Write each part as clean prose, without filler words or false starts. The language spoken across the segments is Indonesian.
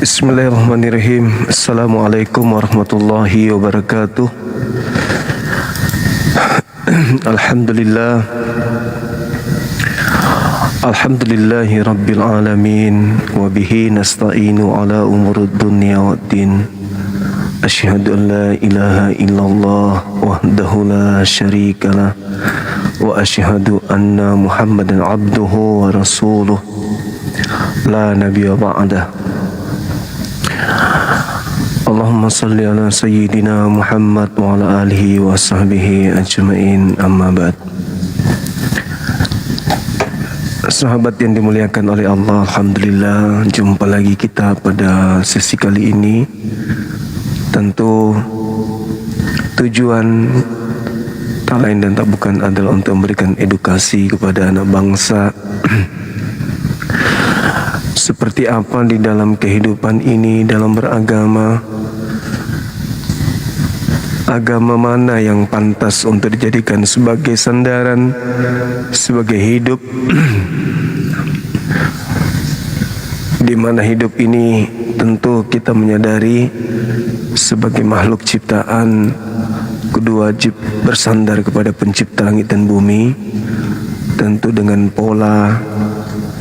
Bismillahirrahmanirrahim. Assalamualaikum warahmatullahi wabarakatuh. Alhamdulillah. Alhamdulillahi rabbil alamin. Wabihi nasta'inu ala umurud dunya waddin. Asyhadu an la ilaha illallah wahdahu la syarikalah. Wa asyhadu anna Muhammadan abduhu wa rasuluh. La nabiyya ba'dah. Allahumma salli ala sayyidina Muhammad wa ala alihi wa sahbihi ajma'in, amma ba'd. Sahabat yang dimuliakan oleh Allah, alhamdulillah jumpa lagi kita pada sesi kali ini. Tentu tujuan tak lain dan tak bukan adalah untuk memberikan edukasi kepada anak bangsa seperti apa di dalam kehidupan ini, dalam beragama, agama mana yang pantas untuk dijadikan sebagai sandaran, sebagai hidup, di mana hidup ini tentu kita menyadari sebagai makhluk ciptaan kudu wajib bersandar kepada pencipta langit dan bumi, tentu dengan pola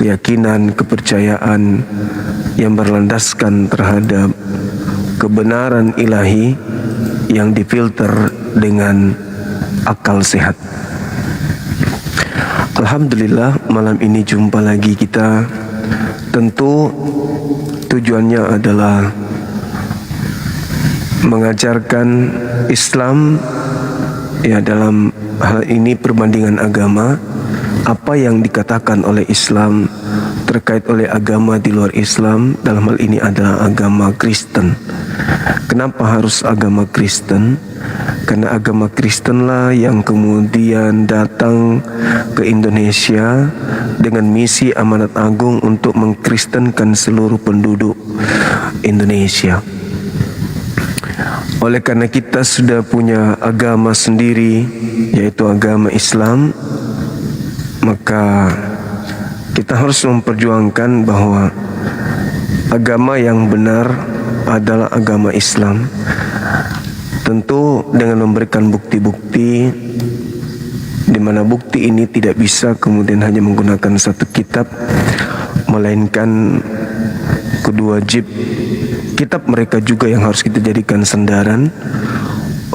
keyakinan, kepercayaan yang berlandaskan terhadap kebenaran ilahi yang difilter dengan akal sehat. Alhamdulillah malam ini jumpa lagi kita. Tentu tujuannya adalah mengajarkan Islam, ya, dalam hal ini perbandingan agama. Apa yang dikatakan oleh Islam terkait oleh agama di luar Islam, dalam hal ini adalah agama Kristen. Kenapa harus agama Kristen? Karena agama Kristenlah yang kemudian datang ke Indonesia dengan misi amanat agung untuk mengkristenkan seluruh penduduk Indonesia. Oleh karena kita sudah punya agama sendiri, yaitu agama Islam, maka kita harus memperjuangkan bahwa agama yang benar adalah agama Islam. Tentu dengan memberikan bukti-bukti, di mana bukti ini tidak bisa kemudian hanya menggunakan satu kitab, melainkan kudu wajib kitab mereka juga yang harus kita jadikan sandaran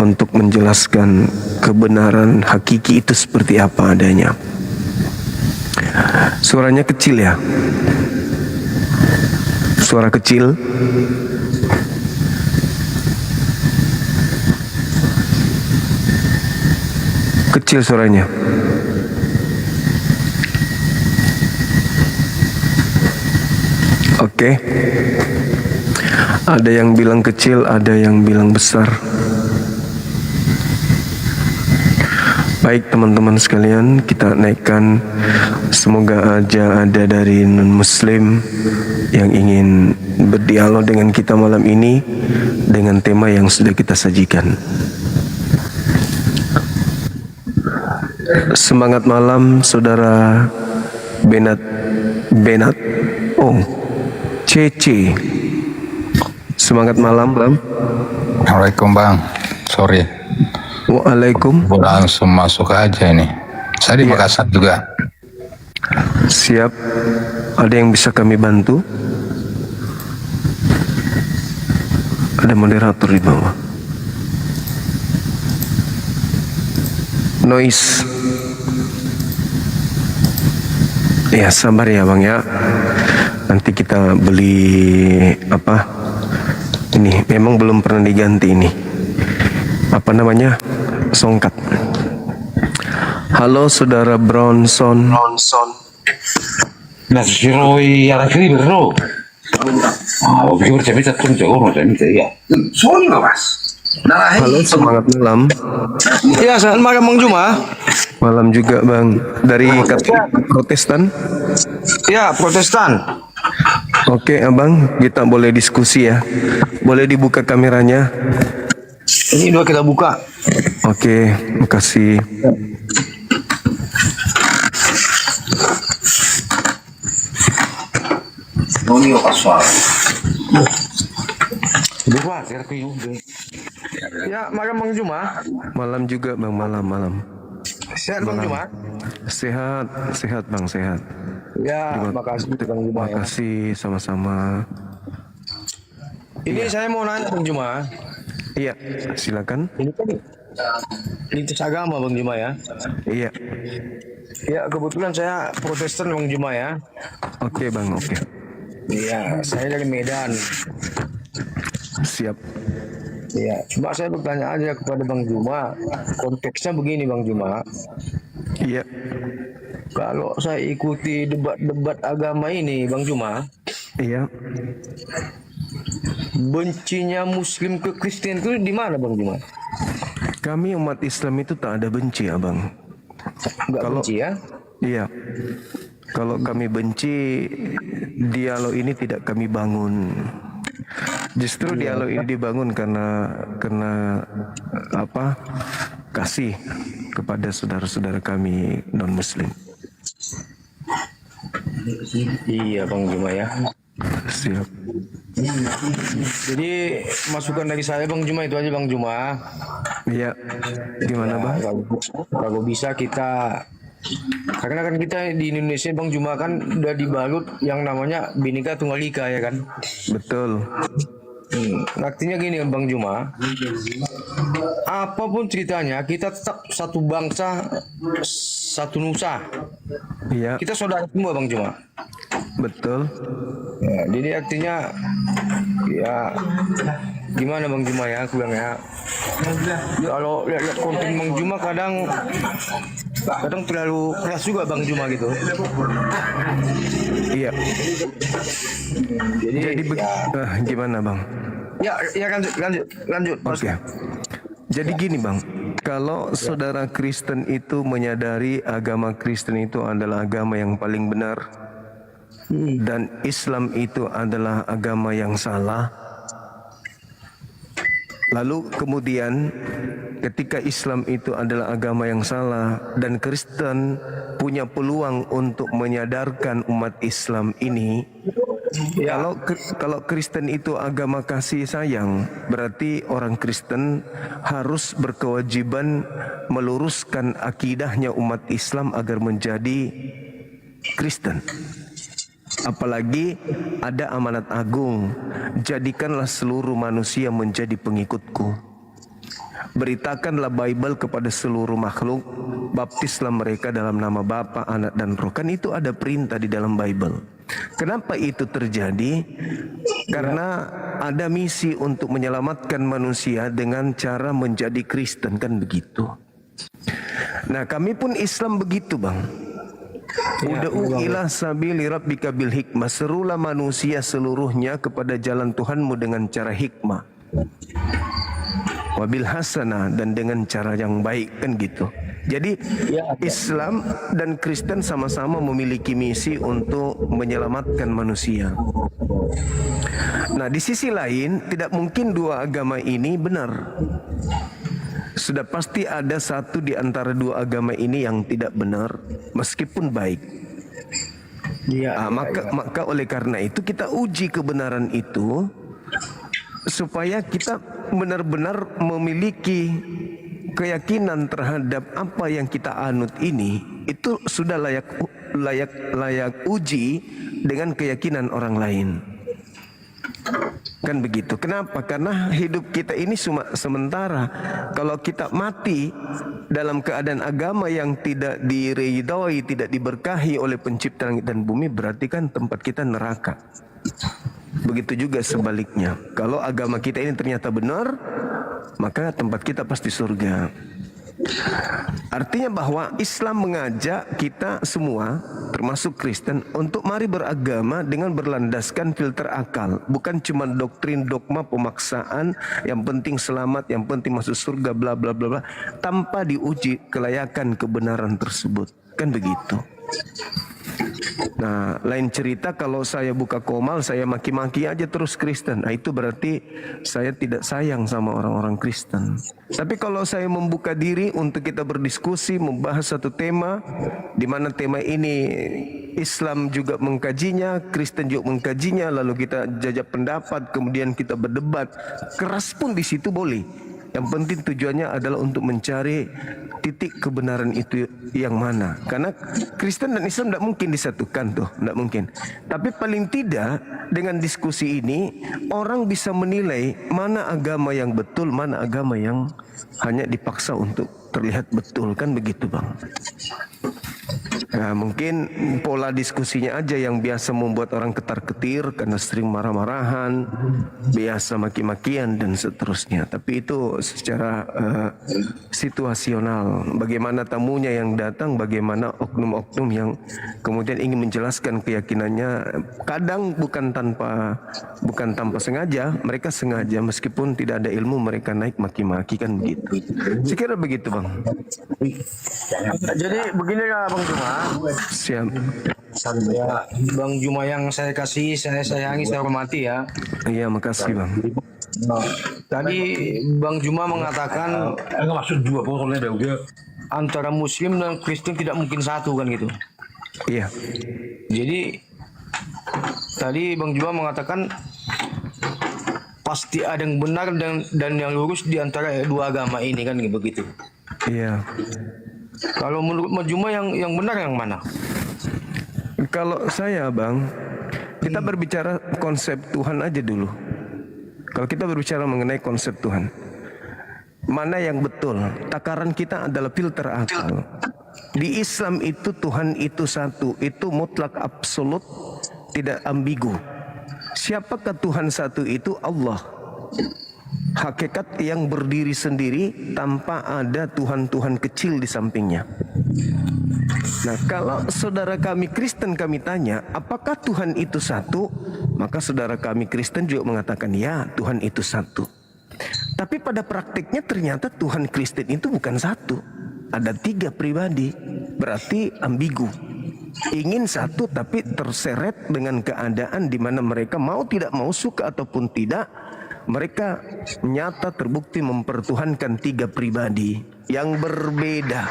untuk menjelaskan kebenaran hakiki itu seperti apa adanya. Suaranya kecil ya? Suara kecil. Kecil suaranya. Oke. Ada yang bilang kecil, ada yang bilang besar. Baik teman-teman sekalian, kita naikkan. Semoga aja ada dari non-muslim yang ingin berdialog dengan kita malam ini dengan tema yang sudah kita sajikan. Semangat malam saudara Benat. Oh, Cece. Semangat malam, Bang. Assalamualaikum, Bang. Sorry. Waalaikum. Langsung masuk aja ini. Saya di Makassar juga. Siap. Ada yang bisa kami bantu? Ada moderator di bawah. Noise. Ya, sabar ya Bang ya. Nanti kita beli apa? Ini memang belum pernah diganti ini. Apa namanya? Songkat. Halo saudara Bronson. Nasiroi ala bro. Bagaimana saya minta turun jauh, saya minta ya. Sorry Mas. Halo, semangat malam. Ya, selamat malam Bang Juma. Malam juga Bang. Dari Katolik Protestan. Ya, Protestan. Oke Abang, kita boleh diskusi ya. Boleh dibuka kameranya. Ini dua kita buka. Oke, makasih. Nonio Paswal. Buka, ya, malam Bang Juma. Malam juga Bang, malam. Sehat Bang Juma. Sehat Bang, sehat. Ya, makasih Bang Juma ya. Makasih sama-sama. Ini saya mau nanya Bang Juma. Iya, silakan. Ini kan lintas agama Bang Juma ya. Iya. Ya, kebetulan saya Protestan Bang Juma ya. Oke Bang, oke. Iya, saya dari Medan. Siap. Ya, cuma saya bertanya aja kepada Bang Juma. Konteksnya begini Bang Juma. Iya. Kalau saya ikuti debat-debat agama ini Bang Juma, Iya. bencinya Muslim ke Kristen itu di mana Bang Juma? Kami umat Islam itu tak ada benci, Abang. Enggak Kalau- benci ya? Iya. Kalau kami benci, dialog ini tidak kami bangun. Justru dialog ini dibangun karena apa? Kasih kepada saudara-saudara kami non Muslim. Iya Bang Juma ya. Siap. Jadi masukan dari saya Bang Juma itu aja Bang Juma. Iya. Gimana, Bang? Kalau bisa kita, karena kan kita di Indonesia Bang Juma kan udah dibalut yang namanya Bhinneka Tunggal Ika ya kan. Betul. Artinya gini Bang Juma, apapun ceritanya kita tetap satu bangsa, satu nusa. Iya, Kita saudara semua Bang Juma. betul. Ya, jadi artinya ya gimana Bang Juma ya, aku bilang ya. Kalau lihat konten Bang Juma kadang terlalu keras juga Bang Juma gitu. Iya. Jadi, Jadi gimana, Bang? ya lanjut. Oke. Jadi gini Bang, kalau saudara Kristen itu menyadari agama Kristen itu adalah agama yang paling benar dan Islam itu adalah agama yang salah. Lalu kemudian ketika Islam itu adalah agama yang salah dan Kristen punya peluang untuk menyadarkan umat Islam ini, kalau Kristen itu agama kasih sayang, berarti orang Kristen harus berkewajiban meluruskan akidahnya umat Islam agar menjadi Kristen. Apalagi ada amanat agung, jadikanlah seluruh manusia menjadi pengikutku. Beritakanlah Bible kepada seluruh makhluk, baptislah mereka dalam nama Bapa, Anak dan Roh. Kan itu ada perintah di dalam Bible. Kenapa itu terjadi? Karena ada misi untuk menyelamatkan manusia dengan cara menjadi Kristen, kan begitu. Nah, kami pun Islam begitu, Bang. Ud'u ila sabili rabbika bil hikmah. Serulah manusia seluruhnya kepada jalan Tuhanmu dengan cara hikmah. Wabil hasanah, dan dengan cara yang baik, kan gitu. Jadi Islam dan Kristen sama-sama memiliki misi untuk menyelamatkan manusia. Nah, di sisi lain tidak mungkin dua agama ini benar. Sudah pasti ada satu di antara dua agama ini yang tidak benar, meskipun baik. Maka oleh karena itu kita uji kebenaran itu supaya kita benar-benar memiliki keyakinan terhadap apa yang kita anut ini itu sudah layak uji dengan keyakinan orang lain. Kan begitu. Kenapa? Karena hidup kita ini cuma sementara. Kalau kita mati dalam keadaan agama yang tidak diridhoi, tidak diberkahi oleh pencipta langit dan bumi, berarti kan tempat kita neraka. Begitu juga sebaliknya. Kalau agama kita ini ternyata benar, maka tempat kita pasti surga. Artinya bahwa Islam mengajak kita semua, termasuk Kristen, untuk mari beragama dengan berlandaskan filter akal. Bukan cuma doktrin, dogma, pemaksaan, yang penting selamat, yang penting masuk surga, bla bla bla bla, tanpa diuji kelayakan kebenaran tersebut. Kan begitu. Nah, lain cerita kalau saya buka komal, saya maki-maki aja terus Kristen. Nah, itu berarti saya tidak sayang sama orang-orang Kristen. Tapi kalau saya membuka diri untuk kita berdiskusi, membahas satu tema, di mana tema ini Islam juga mengkajinya, Kristen juga mengkajinya, lalu kita jajak pendapat, kemudian kita berdebat, keras pun di situ boleh. Yang penting tujuannya adalah untuk mencari titik kebenaran itu yang mana. Karena Kristen dan Islam tidak mungkin disatukan tuh, tidak mungkin. Tapi paling tidak dengan diskusi ini orang bisa menilai mana agama yang betul, mana agama yang hanya dipaksa untuk terlihat betul, kan begitu Bang. Nah, mungkin pola diskusinya aja yang biasa membuat orang ketar-ketir karena sering marah-marahan, biasa maki-makian dan seterusnya. Tapi itu secara situasional. Bagaimana tamunya yang datang, bagaimana oknum-oknum yang kemudian ingin menjelaskan keyakinannya. Kadang bukan tanpa sengaja, mereka sengaja meskipun tidak ada ilmu mereka naik maki-maki, kan begitu. Saya kira begitu Bang. Jadi beginilah Bang Juma. Siap. Ya, Bang Juma yang saya kasih, saya sayangi, saya hormati ya. Iya, makasih Bang. Tadi Bang Juma mengatakan maksud dua pokoknya udah antara Muslim dan Kristen tidak mungkin satu kan gitu. Iya. Jadi tadi Bang Juma mengatakan pasti ada yang benar dan yang lurus di antara dua agama ini kan begitu. Iya. Kalau menurut Bang Juma yang benar yang mana? Kalau saya Bang, kita berbicara konsep Tuhan aja dulu. Kalau kita berbicara mengenai konsep Tuhan, mana yang betul? Takaran kita adalah filter akal. Di Islam itu Tuhan itu satu, itu mutlak absolut, tidak ambigu. Siapakah Tuhan satu itu? Allah. Hakikat yang berdiri sendiri tanpa ada Tuhan-Tuhan kecil di sampingnya. Nah, kalau saudara kami Kristen kami tanya, apakah Tuhan itu satu? Maka saudara kami Kristen juga mengatakan, ya, Tuhan itu satu. Tapi pada praktiknya ternyata Tuhan Kristen itu bukan satu. Ada 3 pribadi, berarti ambigu. Ingin satu tapi terseret dengan keadaan di mana mereka mau tidak mau, suka ataupun tidak, mereka nyata terbukti mempertuhankan 3 pribadi yang berbeda,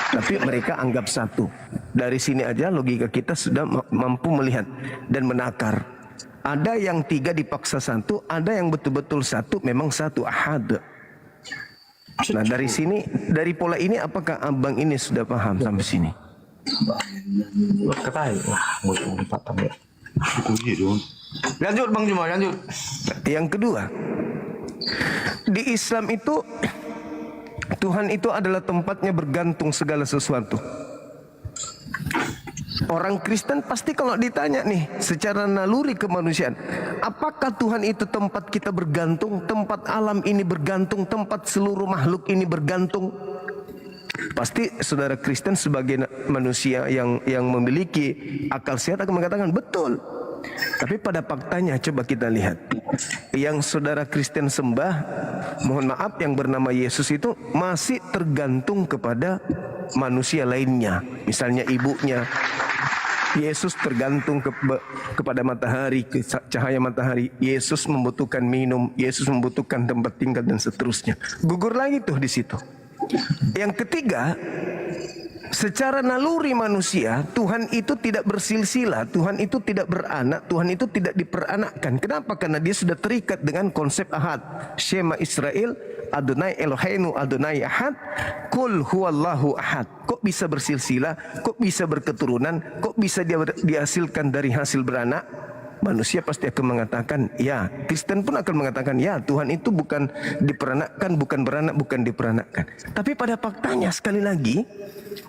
tapi mereka anggap satu. Dari sini aja logika kita sudah mampu melihat dan menakar. Ada yang 3 dipaksa satu, ada yang betul-betul satu, memang satu, ahad. Nah, dari sini, dari pola ini apakah abang ini sudah paham sampai sini? Lanjut Bang Juma, lanjut. Yang kedua, di Islam itu Tuhan itu adalah tempatnya bergantung segala sesuatu. Orang Kristen pasti kalau ditanya nih secara naluri kemanusiaan, apakah Tuhan itu tempat kita bergantung, tempat alam ini bergantung, tempat seluruh makhluk ini bergantung? Pasti saudara Kristen sebagai manusia yang memiliki akal sehat akan mengatakan betul. Tapi pada faktanya coba kita lihat, yang saudara Kristen sembah, mohon maaf, yang bernama Yesus itu masih tergantung kepada manusia lainnya. Misalnya ibunya, Yesus tergantung kepada matahari, ke cahaya matahari. Yesus membutuhkan minum, Yesus membutuhkan tempat tinggal dan seterusnya. Gugur lagi tuh di situ. Yang ketiga, secara naluri manusia, Tuhan itu tidak bersilsilah, Tuhan itu tidak beranak, Tuhan itu tidak diperanakkan. Kenapa? Karena dia sudah terikat dengan konsep ahad. Shema Israel, Adonai Eloheinu Adonai ahad, Kul huwallahu ahad. Kok bisa bersilsilah? Kok bisa berketurunan? Kok bisa dia dihasilkan dari hasil beranak? Manusia pasti akan mengatakan ya. Kristen pun akan mengatakan ya, Tuhan itu bukan diperanakkan, bukan beranak, bukan diperanakkan. Tapi pada faktanya sekali lagi,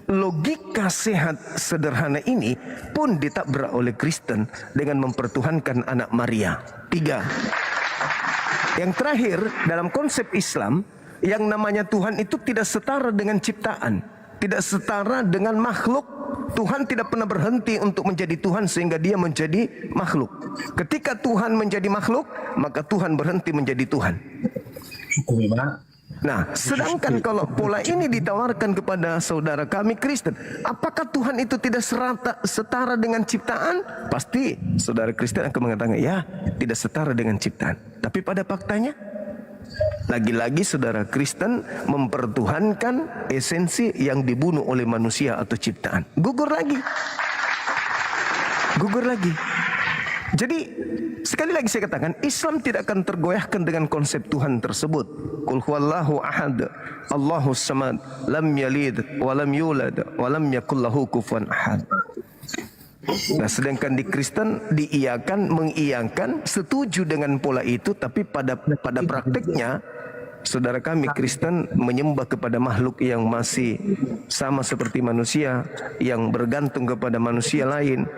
logika sehat sederhana ini pun ditabrak oleh Kristen dengan mempertuhankan anak Maria. 3. Yang terakhir dalam konsep Islam, Yang namanya Tuhan itu tidak setara dengan ciptaan, tidak setara dengan makhluk. Tuhan tidak pernah berhenti untuk menjadi Tuhan sehingga dia menjadi makhluk. Ketika Tuhan menjadi makhluk, maka Tuhan berhenti menjadi Tuhan. Nah, sedangkan kalau pola ini ditawarkan kepada saudara kami Kristen, apakah Tuhan itu tidak setara dengan ciptaan? Pasti saudara Kristen akan mengatakan, ya, tidak setara dengan ciptaan. Tapi pada faktanya, lagi-lagi saudara Kristen mempertuhankan esensi yang dibunuh oleh manusia atau ciptaan. Gugur lagi. Jadi sekali lagi saya katakan, Islam tidak akan tergoyahkan dengan konsep Tuhan tersebut. Qul huwallahu ahad, Allahus samad, lam yalid wa lam yulad wa lam yakul lahu kufuwan ahad. Nah, sedangkan di Kristen mengiyakan, setuju dengan pola itu, tapi pada praktiknya saudara kami Kristen menyembah kepada makhluk yang masih sama seperti manusia, yang bergantung kepada manusia lain,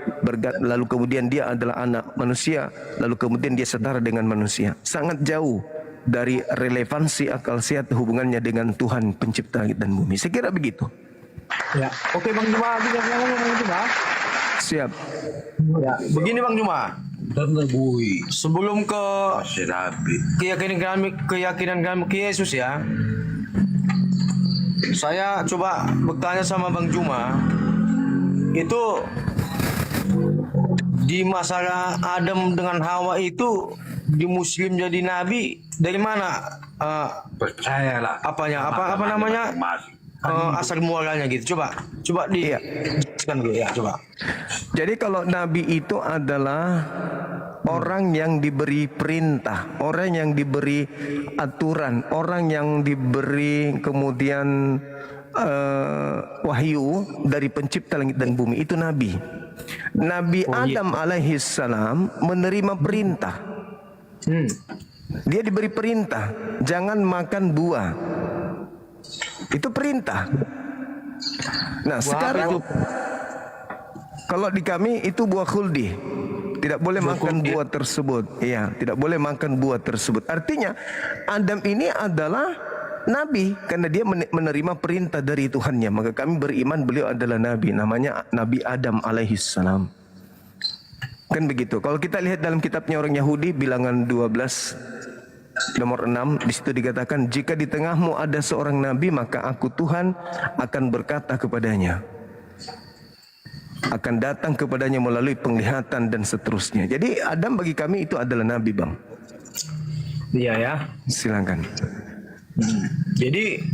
lalu kemudian dia adalah anak manusia, lalu kemudian dia setara dengan manusia. Sangat jauh dari relevansi akal sehat hubungannya dengan Tuhan pencipta langit dan bumi. Saya kira begitu. Ya, oke Bang Juma, Bang Juma. Siap. Ya, begini Bang Juma. Sebelum ke keyakinan kami ke Yesus ya, saya coba bertanya sama Bang Juma, itu di masalah Adam dengan Hawa itu di Muslim jadi nabi dari mana? Percayalah. Apa namanya? Asal mualanya gitu. Coba dijelaskan dulu ya, coba. Jadi kalau nabi itu adalah orang yang diberi perintah, orang yang diberi aturan, orang yang diberi kemudian wahyu dari pencipta langit dan bumi, itu nabi. Nabi Adam alaihi salam menerima perintah. Dia diberi perintah, jangan makan buah. Itu perintah. Nah, sekarang kalau di kami itu buah khuldi. Tidak boleh makan buah tersebut. Iya, tidak boleh makan buah tersebut. Artinya Adam ini adalah nabi karena dia menerima perintah dari Tuhannya. Maka kami beriman beliau adalah nabi, namanya Nabi Adam alaihi salam. Kan begitu. Kalau kita lihat dalam kitabnya orang Yahudi, bilangan 12 nomor 6, di situ dikatakan, jika di tengahmu ada seorang nabi, maka aku Tuhan akan berkata kepadanya, akan datang kepadanya melalui penglihatan dan seterusnya. Jadi Adam bagi kami itu adalah nabi, Bang. Iya ya. Silakan. Jadi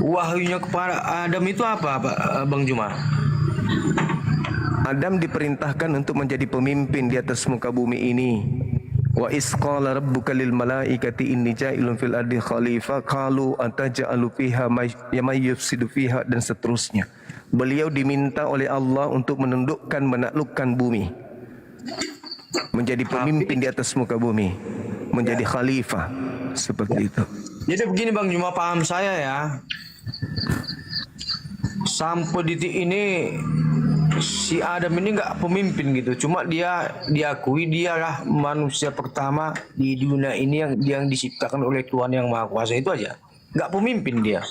wahyunya kepada Adam itu apa, Bang Juma? Adam diperintahkan untuk menjadi pemimpin di atas muka bumi ini. Wa isqala rabbuka lil malaikati inni ja'ilun fil ardi khalifah qalu ataj'alu fiha may yufsidu fiha, dan seterusnya. Beliau diminta oleh Allah untuk menaklukkan bumi, menjadi pemimpin di atas muka bumi, menjadi khalifah, seperti itu. Jadi begini Bang Juma, paham saya ya, sampai detik ini si Adam ini nggak pemimpin gitu, cuma dia diakui dialah manusia pertama di dunia ini yang diciptakan oleh Tuhan yang Maha Kuasa, itu aja. Nggak pemimpin dia,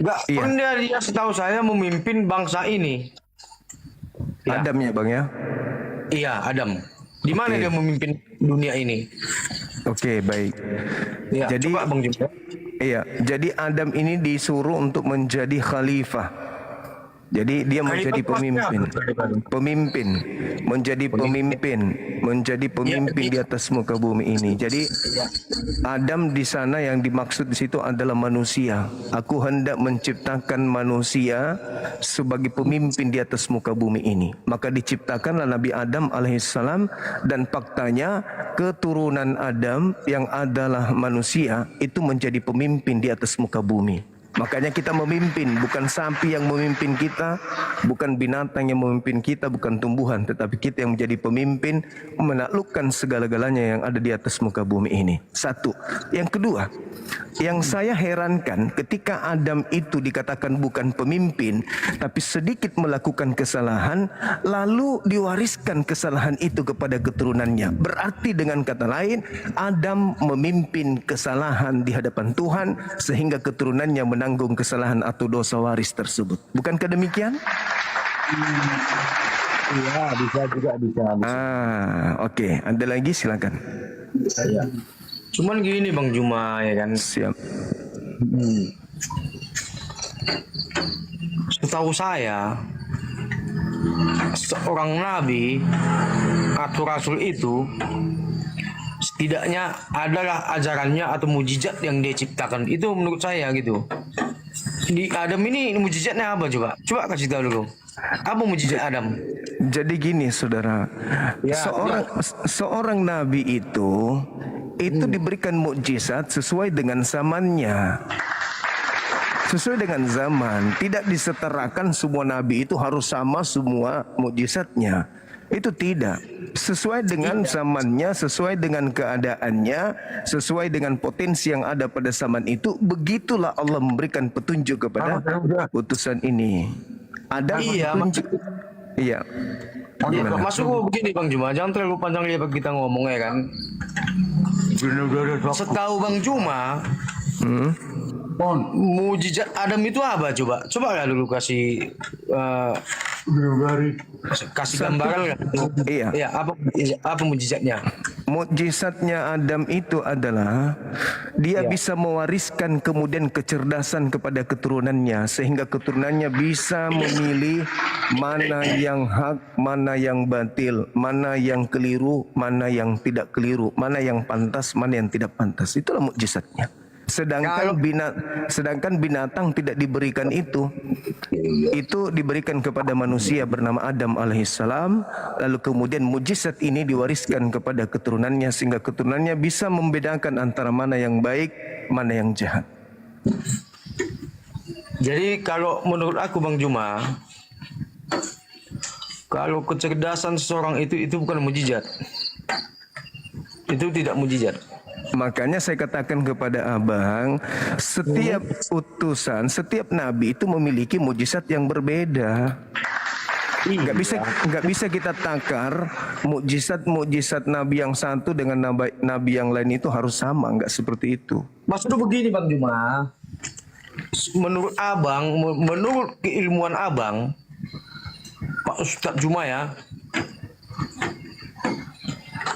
nggak pernah dia setahu saya memimpin bangsa ini. Ya. Adam ya Bang ya? Iya, Adam. Di mana dia memimpin dunia ini? Oke, baik. Ya, jadi coba Bang Juma. Iya, jadi Adam ini disuruh untuk menjadi khalifah. Jadi dia menjadi pemimpin, menjadi pemimpin di atas muka bumi ini. Jadi Adam di sana yang dimaksud di situ adalah manusia. Aku hendak menciptakan manusia sebagai pemimpin di atas muka bumi ini. Maka diciptakanlah Nabi Adam alaihissalam, dan faktanya keturunan Adam yang adalah manusia itu menjadi pemimpin di atas muka bumi. Makanya kita memimpin, bukan sapi yang memimpin kita, bukan binatang yang memimpin kita, bukan tumbuhan, tetapi kita yang menjadi pemimpin, menaklukkan segala-galanya yang ada di atas muka bumi ini. Satu. Yang kedua, Yang saya herankan ketika Adam itu dikatakan bukan pemimpin, tapi sedikit melakukan kesalahan, lalu diwariskan kesalahan itu kepada keturunannya. Berarti dengan kata lain, Adam memimpin kesalahan di hadapan Tuhan sehingga keturunannya menanggung kesalahan atau dosa waris tersebut. Bukankah demikian? Iya, bisa juga bisa. Oke. Ada lagi, silakan. Saya. Cuman gini Bang Juma ya kan. Siap. Setahu saya seorang nabi atau rasul itu setidaknya adalah ajarannya atau mujizat yang dia ciptakan. Itu menurut saya gitu. Di Adam ini mujizatnya apa coba? Coba kasih tahu dulu. Apa mujizat Adam? Jadi gini saudara, seorang nabi itu diberikan mukjizat sesuai dengan zamannya. Sesuai dengan zaman, tidak disetarakan semua nabi itu harus sama semua mukjizatnya. Itu tidak. Sesuai dengan zamannya, sesuai dengan keadaannya, sesuai dengan potensi yang ada pada zaman itu, begitulah Allah memberikan petunjuk kepada utusan ini. Ada petunjuk. Iya. Masuk begini Bang Juma, jangan terlalu panjang lebar kita ngomong ya kan. Setahu Bang Juma, mujizat Adam itu apa coba? Coba lah dulu kasih gambaran lah. Iya. Ya, apa mujizatnya? Mukjizatnya Adam itu adalah dia bisa mewariskan kemudian kecerdasan kepada keturunannya sehingga keturunannya bisa memilih mana yang hak, mana yang batil, mana yang keliru, mana yang tidak keliru, mana yang pantas, mana yang tidak pantas. Itulah mukjizatnya. Sedangkan binatang tidak diberikan itu. Itu diberikan kepada manusia bernama Adam alaihissalam. Lalu kemudian mujizat ini diwariskan kepada keturunannya sehingga keturunannya bisa membedakan antara mana yang baik, mana yang jahat. Jadi kalau menurut aku Bang Juma, kalau kecerdasan seseorang itu bukan mujizat. Itu tidak mujizat. Makanya saya katakan kepada abang, setiap utusan, setiap nabi itu memiliki mujizat yang berbeda. Nggak bisa kita takar mujizat nabi yang satu dengan nabi yang lain itu harus sama, nggak seperti itu. Maksudnya begini Bang Juma, menurut abang, menurut keilmuan abang, Pak Ustadz Juma ya,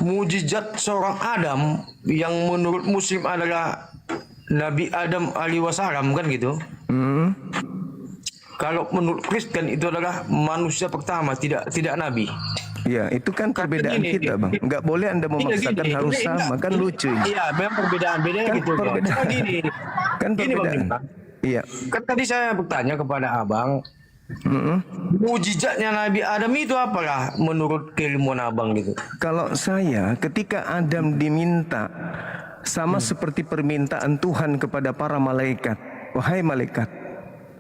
mujizat seorang Adam yang menurut Muslim adalah Nabi Adam alaihi wasallam kan gitu. Kalau menurut Kristen itu adalah manusia pertama, tidak nabi. Ya, itu kan perbedaan kita, Bang. Nggak boleh Anda memaksakan harus sama, kan lucu. Iya, memang perbedaan Kan gitu. perbedaan. Gini. Kan Gini Bang perbedaan. Juma. Iya. Kan tadi saya bertanya kepada abang, mujizatnya Nabi Adam itu apalah menurut keilmuan abang gitu? Kalau saya, ketika Adam diminta sama seperti permintaan Tuhan kepada para malaikat, wahai malaikat,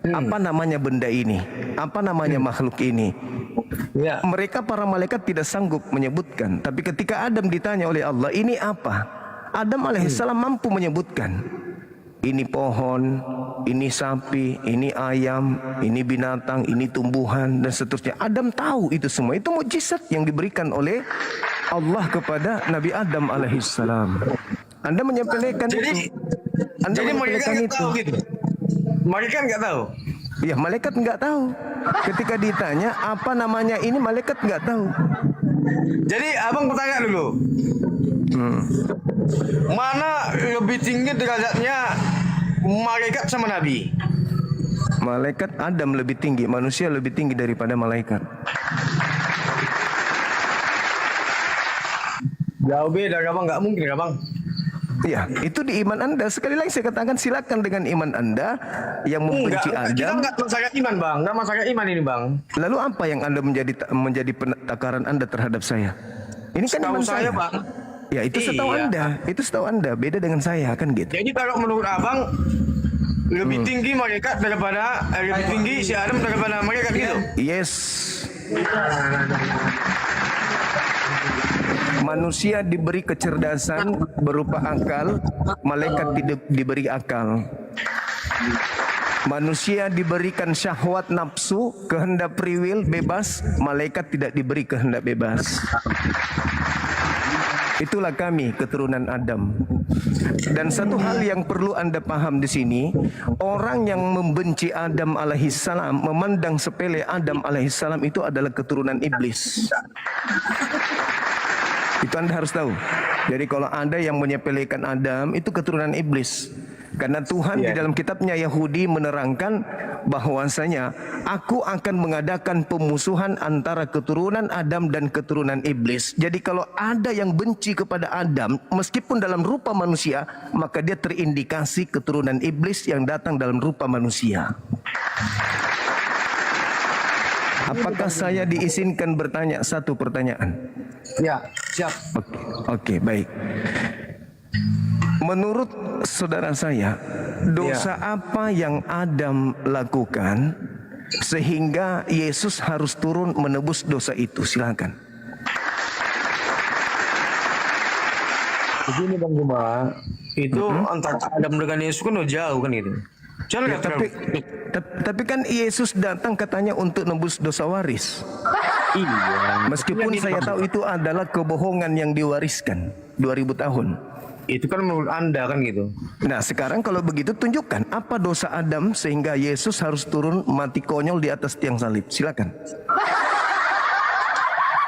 apa namanya benda ini? Apa namanya makhluk ini? Ya. Mereka para malaikat tidak sanggup menyebutkan, tapi ketika Adam ditanya oleh Allah, ini apa? Adam alaihissalam mampu menyebutkan. Ini pohon, ini sapi, ini ayam, ini binatang, ini tumbuhan, dan seterusnya. Adam tahu itu semua. Itu mukjizat yang diberikan oleh Allah kepada Nabi Adam alaihissalam. Anda menyepelekan itu. Anda Jadi mereka menyepelekan nggak itu. tahu gitu. Mereka nggak tahu. Ya, malaikat nggak tahu. Ketika ditanya apa namanya ini, malaikat nggak tahu. Jadi abang bertanya dulu, mana lebih tinggi derajatnya malaikat sama nabi? Malaikat Adam lebih tinggi, manusia lebih tinggi daripada malaikat. Jauh beda abang, nggak mungkin abang. Ya, itu di iman Anda. Sekali lagi saya katakan, silakan dengan iman Anda yang membenci Kita Adam. nggak masalah iman bang, nggak masalah iman ini bang. Lalu apa yang Anda menjadi takaran Anda terhadap saya? Ini kan Setahu iman saya, saya. Bang. Ya, itu setahu Iya. Anda. Itu setahu Anda. Beda dengan saya, kan gitu. Jadi kalau menurut abang lebih tinggi malaikat daripada lebih tinggi si Adam daripada malaikat gitu. Yes. Manusia diberi kecerdasan berupa akal, malaikat tidak diberi akal. Manusia diberikan syahwat nafsu, kehendak free will bebas, malaikat tidak diberi kehendak bebas. Itulah kami, keturunan Adam. Dan satu hal yang perlu Anda paham di sini, orang yang membenci Adam alaihissalam, memandang sepele Adam alaihissalam itu adalah keturunan iblis. Itu Anda harus tahu. Jadi kalau ada yang menyepelekan Adam, itu keturunan iblis. Karena Tuhan di dalam kitabnya Yahudi menerangkan bahwasanya aku akan mengadakan pemusuhan antara keturunan Adam dan keturunan iblis. Jadi kalau ada yang benci kepada Adam meskipun dalam rupa manusia, maka dia terindikasi keturunan iblis yang datang dalam rupa manusia. Apakah saya diizinkan bertanya satu pertanyaan? Ya, siap. Oke, baik. Menurut saudara saya, dosa apa yang Adam lakukan sehingga Yesus harus turun menebus dosa itu? Silakan. Begini Bang Juma, itu antara Adam dengan Yesus kan udah jauh kan gitu. Jangan Ya, tapi kan Yesus datang katanya untuk nebus dosa waris. iya. Meskipun saya tahu itu adalah kebohongan yang diwariskan 2000 tahun. Itu kan menurut Anda kan gitu. Nah sekarang kalau begitu tunjukkan apa dosa Adam sehingga Yesus harus turun mati konyol di atas tiang salib. Silakan.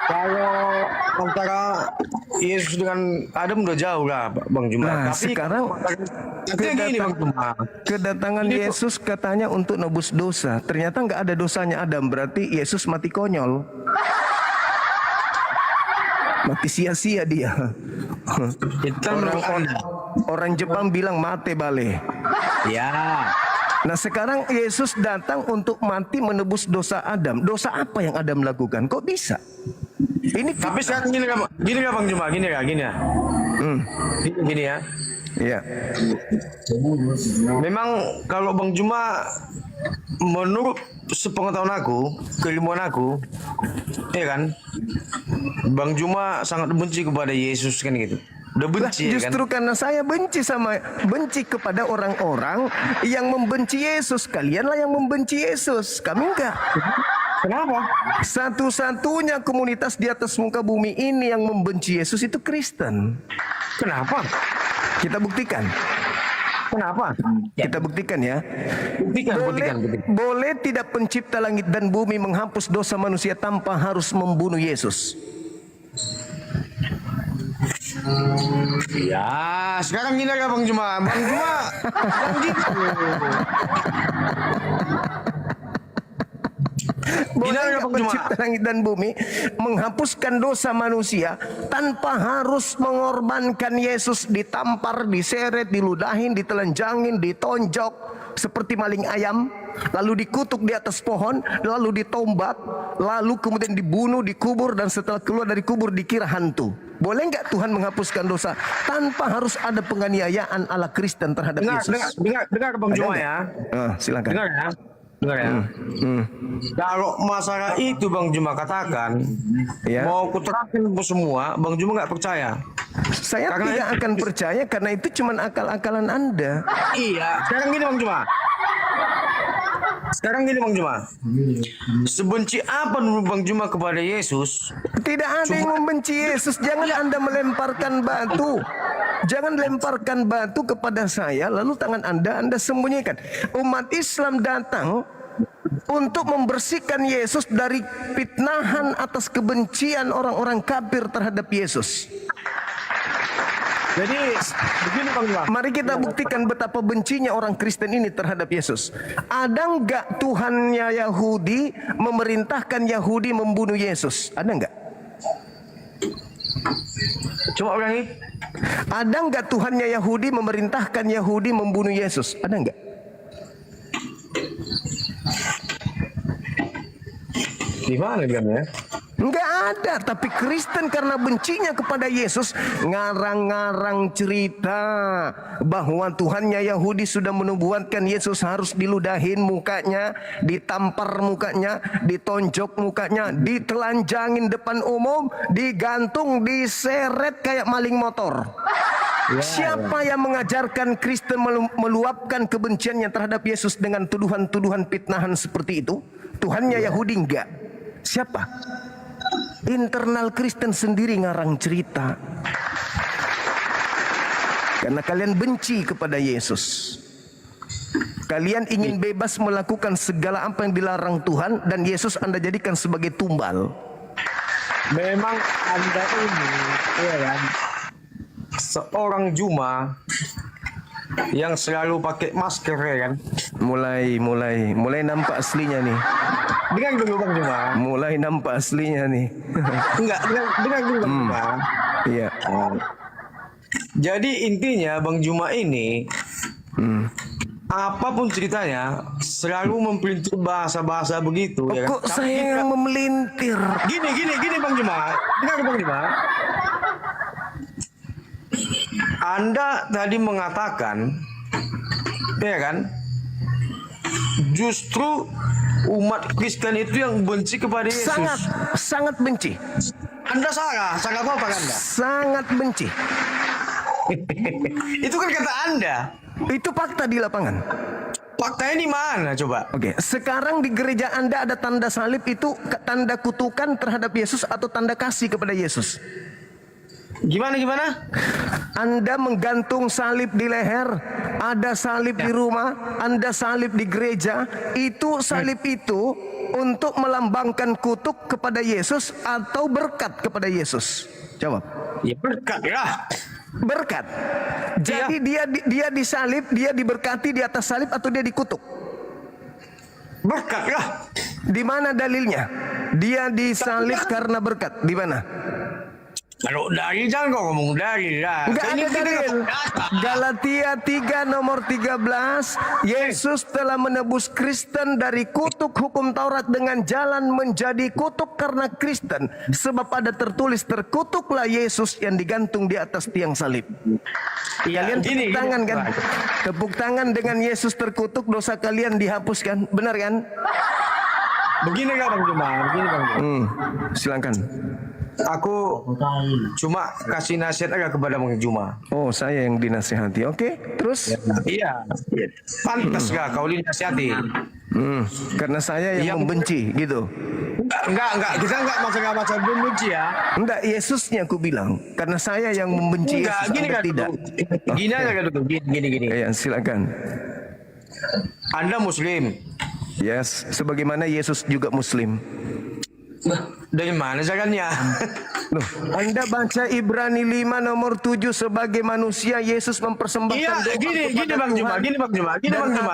Kalau antara Yesus dengan Adam udah jauh lah Bang Juma. Nah Tapi sekarang gini Bang Juma. kedatangan Yesus katanya untuk nebus dosa. Ternyata nggak ada dosanya Adam, berarti Yesus mati konyol. Mati sia-sia dia. Itu kan menurut Anda. Orang Jepang bilang mate bale. Ya. Nah sekarang Yesus datang untuk mati menebus dosa Adam. Dosa apa yang Adam lakukan? Kok bisa? Ini Tapi sekarang gini ya Bang Juma, gini ya. Gini ya. ya. Memang kalau Bang Juma menurut sepengetahuan aku, keilmuan aku, ya kan, Bang Juma sangat benci kepada Yesus kan gitu. Udah benci ya kan? Justru karena saya benci kepada orang-orang yang membenci Yesus. Kalianlah yang membenci Yesus, kami enggak. Kenapa? Satu-satunya komunitas di atas muka bumi ini yang membenci Yesus itu Kristen. Kenapa? Kita buktikan. Kenapa? Kita buktikan ya. Buktikan. Boleh tidak pencipta langit dan bumi menghapus dosa manusia tanpa harus membunuh Yesus? Ya, sekarang gini ya Bang Juma. Bang Juma, kan gitu. Boleh Gimana, nggak Bang Juma? pencipta langit dan bumi menghapuskan dosa manusia tanpa harus mengorbankan Yesus ditampar, diseret, diludahin, ditelanjangin, ditonjok seperti maling ayam, lalu dikutuk di atas pohon, lalu ditombak, lalu kemudian dibunuh, dikubur, dan setelah keluar dari kubur dikira hantu. Boleh nggak Tuhan menghapuskan dosa tanpa harus ada penganiayaan ala Kristen terhadap Yesus? Dengar Bang Juma ya. Silakan. Dengar ya. Kalau masalah itu Bang Juma katakan, Ya. mau kuterapin semua, Bang Juma nggak percaya. Saya tidak akan percaya karena itu cuma akal-akalan Anda. Iya. Sekarang gini Bang Juma. Sebenci apa menurut Bang Juma kepada Yesus? Tidak ada yang membenci Yesus. Jangan Anda melemparkan batu. Jangan lemparkan batu kepada saya lalu tangan Anda sembunyikan. Umat Islam datang untuk membersihkan Yesus dari fitnahan atas kebencian orang-orang kafir terhadap Yesus. Jadi begini Bang Juma. Mari kita buktikan betapa bencinya orang Kristen ini terhadap Yesus. Ada nggak Tuhannya Yahudi memerintahkan Yahudi membunuh Yesus? Ada nggak? Coba ulangi. Ada nggak Tuhannya Yahudi memerintahkan Yahudi membunuh Yesus? Ada nggak? Di mana dia ya? Nggak ada, tapi Kristen karena bencinya kepada Yesus ngarang-ngarang cerita bahwa Tuhannya Yahudi sudah menubuatkan Yesus harus diludahin mukanya, ditampar mukanya, ditonjok mukanya, ditelanjangin depan umum, digantung, diseret kayak maling motor. Siapa yang mengajarkan Kristen meluapkan kebenciannya terhadap Yesus dengan tuduhan-tuduhan fitnahan seperti itu? Tuhannya Yahudi enggak. Siapa? Internal Kristen sendiri ngarang cerita. Karena kalian benci kepada Yesus. Kalian ingin bebas melakukan segala apa yang dilarang Tuhan, dan Yesus Anda jadikan sebagai tumbal. Memang Anda ini, ya kan, seorang Juma yang selalu pakai masker, ya kan. Mulai nampak aslinya nih. Dengar dulu Bang Juma. Mulai nampak aslinya nih. Enggak, dengar dulu Bang Juma. Iya. Jadi intinya Bang Juma ini, apapun ceritanya, selalu mempelintir bahasa-bahasa begitu. Ya kan? Kok saya yang memelintir? Gini Bang Juma. Dengar Bang Juma. Anda tadi mengatakan, ya kan, justru umat Kristen itu yang benci kepada Yesus. Sangat benci. Anda salah apa Anda? Sangat benci. Itu kan kata Anda. Itu fakta di lapangan. Faktanya di mana coba? Oke, sekarang di gereja Anda ada tanda salib, itu tanda kutukan terhadap Yesus atau tanda kasih kepada Yesus? Gimana? Anda menggantung salib di leher, ada salib di rumah, Anda salib di gereja, itu salib itu untuk melambangkan kutuk kepada Yesus atau berkat kepada Yesus? Jawab. Ya berkat lah. Berkat. Jadi dia disalib, dia diberkati di atas salib atau dia dikutuk? Berkat lah. Di mana dalilnya? Dia disalib karena berkat. Di mana? Kalau dari jangan kau ngomong dari lah. Enggak ada dalil. Galatia 3 nomor 13, Yesus telah menebus Kristen dari kutuk hukum Taurat dengan jalan menjadi kutuk karena Kristen. Sebab ada tertulis, terkutuklah Yesus yang digantung di atas tiang salib. Kalian tepuk tangan kan? Tepuk tangan dengan Yesus terkutuk, dosa kalian dihapuskan. Benar kan? Begini Bang Juma. Silakan. Aku cuma kasih nasihat aja kepada Bang Juma. Oh, saya yang dinasihati. Oke, terus? Iya. Pantas gak kau dinasihati? Karena saya yang membenci gitu. Enggak. Kita enggak masalah benci ya. Enggak, Yesusnya aku bilang. Karena saya yang membenci Yesus, gini Anda kan tidak. Gini aja kan dulu. Gini. Ya, silakan. Anda Muslim. Yes, sebagaimana Yesus juga Muslim. Dari mana caranya? Loh, Anda baca Ibrani 5 nomor 7, sebagai manusia Yesus mempersembahkan doa gini kepada Bang Juma, Tuhan. gini Bang Juma.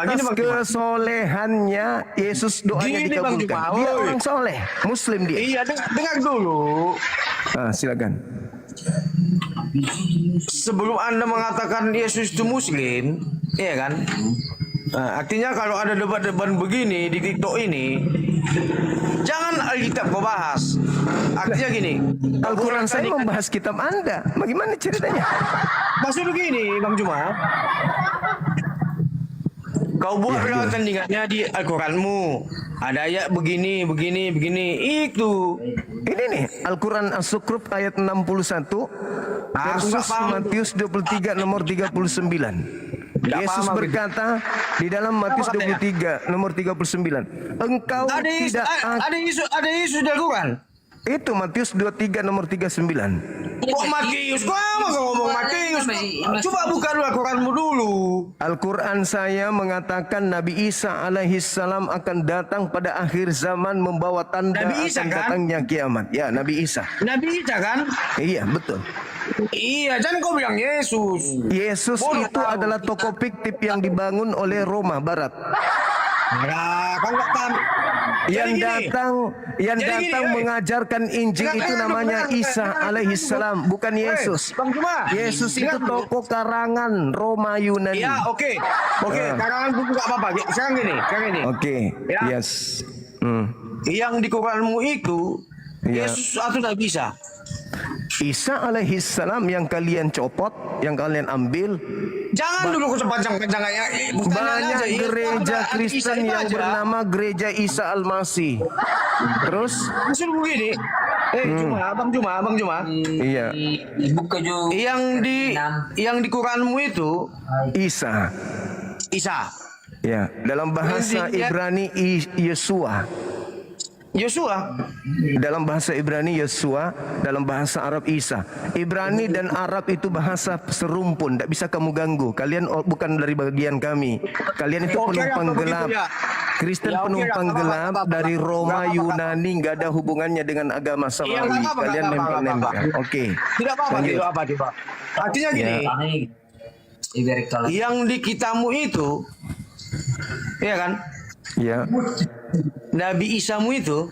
Dan atas kesolehannya Yesus doanya Gini, Bang dikabulkan. Juma, Dia woi. orang soleh, Muslim dia. Iya, dengar dulu. Silakan. Sebelum Anda mengatakan Yesus itu Muslim, iya kan? Artinya kalau ada debat-debat begini di TikTok ini, jangan Alkitab kau bahas. Artinya gini, Al-Quran saya membahas kitab Anda. Bagaimana ceritanya? maksud begini Bang Juma, kau buat tandingannya di Al-Quranmu. Ada ayat begini, itu. Ini nih, Al-Quran As-Sukruf ayat 61 versus Matius 23 nomor 39. Yesus berkata di dalam Matius 23 nomor 39, engkau tidak ada Yesus di Al-Quran. Itu Matius 23 nomor 39. Kok Matius? Kok ngomong Matius? Coba buka dulu Al-Quranmu dulu. Al-Quran saya mengatakan Nabi Isa alaihissalam akan datang pada akhir zaman membawa tanda Nabi Isa, akan kan? datangnya kiamat. Ya, Nabi Isa. Nabi Isa kan? Iya, betul. Iya, jangan kau bilang Yesus. Yesus itu adalah tokoh fiktif yang dibangun oleh Roma Barat. Nah, kau nggak tahu. Yang datang mengajarkan Injil itu namanya Isa alaihissalam, bukan Yesus. Bang Juma. Yesus itu tokoh karangan Roma Yunani. Ya, oke, karangan buku nggak apa-apa. Sekarang ini. Oke, Ya. yes. Yang di Quranmu itu Ya. Yesus atau Nabi Isa? Isa alaihissalam yang kalian copot, yang kalian ambil. Jangan dulu kepanjang-panjang ya. Banyak gereja Kristen yang bernama Gereja Isa Al-Masih. Terus? Maksud begini, Abang Juma. Iya. Dibuka juga. Yang di Quranmu itu Isa. Isa. Ya, dalam bahasa Ibrani Yesua. Yosua. Dalam bahasa Ibrani Yesua, dalam bahasa Arab Isa. Ibrani dan Arab itu bahasa serumpun, tidak bisa kamu ganggu. Kalian bukan dari bagian kami. Kalian itu penumpang gelap. Kristen penumpang gelap dari Roma, Yunani, nggak ada hubungannya dengan agama samawi. Kalian nempel-nempel. Oke. Tidak apa-apa, tidak apa coba. Artinya gini, yang di kitabmu itu, iya kan? Ya, Nabi Isamu itu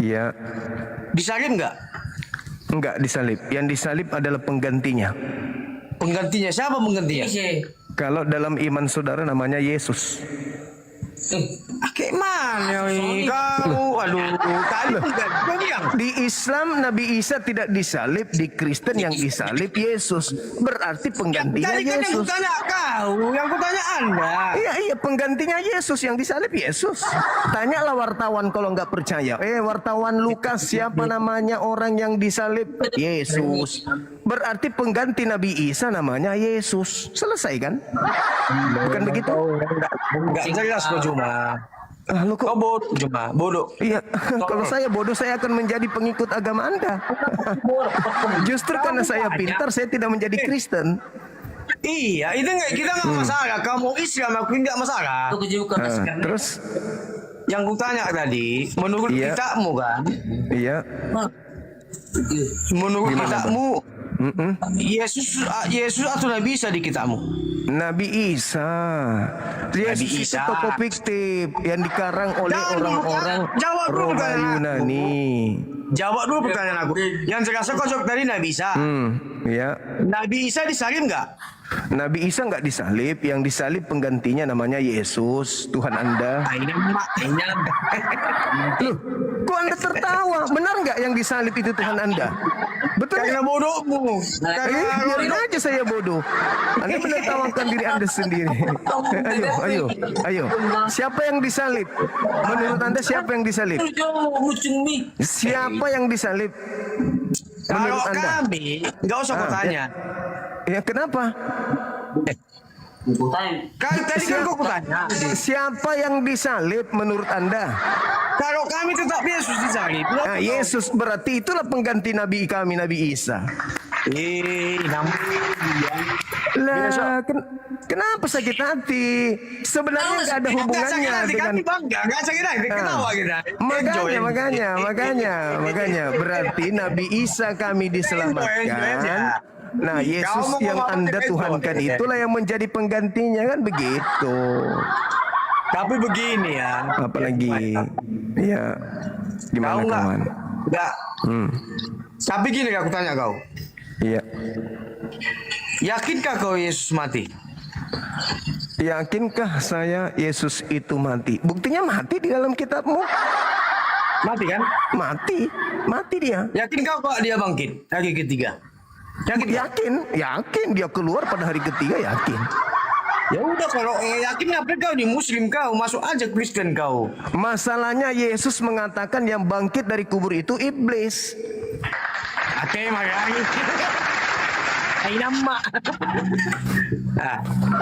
ya, disalib nggak? enggak disalib. Yang disalib adalah penggantinya. Penggantinya siapa penggantinya? Kalau dalam iman saudara namanya Yesus. Gimana ini kau? Aduh, tadi kau bilang. Di Islam Nabi Isa tidak disalib, di Kristen yang disalib Yesus. Berarti penggantinya Tadi kan yang Yesus. kutanya kau, yang kutanya Anda. Iya, penggantinya Yesus, yang disalib Yesus. Tanyalah wartawan kalau nggak percaya. Wartawan Lukas, siapa namanya orang yang disalib? Yesus. Berarti pengganti Nabi Isa namanya Yesus. Selesai kan? Bukan begitu? Enggak jelas kau Juma. Lo kok Kau bodoh Juma, bodoh. Iya, kalau saya bodoh saya akan menjadi pengikut agama Anda. Justru karena saya pintar saya tidak menjadi Kristen. Iya, itu enggak kita nggak masalah. Kamu Islam, aku nggak masalah. Terus Yang kutanya tadi, menurut Iya. kitabmu kan, iya, menurut Gimana, kitabmu, Yesus atau Nabi Isa di kitabmu? Nabi Isa. Yesus itu Isa. tokoh fiktif yang dikarang oleh Jangan dulu, orang-orang jawab dulu Roma pertanyaan aku. Yunani. Jawab dulu pertanyaan aku. Yang jelas kau jawab tadi Nabi Isa. Ya. Nabi Isa disalib nggak? Nabi Isa nggak disalib, yang disalib penggantinya namanya Yesus, Tuhan Anda. Loh, kok Anda tertawa? Benar nggak yang disalib itu Tuhan Anda? Betul Karena nggak? bodohmu. Biarin aja saya bodoh. Anda menertawakan diri Anda sendiri. Ayo. Siapa yang disalib? Menurut Anda siapa yang disalib? Siapa yang disalib? Kalau Menurut Anda? kami, nggak usah kau tanya. Ya kenapa? Kan tadi kan kau tanya. Siapa yang disalib menurut Anda? Kalau kami tetap Yesus disalib. Nah, Yesus berarti itulah pengganti Nabi kami, Nabi Isa. Lah, kenapa sakit hati? Sebenarnya nggak ada hubungannya dengan. Kami bangga, nggak sakit hati, ketawa kita. Makanya, berarti Nabi Isa kami diselamatkan. Nah, Yesus Kau mau yang ngomong Anda apa, tuhankan Enjoy? itulah yang menjadi penggantinya, kan begitu. Tapi begini ya. Apalagi, ya, gimana Kau kawan? nggak. Tapi gini aku tanya kau. Iya. Yakinkah kau Yesus mati? Yakinkah saya Yesus itu mati? Buktinya mati di dalam kitabmu. Mati kan? Mati dia. Yakin kau kok dia bangkit hari ketiga? Yakin dia keluar pada hari ketiga, yakin. Ya udah kalau yakin ngapain kau di Muslim kau masuk aja Kristen kau. Masalahnya Yesus mengatakan yang bangkit dari kubur itu iblis. Oke makanya. Ay nama.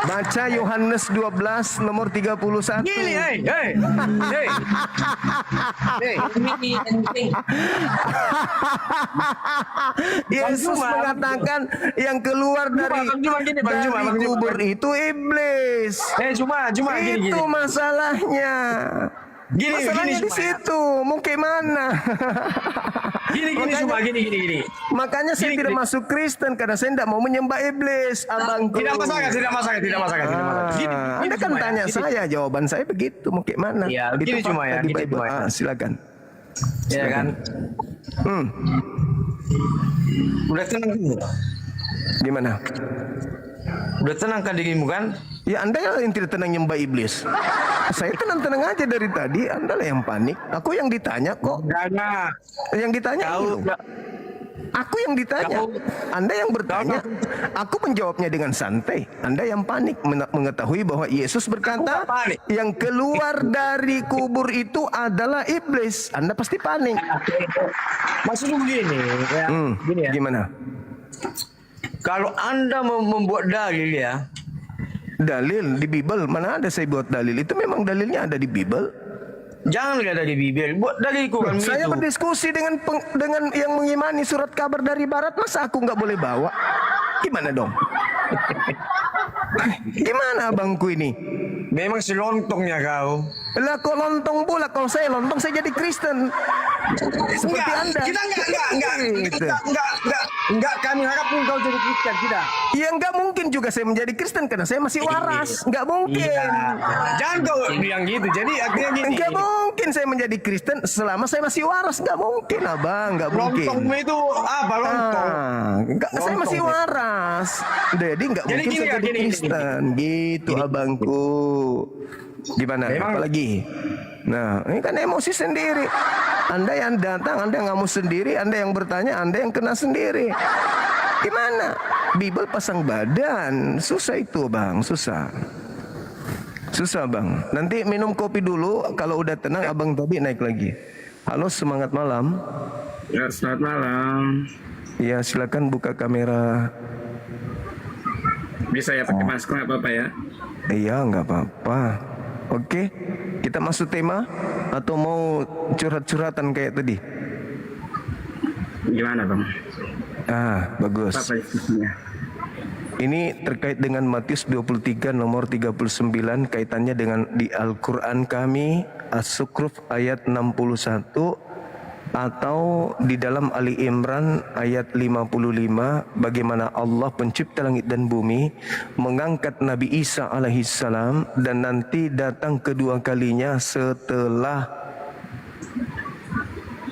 Baca Yohanes 12 nomor 31. Gini, hey. Yesus mengatakan yang keluar dari Bang Juma, kubur itu iblis. Cuma gini. Itu masalahnya. Masalahnya di situ. Mau gimana? Gini, Makanya saya tidak masuk Kristen karena saya tidak mau menyembah iblis, abangku. Tidak masalah. Gini, Anda kan tanya saya, jawaban saya begitu. Mau gimana? Iya, gini fakta cuma ya, di gini Bible. cuma ya. Silakan. Ya kan? Gimana? Udah tenang kan dirimu kan? Ya Anda yang tidak tenang nyembah iblis. Saya tenang-tenang aja dari tadi. Anda lah yang panik. Aku yang ditanya kok. Karena Yang ditanya kau itu. Aku yang ditanya. Anda yang bertanya. Aku menjawabnya dengan santai. Anda yang panik mengetahui bahwa Yesus berkata, Aku nggak panik. yang keluar dari kubur itu adalah iblis. Anda pasti panik. maksudnya begini, ya, gini ya. Gimana? Kalau Anda membuat dalil ya, Dalil di Bible, mana ada saya buat dalil? Itu memang dalilnya ada di Bible. jangan lihat dari Bible, buat dalil Quran Saya itu. berdiskusi dengan dengan yang mengimani surat kabar dari barat, masa aku nggak boleh bawa? Gimana dong? Gimana abangku ini? Memang selontongnya kau. Lah kok lontong pula? Kalau saya lontong saya jadi Kristen. Seperti Anda. Kita Gitu. enggak kami harap engkau jadi Kristen, tidak. Ya nggak mungkin juga saya menjadi Kristen karena saya masih waras. Nggak mungkin. Iya. Jangan kau bilang gitu. Jadi akhirnya gini. Nggak mungkin saya menjadi Kristen selama saya masih waras. Nggak mungkin abang. Nggak mungkin. Lontongmu itu apa lontong? Enggak, saya Lontong, masih ya. waras. Jadi nggak Jadi mungkin gini saya ya, jadi gini. Kristen. Gitu abangku. Gimana? Memang- Apalagi? Nah, ini kan emosi sendiri. Anda yang datang, Anda yang ngamu sendiri, Anda yang bertanya, Anda yang kena sendiri. Gimana? Bible pasang badan. Susah itu bang, susah. Susah bang. Nanti minum kopi dulu. Kalau udah tenang, abang tadi naik lagi. Halo, semangat malam. Ya, selamat malam. Ya, silakan buka kamera. Bisa ya pakai masker nggak apa-apa ya? Iya, nggak apa-apa. Oke, kita masuk tema atau mau curhat-curhatan kayak tadi? Gimana bang? Bagus. Apa diskusinya? Ini terkait dengan Matius 23 nomor 39, kaitannya dengan di Al-Quran kami As-Sukruf ayat 61 atau di dalam Ali Imran ayat 55, bagaimana Allah pencipta langit dan bumi mengangkat Nabi Isa alaihissalam dan nanti datang kedua kalinya setelah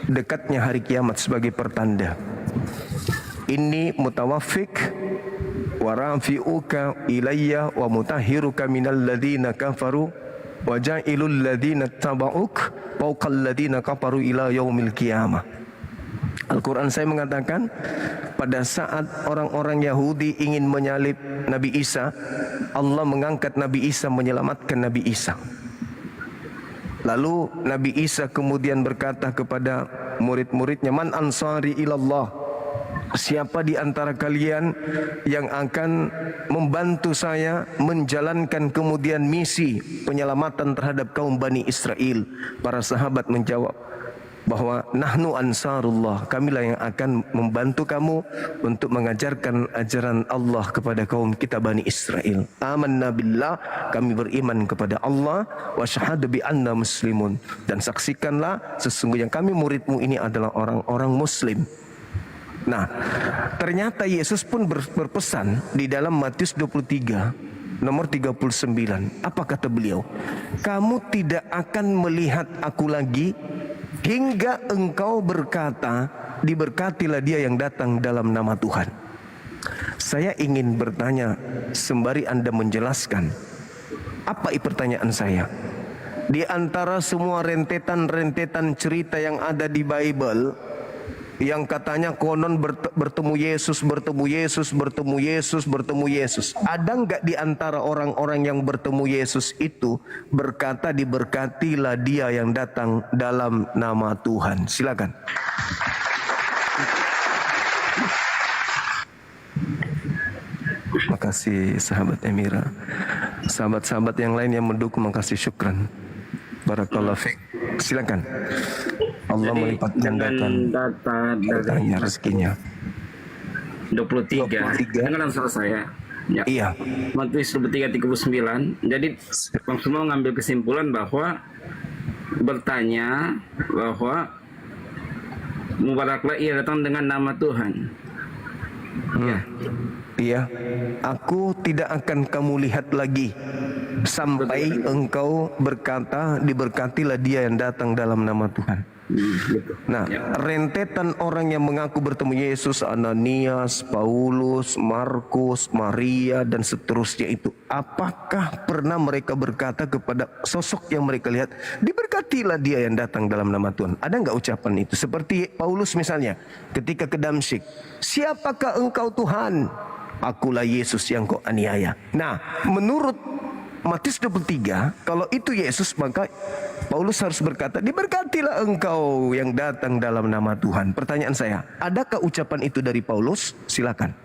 dekatnya hari kiamat sebagai pertanda. Ini mutawafik wa rafi'uka ilayya wa mutahhiruka minal ladina kafaru wa ja'ilul ladina taba'uk fawqal ladina kafaru ila yaumil qiyamah. Al-Quran saya mengatakan pada saat orang-orang Yahudi ingin menyalib Nabi Isa, Allah mengangkat Nabi Isa menyelamatkan Nabi Isa. Lalu Nabi Isa kemudian berkata kepada murid-muridnya, "Man ansari ilallah?" Siapa di antara kalian yang akan membantu saya menjalankan kemudian misi penyelamatan terhadap kaum Bani Israel? Para sahabat menjawab bahwa nahnu ansarullah, kamilah yang akan membantu kamu untuk mengajarkan ajaran Allah kepada kaum kita Bani Israel. Amanna billah, kami beriman kepada Allah, wa syahadu bi anna muslimun, dan saksikanlah sesungguhnya kami muridmu ini adalah orang-orang muslim. Nah, ternyata Yesus pun berpesan di dalam Matius 23 nomor 39. Apa kata beliau? Kamu tidak akan melihat aku lagi hingga engkau berkata, diberkatilah dia yang datang dalam nama Tuhan. Saya ingin bertanya sembari Anda menjelaskan. Apa pertanyaan saya? Di antara semua rentetan-rentetan cerita yang ada di Bible, yang katanya konon bertemu Yesus, ada nggak di antara orang-orang yang bertemu Yesus itu berkata diberkatilah dia yang datang dalam nama Tuhan? Silakan. Makasih sahabat Emira. Sahabat-sahabat yang lain yang mendukung, makasih, syukran. Barakallahu fiik. Silakan. Allah melipat gandakan data hartanya, rezekinya. 23. Dengan ansar saya. Ya. Iya. Matius 23:39. Jadi Bang semua ngambil kesimpulan bahwa bertanya bahwa mubaraklah ia datang dengan nama Tuhan. Ya. Iya. Aku tidak akan kamu lihat lagi sampai engkau berkata diberkatilah dia yang datang dalam nama Tuhan. Gitu. Nah, rentetan orang yang mengaku bertemu Yesus, Ananias, Paulus, Markus, Maria, dan seterusnya itu, apakah pernah mereka berkata kepada sosok yang mereka lihat, diberkatilah dia yang datang dalam nama Tuhan? Ada nggak ucapan itu? Seperti Paulus misalnya, ketika ke Damsyik, siapakah engkau Tuhan? Akulah Yesus yang kau aniaya. Nah, menurut Matius 23, kalau itu Yesus, maka Paulus harus berkata, diberkatilah engkau yang datang dalam nama Tuhan. Pertanyaan saya, adakah ucapan itu dari Paulus? Silakan.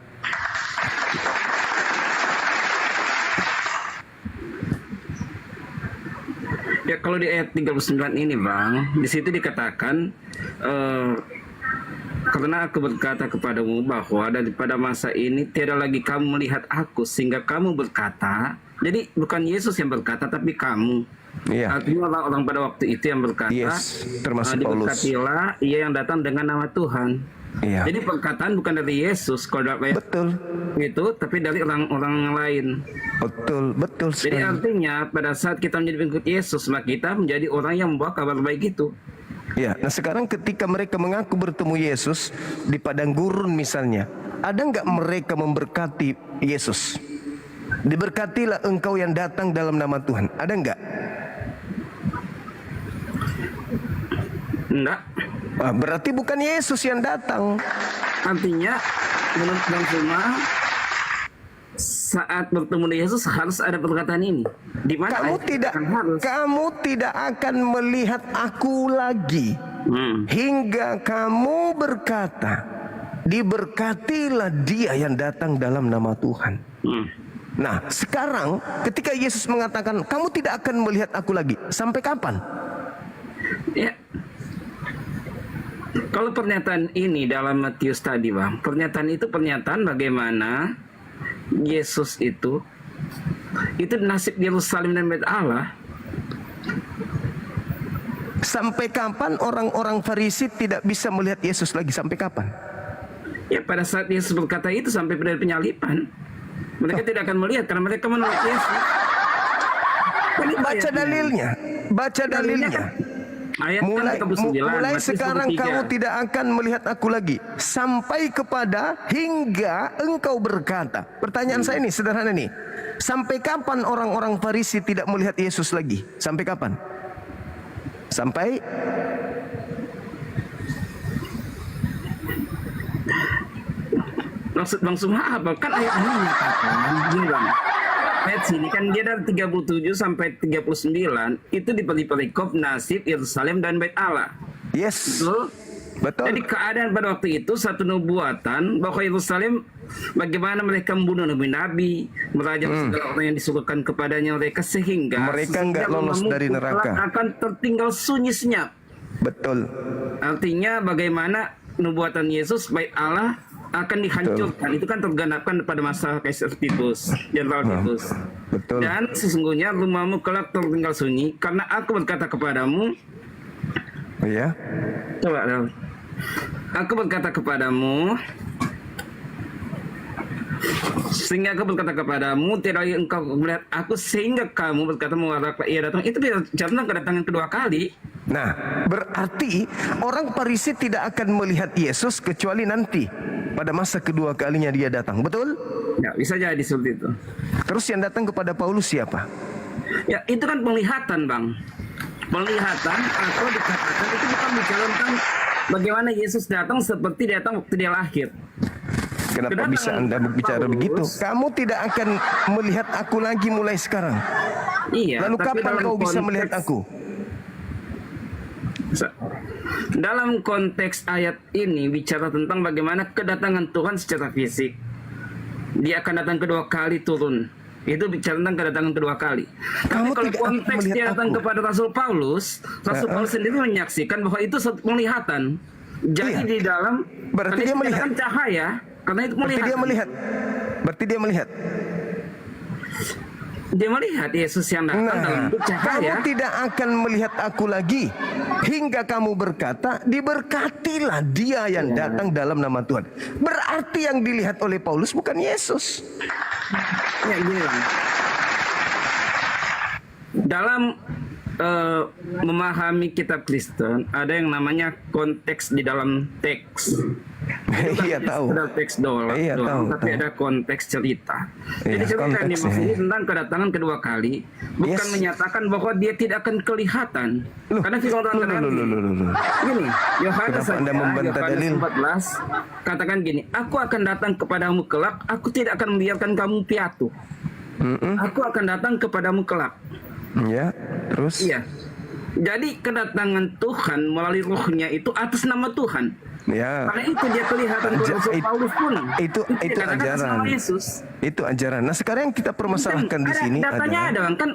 Ya, kalau di ayat 39 ini Bang, di situ dikatakan karena aku berkata kepadamu bahwa daripada masa ini tiada lagi kamu melihat aku sehingga kamu berkata. Jadi bukan Yesus yang berkata tapi kamu. Iya. Artinya orang-orang pada waktu itu yang berkata, Yes, termasuk Paulus. diberkatilah ia yang datang dengan nama Tuhan. Iya. Jadi perkataan bukan dari Yesus kalau dalam ayat Betul, itu, tapi dari orang-orang yang lain. betul Jadi sekali. artinya pada saat kita menjadi pengikut Yesus, maka kita menjadi orang yang membawa kabar baik itu. Ya, nah sekarang ketika mereka mengaku bertemu Yesus di padang gurun misalnya, ada nggak mereka memberkati Yesus? Diberkatilah engkau yang datang dalam nama Tuhan. Ada nggak? Enggak. Berarti bukan Yesus yang datang. Artinya menurut Bang Suma, saat bertemu dengan Yesus harus ada perkataan ini. Di mana Kamu ayat tidak, katakan harus. kamu tidak akan melihat aku lagi hingga kamu berkata, diberkatilah dia yang datang dalam nama Tuhan. Nah, sekarang ketika Yesus mengatakan, kamu tidak akan melihat aku lagi, sampai kapan? Ya. Kalau pernyataan ini dalam Matius tadi, Bang, pernyataan itu pernyataan bagaimana Yesus itu nasib Yerusalem dan Bait Allah. Sampai kapan orang-orang Farisi tidak bisa melihat Yesus lagi? Sampai kapan? Ya, pada saat Yesus berkata itu sampai pada penyalipan, mereka tidak akan melihat karena mereka menolak Yesus. Baca dalilnya, baca dalilnya. Ayat Mulai, 39, mulai Matius sekarang 23. kamu tidak akan melihat aku lagi sampai kepada hingga engkau berkata. Pertanyaan saya ini sederhana nih. Sampai kapan orang-orang Farisi tidak melihat Yesus lagi? Sampai kapan? Sampai Maksud Bang Suma apa? Kan ayat ini menyatakan gini Bang. Ayat sini kan dia dari 37 sampai 39 itu di perikop nasib Yerusalem dan Bait Allah. yes. Betul? Betul. Jadi keadaan pada waktu itu satu nubuatan bahwa Yerusalem bagaimana mereka membunuh nabi-nabi, merajam segala orang yang disuguhkan kepadanya mereka sehingga Mereka nggak lolos dari neraka. akan tertinggal sunyi senyap. Betul. Artinya bagaimana nubuatan Yesus Bait Allah akan dihancurkan. Itu kan tergenapkan pada masa Kaisar Titus, Jenderal Titus. Betul. Dan sesungguhnya rumahmu kelak tertinggal sunyi karena aku berkata kepadamu, Iya. coba dong. Aku berkata kepadamu, sehingga aku berkata kepadamu, tidak lagi engkau melihat aku sehingga kamu berkata mubaraklah ia datang. Itu bicara kedatangan kedua kali. Nah, berarti orang Farisi tidak akan melihat Yesus kecuali nanti pada masa kedua kalinya dia datang. Betul? Ya, bisa jadi seperti itu. Terus yang datang kepada Paulus siapa? Ya, itu kan penglihatan, Bang. Penglihatan atau dikatakan itu bukan bicara tentang bagaimana Yesus datang seperti datang waktu dia lahir. Kenapa Kedatangan bisa Anda berbicara Paulus, begitu? Kamu tidak akan melihat aku lagi mulai sekarang. Iya. Lalu tapi kapan dalam kau bisa konteks- melihat aku? Dalam konteks ayat ini bicara tentang bagaimana kedatangan Tuhan secara fisik. Dia akan datang kedua kali turun. Itu bicara tentang kedatangan kedua kali. Kamu Tapi kalau tidak akan konteks melihat dia datang aku. kepada Rasul Paulus sendiri menyaksikan bahwa itu satu penglihatan. Jadi Iya. di dalam Berarti karena dia itu melihat. dikatakan cahaya, karena itu Berarti dia melihat. Berarti dia melihat. Dia melihat Yesus yang datang dalam Nah, bentuk kamu cahaya. tidak akan melihat aku lagi hingga kamu berkata, diberkatilah dia yang datang dalam nama Tuhan. Berarti yang dilihat oleh Paulus bukan Yesus. Ya, gini Bang. Dalam memahami kitab Kristen ada yang namanya konteks di dalam teks. Iya tahu. Ada teks doang, Iya, tahu, tapi tahu. ada konteks cerita. Iya, Jadi cerita yang konteks, dimaksud ya. tentang kedatangan kedua kali bukan Yes. menyatakan bahwa dia tidak akan kelihatan. Loh, Karena firman Tuhan katakan loh. gini, Yohanes Kenapa Anda membantah Yohanes dalil? 14 katakan gini, aku akan datang kepadamu kelak, aku tidak akan membiarkan kamu piatu. Aku akan datang kepadamu kelak. Ya, terus? Iya. Jadi kedatangan Tuhan melalui rohnya itu atas nama Tuhan. Ya. Karena itu dia kelihatan kepada Rasul Paulus pun. Itu dikatakan atas ajaran. nama Yesus. Itu ajaran. Nah, sekarang yang kita permasalahkan di sini datanya adalah ada kan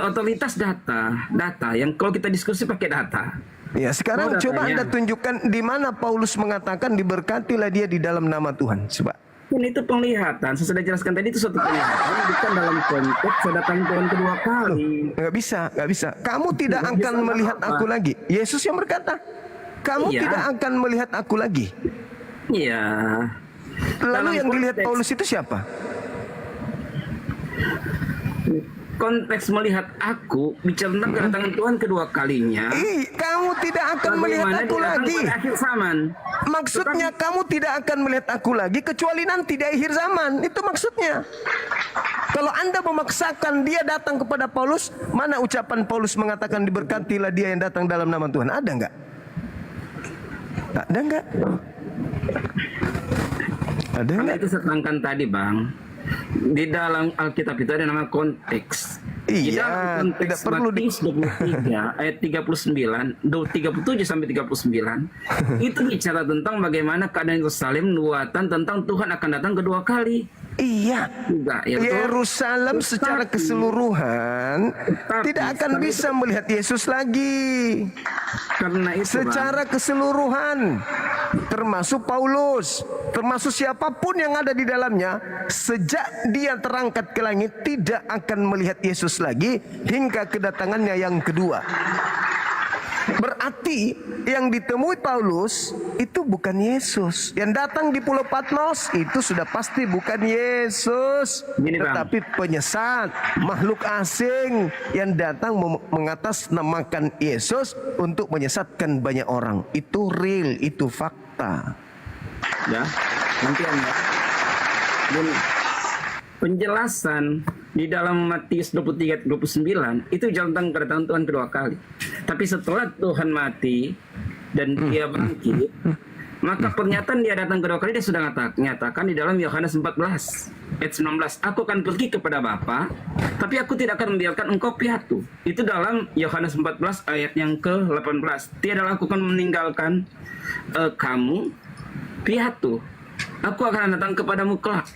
otoritas data yang kalau kita diskusi pakai data. ya, sekarang Oh, coba datanya. Anda tunjukkan di mana Paulus mengatakan diberkatilah dia di dalam nama Tuhan. Coba. Dan itu penglihatan. Saya sudah jelaskan tadi itu suatu penglihatan bukan dalam konteks kedatangan Tuhan kedua kali. Nggak bisa. Kamu tidak Nggak akan bisa melihat apa-apa. aku lagi. Yesus yang berkata, kamu Iya. tidak akan melihat aku lagi. Iya. Lalu Dalam yang dilihat konteks- Paulus itu siapa? Konteks melihat aku bicara tentang kedatangan Tuhan kedua kalinya. Kamu tidak akan melihat Bagaimana aku dia datang lagi. pada akhir zaman. Maksudnya kamu tidak akan melihat aku lagi kecuali nanti di akhir zaman. Itu maksudnya. Kalau Anda memaksakan dia datang kepada Paulus, mana ucapan Paulus mengatakan diberkatilah dia yang datang dalam nama Tuhan? Ada nggak? Ada nggak? Ada Karena nggak? itu saya terangkan tadi, Bang. Di dalam Alkitab itu ada nama konteks. Di Iya, dalam konteks tidak perlu di- Matius 23 ayat 37 sampai 39 itu bicara tentang bagaimana keadaan Yerusalem nubuatan tentang Tuhan akan datang kedua kali. Iya. Juga, ya betul? Yerusalem secara Tetapi- keseluruhan tidak akan bisa melihat Yesus lagi. Karena itu, Bang, Secara keseluruhan, termasuk Paulus, termasuk siapapun yang ada di dalamnya, sejak dia terangkat ke langit tidak akan melihat Yesus lagi hingga kedatangannya yang kedua. Berarti yang ditemui Paulus itu bukan Yesus. Yang datang di Pulau Patmos itu sudah pasti bukan Yesus, Gini, Bang. tetapi penyesat, makhluk asing yang datang mengatasnamakan Yesus untuk menyesatkan banyak orang. Itu real, itu fakta. ya. Nanti Anda. Gini. Penjelasan di dalam Matius 23-29 itu tentang kedatangan Tuhan kedua kali. Tapi setelah Tuhan mati dan dia bangkit, maka pernyataan dia datang kedua kali dia sudah nyatakan di dalam Yohanes 14 ayat 19, aku akan pergi kepada Bapa, tapi aku tidak akan membiarkan engkau piatu. Itu dalam Yohanes 14 ayat yang ke-18. Tiadalah aku akan meninggalkan kamu piatu. Aku akan datang kepadamu kelak.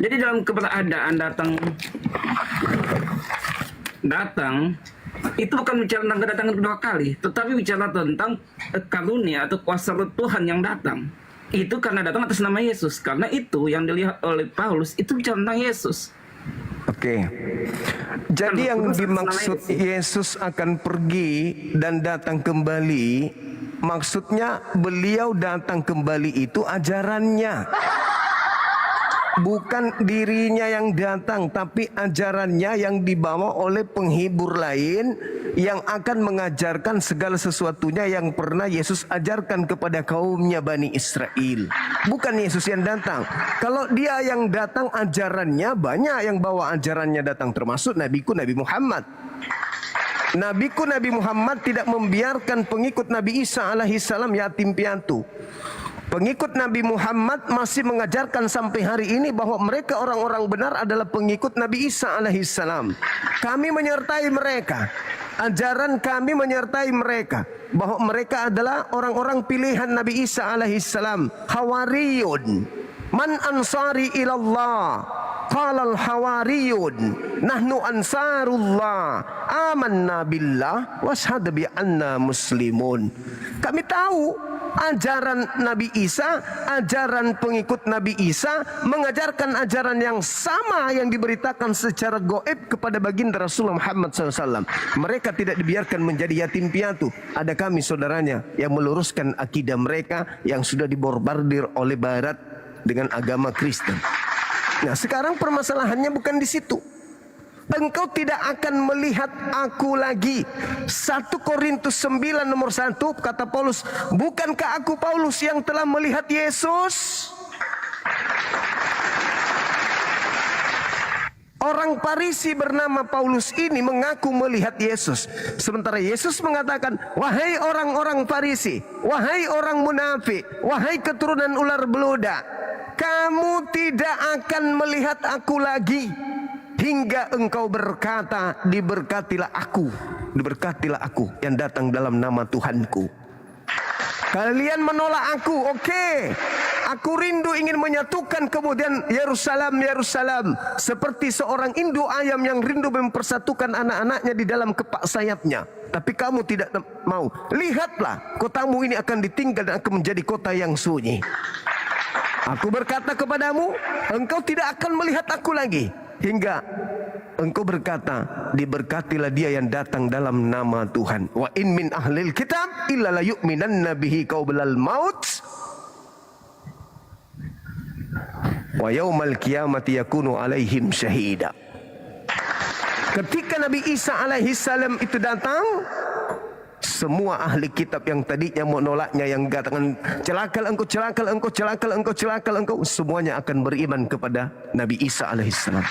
Jadi dalam keberadaan datang itu bukan bicara tentang kedatangan kedua kali, tetapi bicara tentang karunia atau kuasa roh Tuhan yang datang. Itu karena datang atas nama Yesus. Karena itu yang dilihat oleh Paulus itu bicara tentang Yesus. Oke. Jadi yang dimaksud Yesus akan pergi dan datang kembali, maksudnya beliau datang kembali itu ajarannya. Bukan dirinya yang datang, tapi ajarannya yang dibawa oleh penghibur lain yang akan mengajarkan segala sesuatunya yang pernah Yesus ajarkan kepada kaumnya Bani Israel. Bukan Yesus yang datang. Kalau dia yang datang, ajarannya banyak yang bawa ajarannya datang, termasuk nabiku Nabi Muhammad. Nabiku Nabi Muhammad tidak membiarkan pengikut Nabi Isa alaihissalam yatim piatu. Pengikut Nabi Muhammad masih mengajarkan sampai hari ini bahwa mereka orang-orang benar adalah pengikut Nabi Isa alaihissalam. Kami menyertai mereka. Ajaran kami menyertai mereka bahwa mereka adalah orang-orang pilihan Nabi Isa alaihissalam. Hawariyun. Man ansari ilallah. Qala al-hawariyun nahnu ansarullah amanna billah washhad bi anna muslimun. Kami tahu ajaran Nabi Isa, ajaran pengikut Nabi Isa mengajarkan ajaran yang sama yang diberitakan secara gaib kepada baginda Rasulullah Muhammad SAW. Mereka tidak dibiarkan menjadi yatim piatu. Ada kami saudaranya yang meluruskan akidah mereka yang sudah diborbardir oleh Barat dengan agama Kristen. Nah, sekarang permasalahannya bukan di situ. engkau tidak akan melihat aku lagi. 1 Korintus 9 nomor 1 kata Paulus, bukankah aku Paulus yang telah melihat Yesus? Orang Farisi bernama Paulus ini mengaku melihat Yesus. Sementara Yesus mengatakan, wahai orang-orang Farisi, wahai orang munafik, wahai keturunan ular beluda, kamu tidak akan melihat aku lagi hingga engkau berkata, diberkatilah aku yang datang dalam nama Tuhanku. Kalian menolak aku, oke. Aku rindu ingin menyatukan kemudian Yerusalem, Yerusalem. Seperti seorang induk ayam yang rindu mempersatukan anak-anaknya di dalam kepak sayapnya. Tapi kamu tidak mau. Lihatlah, kotamu ini akan ditinggal dan akan menjadi kota yang sunyi. Aku berkata kepadamu, engkau tidak akan melihat aku lagi hingga engkau berkata, diberkatilah dia yang datang dalam nama Tuhan. Wa in min ahlil kitab illa la yu'minanna bihi qablal maut wa yaumal qiyamati yakunu alaihim syahida. Ketika Nabi Isa alaihi salam itu datang, semua ahli kitab yang tadinya menolaknya, yang katakan celakal engkau, celakal engkau, celakal engkau, celakal engkau, semuanya akan beriman kepada Nabi Isa alaihi salam.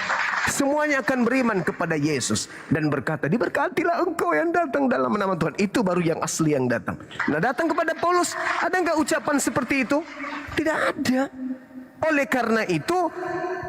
Semuanya akan beriman kepada Yesus dan berkata, diberkatilah engkau yang datang dalam nama Tuhan. Itu baru yang asli yang datang. Nah, datang kepada Paulus, ada enggak ucapan seperti itu? Tidak ada. Oleh karena itu,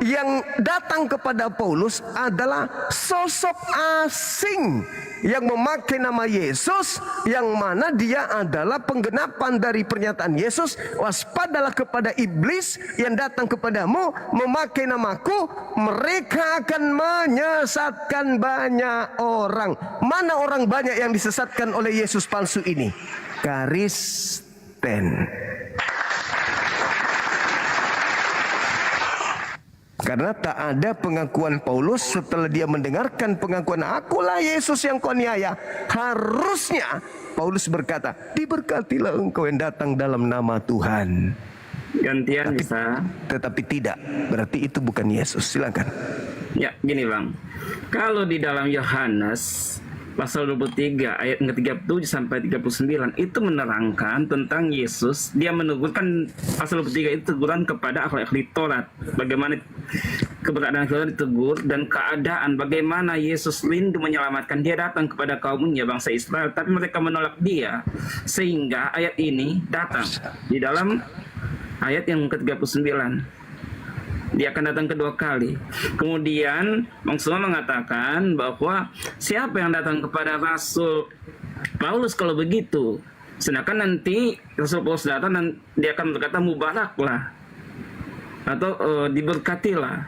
yang datang kepada Paulus adalah sosok asing yang memakai nama Yesus, yang mana dia adalah penggenapan dari pernyataan Yesus, waspadalah kepada iblis yang datang kepadamu memakai namaku, mereka akan menyesatkan banyak orang. Mana orang banyak yang disesatkan oleh Yesus palsu ini? Kristen. Karena tak ada pengakuan Paulus setelah dia mendengarkan pengakuan, akulah Yesus yang kau aniaya. Harusnya Paulus berkata, diberkatilah engkau yang datang dalam nama Tuhan. Gantian bisa. Tetapi tidak, berarti itu bukan Yesus. Silakan. Ya, gini Bang. Kalau di dalam Yohanes pasal 23 ayat ke-37 sampai 39 itu menerangkan tentang Yesus. Dia menegurkan, pasal 23 itu teguran kepada ahli Taurat, bagaimana keberadaan Taurat ditegur, dan keadaan bagaimana Yesus rindu menyelamatkan. Dia datang kepada kaumnya bangsa Israel, tapi mereka menolak dia, sehingga ayat ini datang di dalam ayat yang ke-39. Dia akan datang kedua kali. Kemudian Bang Suma mengatakan bahwa siapa yang datang kepada Rasul Paulus kalau begitu? Sedangkan nanti Rasul Paulus datang dan dia akan berkata mubaraklah atau diberkatilah.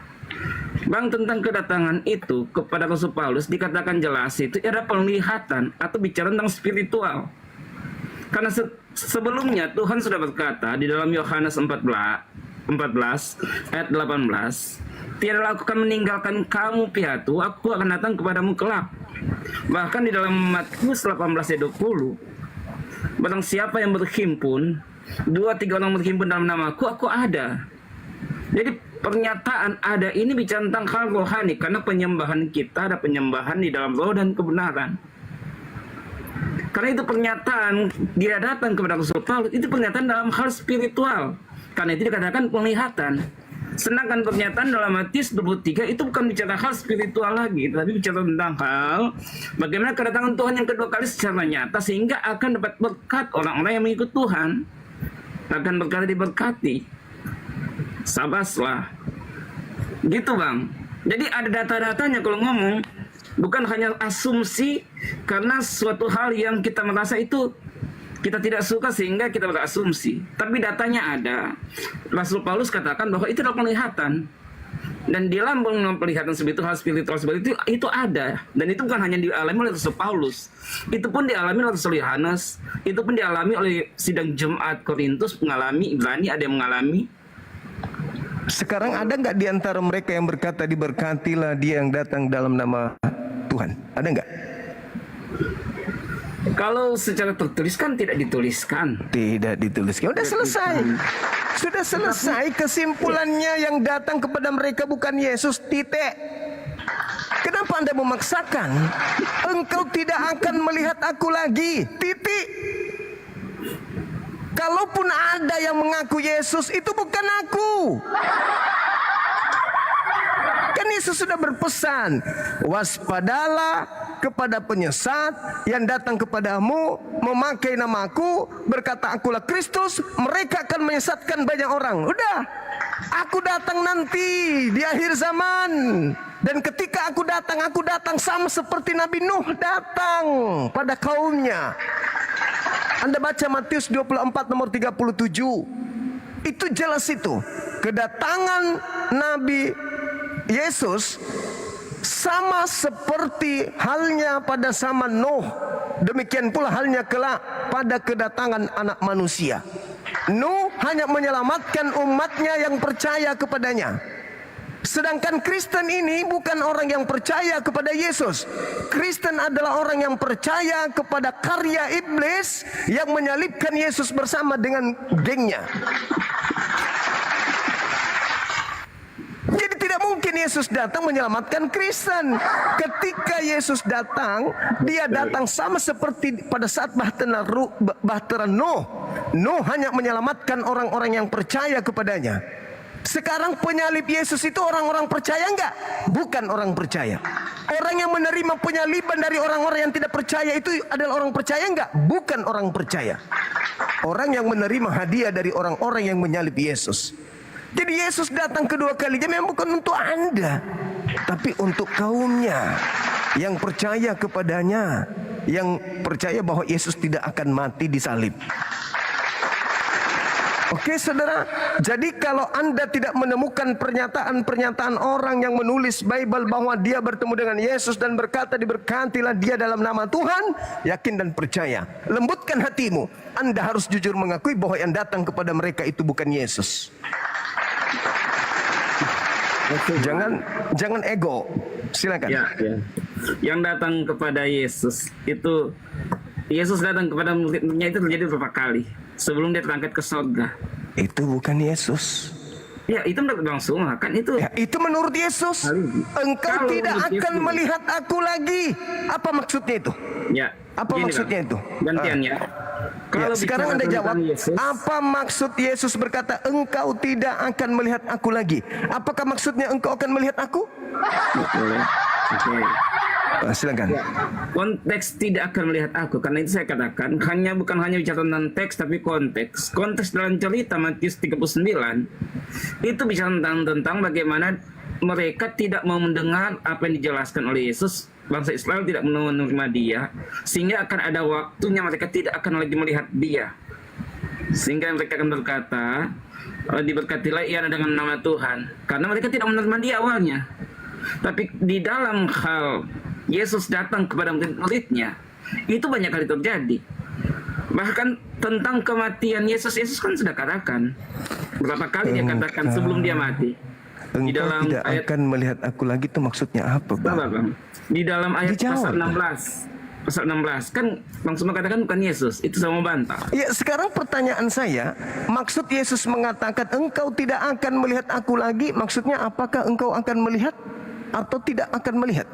Bang, tentang kedatangan itu kepada Rasul Paulus dikatakan jelas itu ada penglihatan atau bicara tentang spiritual. Karena sebelumnya Tuhan sudah berkata di dalam Yohanes 14 ayat 18, tiadalah aku akan meninggalkan kamu piatu, aku akan datang kepadamu kelak. Bahkan di dalam Matius 18 ayat 20, barang siapa yang berhimpun, 2-3 orang berhimpun dalam namaku, aku ada. Jadi pernyataan ada ini bicara tentang hal rohani, karena penyembahan kita ada penyembahan di dalam roh dan kebenaran. Karena itu pernyataan dia datang kepada Rasul Paulus, itu pernyataan dalam hal spiritual. Karena itu dikatakan penglihatan. Sedangkan pernyataan dalam Matius 23 itu bukan bicara hal spiritual lagi, tapi bicara tentang hal bagaimana kedatangan Tuhan yang kedua kali secara nyata, sehingga akan dapat berkat orang-orang yang mengikut Tuhan, akan berkata diberkati. Sabaslah. Gitu Bang. Jadi ada data-datanya kalau ngomong, bukan hanya asumsi karena suatu hal yang kita merasa itu kita tidak suka sehingga kita berasumsi, tapi datanya ada. Rasul Paulus katakan bahwa itu adalah penglihatan, dan di dalam penglihatan seperti itu, hal spiritual seperti itu ada, dan itu bukan hanya dialami oleh Rasul Paulus, itu pun dialami oleh Rasul Yohanes, itu pun dialami oleh sidang jemaat Korintus, mengalami Ibrani, ada yang mengalami. Sekarang ada nggak di antara mereka yang berkata diberkatilah dia yang datang dalam nama Tuhan? Ada nggak? Kalau secara tertulis kan tidak dituliskan. Tidak dituliskan. Sudah selesai. Sudah selesai. Kesimpulannya yang datang kepada mereka bukan Yesus, titik. Kenapa Anda memaksakan? Engkau tidak akan melihat aku lagi. Titik. Kalaupun ada yang mengaku Yesus, itu bukan aku. Kan Yesus sudah berpesan, waspadalah kepada penyesat yang datang kepadamu memakai namaku, berkata akulah Kristus, mereka akan menyesatkan banyak orang. Udah, aku datang nanti di akhir zaman. Dan ketika aku datang sama seperti Nabi Nuh datang pada kaumnya. Anda baca Matius 24 nomor 37. Itu jelas itu. Kedatangan Nabi Yesus sama seperti halnya pada zaman Nuh. Demikian pula halnya kelak pada kedatangan anak manusia. Nuh hanya menyelamatkan umatnya yang percaya kepadanya. Sedangkan Kristen ini bukan orang yang percaya kepada Yesus. Kristen adalah orang yang percaya kepada karya iblis yang menyalibkan Yesus bersama dengan gengnya. Jadi tidak mungkin Yesus datang menyelamatkan Kristen. Ketika Yesus datang, dia datang sama seperti pada saat bahtera Nuh. Nuh hanya menyelamatkan orang-orang yang percaya kepadanya. Sekarang penyalib Yesus itu orang-orang percaya enggak? Bukan orang percaya. Orang yang menerima penyaliban dari orang-orang yang tidak percaya itu adalah orang percaya enggak? Bukan orang percaya. Orang yang menerima hadiah dari orang-orang yang menyalib Yesus. Jadi Yesus datang kedua kalinya memang bukan untuk Anda, tapi untuk kaumnya yang percaya kepadanya, yang percaya bahwa Yesus tidak akan mati disalib. Oke saudara, jadi kalau Anda tidak menemukan pernyataan-pernyataan orang yang menulis Bible bahwa dia bertemu dengan Yesus dan berkata diberkatilah dia dalam nama Tuhan, yakin dan percaya. Lembutkan hatimu. Anda harus jujur mengakui bahwa yang datang kepada mereka itu bukan Yesus. Jangan ego. Silakan. Ya. Yang datang kepada Yesus itu, Yesus datang kepada murid-muridnya itu terjadi beberapa kali sebelum dia terangkat ke surga. Itu bukan Yesus. Ya, itu langsung kan itu. Ya, itu menurut Yesus. Engkau Kalau tidak menurut akan Yesus melihat aku lagi. Apa maksudnya itu? Ya. Apa gini, maksudnya Bang. itu? Gantiannya. Ya, sekarang Anda jawab, Yesus, apa maksud Yesus berkata engkau tidak akan melihat aku lagi? Apakah maksudnya engkau akan melihat aku? boleh. Oke. Silakan. Ya, konteks tidak akan melihat aku, karena itu saya katakan bukan hanya bicara tentang teks tapi konteks dalam cerita Matius 39 itu bicara tentang bagaimana mereka tidak mau mendengar apa yang dijelaskan oleh Yesus. Bangsa Israel tidak menerima dia, sehingga akan ada waktunya mereka tidak akan lagi melihat dia, sehingga mereka akan berkata diberkatilah ia dengan nama Tuhan, karena mereka tidak menerima dia awalnya. Tapi di dalam hal Yesus datang kepada murid-muridnya, itu banyak kali terjadi. Bahkan tentang kematian Yesus kan sudah katakan berapa kali dia katakan sebelum dia mati. Di Engkau dalam tidak ayat, akan melihat aku lagi itu maksudnya apa, Bang? Di dalam ayat Dijawab, pasal 16 kan langsung mengatakan bukan Yesus, itu sama bantah. Ya, sekarang pertanyaan saya, maksud Yesus mengatakan engkau tidak akan melihat aku lagi, maksudnya apakah engkau akan melihat atau tidak akan melihat?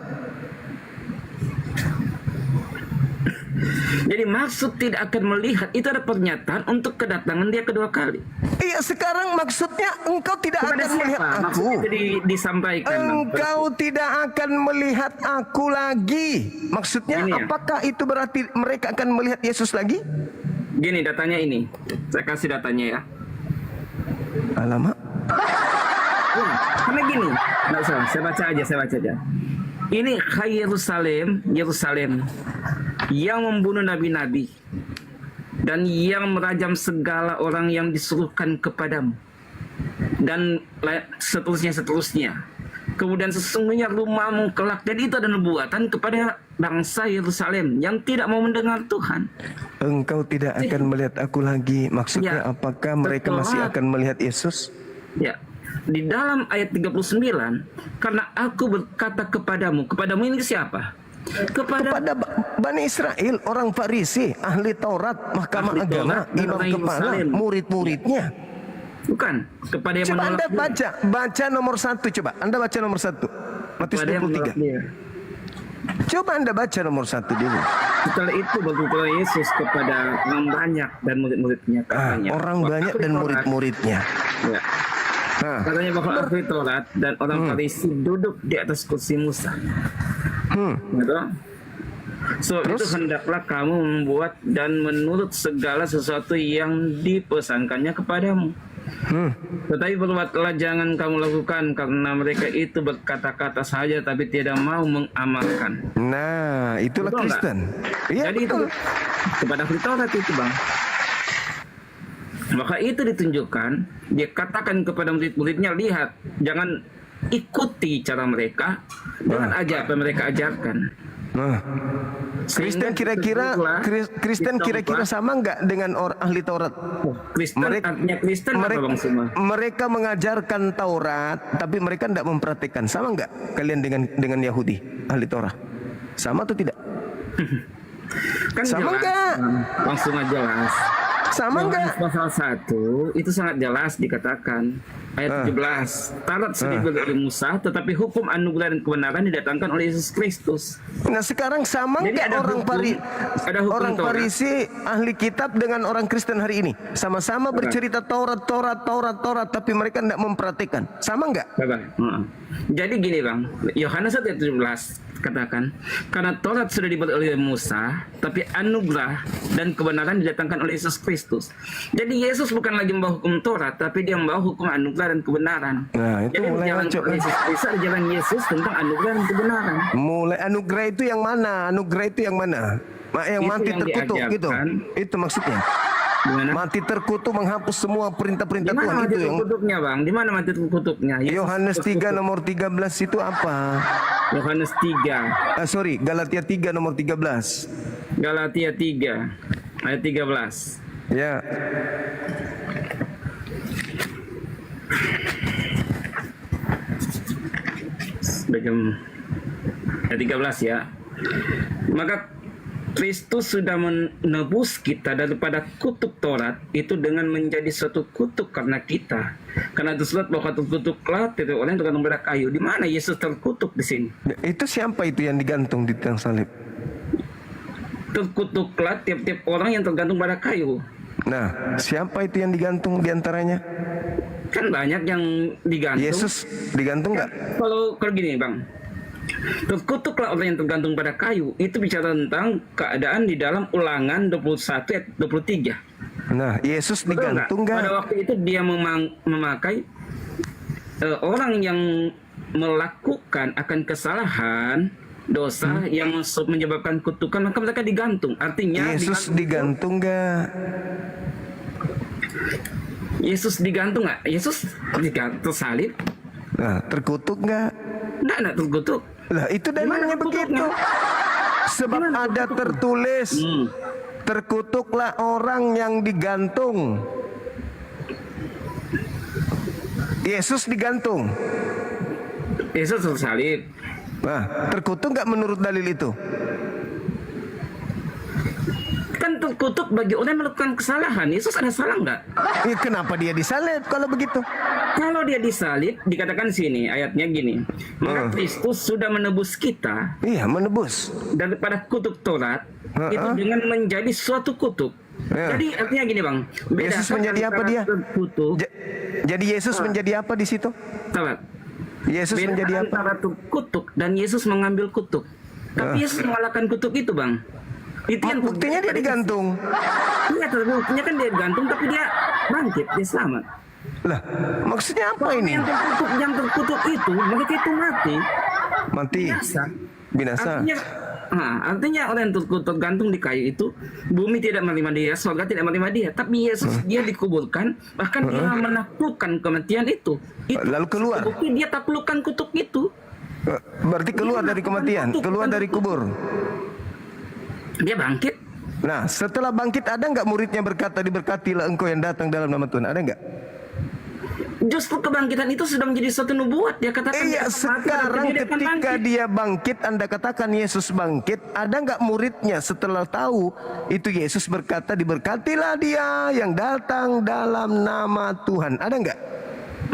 Jadi maksud tidak akan melihat itu ada pernyataan untuk kedatangan dia kedua kali. Iya, sekarang maksudnya engkau tidak Kepada akan melihat siapa? aku. Maksudnya itu disampaikan. Engkau tidak akan melihat aku lagi. Maksudnya Ini ya. apakah itu berarti mereka akan melihat Yesus lagi? Gini datanya ini. Saya kasih datanya ya. Alamak. Ya, karena gini. Nggak usah, saya baca aja. Ini Yerusalem yang membunuh nabi-nabi dan yang merajam segala orang yang disuruhkan kepadamu dan seterusnya. Kemudian sesungguhnya rumahmu kelak. Jadi itu ada nubuatan kepada bangsa Yerusalem yang tidak mau mendengar Tuhan. Engkau tidak akan melihat aku lagi. Maksudnya Ya, apakah mereka masih akan melihat Yesus? Ya, di dalam ayat 39, karena aku berkata kepadamu ini siapa? Kepada Bani Israel, orang Farisi, ahli Taurat, mahkamah Ahli agama, Taurat dan imam orang kepala, Yerusalem. murid-muridnya. Bukan kepada yang Coba Anda menolak dia. baca nomor 1, coba Anda baca nomor 1. Matius kepada yang 23. menolak dia. Coba Anda baca nomor 1 dulu. Setelah itu berkata Yesus kepada orang banyak dan murid-muridnya katanya, Orang bahwa banyak ahli dan Taurat- murid-muridnya. Ya. Nah, Katanya bahwa ahli Taurat dan orang Farisi duduk di atas kursi Musa. Gitu? So itu hendaklah kamu membuat dan menurut segala sesuatu yang dipesankannya kepadamu. Tetapi berbuatlah jangan kamu lakukan, karena mereka itu berkata-kata saja tapi tidak mau mengamalkan. nah itulah Betul nggak? Kristen. Iya Jadi betul. itu kepada ahli Taurat itu, Bang. Maka itu ditunjukkan, dia katakan kepada murid-muridnya, lihat, jangan ikuti cara mereka, jangan aja apa mereka ajarkan. Nah, Kristen kira-kira Kristen kira-kira sama nggak dengan ahli Taurat? Kristen Mereka- artinya Kristen apa Bang Suma? mereka mengajarkan Taurat, tapi mereka tidak mempraktikkan. Sama nggak kalian dengan Yahudi ahli Taurat? Sama atau tidak? Kan Sama jelas, nggak? langsung aja jelas. Sama Yohanes nggak? pasal 1 itu sangat jelas dikatakan ayat 17. Taurat sudah diberi oleh Musa, tetapi hukum anugerah dan kebenaran didatangkan oleh Yesus Kristus. Nah sekarang sama Jadi nggak ada orang hukum- ada hukum orang Taurat. Farisi ahli kitab dengan orang Kristen hari ini sama-sama bercerita Taurat, tapi mereka tidak mempraktikkan. Sama nggak? Bang. Jadi gini Bang, Yohanes 1 ayat 17 katakan, karena Taurat sudah diberi oleh Musa, tapi anugerah dan kebenaran didatangkan oleh Yesus Kristus. Jadi Yesus bukan lagi membawa hukum Taurat, tapi dia membawa hukum anugerah dan kebenaran. Nah, itu Jadi mulai jalan ngaco. Yesus Kristus ada jalan Yesus tentang anugerah dan kebenaran. Mulai anugerah itu yang mana? Anugerah itu yang mana? Yang Itu mati yang terkutuk gitu. diajarkan. Itu maksudnya. Gimana? Mati terkutuk menghapus semua Di perintah-perintah mana Tuhan mati itu yang terkutuknya Bang? Di mana mati terkutuknya? Yesus Yohanes 3 terkutuk. nomor 13 itu apa? Yohanes 3, Sorry, Galatia 3 nomor 13. Galatia 3 ayat 13. Ya. Bagaimana? Ayat 13 ya. Maka Kristus sudah menebus kita daripada kutuk Taurat itu dengan menjadi suatu kutuk karena kita. Karena tersurat bahwa terkutuklah tiap orang yang tergantung pada kayu. Di mana Yesus terkutuk di sini? Itu siapa itu yang digantung di tiang salib? Terkutuklah tiap-tiap orang yang tergantung pada kayu. Nah, siapa itu yang digantung di antaranya? Kan banyak yang digantung. Yesus digantung nggak? Kalau gini Bang, terkutuklah orang yang tergantung pada kayu. Itu bicara tentang keadaan di dalam Ulangan 21 ayat 23. Nah, Yesus Betul digantung nggak? Pada nggak? waktu itu dia memakai orang yang melakukan akan kesalahan dosa yang menyebabkan kutukan, maka mereka digantung. Artinya Yesus digantung nggak? Yesus digantung nggak? Yesus tersalib? Nah, terkutuk nggak? Nggak terkutuk. Lah itu dalilnya Gimana begitu. terkutuknya? Sebab Gimana ada terkutuknya? tertulis, terkutuklah orang yang digantung. Yesus digantung. Yesus tersalib. Nah, terkutuk nggak menurut dalil itu? Kan terkutuk bagi orang yang melakukan kesalahan. Yesus ada salah nggak? Ya, kenapa dia disalib kalau begitu? Kalau dia disalib, dikatakan sini ayatnya gini. Maka Kristus sudah menebus kita Iya, menebus. daripada kutuk Taurat itu dengan menjadi suatu kutuk. Ya. Jadi artinya gini Bang, Yesus bedakan menjadi apa antara dia? terkutuk Jadi Yesus menjadi apa di situ? Taurat. Yesus Beda menjadi apa? antara kutuk dan Yesus mengambil kutuk. Tapi Yesus mengalahkan kutuk itu Bang. Itu yang Buktinya dia digantung. Iya, buktinya kan dia gantung tapi dia bangkit, dia selamat. Lah, maksudnya apa ini? Yang terkutuk itu, mereka itu mati. Mati. Binasa. Artinya orang yang terkutuk gantung di kayu itu, bumi tidak menerima dia, surga tidak menerima dia. Tapi Yesus dia dikuburkan, bahkan dia menaklukkan kematian itu. Lalu keluar. Bukti dia taklukkan kutuk itu. Berarti keluar dari kematian, keluar dari kubur. Dia bangkit. Nah, setelah bangkit ada nggak muridnya berkata, diberkatilah engkau yang datang dalam nama Tuhan? Ada nggak? Justru kebangkitan itu sudah menjadi suatu nubuat. Dia katakan Iya, dia akan mati, sekarang tapi dia akan ketika bangkit. dia bangkit, Anda katakan Yesus bangkit, ada nggak muridnya setelah tahu itu Yesus berkata, diberkatilah dia yang datang dalam nama Tuhan? Ada nggak?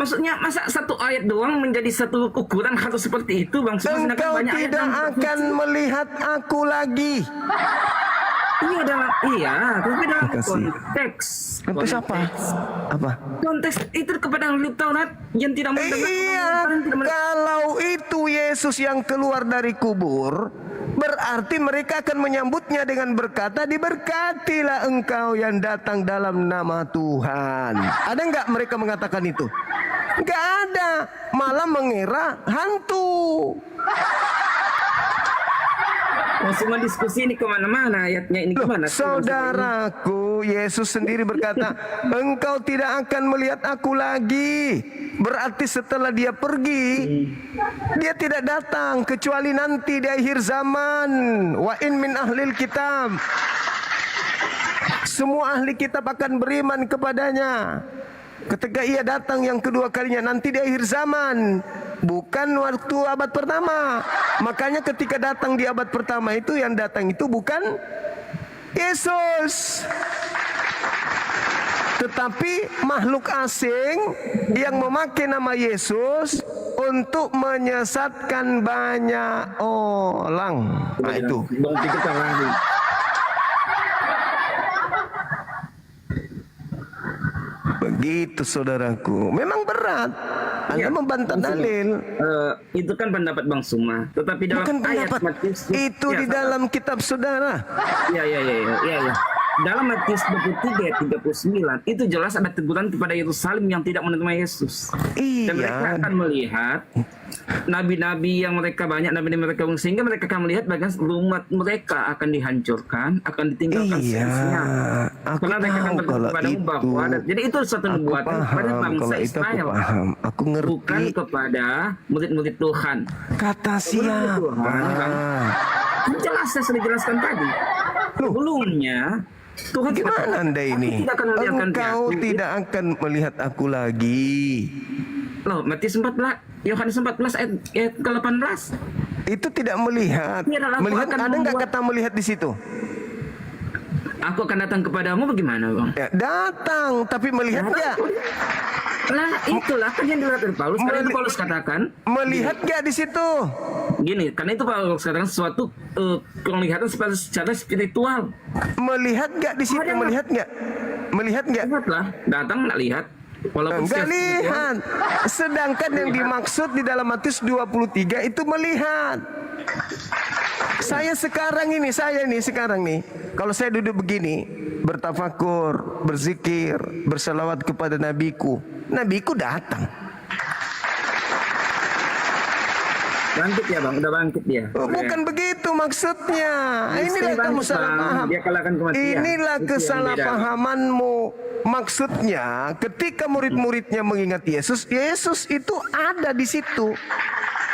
Maksudnya masa satu ayat doang menjadi satu ukuran harus seperti itu Bang Suma? Sedangkan Engkau banyak ayat tidak yang akan melihat aku lagi. Tapi dalam Makasih. konteks Konteks apa? konteks itu kepada ahli Taurat yang tidak mendengar Iya, kalau itu Yesus yang keluar dari kubur, berarti mereka akan menyambutnya dengan berkata, diberkatilah engkau yang datang dalam nama Tuhan. Ada nggak mereka mengatakan itu? Nggak ada, malah mengira hantu. Semua diskusi ini kemana-mana, ayatnya ini kemana? Saudaraku, Yesus sendiri berkata, engkau tidak akan melihat aku lagi. Berarti setelah dia pergi, dia tidak datang kecuali nanti di akhir zaman. Wa in min ahlil kitab, semua ahli kitab akan beriman kepadanya ketika ia datang yang kedua kalinya nanti di akhir zaman, bukan waktu abad pertama. Makanya ketika datang di abad pertama itu, yang datang itu bukan Yesus, tetapi makhluk asing yang memakai nama Yesus untuk menyesatkan banyak orang. Nah itu. Bang Pikir lagi. Begitu saudaraku. Memang berat Anda membantah dalil. Itu kan pendapat Bang Suma. Tetapi dalam Bukan ayat pendapat. Matius Itu di dalam kitab saudara. Iya. Dalam Matius 23 ayat 39 itu jelas ada teguran kepada Yerusalem yang tidak menerima Yesus. Dan mereka Iya. akan melihat nabi-nabi yang mereka banyak, nabi-nabi mereka sehingga mereka akan melihat bagian umat mereka akan dihancurkan, akan ditinggalkan Iya. sia-sia. Aku Karena mereka akan tahu berkata kalau kepadamu itu. bahwa jadi itu satu Aku nubuatan kepada paham. bangsa Kalau itu aku Israel. paham. Aku ngerti. Bukan kepada murid-murid Tuhan. Kata Tuhan, siapa? jelas saya sudah jelaskan tadi. Sebelumnya Tuhan Gimana Anda ini? tidak akan membiarkan Engkau dia. tidak akan melihat aku lagi. Loh, Matius 14, Yohanes 14 ayat ke-18. Itu tidak melihat. Iya, aku Melihat akan ada nggak membuat- kata melihat di situ? Aku akan datang kepadamu bagaimana, Bang? Ya, datang, tapi melihat nggak? Lah, itulah kan yang dilihat dari Paulus. Karena itu Paulus katakan, Melihat nggak di situ? gini, karena itu Paulus katakan sesuatu penglihatan secara spiritual. Melihat nggak di situ? Ada. Melihat nggak? Melihat nggak? Lihatlah, datang nak lihat. Walaupun Enggak secara spiritual, lihat. Sedangkan yang dimaksud di dalam Matius 23 itu melihat. Saya sekarang nih, kalau saya duduk begini, bertafakur, berzikir, berselawat kepada nabiku datang. bangkit ya, Bang. Udah bangkit dia. Bukan begitu maksudnya. Inilah Bang, kamu salah Bang. paham. Dia kalahkan kematian. Inilah Itu yang kesalahpahamanmu. Maksudnya, ketika murid-muridnya mengingat Yesus, Yesus itu ada di situ.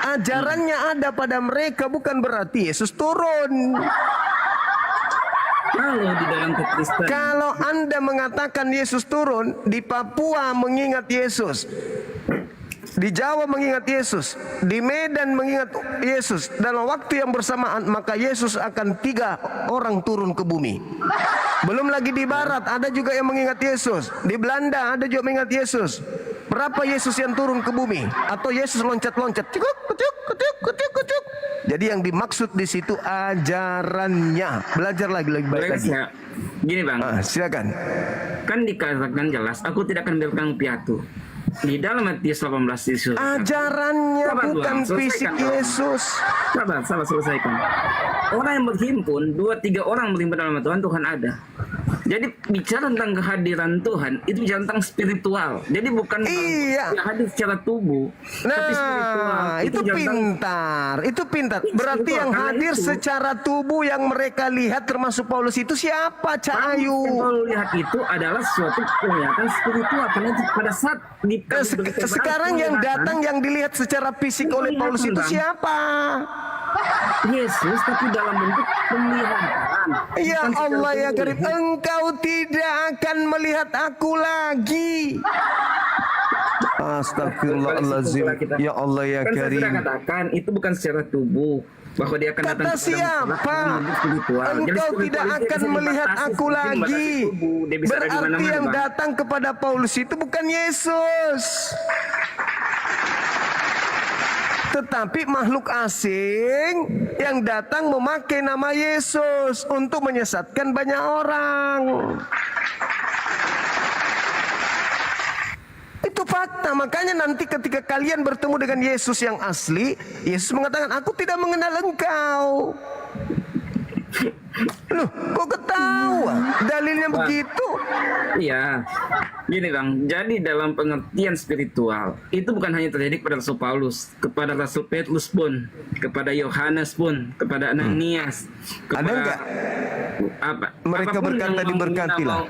Ajarannya ada pada mereka, bukan berarti Yesus turun. Kalau di dalam kekristenan, Kalau Anda mengatakan Yesus turun, di Papua mengingat Yesus, di Jawa mengingat Yesus, di Medan mengingat Yesus, dalam waktu yang bersamaan, maka Yesus akan 3 orang turun ke bumi. Belum lagi di Barat ada juga yang mengingat Yesus, di Belanda ada juga mengingat Yesus. Berapa Yesus yang turun ke bumi? Atau Yesus loncat-loncat, cukuk, kucuk, kucuk, kucuk, kucuk. Jadi yang dimaksud di situ ajarannya. Belajar lagi baik lagi. gini Bang, Silakan. kan dikatakan jelas, aku tidak akan biarkan piatu. Di dalam Matius 18 Yesus. Ajarannya Sabar, bukan Bang. fisik Selesaikan, Bang. Yesus. Sabar, selesaikan. Orang yang berhimpun, 2-3 orang berhimpun dalam Tuhan, Tuhan ada. Jadi bicara tentang kehadiran Tuhan itu bicara tentang spiritual. Jadi bukan Iya. yang hadir secara tubuh, tapi spiritual. Nah, itu bicara tentang- pintar. Itu pintar. Itu Berarti spiritual, yang karena hadir itu- secara tubuh yang mereka lihat termasuk Paulus itu siapa? Cak Ayu. Yang kau lihat itu adalah suatu penglihatan spiritual. Karena itu pada saat Sekarang yang datang yang dilihat secara fisik oleh Paulus itu Bang. siapa? Yesus, tapi dalam bentuk penglihatan. Ya Bukan secara Allah ya tubuh. Karim, engkau tidak akan melihat aku lagi. Astagfirullahaladzim. Ya Allah ya Kan saya Karim. sudah katakan itu bukan secara tubuh, bahwa dia akan datang Kata kepada siapa? masalah spiritual. Jadi Engkau spiritual tidak itu akan bisa melihat dibatasi aku seperti lagi. membatasi tubuh. Dia bisa ada di Berarti mana-mana, yang Bang. datang kepada Paulus itu bukan Yesus. tetapi makhluk asing yang datang memakai nama Yesus untuk menyesatkan banyak orang. Itu fakta. Makanya nanti ketika kalian bertemu dengan Yesus yang asli, Yesus mengatakan, aku tidak mengenal engkau. Loh, kok ketawa? Dalilnya begitu. Iya, gini Bang. Jadi dalam pengertian spiritual itu bukan hanya terjadi kepada Rasul Paulus, kepada Rasul Petrus pun, kepada Yohanes pun, kepada Ananias, Ada kepada enggak? apa? Mereka apapun berkata yang diberkatilah.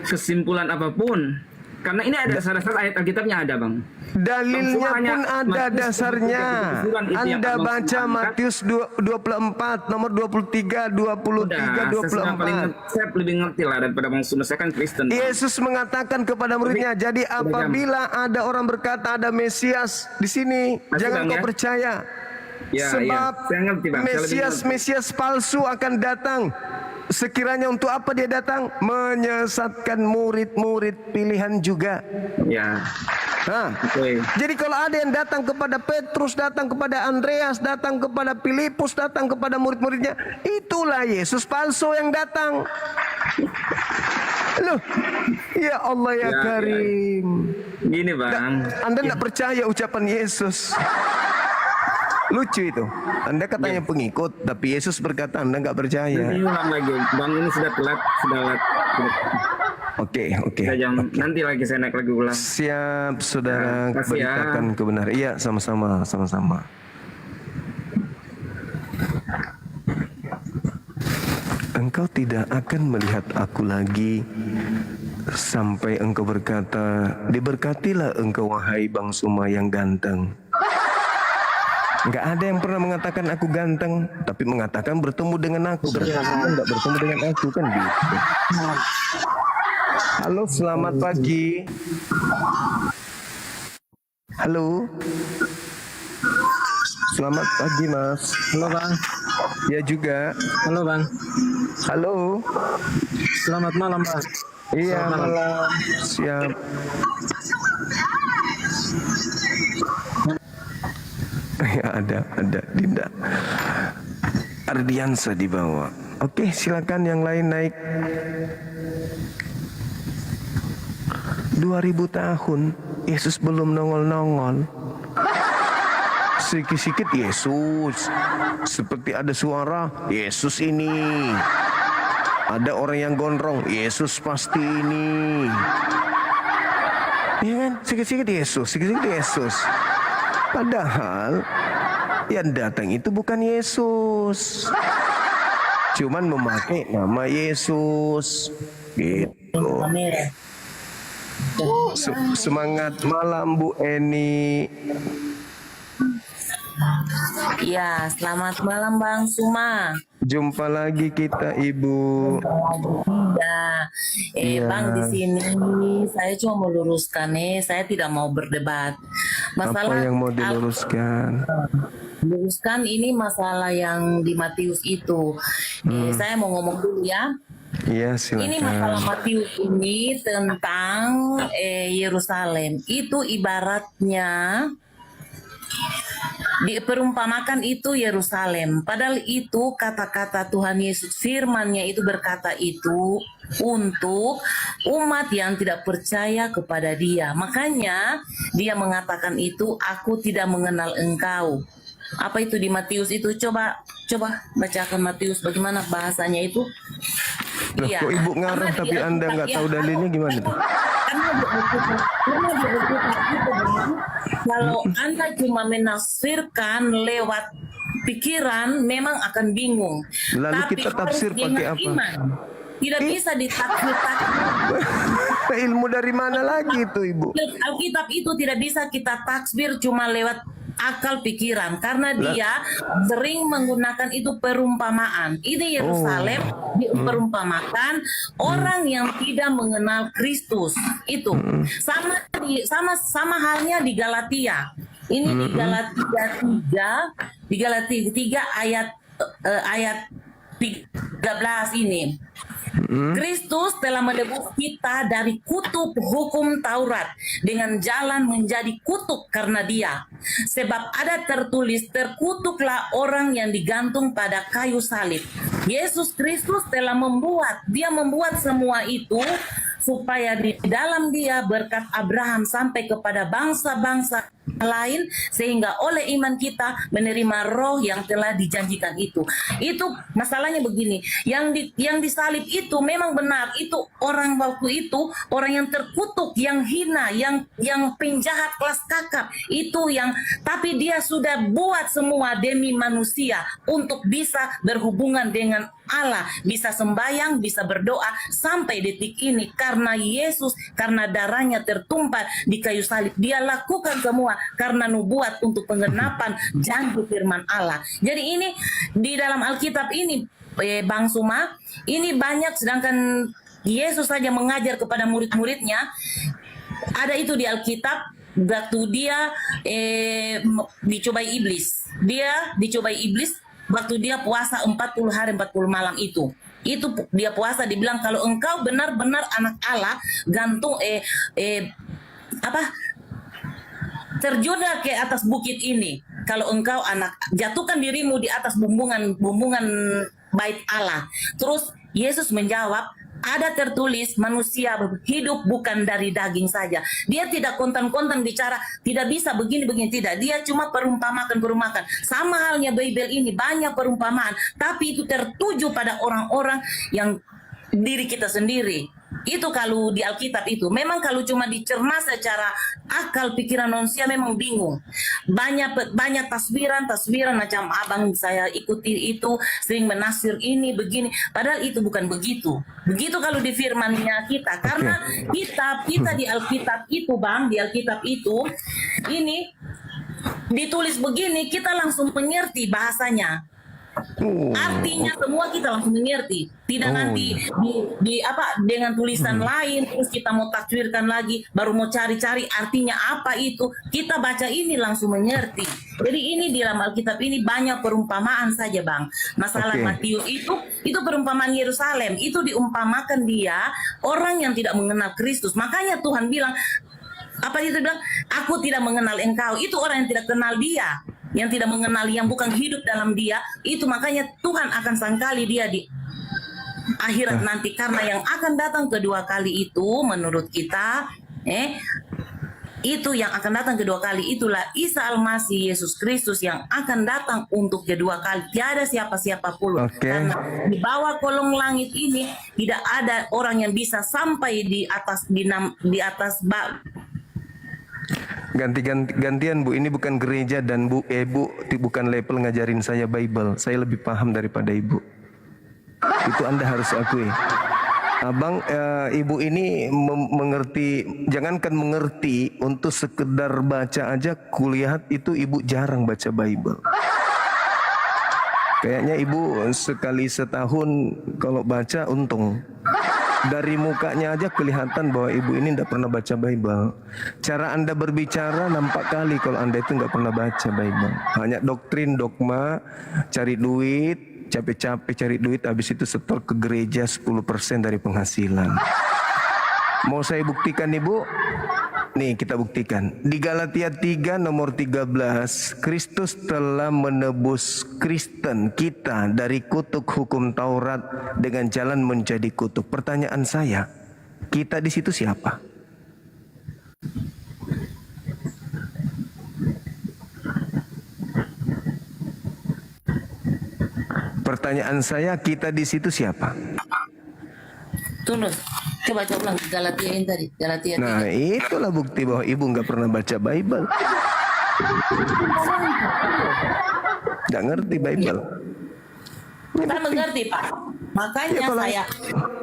Kesimpulan apapun. Karena ini ada dasar-dasar ayat Alkitabnya ada, Bang. Dalilnya Semuanya, pun ada Matius dasarnya. 23, itu yang Anda Abang baca angkat. Matius 24 nomor 23, 23, Saya lebih ngerti lah daripada Bang Sunda. Saya kan Kristen. Yesus mengatakan kepada muridnya, jadi apabila ada orang berkata ada Mesias di sini, Masih, jangan Bang, kau ya? percaya. Ya, Sebab ya. Saya ngerti, Bang. Saya lebih Mesias palsu akan datang. Sekiranya untuk apa dia datang? Menyesatkan murid-murid pilihan juga. Ya. Hah? Oke. Jadi kalau ada yang datang kepada Petrus, datang kepada Andreas, datang kepada Filipus, datang kepada murid-muridnya, itulah Yesus palsu yang datang. Loh, ya Allah ya, Ya, Karim. Gini, Bang. Anda tidak percaya ucapan Yesus. Lucu itu. Anda katanya pengikut, tapi Yesus berkata Anda nggak percaya. Nanti ulang lagi. Bang ini sudah telat. Oke. Nanti lagi saya naik lagi ulang. Siap, saudara. Ya, kasih ya. Beritakan kebenaran. Iya, sama-sama. Engkau tidak akan melihat aku lagi sampai engkau berkata, diberkatilah engkau wahai Bang Suma yang ganteng. Enggak ada yang pernah mengatakan aku ganteng, tapi mengatakan bertemu dengan aku. Berarti enggak bertemu dengan aku kan gitu. Halo, selamat pagi. Halo. Selamat pagi, Mas. Halo Bang. Ya juga. Halo Bang. Halo. Selamat malam Bang. Iya, Selamat malam. malam. Siap. Ya, ada Dinda Ardiansa di bawah. Oke, silakan yang lain naik. 2000 tahun Yesus belum nongol-nongol. Sikit-sikit Yesus, seperti ada suara Yesus ini. Ada orang yang gondrong, Yesus pasti ini. Iya kan? Sikit-sikit Yesus. Padahal yang datang itu bukan Yesus, cuman memakai nama Yesus. Gitu. Semangat malam Bu Eni. Ya, selamat malam Bang Suma. Jumpa lagi kita Ibu. Ya, Iya. Bang di sini saya cuma meluruskan saya tidak mau berdebat. Apa yang mau diluruskan? Luruskan ini masalah yang di Matius itu. Saya mau ngomong dulu ya. Iya, Ini masalah silakan. Matius ini tentang Yerusalem. Itu ibaratnya diperumpamakan itu Yerusalem. Padahal itu kata-kata Tuhan Yesus, firman-Nya itu berkata itu untuk umat yang tidak percaya kepada Dia. Makanya Dia mengatakan itu, aku tidak mengenal engkau. Apa itu di Matius itu? Coba bacakan Matius, bagaimana bahasanya itu? Loh, kok Ibu ngarang Karena tapi di Anda nggak Alkitab, tahu dalilnya gimana tuh? Karena di Alkitab itu, kalau Anda cuma menafsirkan lewat pikiran, memang akan bingung. Lalu Tapi kita tafsir harus pakai dengan apa? iman. Tidak bisa ditafsir. Ilmu dari mana lagi itu Ibu? Alkitab itu tidak bisa kita taksir cuma lewat akal pikiran, karena dia sering menggunakan itu perumpamaan. Ini Yerusalem diperumpamakan orang yang tidak mengenal Kristus. Itu sama halnya di Galatia. Ini di Galatia 3 ayat 13 ini. Kristus telah menebus kita dari kutuk hukum Taurat dengan jalan menjadi kutuk karena Dia. Sebab ada tertulis, terkutuklah orang yang digantung pada kayu salib. Yesus Kristus telah Dia membuat semua itu supaya di dalam Dia berkat Abraham sampai kepada bangsa-bangsa lain, sehingga oleh iman kita menerima roh yang telah dijanjikan itu. Itu masalahnya begini, yang disalib itu memang benar, itu orang waktu itu orang yang terkutuk, yang hina, yang penjahat kelas kakap itu, yang tapi Dia sudah buat semua demi manusia untuk bisa berhubungan dengan Allah, bisa sembahyang, bisa berdoa sampai detik ini karena Yesus, karena darahnya tertumpah di kayu salib. Dia lakukan semua karena nubuat untuk penggenapan janji firman Allah. Jadi ini di dalam Alkitab ini, Bang Suma, ini banyak, sedangkan Yesus saja mengajar kepada murid-muridnya. Ada itu di Alkitab waktu dia dicobai iblis. Dia dicobai iblis waktu dia puasa 40 hari 40 malam itu dia puasa, dibilang kalau engkau benar-benar anak Allah, gantung terjunlah ke atas bukit ini. Kalau engkau anak, jatuhkan dirimu di atas bumbungan bait Allah. Terus Yesus menjawab, ada tertulis manusia hidup bukan dari daging saja. Dia tidak kontan-kontan bicara, tidak bisa begini-begini, tidak. Dia cuma perumpamaan. Sama halnya Bible ini, banyak perumpamaan. Tapi itu tertuju pada orang-orang yang diri kita sendiri. Itu kalau di Alkitab itu. Memang kalau cuma dicerna secara akal pikiran manusia memang bingung. Banyak tasbiran macam abang saya ikuti itu, sering menafsir ini begini. Padahal itu bukan begitu. Begitu kalau di firman-Nya kita. Karena kita di Alkitab itu, Bang, di Alkitab itu ini ditulis begini, kita langsung mengerti bahasanya. Artinya semua kita langsung mengerti, tidak nanti dengan tulisan lain terus kita mau tafsirkan lagi, baru mau cari-cari artinya apa itu, kita baca ini langsung mengerti. Jadi ini di dalam Alkitab ini banyak perumpamaan saja, Bang. Masalah Matius itu perumpamaan Yerusalem, itu diumpamakan dia orang yang tidak mengenal Kristus. Makanya Tuhan bilang, apa itu bilang, aku tidak mengenal engkau. Itu orang yang tidak kenal Dia, yang tidak mengenal, yang bukan hidup dalam Dia. Itu makanya Tuhan akan sangkali dia di akhirat nanti, karena yang akan datang kedua kali itu menurut kita itu yang akan datang kedua kali itulah Isa Al-Masih Yesus Kristus yang akan datang untuk kedua kali. Tiada siapa-siapa pun. Karena di bawah kolong langit ini tidak ada orang yang bisa sampai di atas Gantian Bu, ini bukan gereja dan Bu bukan level ngajarin saya Bible. Saya lebih paham daripada Ibu. Itu Anda harus akui. Abang, Ibu ini mengerti, jangankan mengerti, untuk sekedar baca aja, kulihat itu Ibu jarang baca Bible. Kayaknya Ibu sekali setahun kalau baca untung. Dari mukanya aja kelihatan bahwa Ibu ini tidak pernah baca Bible. Cara Anda berbicara nampak kali kalau Anda itu nggak pernah baca Bible. Hanya doktrin, dogma, cari duit, capek-capek cari duit, habis itu setor ke gereja 10% dari penghasilan. Mau saya buktikan Ibu? Nih kita buktikan. Di Galatia 3 nomor 13, Kristus telah menebus Kristen kita dari kutuk hukum Taurat dengan jalan menjadi kutuk. Pertanyaan saya, kita di situ siapa? Pertanyaan saya, kita di situ siapa? Tunggu, coba ulang Galatia ini tadi. Galatia 3. Nah, itulah bukti bahwa Ibu nggak pernah baca Bible. Nggak ngerti Bible. Kita mengerti, Pak. Makanya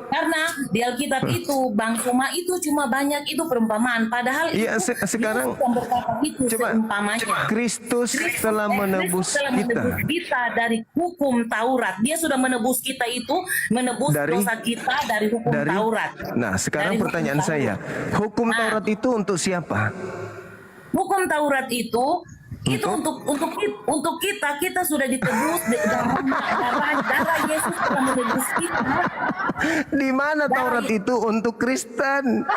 karena di Alkitab itu Bang Suma itu cuma banyak itu perumpamaan, padahal sekarang itu coba seumpamanya. Kristus telah menebus kita dari hukum Taurat. Dia sudah menebus kita itu, menebus dosa kita dari hukum Taurat. Nah, sekarang pertanyaan saya, hukum Taurat itu untuk siapa? Hukum Taurat itu untuk kita sudah ditebus darah Yesus telah menebus kita Di mana Taurat itu untuk Kristen?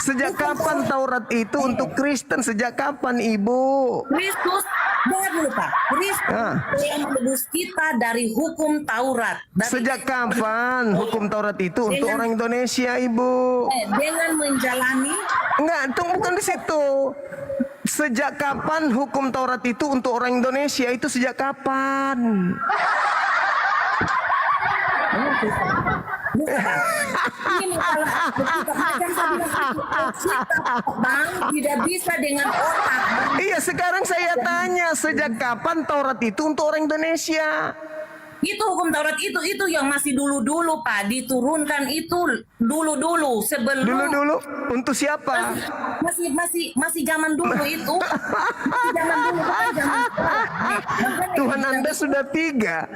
Sejak kapan Taurat itu untuk Kristen? Sejak kapan, Ibu? Kristus, jangan lupa, Kristus yang menebus kita dari hukum Taurat. Sejak kapan hukum Taurat itu untuk orang Indonesia, Ibu? Dengan menjalani. Enggak, itu bukan di situ. Sejak kapan hukum Taurat itu untuk orang Indonesia? Itu sejak kapan? Ini kalau Bang tidak bisa dengan otak. Iya, sekarang saya tanya, sejak kapan Taurat itu untuk orang Indonesia? Itu hukum Taurat itu yang masih dulu-dulu Pak, diturunkan itu dulu-dulu sebelum Dulu-dulu untuk siapa? masih zaman dulu itu. Masih zaman dulu bukan zaman sekarang. Tuhan Anda sudah tiga.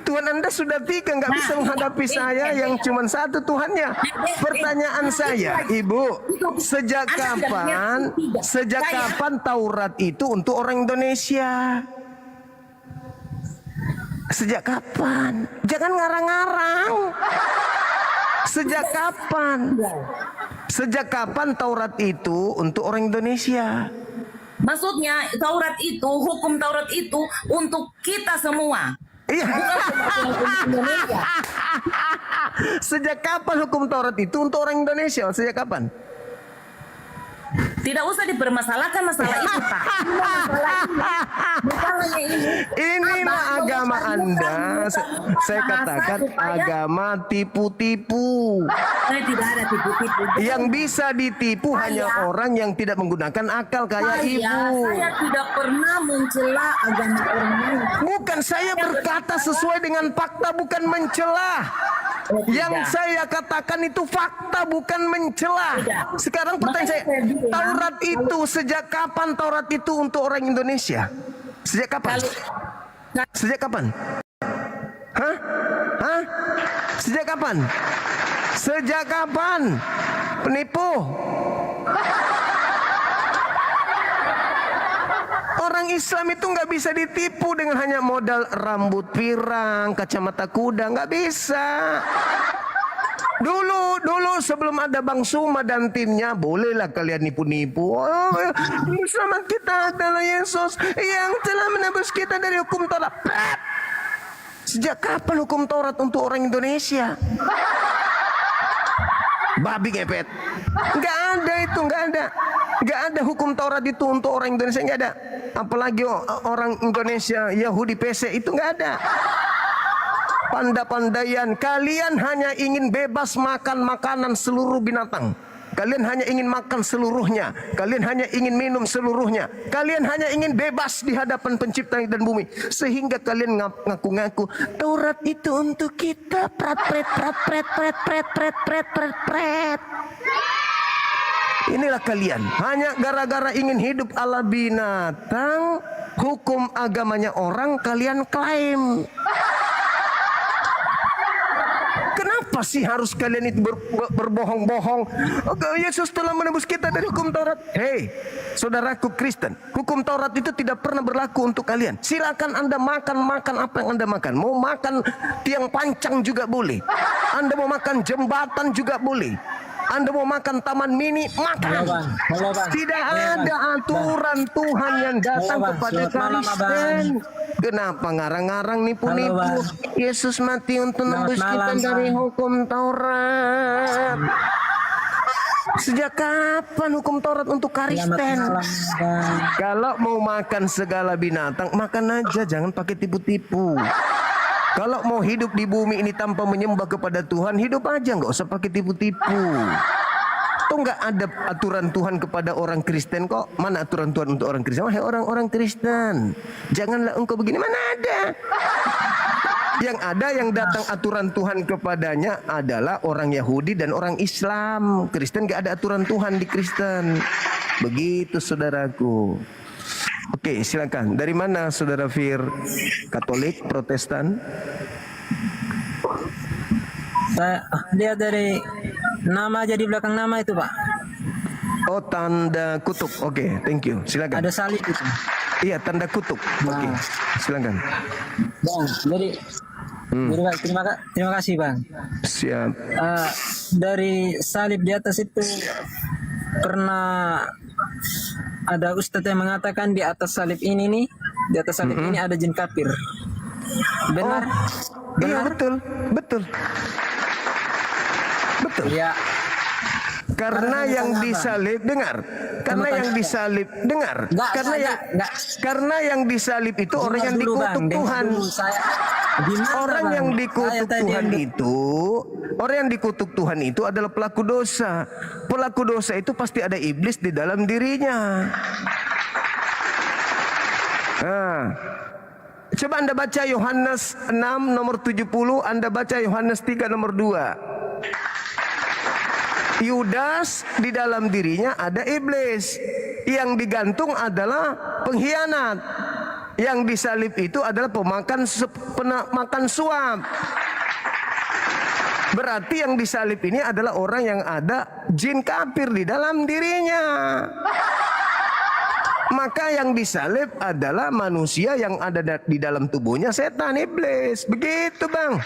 Tuhan Anda sudah tiga, nggak bisa menghadapi saya yang cuma satu Tuhannya. Pertanyaan saya, Ibu, sejak kapan Taurat itu untuk orang Indonesia? Sejak kapan? Jangan ngarang-ngarang. Sejak kapan? Sejak kapan Taurat itu untuk orang Indonesia? Maksudnya Taurat itu, hukum Taurat itu untuk kita semua. Iya. Bukan Indonesia. Sejak kapan hukum Taurat itu untuk orang Indonesia? Sejak kapan? Tidak usah dipermasalahkan masalah itu, Pak. Bukan hanya ini. Inilah agama Anda. Saya katakan agama tipu-tipu. Tidak ada tipu-tipu. Yang bisa ditipu hanya orang yang tidak menggunakan akal kayak Ibu. Saya tidak pernah mencela agama orang lain. Bukan, saya berkata sesuai dengan fakta, bukan mencela. Yang saya katakan itu fakta, bukan mencela. Sekarang pertanyaan saya, Taurat itu sejak kapan Taurat itu untuk orang Indonesia? Sejak kapan? Sejak kapan? Hah? Hah? Sejak kapan? Sejak kapan? Penipu. Orang Islam itu nggak bisa ditipu dengan hanya modal rambut pirang, kacamata kuda, nggak bisa. Dulu sebelum ada Bang Suma dan timnya, bolehlah kalian nipu-nipu. Oh, selamat kita adalah Yesus yang telah menebus kita dari hukum Taurat. Sejak kapan hukum Taurat untuk orang Indonesia? Babi ngepet. Nggak ada itu, nggak ada. Nggak ada hukum Taurat itu untuk orang Indonesia, nggak ada. Apalagi orang Indonesia Yahudi PC itu nggak ada. Pandai-pandaian, kalian hanya ingin bebas makan makanan seluruh binatang. Kalian hanya ingin makan seluruhnya. Kalian hanya ingin minum seluruhnya. Kalian hanya ingin bebas di hadapan pencipta langit dan bumi. Sehingga kalian ngaku-ngaku Taurat itu untuk kita. Pret. Inilah kalian. Hanya gara-gara ingin hidup ala binatang, hukum agamanya orang kalian klaim. Kenapa sih harus kalian itu berbohong-bohong? Yesus telah menebus kita dari hukum Taurat. Hei, saudaraku Kristen, hukum Taurat itu tidak pernah berlaku untuk kalian. Silakan Anda makan apa yang Anda makan. Mau makan tiang pancang juga boleh. Anda mau makan jembatan juga boleh. Anda mau makan taman mini, makan. Tidak ada aturan Tuhan yang datang kepada Kristen. Kenapa ngarang-ngarang nipu-nipu? Yesus mati untuk menebus kita dari hukum Taurat. Sejak kapan hukum Taurat untuk Kristen? Kalau mau makan segala binatang, makan aja, jangan pakai tipu-tipu. Kalau mau hidup di bumi ini tanpa menyembah kepada Tuhan, hidup aja, nggak usah pakai tipu-tipu. Tuh nggak ada aturan Tuhan kepada orang Kristen kok. Mana aturan Tuhan untuk orang Kristen? Wahai orang-orang Kristen, janganlah engkau begini. Mana ada? Yang ada yang datang aturan Tuhan kepadanya adalah orang Yahudi dan orang Islam. Kristen nggak ada aturan Tuhan di Kristen. Begitu saudaraku. Oke, silakan. Dari mana saudara Fir? Katolik, Protestan? Saya lihat dari nama aja di belakang nama itu, Pak. Oh, tanda kutub. Oke, thank you. Silakan. Ada salib itu. Iya, tanda kutub. Oke, silakan. Bang, jadi Jadi, Bang, terima kasih Bang. Siap. Dari salib di atas itu pernah ada ustadz yang mengatakan di atas salib ini nih, di atas salib ini ada jin kafir. Benar? Iya, Benar? betul. Betul. Betul. Ya. Karena yang disalib dengar, karena yang disalib dengar, Enggak, karena yang enggak. karena yang disalib itu orang yang Dengar dulu, dikutuk Bang. Dengar Tuhan. dulu. Gimana, Orang Bang? yang Saya dikutuk tadi Tuhan yang itu, orang yang dikutuk Tuhan itu adalah pelaku dosa. Pelaku dosa itu pasti ada iblis di dalam dirinya. Nah, coba Anda baca Yohanes 6 nomor 70, Anda baca Yohanes 3 nomor 2. Yudas di dalam dirinya ada iblis. Yang digantung adalah pengkhianat. Yang disalib itu adalah pemakan makan suap. Berarti yang disalib ini adalah orang yang ada jin kafir di dalam dirinya. Maka yang disalib adalah manusia yang ada di dalam tubuhnya setan iblis. Begitu, Bang.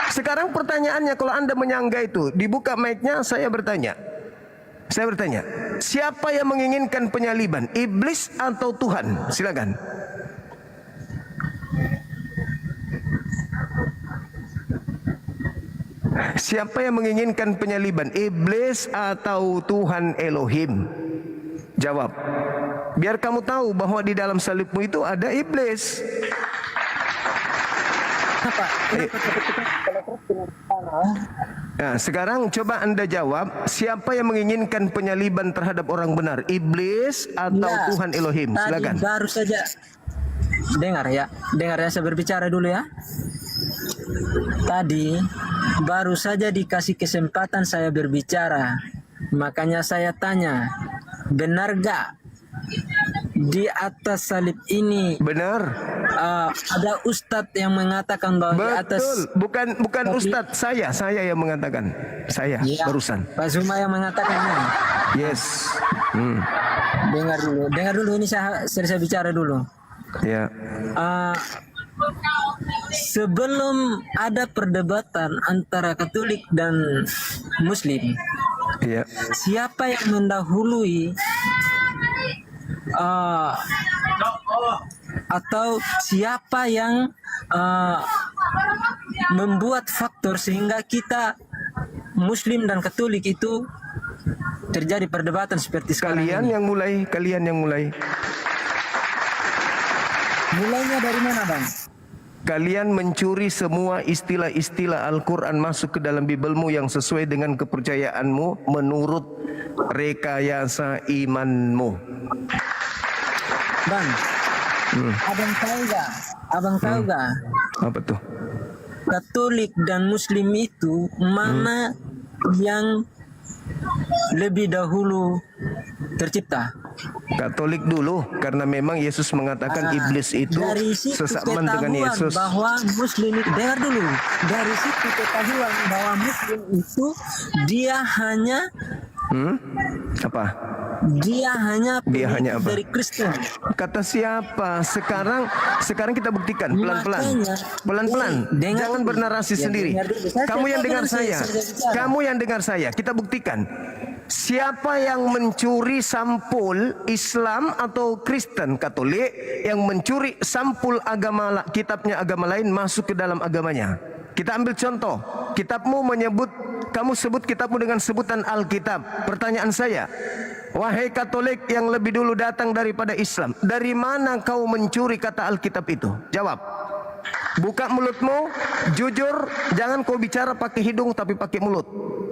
Sekarang pertanyaannya, kalau Anda menyangga itu, dibuka mic-nya, saya bertanya. Siapa yang menginginkan penyaliban? Iblis atau Tuhan? Silakan. Siapa yang menginginkan penyaliban? Iblis atau Tuhan Elohim? Jawab. Biar kamu tahu bahwa di dalam salibmu itu ada iblis. Nah, sekarang coba Anda jawab, siapa yang menginginkan penyaliban terhadap orang benar? Iblis atau Ya, Tuhan Elohim? Silakan. Tadi baru saja dengar ya saya berbicara dulu ya. Tadi baru saja dikasih kesempatan saya berbicara. Makanya saya tanya, benar gak di atas salib ini Benar. ada ustadz yang mengatakan bahwa di atas Bukan Ustadz, saya yang mengatakan. Saya Ya, barusan. Pak Zuma yang mengatakannya. Yes. Dengar dulu ini saya bicara dulu. Ya. Sebelum ada perdebatan antara Katolik dan Muslim, Ya. siapa yang mendahului atau siapa yang membuat faktor sehingga kita Muslim dan Katolik itu terjadi perdebatan seperti sekarang Kalian ini. yang mulai. Mulainya dari mana, Bang? Kalian mencuri semua istilah-istilah Al-Quran masuk ke dalam Bibelmu yang sesuai dengan kepercayaanmu menurut rekayasa imanmu. Bang, abang tahu gak? Apa tuh? Katolik dan Muslim itu mana yang lebih dahulu tercipta? Katolik dulu, karena memang Yesus mengatakan iblis itu dari situ sesamaan dengan ketahuan Yesus. bahwa Muslim itu, dengar dulu, dari situ ketahuan bahwa Muslim itu dia hanya Apa? dia hanya hanya apa? dari Kristen. Kata siapa? Sekarang kita buktikan pelan-pelan. Makanya, Pelan-pelan. dengar Jangan dulu. bernarasi Ya, sendiri. dengar dulu. Saya Kamu yang dengar dengar dulu, saya. saya bicara. Kamu yang dengar saya. Kita buktikan. Siapa yang mencuri sampul Islam atau Kristen Katolik yang mencuri sampul kitabnya agama lain masuk ke dalam agamanya? Kita ambil contoh. Kitabmu menyebut, kamu sebut kitabmu dengan sebutan Alkitab. Pertanyaan saya, wahai Katolik yang lebih dulu datang daripada Islam, dari mana kau mencuri kata Alkitab itu? Jawab. Buka mulutmu, jujur, jangan kau bicara pakai hidung tapi pakai mulut.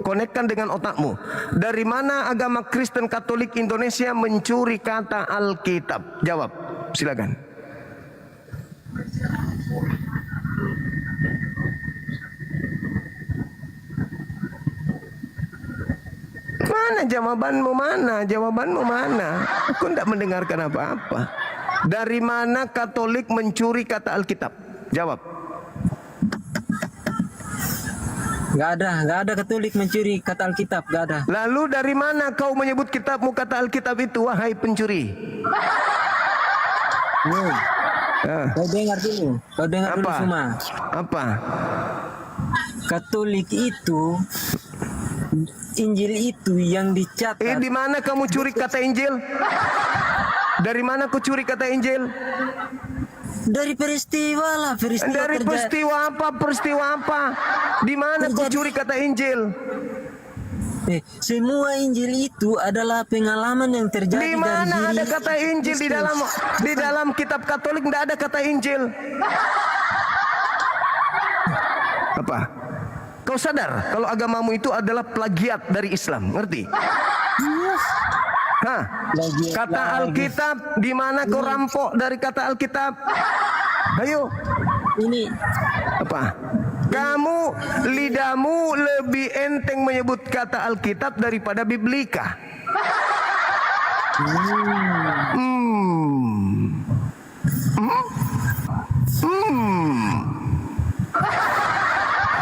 Konekkan dengan otakmu. Dari mana agama Kristen Katolik Indonesia mencuri kata Alkitab? Jawab, silakan. Mana jawabanmu, mana? Jawabanmu mana? Aku tidak mendengarkan apa-apa. Dari mana Katolik mencuri kata Alkitab? Jawab. Gak ada Katolik mencuri kata Alkitab, gak ada. Lalu dari mana kau menyebut kitabmu kata Alkitab itu, wahai pencuri? Kau dengar dulu. Kau dengar dulu Apa? semua. Apa? Katolik itu, Injil itu yang dicatat. Di mana kamu curi kata Injil? Dari mana kau curi kata Injil? Dari peristiwa lah, peristiwa Dari terjadi. peristiwa apa? Peristiwa apa? Di mana kau curi kata Injil? Semua Injil itu adalah pengalaman yang terjadi Di dari mana diri ada kata Injil di dalam kitab Katolik? Tidak ada kata Injil. Apa? Kau sadar kalau agamamu itu adalah plagiat dari Islam, ngerti? Hah? Kata Alkitab, di mana kau rampok dari kata Alkitab? Ayo. Ini Apa? Kamu lidahmu lebih enteng menyebut kata Alkitab daripada Biblika.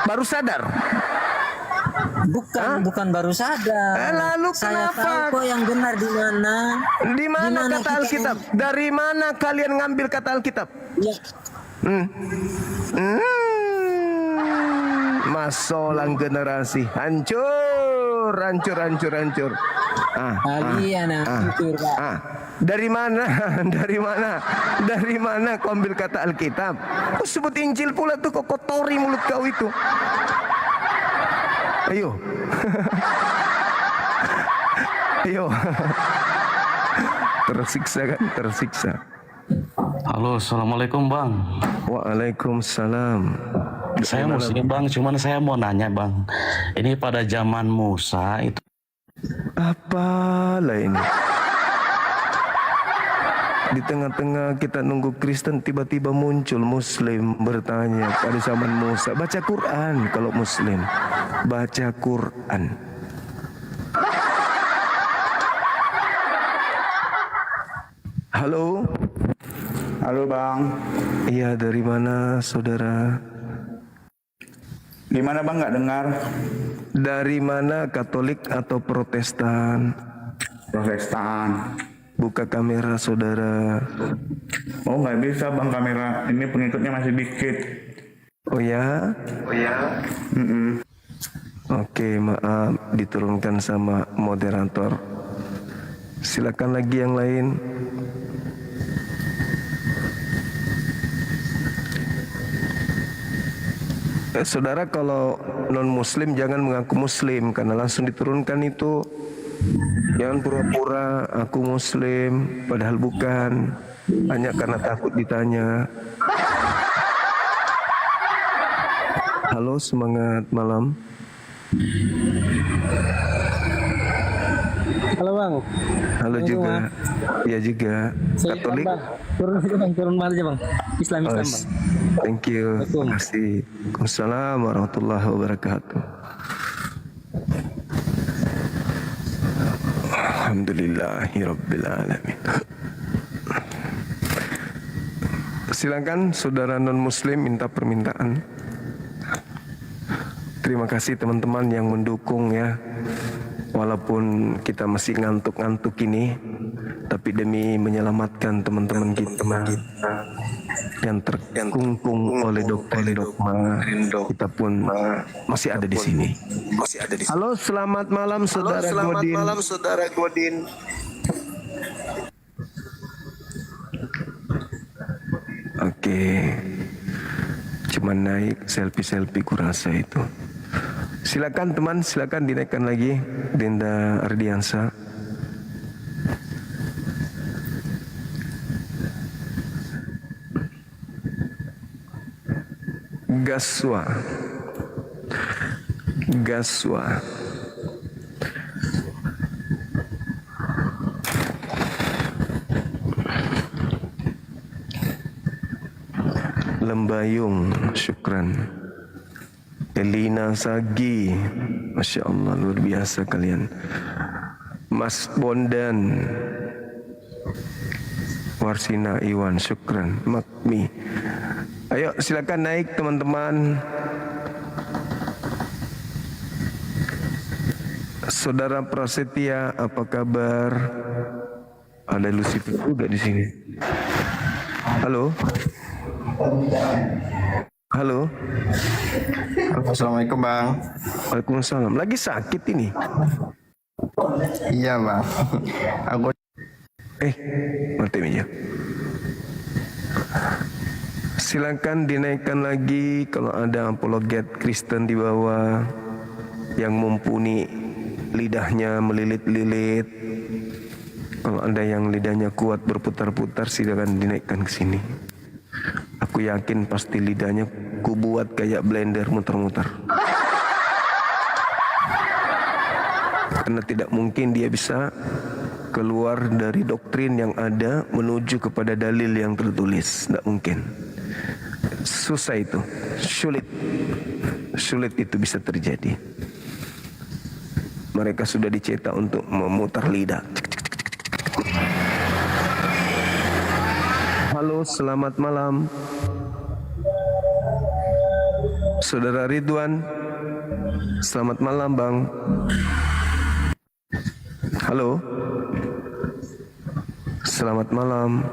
Baru sadar? bukan baru sadar. Lalu Saya kenapa? tahu kok yang benar di mana. Di mana kata kita Alkitab? Dari mana kalian ngambil kata Alkitab? Ya, Masolang generasi hancur. kalian yang hancur, Pak. Dari mana? Dari mana kau ambil kata Alkitab? Kau sebut Injil pula tuh, kau kotori mulut kau itu. Ayo. Ayo. Tersiksa. Halo, assalamualaikum bang. Waalaikumsalam. Saya muslim bang, cuman saya mau nanya bang. Ini pada zaman Musa itu Apalah ini? Di tengah-tengah kita nunggu Kristen, tiba-tiba muncul Muslim bertanya pada zaman Musa. Baca Quran kalau Muslim. Baca Quran. Halo? Halo bang, Iya, dari mana saudara? gimana bang nggak dengar? Dari mana, Katolik atau Protestan? Protestan. Buka kamera saudara. Oh nggak bisa bang, kamera ini pengikutnya masih dikit. Oh ya? Oke, maaf, diturunkan sama moderator. Silakan lagi yang lain. Saudara, kalau non muslim jangan mengaku muslim, karena langsung diturunkan itu. Jangan pura-pura aku muslim padahal bukan, hanya karena takut ditanya. Halo, semangat malam. Halo bang. Halo juga. Ya juga. Katolik. Turun aja bang. Islam bang. Thank you. Terima kasih. Waalaikumsalam warahmatullahi wabarakatuh. Alhamdulillahirabbil alamin. Silakan saudara non muslim minta permintaan. Terima kasih teman-teman yang mendukung ya. Walaupun kita masih ngantuk-ngantuk ini, tapi demi menyelamatkan teman-teman kita yang terkungkung oleh doktrin dogma, kita pun masih ada di sini. Halo, selamat malam saudara Godin. Oke, cuman naik selfie kurasa itu. Silakan teman, silakan dinaikkan lagi. Dinda Ardiansa. Gaswa. Lembayung, syukran. Elina Sagi, Masya Allah, luar biasa kalian. Mas Bondan, Warsina Iwan, syukran. Makmi. Ayo silakan naik teman-teman. Saudara Prasetya, apa kabar? Ada Lucifer juga di sini. Halo. Halo. Assalamualaikum bang. Waalaikumsalam. Lagi sakit ini? Iya bang. Aku Mati meja. Silakan dinaikkan lagi kalau ada apologet Kristen di bawah yang mumpuni lidahnya melilit-lilit. Kalau ada yang lidahnya kuat berputar-putar, silakan dinaikkan ke sini. Aku yakin pasti lidahnya kubuat kayak blender muter-muter. Karena tidak mungkin dia bisa keluar dari doktrin yang ada menuju kepada dalil yang tertulis. Tidak mungkin. Susah itu, sulit itu bisa terjadi. Mereka sudah dicetak untuk memutar lidah. Halo, selamat malam. Saudara Ridwan, selamat malam bang. Halo, selamat malam.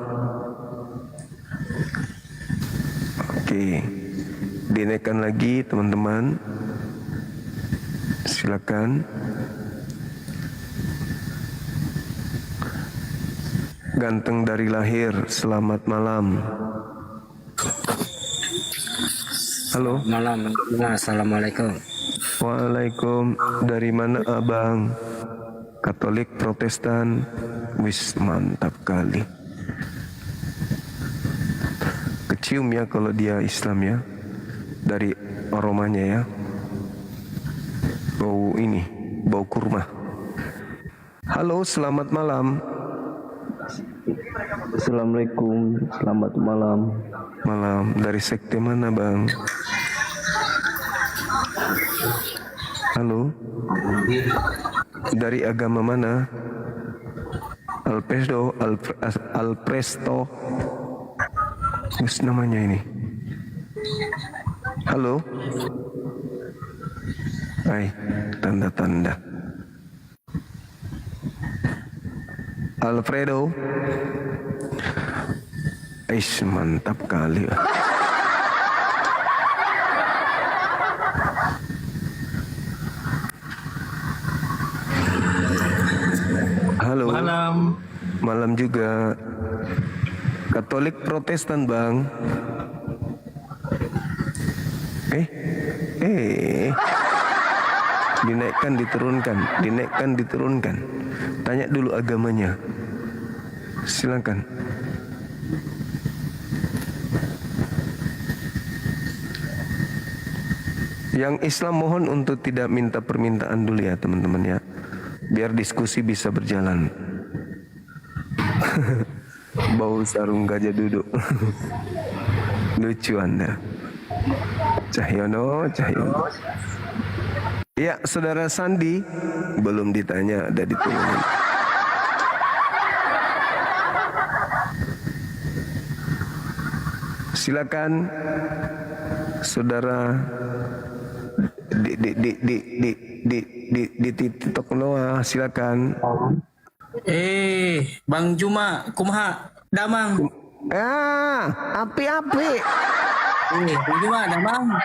Oke, dinaikkan lagi teman-teman. Silakan. Ganteng dari lahir, selamat malam. Halo. Malam. Assalamualaikum. Waalaikum. Dari mana abang? Katolik, Protestan? Wis, mantap kali. Kecium ya kalau dia Islam ya. Dari aromanya ya. Bau ini, bau kurma. Halo, selamat malam. Assalamualaikum, selamat malam. Malam. Dari sekte mana bang? Halo. Dari agama mana? Alpresto. Wis namanya ini. Halo. Hai, tanda-tanda. Alfredo. Eish, mantap kali. Halo. malam. Malam juga. Katolik Protestan bang. Dinaikkan diturunkan. Tanya dulu agamanya. Silakan. Yang Islam mohon untuk tidak minta permintaan dulu ya teman-teman ya. Biar diskusi bisa berjalan. Bau sarung gajah duduk. Lucu Anda. Cahyono. Ya, saudara Sandi belum ditanya, ada diturunin. Silakan, saudara di TikTok Noah, silakan. Bang Juma, kumaha, damang. Api. Bang Juma, damang.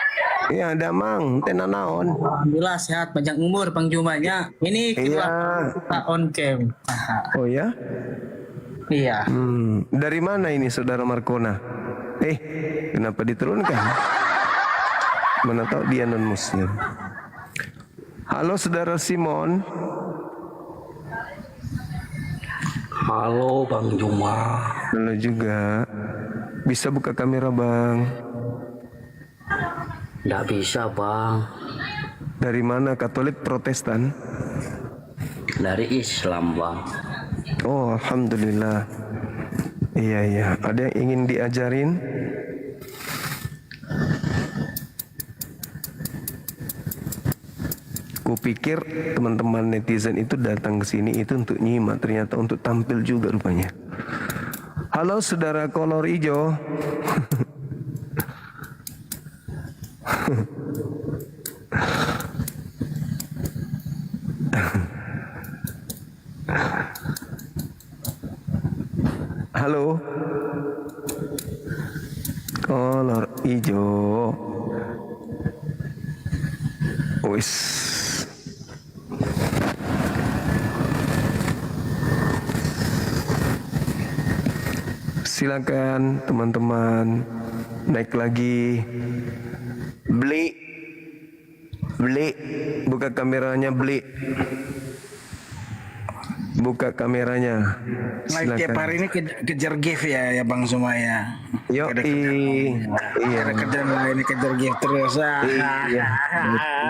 Iya, damang, tenanaon. Alhamdulillah sehat, panjang umur Bang Jumanya. Ini kedua kita on cam. Oh ya? Iya. Dari mana ini saudara Markona? Kenapa diturunkan? Mana tahu dia non muslim. Halo saudara Simon. Halo Bang Juma. Halo juga. Bisa buka kamera bang? Nggak bisa bang. Dari mana? Katolik Protestan? Dari Islam bang. Oh alhamdulillah. Iya. Ada yang ingin diajarin? Kupikir teman-teman netizen itu datang ke sini itu untuk nyimak, ternyata untuk tampil juga rupanya. Halo saudara kolor hijau. Halo. Wis. Silakan teman-teman naik lagi. Beli, buka kameranya, beli. Buka kameranya. Like tiap hari ini kejar gift ya Bang Zuma ya. Yo, iya. Ada kerjaan lain kejar gift terus. Iya.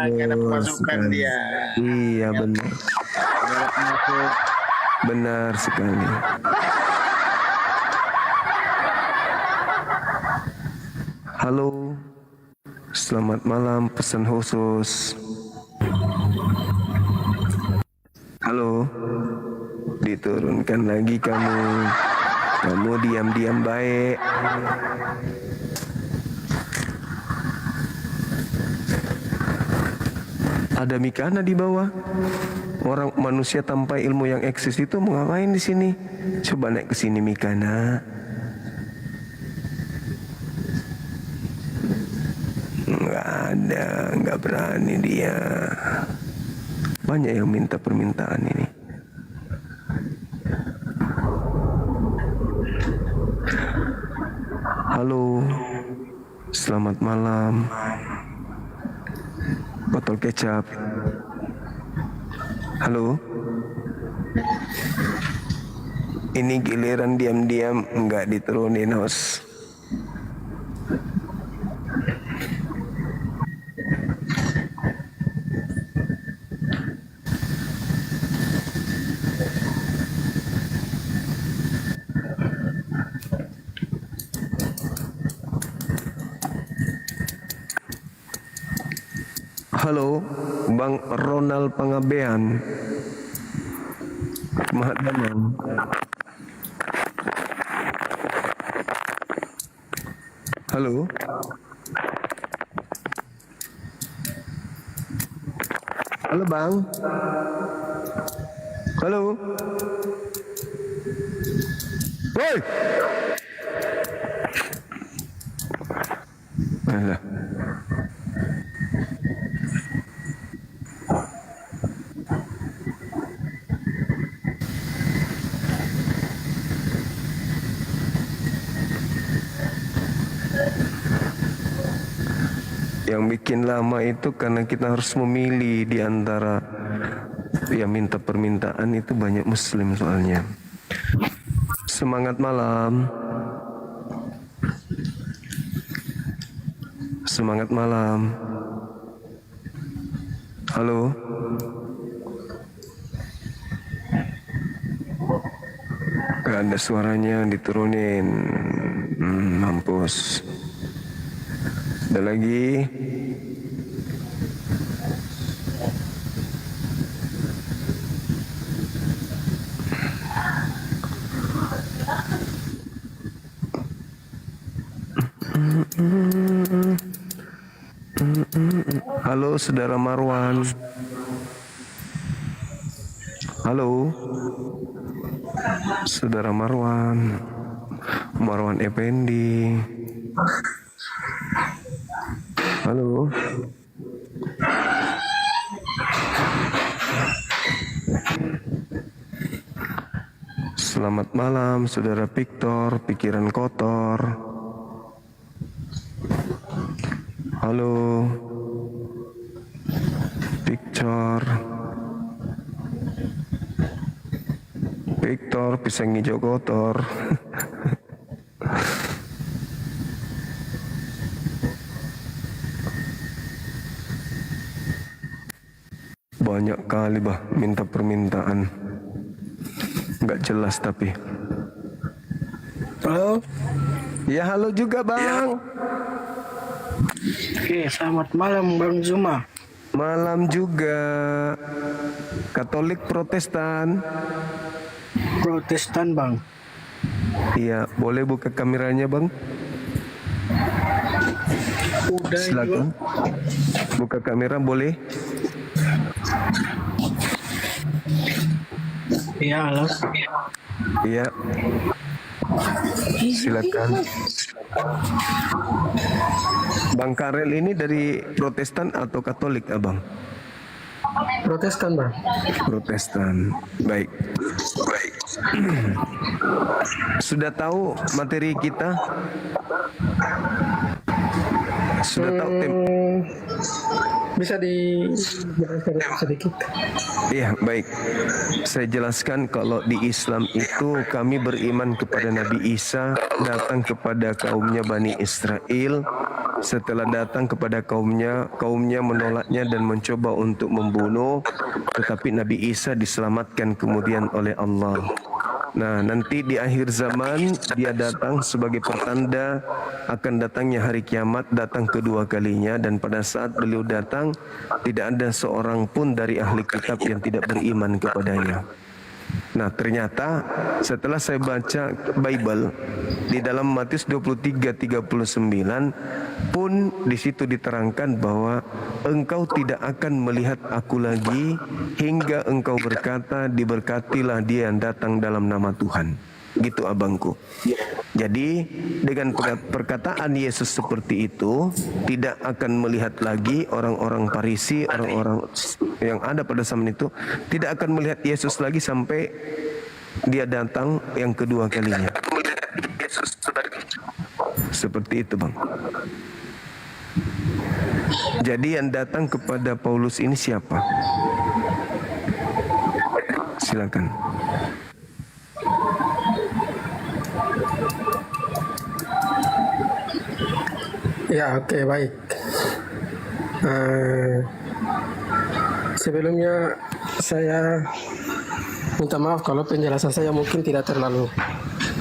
Ada pemasukan dia. Iya benar. Ada masuk. Benar sekali. Halo, selamat malam, pesan khusus. Halo, diturunkan lagi kamu. Kamu diam-diam baik. Ada Mikana di bawah. Orang manusia tanpa ilmu yang eksis itu mau ngapain di sini? Coba naik ke sini Mikana. Nggak ada, nggak berani dia. Banyak yang minta permintaan ini. Halo, selamat malam. Botol kecap. Halo. Ini giliran diam-diam nggak diturunin host. Halo, Bang Ronald Pangabean. Mahat Damang. Halo. Halo Bang. Halo. Woi. Alah. Yang bikin lama itu karena kita harus memilih di antara yang minta permintaan itu banyak muslim soalnya. Semangat malam. Semangat malam. Halo. Gak ada suaranya diturunin. Mampus. Ada lagi. Halo saudara Marwan. Halo saudara Marwan. Marwan Effendi. Halo. Selamat malam saudara Victor, pikiran kotor. Halo. Victor, pisang hijau kotor. Banyak kali bah minta permintaan. Nggak jelas tapi. Halo. Ya halo juga bang. Oke, selamat malam Bang Zuma. Malam juga. Katolik Protestan. Protestan Bang. Iya, boleh buka kameranya bang? Udah. Silakan. Buka kamera boleh? Iya, halo. Iya. Silakan. Bang Karel ini dari Protestan atau Katolik, Abang? Protestan, Bang. Protestan. Baik. Sudah tahu materi kita? Sudah tahu Bisa dijelaskan sedikit? Iya, baik. Saya jelaskan kalau di Islam itu kami beriman kepada Nabi Isa datang kepada kaumnya Bani Israel. Setelah datang kepada kaumnya menolaknya dan mencoba untuk membunuh, tetapi Nabi Isa diselamatkan kemudian oleh Allah. Nah, nanti di akhir zaman dia datang sebagai pertanda akan datangnya hari kiamat, datang kedua kalinya, dan pada saat beliau datang tidak ada seorang pun dari ahli kitab yang tidak beriman kepadanya. Nah, ternyata setelah saya baca Bible di dalam Matius 23:39 pun di situ diterangkan bahwa engkau tidak akan melihat aku lagi hingga engkau berkata, diberkatilah dia yang datang dalam nama Tuhan. Gitu abangku. Jadi dengan perkataan Yesus seperti itu, tidak akan melihat lagi orang-orang Farisi, orang-orang yang ada pada zaman itu, tidak akan melihat Yesus lagi sampai dia datang yang kedua kalinya. Seperti itu, Bang. Jadi yang datang kepada Paulus ini siapa? Silakan. Ya, oke, baik. Sebelumnya saya minta maaf kalau penjelasan saya mungkin tidak terlalu,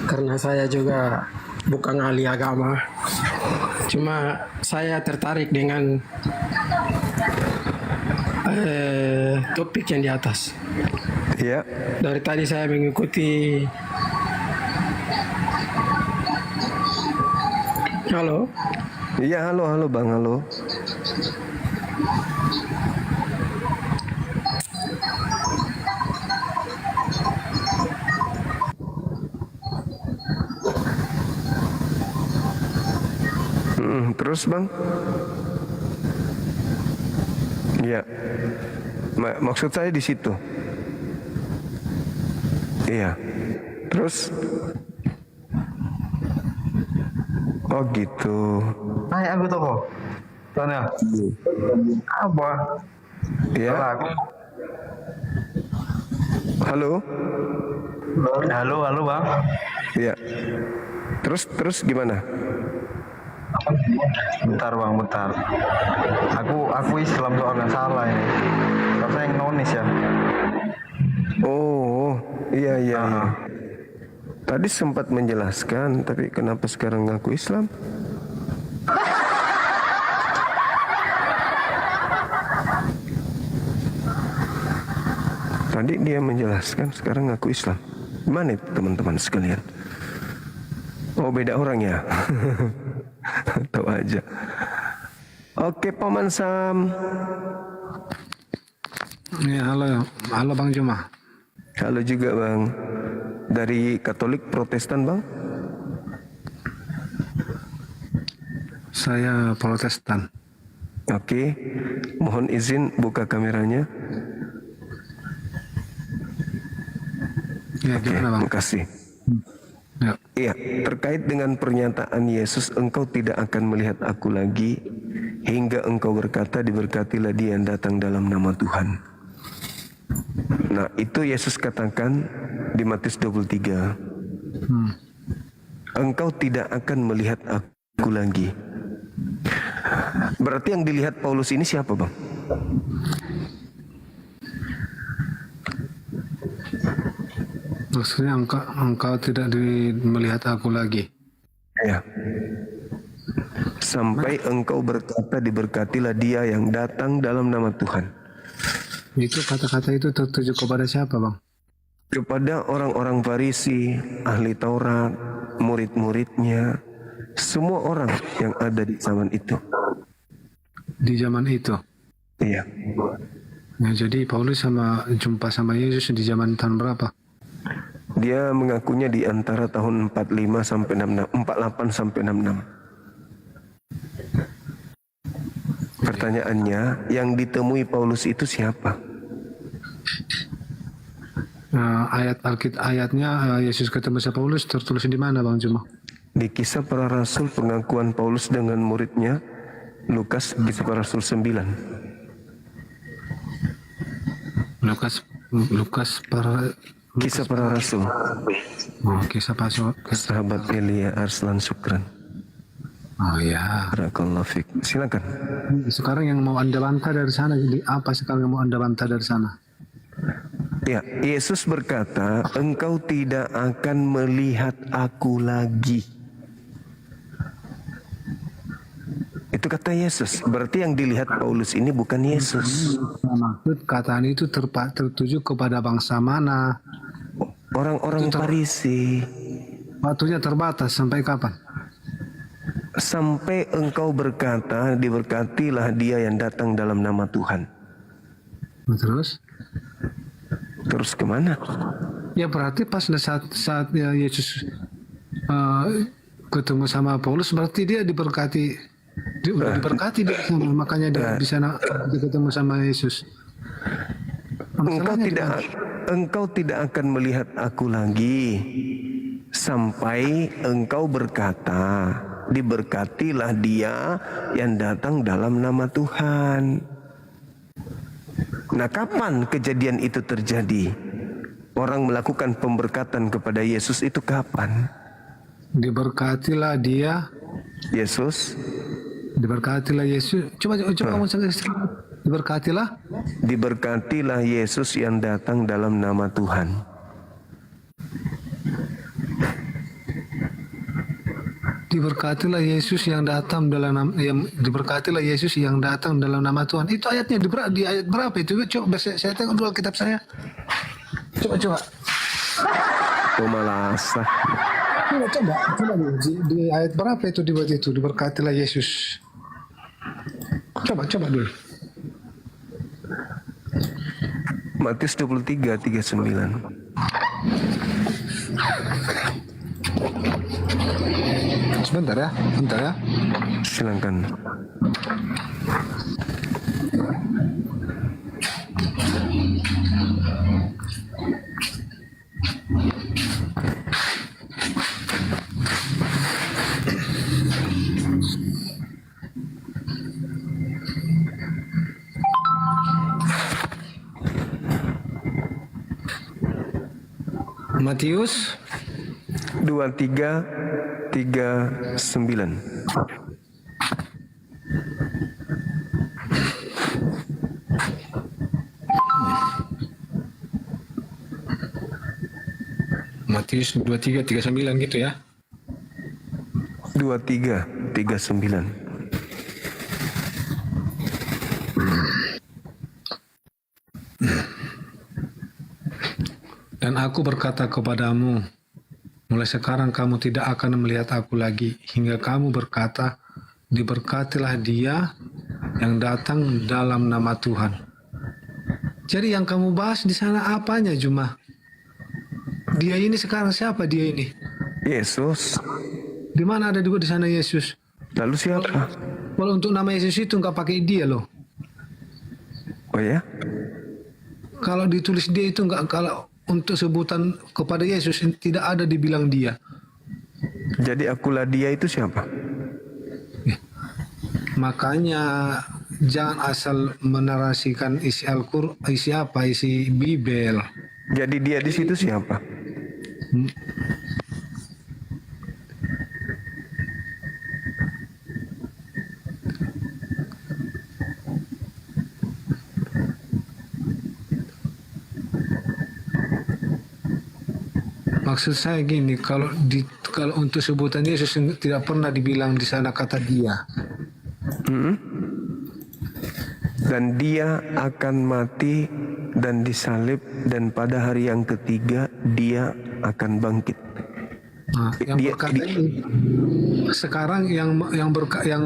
karena saya juga bukan ahli agama. Cuma saya tertarik dengan topik yang di atas. Ya. Dari tadi saya mengikuti. Halo. Iya, halo Bang, halo. Terus Bang? Iya. Maksud saya di situ. Iya. Terus? Oh gitu. Tanya aku tuh, tanya. Apa? Iya. Halo. Halo bang. Iya. Terus gimana? Bentar bang, bentar. Aku Islam soalnya salah ini. Saya yang nonis ya. Oh, iya. Tadi sempat menjelaskan, tapi kenapa sekarang ngaku Islam? Tadi dia menjelaskan, sekarang ngaku Islam. Gimana itu teman-teman sekalian? Oh, beda orang ya? Tahu aja. Oke, Paman Sam. Ya, halo Bang Juma. Halo juga Bang. Dari Katolik Protestan Bang? Saya Protestan. Oke, mohon izin buka kameranya. Ya, gimana Bang? Makasih. Ya. Iya, terkait dengan pernyataan Yesus, engkau tidak akan melihat aku lagi hingga engkau berkata, diberkatilah dia yang datang dalam nama Tuhan. Nah, itu Yesus katakan di Matius 23. Engkau tidak akan melihat aku lagi. Berarti yang dilihat Paulus ini siapa Bang? Maksudnya engkau tidak melihat aku lagi. Ya. Sampai engkau berkata, diberkatilah dia yang datang dalam nama Tuhan. Itu kata-kata itu tertuju kepada siapa Bang? Kepada orang-orang Farisi, ahli Taurat, murid-muridnya, semua orang yang ada di zaman itu. Di zaman itu? Iya. Nah, jadi Paulus jumpa sama Yesus di zaman tahun berapa? Di Dia mengakunya di antara tahun 45 sampai 66, 48 sampai 66. Pertanyaannya, yang ditemui Paulus itu siapa? Ayatnya Yesus ketemu sama Paulus tertulis di mana, Bang Juma? Di Kisah Para Rasul, pengakuan Paulus dengan muridnya, Lukas, Kisah Para Rasul 9. Kisah Para Rasul. Kisah Rasul. Sahabat Elia Arslan Syukran. Oh ya. Barakallahu fiik. Silakan. Sekarang yang mau Anda bantah dari sana, jadi apa sekarang yang mau Anda bantah dari sana? Ya, Yesus berkata, engkau tidak akan melihat aku lagi. Itu kata Yesus. Berarti yang dilihat Paulus ini bukan Yesus. Maksud kataan itu tertuju kepada bangsa mana? Orang-orang Farisi. Waktunya terbatas sampai kapan? Sampai engkau berkata, diberkatilah dia yang datang dalam nama Tuhan. Terus? Terus kemana? Ya berarti pas saat Yesus ketemu sama Paulus, berarti dia diberkati. Dia udah diberkati dia sama, makanya dia bisa ketemu sama Yesus. Engkau tidak akan melihat aku lagi sampai engkau berkata, diberkatilah dia yang datang dalam nama Tuhan. Nah, kapan kejadian itu terjadi? Orang melakukan pemberkatan kepada Yesus itu kapan? Diberkatilah dia. Yesus. Diberkatilah Yesus. Coba kamu diberkatilah. Diberkatilah Yesus yang datang dalam nama Tuhan. Diberkatilah Yesus yang datang dalam nama, diberkatilah Yesus yang datang dalam nama Tuhan. Itu ayatnya di ayat berapa itu? Coba saya tengok dulu kitab saya. Coba. Pemalasah. Coba di ayat berapa itu dibuat itu, diberkatilah Yesus. Coba dulu. Matius 23:39. Sebentar ya. Silakan. Matius 23:39. Matius 23:39 gitu ya. 23:39. Dan aku berkata kepadamu, mulai sekarang kamu tidak akan melihat aku lagi, hingga kamu berkata, diberkatilah dia yang datang dalam nama Tuhan. Jadi yang kamu bahas di sana apanya, Juma? Dia ini sekarang siapa dia ini? Yesus. Di mana ada juga di sana Yesus? Lalu siapa? Kalau untuk nama Yesus itu nggak pakai dia loh. Oh ya? Kalau ditulis dia itu nggak, kalau untuk sebutan kepada Yesus tidak ada dibilang dia. Jadi akulah dia itu siapa? Makanya jangan asal menarasikan isi Al-Qur'an, isi Bibel. Jadi dia di situ siapa? Maksud saya gini, kalau untuk sebutan Yesus tidak pernah dibilang di sana kata dia. Dan dia akan mati dan disalib, dan pada hari yang ketiga dia akan bangkit. Nah, yang berkata ini sekarang yang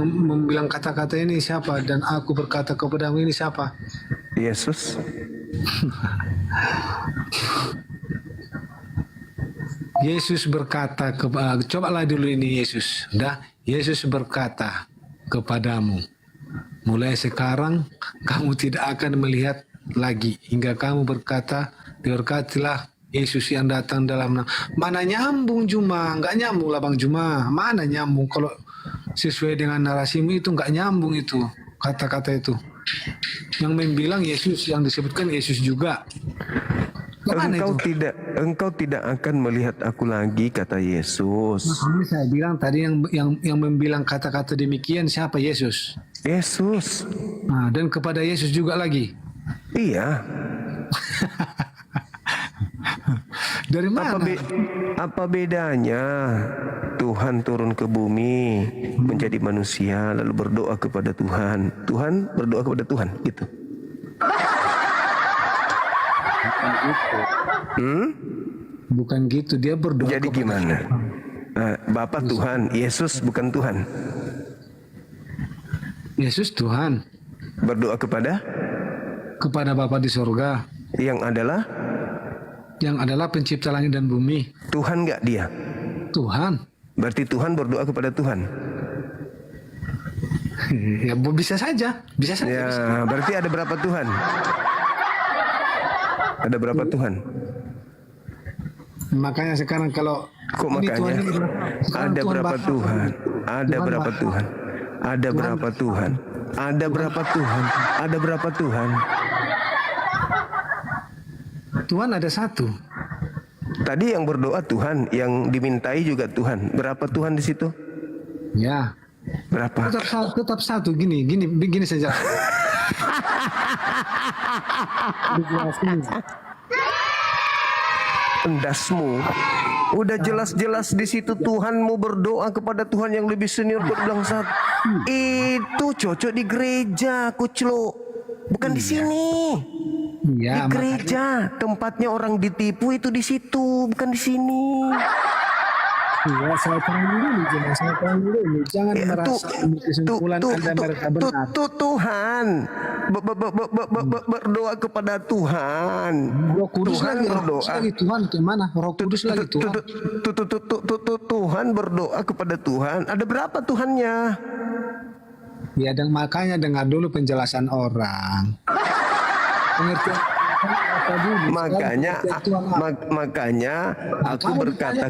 membilang kata-kata ini siapa? Dan aku berkata kepadamu ini siapa? Yesus. Yesus berkata, cobalah dulu ini Yesus. Yesus berkata kepadamu, mulai sekarang kamu tidak akan melihat lagi hingga kamu berkata, diberkatilah Yesus yang datang dalam nama. Mana nyambung Juma? Nggak nyambung lah Bang Juma. Mana nyambung kalau sesuai dengan narasimu itu nggak nyambung itu kata-kata itu. Yang membilang Yesus, yang disebutkan Yesus juga. Engkau tidak akan melihat aku lagi, kata Yesus. Makanya saya bilang tadi yang membilang kata-kata demikian siapa? Yesus. Yesus. Nah, dan kepada Yesus juga lagi. Iya. Dari mana? Apa bedanya Tuhan turun ke bumi menjadi manusia lalu berdoa kepada Tuhan, Tuhan berdoa kepada Tuhan gitu. Bukan gitu, dia berdoa. Jadi gimana? Bapa Tuhan, Yesus bukan Tuhan. Yesus Tuhan. Berdoa kepada Bapa di sorga. Yang adalah pencipta langit dan bumi. Tuhan nggak dia? Tuhan. Berarti Tuhan berdoa kepada Tuhan. Ya bisa saja. Ya, berarti ada berapa Tuhan? Ada berapa Tuhan? Makanya sekarang kalau makanya? Ada berapa Tuhan? Ada berapa Tuhan? Ada berapa Tuhan? Ada berapa Tuhan? Ada berapa Tuhan? Tuhan ada satu. Tadi yang berdoa Tuhan, yang dimintai juga Tuhan. Berapa Tuhan di situ? Ya. Berapa? Tetap satu. Gini saja. Endasmu. Udah jelas-jelas di situ Tuhanmu berdoa kepada Tuhan yang lebih senior bilang satu. Itu cocok di gereja, kuclo. Bukan di sini. Iya, di gereja, tempatnya orang ditipu itu di situ, bukan di sini. Iya, saya terang dulu. Jangan merasa kesimpulan Anda merasa benar. Tuhan berdoa kepada Tuhan. Roh Kudus Tuhan lagi berdoa. Tuhan kemana? Roh Kudus lagi Tuhan. Tuhan berdoa kepada Tuhan. Ada berapa Tuhannya? Ya, dan makanya dengar dulu penjelasan orang. Makanya aku berkata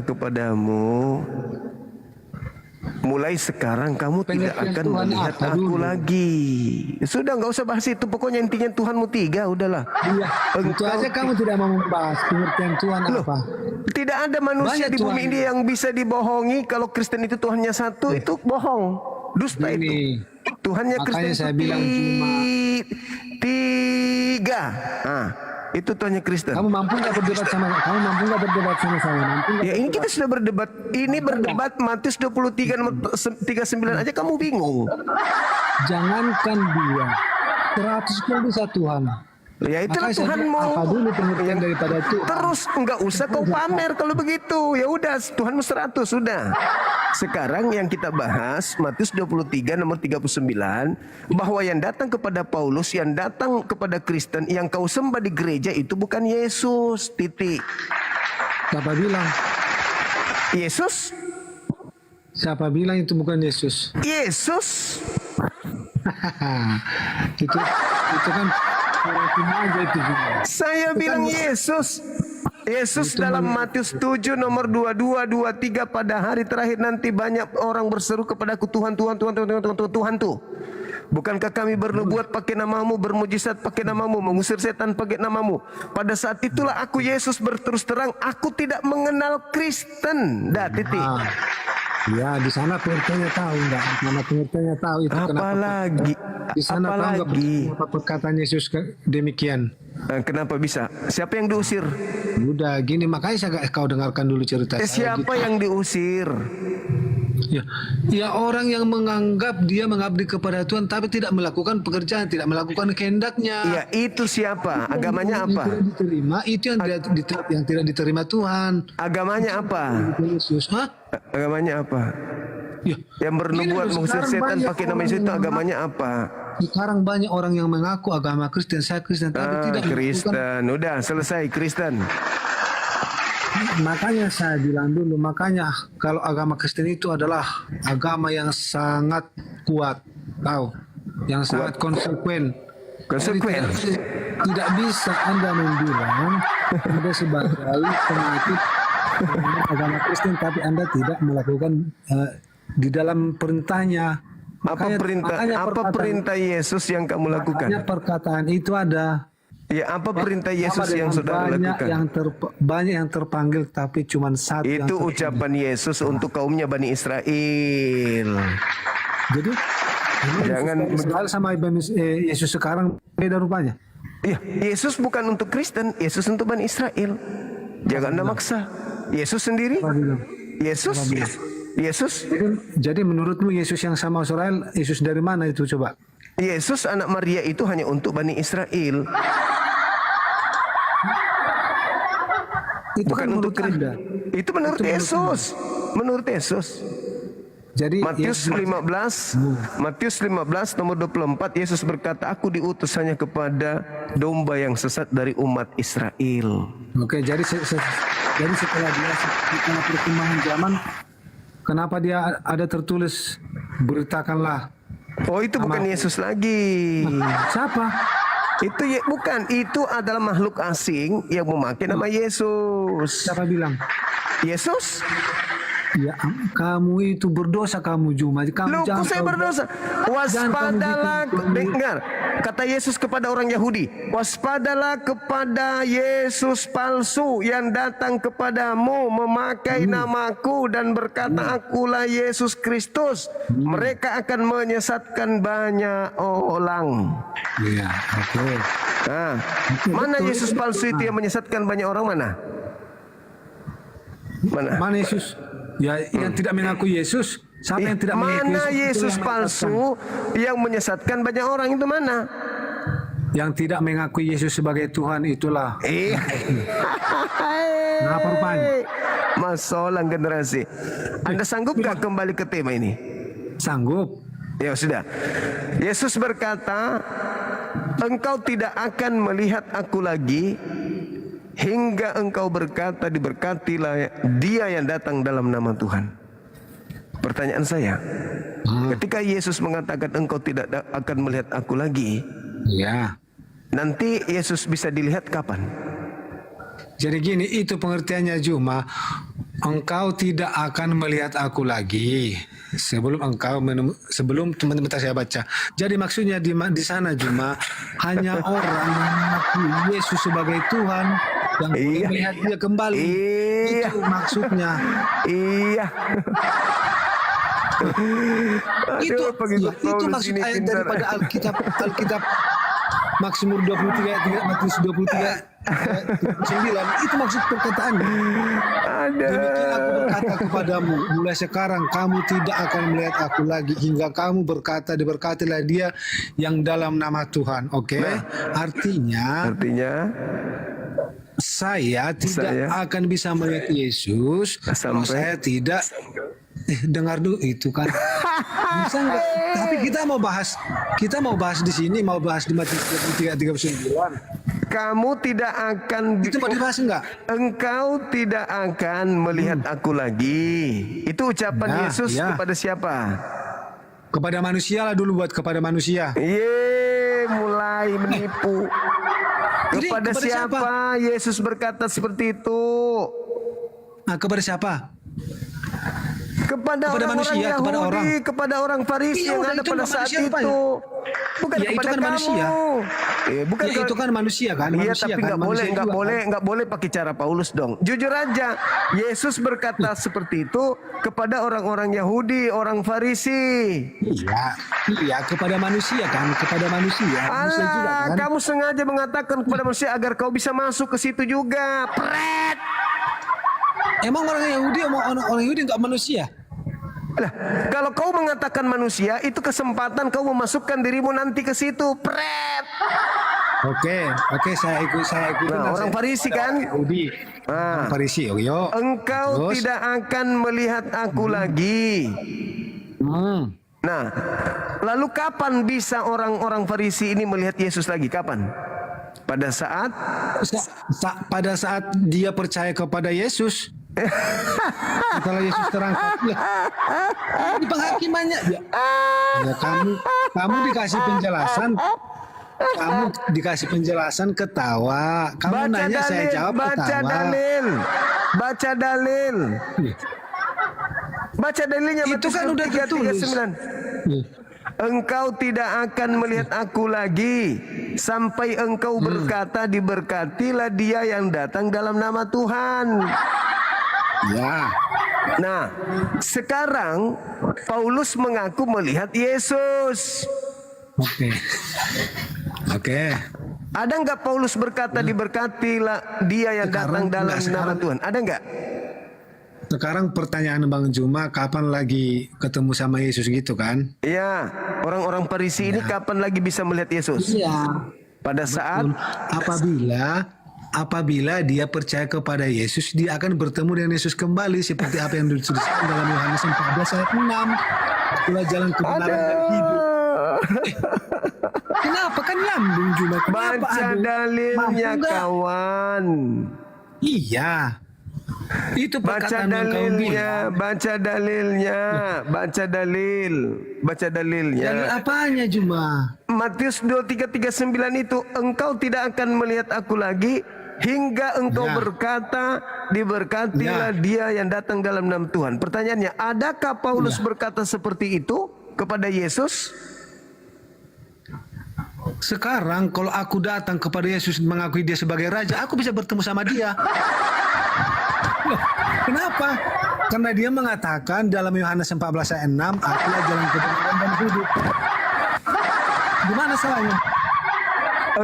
kepadamu, mulai sekarang kamu tidak akan melihat aku lagi. Sudah, nggak usah bahas itu. Pokoknya intinya Tuhanmu tiga, udahlah. Iya, itu aja kamu tidak mau membahas pengertian Tuhan apa. Tidak ada manusia di bumi ini yang bisa dibohongi. Kalau Kristen itu Tuhannya satu, itu bohong, dusta itu. Tuhannya Kristen saya bilang cuma tiga. Itu Tuhannya Kristen. Kamu mampu nggak berdebat sama saya? Ya, ini kita sudah berdebat. Ini berdebat Matius 23 nomor 39 aja kamu bingung. Jangankan dia, 100 pun bisa Tuhan. Ya itulah Tuhanmu. Apa dulu pengertian daripada itu? Terus nggak usah kau pamer kalau begitu. Ya udah, Tuhanmu 100 sudah. Sekarang yang kita bahas Matius 23 nomor 39, bahwa yang datang kepada Paulus, yang datang kepada Kristen, yang kau sembah di gereja itu bukan Yesus. Titik. Siapa bilang? Yesus? Siapa bilang itu bukan Yesus? Yesus. itu kan aja itu juga. Saya bilang Yesus. Yesus dalam Matius 7 nomor 22, 23, pada hari terakhir nanti banyak orang berseru kepadaku, Tuhan, Tuhan, Tuhan, Tuhan, Tuhan, Tuhan, Tuhan tuh. Bukankah kami bernubuat pakai namamu, bermujizat pakai namamu, mengusir setan pakai namamu? Pada saat itulah aku Yesus berterus terang, aku tidak mengenal Kristen. Dah, titik. Ya, di sana pengertiannya tahu enggak? Mana pengertiannya tahu itu apalagi? Di sana tahu apa perkataan Yesus demikian? Kenapa bisa? Siapa yang diusir? Udah gini, makanya kau dengarkan dulu cerita saya. Siapa gitu. yang diusir? Ya orang yang menganggap dia mengabdi kepada Tuhan tapi tidak melakukan pekerjaan, tidak melakukan kehendaknya. Ya, itu siapa? Agamanya apa? Yang tidak diterima, itu yang tidak diterima Tuhan. Agamanya apa? Yesus, agamanya apa? Ya, yang bernubuat mengusir setan pakai nama Yesus itu agamanya apa? Sekarang banyak orang yang mengaku agama Kristen, saya Kristen, tapi tidak melakukan. Kristen, udah selesai Kristen. Makanya saya bilang dulu, makanya kalau agama Kristen itu adalah agama yang sangat kuat, tahu, yang sangat konsekuen. Konsekuen. Jadi tidak bisa Anda membilang Anda sebagai pengikut agama Kristen, tapi Anda tidak melakukan di dalam perintahnya. Apa perintah Yesus yang kamu lakukan? Makanya perkataan itu ada. Ya, apa perintah Yesus yang saudara lakukan? Banyak yang terpanggil, tapi cuma satu. Itu ucapan Yesus untuk kaumnya Bani Israel. Jadi jangan Israel sama Yesus sekarang beda rupanya. Iya, Yesus bukan untuk Kristen, Yesus untuk Bani Israel. Jangan Anda maksa. Yesus sendiri. Yesus. Jadi menurutmu Yesus yang sama Israel, Yesus dari mana itu coba? Yesus anak Maria itu hanya untuk Bani Israel. Itu bukan untuk Anda. Itu menurut Yesus. Menurut Yesus. Jadi Matius 15 nomor 24, Yesus berkata, aku diutus hanya kepada domba yang sesat dari umat Israel. Oke, jadi setelah dia setelah perkembangan zaman, kenapa dia ada tertulis beritakanlah? Oh, itu bukan Yesus lagi. Siapa? Itu adalah makhluk asing yang memakai nama Yesus. Siapa bilang? Yesus. Ya, kamu itu berdosa, kamu Juma. Loh, saya berdosa. Waspadalah, dengar. Kata Yesus kepada orang Yahudi, waspadalah kepada Yesus palsu yang datang kepadamu memakai namaku dan berkata, akulah Yesus Kristus. Mereka akan menyesatkan banyak orang. Iya, oke. Nah, mana Yesus palsu itu yang menyesatkan banyak orang, mana? Mana Yesus? Ya, yang tidak mengaku Yesus. Siapa yang tidak mengaku Yesus? Mana Yesus palsu yang menyesatkan banyak orang itu mana? Yang tidak mengakui Yesus sebagai Tuhan itulah. Kenapa rupanya? Masalah generasi. Anda sanggup gak kembali ke tema ini? Sanggup. Ya sudah. Yesus berkata, engkau tidak akan melihat aku lagi hingga engkau berkata, diberkatilah dia yang datang dalam nama Tuhan. Pertanyaan saya, ketika Yesus mengatakan engkau tidak akan melihat aku lagi, ya, nanti Yesus bisa dilihat kapan? Jadi gini, itu pengertiannya Juma. Engkau tidak akan melihat aku lagi sebelum teman-teman saya baca. Jadi maksudnya di sana Juma, hanya orang yang mengaku Yesus sebagai Tuhan yang boleh melihat dia kembali. Itu maksudnya. Iya. itu maksud ayat daripada Alkitab Mazmur 23 Matius 23 9, itu maksud perkataannya. Demikian aku berkata kepadamu, mulai sekarang kamu tidak akan melihat aku lagi hingga kamu berkata, diberkatilah dia yang dalam nama Tuhan. Oke? Artinya saya tidak akan bisa melihat Yesus kalau saya tidak dengar dulu itu kan. Bisa enggak? Tapi kita mau bahas di sini, mau bahas di Matius 23:39. Kamu tidak akan itu mau dibahas enggak? Engkau tidak akan melihat aku lagi. Itu ucapan Yesus kepada siapa? Kepada manusia lah dulu, buat kepada manusia. Mulai menipu. Kepada siapa Yesus berkata seperti itu? Nah, kepada siapa? Kepada orang-orang Yahudi, kepada orang Farisi yang ada pada saat itu. Bukan ya, kepada itu kan kamu. Manusia. Bukan ya, itu kan manusia kan. Iya, manusia, tapi nggak boleh pakai cara Paulus dong. Jujur aja, Yesus berkata seperti itu kepada orang-orang Yahudi, orang Farisi. Iya, kepada manusia kan, kepada manusia. Manusia juga, kan? Kamu sengaja mengatakan kepada manusia agar kau bisa masuk ke situ juga. Pret. Emang orang Yahudi nggak manusia? Lah, kalau kau mengatakan manusia, itu kesempatan kau memasukkan dirimu nanti ke situ. Pret. Oke, saya ikut. Nah, orang Farisi kan? Yahudi. Orang Farisi, Engkau tidak akan melihat aku lagi. Nah, lalu kapan bisa orang-orang Farisi ini melihat Yesus lagi? Kapan? Pada saat Pada saat dia percaya kepada Yesus, setelah Yesus terangkat, ini penghakimannya. Ya, kamu dikasih penjelasan, ketawa. Kamu baca nanya, dalil, saya jawab ketawa. Baca dalil. Baca dalilnya. Itu kan udah tertulis. 3:39. Engkau tidak akan melihat aku lagi sampai engkau berkata, diberkatilah dia yang datang dalam nama Tuhan. Ya. Nah, sekarang Paulus mengaku melihat Yesus. Oke. Ada nggak Paulus berkata, diberkatilah dia yang datang dalam nama Tuhan? Ada nggak? Sekarang pertanyaan Bang Juma, kapan lagi ketemu sama Yesus gitu kan? Iya, orang-orang Farisi ini kapan lagi bisa melihat Yesus? Iya. Pada saat apabila dia percaya kepada Yesus, dia akan bertemu dengan Yesus kembali seperti apa yang dituliskan dalam Yohanes 14 ayat 6. Itulah jalan kebenaran dan hidup. Kenapa kan lambung Juma? Baca dalilnya kawan. Iya. Itu baca dalilnya, baca dalilnya. Dalil apanya Juma? Matius 23:39 itu, engkau tidak akan melihat aku lagi hingga engkau berkata, diberkatilah dia yang datang dalam nama Tuhan. Pertanyaannya, adakah Paulus berkata seperti itu kepada Yesus? Sekarang kalau aku datang kepada Yesus mengakui dia sebagai raja, aku bisa bertemu sama dia. Kenapa? Karena dia mengatakan dalam Yohanes 14 ayat 6, akulah jalan kebenaran dan hidup. Gimana salahnya?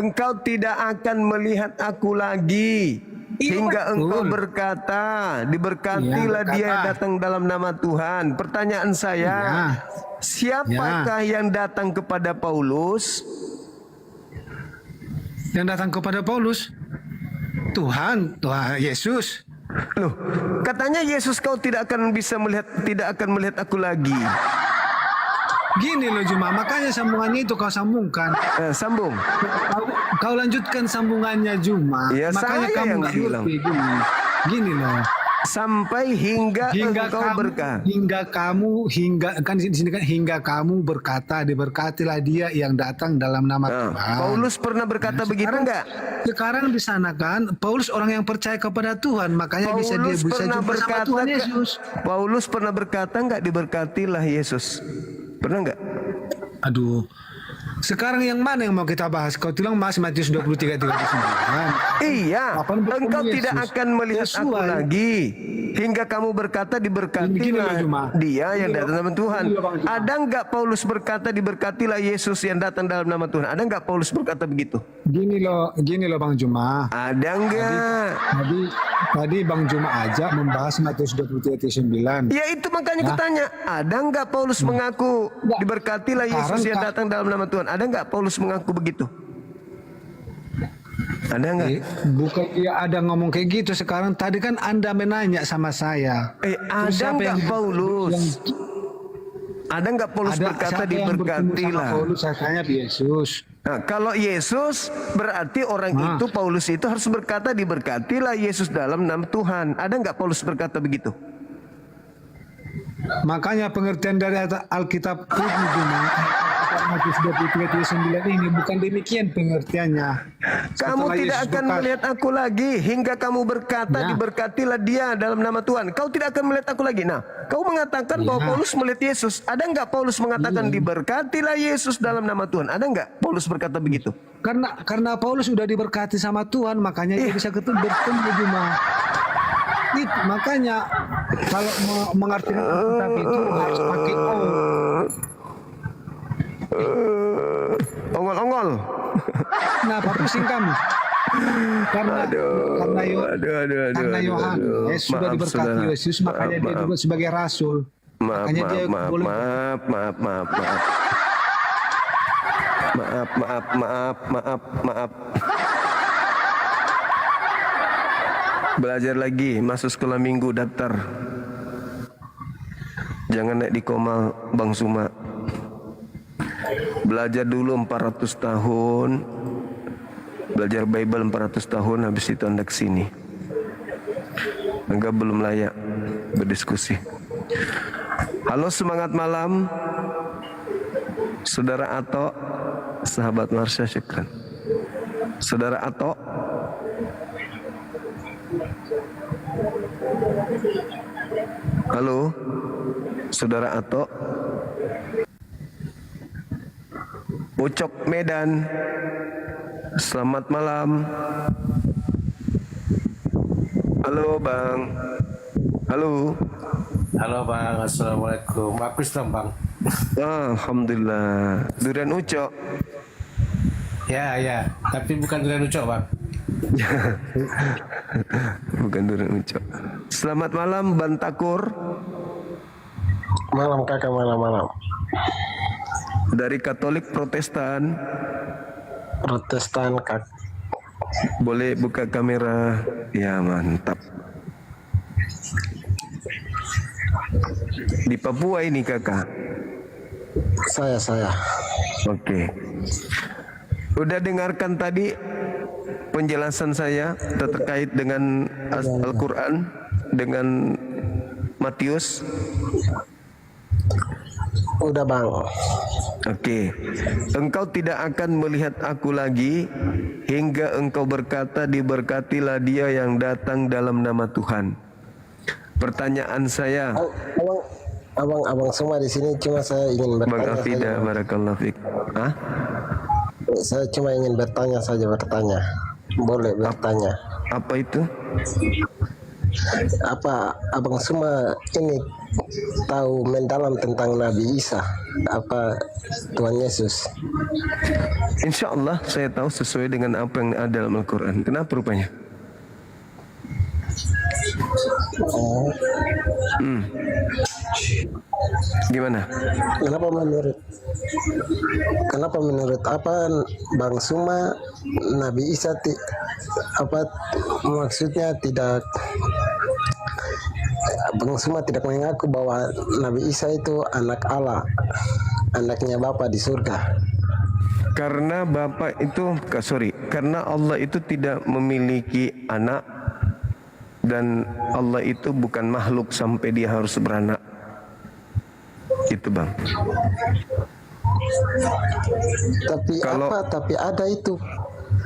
Engkau tidak akan melihat aku lagi hingga engkau berkata, diberkatilah dia yang datang dalam nama Tuhan. Pertanyaan saya, siapakah yang datang kepada Paulus? Yang datang kepada Paulus? Tuhan Yesus. Loh, katanya Yesus, kau tidak akan bisa melihat, tidak akan melihat aku lagi. Gini loh Juma, makanya sambungannya itu kau sambungkan. Sambung. Kau lanjutkan sambungannya Juma. Ya, makanya saya kamu yang nggak bilang. ngerti gini loh. Sampai hingga engkau berkata. Hingga kamu berkata, diberkatilah dia yang datang dalam nama Tuhan. Paulus pernah berkata begitu enggak? Sekarang di sana kan Paulus orang yang percaya kepada Tuhan, makanya bisa jumpa sama Tuhan Yesus. Paulus pernah berkata enggak, diberkatilah Yesus? Pernah enggak? Aduh. Sekarang yang mana yang mau kita bahas? Kau bilang Mas Matius 23:39. Iya. Engkau tidak akan melihat aku lagi hingga kamu berkata, diberkatilah dia yang datang dalam nama Tuhan. Ada enggak Paulus berkata, diberkatilah Yesus yang datang dalam nama Tuhan? Ada enggak Paulus berkata begitu? Gini loh Bang Juma. Ada enggak? Tadi Bang Juma aja membahas Matius 23:9. Ya itu makanya kutanya, ada enggak Paulus mengaku, diberkatilah Yesus yang datang dalam nama Tuhan? Ada enggak Paulus mengaku begitu? Ada enggak? Bukan dia ada ngomong kayak gitu sekarang. Tadi kan Anda menanya sama saya. Ada enggak Paulus? Ada enggak Paulus berkata, diberkatilah? Paulus saya tanya Yesus. Nah, kalau Yesus berarti orang itu, Paulus itu harus berkata, diberkatilah Yesus dalam nama Tuhan. Ada enggak Paulus berkata begitu? Makanya pengertian dari Alkitab ini Juma, Matius 23:9 ini bukan demikian pengertiannya. Kamu tidak akan melihat aku lagi hingga kamu berkata, diberkatilah dia dalam nama Tuhan. Kau tidak akan melihat aku lagi. Nah, kau mengatakan bahwa Paulus melihat Yesus. Ada enggak Paulus mengatakan, diberkatilah Yesus dalam nama Tuhan? Ada enggak Paulus berkata begitu? Karena Paulus sudah diberkati sama Tuhan, makanya dia bisa bertemu Juma. Itu makanya kalau mengartikan Alkitab itu harus pakai ongol-ongol. Kenapa pusing kamu? Karena Yohanes sudah diberkati Yesus, makanya dia juga sebagai rasul. Maaf. Belajar lagi, masuk sekolah minggu, daftar. Jangan naik di koma Bang Suma. Belajar dulu 400 tahun. Belajar Bible 400 tahun, habis itu Anda kesini. Enggak, belum layak berdiskusi. Halo, semangat malam. Saudara Ato, sahabat Marsha, syukran. Saudara Ato. Halo, Saudara Ato. Ucok Medan, selamat malam. Halo Bang. Halo. Halo Bang, Assalamualaikum. Aku Islam Bang. Alhamdulillah. Durian Ucok. Ya, tapi bukan durian ucok Bang. Bukan durian Ucok. Selamat malam Bantakur. Malam kakak, malam. Dari Katolik Protestan. Protestan kak. Boleh buka kamera. Ya, mantap. Di Papua ini kakak. Saya. Oke. Udah dengarkan tadi penjelasan saya terkait dengan Al-Quran, dengan Matius? Udah Bang. Oke. Engkau tidak akan melihat aku lagi hingga engkau berkata, diberkatilah dia yang datang dalam nama Tuhan. Pertanyaan saya, Abang semua di sini, cuma saya ingin bertanya. Bang Afida, barakallahu fiik. Hah? Saya cuma ingin bertanya saja. Boleh bertanya? Apa itu? Apa abang semua ini tahu mendalam tentang Nabi Isa, apa Tuhan Yesus? Insya Allah saya tahu sesuai dengan apa yang ada dalam Al-Quran. Kenapa rupanya? Gimana? Kenapa menurut apa Bang Suma Nabi Isa maksudnya tidak, Bang Suma tidak mengaku bahwa Nabi Isa itu anak Allah, anaknya Bapa di surga? Karena karena Allah itu tidak memiliki anak, dan Allah itu bukan makhluk sampai dia harus beranak. Itu Bang. Tapi ada itu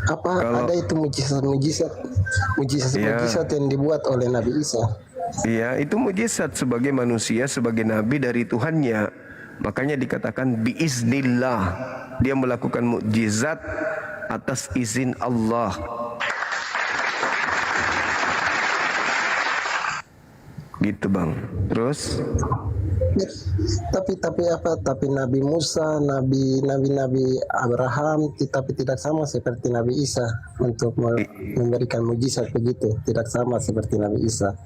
ada itu mujizat yang dibuat oleh Nabi Isa. Iya, itu mujizat sebagai manusia, sebagai nabi dari Tuhannya. Makanya dikatakan biiznillah. Dia melakukan mukjizat atas izin Allah. Gitu Bang. Terus? Tapi Nabi Musa, Nabi Abraham, tapi tidak sama seperti Nabi Isa untuk memberikan mujizat begitu. Tidak sama seperti Nabi Isa.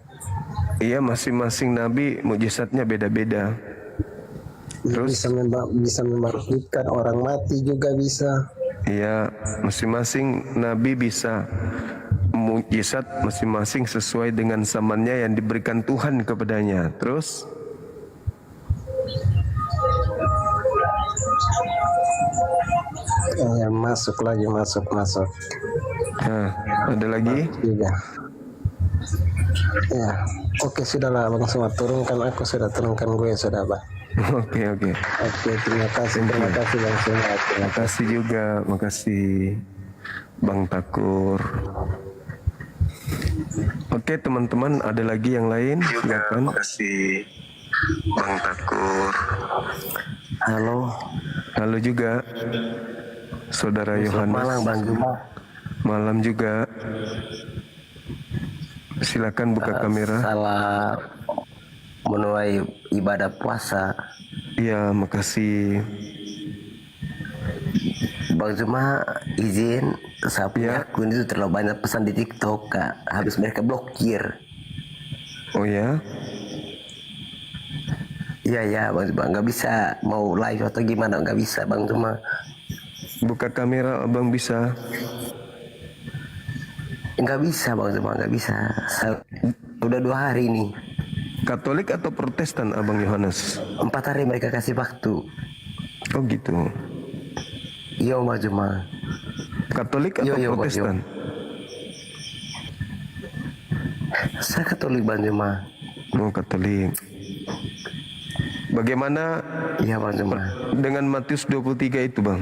Iya, masing-masing nabi mujizatnya beda-beda. Terus bisa membangkitkan orang mati juga bisa. Iya, masing-masing nabi bisa mujizat masing-masing sesuai dengan zamannya yang diberikan Tuhan kepadanya. Terus ya, masuk. Nah, ada lagi? Juga. Ya, oke, sudahlah Bang semua, turunkan, aku sudah turunkan gue sudah Bang. Oke, terima kasih Bang semua. Terima kasih juga, makasih Bang Takur. Oke teman-teman, ada lagi yang lain? Silakan. Makasih Bang Takur. Halo juga Saudara Yohanes. Malam Bang Juma. Malam juga. Silakan buka kamera. Salah menuai ibadah puasa. Iya, makasih. Bang Juma, izin, saya punya akun itu terlalu banyak pesan di TikTok, Kak. Habis mereka blokir. Oh ya? Iya Bang Juma, nggak bisa mau live atau gimana, nggak bisa Bang Juma. Buka kamera Abang bisa? Nggak bisa Bang Juma, nggak bisa. Udah 2 hari ini. Katolik atau Protestan Abang Yohanes? 4 hari mereka kasih waktu. Oh gitu. Iya Bang Juma. Katolik atau Iya, Bang, Protestan? Saya Katolik Bang Juma. Oh Katolik. Bagaimana Iya Bang Juma. dengan Matius 23 itu Bang?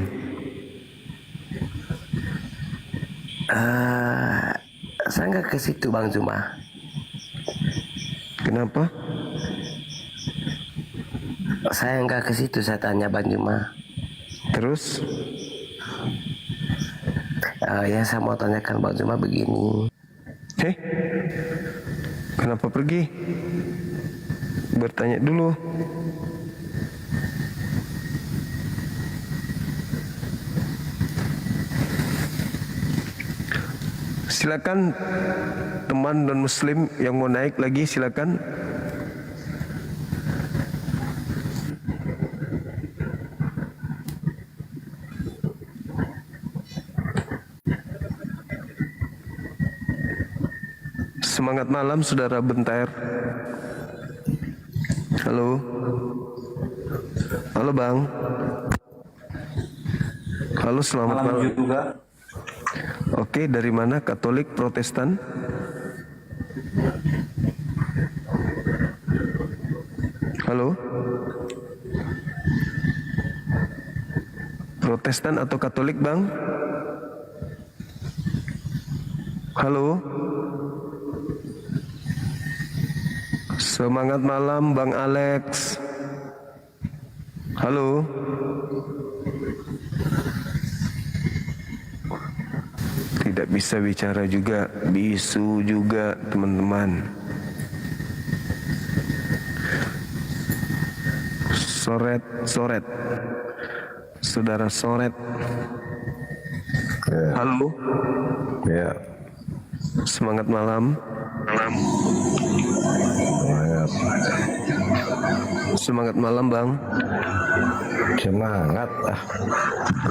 Saya nggak ke situ Bang Juma. Kenapa? Saya nggak ke situ, saya tanya Bang Juma. Terus? Ya saya mau tanyakan Bang Juma begini. Kenapa pergi? Bertanya dulu. Silakan teman non muslim yang mau naik lagi, silakan. Semangat malam saudara Bentair. Halo. Halo Bang. Halo, selamat malam juga. Oke, dari mana? Katolik, Protestan? Halo? Protestan atau Katolik, Bang? Halo? Semangat malam, Bang Alex. Halo? Tidak bisa bicara juga, bisu juga teman-teman. Soret, saudara Soret. Halo. Ya. Semangat malam. Semangat malam Bang. Semangat.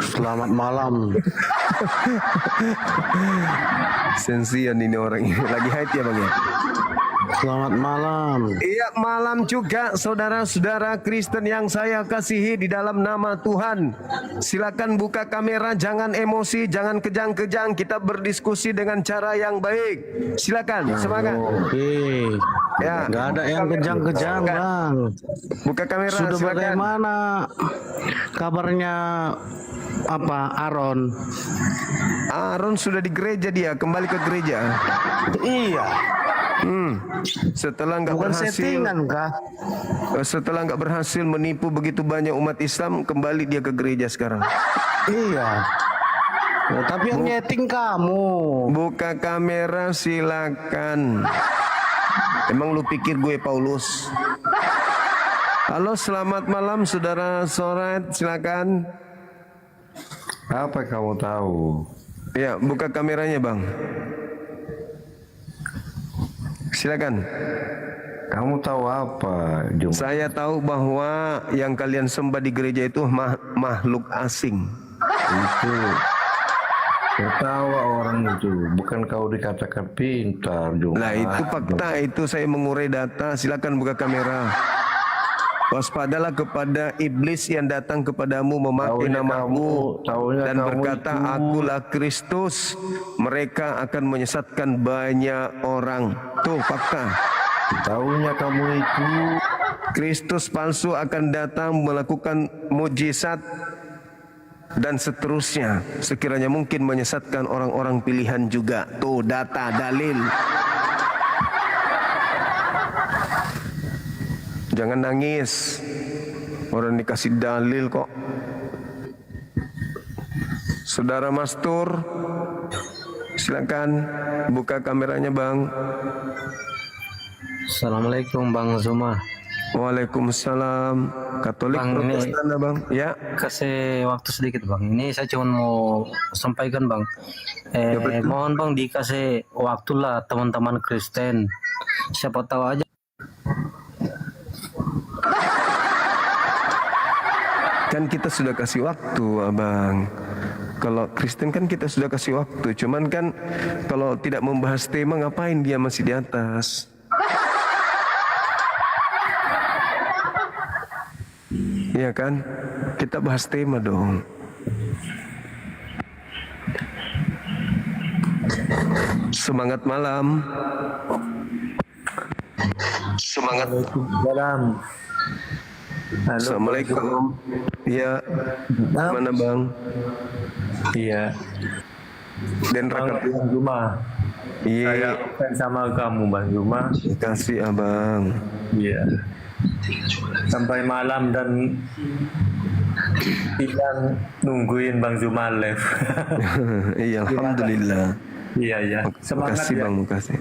Selamat malam. Sensian ini orang ini. Lagi haid ya Bang ya? Selamat malam. Iya, malam juga saudara-saudara Kristen yang saya kasihi di dalam nama Tuhan. Silakan buka kamera, jangan emosi, jangan kejang-kejang. Kita berdiskusi dengan cara yang baik. Silakan, semangat. Oke. Ya, nggak ada yang kejang-kejang Bang. Buka kamera. Sudah silakan. bagaimana kabarnya Aaron? Aaron sudah di gereja, dia kembali ke gereja. Iya. Setelah nggak Bukan berhasil, settingan kah? setelah nggak berhasil menipu begitu banyak umat Islam, kembali dia ke gereja sekarang. Iya. Ya, tapi yang nyeting kamu. Buka kamera silakan. Emang lu pikir gue Paulus? Halo, selamat malam saudara Soret, silakan. Apa kamu tahu? Ya, buka kameranya Bang. Silakan. Kamu tahu apa, Jum? Saya tahu bahwa yang kalian sembah di gereja itu makhluk asing. Itu tertawa orang itu, bukan kau dikatakan pintar, Jum. Nah, itu fakta, itu saya mengurai data. Silakan buka kamera. Waspadalah kepada iblis yang datang kepadamu memakai namamu dan berkata, akulah Kristus. Mereka akan menyesatkan banyak orang. Tuh fakta. Taunya kamu itu. Kristus palsu akan datang melakukan mujizat dan seterusnya. Sekiranya mungkin menyesatkan orang-orang pilihan juga. Tuh data, dalil. Jangan nangis. Orang dikasih dalil kok. Saudara Mastur, silakan buka kameranya Bang. Assalamualaikum Bang Zuma. Waalaikumsalam. Katolik Bang, Protestan ya Bang? Ya. Kasih waktu sedikit Bang. Ini saya cuma mau sampaikan Bang. Mohon Bang dikasih waktu lah teman-teman Kristen. Siapa tahu aja. Kan kita sudah kasih waktu Abang. Kalau Kristen kan kita sudah kasih waktu. Cuman kan kalau tidak membahas tema, ngapain dia masih di atas? Iya kan? Kita bahas tema dong. Semangat malam. Semangat. Salam. Assalamualaikum. Iya. Mana bang? Iya. Dan rakat. Bang Juma. Iya. Saya fans sama kamu Bang Juma. Kasih abang. Iya. Sampai malam dan tidak nungguin Bang Juma live. Iya, alhamdulillah. Iya. Semangat Makasih ya. bang, makasih.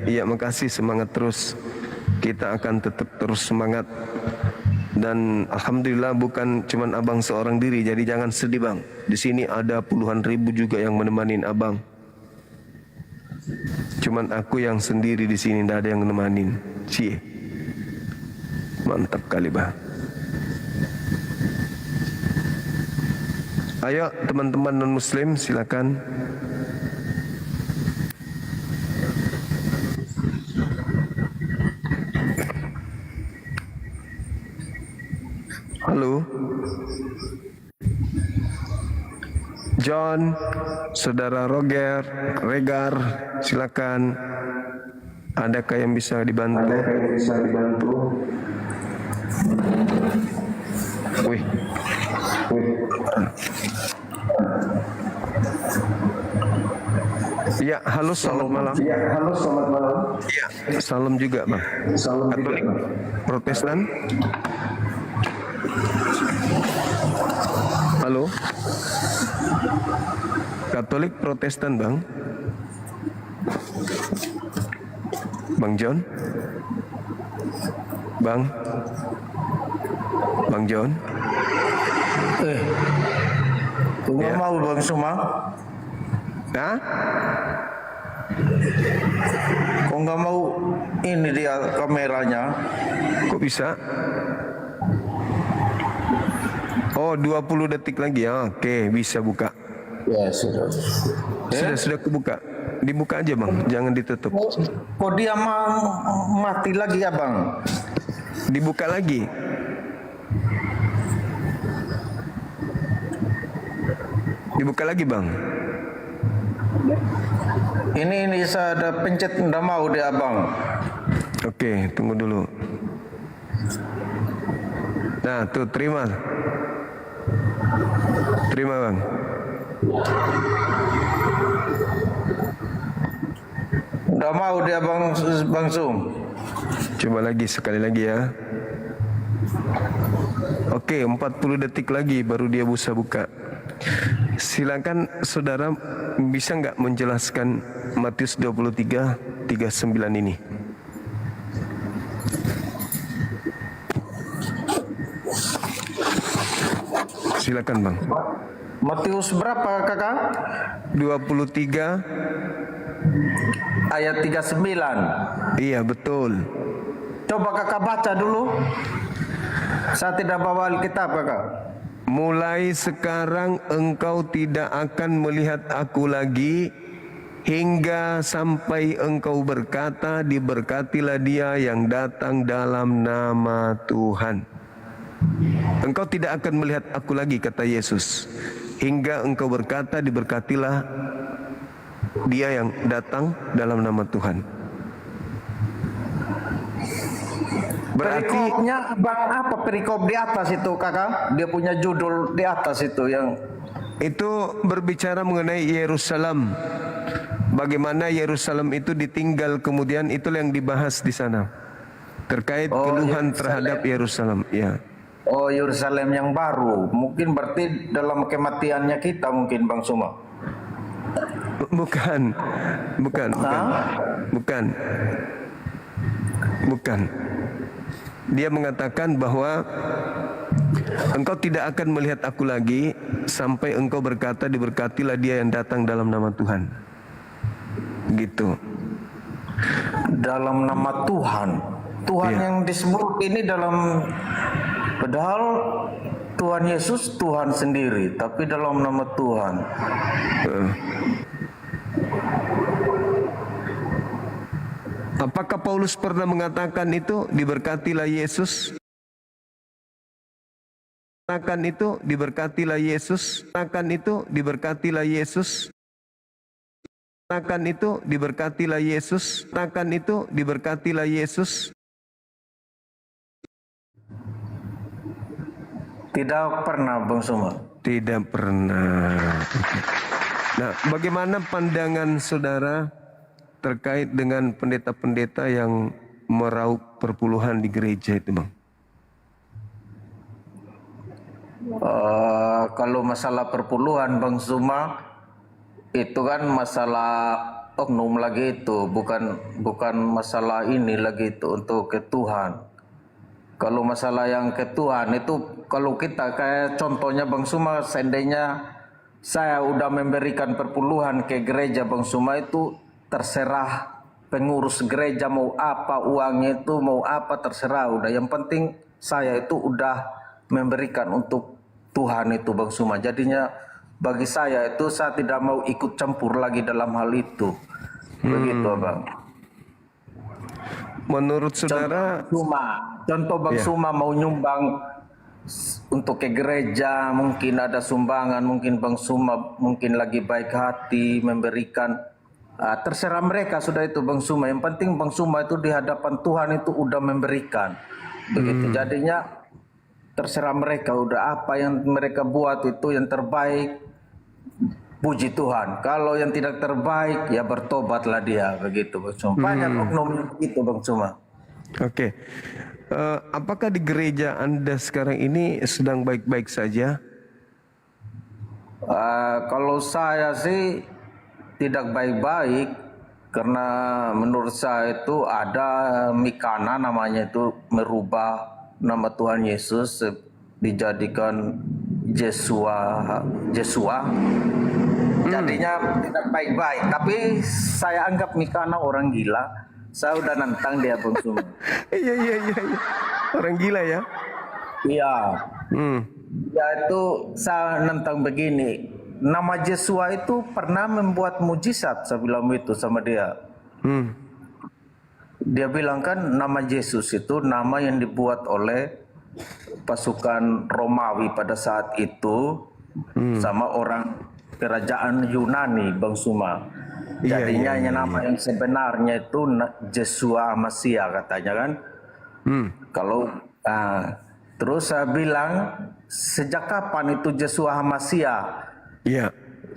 Iya, makasih, semangat terus. Kita akan tetap terus semangat. Dan alhamdulillah bukan cuman abang seorang diri, jadi jangan sedih bang. Di sini ada puluhan ribu juga yang menemani abang. Cuman aku yang sendiri di sini, tidak ada yang menemanin. Cie, mantap kali bang. Ayo teman-teman non muslim silakan. Halo John, saudara Regar, silakan. Adakah yang bisa dibantu? Wih. Ya, halo selamat malam. Ya, salam juga bang. Katolik, Protestan. Halo. Katolik Protestan bang. Bang John. Bang John. Kok nggak mau Bang Suma? Hah? Kok nggak mau ini dia kameranya? Kok bisa? Oh, 20 detik lagi ya. Oke, bisa buka. Ya sudah. Sudah kebuka. Dibuka aja bang, jangan ditutup. Kok dia mati lagi ya bang? Dibuka lagi. Dibuka lagi bang. Ini saya ada pencet nggak mau dia bang. Oke, tunggu dulu. Nah, tuh terima bang. Nggak mau dia bang Sum. Coba lagi, sekali lagi ya. Oke, 40 detik lagi baru dia bisa buka. Silakan saudara, bisa nggak menjelaskan Matius 23:39 ini? Silakan bang. Matius berapa kakak? 23 ayat 39. Iya betul. Coba kakak baca dulu. Saya tidak bawa Alkitab kakak. Mulai sekarang engkau tidak akan melihat aku lagi, hingga sampai engkau berkata, diberkatilah dia yang datang dalam nama Tuhan. Engkau tidak akan melihat aku lagi, kata Yesus, hingga engkau berkata, diberkatilah dia yang datang dalam nama Tuhan. Berarti Perikopnya bang apa perikop di atas itu kakak? Dia punya judul di atas itu yang itu berbicara mengenai Yerusalem. Bagaimana Yerusalem itu ditinggal, kemudian itulah yang dibahas di sana. Terkait keluhan terhadap Yerusalem, ya. Oh, Yerusalem yang baru. Mungkin berarti dalam kematiannya kita mungkin Bang Suma. Bukan. Dia mengatakan bahwa engkau tidak akan melihat aku lagi sampai engkau berkata, diberkatilah dia yang datang dalam nama Tuhan. Gitu. Dalam nama Tuhan. Tuhan yang disebut ini dalam, padahal Tuhan Yesus Tuhan sendiri, tapi dalam nama Tuhan. Apakah Paulus pernah mengatakan itu, diberkatilah Yesus? Akan itu diberkatilah Yesus. Akan itu diberkatilah Yesus. Akan itu diberkatilah Yesus. Akan itu diberkatilah Yesus. Tidak pernah Bang Suma. Tidak pernah. Nah, bagaimana pandangan saudara terkait dengan pendeta-pendeta yang meraup perpuluhan di gereja itu, Bang? Kalau masalah perpuluhan Bang Suma, itu kan masalah oknum lagi itu, bukan masalah ini lagi itu untuk ke Tuhan. Kalau masalah yang ke Tuhan itu, kalau kita kayak contohnya Bang Suma, seandainya saya udah memberikan perpuluhan ke gereja Bang Suma, itu terserah pengurus gereja mau apa uangnya itu, mau apa terserah udah. Yang penting saya itu udah memberikan untuk Tuhan itu Bang Suma. Jadinya bagi saya itu saya tidak mau ikut campur lagi dalam hal itu. Begitu Bang. Menurut saudara, contoh Bang Suma mau nyumbang untuk ke gereja, mungkin ada sumbangan, mungkin Bang Suma mungkin lagi baik hati memberikan, terserah mereka sudah itu Bang Suma. Yang penting Bang Suma itu di hadapan Tuhan itu udah memberikan. Begitu jadinya terserah mereka udah apa yang mereka buat itu yang terbaik, puji Tuhan. Kalau yang tidak terbaik ya bertobatlah dia, begitu Bang Suma. Banyak oknum itu Bang Suma. Oke. Apakah di gereja Anda sekarang ini sedang baik-baik saja? Kalau saya sih tidak baik-baik, karena menurut saya itu ada Mikana namanya itu merubah nama Tuhan Yesus dijadikan Yesua. Jadinya tidak baik-baik. Tapi saya anggap Mikana orang gila. Saya udah nantang dia Bang Suma. Iya. Orang gila ya? Iya. Ya itu saya nantang begini. Nama Yesua itu pernah membuat mujizat, saya bilang itu sama dia. Dia bilang kan nama Yesus itu nama yang dibuat oleh pasukan Romawi pada saat itu sama orang kerajaan Yunani Bang Suma. Jadinya nama yang sebenarnya itu Yesua Masia katanya kan. Kalau terus saya bilang sejak kapan itu Yesua Masia? Iya.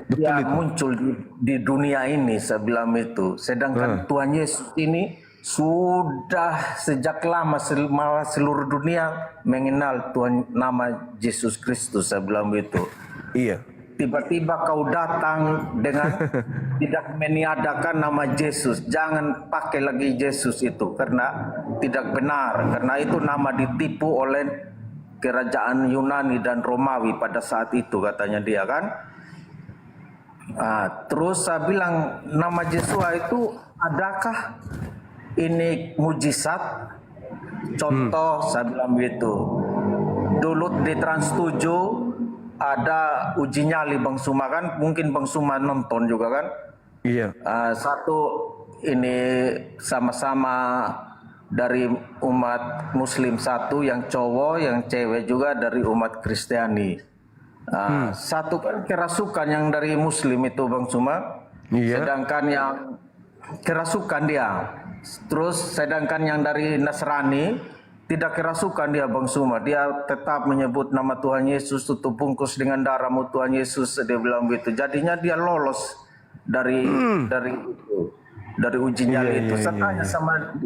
Dia muncul di dunia ini, saya bilang itu. Sedangkan Tuhan Yesus ini sudah sejak lama malah seluruh dunia mengenal Tuhan nama Yesus Kristus, saya bilang itu. Iya. Tiba-tiba kau datang dengan tidak meniadakan nama Yesus. Jangan pakai lagi Yesus itu karena tidak benar. Karena itu nama ditipu oleh kerajaan Yunani dan Romawi pada saat itu katanya dia kan. Terus saya bilang nama Yesua itu adakah ini mujizat? Contoh saya bilang begitu. Dulu di Trans 7 ada uji nyali Bang Suma kan, mungkin Bang Suma nonton juga kan? Iya. Satu ini sama-sama dari umat Muslim satu, yang cowok, yang cewek juga dari umat Kristiani. Satu kan kerasukan yang dari Muslim itu Bang Suma, sedangkan yang kerasukan dia. Terus sedangkan yang dari Nasrani tidak kerasukan dia Bang Suma, dia tetap menyebut nama Tuhan Yesus, tutup bungkus dengan darahmu Tuhan Yesus, dia bilang begitu. Jadinya dia lolos dari uji nyali itu. Saya tanya sama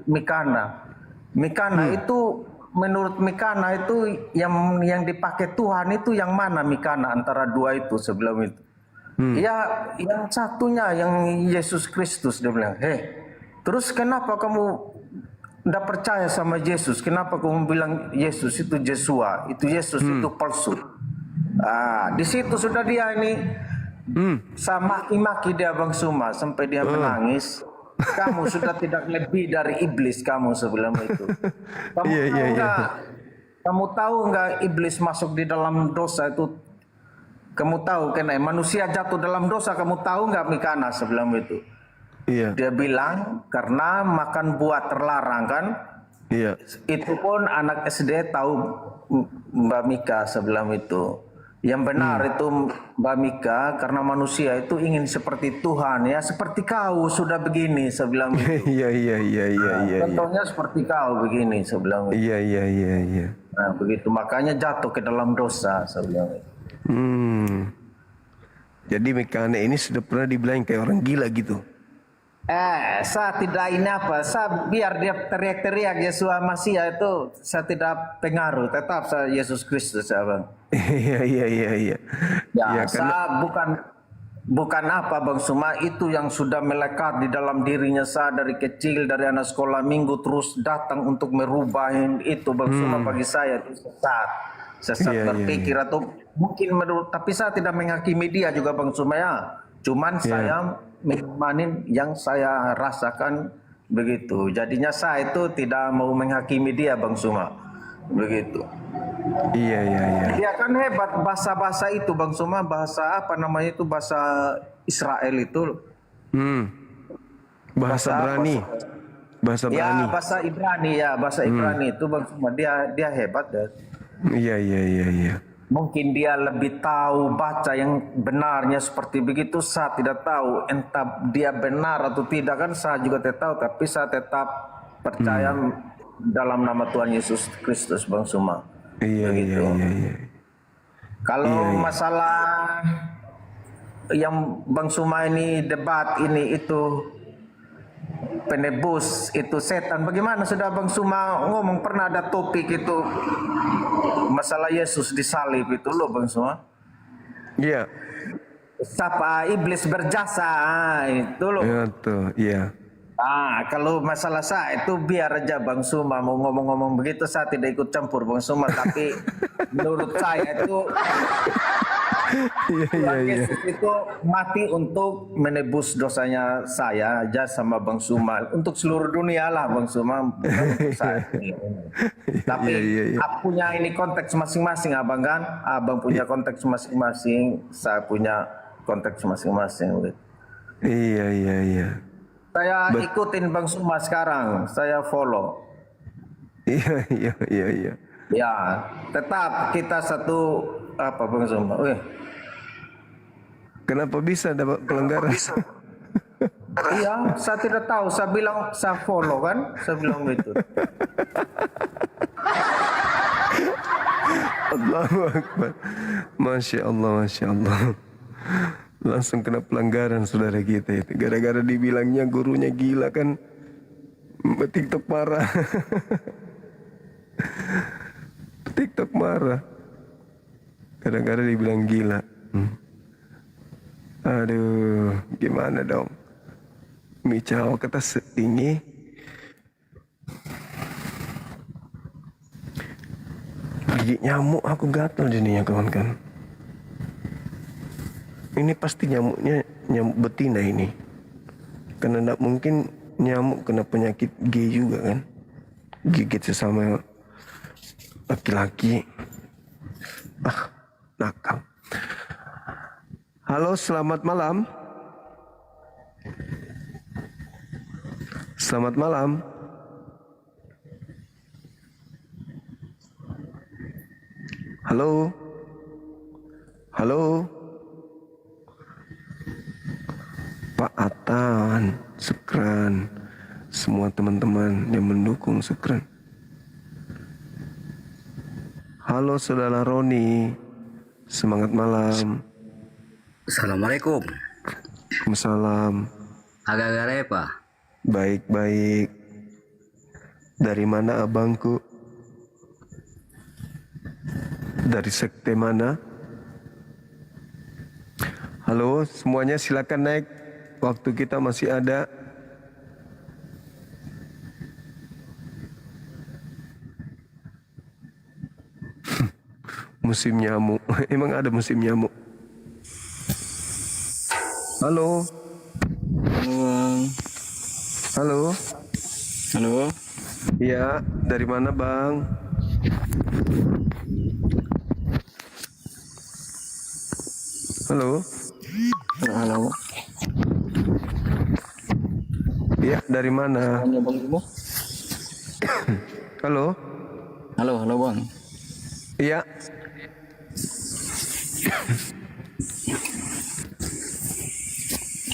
Mikana itu, menurut Mikana itu yang dipakai Tuhan itu yang mana Mikana antara dua itu sebelum itu? Ya yang satunya yang Yesus Kristus, dia bilang. Terus kenapa kamu tidak percaya sama Yesus? Kenapa kamu bilang Yesus itu Yesua, itu Yesus itu palsu? Di situ sudah dia ini sama maki-maki dia Bang Suma sampai dia menangis. Kamu sudah tidak lebih dari iblis kamu sebelum itu. Kamu tahu nggak iblis masuk di dalam dosa itu? Kamu tahu kan manusia jatuh dalam dosa, kamu tahu nggak Mikana sebelum itu? Dia bilang karena makan buah terlarang kan. Iya. Itu pun anak SD tahu Mbak Mika sebelum itu. Yang benar itu Mbak Mika, karena manusia itu ingin seperti Tuhan ya, seperti kau sudah begini sebelum itu. Iya. Contohnya seperti kau begini sebelum itu. Iya. Nah begitu, makanya jatuh ke dalam dosa sebelum itu. Jadi Mika ini sudah pernah dibilang kayak orang gila gitu. Saya tidak ini apa, saya biar dia teriak-teriak Yesus Masih itu saya tidak pengaruh, tetap saya Yesus Kristus ya Bang. Iya. Ya, saya bukan apa Bang Suma, itu yang sudah melekat di dalam dirinya saya dari kecil, dari anak sekolah minggu terus datang untuk merubah itu Bang Suma. Bagi saya itu sesat berpikir atau mungkin menurut, tapi saya tidak menghakimi dia juga Bang Suma ya. Cuman saya mengimani yang saya rasakan begitu. Jadinya saya itu tidak mau menghakimi dia Bang Suma. Begitu. Iya. Dia kan hebat bahasa-bahasa itu Bang Suma, bahasa apa namanya itu, bahasa Israel itu. Bahasa Ibrani. Bahasa Ibrani. Ya, bahasa Ibrani ya, bahasa Ibrani itu Bang Suma, dia hebat ya. Iya. Mungkin dia lebih tahu baca yang benarnya seperti begitu, saya tidak tahu. Entah dia benar atau tidak kan saya juga tidak tahu, tapi saya tetap percaya dalam nama Tuhan Yesus Kristus Bang Suma. Iya. Kalau masalah yang Bang Suma ini debat ini itu penebus itu setan, bagaimana sudah Bang Suma ngomong, pernah ada topik itu masalah Yesus disalib itu loh Bang Suma. Iya. Siapa iblis berjasa itu loh. Iya tuh, iya. Kalau masalah saya itu biar aja Bang Suma mau ngomong-ngomong begitu, saya tidak ikut campur Bang Suma, tapi menurut saya itu Yesus itu mati untuk menebus dosanya saya aja sama Bang Suma, untuk seluruh dunia lah Bang Suma, bukan untuk saya. Tapi aku punya ini konteks masing-masing Abang kan, Abang punya konteks masing-masing, saya punya konteks masing-masing. Iya. Saya ikutin Bang Suma sekarang, saya follow. Iya. Ya, tetap kita satu apa Bang Suma. Kenapa bisa dapat pelanggaran? Iya, saya tidak tahu. Saya bilang saya follow kan, saya bilang gitu. Allahu Akbar. Masya Allah. Langsung kena pelanggaran saudara kita itu. Gara-gara dibilangnya gurunya gila kan. TikTok marah. TikTok marah. Gara-gara dibilang gila. Aduh, gimana dong? Micau kata setinggi. Gigit nyamuk aku gatal jadinya kawan-kawan. Ini pasti nyamuknya nyamuk betina ini. Karena tidak mungkin nyamuk kena penyakit G juga kan. Gigit sesama laki-laki. Nakal. Halo, selamat malam. Selamat malam. Halo. Pak Atan, Sukran, semua teman-teman yang mendukung Sukran. Halo saudara Roni, semangat malam. Assalamualaikum. Waalaikumsalam. Agak-agak Pak. Baik. Dari mana abangku? Dari sekte mana? Halo, semuanya silakan naik. Waktu kita masih ada. Musim nyamuk. Emang ada musim nyamuk? Halo. Halo. Iya, dari mana Bang? Halo. Iya, dari mana? Halo. Halo bang. Iya.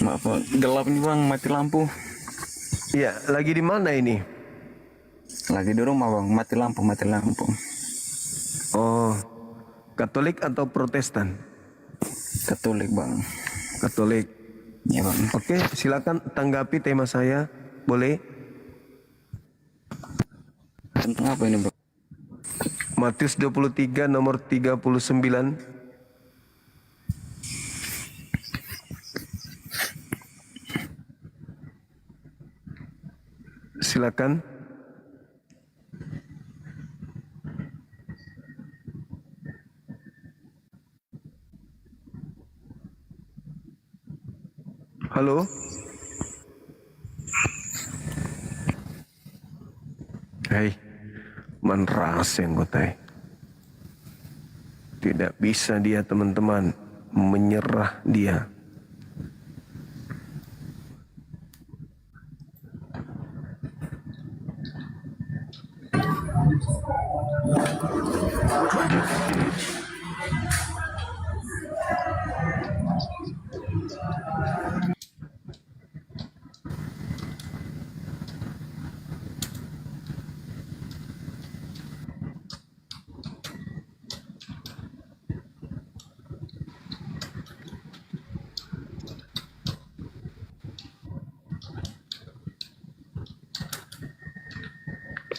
Maaf bang, gelap nih bang, mati lampu. Iya, lagi di mana ini? Lagi di rumah bang, mati lampu. Oh, Katolik atau Protestan? Katolik bang. Katolik. Ya bang. Oke, silakan tanggapi tema saya. Boleh? Tentang apa ini bang? Matius 23 nomor 39. Silakan. Halo. Hei, manras yang gotai. Tidak bisa dia teman-teman menyerah dia.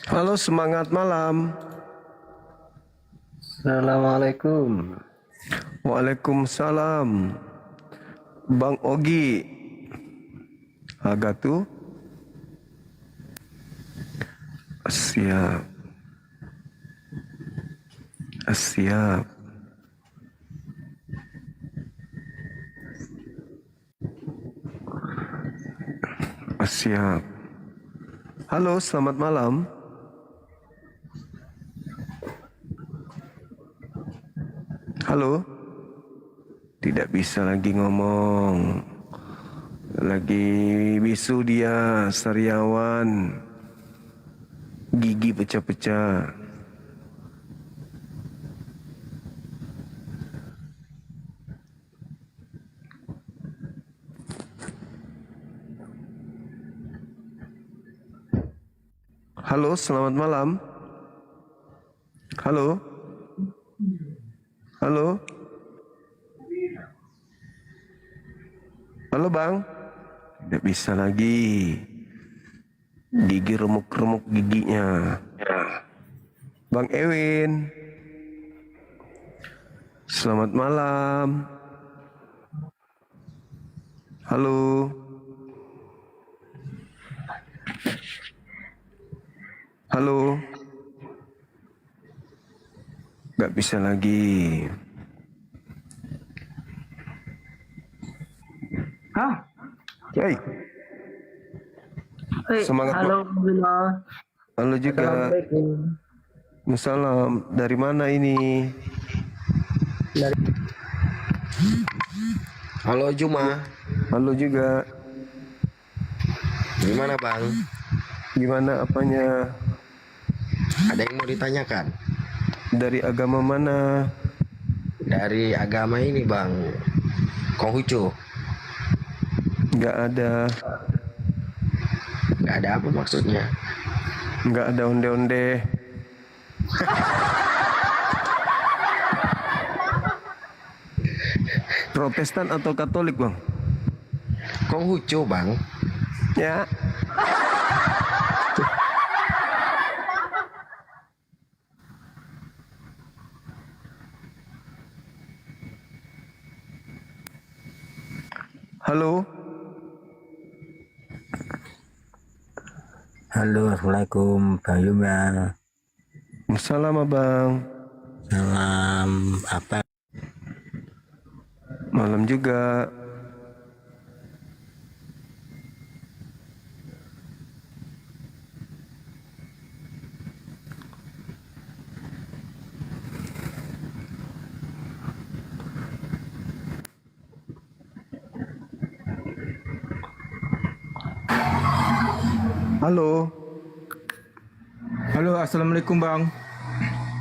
Halo, semangat malam. Assalamualaikum. Waalaikumsalam. Bang Ogi. Agatu. Siap. Siap. Siap. Halo, selamat malam. Halo. Tidak bisa lagi ngomong. Lagi bisu dia, sariawan. Gigi pecah-pecah. Halo, selamat malam. Halo. Halo. Halo bang. Tidak bisa lagi. Gigi remuk-remuk giginya. Bang Ewin. Selamat malam. Halo. Halo. Gak bisa lagi. Hah? Hey. Semangat. Halo, Halo juga. Salam. Dari mana ini? Halo Juma. Halo juga. Gimana bang? Gimana apanya? Ada yang mau ditanyakan? Dari agama mana? Dari agama ini bang, Konghucu. Nggak ada. Nggak ada apa maksudnya? Nggak ada onde-onde. Protestan atau Katolik bang? Konghucu bang. Ya. Halo. Halo, assalamualaikum, Bang Yuma. Assalamualaikum abang. Salam apa? Malam juga. Halo. Halo, assalamualaikum bang.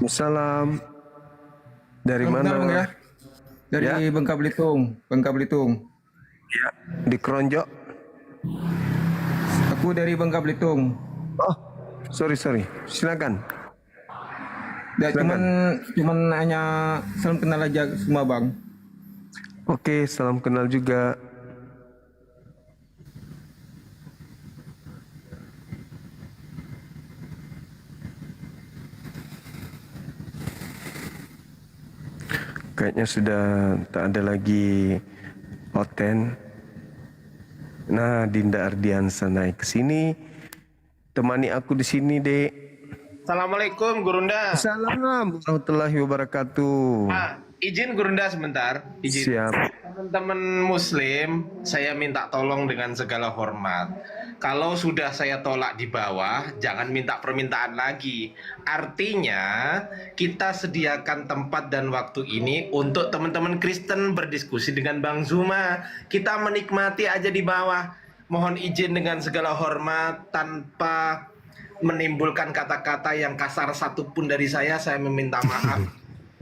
Assalam. Dari Salam mana? kenal, Bang, ya? Dari Ya. Bangka Belitung. Bangka Belitung. Ya, di Kronjok. Aku dari Bangka Belitung. Oh, sorry. Silakan. Ya, cuman hanya salam kenal aja semua bang. Oke, salam kenal juga. Kayaknya sudah tak ada lagi Oten. Nah, Dinda Ardiansa naik ke sini. Temani aku di sini, Dek. Assalamualaikum Gurunda. Assalamualaikum warahmatullahi wabarakatuh. Izin Gurunda sebentar. Izin. Siap. Teman-teman Muslim, saya minta tolong dengan segala hormat. Kalau sudah saya tolak di bawah, jangan minta permintaan lagi. Artinya, kita sediakan tempat dan waktu ini untuk teman-teman Kristen berdiskusi dengan Bang Zuma. Kita menikmati aja di bawah. Mohon izin dengan segala hormat tanpa menimbulkan kata-kata yang kasar satupun dari saya meminta maaf.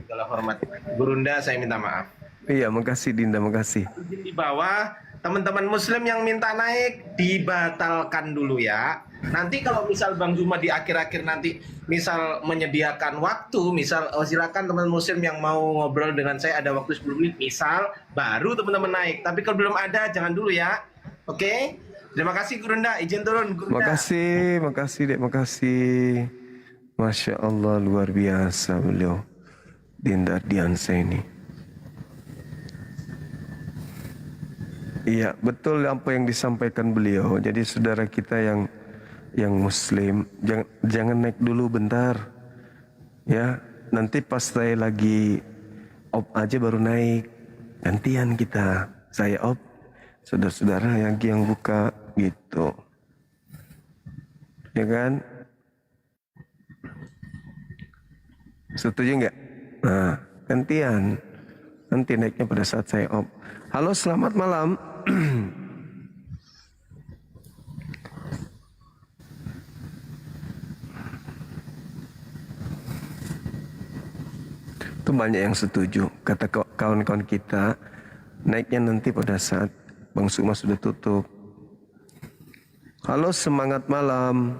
Segala hormat. Gurunda, saya minta maaf. Iya, makasih Dinda, makasih. Di bawah, teman-teman Muslim yang minta naik, dibatalkan dulu ya. Nanti kalau misal Bang Zuma di akhir-akhir nanti, misal menyediakan waktu, misal silakan teman Muslim yang mau ngobrol dengan saya ada waktu 10 menit, misal, baru teman-teman naik. Tapi kalau belum ada, jangan dulu ya. Oke? Terima kasih Gurunda, izin turun Gurunda. Makasih Dek, makasih. Masya Allah, luar biasa beliau. Dinda Ardiansa ini. Iya, betul apa yang disampaikan beliau. Jadi saudara kita yang Muslim, jangan naik dulu bentar. Ya, nanti pas saya lagi op aja baru naik. Gantian kita. Saya op, saudara-saudara yang buka gitu. Ya kan? Setuju nggak? Nah, gantian. Nanti naiknya pada saat saya op. Halo, selamat malam. Itu banyak yang setuju. Kata kawan-kawan kita, naiknya nanti pada saat Bang Suma sudah tutup. Halo, semangat malam.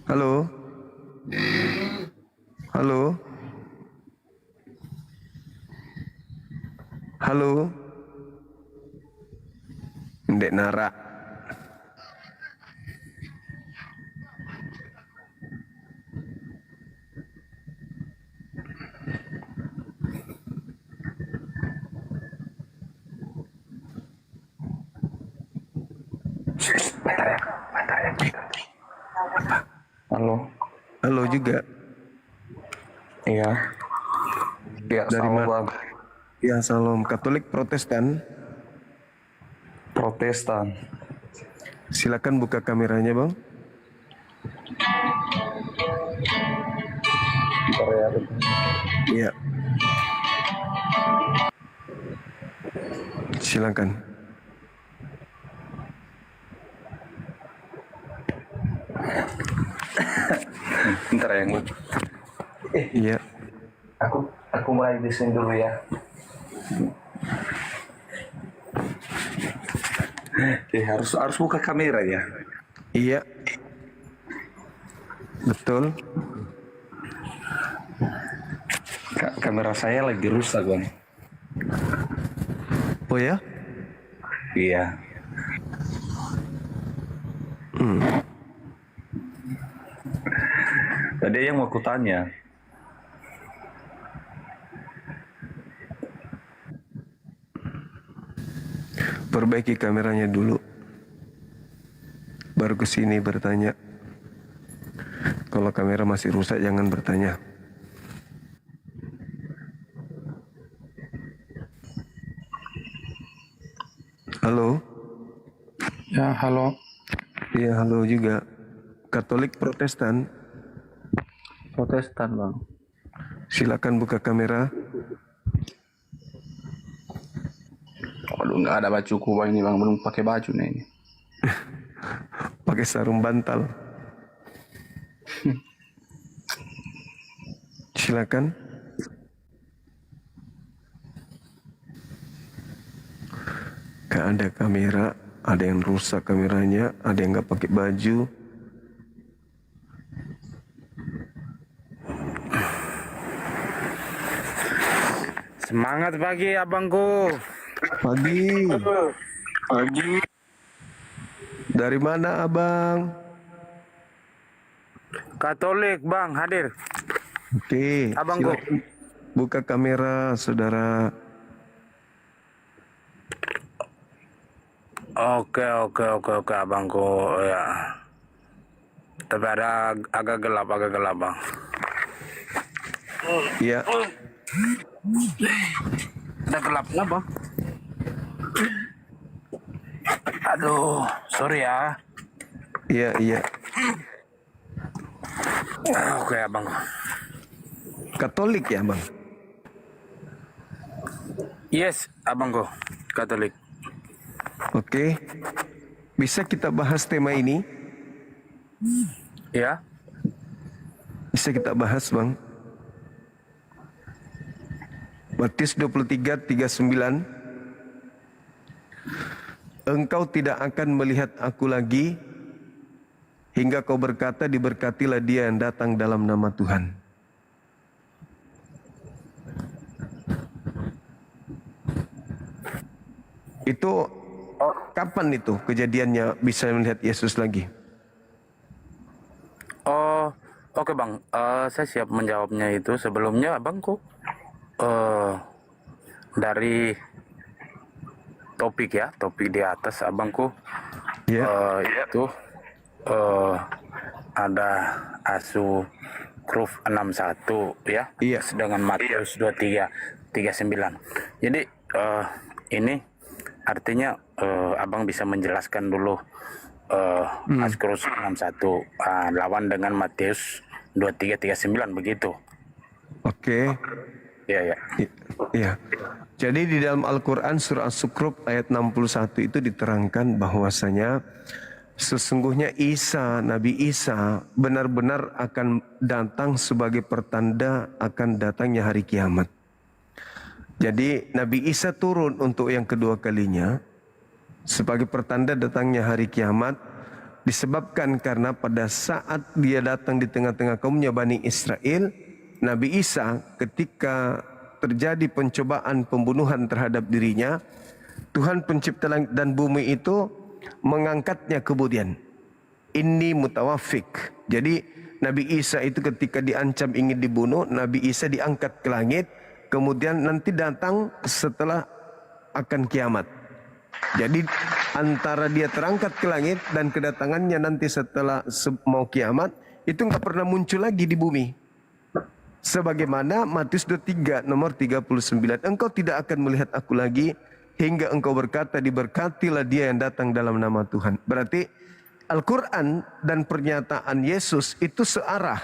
Halo. Halo. Halo. Ndek Nara. Halo. Halo juga. Iya. Ya, Dari salam mana? bang. Ya, salam. Katolik Protestan. Protestan. Silakan buka kameranya, Bang. Iya. Silakan. Bentar ya. Iya. Aku mulai di sini dulu ya. Oke, harus buka kamera ya. Iya. Betul. Kamera saya lagi rusak bang. Oh ya? Iya. Tadi yang mau kutanya. Perbaiki kameranya dulu. Baru ke sini bertanya. Kalau kamera masih rusak jangan bertanya. Halo. Ya, halo. Iya, halo juga. Katolik Protestan. Protestan bang. Silakan buka kamera. Waduh, nggak ada bajuku bang ini bang, belum pakai baju nih ini. Pakai sarung bantal. Silakan. Gak ada kamera, ada yang rusak kameranya, ada yang nggak pakai baju. Semangat pagi abangku. Pagi. Pagi. Dari mana abang? Katolik bang hadir. Oke. Abangku. Silakan buka kamera saudara. Oke abangku ya. Tapi ada agak gelap bang. Iya. Ada gelapnya bang. Aduh, sorry ya. Iya. Oke abang. Katolik ya bang? Yes abangku, Katolik. Oke. Bisa kita bahas tema ini? Ya. Bisa kita bahas bang? Matius 23:39. Engkau tidak akan melihat aku lagi hingga kau berkata, diberkatilah dia yang datang dalam nama Tuhan. Itu kapan itu kejadiannya bisa melihat Yesus lagi? Oh, oke bang. Saya siap menjawabnya itu. Sebelumnya abangku dari topik di atas abangku itu ada Asukruf 61 ya, dengan Matius 23:39. Jadi ini artinya abang bisa menjelaskan dulu Asukruf 61 lawan dengan Matius 23:39 begitu. Oke. Iya. Iya. Jadi di dalam Al-Quran surah As-Sukruf ayat 61 itu diterangkan bahwasanya sesungguhnya Nabi Isa benar-benar akan datang sebagai pertanda akan datangnya hari kiamat. Jadi Nabi Isa turun untuk yang kedua kalinya sebagai pertanda datangnya hari kiamat, disebabkan karena pada saat dia datang di tengah-tengah kaumnya Bani Israel, Nabi Isa ketika terjadi pencobaan pembunuhan terhadap dirinya, Tuhan pencipta langit dan bumi itu mengangkatnya kemudian. Inni mutawafik. Jadi Nabi Isa itu ketika diancam ingin dibunuh, Nabi Isa diangkat ke langit, kemudian nanti datang setelah akan kiamat. Jadi antara dia terangkat ke langit dan kedatangannya nanti setelah mau kiamat, itu nggak pernah muncul lagi di bumi. Sebagaimana Matius 23 nomor 39, engkau tidak akan melihat aku lagi hingga engkau berkata, diberkatilah dia yang datang dalam nama Tuhan. Berarti Al-Quran dan pernyataan Yesus itu searah.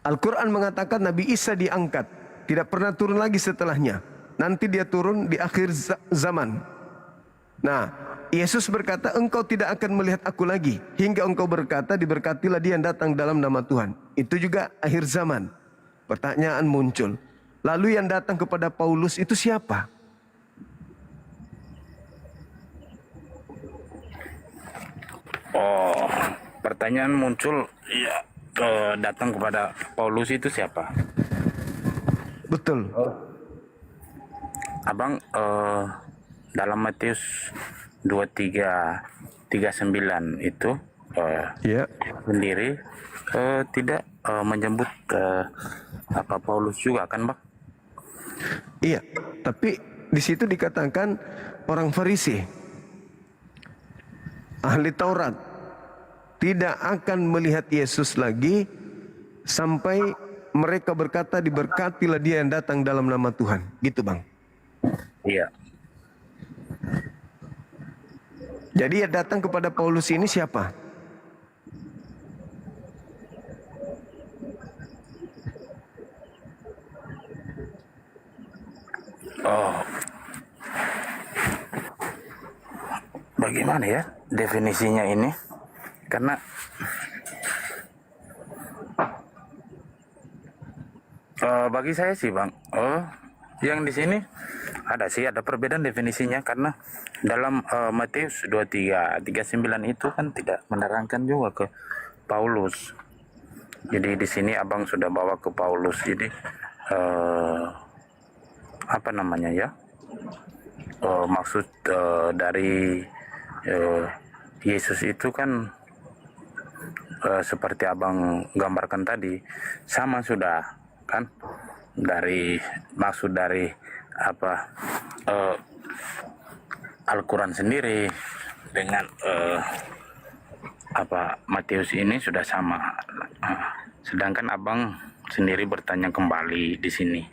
Al-Quran mengatakan Nabi Isa diangkat, tidak pernah turun lagi setelahnya. Nanti dia turun di akhir zaman. Nah, Yesus berkata, engkau tidak akan melihat aku lagi hingga engkau berkata, diberkatilah dia yang datang dalam nama Tuhan. Itu juga akhir zaman. Pertanyaan muncul. Lalu yang datang kepada Paulus itu siapa? Oh, pertanyaan muncul, ya, datang kepada Paulus itu siapa? Betul. Abang, dalam Matius 23:39 itu sendiri tidak menyebut apa Paulus juga kan, Bang? Iya, tapi di situ dikatakan orang Farisi, ahli Taurat, tidak akan melihat Yesus lagi sampai mereka berkata, diberkatilah dia yang datang dalam nama Tuhan. Gitu, Bang. Iya. Jadi yang datang kepada Paulus ini siapa? Oh, bagaimana ya definisinya ini? Karena Bagi saya sih bang, yang di sini ada perbedaan definisinya karena dalam Matius 23:39 itu kan tidak menerangkan juga ke Paulus. Jadi di sini abang sudah bawa ke Paulus. Jadi apa namanya ya? Maksud dari Yesus itu kan seperti abang gambarkan tadi, sama sudah kan, dari maksud dari apa Al-Quran sendiri dengan apa Matius ini sudah sama. Sedangkan abang sendiri bertanya kembali di sini,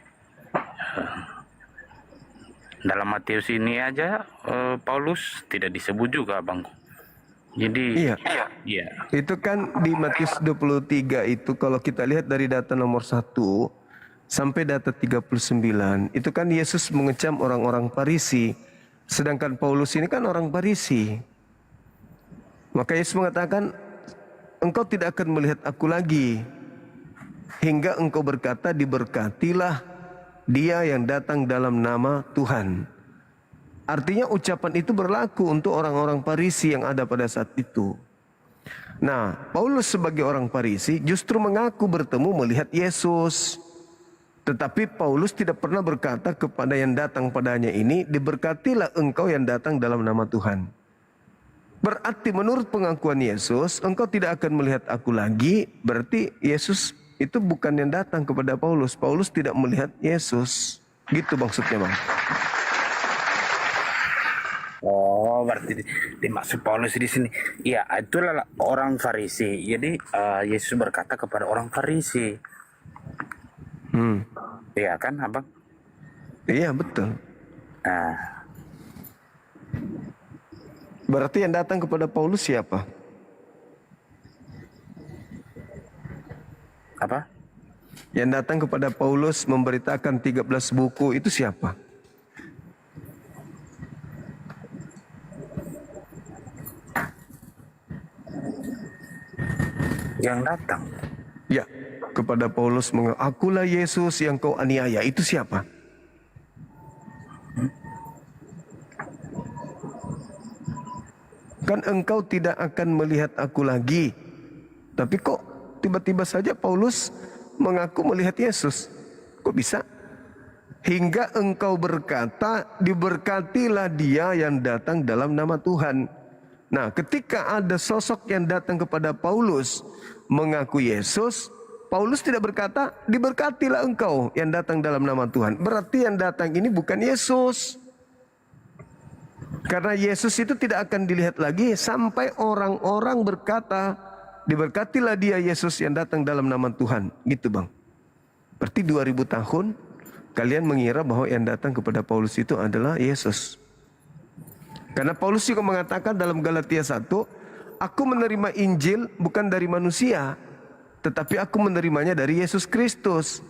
dalam Matius ini aja Paulus tidak disebut juga abang. Jadi iya. Itu kan di Matius 23 itu kalau kita lihat dari data nomor 1 sampai data 39, itu kan Yesus mengecam orang-orang Farisi. Sedangkan Paulus ini kan orang Farisi. Maka Yesus mengatakan, engkau tidak akan melihat aku lagi hingga engkau berkata, diberkatilah dia yang datang dalam nama Tuhan. Artinya ucapan itu berlaku untuk orang-orang Farisi yang ada pada saat itu. Nah, Paulus sebagai orang Farisi justru mengaku bertemu melihat Yesus. Tetapi Paulus tidak pernah berkata kepada yang datang padanya ini, diberkatilah engkau yang datang dalam nama Tuhan. Berarti menurut pengakuan Yesus, engkau tidak akan melihat aku lagi. Berarti Yesus itu bukan yang datang kepada Paulus. Paulus tidak melihat Yesus. Gitu maksudnya, Bang. Oh, berarti dimaksud Paulus di sini. Ya, itulah orang Farisi. Jadi Yesus berkata kepada orang Farisi. Iya kan, abang? Iya, betul. Nah, berarti yang datang kepada Paulus siapa? Apa? Yang datang kepada Paulus memberitakan 13 buku itu siapa? Yang datang? Ya, kepada Paulus akulah Yesus yang kau aniaya. Itu siapa? Kan engkau tidak akan melihat aku lagi. Tapi kok tiba-tiba saja Paulus mengaku melihat Yesus? Kok bisa? Hingga engkau berkata, diberkatilah dia yang datang dalam nama Tuhan. Nah, ketika ada sosok yang datang kepada Paulus mengaku Yesus, Paulus tidak berkata, diberkatilah engkau yang datang dalam nama Tuhan. Berarti yang datang ini bukan Yesus. Karena Yesus itu tidak akan dilihat lagi sampai orang-orang berkata, diberkatilah dia Yesus yang datang dalam nama Tuhan. Gitu, Bang. Berarti 2000 tahun kalian mengira bahwa yang datang kepada Paulus itu adalah Yesus. Karena Paulus juga mengatakan dalam Galatia 1, aku menerima Injil bukan dari manusia, tetapi aku menerimanya dari Yesus Kristus.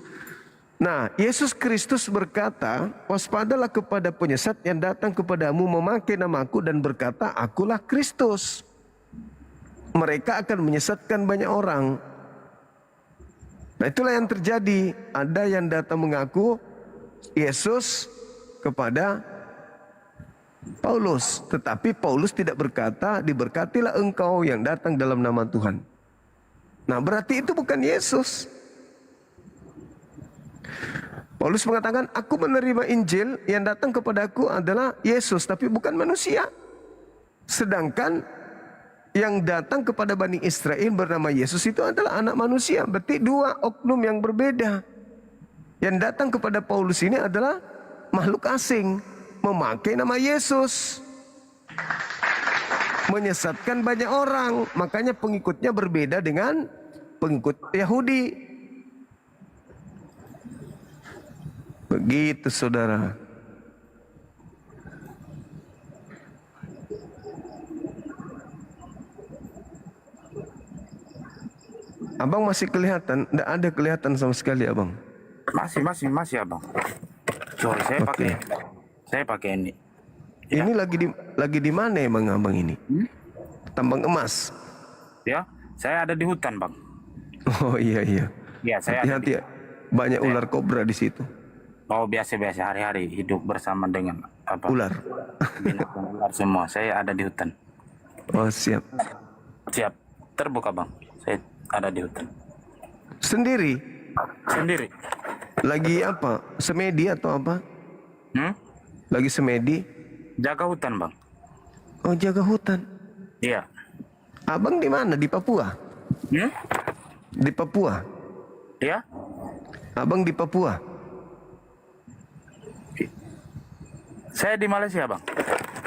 Nah, Yesus Kristus berkata, waspadalah kepada penyesat yang datang kepadamu memakai namaku dan berkata, akulah Kristus. Mereka akan menyesatkan banyak orang. Nah, itulah yang terjadi. Ada yang datang mengaku Yesus kepada Paulus, tetapi Paulus tidak berkata, diberkatilah engkau yang datang dalam nama Tuhan. Nah, berarti itu bukan Yesus. Paulus mengatakan, aku menerima Injil, yang datang kepadaku adalah Yesus, tapi bukan manusia. Sedangkan yang datang kepada Bani Israel bernama Yesus itu adalah anak manusia. Berarti dua oknum yang berbeda. Yang datang kepada Paulus ini adalah makhluk asing, memakai nama Yesus, menyesatkan banyak orang. Makanya pengikutnya berbeda dengan pengikut Yahudi. Begitu, saudara. Abang masih kelihatan? Tidak ada kelihatan sama sekali, abang. Masih abang. Soal saya pakai ini. Ini lagi di mana emang abang ini? Tambang emas. Ya, saya ada di hutan, bang. Oh iya. Ya, saya hati-hati. Banyak ular kobra di situ. Oh, biasa-biasa hari-hari hidup bersama dengan apa? Ular. Binatang ular semua. Saya ada di hutan. Oh, siap. Siap. Terbuka, Bang. Saya ada di hutan. Sendiri? Sendiri. Lagi apa? Semedi atau apa? Lagi semedi? Jaga hutan, Bang. Oh, jaga hutan. Iya. Abang di mana? Di Papua? Di Papua? Iya. Abang di Papua? Saya di Malaysia, Bang.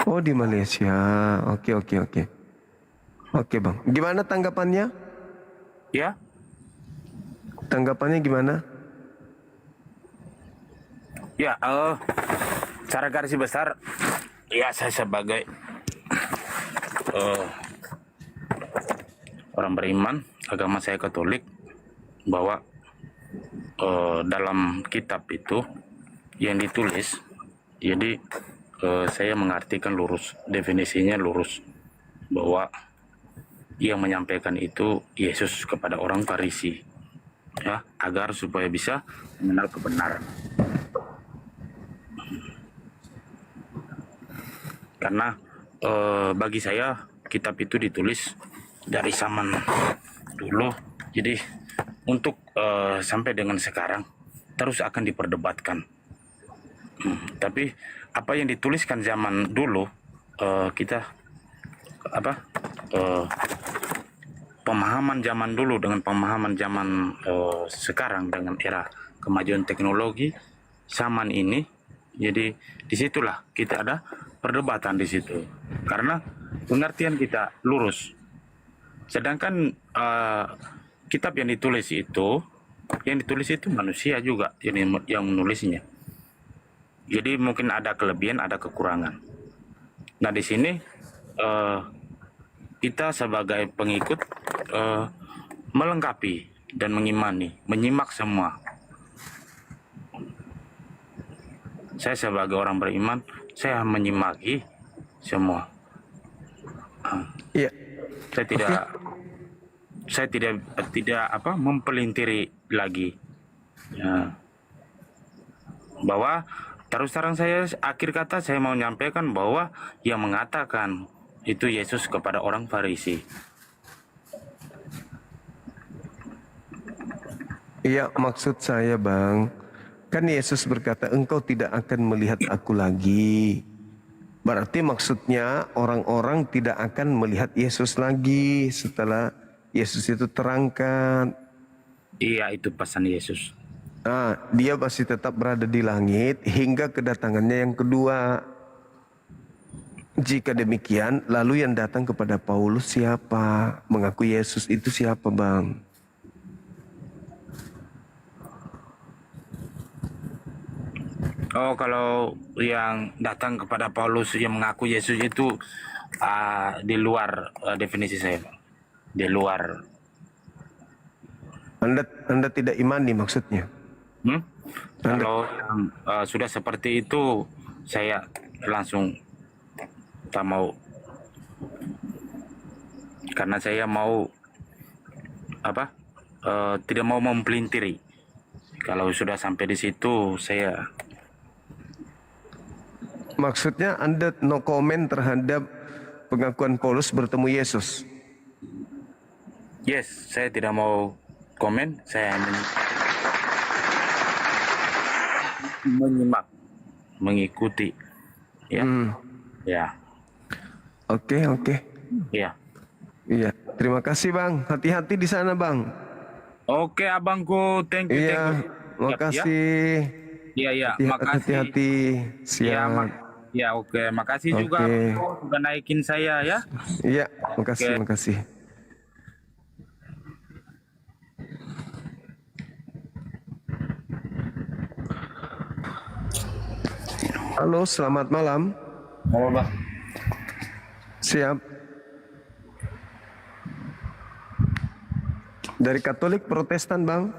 Oh, di Malaysia. Oke. Oke, Bang. Gimana tanggapannya? Ya. Tanggapannya gimana? Ya, secara garis besar, ya saya sebagai orang beriman, agama saya Katolik, bahwa dalam kitab itu yang ditulis, jadi saya mengartikan lurus, definisinya lurus, bahwa yang menyampaikan itu Yesus kepada orang Farisi, ya, agar supaya bisa mengenal kebenaran. Karena bagi saya kitab itu ditulis dari zaman dulu, jadi untuk sampai dengan sekarang terus akan diperdebatkan. Tapi apa yang dituliskan zaman dulu, kita pemahaman zaman dulu dengan pemahaman zaman sekarang dengan era kemajuan teknologi zaman ini, jadi disitulah kita ada perdebatan di situ karena pengertian kita lurus, sedangkan kitab yang ditulis itu manusia juga yang menulisnya. Jadi mungkin ada kelebihan, ada kekurangan. Nah di sini kita sebagai pengikut melengkapi dan mengimani, menyimak semua. Saya sebagai orang beriman, saya menyimaki semua. Iya. Saya tidak mempelintiri lagi. Ya. Bahwa terus terang saya akhir kata saya mau menyampaikan bahwa yang mengatakan itu Yesus kepada orang Farisi. Iya, maksud saya, Bang, kan Yesus berkata, engkau tidak akan melihat aku lagi. Berarti maksudnya orang-orang tidak akan melihat Yesus lagi setelah Yesus itu terangkat. Iya, itu pesan Yesus. Nah, dia masih tetap berada di langit hingga kedatangannya yang kedua. Jika demikian, lalu yang datang kepada Paulus siapa? Mengaku Yesus itu siapa, Bang? Oh, kalau yang datang kepada Paulus yang mengaku Yesus itu di luar definisi saya, Bang. Di luar. Anda tidak imani maksudnya? Kalau yang sudah seperti itu, saya langsung tak mau, karena saya mau tidak mau mempelintiri. Kalau sudah sampai di situ, saya. Maksudnya Anda no comment terhadap pengakuan Paulus bertemu Yesus? Yes, saya tidak mau komen, saya menyimak, mengikuti, ya, ya. Oke. Ya. Iya. Terima kasih, Bang. Hati-hati di sana, Bang. Oke, abangku, thank you. Iya, makasih. Iya, makasih. Hati-hati. Siap. Ya, oke, makasih juga sudah naikin saya ya. Iya, makasih. Halo, selamat malam. Halo, Bang. Siap. Dari Katolik Protestan, Bang.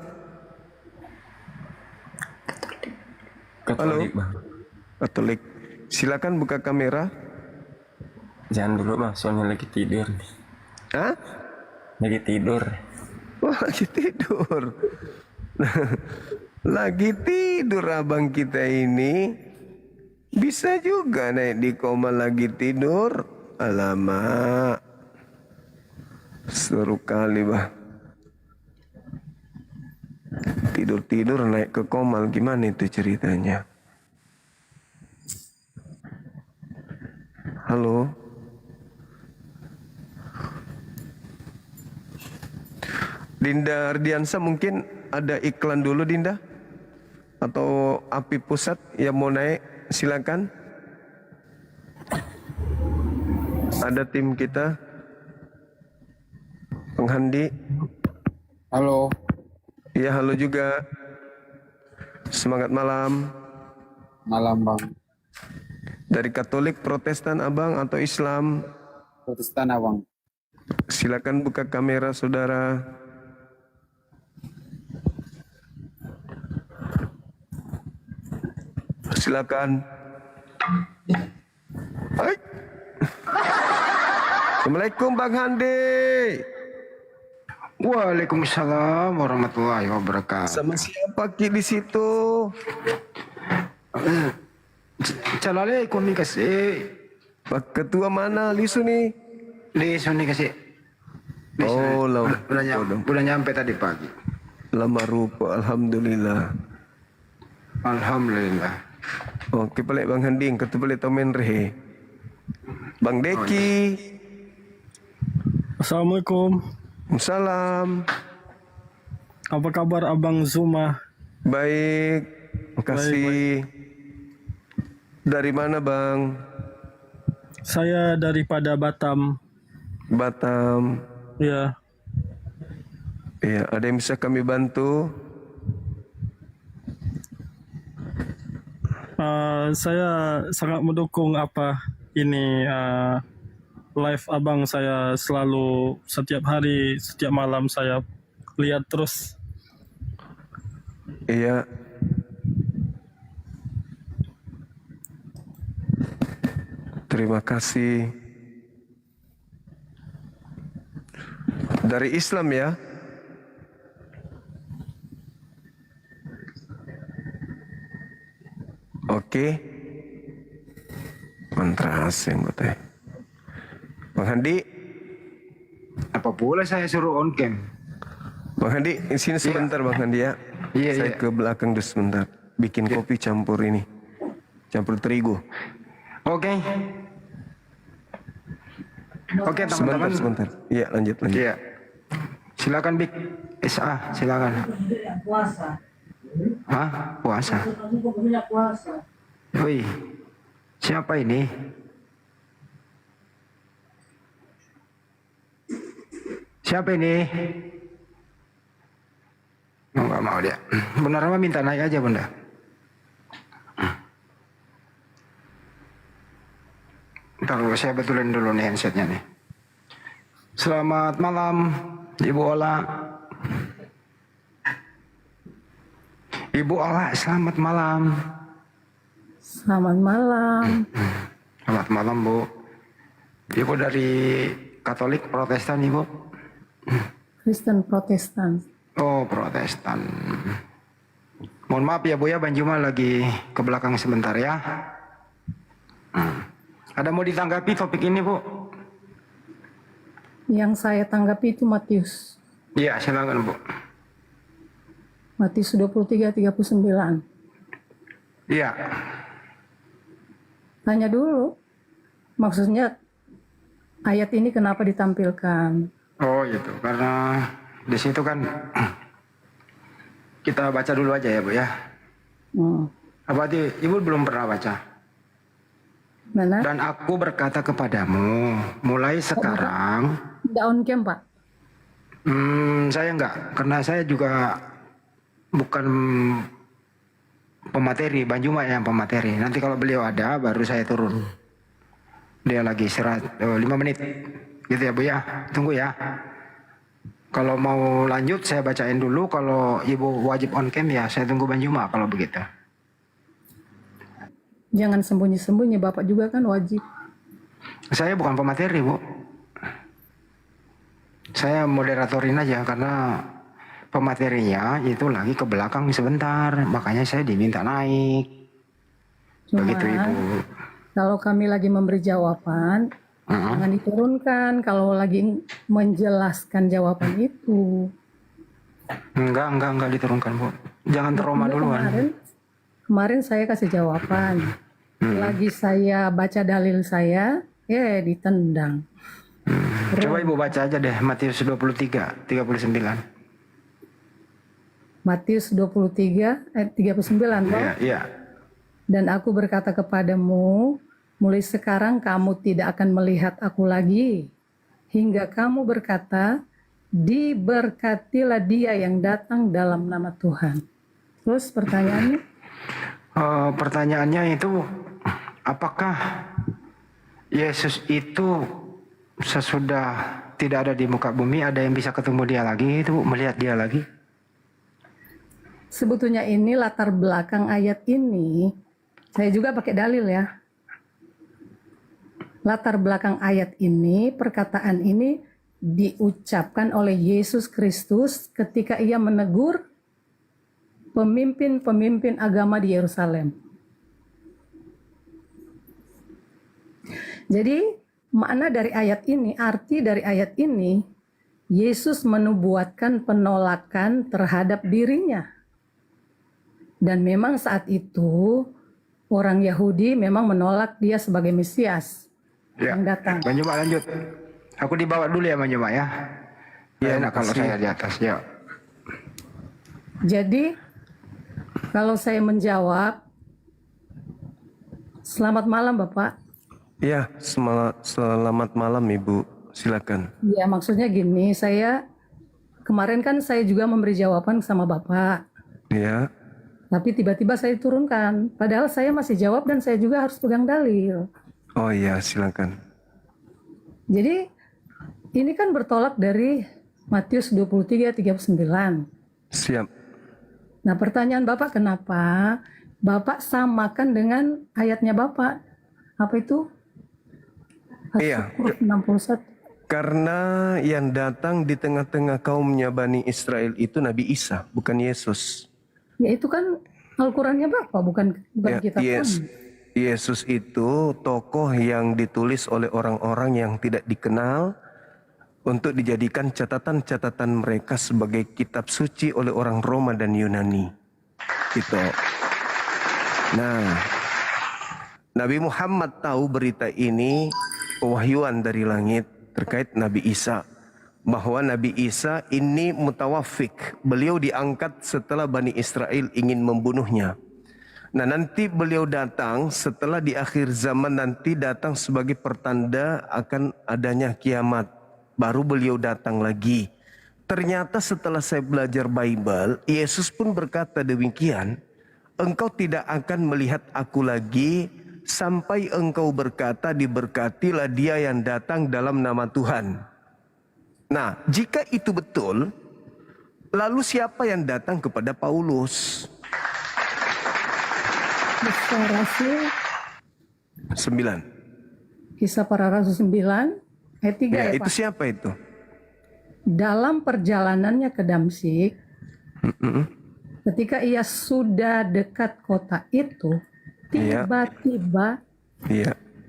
Katolik, Bang. Katolik. Silakan buka kamera. Jangan dulu, Bang, soalnya lagi tidur nih. Hah? Lagi tidur. Oh, lagi tidur. Lagi tidur abang kita ini. Bisa juga naik di koma lagi tidur. Alamak. Seru kali bah. Tidur-tidur naik ke komal, gimana itu ceritanya? Halo? Dinda Ardiansa, mungkin ada iklan dulu Dinda? Atau API Pusat yang mau naik, silakan. Ada tim kita. Penghandi. Halo. Iya, halo juga. Semangat malam. Malam bang. Dari Katolik, Protestan abang atau Islam? Protestan abang. Silakan buka kamera saudara. Silakan. Hai. Assalamualaikum Bang Handi. Waalaikumsalam warahmatullahi wabarakatuh. Sama siapa Ki di situ? Assalamualaikum nih kasih. Pak Ketua mana Lisu nih? Lisu nih kasih. Oh, udah nyampe tadi pagi. Lama rupa, alhamdulillah. Alhamdulillah. Oke, balik Bang Handing, ketua balik Tomen Rehe. Bang Deki. Assalamualaikum. Salam. Apa kabar Abang Zuma? Baik, makasih. Dari mana Bang? Saya daripada Batam. Batam. Ya. Iya, ada yang bisa kami bantu? Saya sangat mendukung live abang. Saya selalu setiap hari, setiap malam saya lihat terus. Iya. Terima kasih. Dari Islam ya? Oke. Mantra asing betul. Bang Handi. Apa pula saya suruh on cam? Bang Handi, sini sebentar Bang Handi ya. Iya, Saya ke belakang dulu sebentar. Bikin kopi campur ini. Campur terigu. Oke. Oke teman-teman. Sebentar. Iya, lanjut. Iya. Silakan Bik. SA, silakan. Puasa. Hah? Puasa. Puasa. Wih. Siapa ini? Siapa ini? Oh, nggak mau dia. Benar mah minta naik aja bunda. Ntar saya betulin dulu nih handsetnya nih. Selamat malam Ibu Ola. Ibu Ola, selamat malam. Selamat malam. Selamat malam Bu. Ibu dari Katolik Protestan Ibu? Kristen Protestan. Oh Protestan. Mohon maaf ya Bu ya, Bang Juma lagi ke belakang sebentar ya. Ada mau ditanggapi topik ini Bu? Yang saya tanggapi itu Matius. Iya silakan Bu. Matius 23:39. Iya. Tanya dulu. Maksudnya ayat ini kenapa ditampilkan? Oh gitu, karena di situ kan kita baca dulu aja ya Bu ya. Apa Ibu belum pernah baca? Mana? Dan aku berkata kepadamu, mulai sekarang. Tidak on cam Pak? Saya enggak, karena saya juga bukan pemateri, Bang Juma yang pemateri. Nanti kalau beliau ada, baru saya turun. Dia lagi istirahat 5 menit, gitu ya Bu ya. Tunggu ya. Kalau mau lanjut saya bacain dulu. Kalau Ibu wajib on cam ya saya tunggu Bang Juma kalau begitu. Jangan sembunyi-sembunyi, Bapak juga kan wajib. Saya bukan pemateri Bu. Saya moderatorin aja karena pematerinya itu lagi ke belakang sebentar, makanya saya diminta naik. Begitu Cuman, Ibu. kalau kami lagi memberi jawaban, jangan diturunkan kalau lagi menjelaskan jawaban itu. Enggak diturunkan Bu. Jangan trauma duluan. Kemarin saya kasih jawaban. Lagi saya baca dalil saya, ditendang. Coba Ibu baca aja deh Matius 23, 39. Matius 23 ayat 39, Bang. Iya. Dan aku berkata kepadamu, mulai sekarang kamu tidak akan melihat aku lagi, hingga kamu berkata, diberkatilah dia yang datang dalam nama Tuhan. Terus pertanyaannya? Pertanyaannya itu, apakah Yesus itu sesudah tidak ada di muka bumi, ada yang bisa ketemu dia lagi, itu melihat dia lagi? Sebetulnya ini latar belakang ayat ini, saya juga pakai dalil ya. Latar belakang ayat ini, perkataan ini diucapkan oleh Yesus Kristus ketika ia menegur pemimpin-pemimpin agama di Yerusalem. Jadi makna dari ayat ini, arti dari ayat ini, Yesus menubuatkan penolakan terhadap dirinya. Dan memang saat itu orang Yahudi memang menolak dia sebagai Mesias yang datang. Manjuma lanjut. Aku dibawa dulu ya Manjuma ya. Ya enak kalau saya di atas ya. Jadi kalau saya menjawab, selamat malam Bapak. Ya, selamat malam Ibu. Silakan. Ya maksudnya gini, kemarin kan saya juga memberi jawaban sama Bapak. Ya. Tapi tiba-tiba saya turunkan. Padahal saya masih jawab dan saya juga harus pegang dalil. Oh iya, silakan. Jadi ini kan bertolak dari Matius 23, 39. Siap. Nah pertanyaan Bapak, kenapa Bapak samakan dengan ayatnya Bapak? Apa itu? Iya. 61. Karena yang datang di tengah-tengah kaumnya Bani Israel itu Nabi Isa, bukan Yesus. Ya itu kan Al-Qurannya Bapak, bukan kitab kami. Yesus itu tokoh yang ditulis oleh orang-orang yang tidak dikenal untuk dijadikan catatan-catatan mereka sebagai kitab suci oleh orang Roma dan Yunani. Gitu. Nah, Nabi Muhammad tahu berita ini, pewahyuan dari langit terkait Nabi Isa. Bahwa Nabi Isa ini mutawafik. Beliau diangkat setelah Bani Israel ingin membunuhnya. Nah nanti beliau datang setelah di akhir zaman nanti datang sebagai pertanda akan adanya kiamat. Baru beliau datang lagi. Ternyata setelah saya belajar Bible, Yesus pun berkata demikian. Engkau tidak akan melihat aku lagi sampai engkau berkata diberkatilah dia yang datang dalam nama Tuhan. Nah, jika itu betul, lalu siapa yang datang kepada Paulus? Kisah Rasul 9. Kisah para Rasul 9 ayat 3 ya, itu Pak. siapa itu? Dalam perjalanannya ke Damsyik, ketika ia sudah dekat kota itu, tiba-tiba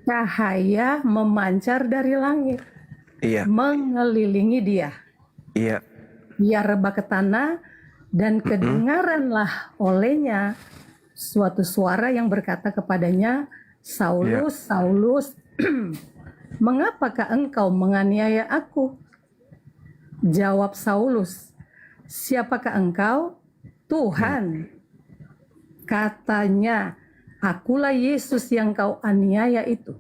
cahaya memancar dari langit. Mengelilingi dia. Ia rebah ke tanah dan kedengaranlah olehnya suatu suara yang berkata kepadanya, Saulus, Saulus, mengapakah engkau menganiaya aku? Jawab Saulus, siapakah engkau? Tuhan. Katanya, akulah Yesus yang kau aniaya itu.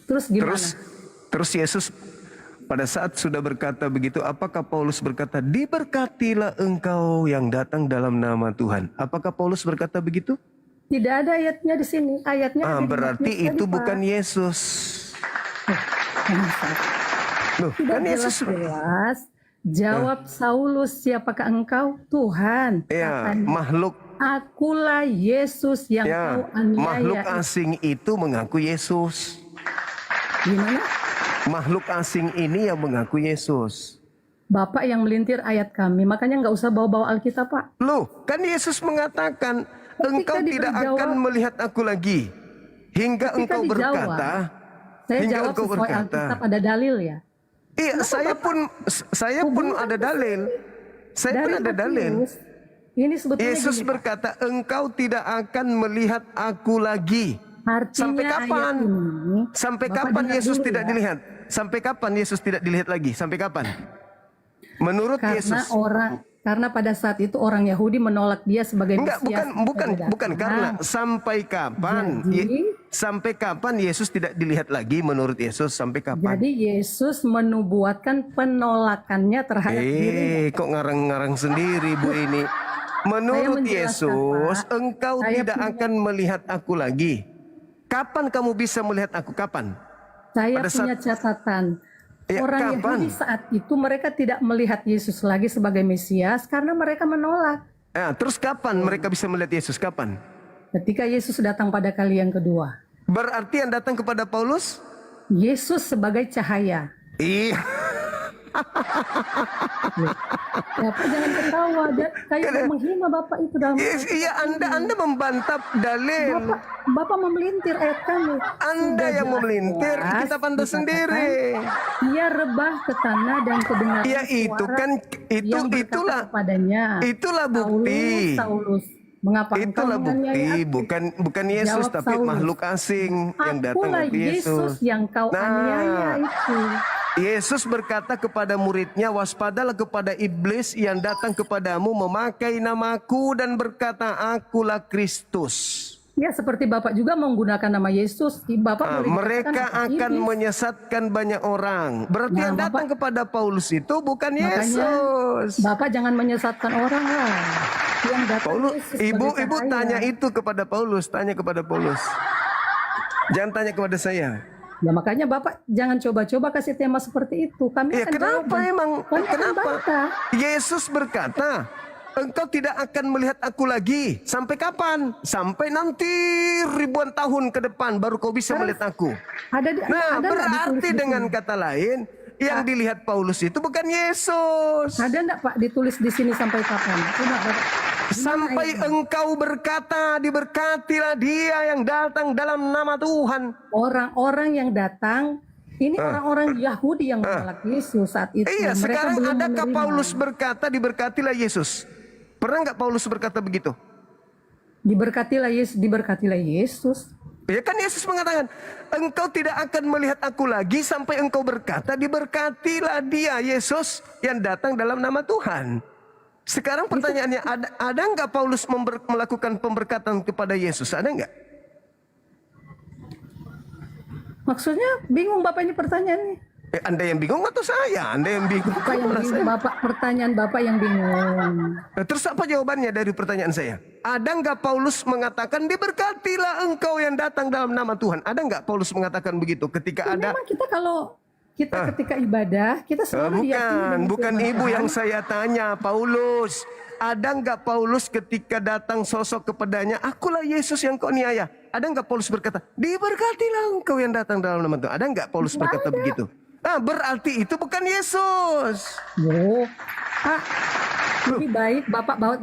Terus gimana? Terus Yesus pada saat sudah berkata begitu, apakah Paulus berkata, diberkatilah engkau yang datang dalam nama Tuhan? Apakah Paulus berkata begitu? Tidak ada ayatnya di sini. Ayatnya ada di berarti Matius itu tadi, bukan Pak. Yesus. Loh, Tidak kan Yesus jelas. Jawab Saulus, siapakah engkau? Tuhan. Ya, Katanya, makhluk. akulah Yesus yang kau aniaya. Makhluk asing itu mengaku Yesus. Gimana? Makhluk asing ini yang mengaku Yesus. Bapak yang melintir ayat kami, makanya nggak usah bawa-bawa Alkitab, Pak. Loh, kan Yesus mengatakan, engkau tidak akan melihat aku lagi hingga Ketika engkau dijawab, berkata, Saya hingga jawab engkau sesuai berkata. Alkitab, ada dalil ya. Iya, saya pun ada dalil. Saya pun ada dalil. Ini sebetulnya Yesus gini, berkata, engkau tidak akan melihat aku lagi. artinya Sampai kapan? ayat ini, Sampai Bapak kapan dengar Yesus dulu tidak ya. dilihat? Sampai kapan Yesus tidak dilihat lagi? Sampai kapan? Menurut Karena Yesus. karena pada saat itu orang Yahudi menolak dia sebagai Enggak, Mesias. bukan karena sampai kapan? Sampai kapan Yesus tidak dilihat lagi menurut Yesus? Sampai kapan? Jadi Yesus menubuatkan penolakannya terhadap dirinya. Kok ngarang-ngarang sendiri Bu ini? Menurut menjelaskan, Yesus, Pak. engkau Saya tidak punya- akan melihat aku lagi. Kapan kamu bisa melihat aku? Kapan? Saya Pada punya catatan. Ya, Orang kapan? Yahudi saat itu mereka tidak melihat Yesus lagi sebagai Mesias karena mereka menolak. Terus kapan mereka bisa melihat Yesus? Kapan? Ketika Yesus datang pada kali yang kedua. Berarti yang datang kepada Paulus? Yesus sebagai cahaya. Iya. Bapak jangan ketawa, kayak menghina Bapak itu dalam. Iya, Anda membantah dalil. Bapak memelintir ayat kami. Anda Sudah yang jelas memelintir, kitab Anda dikatakan, sendiri. Ia rebah ke tanah dan kedengaran Ya itu suara kan yang berkata itulah kepadanya, itulah bukti. Saulus, mengapa engkau Itulah bukti, menganiaya aku? bukan Yesus Jawab tapi Saulus, makhluk asing yang datang Akulah ke Yesus. Yesus yang kau aniaya itu. Yesus berkata kepada muridnya, waspadalah kepada iblis yang datang kepadamu memakai namaku dan berkata, akulah Kristus. Ya, seperti Bapak juga menggunakan nama Yesus. Bapak boleh Mereka dikatakan akan iblis. menyesatkan banyak orang. Berarti Nah, yang datang kepada Paulus itu bukan Yesus. Bapak jangan menyesatkan orang lah. Yang datang Paulus, Yesus ibu sebagai cahaya. tanya itu kepada Paulus, tanya kepada Paulus. Jangan tanya kepada saya. Ya makanya Bapak jangan coba-coba kasih tema seperti itu. Kami Ya akan kenapa jawab. emang? Kami akan Kenapa? bantah. Yesus berkata, engkau tidak akan melihat aku lagi. Sampai kapan? Sampai nanti ribuan tahun ke depan baru kau bisa melihat aku. Nah, berarti dengan kata lain, yang dilihat Paulus itu bukan Yesus. Ada enggak Pak ditulis di sini sampai kapan? Coba Bapak. Sampai engkau berkata, diberkatilah dia yang datang dalam nama Tuhan. Orang-orang yang datang, ini orang-orang Yahudi yang menolak Yesus saat itu. Iya, Mereka sekarang belum adakah menerima. Paulus berkata, diberkatilah Yesus? Pernah nggak Paulus berkata begitu? Diberkatilah Yesus. Ya kan Yesus mengatakan, engkau tidak akan melihat aku lagi sampai engkau berkata, diberkatilah dia Yesus yang datang dalam nama Tuhan. Sekarang pertanyaannya, ada nggak Paulus melakukan pemberkatan kepada Yesus? Ada nggak? Maksudnya bingung Bapak ini pertanyaannya. Anda yang bingung atau saya? Anda yang bingung. Bapak yang bingung, pertanyaan Bapak yang bingung. Nah, terus apa jawabannya dari pertanyaan saya? Ada nggak Paulus mengatakan, diberkatilah engkau yang datang dalam nama Tuhan? Ada nggak Paulus mengatakan begitu ketika ada? Memang kita kalau ketika ibadah, kita selalu Bukan ibu yang saya tanya, Paulus. Ada nggak Paulus ketika datang sosok kepadanya, akulah Yesus yang kau niaya? Ada nggak Paulus berkata, diberkatilah engkau yang datang dalam nama Tuhan? Ada nggak Paulus berkata begitu? Berarti itu bukan Yesus. Pak, lebih baik Bapak bawa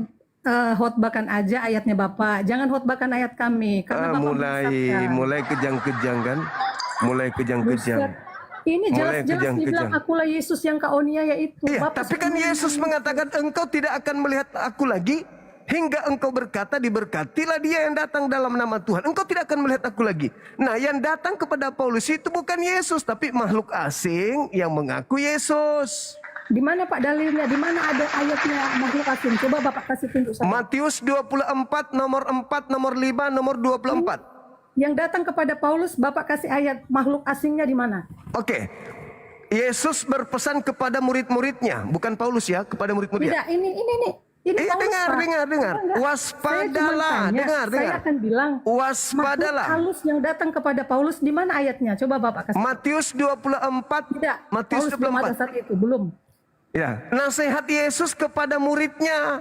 khotbahkan aja ayatnya Bapak. Jangan khotbahkan ayat kami. Karena Bapak mulai kejang-kejang kan? Mulai kejang-kejang. Ini Mulai jelas-jelas dibilang akulah Yesus yang kau niaya itu. Iya, tapi kan Yesus mengatakan engkau tidak akan melihat aku lagi hingga engkau berkata, diberkatilah dia yang datang dalam nama Tuhan. Engkau tidak akan melihat aku lagi. Nah, yang datang kepada Paulus itu bukan Yesus, tapi makhluk asing yang mengaku Yesus. Di mana Pak dalilnya? Di mana ada ayatnya makhluk asing? Coba Bapak kasih tunjuk saya. Matius 24 nomor 4, nomor 5, nomor 24. Yang datang kepada Paulus, Bapak kasih ayat makhluk asingnya di mana? Oke. Yesus berpesan kepada murid-muridnya, bukan Paulus ya, kepada murid-muridnya. Tidak, ini Paulus, dengar. Waspadalah, dengar. Saya akan bilang, waspadalah. makhluk halus yang datang kepada Paulus di mana ayatnya? Coba Bapak kasih. Matius 24. Tidak, Matius Paulus belum ada 24. saat itu, belum. Ya, nasihat Yesus kepada muridnya.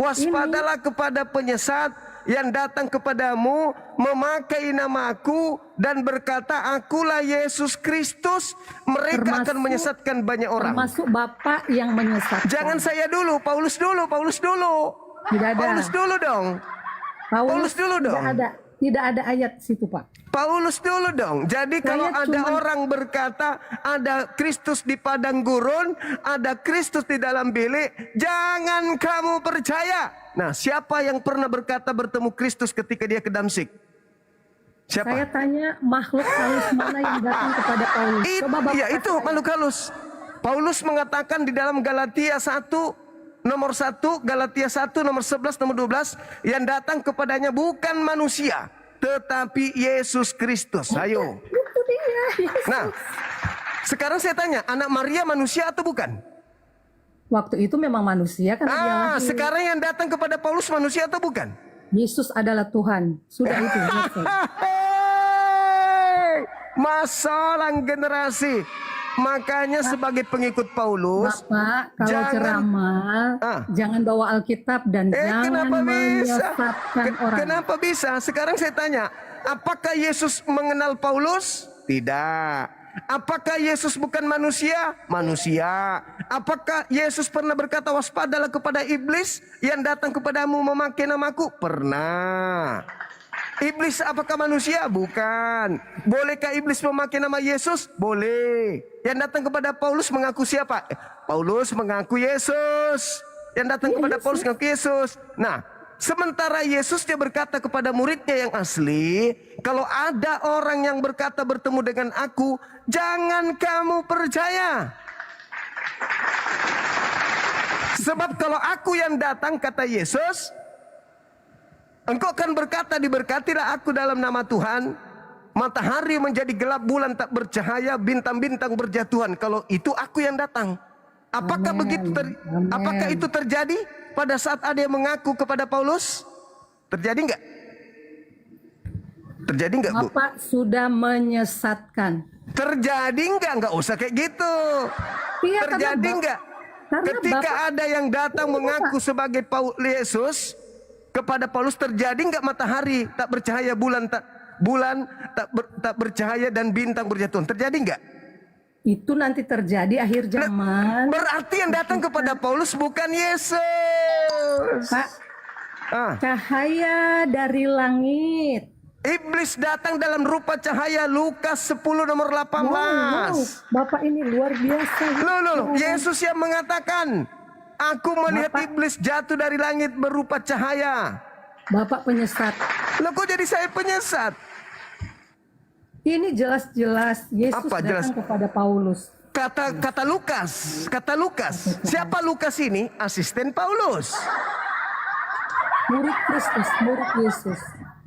Waspadalah kepada penyesat yang datang kepadamu memakai namaku dan berkata, akulah Yesus Kristus, mereka akan menyesatkan banyak orang. Termasuk Bapak yang menyesatkan. Jangan saya dulu, Paulus dulu. Tidak ada. Paulus dulu dong. Paulus dulu dong. Tidak ada ayat situ, Pak. Paulus dulu dong. Jadi kalau ada orang berkata ada Kristus di padang gurun, ada Kristus di dalam bilik, jangan kamu percaya. Nah, siapa yang pernah berkata bertemu Kristus ketika dia ke Damsik? Siapa? Saya tanya makhluk halus mana yang datang kepada Paulus. Coba Bapak Iya, itu makhluk halus. Paulus mengatakan di dalam Galatia 1 nomor 1, Galatia 1 nomor 11 nomor 12, yang datang kepadanya bukan manusia tetapi Yesus Kristus. Ayo. Itu dia. Nah, sekarang saya tanya, anak Maria manusia atau bukan? Waktu itu memang manusia kan. Sekarang yang datang kepada Paulus manusia atau bukan? Yesus adalah Tuhan. Sudah itu. Masalah generasi. Makanya sebagai pengikut Paulus, Bapak, kalau ceramah jangan bawa Alkitab dan jangan menyesatkan orang. Kenapa bisa? Sekarang saya tanya, apakah Yesus mengenal Paulus? Tidak. Apakah Yesus bukan manusia? Manusia. Apakah Yesus pernah berkata waspadalah kepada iblis yang datang kepadamu memakai namaku? Pernah. Iblis apakah manusia? Bukan. Bolehkah iblis memakai nama Yesus? Boleh. Yang datang kepada Paulus mengaku siapa? Paulus mengaku Yesus. Yang datang kepada Paulus mengaku Yesus. Nah, sementara Yesus dia berkata kepada muridnya yang asli, kalau ada orang yang berkata bertemu dengan aku, jangan kamu percaya. Sebab kalau aku yang datang, kata Yesus, engkau akan berkata, diberkatilah aku dalam nama Tuhan. Matahari menjadi gelap, bulan tak bercahaya, bintang-bintang berjatuhan. Kalau itu aku yang datang. Apakah apakah itu terjadi pada saat ada yang mengaku kepada Paulus? Terjadi enggak? Terjadi enggak, Bu? Bapak sudah menyesatkan. Terjadi enggak? Enggak usah kayak gitu. Iya, terjadi enggak? Ketika Bapak, ada yang datang mengaku sebagai Yesus kepada Paulus, terjadi enggak matahari tak bercahaya, bulan tak bercahaya dan bintang berjatuhan? Terjadi enggak? Itu nanti terjadi akhir zaman. Berarti yang datang kepada Paulus bukan Yesus. Pak, cahaya dari langit. Iblis datang dalam rupa cahaya, Lukas 10 nomor 18. Wow, Bapak ini luar biasa. Loh, Yesus yang mengatakan, aku melihat iblis jatuh dari langit berupa cahaya. Bapak penyesat. Loh, kok jadi saya penyesat? Ini jelas-jelas Yesus datang kepada Paulus. Kata Lukas. Siapa Lukas ini? Asisten Paulus. Murid Kristus, murid Yesus.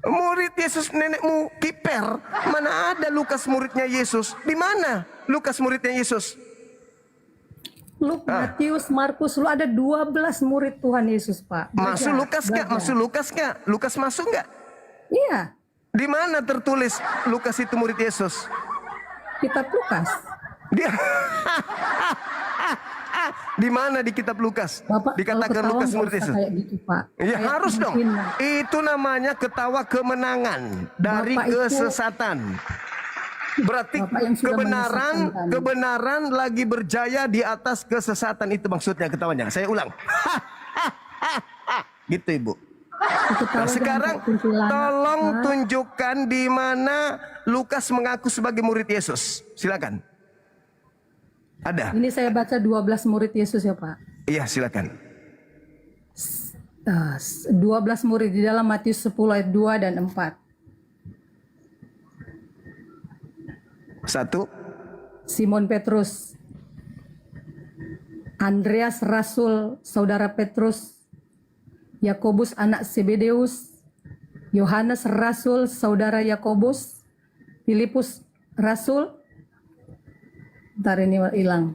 Murid Yesus, nenekmu kiper. Mana ada Lukas muridnya Yesus? Di mana Lukas muridnya Yesus? Matius, Markus, lu ada 12 murid Tuhan Yesus, Pak. Masuk Lukas nggak? Lukas masuk nggak? Iya. Di mana tertulis Lukas itu murid Yesus? Kitab Lukas. Di mana di kitab Lukas? Bapak, dikatakan Lukas murid Yesus? Kayak gitu, Pak. Ya kayak harus dong. Itu namanya ketawa kemenangan dari kesesatan. Berarti kebenaran lagi berjaya di atas kesesatan, itu maksudnya ketawanya. Saya ulang. Gitu, Ibu. Nah, sekarang tolong tunjukkan di mana Lukas mengaku sebagai murid Yesus. Silakan. Ada. Ini saya baca 12 murid Yesus ya, Pak. Iya, silakan. 12 murid di dalam Matius 10 ayat 2 dan 4. 1. Simon Petrus, Andreas Rasul, saudara Petrus, Yakobus anak Zebedeus, Yohanes Rasul, saudara Yakobus, Filipus Rasul, ntar ini hilang,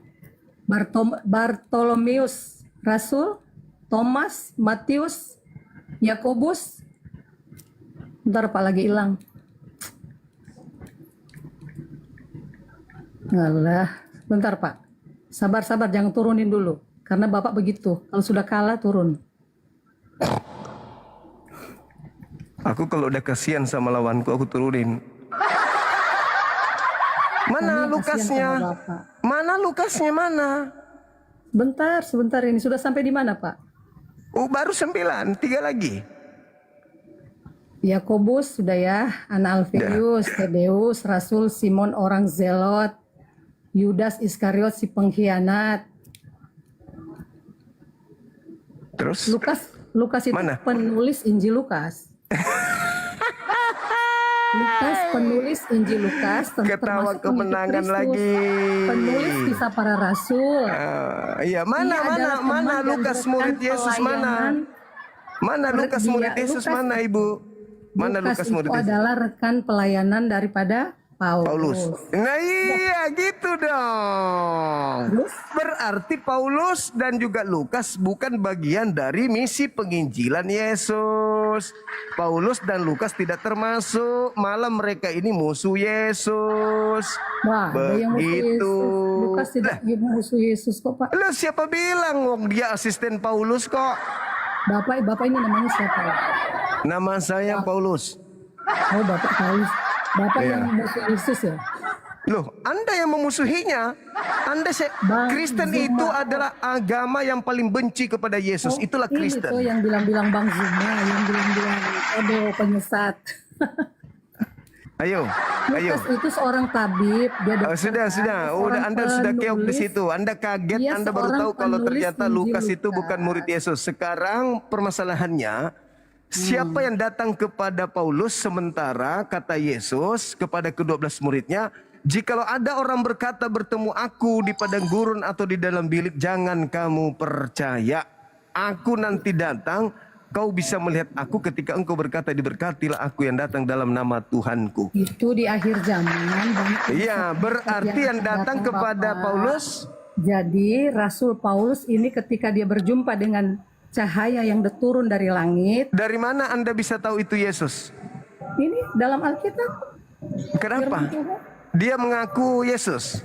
Bartolomeus Rasul, Thomas, Matius, Yakobus, ntar Pak lagi hilang. Alah, bentar Pak, sabar-sabar, jangan turunin dulu, karena Bapak begitu, kalau sudah kalah turun. Aku kalau udah kasihan sama lawanku, aku turunin. Mana Kami Lukasnya? kasihan sama Bapak. Mana Lukasnya mana? Sebentar ini sudah sampai di mana Pak? Oh, baru 9, 3 lagi. Yakobus sudah ya, Ana Alfeus, Tadeus, Rasul Simon orang Zelot, Yudas Iskariot si pengkhianat. Terus? Lukas itu Mana? penulis Injil Lukas. Lukas penulis Injil Lukas, Ketawa termasuk kemenangan pengikut lagi. Kristus, penulis kisah para rasul. Iya, Dia adalah teman dan Lukas rekan murid Yesus mana? pelayanan. Mana Lukas murid Yesus Lukas- mana Ibu? Mana Lukas itu murid Yesus? adalah rekan pelayanan daripada Paulus. Nah iya gitu dong. Berarti Paulus dan juga Lukas bukan bagian dari misi penginjilan Yesus. Paulus dan Lukas tidak termasuk, malah mereka ini musuh Yesus. Wah, ada yang musuh Begitu. Yesus. Lukas tidak musuh Yesus kok Pak. Lah siapa bilang wong dia asisten Paulus kok? Bapak ini namanya siapa? Nama saya Paulus. Oh Bapak Paulus. Bapak Iya. yang musuh Yesus ya? Loh, Anda yang memusuhinya. Kristen Zuma. itu adalah agama yang paling benci kepada Yesus. Itulah Ini Kristen. tuh yang bilang-bilang Bang Zuma, yang bilang-bilang aduh penyesat. Ayo. Lukas itu seorang tabib, dia Oh, sudah. Udah Anda sudah keok di situ. Anda kaget, Dia Anda baru seorang tahu kalau penulis ternyata Injil Lukas itu Lukas. bukan murid Yesus. Sekarang permasalahannya, siapa yang datang kepada Paulus sementara kata Yesus kepada ke-12 muridnya, jikalau ada orang berkata bertemu aku di padang gurun atau di dalam bilik, jangan kamu percaya. Aku nanti datang, kau bisa melihat aku ketika engkau berkata, diberkatilah aku yang datang dalam nama Tuhanku. Itu di akhir zaman. Iya, berarti yang datang kepada Bapak. Paulus. Jadi Rasul Paulus ini ketika dia berjumpa dengan cahaya yang turun dari langit. Dari mana Anda bisa tahu itu Yesus? Ini dalam Alkitab. Kenapa? Dia mengaku Yesus.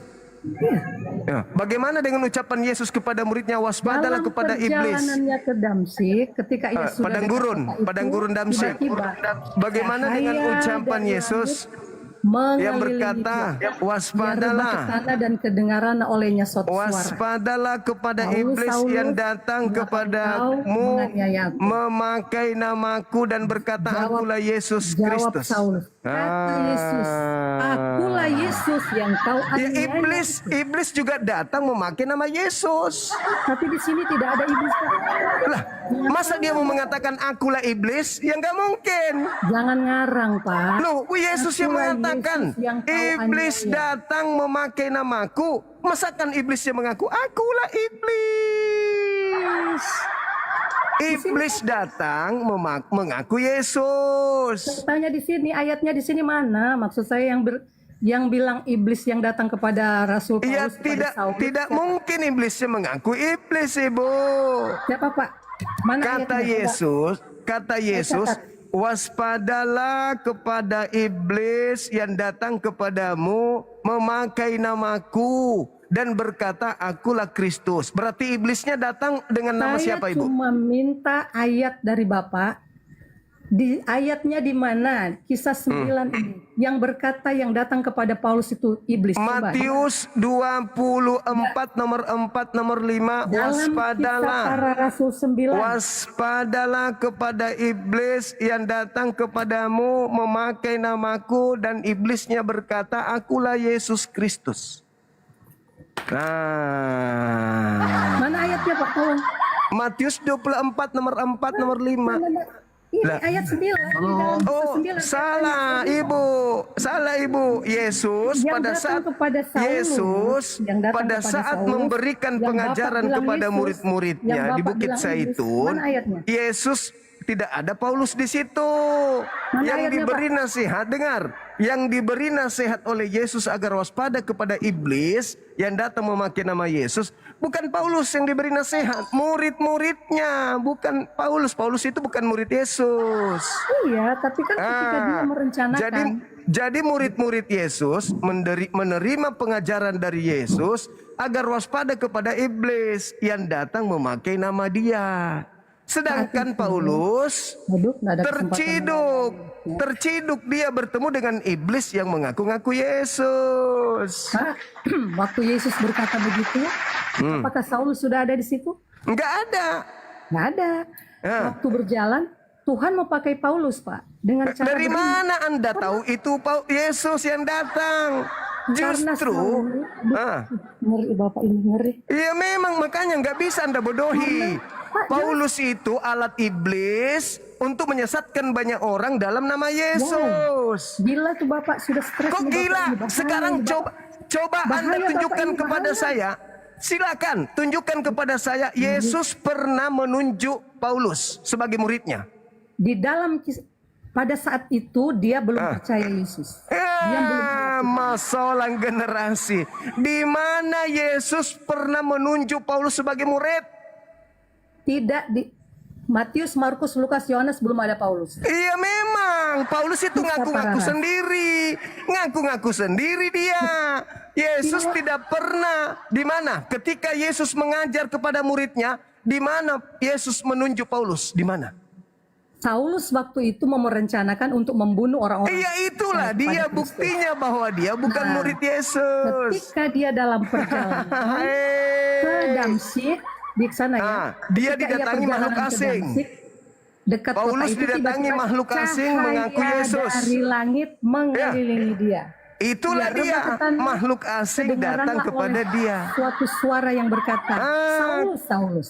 Ya. Bagaimana dengan ucapan Yesus kepada muridnya, waspadalah Dalam kepada iblis? perjalanannya ke Damsik, ketika ia sudah Padang dekat gurun, kota itu, padang gurun Damsik. tiba-tiba Bagaimana dengan cahaya ucapan dari Yesus mengelilingi yang berkata, dia. waspadalah. Dia rebah ke sana dan kedengaran olehnya suatu suara. Waspadalah kepada Paulus, iblis Saulus, yang datang mengapa kepadamu engkau menganiaya aku? memakai namaku dan berkata, akulah Yesus Jawab Kristus. Saulus, kata Yesus, akulah Yesus yang kau Ya, aniaya. iblis juga datang memakai nama Yesus. Tapi di sini tidak ada iblis. Pak. Lah, masa dia mau mengatakan akulah iblis? Ya nggak mungkin. Jangan ngarang, Pak. Loh, Yesus yang Akulah mengatakan, Yesus yang kau iblis aniaya. datang memakai namaku. Masakan iblis yang mengaku, akulah iblis. Iblis datang mengaku Yesus. Tanya di sini, ayatnya di sini mana? Maksud saya yang bilang iblis yang datang kepada Rasul Paulus. Ya kepada Saulus, tidak siapa? mungkin iblisnya mengaku iblis, Ibu. Siapa Pak? Mana Kata ayatnya? Yesus, waspadalah kepada iblis yang datang kepadamu memakai namaku dan berkata, akulah Kristus. Berarti iblisnya datang dengan nama siapa, Saya Ibu? cuma minta ayat dari Bapak. Di ayatnya di mana? Kisah 9 ini. Yang berkata yang datang kepada Paulus itu iblis. Coba. Matius 24 nomor 4 nomor 5. Dalam Kisah Para Rasul 9. Waspadalah kepada iblis yang datang kepadamu memakai namaku, dan iblisnya berkata, akulah Yesus Kristus. Nah, Mana ayatnya Pak? Tolong. Matius 24 nomor 4 nomor 5. Ini Lah. ayat 9. Di dalam kisah 9. Salah Ibu. Yesus Yang pada datang saat kepada Saulus, Yesus yang datang pada kepada saat Saulus, memberikan yang pengajaran Bapak bilang kepada Yesus, murid-muridnya yang di Bapak Bukit bilang iblis. Zaitun, Mana ayatnya? Yesus tidak ada Paulus di situ. Mana Yang ayatnya, diberi nasihat, dengar, yang diberi nasihat oleh Yesus agar waspada kepada iblis yang datang memakai nama Yesus, bukan Paulus yang diberi nasihat, murid-muridnya, bukan Paulus. Paulus itu bukan murid Yesus. Iya, tapi kan ketika dia merencanakan. Jadi murid-murid Yesus menerima pengajaran dari Yesus agar waspada kepada iblis yang datang memakai nama dia. Sedangkan Paulus terciduk dia bertemu dengan iblis yang mengaku-ngaku Yesus. Pak, waktu Yesus berkata begitu, apakah Saulus sudah ada di situ? Enggak ada. Enggak ada. Waktu berjalan, Tuhan mau pakai Paulus, Pak. Dengan cara dari mana Anda tahu itu Yesus yang datang? Justru, ngeri Bapak ini ngeri. Ya memang makanya nggak bisa Anda bodohi. Paulus itu alat iblis untuk menyesatkan banyak orang dalam nama Yesus. Gila tuh Bapak, sudah stres. Kok gila? Sekarang coba Anda tunjukkan kepada saya. Silakan tunjukkan kepada saya Yesus pernah menunjuk Paulus sebagai muridnya. Di dalam pada saat itu dia belum percaya Yesus. Dia belum masalah generasi. Di mana Yesus pernah menunjuk Paulus sebagai murid? Tidak di Matius, Markus, Lukas, Yohanes belum ada Paulus. Iya memang Paulus itu ngaku-ngaku sendiri. Ngaku-ngaku sendiri dia. Yesus tidak pernah. Di mana? Ketika Yesus mengajar kepada muridnya, di mana Yesus menunjuk Paulus? Di mana? Saulus waktu itu merencanakan untuk membunuh orang-orang. Iya itulah dia buktinya bahwa dia bukan murid Yesus. Ketika dia dalam perjalanan ke Damsyik di sana ya, dia didatangi makhluk asing. Dekat Paulus kota itu didatangi makhluk asing mengaku Yesus. Dari langit mengelilingi dia. Itulah dia makhluk asing datang kepada dia. Suatu suara yang berkata, Saulus, Saulus.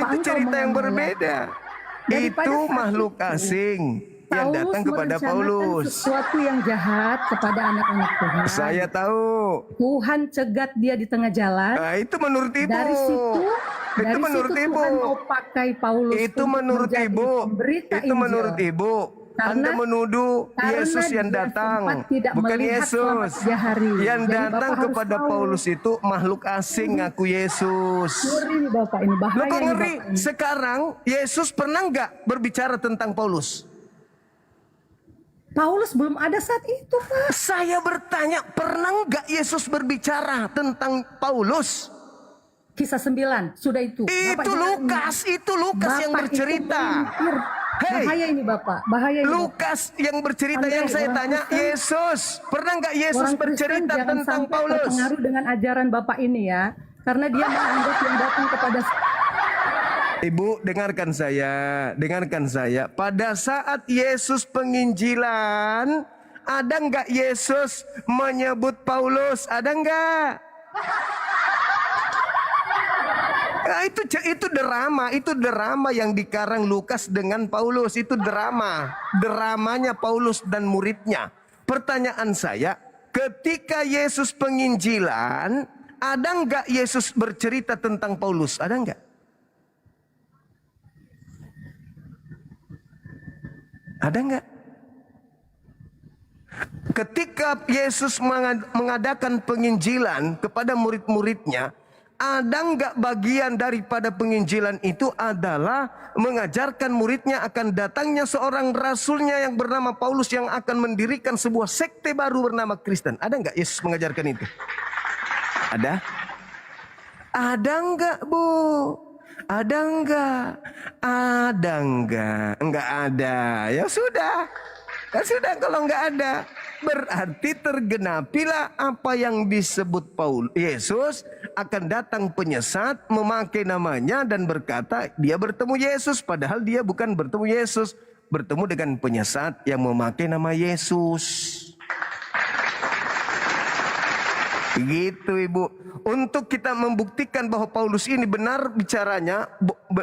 Itu cerita yang berbeda. Itu makhluk asing yang datang kepada Paulus. Sesuatu yang jahat kepada anak-anak Tuhan. Saya tahu. Tuhan cegat dia di tengah jalan. Itu menurut ibu. Dari situ, Tuhan mau pakai Paulus. Itu menurut ibu. Itu menurut ibu. Anda menuduh Yesus yang datang, bukan Yesus. Yang datang kepada Paulus itu makhluk asing ngaku Yesus. Ngeri Bapak ini, bahaya. Loh kok ngeri? Sekarang Yesus pernah nggak berbicara tentang Paulus? Paulus belum ada saat itu, Pak. Saya bertanya, pernah nggak Yesus berbicara tentang Paulus? Kisah 9, sudah itu. Itu Lukas yang bercerita. Bahaya ini Bapak, bahaya ini. Lukas yang bercerita yang saya tanya, Yesus. Pernah nggak Yesus bercerita tentang Paulus? Terpengaruh dengan ajaran Bapak ini ya. Karena dia menganggap yang datang kepada... Ibu, dengarkan saya. Pada saat Yesus penginjilan, ada nggak Yesus menyebut Paulus? Ada nggak? Itu drama yang dikarang Lukas dengan Paulus. Itu dramanya Paulus dan muridnya. Pertanyaan saya, ketika Yesus penginjilan, ada nggak Yesus bercerita tentang Paulus? Ada nggak? Ada nggak? Ketika Yesus mengadakan penginjilan kepada murid-muridnya, ada nggak bagian daripada penginjilan itu adalah mengajarkan muridnya akan datangnya seorang rasulnya yang bernama Paulus yang akan mendirikan sebuah sekte baru bernama Kristen? Ada nggak Yesus mengajarkan itu? Ada? Ada nggak Bu? Ada nggak? Ada nggak? Nggak ada. Ya sudah. Kan sudah kalau nggak ada. Berarti tergenapilah apa yang disebut Yesus, akan datang penyesat memakai namanya dan berkata dia bertemu Yesus, padahal dia bukan bertemu Yesus, bertemu dengan penyesat yang memakai nama Yesus. Begitu Ibu. Untuk kita membuktikan bahwa Paulus ini benar bicaranya,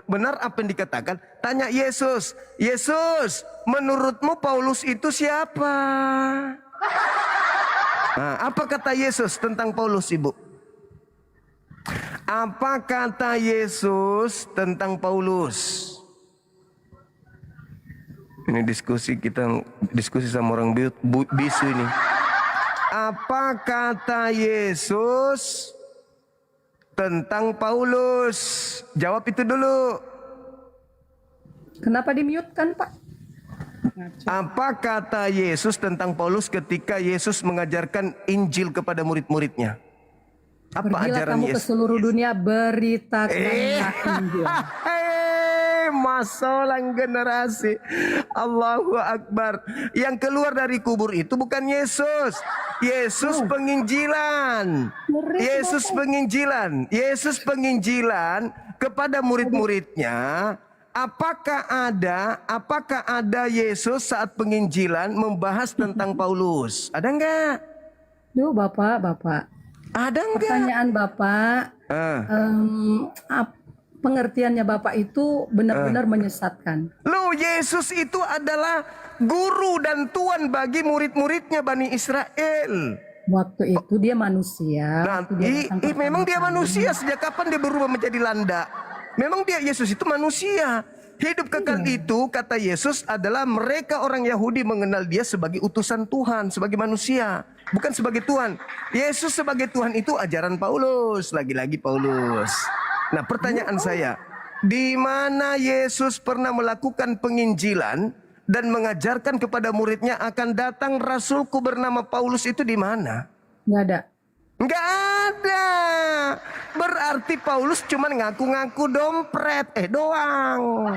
benar apa yang dikatakan, tanya Yesus, Yesus, menurutmu Paulus itu siapa? Nah, apa kata Yesus tentang Paulus, Ibu? Apa kata Yesus tentang Paulus? Ini diskusi sama orang bisu ini. Apa kata Yesus tentang Paulus? Jawab itu dulu. Kenapa di-mute kan, Pak? Apa kata Yesus tentang Paulus ketika Yesus mengajarkan Injil kepada murid-muridnya? Apa Pergilah ajaran kamu Yesus? ke seluruh dunia, beritakanlah Injil. masalah generasi. Allahu Akbar. Yang keluar dari kubur itu bukan Yesus. Yesus penginjilan. Yesus penginjilan. Yesus penginjilan kepada murid-muridnya. Apakah ada Yesus saat penginjilan membahas tentang Paulus? Ada enggak? Duh, Bapak. Ada enggak? Pertanyaan Bapak, pengertiannya Bapak itu benar-benar menyesatkan. Loh, Yesus itu adalah guru dan tuan bagi murid-muridnya Bani Israel. Waktu itu dia manusia. Nah, memang dia manusia. Sejak kapan dia berubah menjadi landa? Memang Yesus itu manusia. Hidup kekal itu, kata Yesus, adalah mereka orang Yahudi mengenal dia sebagai utusan Tuhan, sebagai manusia, bukan sebagai Tuhan. Yesus sebagai Tuhan itu ajaran Paulus, lagi-lagi Paulus. Nah, pertanyaan saya, di mana Yesus pernah melakukan penginjilan dan mengajarkan kepada muridnya akan datang rasulku bernama Paulus itu di mana? Nggak ada. Nggak ada. Berarti Paulus cuma ngaku-ngaku doang.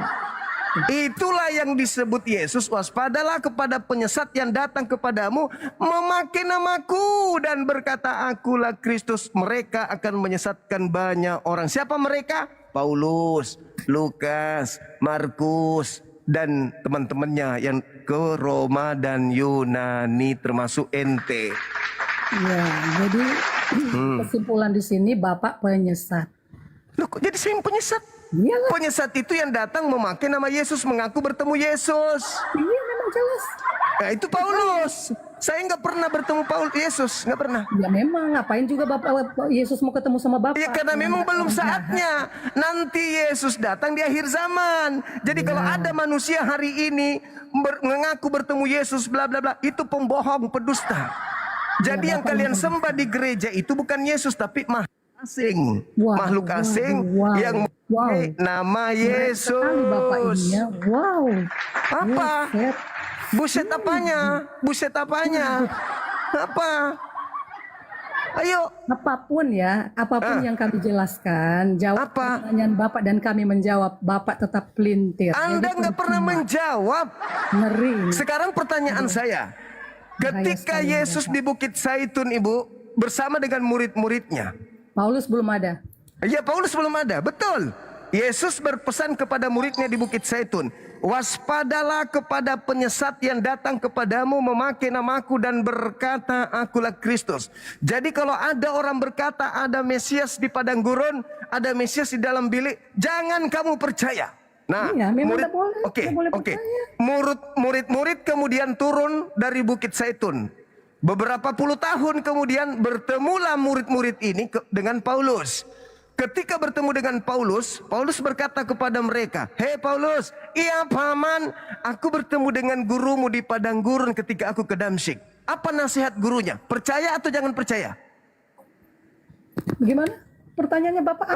Itulah yang disebut Yesus, waspadalah kepada penyesat yang datang kepadamu memakai namaku dan berkata akulah Kristus. Mereka akan menyesatkan banyak orang. Siapa mereka? Paulus, Lukas, Markus, dan teman-temannya yang ke Roma dan Yunani termasuk ente. Ya, jadi kesimpulan di sini Bapak penyesat. Loh, kok jadi saya yang penyesat? Iya. Penyesat itu yang datang memakai nama Yesus, mengaku bertemu Yesus. Iya, memang jelas. Nah, itu Paulus. Saya nggak pernah bertemu Yesus, nggak pernah. Ya memang, ngapain juga Bapak Yesus mau ketemu sama Bapak? Ya karena memang belum saatnya. Nanti Yesus datang di akhir zaman. Jadi kalau ada manusia hari ini mengaku bertemu Yesus, bla bla bla, itu pembohong, pedusta. Jadi yang kalian sembah di gereja itu bukan Yesus tapi asing, makhluk asing yang nama Yesus. Bapak ini ya. Wow. Apa? Buset apanya? Buset apanya? Apa? Ayo. Apapun yang kami jelaskan, jawab pertanyaan Bapak dan kami menjawab, Bapak tetap pelintir. Anda nggak pernah menjawab. Ngeri. Sekarang pertanyaan saya. Ketika Yesus di Bukit Zaitun, Ibu, bersama dengan murid-muridnya. Paulus belum ada. Ya, Paulus belum ada, betul. Yesus berpesan kepada muridnya di Bukit Zaitun, waspadalah kepada penyesat yang datang kepadamu memakai namaku dan berkata akulah Kristus. Jadi kalau ada orang berkata ada Mesias di padang gurun, ada Mesias di dalam bilik, jangan kamu percaya. Nah, iya, murid-murid kemudian turun dari Bukit Zaitun. Beberapa puluh tahun kemudian bertemulah murid-murid ini dengan Paulus. Ketika bertemu dengan Paulus, Paulus berkata kepada mereka, "Hei Paulus, iya paman, aku bertemu dengan gurumu di padang gurun ketika aku ke Damsyik." Apa nasihat gurunya? Percaya atau jangan percaya? Gimana? Pertanyaannya Bapak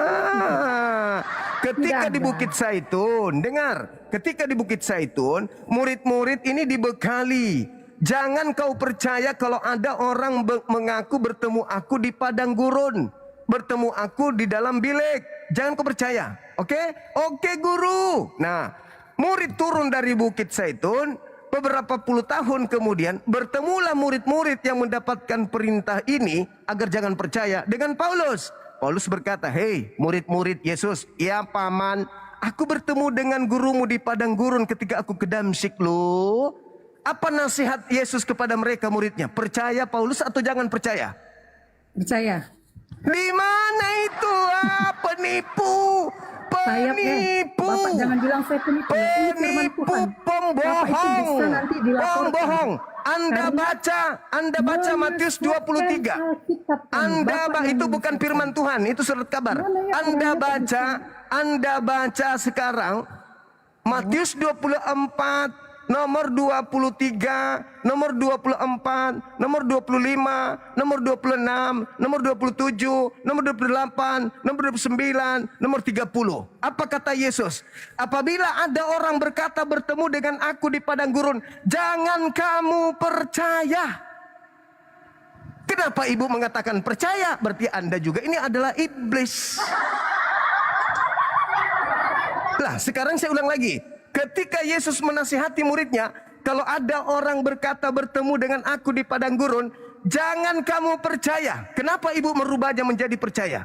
ketika di Bukit Zaitun, dengar, ketika di Bukit Zaitun, murid-murid ini dibekali. Jangan kau percaya kalau ada orang mengaku bertemu aku di padang gurun, bertemu aku di dalam bilik. Jangan kau percaya. Oke? Oke, guru. Nah, murid turun dari Bukit Zaitun. Beberapa puluh tahun kemudian bertemulah murid-murid yang mendapatkan perintah ini agar jangan percaya dengan Paulus. Paulus berkata, "Hei murid-murid Yesus, ya paman, aku bertemu dengan gurumu di padang gurun ketika aku ke Damsyik loh." Apa nasihat Yesus kepada mereka muridnya? Percaya Paulus atau jangan percaya? Percaya. Di mana itu? Penipu. Penipu. Bapak jangan bilang saya penipu. Penipu, pembohong. Pembohong. Anda baca Matius 23. Itu bukan firman Tuhan, itu surat kabar. Anda baca sekarang Matius 24 nomor 23, nomor 24, nomor 25, nomor 26, nomor 27, nomor 28, nomor 29, nomor 30. Apa kata Yesus? Apabila ada orang berkata bertemu dengan aku di padang gurun, jangan kamu percaya. Kenapa ibu mengatakan percaya? Berarti Anda juga ini adalah iblis. Lah, sekarang saya ulang lagi. Ketika Yesus menasihati muridnya, kalau ada orang berkata bertemu dengan aku di padang gurun, jangan kamu percaya. Kenapa ibu merubahnya menjadi percaya?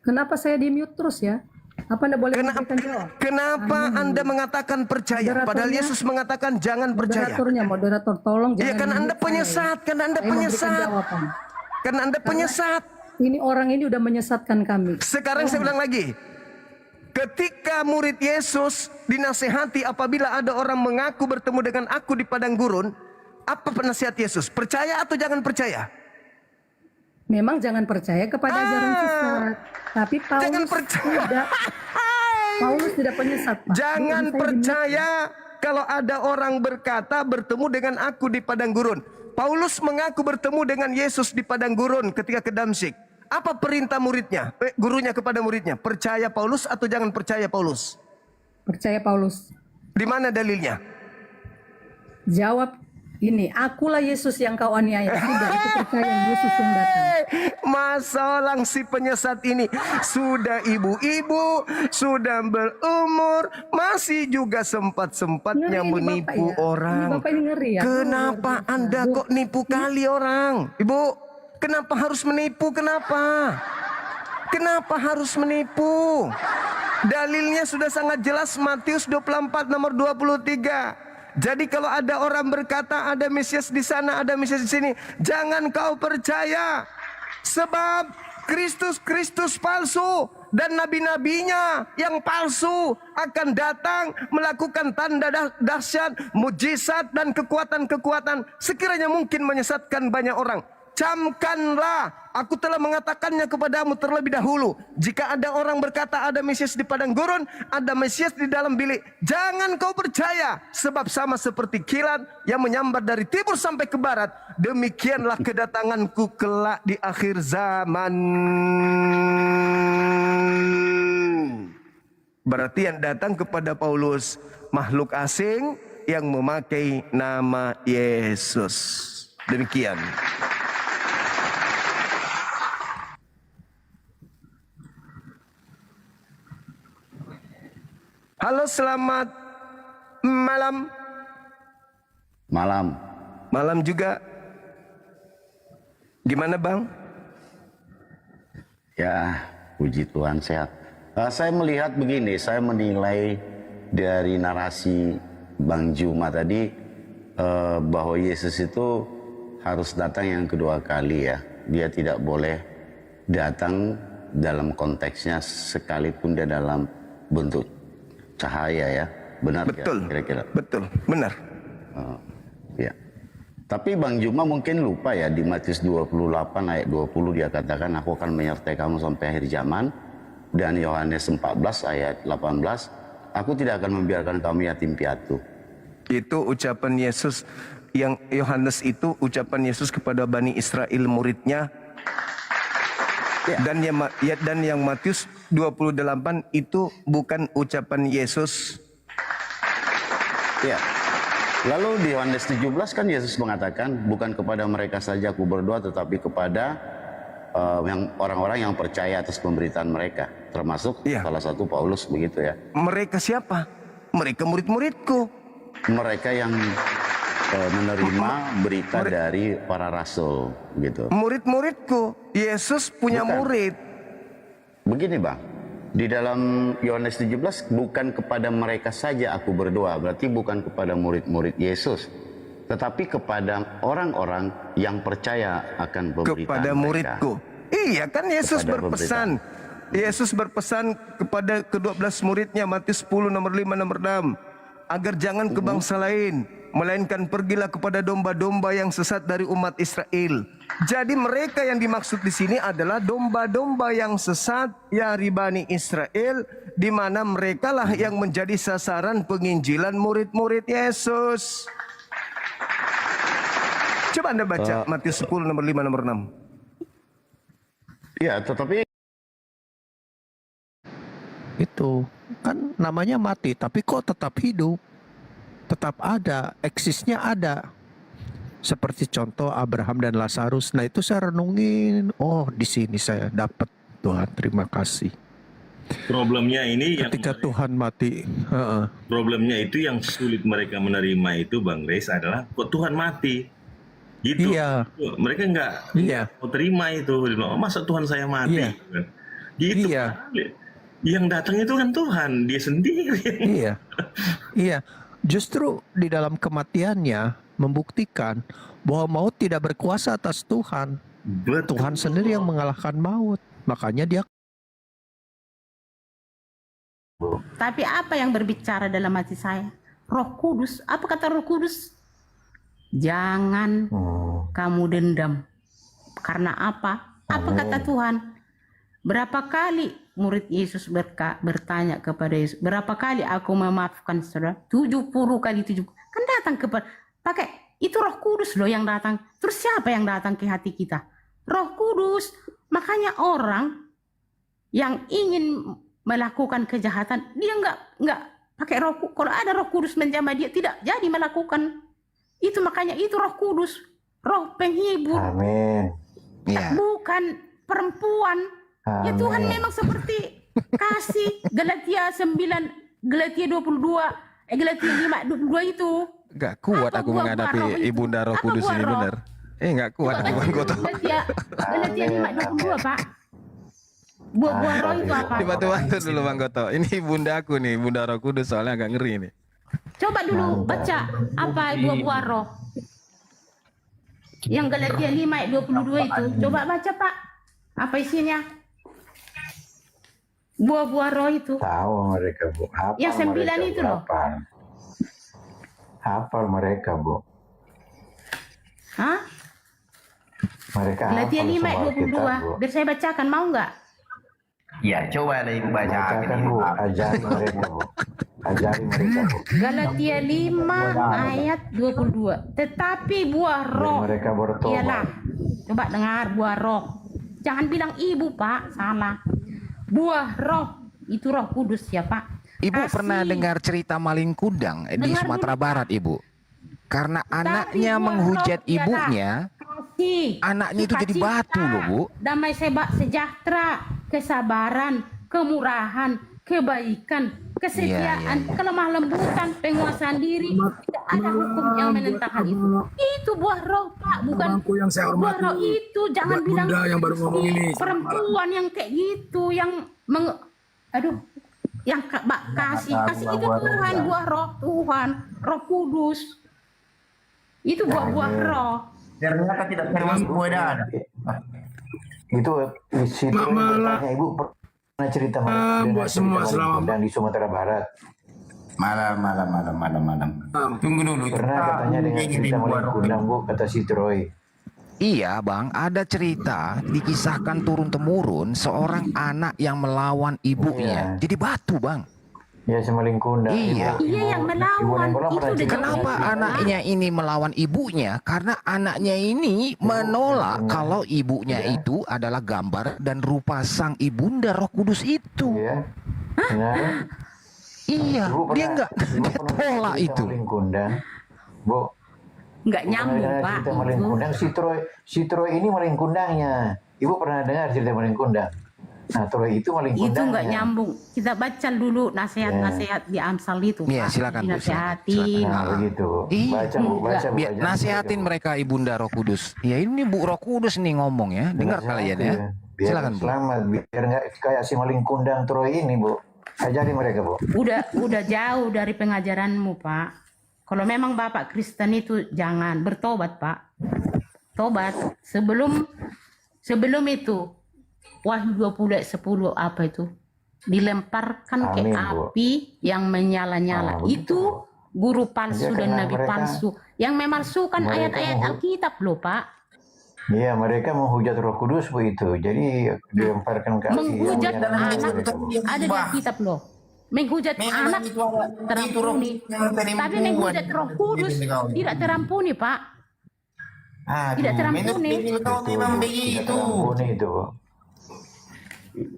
Kenapa saya di mute terus ya? Apa Anda boleh memberikan jawab? Kenapa Anda mengatakan percaya? Padahal Yesus mengatakan jangan percaya. Moderator tolong jangan. Ya karena Anda penyesat, karena Anda penyesat. Karena Anda penyesat. Ini orang ini udah menyesatkan kami. Sekarang saya ulang lagi. Ketika murid Yesus dinasehati apabila ada orang mengaku bertemu dengan aku di padang gurun, apa penasihat Yesus? Percaya atau jangan percaya? Memang jangan percaya kepada ajaran sesat. Tapi Paulus tidak penyesat, Pak. Jangan percaya kalau ada orang berkata bertemu dengan aku di padang gurun. Paulus mengaku bertemu dengan Yesus di padang gurun ketika ke Damsyik. Apa perintah muridnya, gurunya kepada muridnya? Percaya Paulus atau jangan percaya Paulus? Percaya Paulus. Di mana dalilnya? Jawab ini, akulah Yesus yang kau aniaya. Sudah, itu percaya Yesus yang datang. Masalah si penyesat ini sudah ibu-ibu, sudah berumur, masih juga sempat-sempatnya menipu orang. Bapak ini ngeri ya. Kenapa Anda kok nipu kali orang? Ibu, kenapa harus menipu? Kenapa? Kenapa harus menipu? Dalilnya sudah sangat jelas, Matius 24 nomor 23. Jadi kalau ada orang berkata ada Mesias di sana, ada Mesias di sini, jangan kau percaya. Sebab Kristus palsu dan nabi-nabinya yang palsu akan datang melakukan tanda dahsyat, mujizat dan kekuatan-kekuatan sekiranya mungkin menyesatkan banyak orang. Camkanlah, aku telah mengatakannya kepadamu terlebih dahulu. Jika ada orang berkata ada Mesias di padang gurun, ada Mesias di dalam bilik, jangan kau percaya. Sebab sama seperti kilat yang menyambar dari timur sampai ke barat, demikianlah kedatanganku kelak di akhir zaman. Berarti yang datang kepada Paulus makhluk asing yang memakai nama Yesus. Demikian. Halo, selamat malam. Malam. Malam juga. Gimana Bang? Ya, puji Tuhan sehat. Saya melihat begini, saya menilai dari narasi Bang Juma tadi bahwa Yesus itu harus datang yang kedua kali ya. Dia tidak boleh datang dalam konteksnya sekalipun dia dalam bentuk cahaya ya, benar? Betul, kira-kira. Betul, benar. Ya. Tapi Bang Juma mungkin lupa ya, di Matius 28 ayat 20 dia katakan, aku akan menyertai kamu sampai akhir zaman. Dan Yohanes 14 ayat 18, aku tidak akan membiarkan kamu yatim piatu. Itu ucapan Yesus, yang Yohanes itu ucapan Yesus kepada Bani Israel muridnya. Ya. Dan yang Matius 28 itu bukan ucapan Yesus. Ya. Lalu di Yohanes 17 kan Yesus mengatakan, bukan kepada mereka saja aku berdoa, tetapi kepada yang orang-orang yang percaya atas pemberitaan mereka, termasuk salah satu Paulus, begitu ya. Mereka siapa? Mereka murid-muridku. Mereka yang menerima berita dari para rasul, gitu. Murid-muridku. Yesus punya murid. Begini Bang, di dalam Yohanes 17 bukan kepada mereka saja aku berdoa, berarti bukan kepada murid-murid Yesus, tetapi kepada orang-orang yang percaya akan pemberitaan kepada muridku. Iya kan Yesus berpesan. Yesus berpesan kepada ke-12 muridnya, Matius 10 nomor 5 nomor 6, agar jangan ke bangsa lain, melainkan pergilah kepada domba-domba yang sesat dari umat Israel. Jadi mereka yang dimaksud di sini adalah domba-domba yang sesat dari Bani Israel, di mana merekalah yang menjadi sasaran penginjilan murid-murid Yesus. Coba Anda baca Matius 10 nomor 5 nomor 6. Ya, tetapi itu kan namanya mati, tapi kok tetap hidup, tetap ada, eksisnya ada. Seperti contoh Abraham dan Lazarus. Nah itu saya renungin, oh di sini saya dapat, Tuhan terima kasih. Problemnya ini ketika Tuhan mati. problemnya itu yang sulit mereka menerima itu Bang Reis adalah kok Tuhan mati. Gitu. Iya. Mereka nggak mau terima itu. Oh, masa Tuhan saya mati? Iya. Gitu. Iya. Yang datang itu kan Tuhan, dia sendiri. Iya. Iya. Justru di dalam kematiannya membuktikan bahwa maut tidak berkuasa atas Tuhan. Betul. Tuhan sendiri yang mengalahkan maut. Makanya dia. Tapi apa yang berbicara dalam hati saya? Roh Kudus. Apa kata Roh Kudus? Jangan kamu dendam. Karena apa? Apa kata Tuhan? Berapa kali murid Yesus bertanya kepada Yesus, berapa kali aku memaafkan saudara? 70 kali 70. Kan datang kepada, pakai itu Roh Kudus loh yang datang. Terus siapa yang datang ke hati kita? Roh Kudus. Makanya orang yang ingin melakukan kejahatan, dia nggak pakai Roh Kudus. Kalau ada Roh Kudus menjamah dia, tidak jadi melakukan. Itu makanya itu Roh Kudus, Roh penghibur. Amin. Ya. Bukan perempuan. Amin. Ya Tuhan memang seperti kasih. Galatia 9, Galatia 22, Galatia 5, 22 itu. Gak kuat aku menghadapi Ibunda Roh Kudus ini benar. Gak kuat aku Bang Goto. Galatia 5, 22 Pak. Buah-buah roh itu apa? Dibantu dulu Bang Goto. Ini Ibunda aku nih, Ibunda Roh Kudus soalnya agak ngeri nih. Coba dulu baca apa buah-buah roh. Yang Galatia 5 ayat 22 itu. Coba baca Pak. Apa isinya? Buah-buah roh itu. Tahu mereka, Bu. Hafal Yang 9 mereka, itu Bu. loh. Hafal mereka, Bu. Hah? Mereka Galatia hafal 5 ayat semua kitab, Bu. 22. Biar saya bacakan, mau nggak? Ya, coba ada Ibu bacakan, Bu. Ajari mereka, Bu. Ajari mereka, Bu. Galatia 5 ayat 22. Tetapi buah roh mereka bertobat. ialah, coba dengar, buah roh. Jangan bilang ibu Pak, salah. Buah roh itu Roh Kudus ya Pak. Ibu pernah dengar cerita maling kundang di Sumatera Barat, Ibu? Karena anaknya menghujat ibunya, anaknya itu jadi batu loh, Bu. Damai sejahtera, kesabaran, kemurahan, kebaikan, kesetiaan, kelemah lembutan, penguasaan diri. Tidak ada hukum yang menentang hal itu. Itu buah roh Pak, bukan yang saya buah hormati. roh itu. Jangan Buat bilang Bunda yang baru ngomong ini. perempuan yang kayak gitu, yang yang kasih itu Tuhan, buah roh Tuhan, Roh Kudus. Itu buah-buah roh. Ternyata tidak termasuk mudah. Itu di situ Ibu pernah cerita buat semua selama dan di Sumatera Barat. Malam. Tunggu dulu. Pernah katanya dengan cerita maling kundang, Bu, kata si Troy. Iya Bang, ada cerita dikisahkan turun-temurun seorang anak yang melawan ibunya. Jadi batu Bang. Ya, semaling kundang. Iya. Iya yang melawan. Itu Kenapa anaknya ini melawan ibunya? Karena anaknya ini menolak kalau ibunya itu adalah gambar dan rupa sang ibunda Roh Kudus itu. Iya, dia tolak itu. Maling kundang, Bu. Nggak nyambung Pak. Cerita maling kundang, si Troy ini maling kundangnya. Ibu pernah dengar cerita maling kundang? Nah, Troy itu maling kundangnya. Itu nggak nyambung. Kita baca dulu nasihat-nasihat di Amsal itu. Iya, Pak. silakan Bu. Dinasihatin. Nah, begitu. Baca, Bu. Biar nasihatin mereka ibunda Roh Kudus. Ya ini Bu Roh Kudus nih ngomong ya. Dengar kalian ya. Biar Silakan Bu. selamat, biar nggak kayak si maling kundang Troy ini, Bu. Ajari mereka, Bu. Udah jauh dari pengajaranmu Pak. Kalau memang Bapak Kristen itu jangan bertobat Pak. Tobat sebelum itu Wahyu 20 ayat 10 apa itu? Dilemparkan ke api yang menyala-nyala. Itu guru palsu dan nabi palsu yang memalsukan ayat-ayat Alkitab loh Pak. Iya, mereka menghujat Roh Kudus Bu itu. Jadi dilemparkan ke api. Menghujat anak ada di Alkitab loh. Menghujat anak terampuni, tapi menghujat Roh Kudus tidak terampuni Pak. Tidak terampuni. Memang begitu.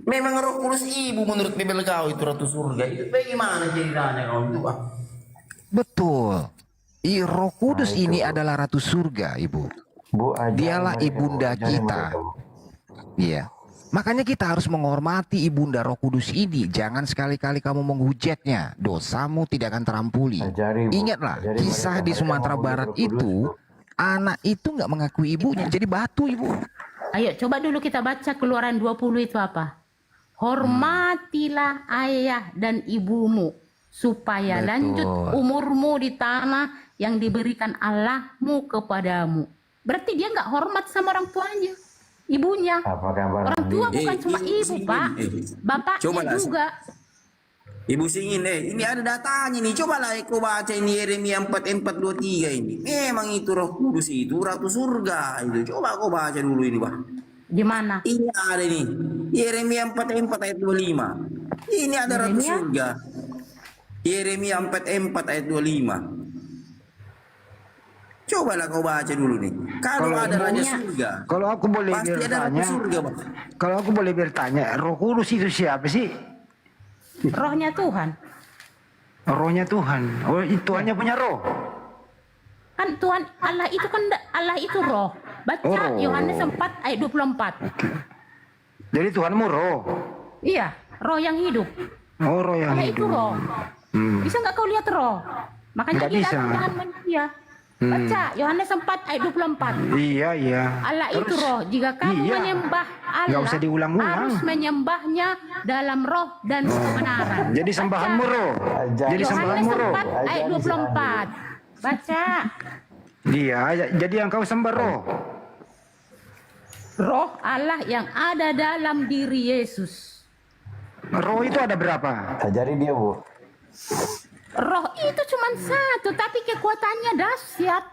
Memang Roh Kudus ibu menurut Bibel kau itu ratu surga. Itu bagaimana ceritanya kau itu Pak? Betul. Roh Kudus ini adalah ratu surga, Ibu. Dialah ibunda kita. Iya. Makanya kita harus menghormati Ibunda Roh Kudus ini. Jangan sekali-kali kamu menghujatnya. Dosamu tidak akan terampuni. Ingatlah, kisah di Sumatera Barat itu, anak itu nggak mengakui ibunya, jadi batu ibu. Ayo coba dulu kita baca Keluaran 20 itu apa? Hormatilah ayah dan ibumu, supaya Betul. lanjut umurmu di tanah yang diberikan Allahmu kepadamu. Berarti dia nggak hormat sama orang tuanya, ibunya. Orang tua bukan cuma ibu, Pak. Bapaknya juga. Ibu singin ini ada datanya nih. Cobalah aku baca ini Yeremia 44:23 ini. Memang itu Roh Kudus itu ratu surga itu. Coba aku baca dulu ini, Pak. Di mana? Ini ada nih. Yeremia 44 ayat 25. Ini ada ratu surga. Yeremia 44 ayat 25. Cobalah kau baca dulu nih. Kalau ada raja surga. Kalau aku boleh pasti ada ratu bertanya, surga, Pak. kalau aku boleh bertanya, Roh Kudus itu siapa sih? Rohnya Tuhan. Rohnya Tuhan. Oh, Tuhannya punya roh. Kan Tuhan Allah itu kan Allah itu roh. Baca Yohanes 4 ayat 24. Jadi Tuhanmu roh. Iya, roh yang hidup. Oh, roh yang Allah itu hidup. roh. Bisa nggak kau lihat roh? Makanya Nggak dia bisa. datang dengan manusia. Baca Yohanes 4 ayat 24. Iya, iya. Allah itu roh. Jika kamu menyembah Allah, Nggak usah diulang-ulang. harus menyembahnya dalam roh dan kebenaran. Jadi sembahanmu roh. Jadi sembahanmu roh. Yohanes 4 ayat 24. Baca. Iya, jadi yang kau sembah roh. Roh Allah yang ada dalam diri Yesus. Roh itu ada berapa? Ajari dia, Bu. Roh itu cuma satu, tapi kekuatannya dahsyat.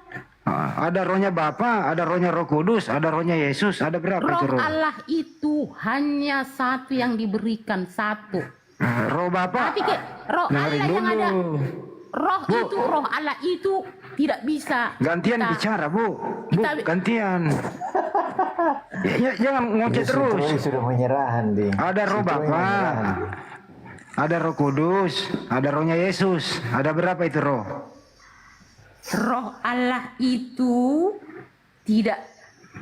Ada rohnya Bapa, ada rohnya Roh Kudus, ada rohnya Yesus, ada berapa itu Roh roh? Allah itu hanya satu yang diberikan, satu. Roh Bapa. Tapi roh dengerin Allah yang ada, dulu. roh Allah itu tidak bisa. Gantian bicara, Bu. Bu, gantian. Jangan ngoceh terus. Sudah menyerahan, Ding. Ada roh Bapa. Ada Roh Kudus, ada rohnya Yesus. Ada berapa itu roh? Roh Allah itu tidak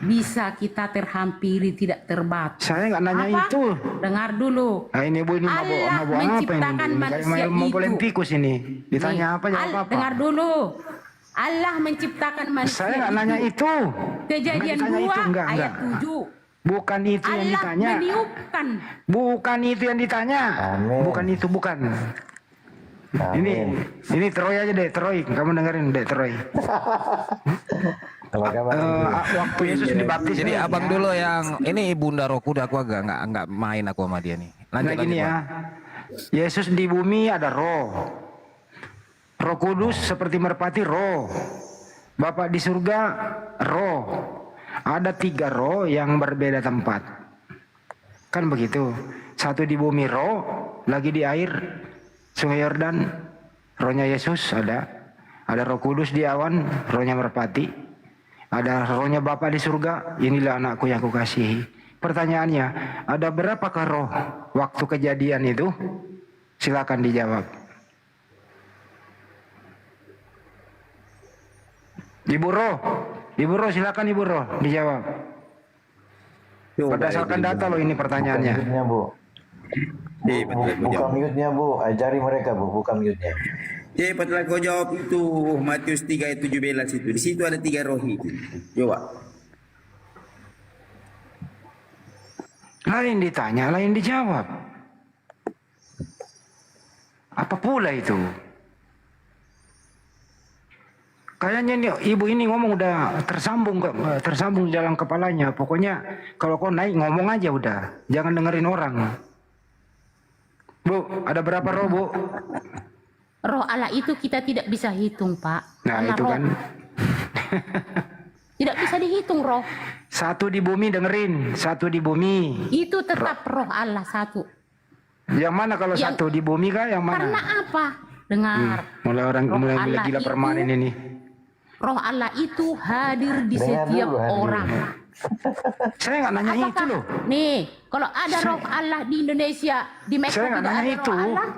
bisa kita terhampiri, tidak terbatas. Saya nggak nanya itu. Dengar dulu. Nah, ini Bu, ini mabok apa ini? menciptakan Ini manusia kayak mau itu. tikus ini. Ditanya apa jawab apa? Dengar dulu. Allah menciptakan manusia. Saya nggak nanya itu. Kejadian Nggak ditanya 2 itu, enggak. ayat 7. Bukan itu yang Allah ditanya. meniupkan. Bukan itu yang ditanya. Bukan itu, bukan. Ini Troy aja deh, Troy. Kamu dengerin deh, Troy. Waktu Yesus dibaptis. Jadi nih, abang dulu yang ini Ibunda Roh Kudus, aku agak nggak main aku sama dia nih. Lanjut Nah, gini Bang. ya. Yesus di bumi ada roh. Roh Kudus seperti merpati roh. Bapa di surga roh. Ada 3 roh yang berbeda tempat. Kan begitu. Satu di bumi roh, lagi di air Sungai Yordan, rohnya Yesus ada. Ada Roh Kudus di awan, rohnya merpati. Ada rohnya Bapa di surga, inilah anakku yang kukasihi. Pertanyaannya, ada berapakah roh waktu kejadian itu? Silakan dijawab. Ibu Roh silakan Ibu Roh dijawab. Berdasarkan data loh ini pertanyaannya. Buka mute-nya, Bu. Ajari mereka, Bu. Buka mute-nya. Cepatlah kau jawab itu Matius 3 ayat 17 itu. Di situ ada 3 roh itu. Coba. Lain ditanya, lain dijawab. Apa pula itu? Kayaknya nih, ibu ini ngomong udah tersambung di dalam kepalanya. Pokoknya kalau kau naik ngomong aja udah, jangan dengerin orang. Bu, ada berapa roh, Bu? Roh Allah itu kita tidak bisa hitung, Pak. Nah, Karena itu roh kan. tidak bisa dihitung roh. Satu di bumi dengerin, satu di bumi. Itu tetap roh Allah satu. Yang mana kalau satu di bumi kah? Yang mana? Karena apa? Dengar. Mulai orang Roh mulai Allah gila itu- permanen ini. Roh Allah itu hadir di Dengar setiap dulu, hadir. orang. Saya nggak nanya itu loh. Nih, kalau ada roh Allah di Indonesia, di Mekah Saya nggak tidak nanya ada itu. roh Allah.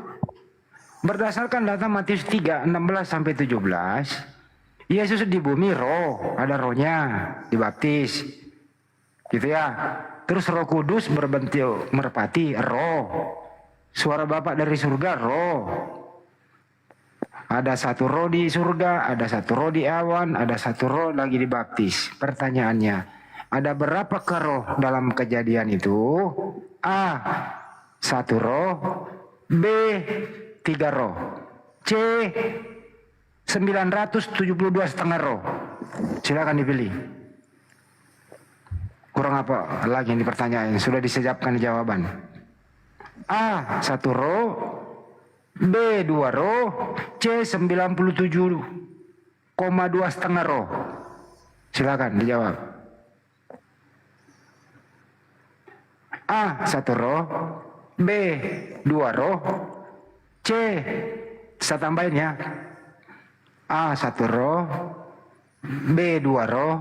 Berdasarkan data Matius 3, 16 sampai 17, Yesus di bumi roh, ada rohnya, dibaptis. Gitu ya. Terus Roh Kudus berbentuk merpati, roh. Suara Bapa dari surga, roh. Ada satu roh di surga, ada satu roh di awan, ada satu roh lagi dibaptis. Pertanyaannya, ada berapa ke roh dalam kejadian itu? A, satu roh. B, 3 roh. C, 972 setengah roh. Silakan dipilih. Kurang apa lagi yang dipertanyakan? Sudah disejapkan jawaban. A, 1 roh. B, 2 roh. C, 97,2 setengah roh. Silakan dijawab. A, 1 roh. B, 2 roh. C, saya tambahin ya. A, 1 roh. B, 2 roh.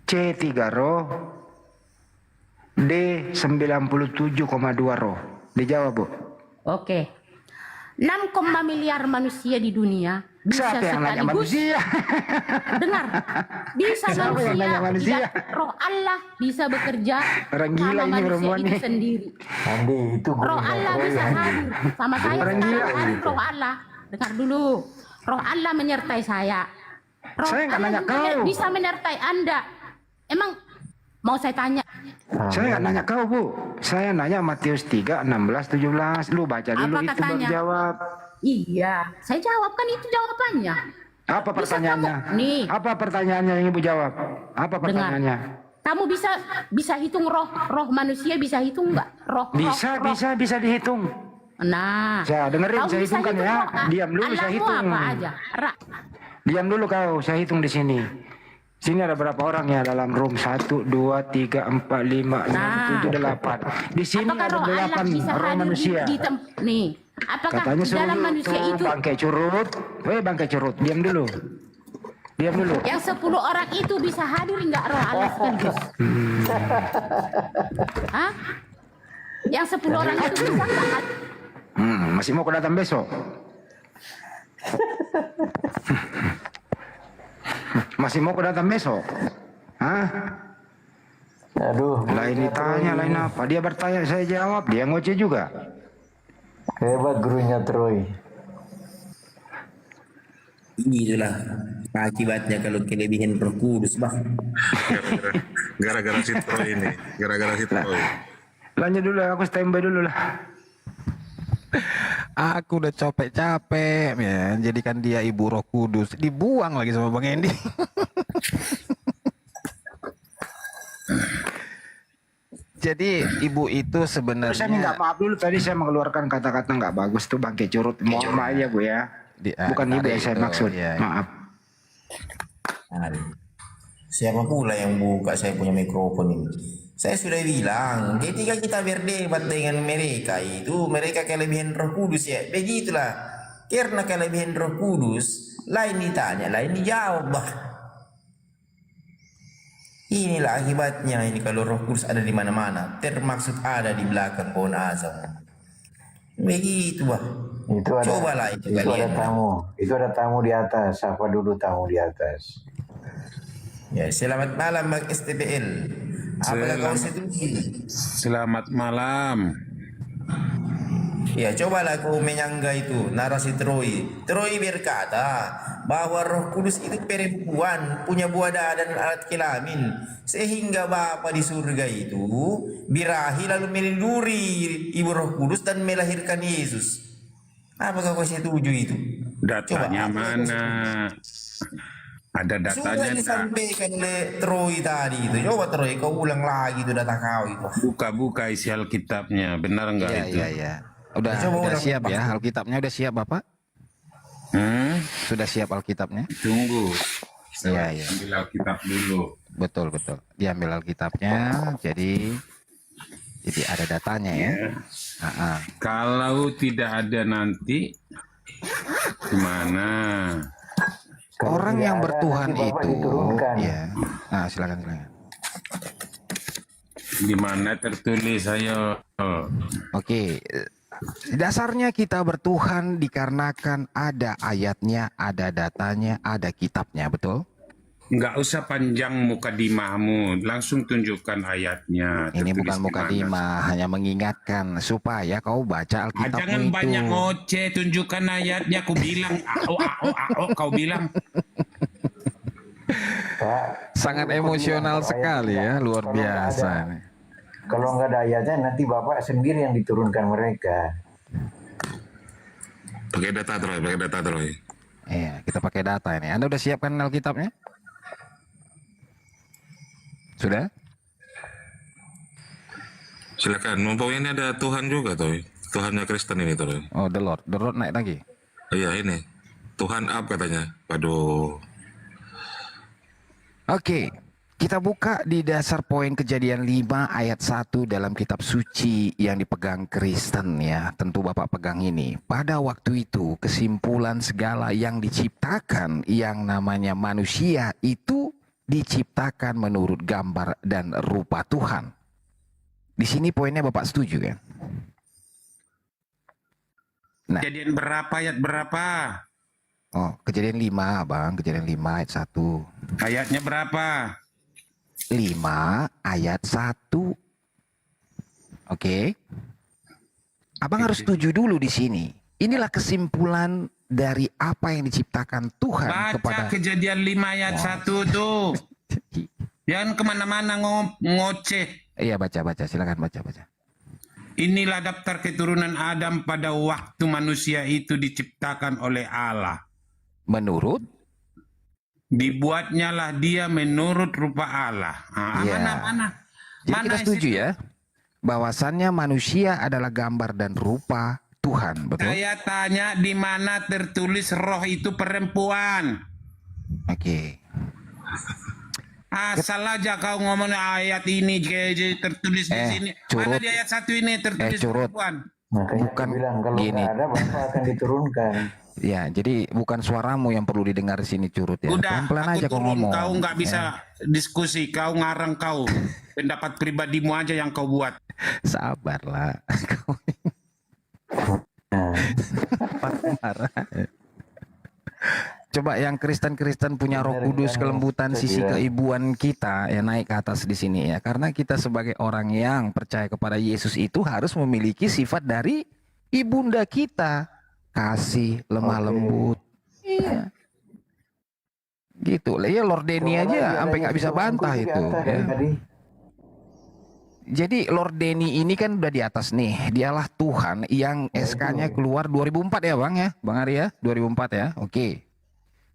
C, 3 roh. D, 97,2 roh. Dijawab, Bu. Oke. 6, miliar manusia di dunia bisa Siapa yang nanya sekaligus manusia? dengar, bisa Siapa yang nanya manusia? Roh Allah bisa bekerja Orang gila sama ini manusia perempuan itu nih. sendiri. Andi, itu Roh Allah bisa hadir sama saya Orang gila. sekarang hadir Roh Allah. Dengar dulu. Roh Allah menyertai saya. Roh Saya nggak Allah nanya juga kau. bisa menyertai Anda. Emang mau saya tanya? Saya nggak nanya kau, Bu. Saya nanya Matius 3, 16, 17. Lu baca dulu Apa itu baru katanya? jawab. Iya, saya jawab kan itu jawabannya. Apa Bisa pertanyaannya? kamu- nih. Apa pertanyaannya yang Ibu jawab? Apa pertanyaannya? Kamu bisa hitung roh manusia bisa hitung nggak? Roh Bisa dihitung. Nah, Saya dengerin, kamu saya bisa hitungkan hitung ya. roh, Diam dulu, saya Allahmu hitung. apa aja? Diam dulu kau, saya hitung di sini. Sini ada berapa orang ya dalam room? 1, 2, 3, 4, 5, 6, 7, 8. Di sini Apakah ada roh Allah 8 bisa roh hadir manusia. nih? Apakah Katanya di dalam suruh manusia tuh itu bangkai curut. Bangkai curut, diam dulu. Diam dulu. yang 10 orang itu bisa hadir nggak roh Allah sekaligus? Hah? Yang 10 orang itu bisa nggak hadir? Masih mau kau datang besok? Masih mau kau datang besok? Hah? Aduh. Lain ditanya, lain apa? Dia bertanya, saya jawab. Dia ngoceh juga. Hebat gurunya Troy. Inilah akibatnya kalau kelebihan Roh Kudus, Bang. Gara-gara si Troy ini. Gara-gara si Troy. Lanjut dulu, aku standby dulu lah. Aku udah capek-capek ya, jadikan dia ibu Roh Kudus, dibuang lagi sama Bang Endi. Jadi ibu itu Saya minta sebenarnya maaf dulu, tadi saya mengeluarkan kata-kata nggak bagus tuh bangke curut. Mohon maaf ya Bu ya. Bukan ibu yang saya itu, maksud. ya. Maaf. Siapa pula yang buka saya punya mikrofon ini? Saya sudah bilang, ketika kita berdebat dengan mereka itu, mereka kelebihan Roh Kudus ya. Begitulah. Karena kelebihan Roh Kudus, lain ditanya, lain dijawab. Bah. Inilah akibatnya ini kalau Roh Kudus ada di mana-mana, termaksud ada di belakang pohon azam. Begitu, Bah. Itu ada, Cobalah itu ada kalian. tamu. Itu ada tamu di atas. Sapa dulu tamu di atas. Ya, selamat malam Bang STPL. Apakah kau setuju? Selamat malam. Ya, cobalah kau menyangga itu narasi Troy. Troy berkata bahwa Roh Kudus itu perempuan, punya buah dada dan alat kelamin, sehingga Bapa di surga itu birahi lalu melinduri Ibu Roh Kudus dan melahirkan Yesus. Apakah kau setuju itu? Datanya mana? Ada datanya Sudah enggak? disampaikan oleh Troy tadi itu. Coba Troy, kau ulang lagi itu data kau itu. Buka-buka isi Alkitabnya, benar enggak Iya, itu? iya. Udah siap ya Alkitabnya, udah siap Bapak? Sudah siap Alkitabnya? Tunggu. Iya, iya. Ambil Alkitab dulu. Betul, betul. Diambil Alkitabnya, jadi ada datanya ya. Kalau tidak ada nanti gimana? Orang yang bertuhan itu, ya. Nah, silakan. Di mana tertulis ayo? Oke. Dasarnya kita bertuhan dikarenakan ada ayatnya, ada datanya, ada kitabnya, betul? Nggak usah panjang mukadimahmu, langsung tunjukkan ayatnya. Ini tertulis bukan di mana. mukadimah, hanya mengingatkan supaya kau baca Alkitabmu Jangan itu. banyak ngoceh, tunjukkan ayatnya. Aku bilang, kau bilang. Sangat emosional sekali ya, luar biasa. Nih. Kalau nggak ada ayatnya, nanti Bapak sendiri yang diturunkan mereka. Pakai data Troy. Iya, kita pakai data ini. Anda udah siapkan Alkitabnya? Sudah? Silakan. Mumpung ini ada Tuhan juga, Troy. Tuhannya Kristen ini, Troy. Oh, the Lord naik lagi. Iya, ini. Tuhan up katanya. Waduh. Oke, kita buka di dasar poin Kejadian 5 ayat 1 dalam kitab suci yang dipegang Kristen ya. Tentu Bapak pegang ini. Pada waktu itu kesimpulan segala yang diciptakan yang namanya manusia itu diciptakan menurut gambar dan rupa Tuhan. Di sini poinnya Bapak setuju kan? Nah. Kejadian berapa, ayat berapa? Oh, Kejadian 5, Bang. Kejadian 5 ayat 1. Ayatnya berapa? 5 ayat 1. Oke. Abang harus setuju dulu di sini. Inilah kesimpulan dari apa yang diciptakan Tuhan kepada Kejadian 5 ayat 1 tuh. Jangan kemana-mana ngoceh. Iya, baca. Silakan baca. Inilah daftar keturunan Adam pada waktu manusia itu diciptakan oleh Allah. Menurut? Dibuatnya lah dia menurut rupa Allah. Mana? Jadi kita setuju ya, bahwasannya manusia adalah gambar dan rupa Tuhan, betul? Saya tanya di mana tertulis roh itu perempuan. Oke. Asal aja kau ngomong ayat ini tertulis di sini. Mana di ayat 1 ini tertulis perempuan? Bukan bilang, kalau gini. nggak ada Bapak akan diturunkan. Ya, jadi bukan suaramu yang perlu didengar di sini, Curut ya. Udah, pelan-pelan aku aja kau turun. ngomong. Kau nggak bisa diskusi, kau ngarang kau. Pendapat pribadimu aja yang kau buat. Sabarlah. Coba yang Kristen-Kristen punya Roh Kudus, kelembutan sisi keibuan kita ya naik ke atas di sini ya. Karena kita sebagai orang yang percaya kepada Yesus itu harus memiliki sifat dari ibunda kita. Kasih, lemah lembut. Iya. Gitu. Ya Lord Denny aja sampai nggak bisa bantah itu ya. Jadi Lord Denny ini kan udah di atas nih. Dialah Tuhan yang SK-nya keluar 2004 ya Bang ya. Bang Arya 2004 ya. Oke.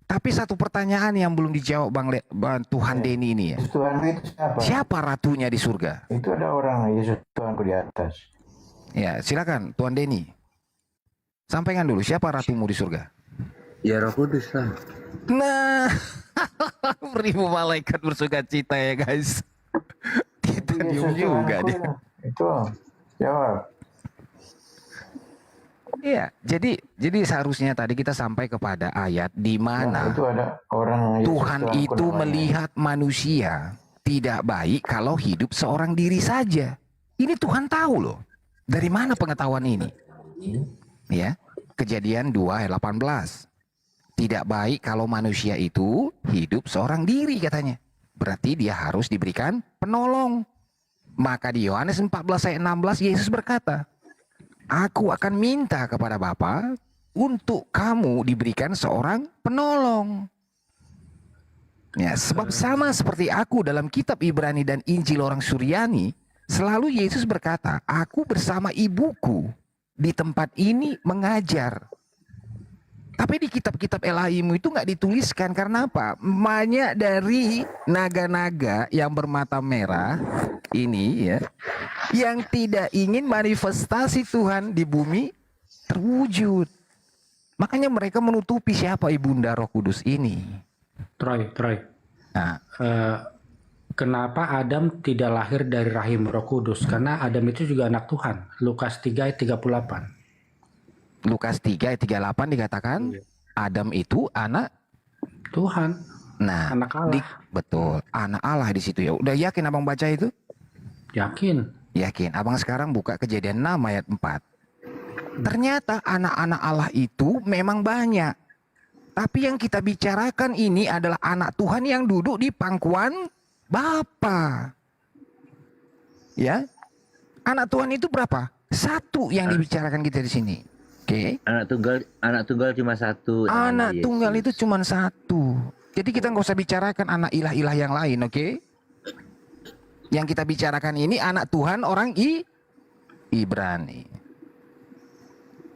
Tapi satu pertanyaan yang belum dijawab Bang Tuhan Denny ini ya. Tuhan itu siapa? Siapa ratunya di surga? Itu ada orang Yesus Tuhanku di atas. Ya silakan Tuhan Denny. Sampaikan dulu siapa ratumu di surga? Ya Roh Kudus lah. Nah, beribu malaikat bersuka cita ya guys. Kita diem juga dia. Itu jawab. Iya, jadi seharusnya tadi kita sampai kepada ayat di mana itu ada orang Tuhan itu melihat manusia tidak baik kalau hidup seorang diri saja. Ini Tuhan tahu loh. Dari mana pengetahuan ini? Ya, Kejadian 2 ayat 18. Tidak baik kalau manusia itu hidup seorang diri katanya. Berarti dia harus diberikan penolong. Maka di Yohanes 14 ayat 16 Yesus berkata, Aku akan minta kepada Bapa untuk kamu diberikan seorang penolong. Ya, sebab sama seperti aku dalam kitab Ibrani dan Injil orang Suryani, selalu Yesus berkata, Aku bersama ibuku di tempat ini mengajar. Tapi di kitab-kitab Elahimu itu nggak dituliskan karena apa? Banyak dari naga-naga yang bermata merah ini ya, yang tidak ingin manifestasi Tuhan di bumi terwujud. Makanya mereka menutupi siapa ibunda Roh Kudus ini. Troy. Nah, kenapa Adam tidak lahir dari rahim Roh Kudus? Karena Adam itu juga anak Tuhan. Lukas 3 ayat 38. Lukas 3 ayat 38 dikatakan Adam itu anak Tuhan. Nah, anak Allah. Betul, anak Allah di situ ya. Udah yakin abang baca itu? Yakin. Abang sekarang buka Kejadian 6 ayat 4. Ternyata anak-anak Allah itu memang banyak. Tapi yang kita bicarakan ini adalah anak Tuhan yang duduk di pangkuan Bapa. Ya, anak Tuhan itu berapa? Satu yang dibicarakan kita di sini. Oke. Anak tunggal cuma satu. Anak tunggal itu cuma satu. Jadi kita nggak usah bicarakan anak ilah-ilah yang lain, oke? Yang kita bicarakan ini anak Tuhan orang Ibrani.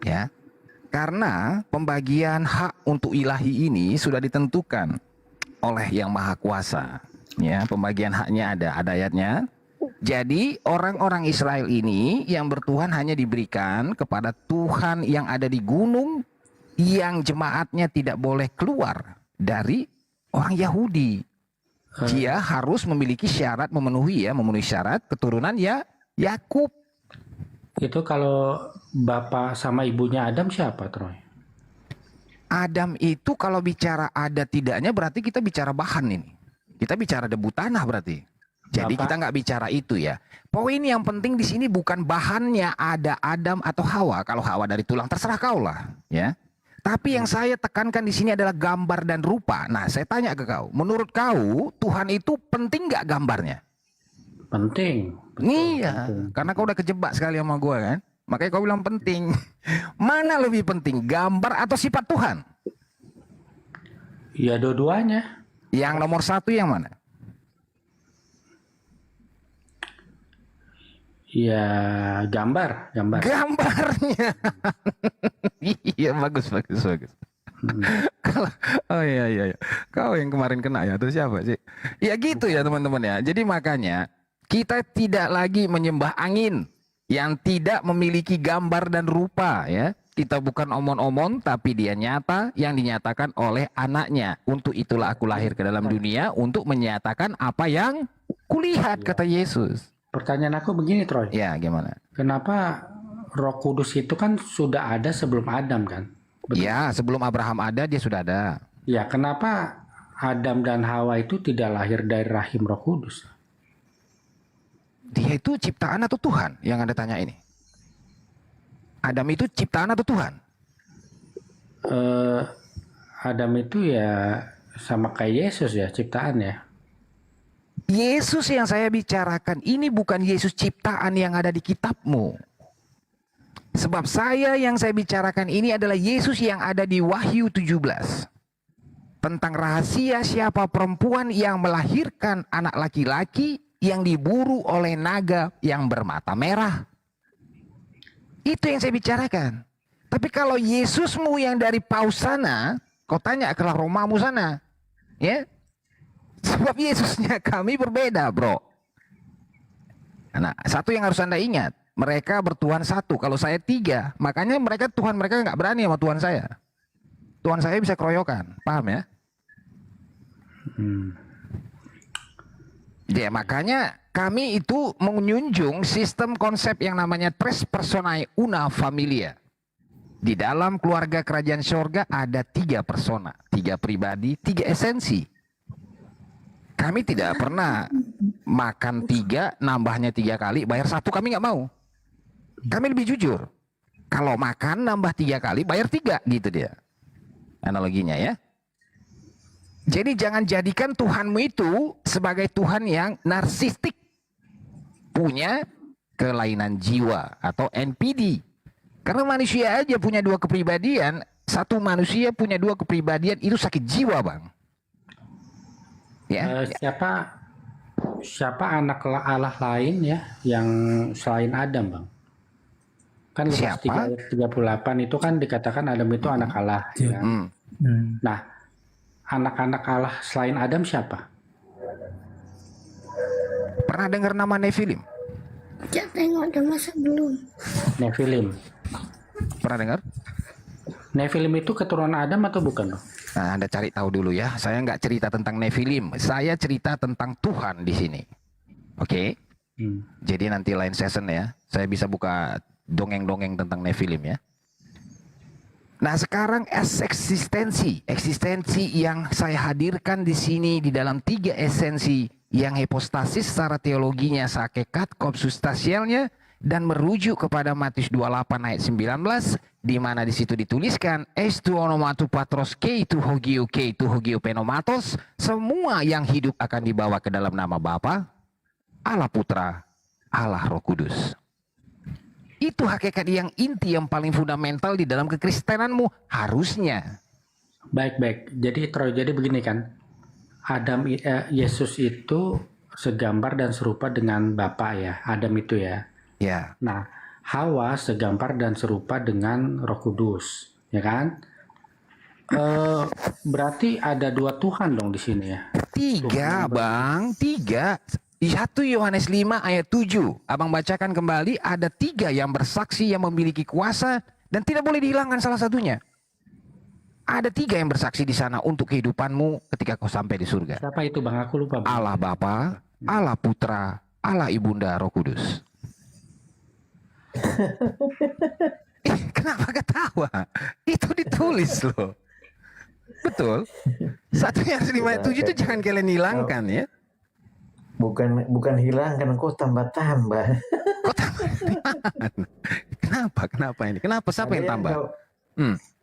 Ya. Karena pembagian hak untuk ilahi ini sudah ditentukan oleh Yang Maha Kuasa. Ya, pembagian haknya ada ayatnya. Jadi orang-orang Israel ini yang bertuhan hanya diberikan kepada Tuhan yang ada di gunung, yang jemaatnya tidak boleh keluar dari orang Yahudi. Dia harus memiliki syarat memenuhi syarat keturunan Yakub. Itu kalau bapak sama ibunya Adam siapa, Troy? Adam itu kalau bicara ada tidaknya berarti kita bicara bahan ini. Kita bicara debu tanah berarti. Jadi kita nggak bicara itu ya. Poin yang penting di sini bukan bahannya ada Adam atau Hawa. Kalau Hawa dari tulang terserah kau lah, ya. Tapi yang saya tekankan di sini adalah gambar dan rupa. Nah, saya tanya ke kau, menurut kau Tuhan itu penting nggak gambarnya? Penting. Iya, karena kau udah kejebak sekali sama gua kan. Makanya kau bilang penting. Mana lebih penting, gambar atau sifat Tuhan? Ya dua-duanya. Yang nomor satu yang mana? Ya gambarnya. Gambarnya. Iya bagus. Oh iya. Kau yang kemarin kena ya, atau siapa sih? Ya gitu ya teman-teman ya. Jadi makanya kita tidak lagi menyembah angin yang tidak memiliki gambar dan rupa ya. Kita bukan omon-omon, tapi dia nyata yang dinyatakan oleh anaknya. Untuk itulah aku lahir ke dalam dunia, untuk menyatakan apa yang kulihat, kata Yesus. Pertanyaan aku begini, Troy. Ya, gimana? Kenapa Roh Kudus itu kan sudah ada sebelum Adam kan? Betul? Ya, sebelum Abraham ada, dia sudah ada. Ya, kenapa Adam dan Hawa itu tidak lahir dari rahim Roh Kudus? Dia itu ciptaan atau Tuhan yang Anda tanya ini? Adam itu ciptaan atau Tuhan? Adam itu ya sama kayak Yesus ya, ciptaan ya. Yesus yang saya bicarakan ini bukan Yesus ciptaan yang ada di kitabmu. Sebab saya bicarakan ini adalah Yesus yang ada di Wahyu 17. Tentang rahasia siapa perempuan yang melahirkan anak laki-laki yang diburu oleh naga yang bermata merah. Itu yang saya bicarakan. Tapi kalau Yesusmu yang dari paus sana, kau tanya ke Romamu sana. Ya. Sebab Yesusnya kami berbeda, bro. Nah, satu yang harus Anda ingat. Mereka bertuhan satu, kalau saya tiga. Makanya Tuhan mereka nggak berani sama Tuhan saya. Tuhan saya bisa keroyokan, paham ya? Ya, makanya kami itu menjunjung sistem konsep yang namanya tres personae una familia. Di dalam keluarga kerajaan surga ada 3 persona, 3 pribadi, 3 esensi. Kami tidak pernah makan 3, nambahnya 3 kali, bayar 1 kami nggak mau. Kami lebih jujur. Kalau makan nambah 3 kali, bayar 3, gitu dia. Analoginya ya. Jadi jangan jadikan Tuhanmu itu sebagai Tuhan yang narsistik. Punya kelainan jiwa atau NPD. Karena manusia aja punya 2 kepribadian. Satu manusia punya 2 kepribadian, itu sakit jiwa, Bang. Ya. Siapa anak Allah lain ya yang selain Adam, Bang? Kan Lukas 3:38 itu kan dikatakan Adam itu anak Allah. Ya. Nah, anak-anak Allah selain Adam siapa? Pernah dengar nama Nefilim? Ya, tengok ada masa belum. Nefilim. Pernah dengar? Nefilim itu keturunan Adam atau bukan? Nah, Anda cari tahu dulu ya. Saya nggak cerita tentang Nefilim. Saya cerita tentang Tuhan di sini. Oke? Jadi nanti lain season ya. Saya bisa buka dongeng-dongeng tentang Nefilim ya. Nah, sekarang eksistensi yang saya hadirkan di sini di dalam 3 esensi yang hipostasis secara teologinya, hakikat, konsubstansialnya, dan merujuk kepada Matius 28 ayat 19 di mana di situ dituliskan estu onomatu patros keitu hogio penomatos, semua yang hidup akan dibawa ke dalam nama Bapa, Allah Putra, Allah Roh Kudus. Itu hakikat yang inti, yang paling fundamental di dalam kekristenanmu harusnya. Baik. Jadi begini kan, Yesus itu segambar dan serupa dengan Bapa ya, Adam itu ya. Ya. Nah, Hawa segambar dan serupa dengan Roh Kudus, ya kan? Berarti ada 2 Tuhan dong di sini ya. 3, Bang, 3. 1 Yohanes 5 ayat 7. Abang bacakan kembali, ada 3 yang bersaksi yang memiliki kuasa dan tidak boleh dihilangkan salah satunya. Ada 3 yang bersaksi di sana untuk kehidupanmu ketika kau sampai di surga. Siapa itu Bang? Aku lupa Bang. Allah Bapa, Allah Putra, Allah Ibunda Roh Kudus. Kenapa ketawa? Itu ditulis loh. Betul. 1 Yohanes 5 ayat 7 itu jangan kalian hilangkan ya. Bukan hilangkan, kok tambah-tambah. Kenapa ini? Kenapa? Siapa yang tambah?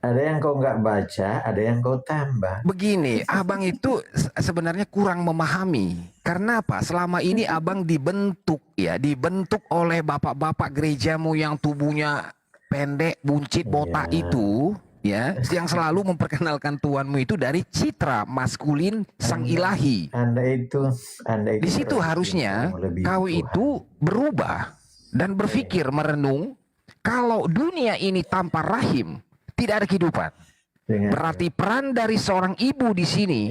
Ada yang kau nggak baca, ada yang kau tambah. Begini, abang itu sebenarnya kurang memahami. Karena apa? Selama ini abang dibentuk oleh bapak-bapak gerejamu yang tubuhnya pendek, buncit, botak itu, ya, yang selalu memperkenalkan Tuhanmu itu dari citra maskulin sang ilahi. Anda itu di situ harusnya kau itu berubah dan berpikir merenung, kalau dunia ini tanpa rahim tidak ada kehidupan. Berarti peran dari seorang ibu di sini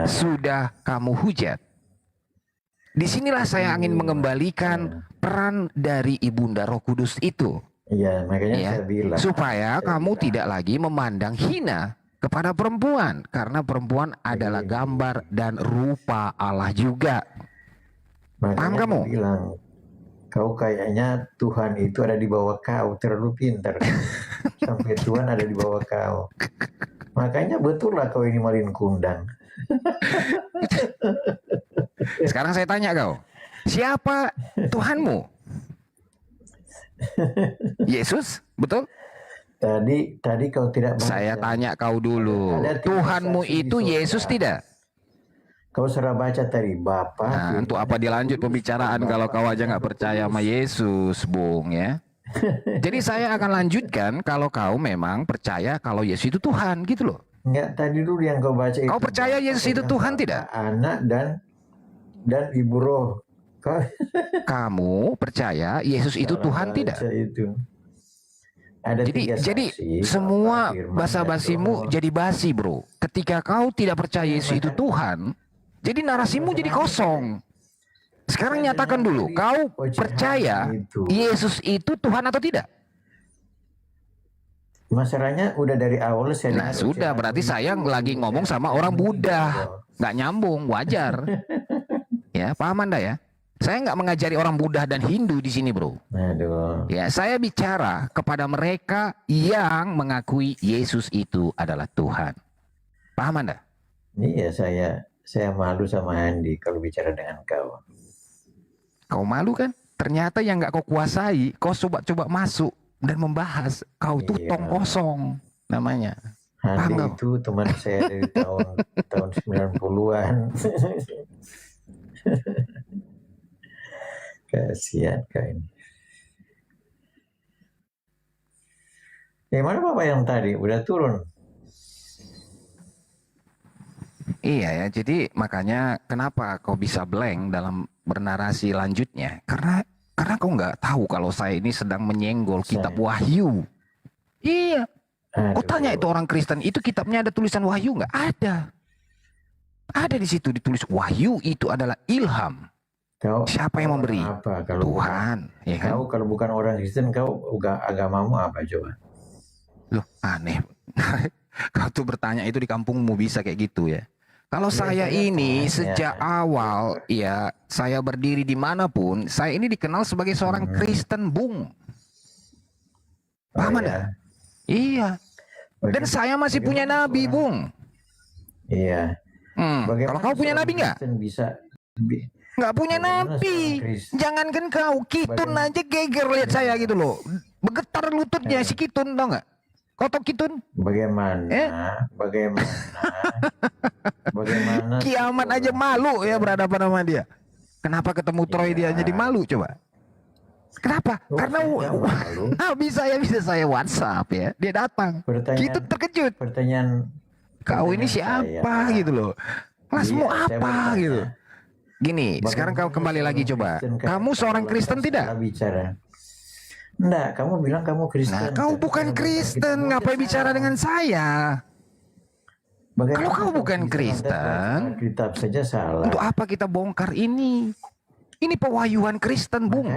sudah kamu hujat. Disinilah saya ingin mengembalikan peran dari Ibunda Roh Kudus itu. Iya, makanya saya bilang. Supaya kamu tidak lagi memandang hina kepada perempuan. Karena perempuan adalah gambar dan rupa Allah juga. Paham kamu? Bilang, kau kayaknya Tuhan itu ada di bawah kau, terlalu pintar. Sampai Tuhan ada di bawah kau. Makanya betul lah kau ini malin kundang. Sekarang saya tanya kau, siapa Tuhanmu? Yesus, betul? Tadi kau tidak baca. Saya tanya kau dulu, Tuhanmu itu Yesus tidak? Kau sudah baca tadi Bapa. Nah, untuk apa dilanjut pembicaraan kalau kau aja nggak percaya sama Yesus, Bung ya? Jadi saya akan lanjutkan kalau kau memang percaya kalau Yesus itu Tuhan, gitu loh. Enggak, tadi dulu yang kau baca itu. Kau percaya Yesus itu Tuhan tidak? Anak dan Ibu Roh. Kamu percaya Yesus itu Tuhan tidak? Itu. Jadi semua basa-basimu jadi basi, bro. Ketika kau tidak percaya Yesus itu Tuhan, jadi narasimu jadi kosong. Sekarang nyatakan dulu, kau percaya Yesus itu Tuhan atau tidak? Masalahnya udah dari awal saya. Nah sudah, berarti saya lagi ngomong sama orang Buddha, nggak nyambung, wajar. Ya, paham Anda ya? Saya nggak mengajari orang Buddha dan Hindu di sini, bro. Aduh. Ya, saya bicara kepada mereka yang mengakui Yesus itu adalah Tuhan. Paham Anda? Iya, saya malu sama Andi kalau bicara dengan kau. Kau malu kan? Ternyata yang nggak kau kuasai, kau coba-coba masuk dan membahas. Kau tuh tong kosong namanya. Andi itu teman saya dari tahun 90-an. Kasihan kau ini. Mana Bapak yang tadi? Udah turun? Iya ya, jadi makanya kenapa kau bisa blank dalam bernarasi lanjutnya? Karena kau nggak tahu kalau saya ini sedang menyenggol kitab Wahyu. Iya. Kau tanya itu orang Kristen, itu kitabnya ada tulisan Wahyu nggak? Ada. Ada di situ ditulis Wahyu itu adalah ilham. Siapa yang memberi? Apa, kalau Tuhan. Ya kan? Kau kalau bukan orang Kristen, kau agamamu apa coba? Loh, aneh. Kau tuh bertanya itu di kampungmu bisa kayak gitu ya? Kalau saya ini sejak awal, ya saya berdiri dimanapun, saya ini dikenal sebagai seorang Kristen, Bung. Paham Anda? Iya. Dan saya masih punya nabi, Bung. Iya. Kalau kau punya nabi nggak? Nggak punya napi. Jangankan kau, Kitun aja geger lihat saya gitu loh. Bergetar lututnya si Kitun, tau nggak? Kau tau Kitun? Bagaimana? Bagaimana? Kiamat aja malu ya berhadapan sama dia. Kenapa ketemu Troy dia jadi malu coba? Kenapa? Karena bisa saya WhatsApp ya. Dia datang. Kitun terkejut. Kau ini siapa gitu loh? Kelasmu apa gitu? Gini, sekarang kau kembali lagi coba. Kamu seorang Kristen tidak? Enggak, kamu bilang kamu Kristen. Nah, kau bukan Kristen, ngapain bicara dengan saya? Kalau kau bukan Kristen, kitab saja salah. Untuk apa kita bongkar ini? Ini pewahyuan Kristen, Bung.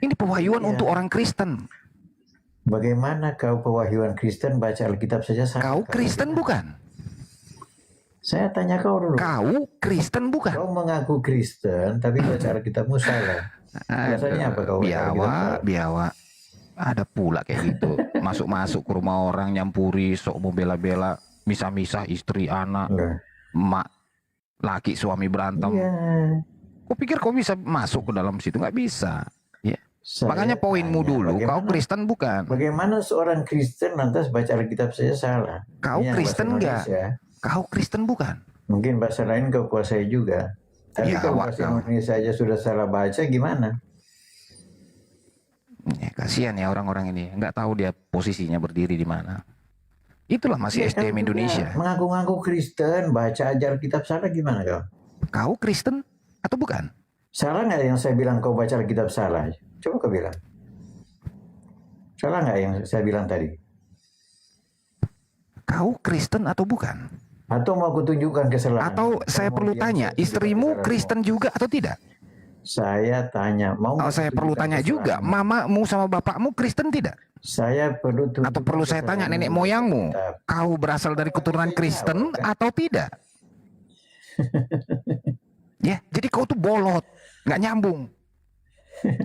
Ini pewahyuan untuk orang Kristen. Bagaimana kau pewahyuan Kristen baca Alkitab saja salah? Kau Kristen bukan? Saya tanya kau dulu. Kau Kristen bukan? Kau mengaku Kristen, tapi baca Alkitabmu salah. Biasanya apa kau? Biawa. Ada pula kayak gitu. Masuk-masuk ke rumah orang, nyampuri, sok mau bela-bela, misah-misah istri, anak, emak, laki, suami berantem. Kau pikir kau bisa masuk ke dalam situ? Nggak bisa. Ya. Makanya poinmu dulu, kau Kristen bukan? Bagaimana seorang Kristen lantas baca Alkitab saja salah? Kau Kristen enggak? Kau Kristen bukan? Mungkin bahasa lain kau kuasai juga. Tapi kalau bahasa Indonesia saja sudah salah baca, gimana? Ya, kasihan ya orang-orang ini, nggak tahu dia posisinya berdiri di mana. Itulah masih SDM Indonesia. Mengaku-ngaku Kristen, baca ajar kitab salah gimana kau? Kau Kristen atau bukan? Salah nggak yang saya bilang kau baca kitab salah? Coba kau bilang. Salah nggak yang saya bilang tadi? Kau Kristen atau bukan? Atau mau kutunjukkan kesalahan? Atau saya perlu tanya, istrimu Kristen juga atau tidak? Saya tanya, saya perlu tanya juga, mamamu sama bapakmu Kristen tidak? Saya perlu atau perlu saya tanya nenek moyangmu, kau berasal dari keturunan Kristen atau tidak? Ya, jadi kau tuh bolot, nggak nyambung.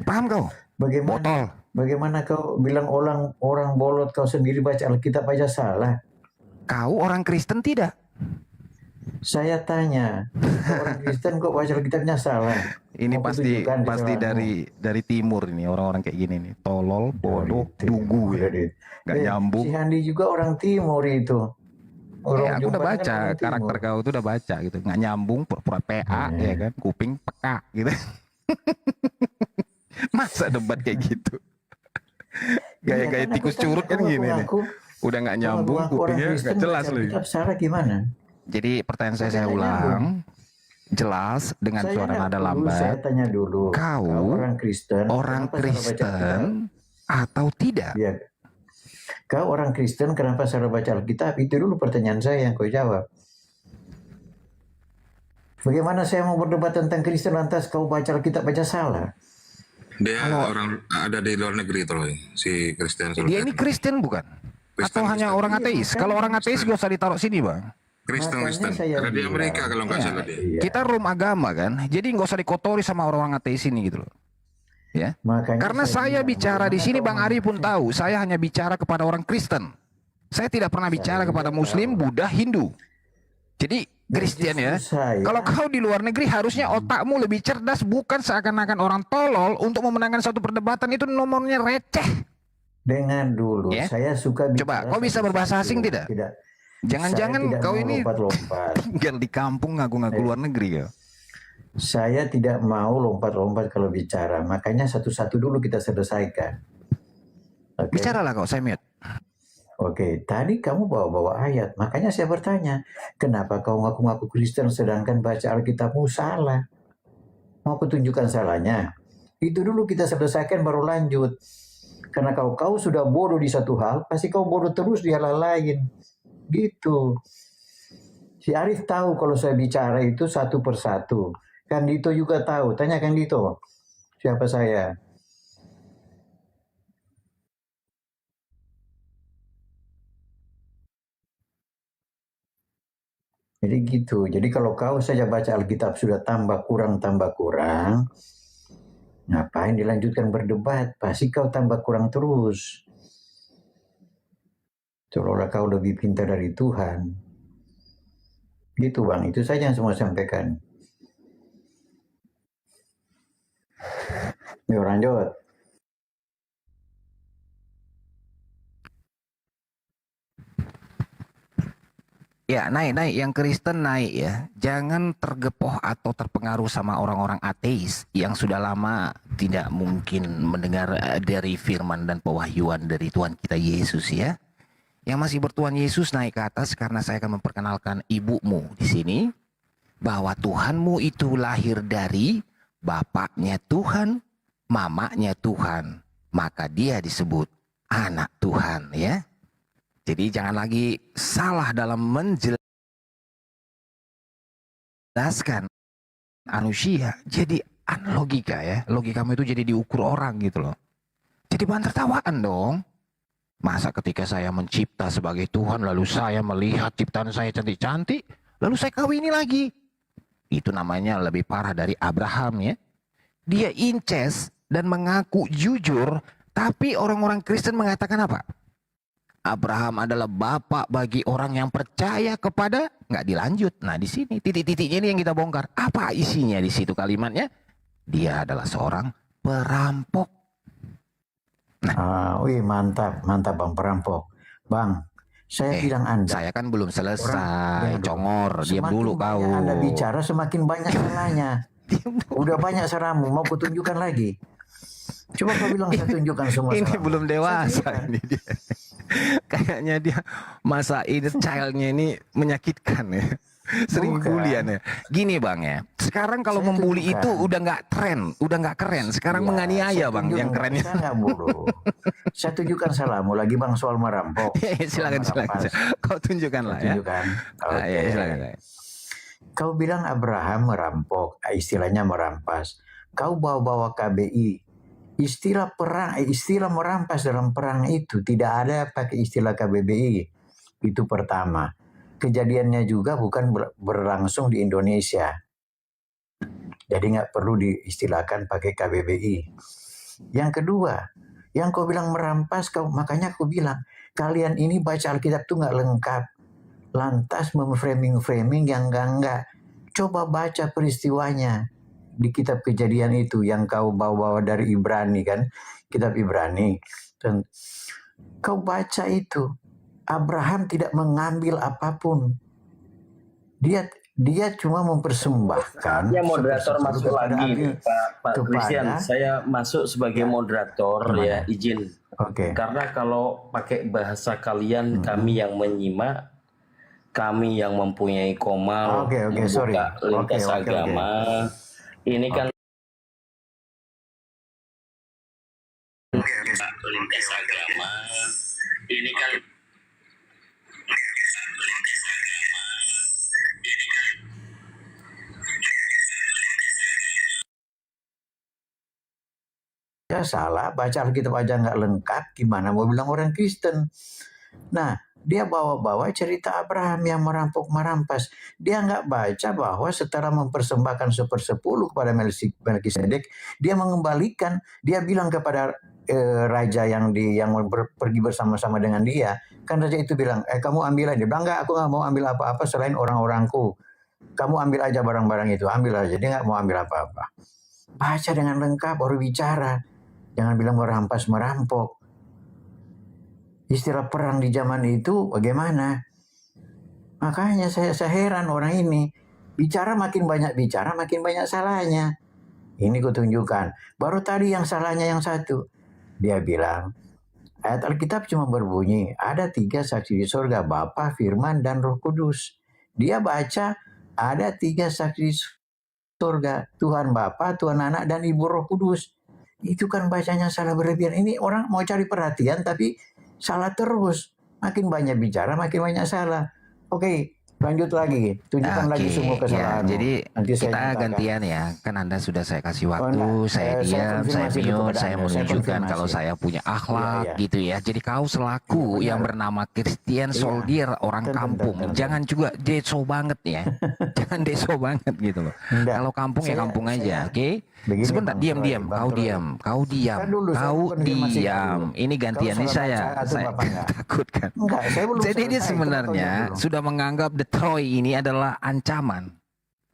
Paham kau? Bagaimana kau bilang orang bolot, kau sendiri baca Alkitab aja salah? Kau orang Kristen tidak? Saya tanya, orang Kristen kok baca Alkitabnya salah? Ini pasti dari timur ini orang-orang kayak gini nih, tolol, bodoh, dugu ya, nggak nyambung. Si Handi juga orang timur itu. Aku udah baca karakter kau tuh udah baca gitu, nggak nyambung, pura-pura PA ya kan, kuping peka gitu. Masa debat kayak gitu? Gaya-gaya tikus curut kan gini nih. Udah nggak nyambung, kupingnya nggak jelas loh. Salah gimana? Jadi pertanyaan saya ulang, jelas dengan suara nada lambat. Saya tanya dulu. Kau orang Kristen atau tidak? Ya. Kau orang Kristen, kenapa salah baca Alkitab? Itu dulu pertanyaan saya yang kau jawab. Bagaimana saya mau berdebat tentang Kristen lantas kau baca Alkitab baca salah? Dia orang ada di luar negeri Troy, si Kristen. Dia ini Kristen bukan? Atau hanya orang ateis? Kalau orang ateis gak usah ditaruh sini bang. Kristen. Ada di Amerika kalau nggak salah dia. Kita room agama kan, jadi nggak usah dikotori sama orang-orang ateis ini gitu loh. Ya. Karena saya bicara di sini, Bang Ari pun tahu, saya hanya bicara kepada orang Kristen. Saya tidak pernah bicara kepada Muslim, Buddha, Hindu. Jadi Kristen ya. Kalau kau di luar negeri harusnya otakmu lebih cerdas, bukan seakan-akan orang tolol untuk memenangkan satu perdebatan itu nomornya receh. Dengar dulu, saya suka bicara. Coba, kau bisa berbahasa asing tidak? Tidak. Jangan-jangan kau ini tinggal di kampung ngaku-ngaku luar negeri kau. Saya tidak mau lompat-lompat kalau bicara. Makanya satu-satu dulu kita selesaikan. Bicaralah kau, saya mute. Oke, tadi kamu bawa-bawa ayat. Makanya saya bertanya, kenapa kau ngaku-ngaku Kristen sedangkan baca Alkitabmu salah? Mau kutunjukkan salahnya? Itu dulu kita selesaikan baru lanjut. Karena kalau kau sudah bodoh di satu hal, pasti kau bodoh terus di hal lain. Gitu. Si Arif tahu kalau saya bicara itu satu persatu. Kandito juga tahu. Tanya Kandito. Siapa saya? Jadi gitu. Jadi kalau kau saja baca Alkitab sudah tambah kurang, ngapain dilanjutkan berdebat? Pasti kau tambah kurang terus. Seolah-olah kau lebih pintar dari Tuhan. Gitu bang, itu saja yang semua sampaikan. Yuk lanjut. Ya, naik. Yang Kristen naik ya. Jangan tergepoh atau terpengaruh sama orang-orang ateis yang sudah lama tidak mungkin mendengar dari firman dan pewahyuan dari Tuhan kita Yesus ya. Yang masih bertuhan Yesus naik ke atas karena saya akan memperkenalkan ibumu di sini. Bahwa Tuhanmu itu lahir dari bapaknya Tuhan, mamanya Tuhan. Maka dia disebut anak Tuhan ya. Jadi jangan lagi salah dalam menjelaskan manusia. Jadi logika ya. Logikamu itu jadi diukur orang gitu loh. Jadi bahan tertawaan dong. Masa ketika saya mencipta sebagai Tuhan lalu saya melihat ciptaan saya cantik-cantik. Lalu saya kawini lagi. Itu namanya lebih parah dari Abraham ya. Dia incest dan mengaku jujur. Tapi orang-orang Kristen mengatakan apa? Abraham adalah bapak bagi orang yang percaya kepada, nggak dilanjut. Nah di sini titik-titiknya ini yang kita bongkar. Apa isinya di situ kalimatnya? Dia adalah seorang perampok. Nah, wih mantap Bang, perampok. Bang, saya bilang Anda. Saya kan belum selesai, congor. Diam dulu kau. Anda bicara semakin banyak salahnya. Udah banyak saramu, mau kutunjukkan lagi. Coba kau bilang saya tunjukkan semua. Ini salahmu. belum dewasa ini dia. Kayaknya dia masa inner childnya ini menyakitkan ya. Sering bulian ya. Gini bang ya. Sekarang kalau membuli itu udah nggak tren, udah nggak keren. Sekarang menganiaya bang, yang kerennya. Saya nggak bodoh. Saya tunjukkan salahmu lagi bang soal merampok. silakan. Kau tunjukkan lah ya. Tunjukkan. Ya, silakan. Kau bilang Abraham merampok, istilahnya merampas. Kau bawa-bawa KBI. Istilah perang, istilah merampas dalam perang itu tidak ada pakai istilah KBBI. Itu pertama. Kejadiannya juga bukan berlangsung di Indonesia. Jadi nggak perlu diistilahkan pakai KBBI. Yang kedua, yang kau bilang merampas, makanya aku bilang kalian ini baca Alkitab tuh nggak lengkap. Lantas memframing yang enggak. Coba baca peristiwanya. Di kitab Kejadian itu yang kau bawa dari Ibrani kan, kitab Ibrani. Dan kau baca itu, Abraham tidak mengambil apapun. Dia cuma mempersembahkan. Ya moderator masuk lagi, Pak Christian. Saya masuk sebagai moderator ya, izin. Oke. Karena kalau pakai bahasa kalian, kami yang menyimak, kami yang mempunyai komal, membuka lintas agama. Ini kan lintas agama. Ini kan ya salah, baca Alkitab aja nggak lengkap, gimana mau bilang orang Kristen? Nah, dia bawa-bawa cerita Abraham yang merampas. Dia nggak baca bahwa setelah mempersembahkan 1/10 kepada Melkisedek, dia mengembalikan. Dia bilang kepada raja yang pergi bersama-sama dengan dia. Kan raja itu bilang, kamu ambil aja. Dia bilang, enggak, aku nggak mau ambil apa-apa selain orang-orangku. Kamu ambil aja barang-barang itu, ambil aja. Dia nggak mau ambil apa-apa. Baca dengan lengkap, baru bicara. Jangan bilang merampas-merampok. Istilah perang di zaman itu bagaimana? Makanya saya heran orang ini. Bicara makin banyak salahnya. Ini kutunjukkan. Baru tadi yang salahnya yang satu. Dia bilang, ayat Alkitab cuma berbunyi, ada 3 saksi di surga, Bapa, Firman, dan Roh Kudus. Dia baca, ada 3 saksi di surga, Tuhan Bapa, Tuhan Anak, dan Ibu Roh Kudus. Itu kan bacanya salah berlebihan. Ini orang mau cari perhatian, tapi salah terus. Makin banyak bicara, makin banyak salah. Oke, lanjut lagi. Tunjukkan lagi semua kesalahan. Ya, jadi nanti kita gantian ya. Kan Anda sudah saya kasih waktu, saya diam, saya mute, saya menunjukkan kalau saya punya akhlak gitu ya. Jadi kau selaku yang bernama Christian Soldier orang kampung, jangan juga deso banget ya. Jangan deso banget gitu loh. Kalau kampung ya kampung aja, oke? Sebentar, diam. Kau diam. Ini gantian nih saya takut kan. Jadi dia sebenarnya sudah menganggap The Troy ini adalah ancaman.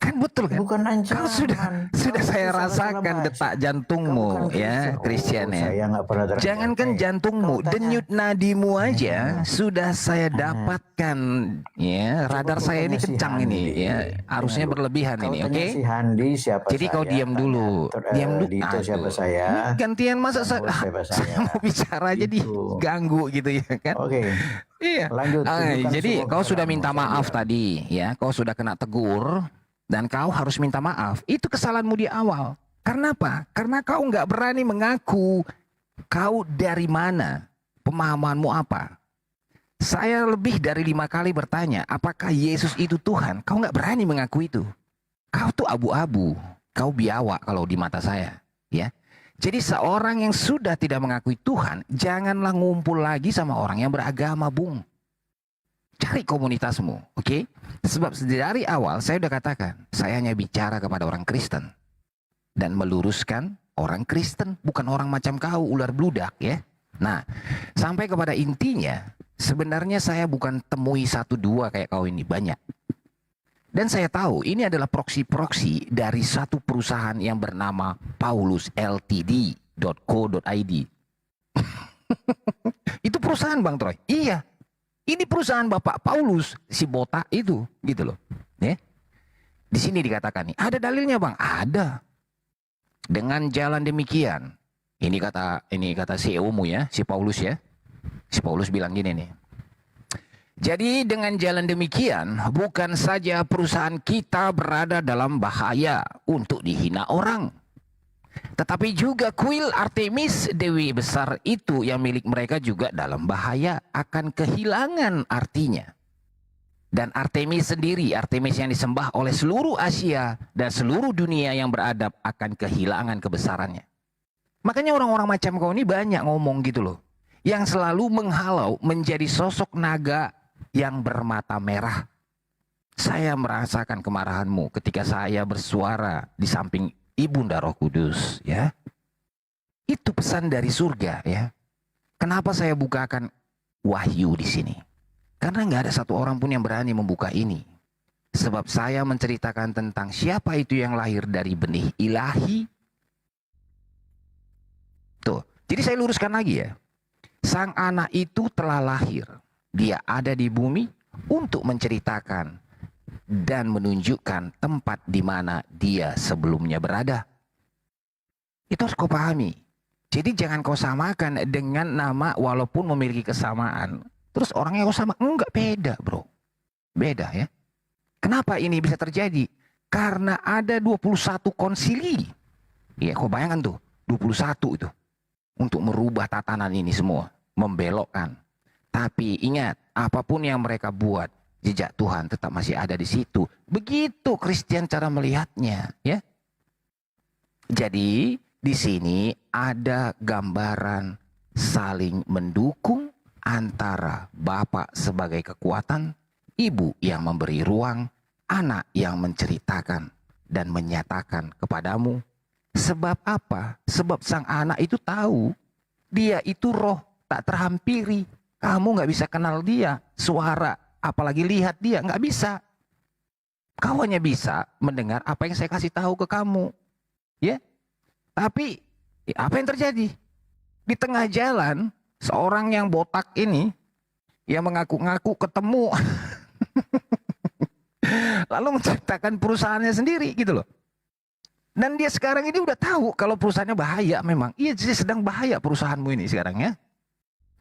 Kan betul kan? Bukan ancaman. Sudah saya rasakan detak jantungmu ya, Christian ya. Saya nggak pernah Jangankan jantungmu, denyut nadimu aja sudah saya dapatkan ya. Radar saya ini kencang ini ya. Harusnya berlebihan ini, oke? Si Handi siapa Jadi kau diam dulu. Diam dulu. Dito siapa saya? Gantian masa saya mau bicara jadi ganggu gitu ya kan? Oke. Iya. Lanjut. Jadi kau sudah minta maaf tadi ya. Kau sudah kena tegur. Dan kau harus minta maaf. Itu kesalahanmu di awal. Karena apa? Karena kau nggak berani mengaku kau dari mana, pemahamanmu apa. Saya lebih dari 5 kali bertanya, apakah Yesus itu Tuhan? Kau nggak berani mengaku itu. Kau tuh abu-abu. Kau biawak kalau di mata saya. Ya. Jadi seorang yang sudah tidak mengakui Tuhan, janganlah ngumpul lagi sama orang yang beragama, Bung. Cari komunitasmu, oke? Sebab dari awal saya sudah katakan, saya hanya bicara kepada orang Kristen. Dan meluruskan orang Kristen, bukan orang macam kau, ular bludak ya. Nah, sampai kepada intinya, sebenarnya saya bukan temui 1-2 kayak kau ini, banyak. Dan saya tahu ini adalah proksi-proksi dari satu perusahaan yang bernama paulusltd.co.id. Itu perusahaan Bang Troy? Iya. Ini perusahaan Bapak Paulus, si botak itu, gitu loh. Ya. Di sini dikatakan nih, ada dalilnya Bang? Ada. Dengan jalan demikian, ini kata CEO-mu ya, si Paulus ya. Si Paulus bilang gini nih. Jadi dengan jalan demikian, bukan saja perusahaan kita berada dalam bahaya untuk dihina orang. Tetapi juga kuil Artemis, dewi besar itu yang milik mereka juga dalam bahaya, akan kehilangan artinya. Dan Artemis sendiri, Artemis yang disembah oleh seluruh Asia dan seluruh dunia yang beradab akan kehilangan kebesarannya. Makanya orang-orang macam kau ini banyak ngomong gitu loh. Yang selalu menghalau menjadi sosok naga yang bermata merah. Saya merasakan kemarahanmu ketika saya bersuara di samping Ibunda Roh Kudus, ya. Itu pesan dari surga, ya. Kenapa saya bukakan wahyu di sini? Karena nggak ada satu orang pun yang berani membuka ini. Sebab saya menceritakan tentang siapa itu yang lahir dari benih ilahi. Tuh, jadi saya luruskan lagi ya. Sang anak itu telah lahir. Dia ada di bumi untuk menceritakan dan menunjukkan tempat di mana dia sebelumnya berada. Itu harus kau pahami. Jadi jangan kau samakan dengan nama walaupun memiliki kesamaan. Terus orangnya kau sama. Enggak, beda bro. Beda ya. Kenapa ini bisa terjadi? Karena ada 21 konsili. Ya kau bayangkan tuh. 21 itu. Untuk merubah tatanan ini semua. Membelokkan. Tapi ingat, apapun yang mereka buat, jejak Tuhan tetap masih ada di situ. Begitu Kristen cara melihatnya, ya. Jadi di sini ada gambaran saling mendukung antara Bapak sebagai kekuatan, Ibu yang memberi ruang, anak yang menceritakan dan menyatakan kepadamu. Sebab apa? Sebab sang anak itu tahu dia itu roh tak terhampiri. Kamu nggak bisa kenal dia, suara, apalagi lihat dia, nggak bisa. Kau hanya bisa mendengar apa yang saya kasih tahu ke kamu, ya. Tapi apa yang terjadi di tengah jalan? Seorang yang botak ini, yang mengaku-ngaku ketemu, lalu menciptakan perusahaannya sendiri, gitu loh. Dan dia sekarang ini udah tahu kalau perusahaannya bahaya memang. Iya, jadi sedang bahaya perusahaanmu ini sekarang ya.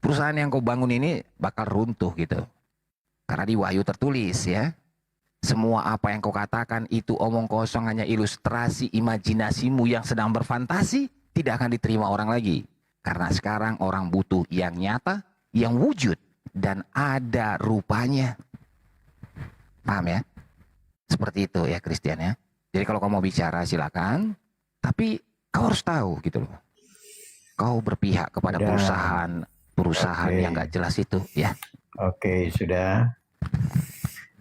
Perusahaan yang kau bangun ini bakal runtuh gitu. Karena di Wahyu tertulis ya. Semua apa yang kau katakan itu omong kosong, hanya ilustrasi imajinasimu yang sedang berfantasi. Tidak akan diterima orang lagi. Karena sekarang orang butuh yang nyata, yang wujud. Dan ada rupanya. Paham ya? Seperti itu ya Christian ya. Jadi kalau kau mau bicara silakan. Tapi kau harus tahu gitu loh. Kau berpihak kepada perusahaan yang nggak jelas itu ya. Oke, sudah.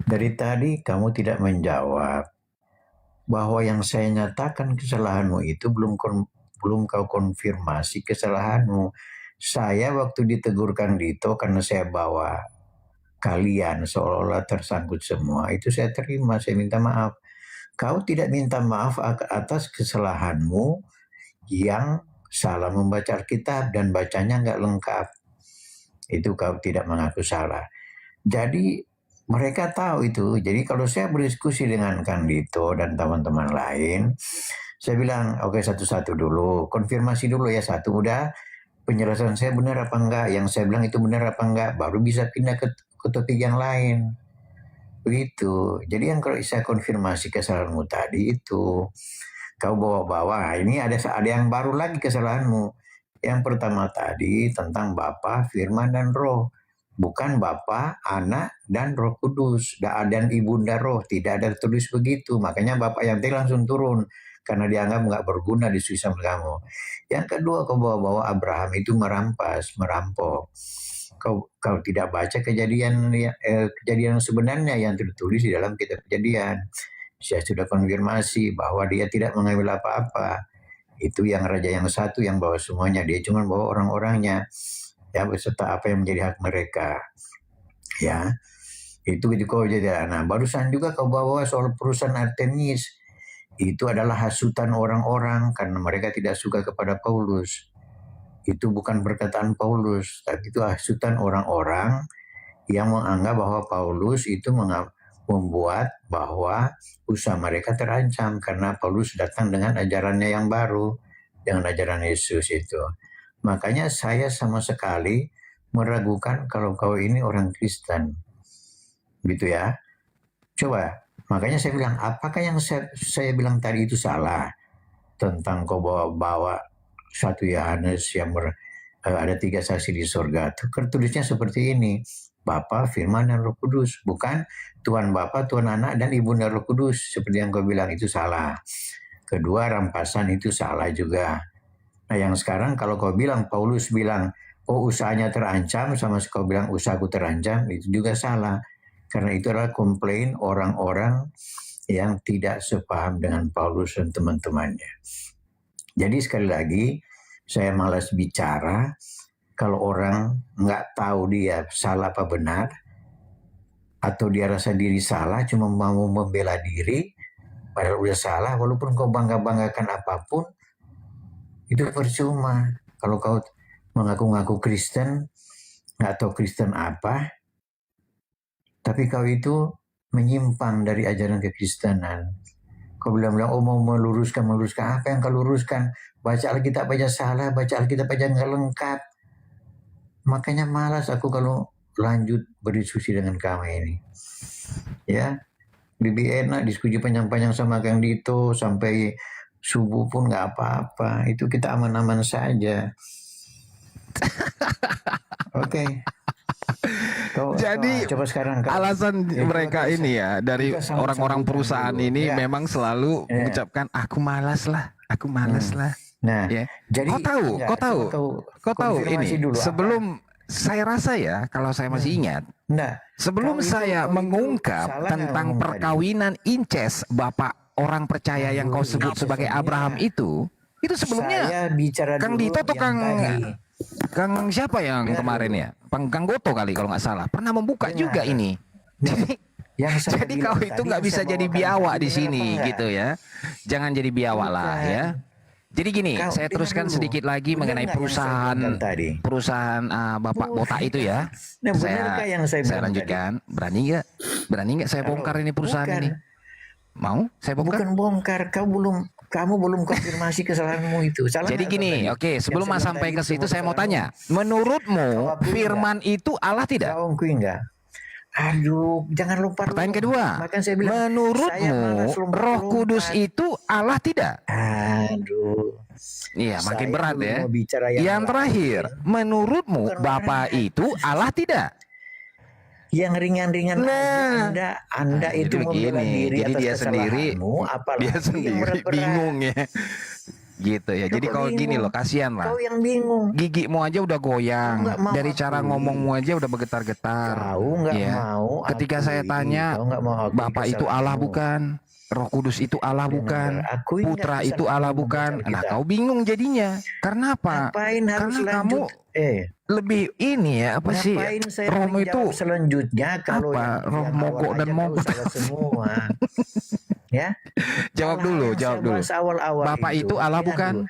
Dari tadi kamu tidak menjawab bahwa yang saya nyatakan kesalahanmu itu belum kau konfirmasi kesalahanmu. Saya waktu ditegurkan Dito karena saya bawa kalian seolah-olah tersangkut semua, itu saya terima, saya minta maaf. Kau tidak minta maaf atas kesalahanmu yang salah membaca Alkitab dan bacanya nggak lengkap. Itu kau tidak mengaku salah. Jadi mereka tahu itu. Jadi kalau saya berdiskusi dengan Kang Dito dan teman-teman lain, saya bilang, oke, satu-satu dulu, konfirmasi dulu ya, satu udah penjelasan saya benar apa enggak, yang saya bilang itu benar apa enggak, baru bisa pindah ke topik yang lain. Begitu. Jadi yang kalau saya konfirmasi kesalahanmu tadi itu, kau bawa-bawa, ini ada yang baru lagi kesalahanmu. Yang pertama tadi tentang Bapa, Firman, dan Roh. Bukan Bapa, Anak, dan Roh Kudus. Dan Ibunda Roh. Tidak ada tulis begitu. Makanya Bapak yang tadi langsung turun. Karena dianggap nggak berguna diskusi sama kamu. Yang kedua, kau bawa-bawa Abraham itu merampok. Kau tidak baca kejadian sebenarnya yang tertulis di dalam kitab Kejadian. Saya sudah konfirmasi bahwa dia tidak mengambil apa-apa. Itu yang raja yang satu yang bawa semuanya. Dia cuma bawa orang-orangnya. Ya, beserta apa yang menjadi hak mereka. Ya, itu kau jadi. Nah, barusan juga kau bawa soal perusahaan Artemis. Itu adalah hasutan orang-orang karena mereka tidak suka kepada Paulus. Itu bukan perkataan Paulus, tapi itu hasutan orang-orang yang menganggap bahwa Paulus itu membuat bahwa usaha mereka terancam karena Paulus datang dengan ajarannya yang baru, dengan ajaran Yesus itu. Makanya saya sama sekali meragukan kalau kau ini orang Kristen. Gitu ya. Coba, makanya saya bilang, apakah yang saya bilang tadi itu salah? Tentang kau bawa 1 Yohanes yang ada 3 saksi di surga. Tertulisnya seperti ini. Bapa, Firman, dan Roh Kudus. Bukan Tuhan Bapa, Tuhan Anak, dan Ibunda Roh Kudus. Seperti yang kau bilang itu salah. Kedua, rampasan itu salah juga. Nah yang sekarang kalau kau bilang, Paulus bilang, oh usahanya terancam, sama kau bilang usahaku terancam, itu juga salah. Karena itu adalah komplain orang-orang yang tidak sepaham dengan Paulus dan teman-temannya. Jadi sekali lagi, saya malas bicara kalau orang nggak tahu dia salah apa benar, atau dia rasa diri salah, cuma mau membela diri, padahal udah salah, walaupun kau bangga-banggakan apapun, itu percuma. Kalau kau mengaku-ngaku Kristen, nggak tahu Kristen apa, tapi kau itu menyimpang dari ajaran kekristenan. Kau bilang-bilang, oh mau meluruskan. Apa yang kau luruskan? Baca Alkitab aja salah, baca Alkitab aja nggak lengkap. Makanya malas aku kalau lanjut berdiskusi dengan kamu ini. Ya, lebih enak diskusi panjang-panjang sama Kang Dito, sampai subuh pun nggak apa-apa. Itu kita aman-aman saja. Oke. Jadi coba sekarang alasan mereka ini ya dari orang-orang perusahaan ini memang selalu mengucapkan aku malas lah. Nah, ya. jadi kau tahu ini sebelum saya rasa ya kalau saya masih ingat. Nah, sebelum saya mengungkap tentang perkawinan incest bapak orang percaya yang kau sebut sebagai Abraham itu sebelumnya Kang Dito atau Kang siapa yang kemarin ya? Kang Goto kali kalau nggak salah. Pernah membuka juga ini. Jadi kau itu nggak bisa jadi biawak di sini gitu ya. Jangan jadi biawak lah ya. Jadi gini, saya teruskan sedikit lagi mengenai perusahaan Bapak Botak itu ya. Saya lanjutkan. Berani nggak saya bongkar ini perusahaan ini? Mau saya bongkar? Bukan bongkar, kamu belum konfirmasi kesalahanmu itu. Jadi gini, oke, sebelum Mas sampai ke situ saya mau tanya, menurutmu Firman itu Allah tidak? Enggak. Aduh, jangan lupa. Pertanyaan kedua, menurutmu Roh Kudus itu Allah tidak? Aduh. Iya, makin berat ya. Yang terakhir, menurutmu Bapa itu Allah tidak? Yang ringan-ringan Anda itu membela diri jadi dia sendiri bingung ya gitu ya. Jadi kalau gini loh, kasihan lah, kau yang bingung, gigimu aja udah goyang, dari cara ngomongmu aja udah bergetar-getar. Kau nggak mau ketika saya tanya Bapak itu Allah bukan, Roh Kudus itu Allah bukan, Putra itu Allah bukan. Nah kau bingung jadinya. Karena apa? Karena kamu lebih ini ya, apa sih, rohmu itu selanjutnya kalau apa, roh mogok dan mogok semua. Ya. Jawab dulu, jawab dulu. Awal-awal Bapak itu Allah bukan?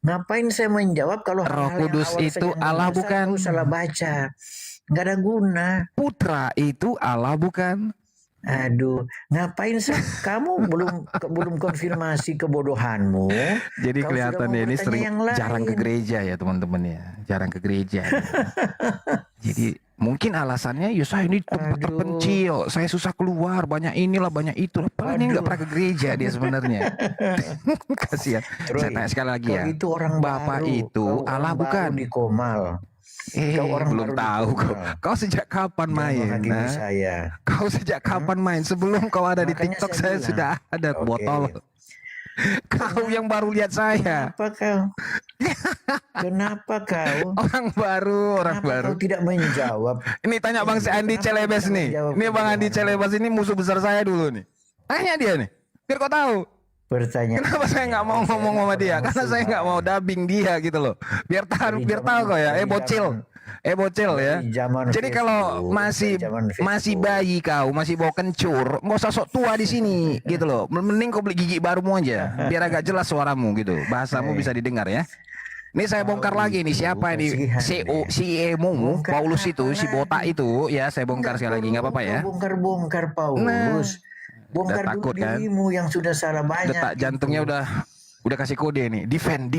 Ngapain saya menjawab kalau Roh hal-hal yang Kudus awal itu saya Allah ngerasa, bukan? aku salah baca. Nggak ada guna. Putra itu Allah bukan? Aduh, ngapain sih kamu belum konfirmasi kebodohanmu? Jadi Kau sudah kelihatan mau ya ini bertanya sering yang jarang ke lain. gereja ya teman-teman ya, jarang ke gereja. Jadi mungkin alasannya ya saya ini tempat terpencil, saya susah keluar, banyak inilah banyak itu. Padahal ini nggak pernah ke gereja dia sebenarnya. Kasihan. Saya tanya sekali lagi ya, Itu orang Bapak baru. itu Kau Allah orang bukan? baru di Komal. Kau orang Belum baru di tahu kau. Komal. Kau sejak kapan Jangan main? menghakimi Nah? saya. Kau sejak kapan main? Sebelum kau ada di Makanya TikTok saya saya bilang. sudah ada botol. Kau yang baru lihat saya. Kenapa kau? Kenapa kau? Orang baru, orang Kenapa baru. kau tidak menjawab? Ini tanya Bang si Andi Celebes nih. Ini Bang Andi Celebes ini musuh besar saya dulu nih. Tanya dia nih. Biar kau tahu. Pertanyaan. Kenapa saya nggak mau ngomong sama dia? Karena saya nggak mau dubbing dia gitu loh. Biar tahu kau ya. Bocil ya. Jadi kalau masih bayi kau, masih bawa kencur, nggak usah sok tua di sini gitu loh. Mending kau beli gigi barumu aja, biar agak jelas suaramu gitu. Bahasamu bisa didengar ya. Ini saya bongkar lagi nih siapa ini CEO-mu Paulus itu, si botak itu ya, saya bongkar sekali lagi nggak apa-apa ya. Bongkar Paulus. Bongkar udah dulu takut kan? dirimu yang sudah salah banyak. Detak jantungnya udah kasih kode nih. Defend.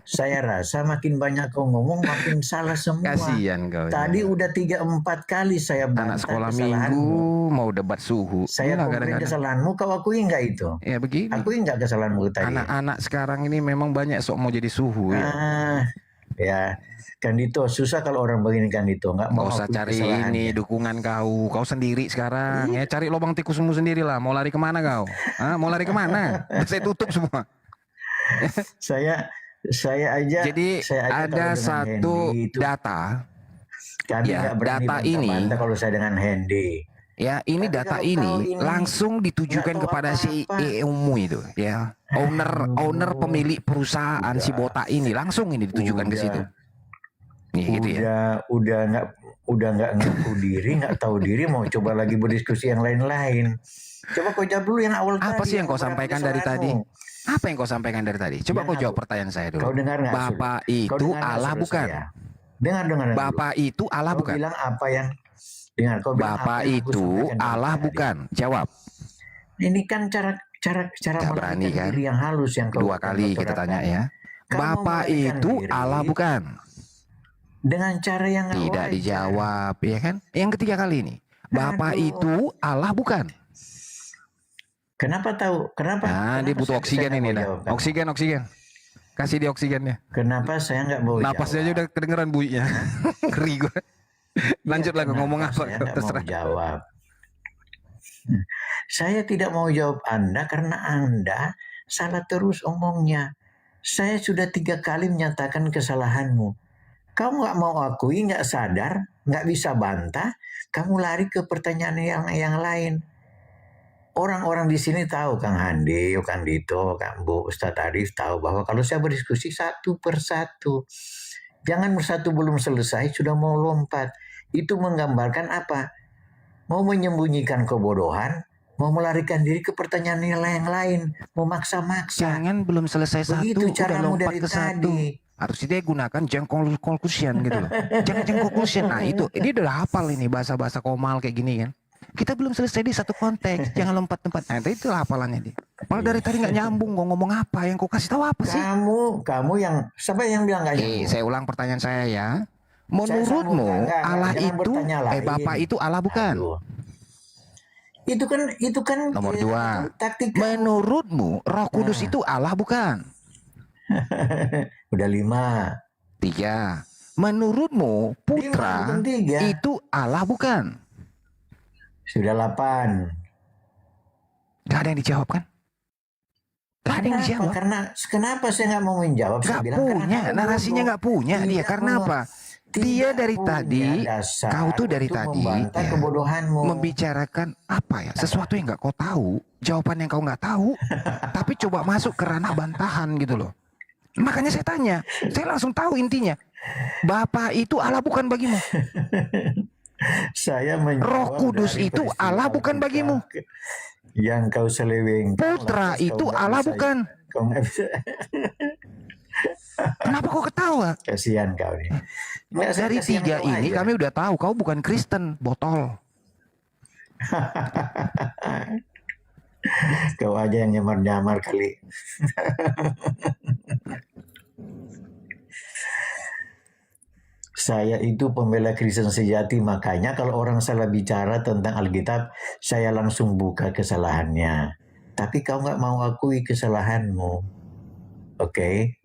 Saya rasa makin banyak kau ngomong makin salah semua. Kasihan kau. Tadi udah 3-4 kali saya bantah Anak sekolah kesalahanmu. minggu mau debat suhu. Saya komplain kesalahanmu, kau akui nggak itu? Ya begini. Akui nggak kesalahanmu tadi? Anak-anak sekarang ini memang banyak sok mau jadi suhu ya. Ya, Kandito susah kalau orang begini Kandito nggak mau Gak usah akui cari kesalahannya. ini dukungan kau sendiri sekarang ya, cari lubang tikusmu sendiri lah. Mau lari kemana kau? Mau lari kemana? Saya tutup semua. Saya aja. Jadi saya aja ada kalau dengan satu Hendy itu, data. kami Ya, nggak berani data ini. bantah-bantah kalau saya dengan Hendy. Ya, ini data ini langsung ditujukan kepada si CEO-mu itu, ya. Owner pemilik perusahaan si botak ini, langsung ini ditujukan ke situ. Nih, gitu ya. Udah nggak ngaku diri, nggak tahu diri, mau coba lagi berdiskusi yang lain-lain. Coba kau jawab dulu yang awal tadi. Apa sih yang kau beberapa sampaikan dari tadi? kesalahanmu. Apa yang kau sampaikan dari tadi? Coba kau jawab pertanyaan saya dulu. Kau dengar nggak, Sul? Bapak Kau itu dengar nggak, Allah Sul, bukan? saya? Dengar Bapak dulu. itu Allah Kau bukan? bilang apa yang dengar? Kau bilang Bapak apa yang aku itu sampaikan Allah tadi. bukan? Jawab. Ini kan cara Gak berani kan? diri yang halus yang kau 2 kali kau kita tanya terapkan. ya. Kamu Bapak melarikan itu diri Allah bukan? dengan cara yang Tidak wajar. dijawab, ya kan? Yang ketiga kali ini. Bapak itu Allah bukan? Kenapa tahu? Kenapa? Nah, dia butuh oksigen ini dah. Oksigen. Kasih dia oksigennya. Kenapa saya nggak mau Napasnya aja udah kedengeran bunyinya. Ngeri gue. Lanjut lah ngomong apa? Saya nggak mau Terserah. jawab. Saya tidak mau jawab Anda karena Anda salah terus omongnya. Saya sudah 3 kali menyatakan kesalahanmu. Kamu nggak mau akui, nggak sadar, nggak bisa bantah. Kamu lari ke pertanyaan yang lain. Orang-orang di sini tahu, Kang Handi, Kang Dito, Kang Bu, Ustadz Arif tahu bahwa kalau saya berdiskusi satu persatu. Jangan satu belum selesai sudah mau lompat. Itu menggambarkan apa? Mau menyembunyikan kebodohan, mau melarikan diri ke pertanyaan yang lain, mau maksa-maksa. Jangan belum selesai Begitu satu, udah caramu lompat dari ke satu. tadi. Harus dia gunakan conclusion gitu loh. Jangan conclusion. Nah itu, ini udah hafal ini bahasa-bahasa komal kayak gini kan. Kita belum selesai di satu konteks, jangan lompat tempat. Nah itu hafalannya dia. Kalau dari tadi nggak nyambung, ngomong apa? Yang kau kasih tahu apa sih? Kamu yang, siapa yang bilang nggak nyambung? Saya ulang pertanyaan saya ya. Menurutmu Allah itu, Bapak itu Allah bukan? Itu kan Nomor 2. Menurutmu Roh Kudus itu Allah bukan? Udah 5. 3. Menurutmu Putra itu Allah bukan? Sudah 8. Gak ada yang dijawab kan? Gak ada yang dijawab. Karena kenapa saya nggak mau menjawab? Gak punya, narasinya nggak punya dia. Karena apa? Dia dari tadi, kau tuh dari tadi ya, membicarakan apa ya? Sesuatu yang nggak kau tahu, jawaban yang kau nggak tahu, tapi coba masuk ke ranah bantahan gitu loh. Makanya saya tanya, saya langsung tahu intinya. Bapak itu Allah bukan bagimu? Saya Roh menjawab Kudus dari itu peristiwa Allah bukan bagimu. yang kau selewengkan. Putra lantas kau itu nggak Allah bisa- bukan. Kau nggak bisa. Kenapa kau ketawa? Kasihan kau nih. Nggak, saya Dari kasihan tiga kau ini aja. kami udah tahu kau bukan Kristen, botol. Kau aja yang nyamar-nyamar kali. Saya itu pembela Kristen sejati, makanya kalau orang salah bicara tentang Alkitab, saya langsung buka kesalahannya. Tapi kau nggak mau akui kesalahanmu. Oke?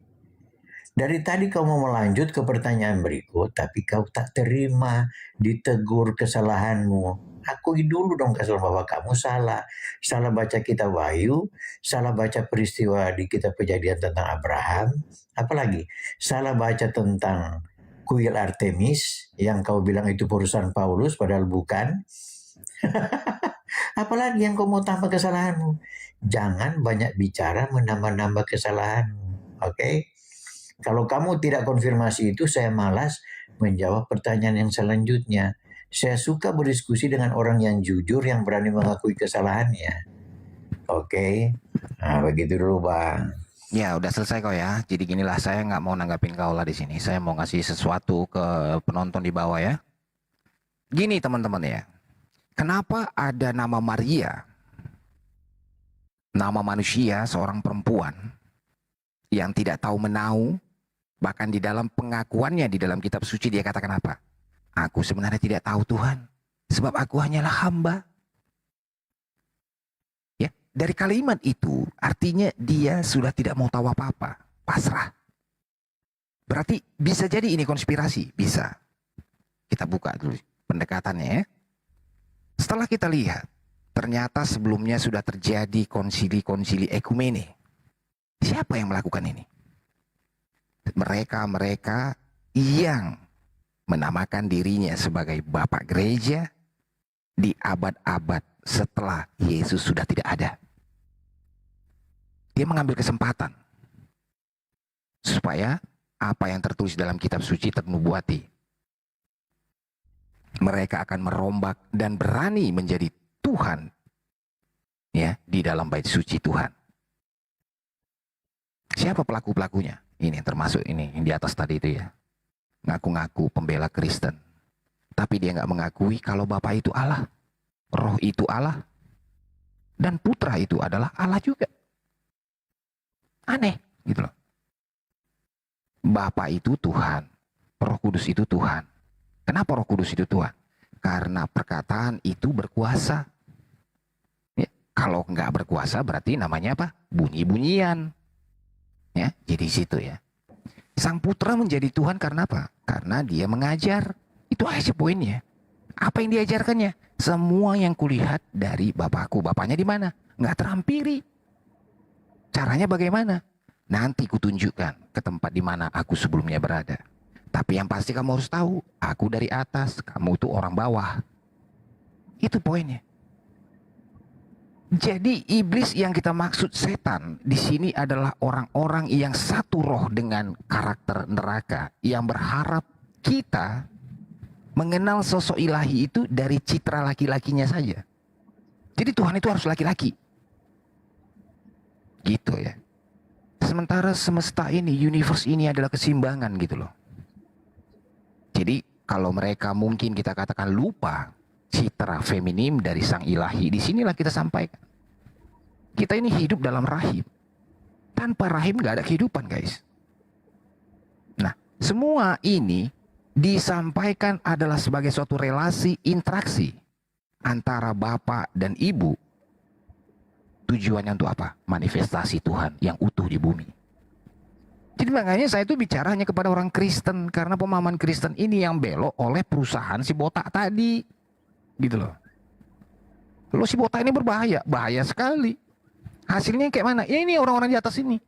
Dari tadi kau mau melanjut ke pertanyaan berikut, tapi kau tak terima ditegur kesalahanmu. Akui dulu dong kesalahan bahwa kamu salah. Salah baca kitab Wahyu, salah baca peristiwa di kitab Kejadian tentang Abraham, apalagi salah baca tentang kuil Artemis yang kau bilang itu perusahaan Paulus padahal bukan. Apalagi yang kau mau tambah kesalahanmu. Jangan banyak bicara menambah-nambah kesalahanmu. Oke? Kalau kamu tidak konfirmasi itu, saya malas menjawab pertanyaan yang selanjutnya. Saya suka berdiskusi dengan orang yang jujur, yang berani mengakui kesalahannya. Oke? Nah, begitu dulu, Bang. Ya udah selesai kok ya. Jadi ginilah, saya nggak mau nanggapin kau lah di sini. Saya mau ngasih sesuatu ke penonton di bawah ya. Gini teman-teman ya. Kenapa ada nama Maria? Nama manusia, seorang perempuan yang tidak tahu menau, bahkan di dalam pengakuannya di dalam kitab suci dia katakan apa? Aku sebenarnya tidak tahu Tuhan, sebab aku hanyalah hamba. Ya, dari kalimat itu artinya dia sudah tidak mau tahu apa-apa, pasrah. Berarti bisa jadi ini konspirasi, bisa. Kita buka dulu pendekatannya ya. Setelah kita lihat, ternyata sebelumnya sudah terjadi konsili-konsili ekumene. Siapa yang melakukan ini? Mereka-mereka yang menamakan dirinya sebagai Bapak Gereja di abad-abad setelah Yesus sudah tidak ada. Dia mengambil kesempatan supaya apa yang tertulis dalam kitab suci ternubuati. Mereka akan merombak dan berani menjadi Tuhan ya di dalam bait suci Tuhan. Siapa pelaku-pelakunya? Ini yang termasuk ini yang di atas tadi itu ya. Ngaku-ngaku pembela Kristen. Tapi dia nggak mengakui kalau Bapa itu Allah. Roh itu Allah. Dan Putra itu adalah Allah juga. Aneh gitu loh. Bapa itu Tuhan. Roh Kudus itu Tuhan. Kenapa Roh Kudus itu Tuhan? Karena perkataan itu berkuasa. Ya, kalau nggak berkuasa berarti namanya apa? Bunyi-bunyian. Ya, jadi situ ya. Sang Putra menjadi Tuhan karena apa? Karena dia mengajar. Itu aja poinnya. Apa yang diajarkannya? Semua yang kulihat dari Bapakku. Bapaknya di mana? Nggak terampiri. Caranya bagaimana? Nanti kutunjukkan ke tempat di mana aku sebelumnya berada. Tapi yang pasti kamu harus tahu, aku dari atas, kamu itu orang bawah. Itu poinnya. Jadi iblis yang kita maksud setan di sini adalah orang-orang yang satu roh dengan karakter neraka, yang berharap kita mengenal sosok ilahi itu dari citra laki-lakinya saja. Jadi Tuhan itu harus laki-laki. Gitu ya. Sementara semesta ini, universe ini adalah keseimbangan gitu loh. Jadi kalau mereka mungkin kita katakan lupa citra feminim dari sang ilahi, disinilah kita sampaikan. Kita ini hidup dalam rahim. Tanpa rahim gak ada kehidupan guys. Nah semua ini disampaikan adalah sebagai suatu relasi interaksi antara bapak dan ibu. Tujuannya untuk apa? Manifestasi Tuhan yang utuh di bumi. Jadi makanya saya itu bicara hanya kepada orang Kristen, karena pemahaman Kristen ini yang belok oleh perusahaan si botak tadi. Gitu loh. Lo si botak ini berbahaya, bahaya sekali. Hasilnya kayak mana? Ya ini orang-orang di atas ini.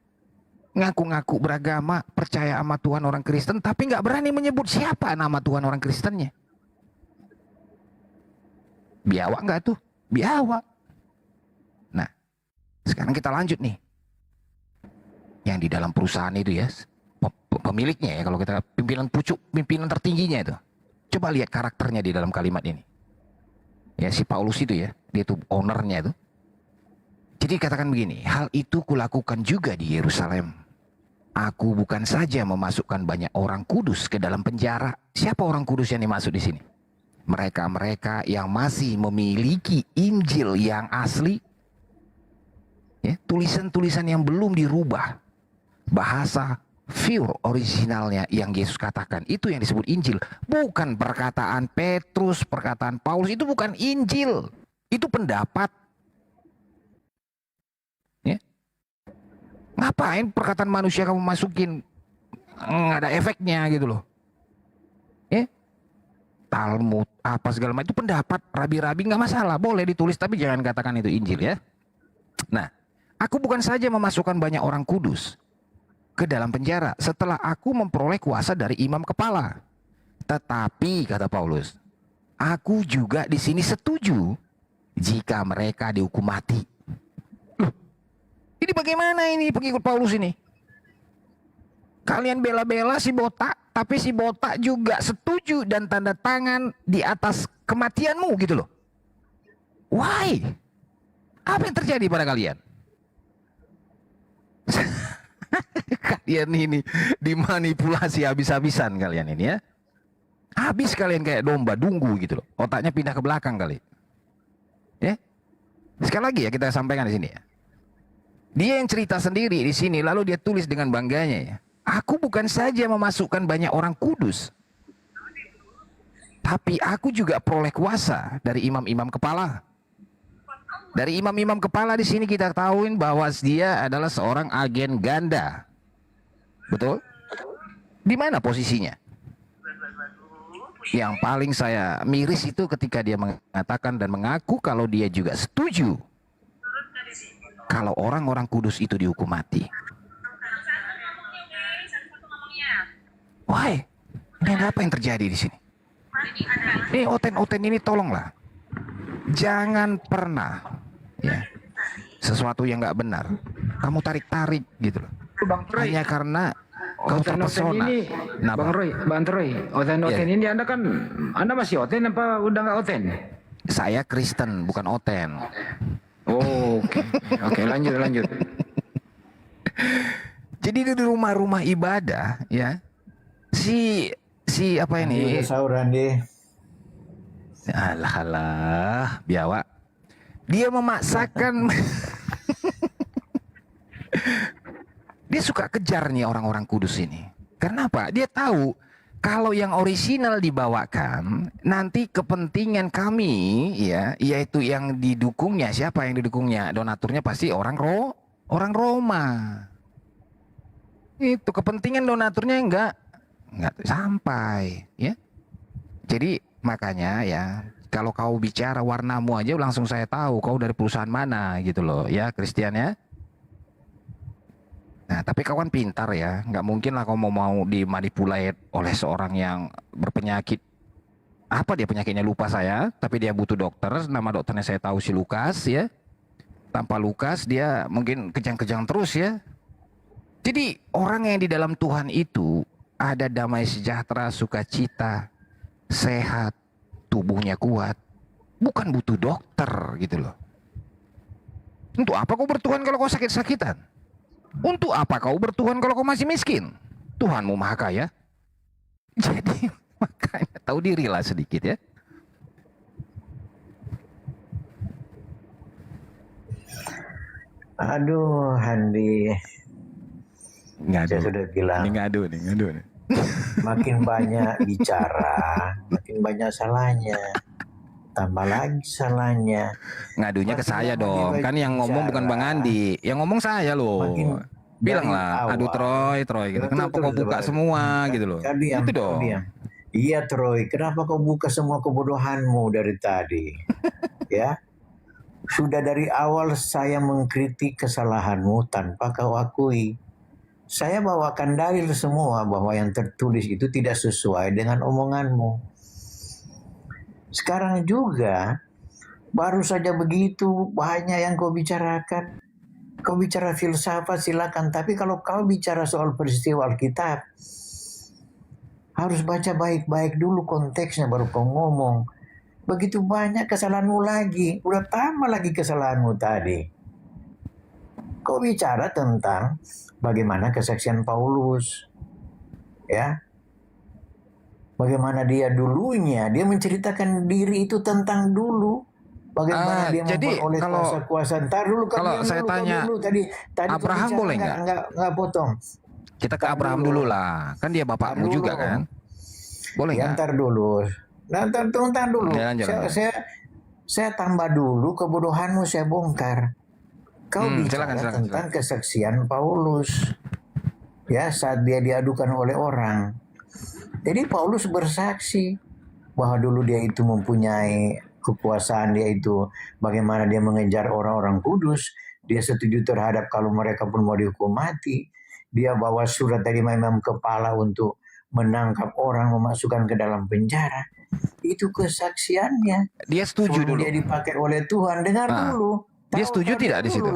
Ngaku-ngaku beragama, percaya sama Tuhan orang Kristen, tapi nggak berani menyebut siapa nama Tuhan orang Kristennya. Biawak nggak tuh? Biawak. Nah, sekarang kita lanjut nih. Yang di dalam perusahaan itu ya, pemiliknya ya, kalau kita pimpinan pucuk, pimpinan tertingginya itu. Coba lihat karakternya di dalam kalimat ini. Ya, si Paulus itu ya, dia tuh ownernya itu. Jadi katakan begini, hal itu kulakukan juga di Yerusalem. Aku bukan saja memasukkan banyak orang kudus ke dalam penjara. Siapa orang kudus yang dimaksud di sini? Mereka-mereka yang masih memiliki Injil yang asli. Ya, tulisan-tulisan yang belum dirubah. Bahasa pure originalnya yang Yesus katakan. Itu yang disebut Injil. Bukan perkataan Petrus, perkataan Paulus. Itu bukan Injil. Itu pendapat. Ya. Ngapain perkataan manusia kamu masukin? Nggak ada efeknya gitu loh. Ya. Talmud, apa segala macam. Itu pendapat rabi-rabi, nggak masalah. Boleh ditulis, tapi jangan katakan itu Injil ya. Nah, aku bukan saja memasukkan banyak orang kudus ke dalam penjara setelah aku memperoleh kuasa dari imam kepala. Tetapi, kata Paulus, aku juga di sini setuju jika mereka dihukum mati. Loh, ini bagaimana ini pengikut Paulus ini? Kalian bela-bela si botak, tapi si botak juga setuju dan tanda tangan di atas kematianmu gitu loh. Why? Apa yang terjadi pada kalian? Kalian ini dimanipulasi habis-habisan kalian ini ya. Habis kalian kayak domba dunggu gitu loh. Otaknya pindah ke belakang kali. Ya. Sekali lagi ya kita sampaikan di sini ya. Dia yang cerita sendiri di sini lalu dia tulis dengan bangganya ya. Aku bukan saja memasukkan banyak orang kudus. Tapi aku juga peroleh kuasa dari imam-imam kepala. Dari imam-imam kepala di sini kita tahuin bahwa dia adalah seorang agen ganda. Betul? Di mana posisinya? Yang paling saya miris itu ketika dia mengatakan dan mengaku kalau dia juga setuju kalau orang-orang kudus itu dihukum mati. Why? Ini ada apa yang terjadi di sini? Nih oten-oten ini tolonglah. Jangan pernah ya sesuatu yang nggak benar kamu tarik-tarik gitu loh. Hanya karena kau terpesona. Nah, Bang Troy, oten-oten ini Anda masih oten apa udah nggak oten? Saya Kristen bukan oten. Oh, oke, lanjut. Jadi di rumah-rumah ibadah ya si apa ini? Sauran deh. Alah, biawak. Dia memaksakan. Dia suka kejar nih orang-orang kudus ini. Karena apa? Dia tahu kalau yang orisinal dibawakan, nanti kepentingan kami ya, yaitu yang didukungnya, siapa yang didukungnya? Donaturnya pasti orang Roma. Itu kepentingan donaturnya enggak sampai ya. Jadi makanya ya, kalau kau bicara warnamu aja langsung saya tahu kau dari perusahaan mana gitu loh ya, Christian ya. Nah, tapi kau kan pintar ya, nggak mungkin lah kau mau dimanipulate oleh seorang yang berpenyakit. Apa dia penyakitnya lupa saya, tapi dia butuh dokter, nama dokternya saya tahu si Lukas ya. Tanpa Lukas dia mungkin kejang-kejang terus ya. Jadi orang yang di dalam Tuhan itu ada damai sejahtera, sukacita, sehat, tubuhnya kuat, bukan butuh dokter gitu loh. Untuk apa kau bertuhan kalau kau sakit-sakitan? Untuk apa kau bertuhan kalau kau masih miskin? Tuhanmu maha kaya. Jadi makanya tahu dirilah sedikit ya. Aduh, Handi. Ngadu. Saya sudah bilang. Ini ngadu nih. Makin banyak bicara, makin banyak salahnya. Tambah lagi salahnya. Ngadunya ke saya dong. Kan yang ngomong bukan Bang Andi. Yang ngomong saya loh. Bilang lah, aduh Troy gitu. Kenapa kau buka semua gitu loh. Itu dong. Iya Troy, kenapa kau buka semua kebodohanmu dari tadi? Ya. Sudah dari awal saya mengkritik kesalahanmu tanpa kau akui. Saya bawakan dalil semua bahwa yang tertulis itu tidak sesuai dengan omonganmu. Sekarang juga baru saja begitu banyak yang kau bicarakan. Kau bicara filsafat silakan, tapi kalau kau bicara soal peristiwa Alkitab, Harus baca baik-baik dulu konteksnya baru kau ngomong. Begitu banyak kesalahanmu lagi, udah tambah lagi kesalahanmu tadi. Kau bicara tentang bagaimana kesaksian Paulus, ya. Bagaimana dia dulunya, dia menceritakan diri itu tentang dulu. Bagaimana dia jadi memperoleh kuasa-kuasa. Ntar dulu, kalau saya tanya, tadi Abraham boleh nggak potong. Kita ke Abraham dulu lah, kan dia bapakmu juga kan? Boleh Ya, nggak? ntar dulu. Ntar dulu. Jalan. Saya tambah dulu kebodohanmu saya bongkar. Kau bicara silakan. tentang kesaksian Paulus. Ya, saat dia diadukan oleh orang. Jadi Paulus bersaksi bahwa dulu dia itu mempunyai kekuasaan, dia itu bagaimana dia mengejar orang-orang kudus. Dia setuju terhadap kalau mereka pun mau dihukum mati. Dia bawa surat dari imam kepala untuk menangkap orang, memasukkan ke dalam penjara. Itu kesaksiannya. Dia setuju dulu. Dia dipakai oleh Tuhan. Dengar dulu. Dia setuju tidak di situ?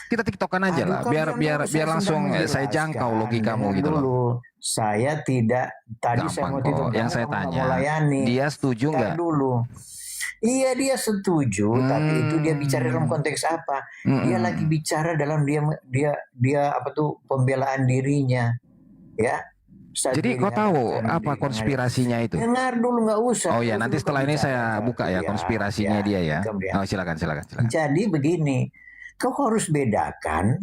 Kita tiktokan aja lah, biar langsung saya jangkau logikamu gitu loh. Saya tidak tadi Gampang saya mau kok. tiktok. Yang saya tanya, dia setuju nggak? Dulu. Iya, dia setuju, tapi itu dia bicara dalam konteks apa? Dia lagi bicara dalam dia apa tuh pembelaan dirinya, ya. Jadi kau tahu apa konspirasinya itu? Dengar dulu, nggak usah. Oh ya, nanti setelah ini saya buka ya konspirasinya dia ya. Oh, silakan. Jadi begini, kau harus bedakan.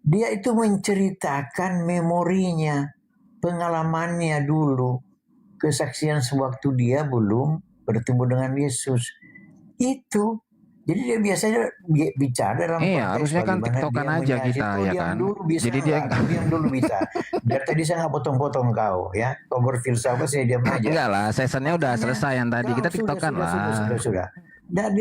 Dia itu menceritakan memorinya, pengalamannya dulu, kesaksian sewaktu dia belum bertemu dengan Yesus. Itu. Jadi dia biasanya bicara dalam konteks harusnya kan tiktokan aja kita ya kan. Jadi dia diam dulu bisa. Dari tadi saya nggak potong-potong kau ya. Kau berfilsafat saya diam aja. Enggak lah, seasonnya udah selesai yang tadi. Kita tiktokan lah. Sudah. Dan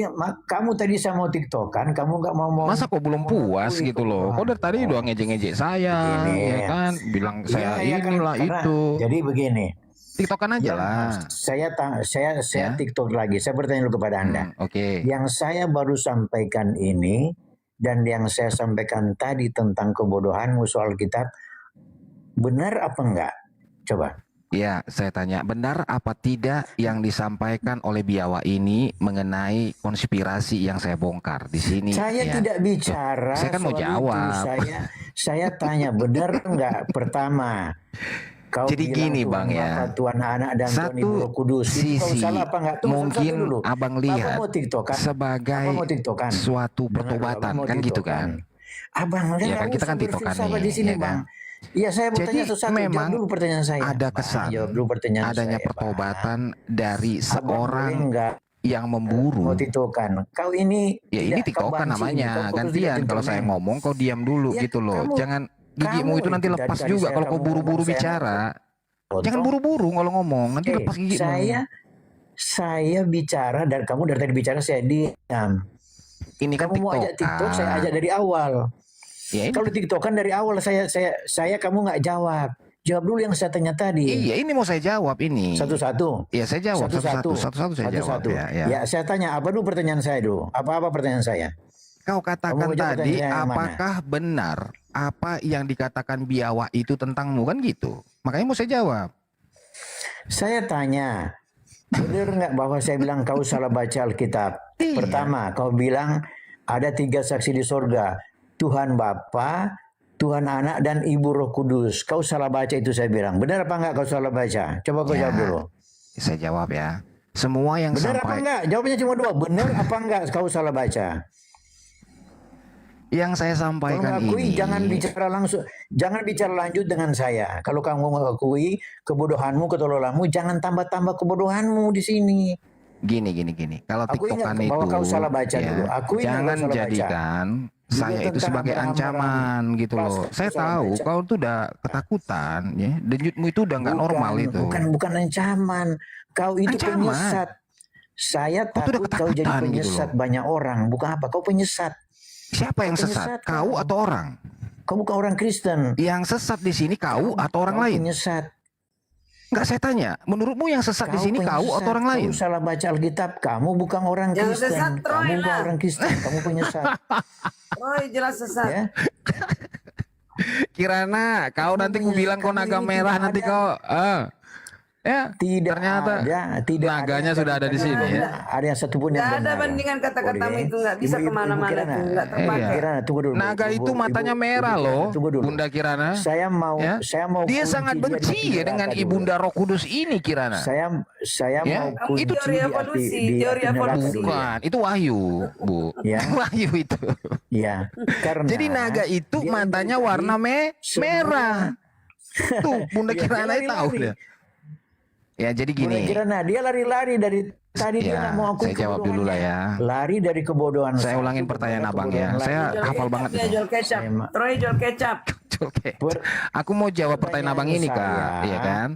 kamu tadi saya mau tiktokan, kamu nggak mau. Masa kok belum puas gitu loh? Kok dari tadi udah ngejek-ngejek saya, ya kan? Bilang saya inilah itu. Jadi begini. TikTokan aja lah. Saya TikTok lagi. Saya bertanya dulu kepada Anda. Oke. Yang saya baru sampaikan ini dan yang saya sampaikan tadi tentang kebodohanmu soal kitab, benar apa enggak? Coba. Ya, saya tanya, benar apa tidak yang disampaikan oleh biawa ini mengenai konspirasi yang saya bongkar di sini? Saya tidak bicara. Saya kan mau jawab. Saya tanya, benar enggak? Pertama, kau jadi gini Bang ya, Tuhan Anak dan Tuhan Ibu Roh Kudus. Sisi apa enggak? mungkin Abang lihat sebagai suatu pertobatan kan gitu kan? Abang ya kan kita kan tiktokan nih, di sini, ya kan? Iya, saya bertanya jadi memang dulu pertanyaan saya. Ada kesan adanya pertobatan dari seorang yang memburu. Tiktokan. Kau ini ya ini tiktokan namanya, gantian kalau saya ngomong kau diam dulu gitu loh. Jangan gigimu itu nanti lepas juga kalau kau buru-buru bicara. Jangan buru-buru kalau ngomong, nanti lepas gigimu. Saya bicara dan kamu dari tadi bicara saya diam. Ini kan kamu mau ajak TikTok, saya ajak dari awal. Ya, kalau TikTokan dari awal saya kamu nggak jawab. Jawab dulu yang saya tanya tadi. Iya, ini mau saya jawab ini. Satu-satu. Iya, saya jawab satu-satu saya jawab. Ya, saya tanya apa dulu pertanyaan saya dulu. Apa pertanyaan saya? Kau katakan tadi, apakah benar apa yang dikatakan biawa itu tentangmu kan gitu? Makanya mau saya jawab. Saya tanya, benar nggak bahwa saya bilang kau salah baca Alkitab? Pertama, kau bilang ada 3 saksi di sorga. Tuhan Bapa, Tuhan Anak, dan Ibu Roh Kudus. Kau salah baca itu saya bilang. Benar apa enggak kau salah baca? Coba kau jawab dulu. Saya jawab ya. Semua yang benar apa enggak? Jawabannya cuma 2. Benar apa enggak kau salah baca? Yang saya sampaikan ini. Jangan bicara langsung. Jangan bicara lanjut dengan saya. Kalau kamu mengakui kebodohanmu, ketololanmu, jangan tambah-tambah kebodohanmu di sini. Gini. Kalau tiktokan itu kau salah baca dulu. Jangan jadikan saya itu sebagai ancaman gitu loh. Saya tahu kau tuh udah ketakutan ya. Denyutmu itu udah nggak normal itu. Bukan ancaman. Kau itu penyesat. Saya takut kau jadi penyesat banyak orang. Bukan apa? Kau penyesat. Siapa yang sesat? Kau atau orang? Kau bukan orang Kristen. Yang sesat di sini kau atau orang lain? Penyesat. Enggak, saya tanya, menurutmu yang sesat di sini kau atau orang lain? Kau salah baca Alkitab, kamu bukan orang Kristen. Kamu bukan orang Kristen, kamu penyesat. Roy jelas sesat. Ya? Kirana, kau nanti ku bilang kau naga merah nanti kau. Ya, tidak ternyata naganya sudah ada di sini ya. Ada yang satu pun yang Nggak ada benar. bandingan kata-katamu itu, nggak bisa kemana-mana tuh, nggak terpakai. Kirana, tunggu dulu. Naga itu matanya merah loh, Bunda Kirana. Saya mau Dia sangat benci ya dengan Ibunda Roh Kudus ini, Kirana. Saya Ya? mau kunci Itu teori evolusi, teori evolusi. Bukan, itu wahyu, Bu. Ya. Wahyu itu. Ya, karena Jadi naga itu matanya warna merah. Tuh, Bunda Kirana tahu dia. Ya, jadi gini. Kirana, dia lari-lari dari tadi dia nggak mau aku. Saya jawab dulu lah ya. Lari dari kebodohan. Saya ulangin pertanyaan abang ya. Saya hafal banget. Jual kecap. Troy jual kecap. Aku mau jawab pertanyaan abang ini, Kak. Iya kan?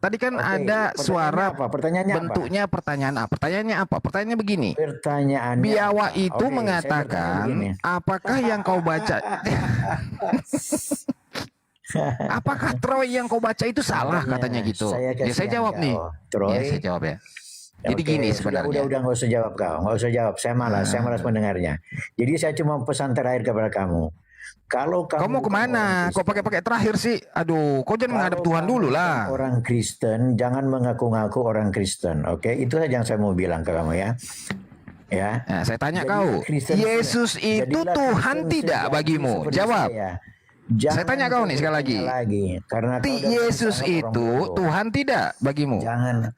Tadi kan ada suara bentuknya pertanyaan apa? Pertanyaannya apa? Pertanyaannya begini. Pertanyaannya Biawa itu mengatakan, apakah yang kau baca apakah Troy yang kau baca itu salah katanya gitu? Ya saya jawab nih. Ya saya jawab ya. Jadi gini sebenarnya. Udah nggak usah jawab kau, nggak usah jawab. Saya malas mendengarnya. Jadi saya cuma pesan terakhir kepada kamu. Kalau kamu mau kemana? Kok pakai terakhir sih? Aduh, kau jangan menghadap Tuhan dulu lah. Orang Kristen jangan mengaku-ngaku orang Kristen, oke? Itu saja yang saya mau bilang ke kamu ya. Ya. Nah, saya tanya kau, Yesus itu Tuhan tidak bagimu? Jawab. Saya tanya kau nih sekali lagi. Karena Yesus itu Tuhan tidak bagimu? Jangan.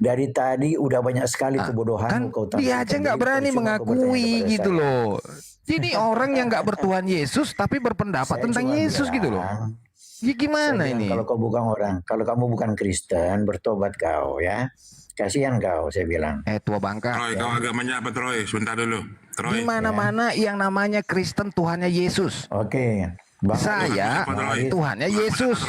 Dari tadi udah banyak sekali kebodohan. Kan dia aja nggak berani mengakui gitu loh. Jadi orang yang nggak bertuhan Yesus tapi berpendapat tentang Yesus gitu loh. Ya gimana ini? Kalau kau bukan orang, kalau kamu bukan Kristen, bertobat kau ya. Kasihan kau, saya bilang. Tua bangka. Troy, kau agamanya apa Troy? Sebentar dulu. Troy. Di mana-mana yang namanya Kristen Tuhannya Yesus. Oke. Saya Tuhannya Yesus.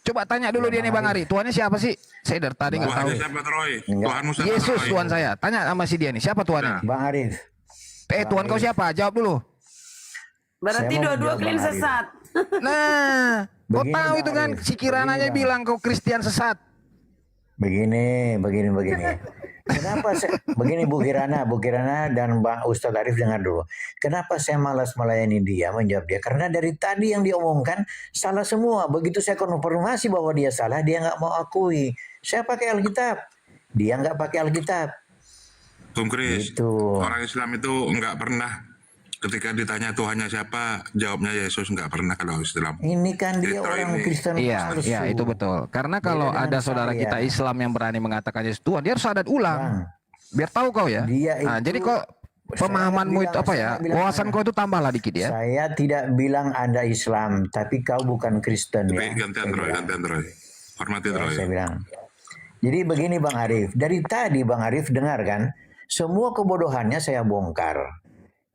Coba tanya dulu dia nih Bang Ari, Tuhannya siapa sih? Saya dari tadi nggak tahu. Siapa Troy? Tuhanmu siapa, Yesus Troy? Tuhan saya. Tanya sama si dia nih, siapa Tuhannya? Bang Arif. Tuhan kau siapa? Jawab dulu. Berarti dua-dua kalian sesat. Nah, kau tahu itu kan si Kirananya bilang kau Kristen sesat. Begini. Kenapa begini Bu Kirana dan Bang Ustadz Arif, dengar dulu. Kenapa saya malas melayani dia, menjawab dia? Karena dari tadi yang diomongkan salah semua. Begitu saya konfirmasi bahwa dia salah, dia nggak mau akui. Saya pakai Alkitab, dia nggak pakai Alkitab. Tom Chris, orang Islam itu nggak pernah ketika ditanya Tuhannya siapa, jawabnya Yesus, nggak pernah kalau Islam. Ini kan dia orang Kristen. Iya, itu betul. Karena kalau ada saudara kita Islam yang berani mengatakan Yesus Tuhan, dia harus syahadat ulang. Biar tahu kau ya. Nah, jadi kok pemahamanmu itu apa ya? Wawasan kau itu tambahlah dikit ya. Saya tidak bilang Anda Islam, tapi kau bukan Kristen ya. Gantian Roy. Hormati Roy. Saya bilang. Jadi begini Bang Arif, dari tadi Bang Arif dengar kan, semua kebodohannya saya bongkar.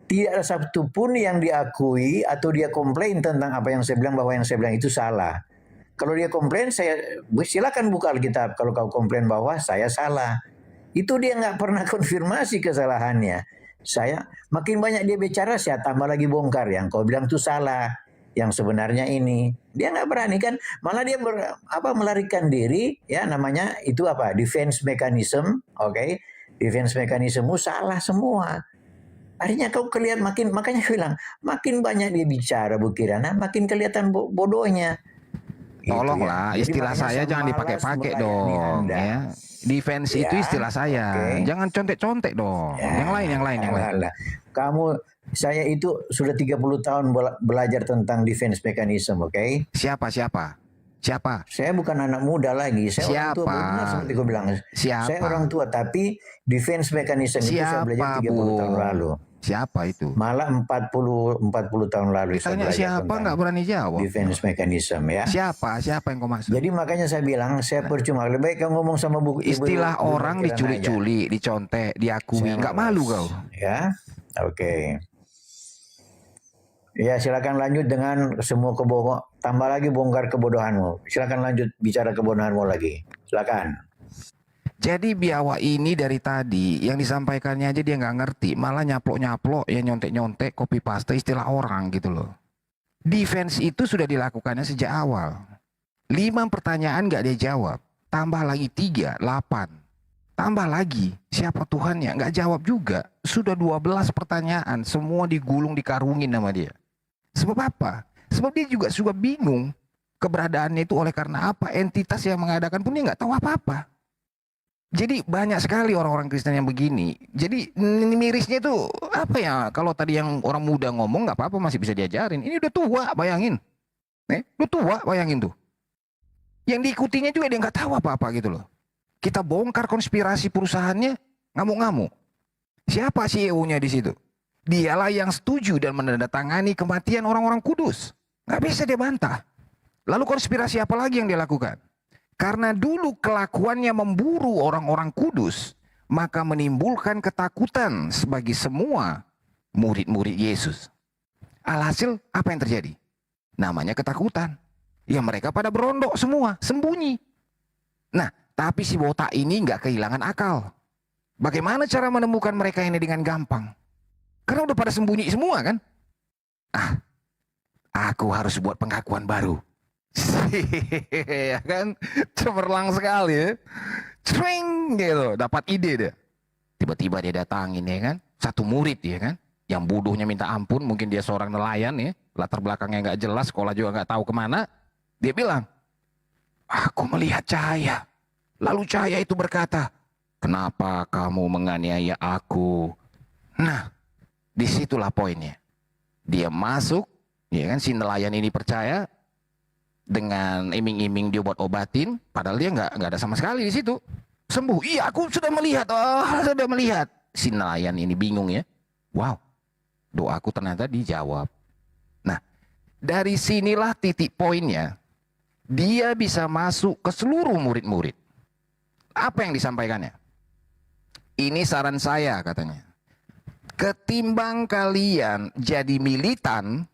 Tidak ada satu pun yang diakui atau dia komplain tentang apa yang saya bilang, bahwa yang saya bilang itu salah. Kalau dia komplain, saya silakan buka Alkitab. Kalau kau komplain bahwa saya salah, itu dia nggak pernah konfirmasi kesalahannya. Saya makin banyak dia bicara, saya tambah lagi bongkar. Yang kau bilang itu salah, yang sebenarnya ini dia nggak berani kan, malah dia melarikan diri ya, namanya itu apa, defense mechanism, oke? Defense mechanismmu salah semua. Akhirnya kau kelihatan makanya aku bilang, makin banyak dia bicara Bu Kirana, makin kelihatan bodohnya. Tolonglah, istilah saya jangan dipakai-pakai dong ya. Defense itu istilah saya. Jangan contek-contek dong. Yang lain. Kamu, saya itu sudah 30 tahun belajar tentang defense mechanism, oke? Siapa? Saya bukan anak muda lagi. Saya orang tua, benar seperti kau bilang. Saya orang tua, tapi defense mechanism itu saya belajar 30 tahun lalu. Siapa itu? Malah 40 tahun lalu. Ditanya siapa nggak berani jawab. Defense mechanism ya. Siapa yang kau maksud? Jadi makanya saya bilang, saya percuma. Lebih baik kau ngomong sama buku. Istilah orang diculik-culik, dicontek, diakui. Nggak malu kau. Ya, oke. Ya, silakan lanjut dengan semua kebohongan. Tambah lagi bongkar kebodohanmu. Silakan lanjut bicara kebodohanmu lagi. Silakan. Jadi biawa ini dari tadi yang disampaikannya aja dia nggak ngerti, malah nyaplok-nyaplok ya, nyontek-nyontek, copy paste istilah orang gitu loh. Defense itu sudah dilakukannya sejak awal. 5 pertanyaan nggak dia jawab, tambah lagi 3, 8. Tambah lagi siapa Tuhannya nggak jawab juga. Sudah 12 pertanyaan, semua digulung dikarungin sama dia. Sebab apa? Sebab dia juga suka bingung keberadaannya itu oleh karena apa. Entitas yang mengadakan pun dia nggak tahu apa-apa. Jadi banyak sekali orang-orang Kristen yang begini. Jadi mirisnya itu apa ya? Kalau tadi yang orang muda ngomong nggak apa-apa masih bisa diajarin. Ini udah tua, bayangin. Udah tua, bayangin tuh. Yang diikutinya juga dia nggak tahu apa-apa gitu loh. Kita bongkar konspirasi perusahaannya, ngamuk-ngamuk. Siapa CEO-nya di situ? Dialah yang setuju dan menandatangani kematian orang-orang kudus. Nggak bisa dia bantah. Lalu konspirasi apa lagi yang dia lakukan? Karena dulu kelakuannya memburu orang-orang kudus, maka menimbulkan ketakutan bagi semua murid-murid Yesus. Alhasil apa yang terjadi? Namanya ketakutan. Ya mereka pada berondok semua, sembunyi. Nah, tapi si botak ini nggak kehilangan akal. Bagaimana cara menemukan mereka ini dengan gampang? Karena udah pada sembunyi semua kan? Aku harus buat pengakuan baru. Ya kan, cemerlang sekali ya. Cering gitu, dapat ide deh. Tiba-tiba dia datangin ya kan, satu murid ya kan, yang bodohnya minta ampun, mungkin dia seorang nelayan ya, latar belakangnya nggak jelas, sekolah juga nggak tahu kemana. Dia bilang, aku melihat cahaya. Lalu cahaya itu berkata, kenapa kamu menganiaya aku? Nah, disitulah poinnya. Dia masuk, ya kan, si nelayan ini percaya. Dengan iming-iming dia buat obatin, padahal dia nggak ada sama sekali di situ. Sembuh. Iya, aku sudah melihat. Sudah melihat. Si nelayan ini bingung ya. Wow, doaku ternyata dijawab. Nah, dari sinilah titik poinnya. Dia bisa masuk ke seluruh murid-murid. Apa yang disampaikannya? Ini saran saya katanya. Ketimbang kalian jadi militan,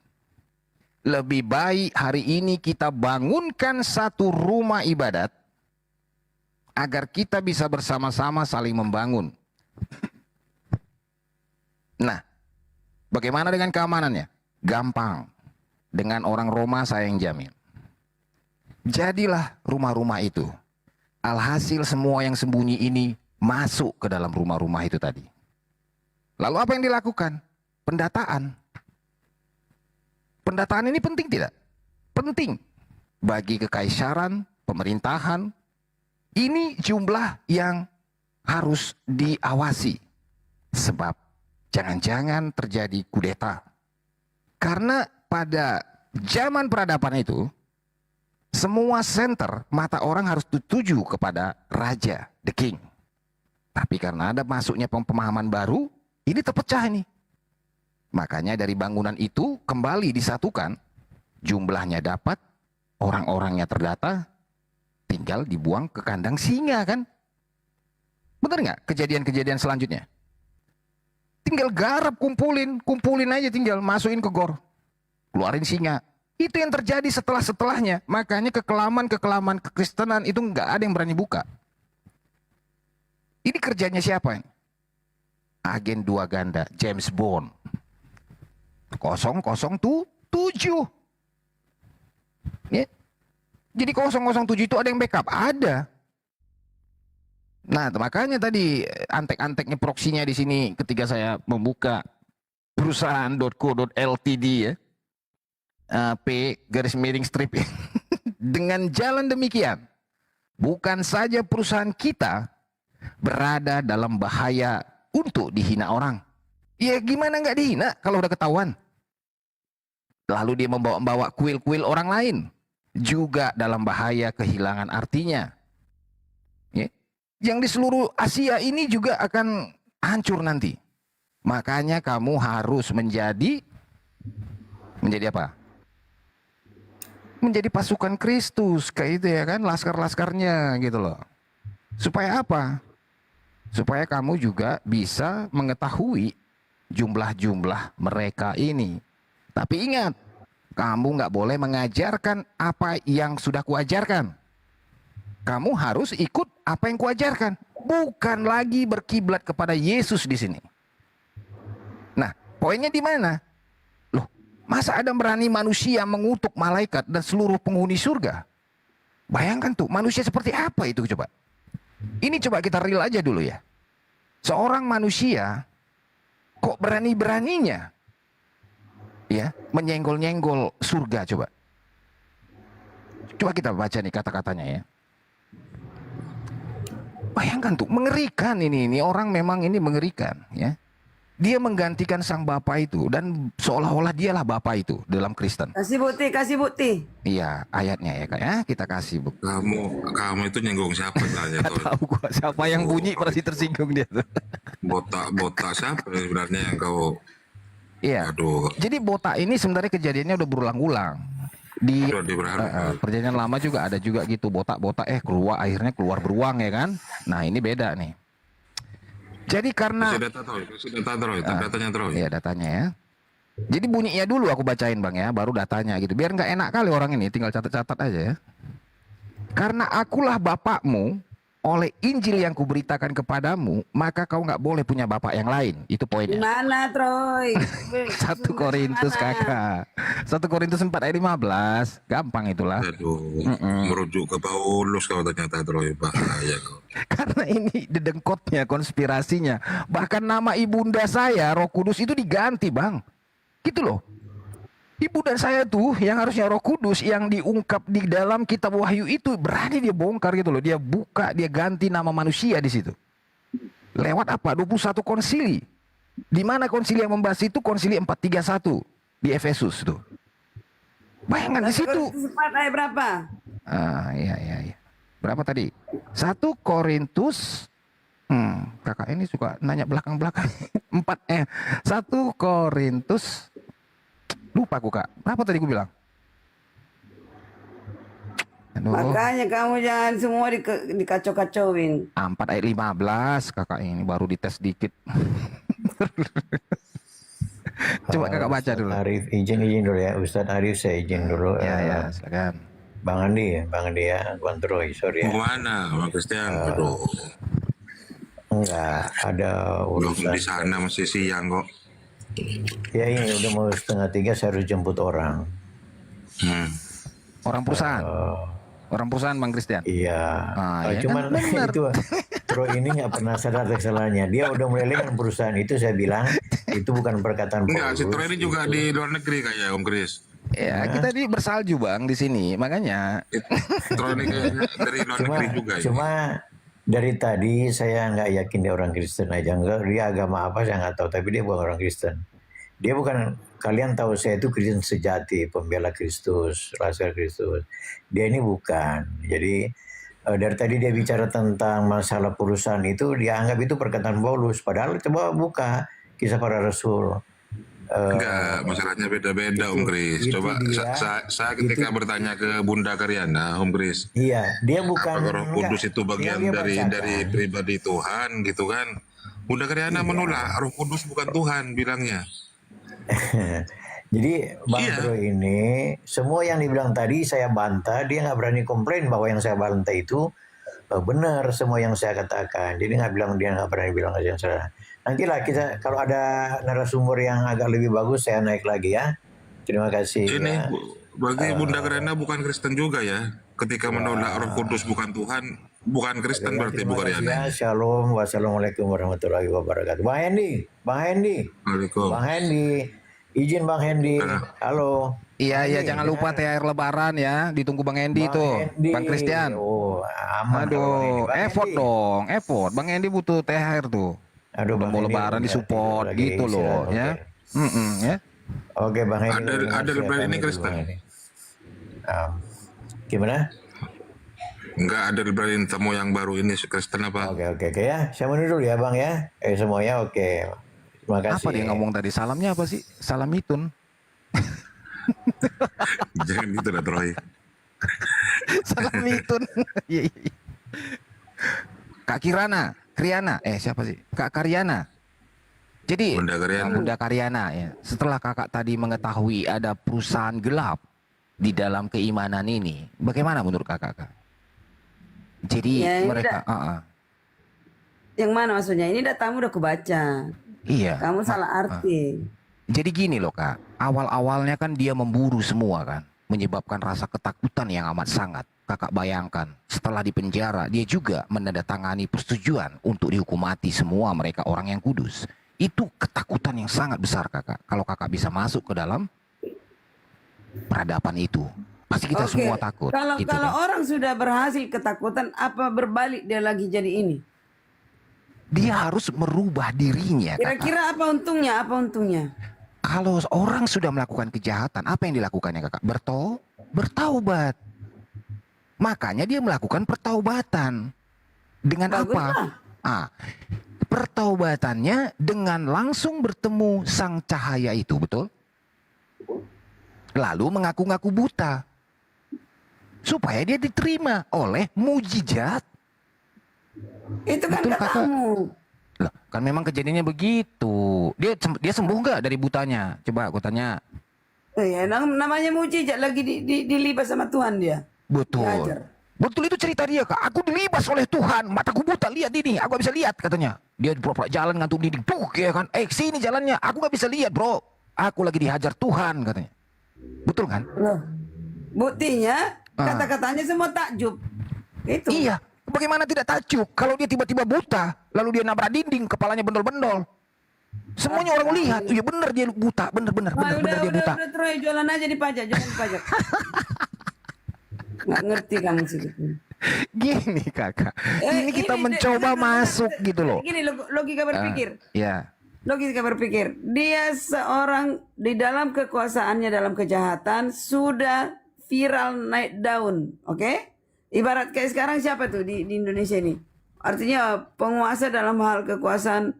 lebih baik hari ini kita bangunkan satu rumah ibadat agar kita bisa bersama-sama saling membangun. Nah, bagaimana dengan keamanannya? Gampang. Dengan orang Roma saya yang jamin. Jadilah rumah-rumah itu. Alhasil semua yang sembunyi ini masuk ke dalam rumah-rumah itu tadi. Lalu apa yang dilakukan? Pendataan. Pendataan ini penting tidak? Penting bagi kekaisaran, pemerintahan. Ini jumlah yang harus diawasi. Sebab jangan-jangan terjadi kudeta. Karena pada zaman peradaban itu, semua center mata orang harus dituju kepada raja, the king. Tapi karena ada masuknya pemahaman baru, ini terpecah nih. Makanya dari bangunan itu kembali disatukan, jumlahnya dapat, orang-orangnya terdata, tinggal dibuang ke kandang singa kan? Benar nggak kejadian-kejadian selanjutnya? Tinggal garap kumpulin aja tinggal, masukin ke gor, keluarin singa. Itu yang terjadi setelahnya. Makanya kekelaman kekristenan itu nggak ada yang berani buka. Ini kerjanya siapa ini? Agen dua ganda, James Bond. 007. Ya. Jadi 007 itu ada yang backup? Ada. Nah, makanya tadi antek-anteknya proksinya di sini ketika saya membuka perusahaan.co.ltd ya. P_strip dengan jalan demikian, bukan saja perusahaan kita berada dalam bahaya untuk dihina orang. Ya gimana nggak dihina kalau udah ketahuan? Lalu dia membawa kuil-kuil orang lain, juga dalam bahaya kehilangan artinya. Ya. Yang di seluruh Asia ini juga akan hancur nanti. Makanya kamu harus menjadi apa? Menjadi pasukan Kristus kayak itu ya kan, laskar-laskarnya gitu loh. Supaya apa? Supaya kamu juga bisa mengetahui jumlah-jumlah mereka ini. Tapi ingat, kamu nggak boleh mengajarkan apa yang sudah kuajarkan. Kamu harus ikut apa yang kuajarkan, bukan lagi berkiblat kepada Yesus di sini. Nah, poinnya di mana? Loh, masa ada berani manusia mengutuk malaikat dan seluruh penghuni surga? Bayangkan tuh, manusia seperti apa itu coba? Ini coba kita real aja dulu ya. Seorang manusia kok berani-beraninya ya, menyenggol-nyenggol surga. Coba kita baca nih kata-katanya ya. Bayangkan tuh, mengerikan ini orang memang ini mengerikan ya. Dia menggantikan sang bapa itu dan seolah-olah dialah bapa itu dalam Kristen. Kasih bukti. Iya, ayatnya ya Kak ya, kita kasih bukti. Kamu itu nyenggol siapa tanya tuh? Tahu gua siapa yang bunyi pasti tersinggung dia tuh. Botak siapa sebenarnya yang kau? Iya. Aduh. Jadi botak ini sebenarnya kejadiannya udah berulang-ulang. Di perjanjian lama juga ada juga gitu, botak-botak akhirnya keluar beruang ya kan. Nah, ini beda nih. Jadi karena datanya Troy. Iya, datanya ya. Jadi bunyinya dulu aku bacain Bang ya, baru datanya gitu. Biar nggak enak kali orang ini, tinggal catat-catat aja ya. Karena akulah bapakmu, oleh Injil yang kuberitakan kepadamu, maka kau nggak boleh punya bapak yang lain. Itu poinnya. Gimana, Troy? 1 Korintus kakak. 1 Korintus 4 ayat 15. Gampang itulah. Merujuk ke Paulus kau ternyata Troy, bahaya kau. Karena ini dedengkotnya, konspirasinya. Bahkan nama ibunda saya, Roh Kudus itu diganti, Bang. Gitu loh. Ibunda saya tuh yang harusnya Roh Kudus yang diungkap di dalam kitab Wahyu itu berani dia bongkar gitu loh. Dia buka, dia ganti nama manusia di situ. Lewat apa? 21 konsili. Di mana konsili yang membahas itu? Konsili 431 di Efesus tuh. Bayangkan di situ. 4 ayat berapa? Iya. Berapa tadi? 1 Korintus kakak ini suka nanya belakang-belakang. 1 Korintus lupa aku Kak. Berapa tadi aku bilang? Aduh. Makanya kamu jangan semua dikacau-kacauin. 4 ayat 15 kakak ini baru dites dikit. Coba kakak baca dulu. Arif izin dulu ya. Ustadz Arif saya izin dulu. Ya, silakan. Bang Andi ya, Kontroy, sorry ya. Mana, Bang Christian? Aduh. Enggak, ada urusan. Di sana masih siang kok. Ya ini udah mau 2:30 saya harus jemput orang. Orang perusahaan? Orang perusahaan Bang Christian? Iya. Ya Cuman kan itu Troy ini nggak pernah sadar kesalahannya. Dia udah melelehkan perusahaan itu, saya bilang itu bukan perkataan Paulus. Si Troy ini juga di luar negeri kayak Om Chris. Ya, kita di bersalju Bang di sini, makanya. Troy ini dari luar negeri juga. Cuma dari tadi saya nggak yakin dia orang Kristen aja. Enggak, dia agama apa saya nggak tahu, tapi dia bukan orang Kristen. Dia bukan, kalian tahu saya itu Kristen sejati, pembela Kristus, rasul Kristus. Dia ini bukan. Jadi dari tadi dia bicara tentang masalah perusahaan itu, dia anggap itu perkataan Paulus. Padahal coba buka Kisah Para Rasul. Enggak, masalahnya beda-beda Om Chris. Coba saya ketika bertanya ke Bunda Karyana, Om Chris. Iya, dia bukan. Apakah Roh Kudus itu bagian dari pribadi Tuhan gitu kan? Bunda Karyana menolak, Roh Kudus bukan Tuhan bilangnya. Jadi Bang Bro ini semua yang dibilang tadi saya bantah, dia nggak berani komplain bahwa yang saya bantah itu benar semua yang saya katakan. Jadi dia nggak berani bilang yang salah. Nantilah kita kalau ada narasumber yang agak lebih bagus saya naik lagi ya. Terima kasih. Ini bagi Bunda Karyana bukan Kristen juga ya. Ketika menolak Roh Kudus bukan Tuhan, bukan Kristen berarti Bu Karyana. Ya, shalom, wassalamualaikum warahmatullahi wabarakatuh. Bang Hendy. Waalaikumsalam. Bang Hendy, izin Bang Hendy. Halo. Iya, jangan lupa THR Lebaran ya, ditunggu Bang Hendy tuh, Bang Christian. Oh, aman. Aduh, effort. Bang Hendy butuh THR tuh. Aduh, mau Lebaran disupport gitu loh, ya. Ya. Oke, Bang Hendy. Ada Lebaran ini Kristen. Gimana? Enggak ada Lebaran temu yang baru ini Kristen apa? Oke ya. Saya mundur dulu ya Bang ya. Semuanya oke. Terima kasih. Apa dia ngomong tadi? Salamnya apa sih? Salam mitun. Jangan gitu lah Troy. Salam mitun. Kak Kriana, siapa sih? Kak Karyana. Jadi Bunda Karyana ya. Setelah kakak tadi mengetahui ada perusahaan gelap di dalam keimanan ini, bagaimana menurut kakak? Jadi ya, mereka yang mana maksudnya? Ini datamu udah kubaca. Iya. Kamu salah arti. Jadi gini loh Kak, awal-awalnya kan dia memburu semua kan, menyebabkan rasa ketakutan yang amat sangat. Kakak bayangkan, setelah di penjara, dia juga menandatangani persetujuan untuk dihukum mati semua mereka orang yang kudus. Itu ketakutan yang sangat besar kakak. Kalau kakak bisa masuk ke dalam peradaban itu, pasti kita Oke. semua takut. Kalau gitu kalau kan. orang sudah berhasil ketakutan, apa berbalik dia lagi jadi ini? Dia harus merubah dirinya kakak. Kira-kira apa untungnya? Apa untungnya? Kalau orang sudah melakukan kejahatan, apa yang dilakukannya kakak? Bertaubat. Makanya dia melakukan pertaubatan. Dengan apa? Pertaubatannya dengan langsung bertemu sang cahaya itu, betul? Lalu mengaku-ngaku buta. Supaya dia diterima oleh mujizat. Itu kan Betul, katamu. Loh, kan memang kejadiannya begitu. Dia sembuh nggak dari butanya? Coba aku tanya. Ya, namanya mujizat lagi dilibas sama Tuhan dia. Betul. Diajar. Betul itu cerita dia kak. Aku dilibas oleh Tuhan. Mataku buta, lihat ini. Aku gak bisa lihat katanya. Dia pura-pura jalan ngantuk dinding. Tuh ya kan. Sini jalannya. Aku gak bisa lihat bro. Aku lagi dihajar Tuhan katanya. Betul kan? Loh, buktinya kata-katanya semua takjub. Itu. Iya. Bagaimana tidak takjub kalau dia tiba-tiba buta. Lalu dia nabrak dinding. Kepalanya bendol-bendol. Semuanya orang lihat. Iya bener dia buta. Bener dia buta. Udah Troy, jualan aja dipajak. Jangan dipajak. Nggak ngerti kamu sih. Gini kakak. Ini kita mencoba masuk gitu loh. Gini logika berpikir. Ya. Logika berpikir. Dia seorang di dalam kekuasaannya dalam kejahatan sudah viral naik daun. Oke? Ibarat kayak sekarang siapa tuh di Indonesia ini? Artinya penguasa dalam hal kekuasaan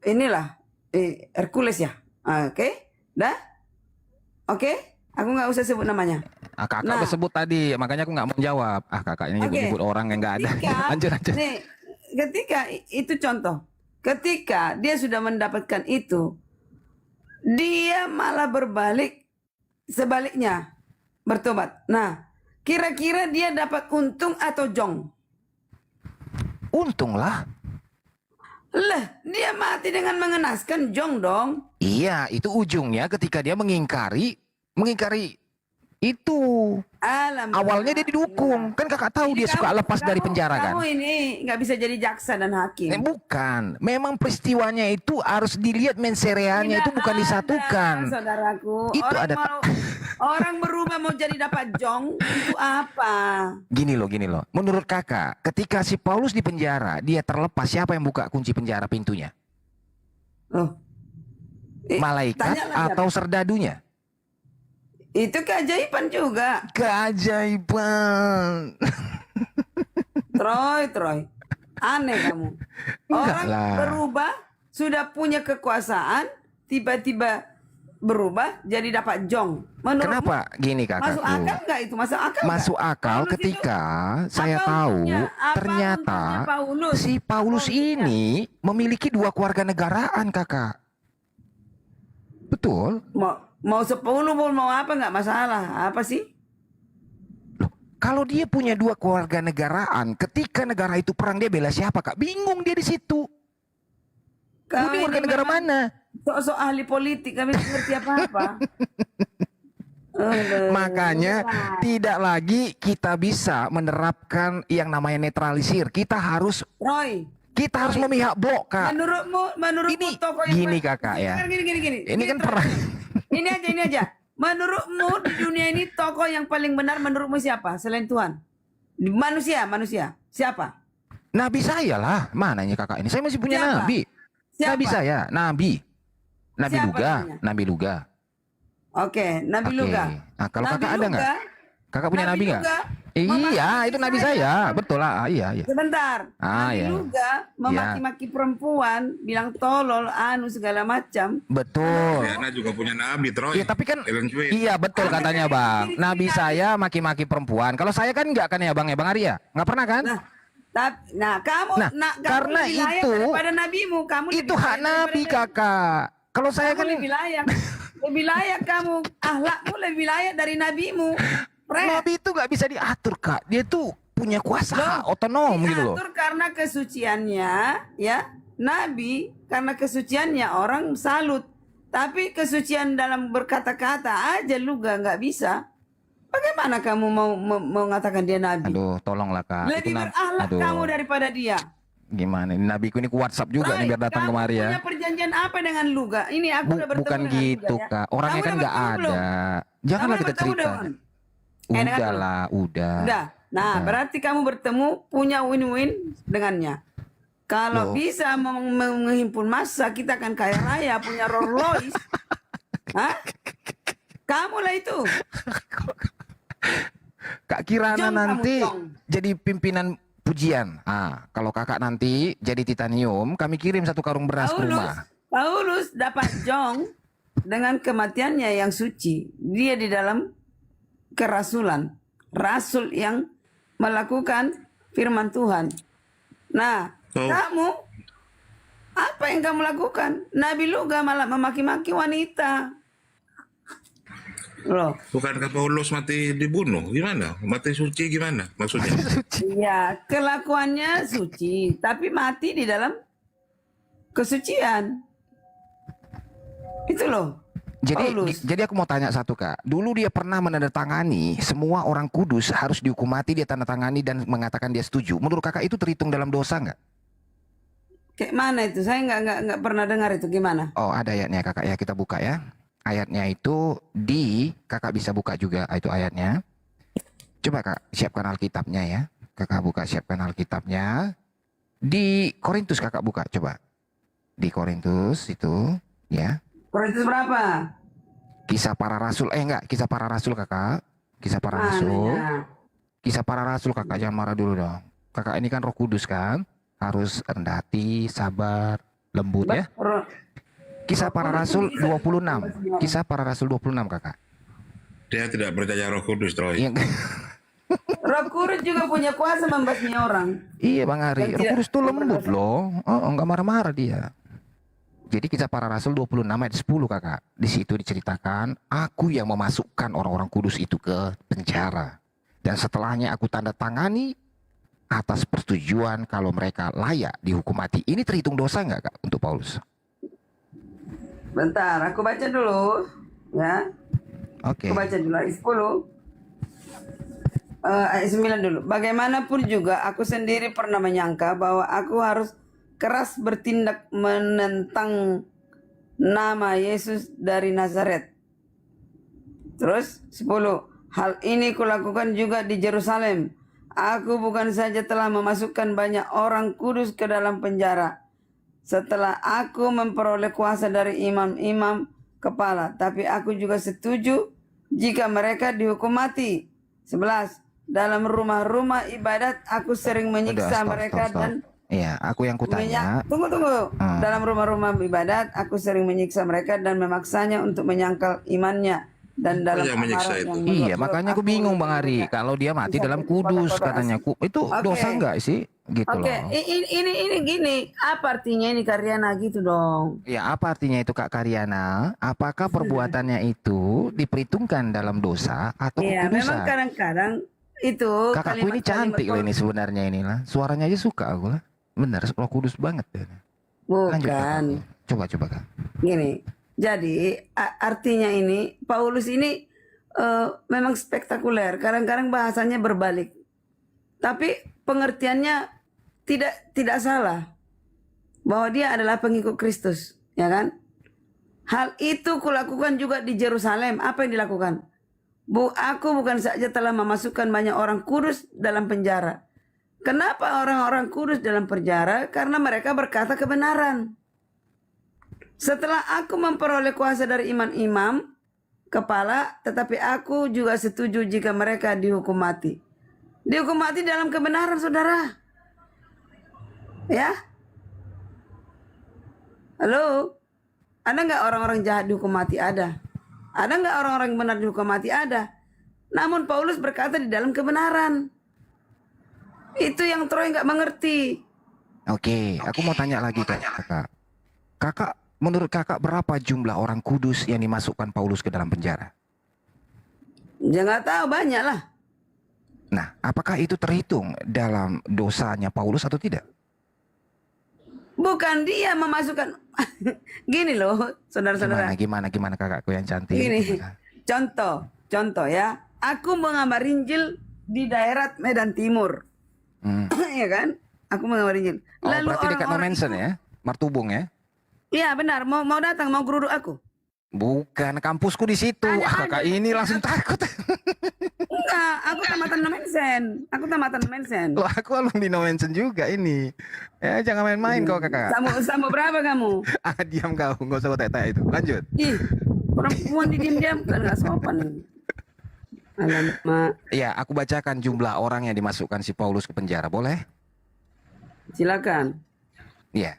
inilah Hercules ya. Oke? Dah? Oke? Aku nggak usah sebut namanya. Kakak udah sebut tadi, makanya aku nggak mau jawab. Kakak ini nyebut orang yang nggak ada. Lanjut. Nih, ketika itu contoh. Ketika dia sudah mendapatkan itu, dia malah berbalik sebaliknya bertobat. Nah, kira-kira dia dapat untung atau jong? Untung lah. Lah, dia mati dengan mengenaskan, jong dong. Iya, itu ujungnya ketika dia mengingkari itu. Awalnya dia didukung. Kan kakak tahu dia suka lepas dari penjara kan. Kamu ini nggak bisa jadi jaksa dan hakim. Bukan. Memang peristiwanya itu harus dilihat mensereanya itu bukan disatukan. Saudaraku. Itu ada orang berubah mau jadi dapat jong itu apa? Gini loh. Menurut kakak, ketika si Paulus di penjara, dia terlepas, siapa yang buka kunci penjara pintunya? Malaikat atau serdadunya? Itu keajaiban juga. Keajaiban. Troy. Aneh kamu. Orang berubah, sudah punya kekuasaan, tiba-tiba berubah jadi dapat jong. Kenapa? Gini kakakku. Masuk akal nggak itu? Masuk akal ketika saya tahu ternyata si Paulus ini memiliki 2 keluarga negaraan kakak. Betul. Mau 10 pun mau apa nggak masalah. Apa sih? Loh, kalau dia punya 2 keluarga negaraan, ketika negara itu perang dia bela siapa kak? Bingung dia di situ. Ini warga negara mana? Sok-sok ahli politik kami ngerti apa-apa. Makanya tidak lagi kita bisa menerapkan yang namanya netralisir. Kita harus memihak blok kak. Menurutmu tokoh yang Gini kakak ya. Gini. Ini kan perang. Ini aja. Menurutmu di dunia ini tokoh yang paling benar menurutmu siapa selain Tuhan? Manusia. Siapa? Nabi saya lah. Mana ini kakak ini? Saya masih punya nabi. Siapa? Nabi saya, nabi. Nabi Luga. Oke, Nabi Luga. Nah, kalau kakak ada nggak? Kakak punya nabi nggak? Iya, itu nabi saya. Betul lah. Iya. Sebentar. Nabi Luga memaki-maki perempuan, bilang tolol, segala macam. Betul. Diana juga punya nabi, Troy. Iya, tapi kan iya betul katanya bang. Nabi saya maki-maki perempuan. Kalau saya kan nggak kan ya bang Arya? Nggak pernah kan? Kamu karena lebih layak itu daripada nabimu. Kamu itu hak nabi kakak. Kalau saya kan lebih layak kamu, akhlakmu lebih layak dari nabimu. Nabi itu nggak bisa diatur kak. Dia tuh punya kuasa hak otonom gitu loh. Diatur karena kesuciannya, ya. Nabi karena kesuciannya orang salut. Tapi kesucian dalam berkata-kata aja lu nggak bisa. Bagaimana kamu mau mengatakan dia nabi? Aduh, tolonglah kak. Lebih berakhlak kamu daripada dia. Gimana? Ini nabiku ini ku WhatsApp juga nih biar datang kemari ya. Punya perjanjian apa dengan lu, Kak? Ini aku udah bertemu Bukan dengan gitu, lu, ya. Kak. Orangnya Kamu kan udah nggak bertemu belum? ada. Janganlah Kamu kita udah bertemu cerita. belum? Udah lah, udah. Udah. Nah, berarti kamu bertemu punya win-win dengannya. Kalau Loh. bisa menghimpun massa, kita akan kaya raya, punya Rolls Royce. Hah? Kamulah itu. Kak Kirana Jong nanti kamu, Jong. jadi pimpinan pujian. Kalau kakak nanti jadi titanium, kami kirim 1 karung beras ke rumah. Paulus dapat jong dengan kematiannya yang suci. Dia di dalam kerasulan. Rasul yang melakukan firman Tuhan. Nah, kamu, apa yang kamu lakukan? Nabi Luga malah memaki-maki wanita. Loh. Bukankah Paulus mati dibunuh? Gimana? Mati suci gimana maksudnya? Iya, kelakuannya suci, tapi mati di dalam kesucian. Itu loh. Jadi aku mau tanya satu, Kak. Dulu dia pernah menandatangani semua orang kudus harus dihukum mati, dia tanda tangani dan mengatakan dia setuju. Menurut kakak itu terhitung dalam dosa nggak? Kayak mana itu? Saya nggak pernah dengar itu gimana. Oh, ada ayatnya kakak ya, kita buka ya. Ayatnya itu kakak bisa buka juga itu ayatnya. Coba kak siapkan Alkitabnya ya. Kakak buka siapkan Alkitabnya. Di Korintus kakak buka coba. Di Korintus itu ya. Korintus berapa? Kisah para Rasul. Enggak, Kisah para Rasul kakak. Kisah para Rasul. Kisah para Rasul kakak, jangan marah dulu dong. Kakak ini kan Roh Kudus kan. Harus rendah hati, sabar, lembut ya. Kisah para Rasul 26. Kisah para Rasul 26 kakak. Dia tidak percaya Roh Kudus, Troy. Roh Kudus juga punya kuasa membasmi orang. Iya Bang Ari, Roh Kudus tuh lembut loh. Enggak marah-marah dia. Jadi Kisah para Rasul 26 ayat 10 kakak. Di situ diceritakan, aku yang memasukkan orang-orang kudus itu ke penjara. Dan setelahnya aku tanda tangani atas persetujuan kalau mereka layak dihukum mati. Ini terhitung dosa nggak kak untuk Paulus? Bentar, aku baca dulu, ya. Oke. Aku baca dulu ayat 10. Ayat 9 dulu. Bagaimanapun juga aku sendiri pernah menyangka bahwa aku harus keras bertindak menentang nama Yesus dari Nazaret. Terus 10. Hal ini kulakukan juga di Yerusalem. Aku bukan saja telah memasukkan banyak orang kudus ke dalam penjara setelah aku memperoleh kuasa dari imam-imam kepala, tapi aku juga setuju jika mereka dihukum mati. 11. Dalam rumah-rumah ibadat aku sering menyiksa mereka dan Iya, aku yang kutanya. Tunggu. Dalam rumah-rumah ibadat aku sering menyiksa mereka dan memaksanya untuk menyangkal imannya. Dan dalam amaran yang iya, makanya aku bingung Bang Ari. Kalau dia mati dalam kudus katanya, itu dosa enggak sih? Gitu loh. Ini gini, apa artinya ini Karyana gitu dong? Ya, apa artinya itu Kak Karyana? Apakah perbuatannya itu diperhitungkan dalam dosa atau Iya, kekudusan? memang kadang-kadang itu Kakakku ini cantik loh ini sebenarnya inilah. Suaranya aja suka aku lah. Bener, Roh Kudus banget. Lanjut, Bukan. Coba Kak. Gini, jadi artinya ini Paulus ini memang spektakuler. Kadang-kadang bahasanya berbalik, tapi pengertiannya tidak salah bahwa dia adalah pengikut Kristus, ya kan? Hal itu kulakukan juga di Yerusalem. Apa yang dilakukan? Aku bukan saja telah memasukkan banyak orang kudus dalam penjara. Kenapa orang-orang kudus dalam penjara? Karena mereka berkata kebenaran. Setelah aku memperoleh kuasa dari imam-imam kepala, tetapi aku juga setuju jika mereka dihukum mati. Dihukum mati dalam kebenaran, saudara. Ya? Halo? Ada nggak orang-orang jahat dihukum mati? Ada. Ada nggak orang-orang benar dihukum mati? Ada. Namun Paulus berkata di dalam kebenaran. Itu yang Troy nggak mengerti. Oke, aku mau tanya lagi kakak. Kakak, menurut kakak berapa jumlah orang kudus yang dimasukkan Paulus ke dalam penjara? Ya nggak tahu, banyak lah. Nah, apakah itu terhitung dalam dosanya Paulus atau tidak? Bukan dia memasukkan. Gini loh, saudara-saudara. Gimana kakakku yang cantik? Gini, contoh ya. Aku mengambar Injil di daerah Medan Timur. Ya kan? Aku mengawal Injil. Oh, Lalu berarti dekat orang-orang Nomensen ya? Martubung ya? Iya benar, mau datang, mau geruduk aku. Bukan, kampusku di situ. Kakak ini langsung takut. Enggak, aku tamatan Nomensen. Aku tamatan Nomensen. Loh, aku alumni Nomensen juga ini. Ya, jangan main-main kau kakak. Sama berapa kamu? Diam kau, nggak usah tanya itu. Lanjut. Ih, perempuan diam-diam kan nggak sopan. Alamak. Ya, aku bacakan jumlah orang yang dimasukkan si Paulus ke penjara, boleh? Silakan. Iya.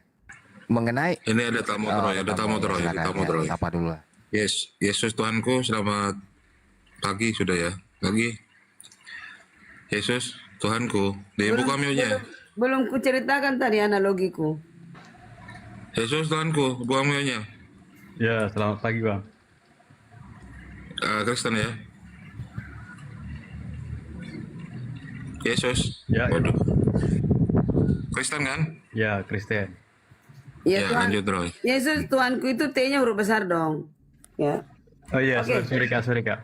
Mengenai Ini ada tamu Troy, ada tamu Troy, tamu Troy. Apa dulu lah. Yes, Yesus Tuhanku, selamat pagi sudah ya. Pagi. Yesus Tuhanku, dibuka mute-nya. Belum kuceritakan tadi analogiku. Yesus Tuhanku, buka mute-nya. Ya, selamat pagi Bang. Kristen ya. Yesus. Ya. Waduh. Kristen kan? Ya, Kristen. Ya, Ya, lanjut Troy. Yesus Tuhanku itu T-nya huruf besar dong. Ya. Oh iya, Oke. sorry Kak.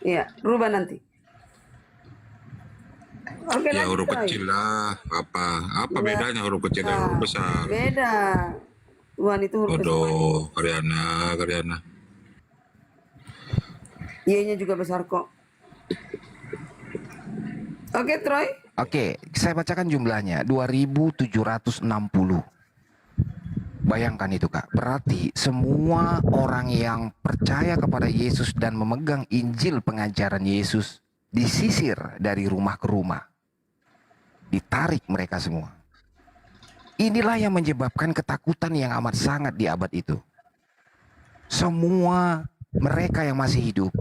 Iya, rubah nanti. Oke, Ya lanjut, huruf Troy. kecil lah. Apa Ya. bedanya huruf kecil dan huruf besar? Beda. Tuhan itu huruf besar. Waduh, Karyana. Y-nya juga besar kok. Oke, Troy. Oke, saya bacakan jumlahnya 2760. Bayangkan itu Kak, berarti semua orang yang percaya kepada Yesus dan memegang Injil pengajaran Yesus disisir dari rumah ke rumah. Ditarik mereka semua. Inilah yang menyebabkan ketakutan yang amat sangat di abad itu. Semua mereka yang masih hidup,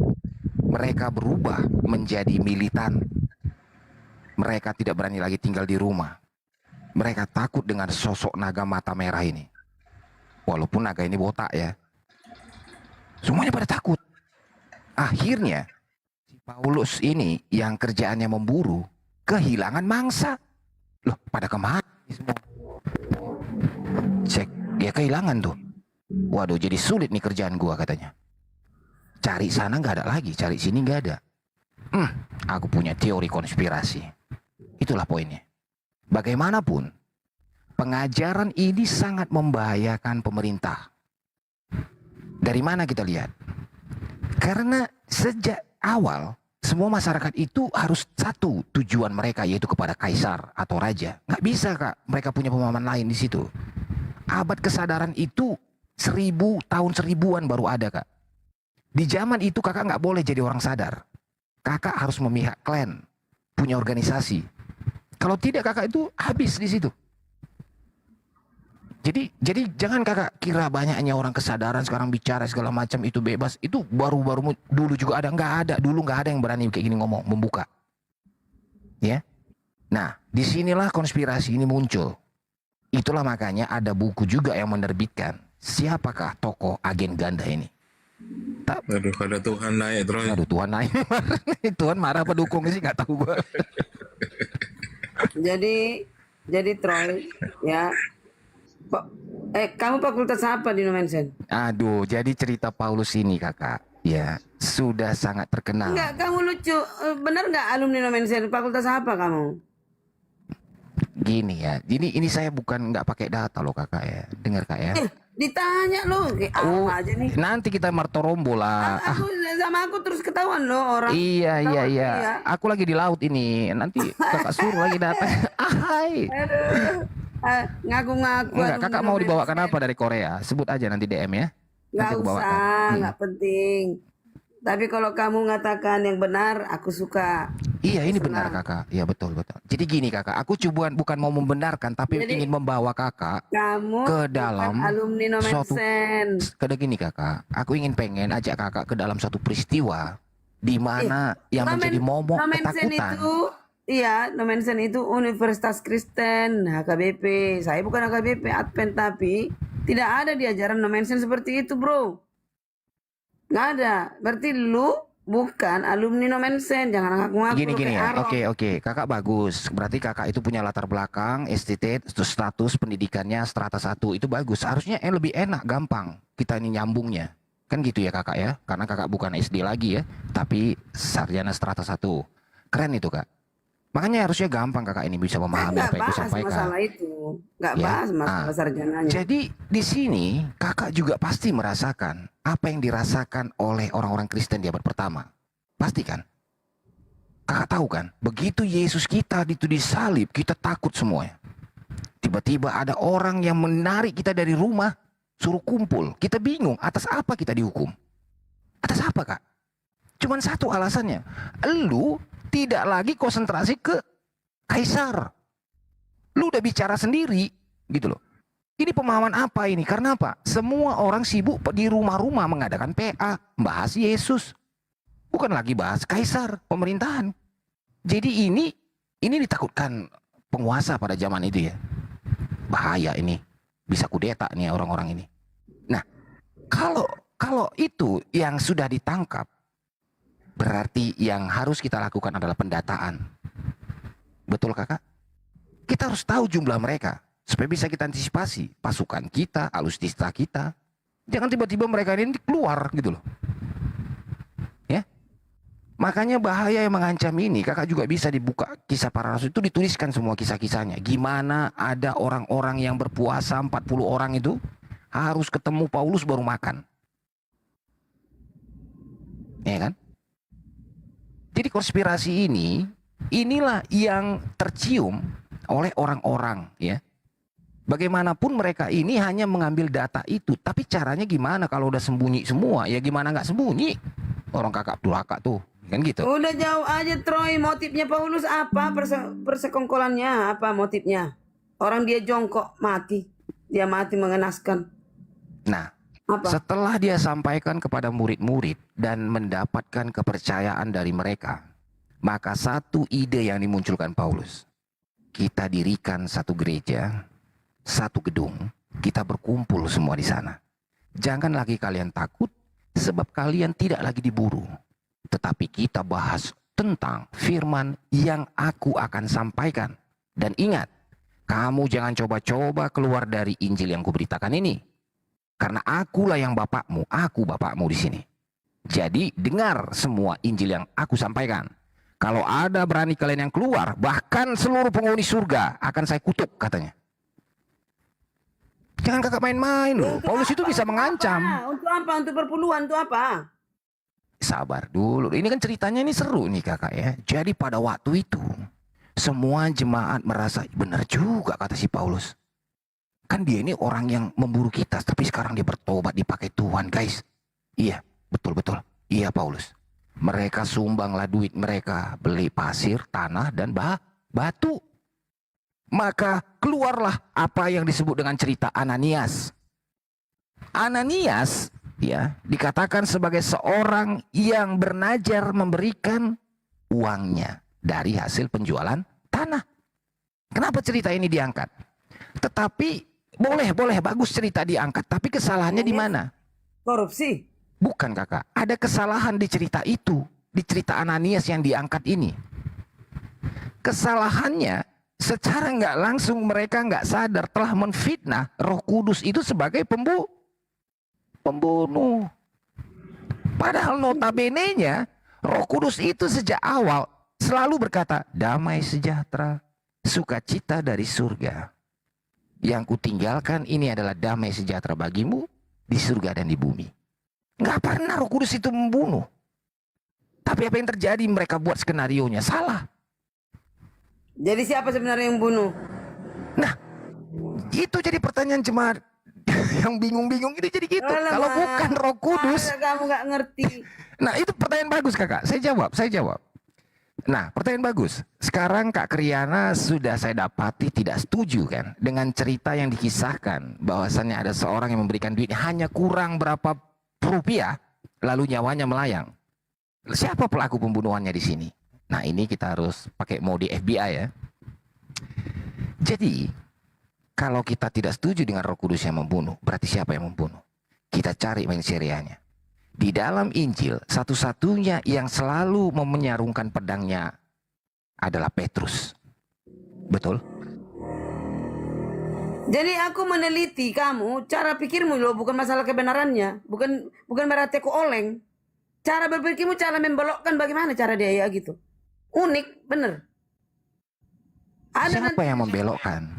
mereka berubah menjadi militan. Mereka tidak berani lagi tinggal di rumah. Mereka takut dengan sosok naga mata merah ini. Walaupun naga ini botak ya. Semuanya pada takut. Akhirnya si Paulus ini yang kerjaannya memburu kehilangan mangsa. Loh, pada kemana semua? Cek, dia kehilangan tuh. Waduh, jadi sulit nih kerjaan gua katanya. Cari sana nggak ada lagi, cari sini nggak ada. Aku punya teori konspirasi. Itulah poinnya. Bagaimanapun, pengajaran ini sangat membahayakan pemerintah. Dari mana kita lihat? Karena sejak awal, semua masyarakat itu harus satu tujuan mereka, yaitu kepada kaisar atau raja. Nggak bisa Kak, mereka punya pemahaman lain di situ. Abad kesadaran itu 1000 tahun 1000-an baru ada Kak. Di zaman itu kakak nggak boleh jadi orang sadar. Kakak harus memihak klan, punya organisasi. Kalau tidak kakak itu habis di situ. Jadi jangan kakak kira banyaknya orang kesadaran sekarang bicara segala macam itu bebas. Itu baru-baru dulu juga ada, nggak ada. Dulu nggak ada yang berani kayak gini ngomong, membuka. Ya. Nah, disinilah konspirasi ini muncul. Itulah makanya ada buku juga yang menerbitkan siapakah tokoh agen ganda ini. Aduh, ada Tuhan naik, Troy. Aduh, Tuhan naik. Tuhan marah apa dukung sih, nggak tahu gua. Jadi Troy, ya. Kamu fakultas apa di Nomensen? Aduh, jadi cerita Paulus ini kakak, ya sudah sangat terkenal. Enggak, kamu lucu. Benar nggak alumni Nomensen? Fakultas apa kamu? Gini ya, ini saya bukan nggak pakai data loh kakak ya, dengar kak ya. Ditanya loh, kayak apa aja nih. Nanti kita martorombo lah. Sama aku terus ketahuan loh orang. Iya. Aku lagi di laut ini, nanti kakak suruh lagi datang. Hai. Ngaku-ngaku. Enggak, kakak mau dibawakan apa dari Korea? Sebut aja nanti DM ya. Nggak usah, nggak penting. Tapi kalau kamu mengatakan yang benar, aku suka. Iya, ini benar kakak. Iya betul. Jadi gini kakak, aku bukan mau membenarkan, tapi ingin membawa kakak ke dalam alumni Nomensen. Kada gini kakak, aku pengen ajak kakak ke dalam suatu peristiwa di mana yang menjadi momok ketakutan. Nomensen itu Universitas Kristen, HKBP. Saya bukan HKBP Advent, tapi tidak ada di ajaran Nomensen seperti itu, bro. Nggak ada. Berarti lu bukan alumni Nomensen. Jangan ngaku-ngaku. Gini ya. Oke. Kakak bagus. Berarti kakak itu punya latar belakang, STT, status pendidikannya strata 1. Itu bagus. Harusnya lebih enak, gampang kita ini nyambungnya. Kan gitu ya kakak ya. Karena kakak bukan SD lagi ya, tapi sarjana strata 1. Keren itu kak. Makanya harusnya gampang kakak ini bisa memahami Nggak apa yang bahas kusampaikan. masalah itu, nggak Ya. bahas masalah sarjananya. Jadi di sini kakak juga pasti merasakan apa yang dirasakan oleh orang-orang Kristen di abad pertama. Pasti kan? Kakak tahu kan? Begitu Yesus kita itu disalib, kita takut semuanya. Tiba-tiba ada orang yang menarik kita dari rumah, suruh kumpul. Kita bingung atas apa kita dihukum. Atas apa kak? Cuman satu alasannya. Lu tidak lagi konsentrasi ke kaisar. Lu udah bicara sendiri gitu loh. Ini pemahaman apa ini? Karena apa? Semua orang sibuk di rumah-rumah mengadakan PA, bahas Yesus. Bukan lagi bahas kaisar, pemerintahan. Jadi ini ditakutkan penguasa pada zaman itu ya. Bahaya ini. Bisa kudeta nih orang-orang ini. Nah, kalau itu yang sudah ditangkap, berarti yang harus kita lakukan adalah pendataan. Betul kakak? Kita harus tahu jumlah mereka supaya bisa kita antisipasi pasukan kita, alutsista kita. Jangan tiba-tiba mereka ini keluar gitu loh. Ya. Makanya bahaya yang mengancam ini, kakak juga bisa dibuka kisah para rasul itu, dituliskan semua kisah-kisahnya. Gimana ada orang-orang yang berpuasa 40 orang itu harus ketemu Paulus baru makan. Ya kan? Jadi konspirasi inilah yang tercium oleh orang-orang ya. Bagaimanapun mereka ini hanya mengambil data itu, tapi caranya gimana kalau udah sembunyi semua? Ya gimana nggak sembunyi? Orang kakak durhaka tuh, kan gitu. Udah jauh aja Troy, motifnya Paulus apa? Persekongkolannya apa motifnya? Orang dia jongkok mati, dia mati mengenaskan. Nah, apa? Setelah dia sampaikan kepada murid-murid dan mendapatkan kepercayaan dari mereka, maka satu ide yang dimunculkan Paulus. Kita dirikan satu gereja, satu gedung, kita berkumpul semua di sana. Jangan lagi kalian takut, sebab kalian tidak lagi diburu. Tetapi kita bahas tentang firman yang aku akan sampaikan. Dan ingat, kamu jangan coba-coba keluar dari Injil yang kuberitakan ini. Karena akulah yang bapakmu, aku bapakmu di sini. Jadi dengar semua Injil yang aku sampaikan. Kalau ada berani kalian yang keluar, bahkan seluruh penghuni surga akan saya kutuk katanya. Jangan kakak main-main loh. Paulus itu bisa mengancam. Untuk apa? Untuk perpuluhan, untuk apa? Sabar dulu. Ini kan ceritanya ini seru nih kakak ya. Jadi pada waktu itu, semua jemaat merasa benar juga kata si Paulus. Kan dia ini orang yang memburu kita, tapi sekarang dia bertobat, dipakai Tuhan, guys. Iya, betul-betul. Iya, Paulus. Mereka sumbanglah duit mereka, beli pasir, tanah, dan batu. Maka keluarlah apa yang disebut dengan cerita Ananias. Ananias, ya, dikatakan sebagai seorang yang bernajar memberikan uangnya dari hasil penjualan tanah. Kenapa cerita ini diangkat? Tetapi boleh, bagus cerita diangkat. Tapi kesalahannya di mana? Korupsi. Bukan kakak. Ada kesalahan di cerita itu. Di cerita Ananias yang diangkat ini. Kesalahannya secara nggak langsung mereka nggak sadar telah menfitnah Roh Kudus itu sebagai pembunuh. Padahal notabene-nya Roh Kudus itu sejak awal selalu berkata, damai sejahtera, sukacita dari surga. Yang kutinggalkan ini adalah damai sejahtera bagimu di surga dan di bumi. Nggak pernah Roh Kudus itu membunuh. Tapi apa yang terjadi? Mereka buat skenarionya salah. Jadi siapa sebenarnya yang bunuh? Nah, itu jadi pertanyaan jemaat yang bingung-bingung itu jadi gitu. Kalau bukan Roh Kudus, kamu nggak ngerti. Nah, itu pertanyaan bagus kakak. Saya jawab. Nah, pertanyaan bagus. Sekarang Kak Kriana sudah saya dapati tidak setuju kan dengan cerita yang dikisahkan bahwasannya ada seorang yang memberikan duit hanya kurang berapa rupiah lalu nyawanya melayang. Siapa pelaku pembunuhannya di sini? Nah, ini kita harus pakai mode FBI ya. Jadi, kalau kita tidak setuju dengan Roh Kudus yang membunuh, berarti siapa yang membunuh? Kita cari menserianya. Di dalam Injil, satu-satunya yang selalu menyarungkan pedangnya adalah Petrus. Betul? Jadi aku meneliti kamu, cara pikirmu loh, bukan masalah kebenarannya. Bukan berarti aku oleng. Cara berpikirmu, cara membelokkan bagaimana cara dia ya gitu. Unik, bener. Siapa yang membelokkan?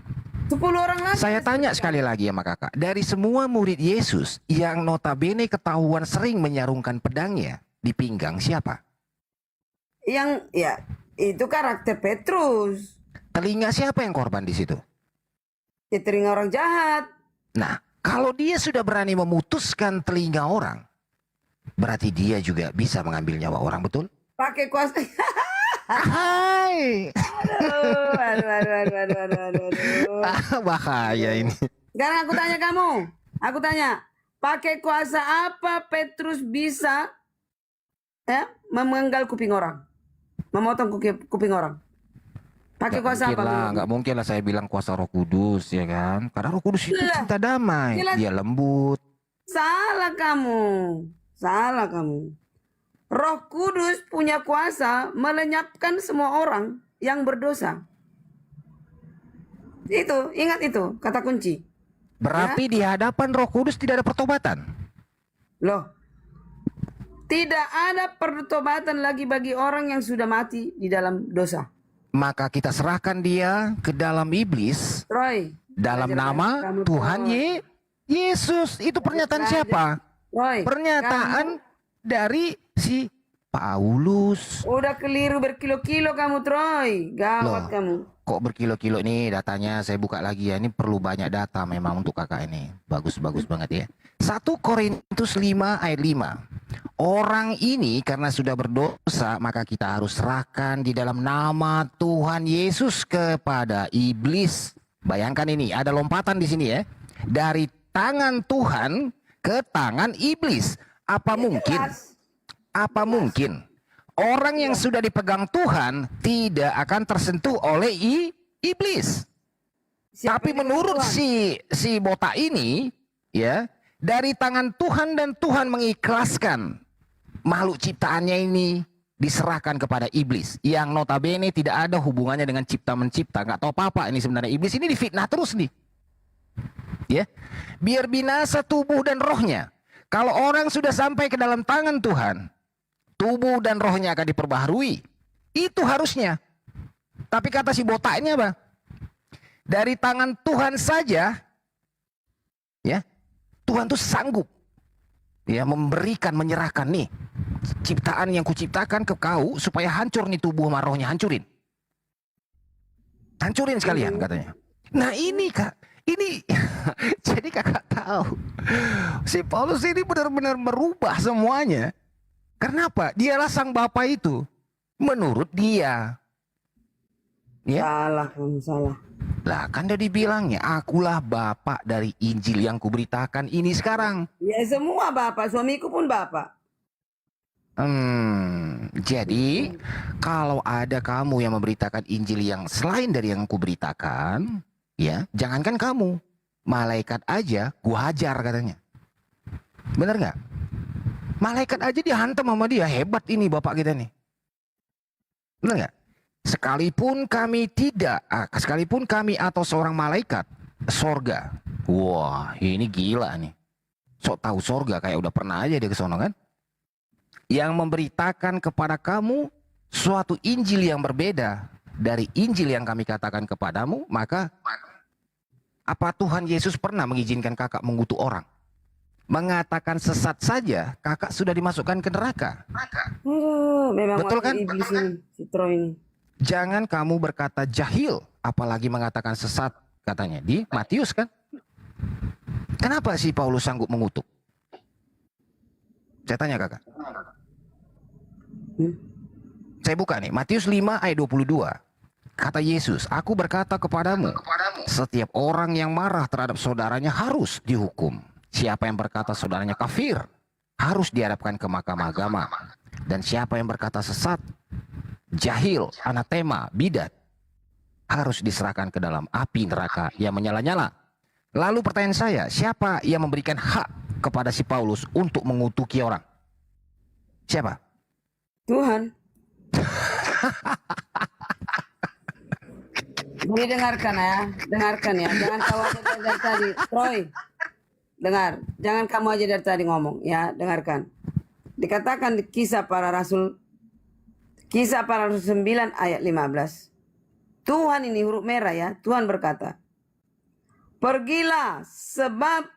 10 orang lagi. Saya tanya sekali lagi sama kakak, dari semua murid Yesus yang notabene ketahuan sering menyarungkan pedangnya di pinggang, siapa? Yang ya itu karakter Petrus. Telinga siapa yang korban di situ? Ya, telinga orang jahat. Nah, kalau dia sudah berani memutuskan telinga orang, berarti dia juga bisa mengambil nyawa orang, betul? Pakai kuasa. Hai. Aduh. Bahaya ini. Sekarang aku tanya kamu. Aku tanya, pakai kuasa apa Petrus bisa memenggal kuping orang? Memotong kuping orang? Pakai kuasa apa? Nggak mungkin lah saya bilang kuasa Roh Kudus, ya kan? Karena Roh Kudus itu cinta damai. Dia lembut. Salah kamu. Roh Kudus punya kuasa melenyapkan semua orang yang berdosa. Itu, ingat itu, kata kunci. Berarti di hadapan Roh Kudus tidak ada pertobatan? Loh, tidak ada pertobatan lagi bagi orang yang sudah mati di dalam dosa. Maka kita serahkan dia ke dalam iblis. Roy, dalam nama Tuhan Yesus. Itu pernyataan siapa? Roy, pernyataan dari si Paulus. Udah keliru berkilo-kilo kamu, Troy. Gawat kamu. Kok berkilo-kilo nih datanya, saya buka lagi ya. Ini perlu banyak data memang untuk kakak ini. Bagus-bagus banget ya. 1 Korintus 5 ayat 5. Orang ini karena sudah berdosa, maka kita harus serahkan di dalam nama Tuhan Yesus kepada iblis. Bayangkan ini, ada lompatan di sini ya. Dari tangan Tuhan ke tangan iblis. Apa mungkin orang yang sudah dipegang Tuhan tidak akan tersentuh oleh iblis? Tapi menurut si botak ini, ya, dari tangan Tuhan dan Tuhan mengikhlaskan makhluk ciptaannya ini diserahkan kepada iblis yang notabene tidak ada hubungannya dengan cipta mencipta, nggak tahu apa-apa ini sebenarnya. Iblis ini difitnah terus nih, ya, biar binasa tubuh dan rohnya. Kalau orang sudah sampai ke dalam tangan Tuhan, tubuh dan rohnya akan diperbaharui. Itu harusnya. Tapi kata si botaknya apa? Dari tangan Tuhan saja, ya, Tuhan tuh sanggup, ya, memberikan, menyerahkan nih ciptaan yang kuciptakan ke kau supaya hancur nih tubuh sama rohnya, hancurin sekalian katanya. Nah ini kak, ini jadi kakak tahu si Paulus ini benar-benar merubah semuanya. Kenapa? Dialah sang bapa itu menurut dia. Ya? Salah. Lah kan udah dibilangnya, akulah bapak dari Injil yang kuberitakan ini sekarang. Ya semua bapak, suamiku pun bapak. Jadi kalau ada kamu yang memberitakan Injil yang selain dari yang kuberitakan, ya, jangankan kamu, malaikat aja gua hajar katanya. Bener nggak? Malaikat aja dihantam sama dia, hebat ini bapak kita nih. Bener nggak? Sekalipun kami atau seorang malaikat sorga. Wah, ini gila nih. Sok tahu sorga, kayak udah pernah aja dia ke sono kan? Yang memberitakan kepada kamu suatu Injil yang berbeda dari Injil yang kami katakan kepadamu, maka apa Tuhan Yesus pernah mengizinkan kakak mengutuk orang? Mengatakan sesat saja, kakak sudah dimasukkan ke neraka. Memang betul kan? Iblis ini, si Troy ini. Jangan kamu berkata jahil, apalagi mengatakan sesat, katanya di Matius kan? Kenapa si Paulus sanggup mengutuk? Saya tanya kakak. Saya buka nih, Matius 5 ayat 22. Kata Yesus, aku berkata kepadamu, setiap orang yang marah terhadap saudaranya harus dihukum. Siapa yang berkata saudaranya kafir, harus dihadapkan ke mahkamah agama. Dan siapa yang berkata sesat, jahil, anatema, bidat, harus diserahkan ke dalam api neraka yang menyala-nyala. Lalu pertanyaan saya, siapa yang memberikan hak kepada si Paulus untuk mengutuki orang? Siapa? Tuhan. Jadi dengarkan ya, jangan kau aja dari tadi, Troy. Dengar, jangan kamu aja dari tadi ngomong ya, dengarkan. Dikatakan di Kisah Para Rasul 9 ayat 15. Tuhan ini huruf merah ya. Tuhan berkata, pergilah sebab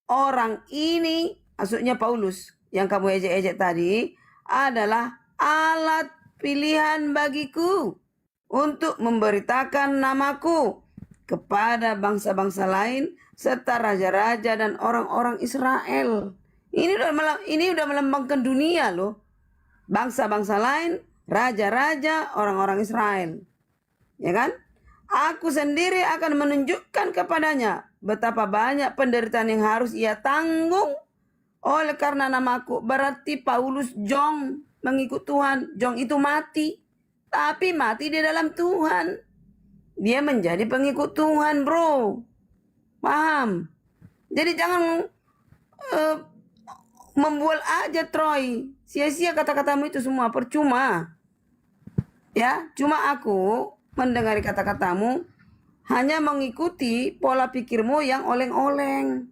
orang ini, maksudnya Paulus yang kamu ejek-ejek tadi, adalah alat pilihan bagiku untuk memberitakan namaku kepada bangsa-bangsa lain serta raja-raja dan orang-orang Israel. Ini udah melambangkan dunia loh. Bangsa-bangsa lain, raja-raja, orang-orang Israel. Ya kan? Aku sendiri akan menunjukkan kepadanya betapa banyak penderitaan yang harus ia tanggung oleh karena namaku. Berarti Paulus jong mengikut Tuhan. Jong itu mati. Tapi mati di dalam Tuhan. Dia menjadi pengikut Tuhan, bro. Paham? Jadi jangan membual aja, Troy. Sia-sia kata-katamu itu semua. Percuma. Ya, cuma aku mendengar kata-katamu hanya mengikuti pola pikirmu yang oleng-oleng.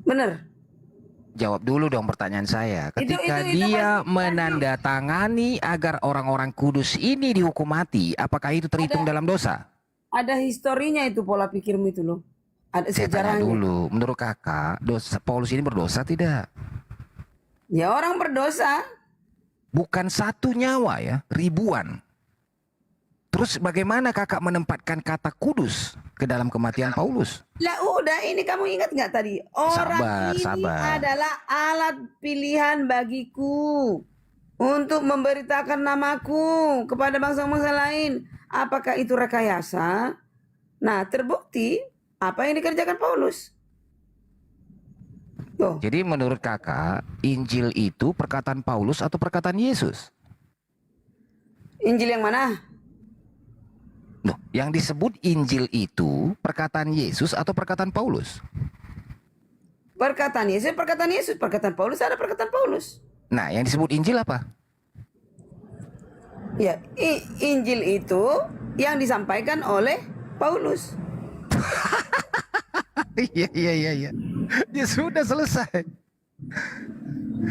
Bener? Jawab dulu dong pertanyaan saya. Ketika dia menandatangani agar orang-orang kudus ini dihukum mati, apakah itu terhitung dalam dosa? Ada historinya itu pola pikirmu itu loh. Ada Saya tanya sejarahnya. dulu, menurut kakak, Paulus ini berdosa tidak? Ya orang berdosa. Bukan satu nyawa ya, ribuan. Terus bagaimana kakak menempatkan kata kudus ke dalam kematian Paulus? Lah udah, ini kamu ingat nggak tadi? Orang ini adalah alat pilihan bagiku untuk memberitakan namaku kepada bangsa-bangsa lain. Apakah itu rekayasa? Nah, terbukti apa yang dikerjakan Paulus. Tuh. Jadi menurut kakak, Injil itu perkataan Paulus atau perkataan Yesus? Injil yang mana? Loh, yang disebut Injil itu perkataan Yesus atau perkataan Paulus? Perkataan Yesus, perkataan Yesus. Perkataan Paulus ada perkataan Paulus. Nah, yang disebut Injil apa? Ya, Injil itu yang disampaikan oleh Paulus. Iya. Ya sudah selesai.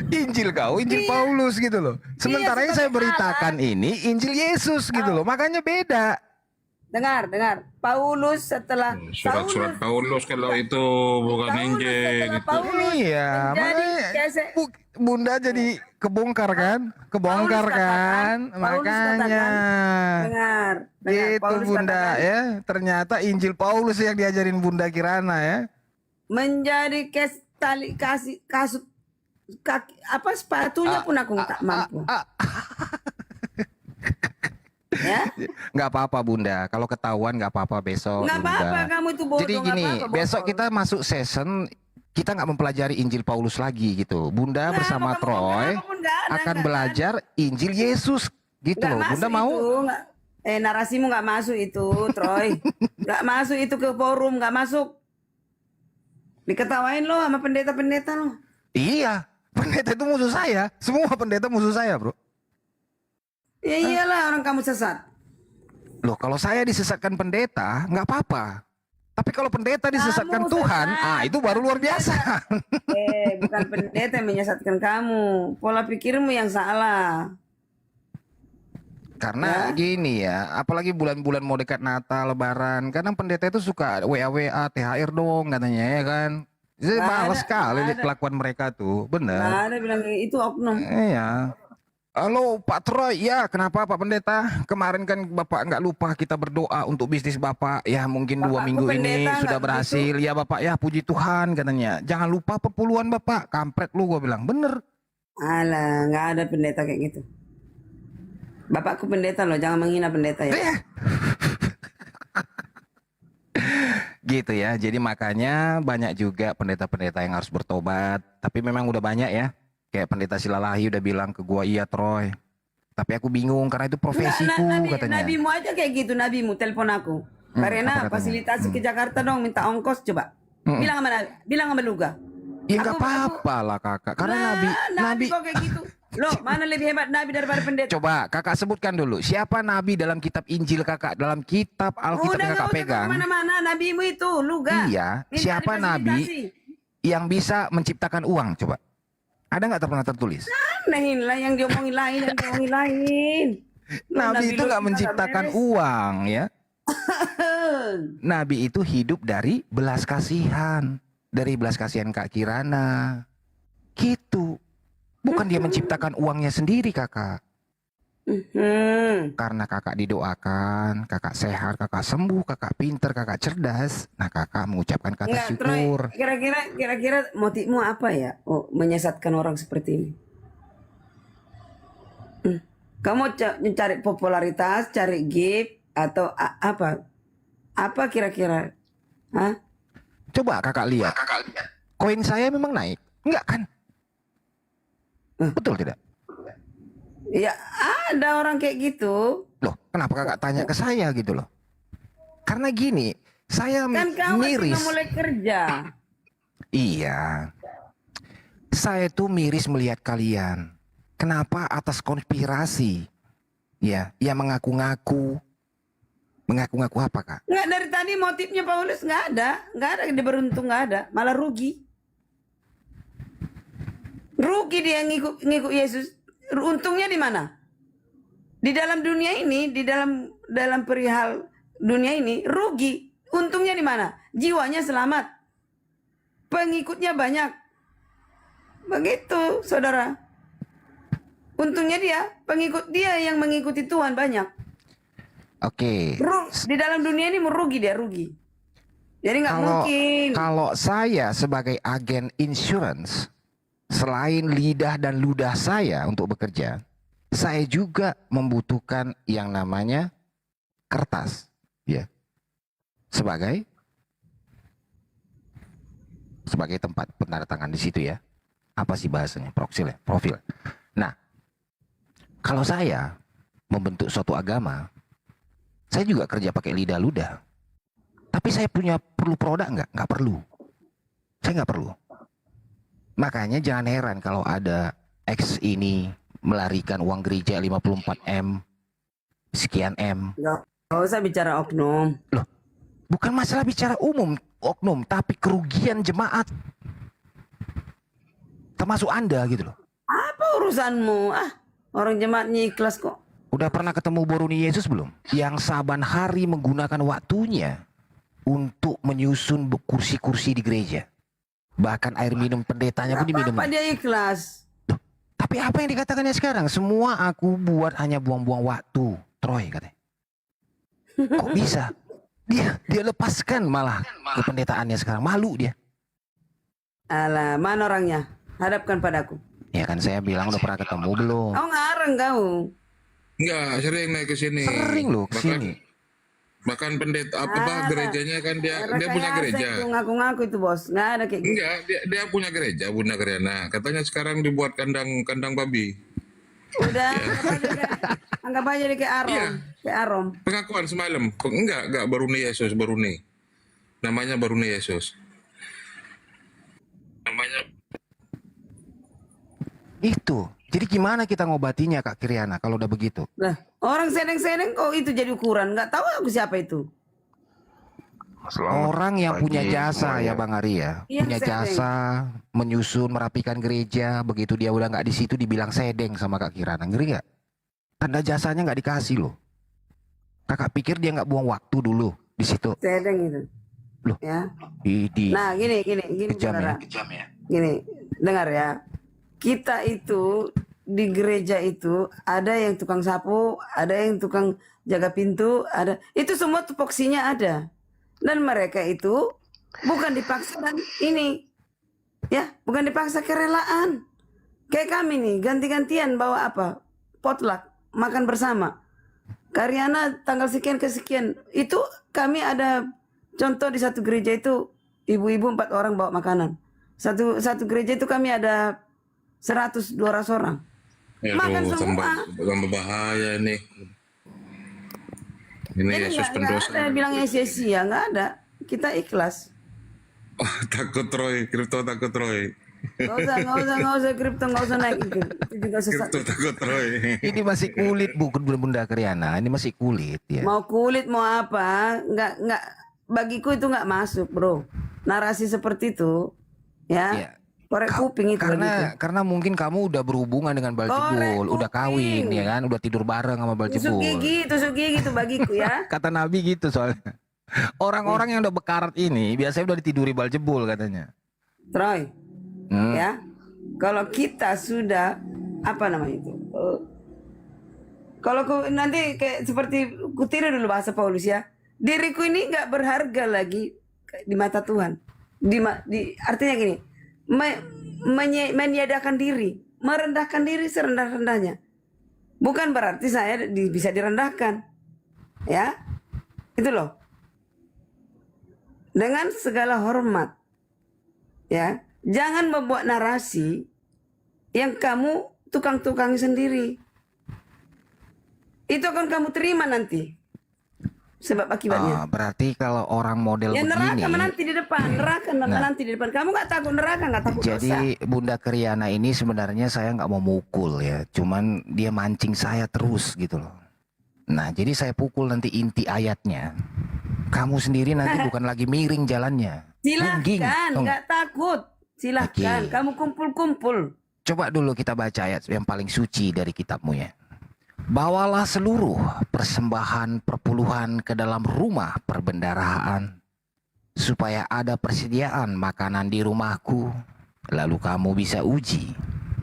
Injil kau, Injil Paulus gitu loh. Sementara yang saya beritakan ini Injil Yesus gitu loh. Makanya beda. Dengar. Paulus setelah Surat-surat Paulus kalau itu bukan Injil gitu. Iya, makanya Bunda jadi kebongkar kan? Makanya. Dengar. Gitu Paulus Bunda ya. Ternyata Injil Paulus yang diajarin Bunda Kirana ya. Menjadi tali kasut kaki apa sepatunya pun aku tak mampu. Ya? Nggak apa-apa Bunda, kalau ketahuan nggak apa-apa besok. Nggak Bunda. apa-apa, kamu itu bodoh. Jadi gini, besok kita masuk season, kita nggak mempelajari Injil Paulus lagi gitu. Bunda bersama Troy akan belajar Injil Yesus gitu loh. Bunda mau? Narasimu nggak masuk itu, Troy. Nggak masuk itu ke forum, nggak masuk. Diketawain lo sama pendeta-pendeta lo. Iya, pendeta itu musuh saya. Semua pendeta musuh saya, bro. Ya iyalah orang kamu sesat. Loh, kalau saya disesatkan pendeta, nggak apa-apa. Tapi kalau pendeta disesatkan Tuhan, itu baru luar biasa. Bukan pendeta yang menyesatkan kamu. Pola pikirmu yang salah. Karena gini ya, apalagi bulan-bulan mau dekat Natal, Lebaran, kadang pendeta itu suka WA, THR dong katanya ya kan. Jadi males sekali kelakuan mereka tuh, bener. Nggak ada bilang itu oknum. Iya. Halo Pak Troy, ya kenapa Pak Pendeta? Kemarin kan Bapak nggak lupa kita berdoa untuk bisnis Bapak. Ya mungkin 2 minggu ini sudah berhasil. Ya Bapak, ya puji Tuhan katanya. Jangan lupa perpuluhan Bapak. Kampret lu, gue bilang. Bener. Alah, nggak ada pendeta kayak gitu. Bapakku pendeta loh, jangan menghina pendeta ya. Gitu ya, jadi makanya banyak juga pendeta-pendeta yang harus bertobat. Tapi memang udah banyak ya. Kayak pendeta Silalahi udah bilang ke gua, iya Troy. Tapi aku bingung karena itu profesiku katanya. Nabimu aja kayak gitu, nabimu telepon aku. Karena fasilitasi ke Jakarta dong, minta ongkos coba. Bilang sama Nabi, bilang sama Luga. Ya nggak apa-apa lah kakak, karena Nabi kok kayak gitu. Loh, mana lebih hebat Nabi daripada pendeta? Coba kakak sebutkan dulu, siapa Nabi dalam kitab Injil kakak, dalam kitab Alkitab yang kakak pegang? Mana-mana nabimu itu, Luga. Iya, siapa Nabi yang bisa menciptakan uang coba? Ada nggak pernah tertulis? Aneh lah yang diomongin lain, Nabi itu nggak menciptakan uang ya. Nabi itu hidup dari belas kasihan. Dari belas kasihan Kak Kirana. Gitu. Bukan dia menciptakan uangnya sendiri, Kakak. Karena kakak didoakan, kakak sehat, kakak sembuh, kakak pinter, kakak cerdas. Nah, kakak mengucapkan kata Enggak, syukur. Troy, kira-kira motifmu apa ya? Oh, menyesatkan orang seperti ini. Kamu cari popularitas, cari gift, atau apa? Apa kira-kira? Hah? Coba kakak lihat. Koin saya memang naik. Enggak kan? Betul tidak? Ya ada orang kayak gitu. Loh, kenapa kakak tanya ke saya gitu loh? Karena gini, saya Kan kamu masih miris. nggak mulai kerja. Iya. Saya tuh miris melihat kalian. Kenapa atas konspirasi? Ya, yang mengaku-ngaku. Mengaku-ngaku apa, Kak? Nggak, dari tadi motifnya Paulus nggak ada, dia beruntung nggak ada, malah rugi. Rugi dia ngikut Yesus. Untungnya di mana? Di dalam dunia ini, di dalam perihal dunia ini rugi. Untungnya di mana? Jiwanya selamat. Pengikutnya banyak. Begitu, saudara. Untungnya dia, pengikut dia yang mengikuti Tuhan banyak. Oke. Di dalam dunia ini merugi dia, rugi. Jadi nggak mungkin. Kalau saya sebagai agen insurance, selain lidah dan ludah saya untuk bekerja, saya juga membutuhkan yang namanya kertas, ya, sebagai tempat penandatangan di situ ya. Apa sih bahasanya? Profil ya, profil. Nah, kalau saya membentuk suatu agama, saya juga kerja pakai lidah ludah. Tapi saya perlu produk nggak? Nggak perlu. Saya nggak perlu. Makanya jangan heran kalau ada X ini melarikan uang gereja 54M, sekian M. Nggak usah bicara oknum. Loh, bukan masalah bicara umum oknum, tapi kerugian jemaat. Termasuk Anda gitu loh. Apa urusanmu? Orang jemaatnya ikhlas kok. Udah pernah ketemu Boruni Yesus belum? Yang saban hari menggunakan waktunya untuk menyusun kursi-kursi di gereja. Bahkan air minum pendetanya pun diminum. Apa dia ikhlas? Tapi apa yang dikatakannya sekarang? Semua aku buat hanya buang-buang waktu. Troy katanya. Kok bisa? Dia lepaskan malah kependetaannya sekarang. Malu dia. Alah, mana orangnya? Hadapkan padaku. Ya kan saya bilang udah pernah ketemu belum? Kau ngarang kau. Enggak, sering naik ke sini. Sering loh ke sini. Bahkan pendeta gerejanya kan dia punya gereja. Ngaku-ngaku itu bos, nggak ada kayak gitu. Enggak, dia punya gereja Bunda Kriana. Katanya sekarang dibuat kandang babi. Udah, anggap aja dia kayak Arom. Iya. Kayak Arom. Pengakuan semalam. Enggak Baruni Yesus, Baruni. Namanya Baruni Yesus. Namanya itu. Jadi gimana kita ngobatinya Kak Kriana kalau udah begitu? Lah, orang seneng-seneng kok itu jadi ukuran. Nggak tahu aku siapa itu. Orang yang punya jasa ya Bang Ari ya. Iya, Punya sedeng. jasa menyusun, merapikan gereja. Begitu dia udah nggak di situ dibilang sedeng sama Kak Kirana. Ngeri nggak? Tanda jasanya nggak dikasih loh. Kakak pikir dia nggak buang waktu dulu di situ. Sedeng itu. Loh. Ya. Di Nah, gini kejam ya. saudara. Gini, dengar ya. Kita itu di gereja itu ada yang tukang sapu, ada yang tukang jaga pintu, ada. Itu semua tupoksinya ada. Dan mereka itu bukan dipaksa dan ini. Ya, bukan dipaksa kerelaan. Kayak kami nih, ganti-gantian bawa apa? Potluck, makan bersama. Karyana tanggal sekian ke sekian. Itu kami ada contoh di satu gereja itu ibu-ibu 4 orang bawa makanan. Satu gereja itu kami ada 100-200 orang. ya Makan semua. tambah bahaya nih. Ini Jadi Yesus nggak pendosa. ada bilangnya sia-sia, nggak ada. Kita ikhlas. Takut Roy, kripto takut Roy. Nggak usah kripto, nggak usah naik itu. Itu juga sesat. Kripto takut Roy. Ini masih kulit bukan Bunda Kriana. Ini masih kulit ya. Mau kulit mau apa? Nggak. Bagiku itu nggak masuk, bro. Narasi seperti itu, ya. Korek kuping itu bagiku. Karena mungkin kamu udah berhubungan dengan Baljebul, udah kawin ya kan, udah tidur bareng sama Tusuk Baljebul. gigi itu bagiku ya. Kata Nabi gitu soalnya. Orang-orang yang udah bekarat ini biasanya udah ditiduri Baljebul katanya. Troy, ya, kalau kita sudah apa namanya itu? Kalau nanti kayak seperti kutiru dulu bahasa Paulus ya, diriku ini nggak berharga lagi di mata Tuhan. Artinya gini, meniadakan diri, merendahkan diri serendah-rendahnya. Bukan berarti saya bisa direndahkan, ya, itu loh. Dengan segala hormat, ya, jangan membuat narasi yang kamu tukang-tukangi sendiri. Itu akan kamu terima nanti. Sebab akibatnya. Berarti kalau orang model Ya begini. neraka menanti di depan, neraka menanti di depan. Kamu nggak takut neraka, nggak takut dosa. Jadi Bunda Kriana ini sebenarnya saya nggak mau mukul ya, cuman dia mancing saya terus gitu loh. Nah jadi saya pukul nanti inti ayatnya. Kamu sendiri nanti bukan lagi miring jalannya. Silahkan, nggak takut. Silahkan, kamu kumpul-kumpul. Coba dulu kita baca ayat yang paling suci dari kitabmu ya. Bawalah seluruh persembahan perpuluhan ke dalam rumah perbendaharaan, supaya ada persediaan makanan di rumahku. Lalu kamu bisa uji,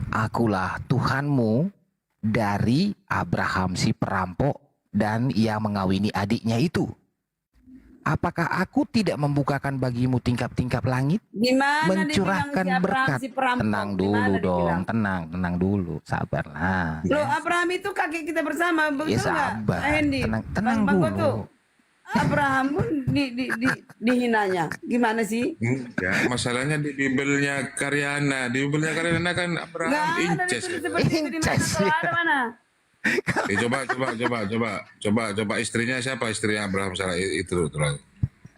akulah Tuhanmu dari Abraham si perampok dan yang mengawini adiknya itu. Apakah aku tidak membukakan bagimu tingkap-tingkap langit? Gimana mencurahkan dibilang si Abraham berkat. si perampok? Tenang dulu dong, tenang dulu, sabarlah. Loh, Abraham itu kakek kita bersama, betul nggak? sabar, Hendy, tenang Bang dulu. Goto. Abraham pun dihinanya. Gimana sih? Ya, masalahnya di Bibelnya Karyana. Di Bibelnya Karyana kan Abraham Nggak ada inces. ditulis seperti itu di mana? Kalau ada mana? Coba istrinya siapa? Istrinya Abraham Sarah itu terus.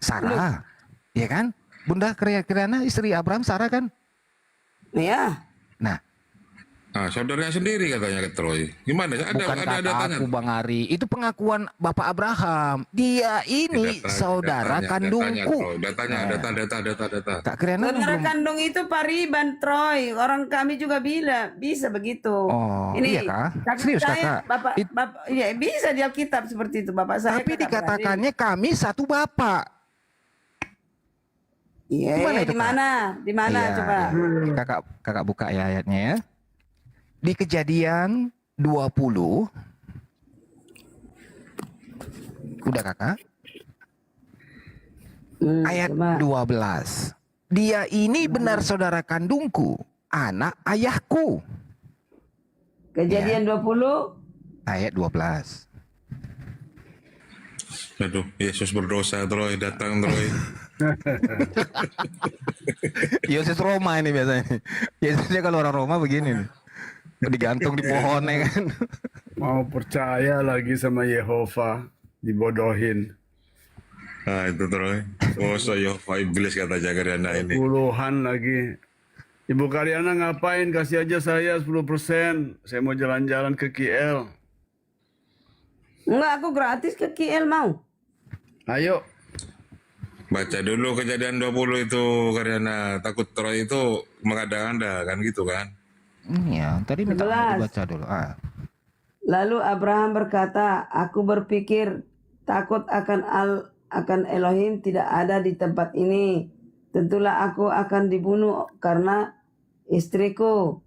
Sarah, ya kan? Bunda Kriana istri Abraham Sarah kan? Iya. Nah, saudaranya sendiri katanya ke Troy. Gimana? bukan kata datanya. aku Bang Ari, itu pengakuan Bapak Abraham. Dia ini saudara kandungku. Datanya. Kak Kriana Saudara belum. kandung itu Pariban, Troy. Orang kami juga bisa begitu. Oh, iya Kak? Serius saya, Kakak? Bapak, ya bisa di Alkitab seperti itu. Bapak saya. Tapi dikatakannya kami satu bapak. Iya, di mana? Di mana Iya, coba? Kakak buka ya ayatnya ya. Di Kejadian 20. Udah Kakak? Ayat 12. Dia ini benar saudara kandungku, anak ayahku. Kejadian 20 ayat 12. Aduh, Yesus berdosa, Troy. Datang, Troy. Yesus Roma ini biasanya. Yesusnya kalau orang Roma begini nih. Digantung di pohon ya kan. Mau percaya lagi sama Yehova, dibodohin. Nah itu Troy. So Yehova iblis kata Karyana ini. Puluhan lagi. Ibu Karyana ngapain? Kasih aja saya 10%. Saya mau jalan-jalan ke KL. Enggak, aku gratis ke KL mau. Ayo. Baca dulu Kejadian 20 itu Karyana. Takut Troy itu mengada-ngada kan gitu kan. Iya, tadi minta 11. dibaca dulu. Lalu Abraham berkata, aku berpikir takut akan Elohim tidak ada di tempat ini. Tentulah aku akan dibunuh karena istriku.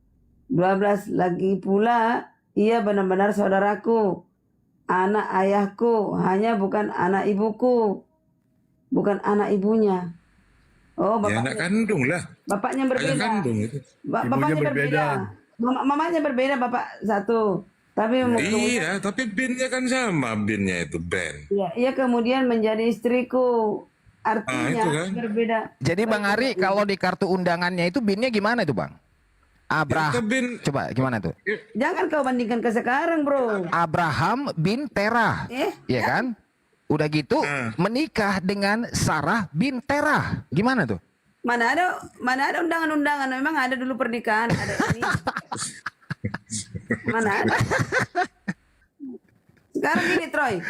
12 lagi pula, ia benar-benar saudaraku, anak ayahku, hanya bukan anak ibuku, bukan anak ibunya. Oh, Ya anak kandung lah. bapaknya berbeda. Ayah kandung itu. Bapaknya berbeda. Mamanya berbeda, bapak satu. Tapi Iya, tapi binnya kan sama, binnya itu Ben. ia kemudian menjadi istriku. Artinya itu kan. berbeda. Jadi Bang Ari kalau di kartu undangannya itu binnya gimana itu Bang? Abraham. Coba gimana tuh? Jangan kau bandingkan ke sekarang, bro. Abraham bin Terah. Iya kan? Udah gitu menikah dengan Sarah bin Terah. Gimana tuh? Mana ada undangan-undangan? Memang ada dulu pernikahan, ada ini. Mana ada? Sekarang gini, Troy.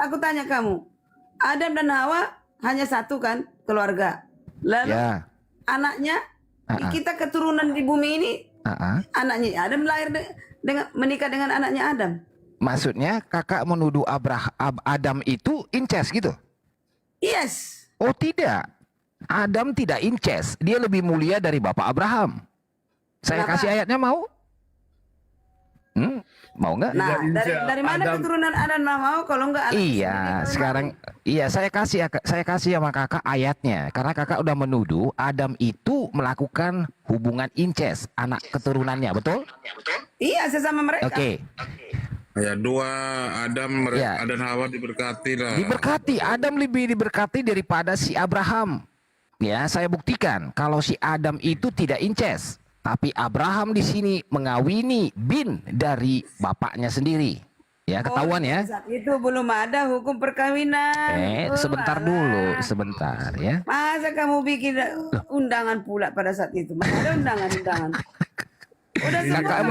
Aku tanya kamu. Adam dan Hawa hanya satu kan keluarga. Lalu anaknya Kita keturunan di bumi ini, anaknya Adam lahir dengan menikah dengan anaknya Adam. Maksudnya kakak menuduh Adam itu incest gitu? Yes. Oh tidak, Adam tidak incest, dia lebih mulia dari Bapak Abraham. Saya kasih ayatnya mau? Mau nggak? Nah, dari mana keturunan Adam mau kalau nggak anak? Iya, sekarang saya kasih sama kakak ayatnya karena kakak udah menuduh Adam itu melakukan hubungan incest anak keturunannya, betul? Iya, sesama mereka. Oke. Ayat 2, Adam dan Hawa diberkati lah. Diberkati, Adam lebih diberkati daripada si Abraham. Ya, saya buktikan kalau si Adam itu tidak incest. Tapi Abraham di sini mengawini bin dari bapaknya sendiri. Ya, ketahuan ya. Saat itu belum ada hukum perkawinan. Sebentar dulu, sebentar ya. Masa kamu bikin undangan pula pada saat itu? Mana ada undangan-undangan? Udah Kakak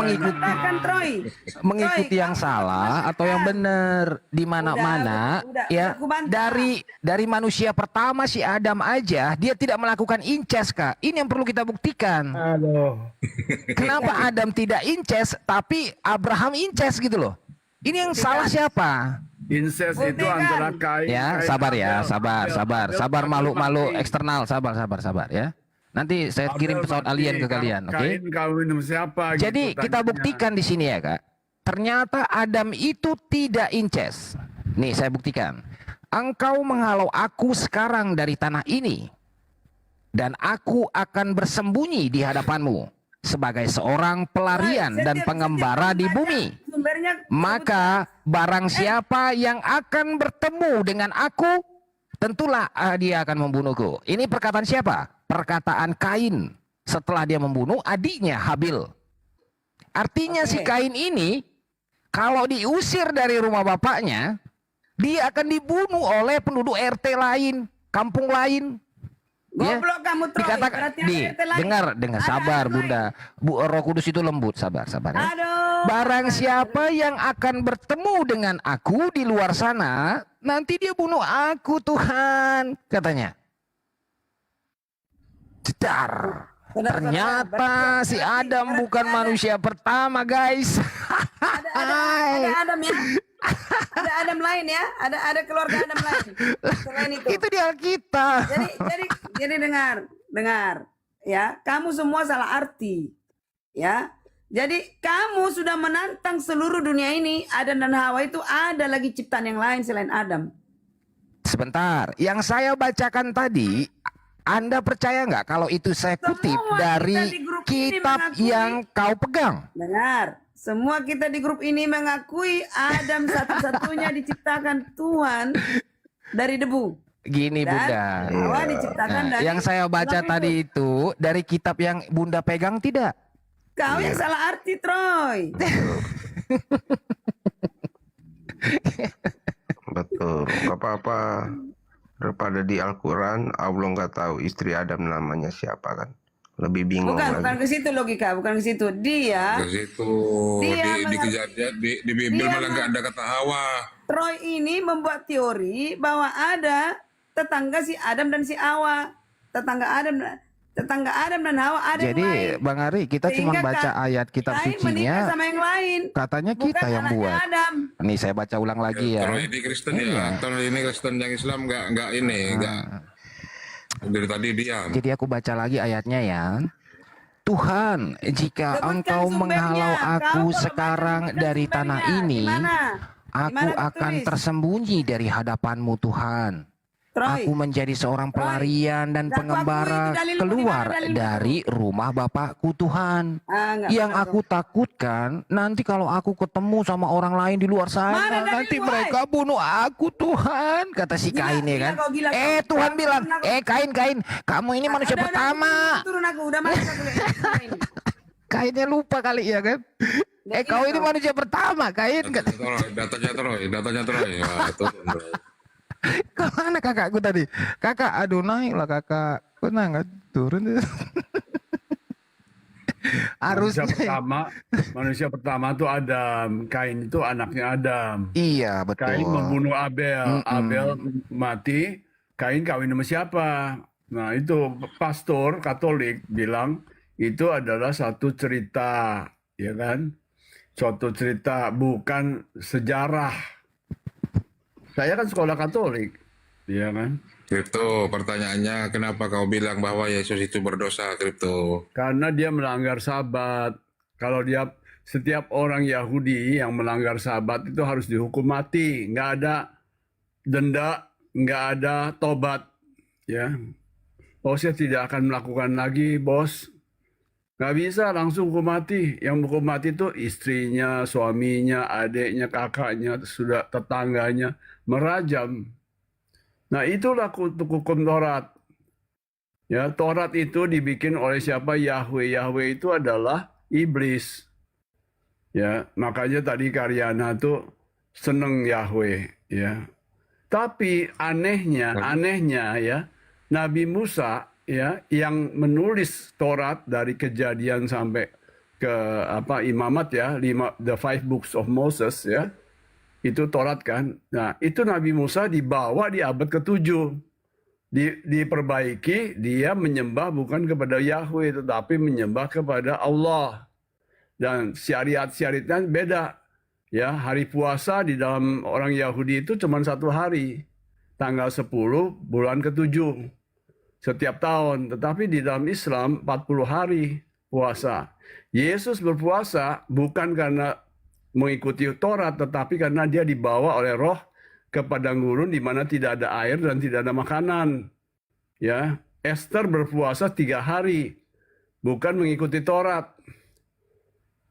mengikuti yang salah atau yang benar di mana-mana ya. Dari manusia pertama si Adam aja dia tidak melakukan incest, Kak. Ini yang perlu kita buktikan. Kenapa Adam tidak incest tapi Abraham incest gitu loh? Ini yang salah siapa? Incest itu antara Kain. Ya, sabar ya, sabar makhluk eksternal, sabar ya. Nanti saya kirim pesawat alien ke kalian, oke? Jadi kita buktikan di sini ya, Kak. Ternyata Adam itu tidak incest. Nih, saya buktikan. Engkau menghalau aku sekarang dari tanah ini, dan aku akan bersembunyi di hadapanmu sebagai seorang pelarian dan pengembara di bumi. Maka barang siapa yang akan bertemu dengan aku, tentulah dia akan membunuhku. Ini perkataan siapa? Perkataan Kain setelah dia membunuh adiknya Habil. Artinya si Kain ini kalau diusir dari rumah bapaknya, dia akan dibunuh oleh penduduk RT lain, kampung lain. Goblok kamu Troy. Dikatakan, dengar, sabar Bunda. Roh Kudus itu lembut, sabar ya. Barang siapa yang akan bertemu dengan aku di luar sana, nanti dia bunuh aku Tuhan, katanya. Jedar. Ternyata si Adam bukan manusia pertama, guys. Ada Adam ya. Ada Adam lain ya. Ada keluarga Adam lain. Selain itu di Alkitab. Jadi dengar ya. Kamu semua salah arti. Ya. Jadi kamu sudah menantang seluruh dunia ini. Adam dan Hawa itu ada lagi ciptaan yang lain selain Adam. Sebentar, yang saya bacakan tadi, Anda percaya nggak kalau itu saya kutip dari kitab yang kau pegang? Dengar, semua kita di grup ini mengakui Adam satu-satunya diciptakan Tuhan dari debu. Gini Bunda, Hawa diciptakan dari yang saya baca tadi itu dari kitab yang Bunda pegang tidak? Kau yang salah arti, Troy. Betul, nggak apa-apa. Daripada di Al-Quran, Allah nggak tahu istri Adam namanya siapa kan. Lebih bingung Bukan ke situ logika, bukan ke situ. Dia ke situ. Di Bible malah nggak ada kata Hawa. Troy ini membuat teori bahwa ada tetangga si Adam dan si Hawa. Tetangga Adam dan Hawa ada Jadi yang lain. Bang Ari, kita cuma baca ayat kitab Kain menikah sucinya. sama yang lain. Katanya kita Bukan yang anaknya buat. Adam. Nih saya baca ulang lagi ya. Kalau ini Kristen ya, kalau ini Kristen yang Islam nggak dari tadi diam. Jadi aku baca lagi ayatnya ya. Tuhan, jika engkau menghalau aku sekarang dari tanah ini, aku akan tersembunyi dari hadapanmu Tuhan. Aku menjadi seorang pelarian dan pengembara keluar dari rumah Bapakku Tuhan. Yang aku takutkan nanti kalau aku ketemu sama orang lain di luar sana, nanti mereka bunuh aku Tuhan, kata si Kain ya kan. Tuhan bilang, Kain, kamu ini manusia pertama. Kainnya lupa kali ya kan. Kau ini manusia pertama, Kain. Datanya Troy. Ya, Kemana kakakku tadi? Kakak, aduh naik lah kakak. Kok nggak turun? Manusia pertama tuh Adam. Kain itu anaknya Adam. Iya betul. Kain membunuh Abel. Abel mati. Kain kawin sama siapa? Nah itu pastor Katolik bilang itu adalah satu cerita, ya kan? Suatu cerita, bukan sejarah. Saya kan sekolah Katolik, ya kan? Kripto, pertanyaannya kenapa kau bilang bahwa Yesus itu berdosa, Kripto? Karena dia melanggar Sabat. Kalau dia setiap orang Yahudi yang melanggar Sabat itu harus dihukum mati, nggak ada denda, nggak ada tobat, ya. Oh, saya tidak akan melakukan lagi, bos. Nggak bisa langsung hukum mati. Yang hukum mati itu istrinya, suaminya, adiknya, kakaknya, sudah tetangganya merajam. Nah itulah hukum Taurat. Ya, Taurat itu dibikin oleh siapa? Yahweh. Yahweh itu adalah iblis. Ya, makanya tadi Karyana tuh seneng Yahweh. Ya, tapi anehnya ya, Nabi Musa ya yang menulis Taurat dari Kejadian sampai ke Imamat ya, the 5 books of Moses ya. Itu Taurat kan. Nah, itu Nabi Musa dibawa di abad ke-7. Diperbaiki, dia menyembah bukan kepada Yahweh, tetapi menyembah kepada Allah. Dan syariat-syariatnya beda. Ya, hari puasa di dalam orang Yahudi itu cuma 1 hari. Tanggal 10 bulan ke-7. Setiap tahun. Tetapi di dalam Islam 40 hari puasa. Yesus berpuasa bukan karena mengikuti Taurat, tetapi karena dia dibawa oleh Roh ke padang gurun di mana tidak ada air dan tidak ada makanan. Ya, Esther berpuasa 3 hari, bukan mengikuti Taurat.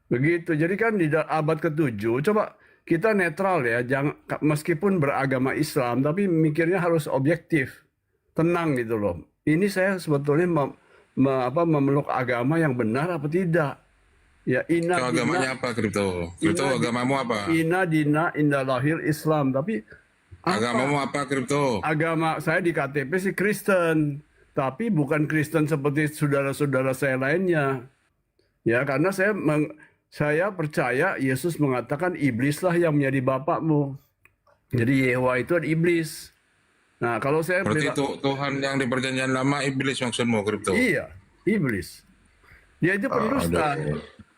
Begitu. Jadi kan di abad ke-7, coba kita netral ya, meskipun beragama Islam, tapi mikirnya harus objektif, tenang gitu loh. Ini saya sebetulnya memeluk agama yang benar apa tidak? Ya, agamanya apa, Kripto? Kripto, agamamu apa? Ina dina indah lahir Islam, tapi agamamu apa, Kripto? Agama saya di KTP sih Kristen, tapi bukan Kristen seperti saudara-saudara saya lainnya. Ya, karena saya percaya Yesus mengatakan iblislah yang menjadi bapakmu. Jadi Yehowa itu adalah iblis. Nah, kalau saya berarti Tuhan yang di perjanjian lama iblis maksudmu, Kripto? Iya, iblis. Dia itu pendusta.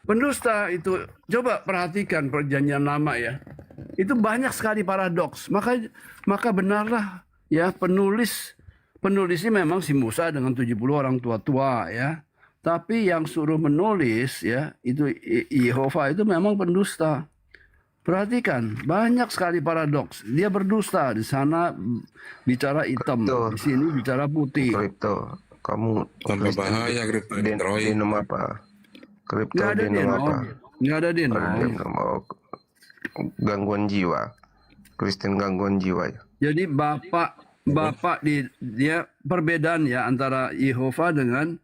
Pendusta itu, coba perhatikan perjanjian lama ya. Itu banyak sekali paradoks. Maka benarlah ya penulisnya memang si Musa dengan 70 orang tua-tua ya. Tapi yang suruh menulis ya, itu Yehova itu memang pendusta. Perhatikan, banyak sekali paradoks. Dia berdusta, di sana bicara hitam, di sini bicara putih. Kripto, kamu bahaya Kripto. Denom apa? Kripto Nggak ada denom apa? Nggak ada denom. Gangguan jiwa. Kristen gangguan jiwa ya. Jadi bapak dia perbedaan ya antara Yehova dengan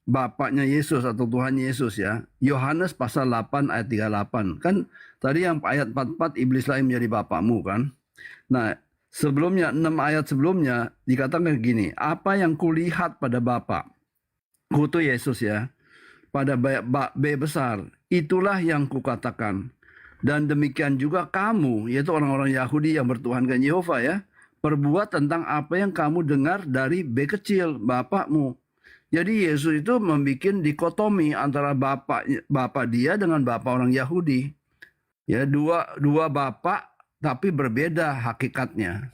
bapaknya Yesus atau Tuhan Yesus ya. Yohanes pasal 8 ayat 38. Kan tadi yang ayat 44 iblislah yang menjadi bapakmu kan. Nah, sebelumnya 6 ayat sebelumnya dikatakan gini, apa yang kulihat pada Bapa, kutu Yesus ya, pada B besar, itulah yang kukatakan. Dan demikian juga kamu, yaitu orang-orang Yahudi yang bertuhankan Yehova ya, perbuat tentang apa yang kamu dengar dari B kecil, bapakmu. Jadi Yesus itu membuat dikotomi antara bapak dia dengan bapak orang Yahudi. Ya, dua bapak tapi berbeda hakikatnya.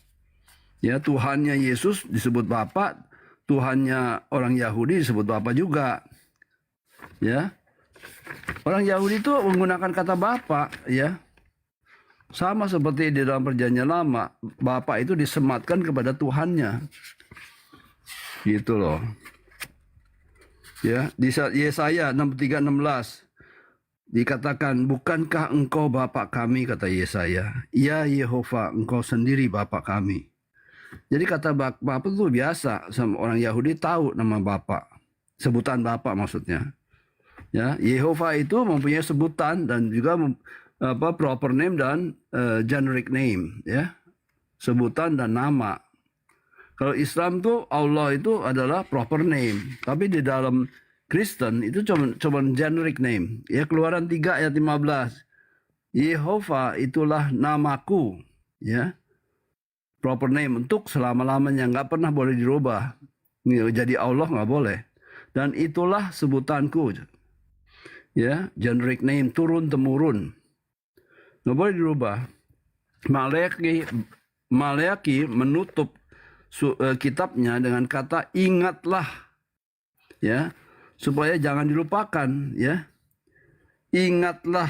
Ya, Tuhannya Yesus disebut bapak, Tuhannya orang Yahudi disebut bapak juga. Ya. Orang Yahudi itu menggunakan kata bapak ya. Sama seperti di dalam perjanjian lama, bapak itu disematkan kepada Tuhannya. Gitu loh. Ya, di Yesaya 63:16 dikatakan, bukankah engkau bapak kami, kata Yesaya. Ya Yehova, engkau sendiri bapak kami. Jadi kata bapak itu biasa, sama orang Yahudi tahu nama bapak. Sebutan bapak maksudnya. Ya, Yehova itu mempunyai sebutan dan juga proper name dan generic name, ya. Sebutan dan nama. Kalau Islam tuh Allah itu adalah proper name, tapi di dalam Kristen itu cuma generic name. Ya, Keluaran 3 ayat 15. Yehova itulah namaku, ya. Proper name untuk selama-lamanya, nggak pernah boleh dirubah. Jadi Allah nggak boleh. Dan itulah sebutanku. Ya, generic name turun temurun. Nggak boleh dirubah. Maleaki menutup kitabnya dengan kata ingatlah, ya, supaya jangan dilupakan, ya. Ingatlah,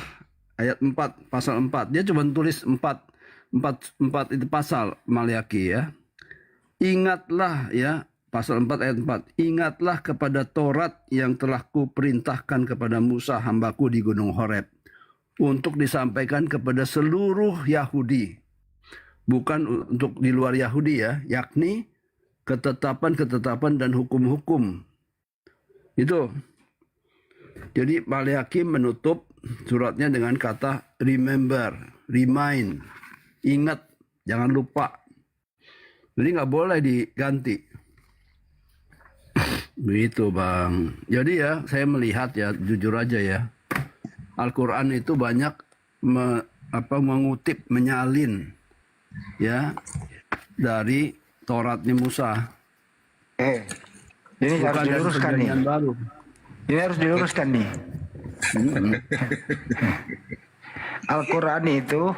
ayat 4 pasal 4. Dia cuma tulis 4 itu pasal Maleaki, ya. Ingatlah, ya, pasal 4 ayat 4. Ingatlah kepada Taurat yang telah kuperintahkan kepada Musa hambaku di Gunung Horeb untuk disampaikan kepada seluruh Yahudi. Bukan untuk di luar Yahudi, ya, yakni ketetapan-ketetapan dan hukum-hukum. Itu. Jadi Maleaki menutup suratnya dengan kata remember, remind, ingat, jangan lupa. Jadi nggak boleh diganti. Begitu Bang. Jadi ya saya melihat ya, jujur aja ya, Al-Quran itu banyak mengutip, menyalin, ya, dari Tauratnya Musa. Ini harus diluruskan nih. Baru. Ini harus diluruskan nih. Al-Quran itu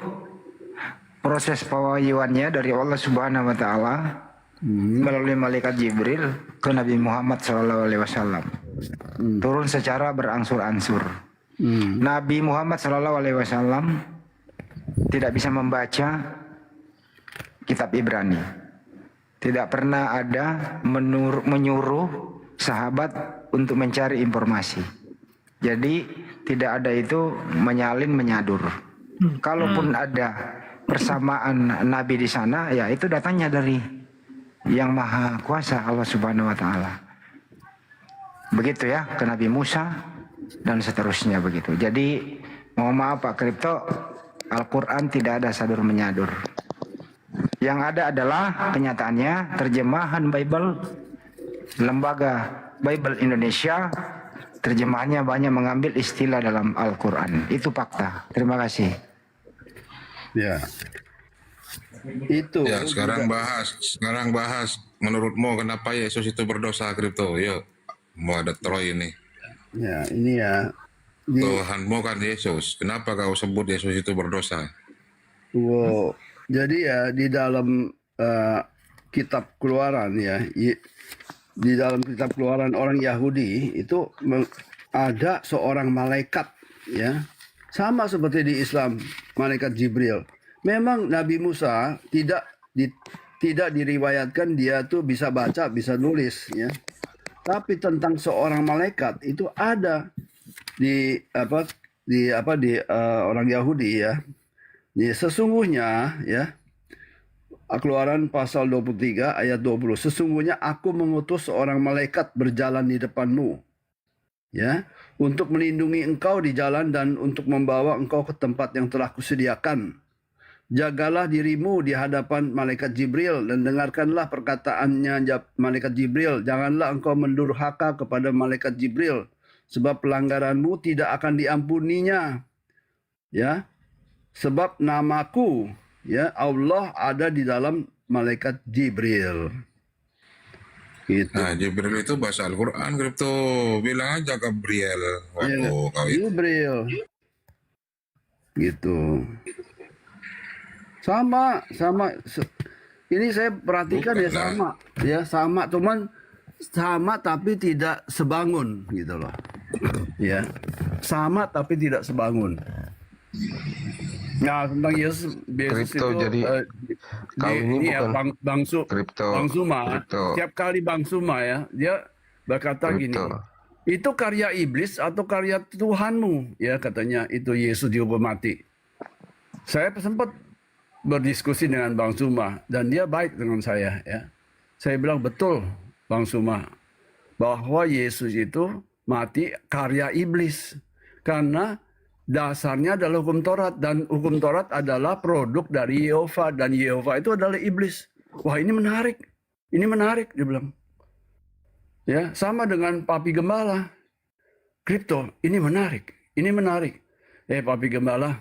proses pewahyuannya dari Allah Subhanahu wa taala melalui malaikat Jibril ke Nabi Muhammad SAW. Turun secara berangsur-angsur. Nabi Muhammad SAW tidak bisa membaca kitab Ibrani. Tidak pernah ada menyuruh sahabat untuk mencari informasi. Jadi tidak ada itu menyalin menyadur. Kalaupun ada persamaan Nabi di sana, ya itu datangnya dari Yang Maha Kuasa, Allah Subhanahu wa taala. Begitu ya, ke Nabi Musa dan seterusnya begitu. Jadi mohon maaf Pak Kripto, Al-Quran tidak ada sadur menyadur. Yang ada adalah kenyataannya terjemahan Bible, lembaga Bible Indonesia, terjemahannya banyak mengambil istilah dalam Al-Quran. Itu fakta. Terima kasih. Ya. Itu. Ya, sekarang bahas. Menurutmu kenapa Yesus itu berdosa, Kripto? Yuk, mau ada Troy ini. Ya, ini ya. Tuhanmu kan Yesus. Kenapa kau sebut Yesus itu berdosa? Wow. Jadi ya di dalam kitab Keluaran ya, di dalam kitab Keluaran orang Yahudi itu ada seorang malaikat ya, sama seperti di Islam malaikat Jibril. Memang Nabi Musa tidak diriwayatkan dia tuh bisa baca, bisa nulis ya. Tapi tentang seorang malaikat itu ada di orang Yahudi ya. Ya, sesungguhnya ya, Keluaran pasal 23 ayat 20, sesungguhnya aku mengutus seorang malaikat berjalan di depanmu ya, untuk melindungi engkau di jalan dan untuk membawa engkau ke tempat yang telah kusediakan. Jagalah dirimu di hadapan malaikat Jibril dan dengarkanlah perkataannya malaikat Jibril. Janganlah engkau mendurhaka kepada malaikat Jibril, sebab pelanggaranmu tidak akan diampuninya. Ya, sebab namaku ya Allah ada di dalam malaikat Jibril. Gitu. Nah, Jibril itu bahasa Al-Quran, Kripto. Bilang aja Gabriel. Waktu kau itu. Jibril. Gitu. Sama. Ini saya perhatikan ya sama, cuman sama tapi tidak sebangun gitu loh. Ya, sama tapi tidak sebangun. Nah tentang Yesus Kripto, itu jadi kau ini ya, bukan Bang Suma, Kripto. tiap kali Bang Suma ya, dia berkata gini, itu karya iblis atau karya Tuhanmu ya, katanya itu Yesus dihukum mati. Saya sempat berdiskusi dengan Bang Suma dan dia baik dengan saya ya. Saya bilang betul Bang Suma bahwa Yesus itu mati karya iblis karena dasarnya adalah hukum Taurat dan hukum Taurat adalah produk dari Yehova dan Yehova itu adalah iblis. Wah, ini menarik. Ini menarik dia bilang. Ya, sama dengan Papi Gembala. Kripto, ini menarik. Ini menarik. Papi Gembala,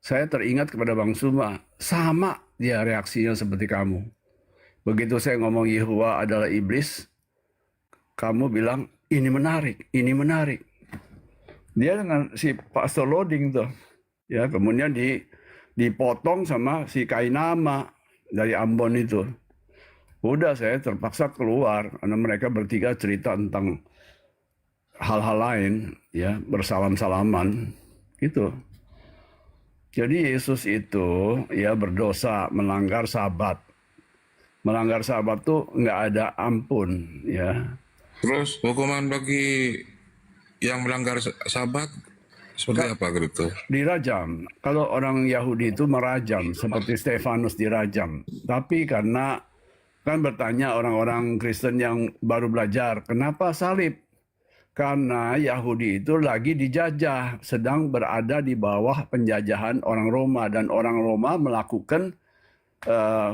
saya teringat kepada Bang Suma, sama dia reaksinya seperti kamu. Begitu saya ngomong Yehova adalah iblis, kamu bilang ini menarik, ini menarik. Dia dengan si Pastor Loading tuh, ya kemudian dipotong sama si Kainama dari Ambon itu. Udah saya terpaksa keluar karena mereka bertiga cerita tentang hal-hal lain, ya bersalam-salaman gitu. Jadi Yesus itu ya berdosa, melanggar Sabat. Melanggar Sabat tuh nggak ada ampun, ya. Terus hukuman bagi yang melanggar Sabat seperti apa gitu? Dirajam. Kalau orang Yahudi itu merajam seperti Stefanus dirajam. Tapi karena kan bertanya orang-orang Kristen yang baru belajar, kenapa salib? Karena Yahudi itu lagi dijajah, sedang berada di bawah penjajahan orang Roma, dan orang Roma melakukan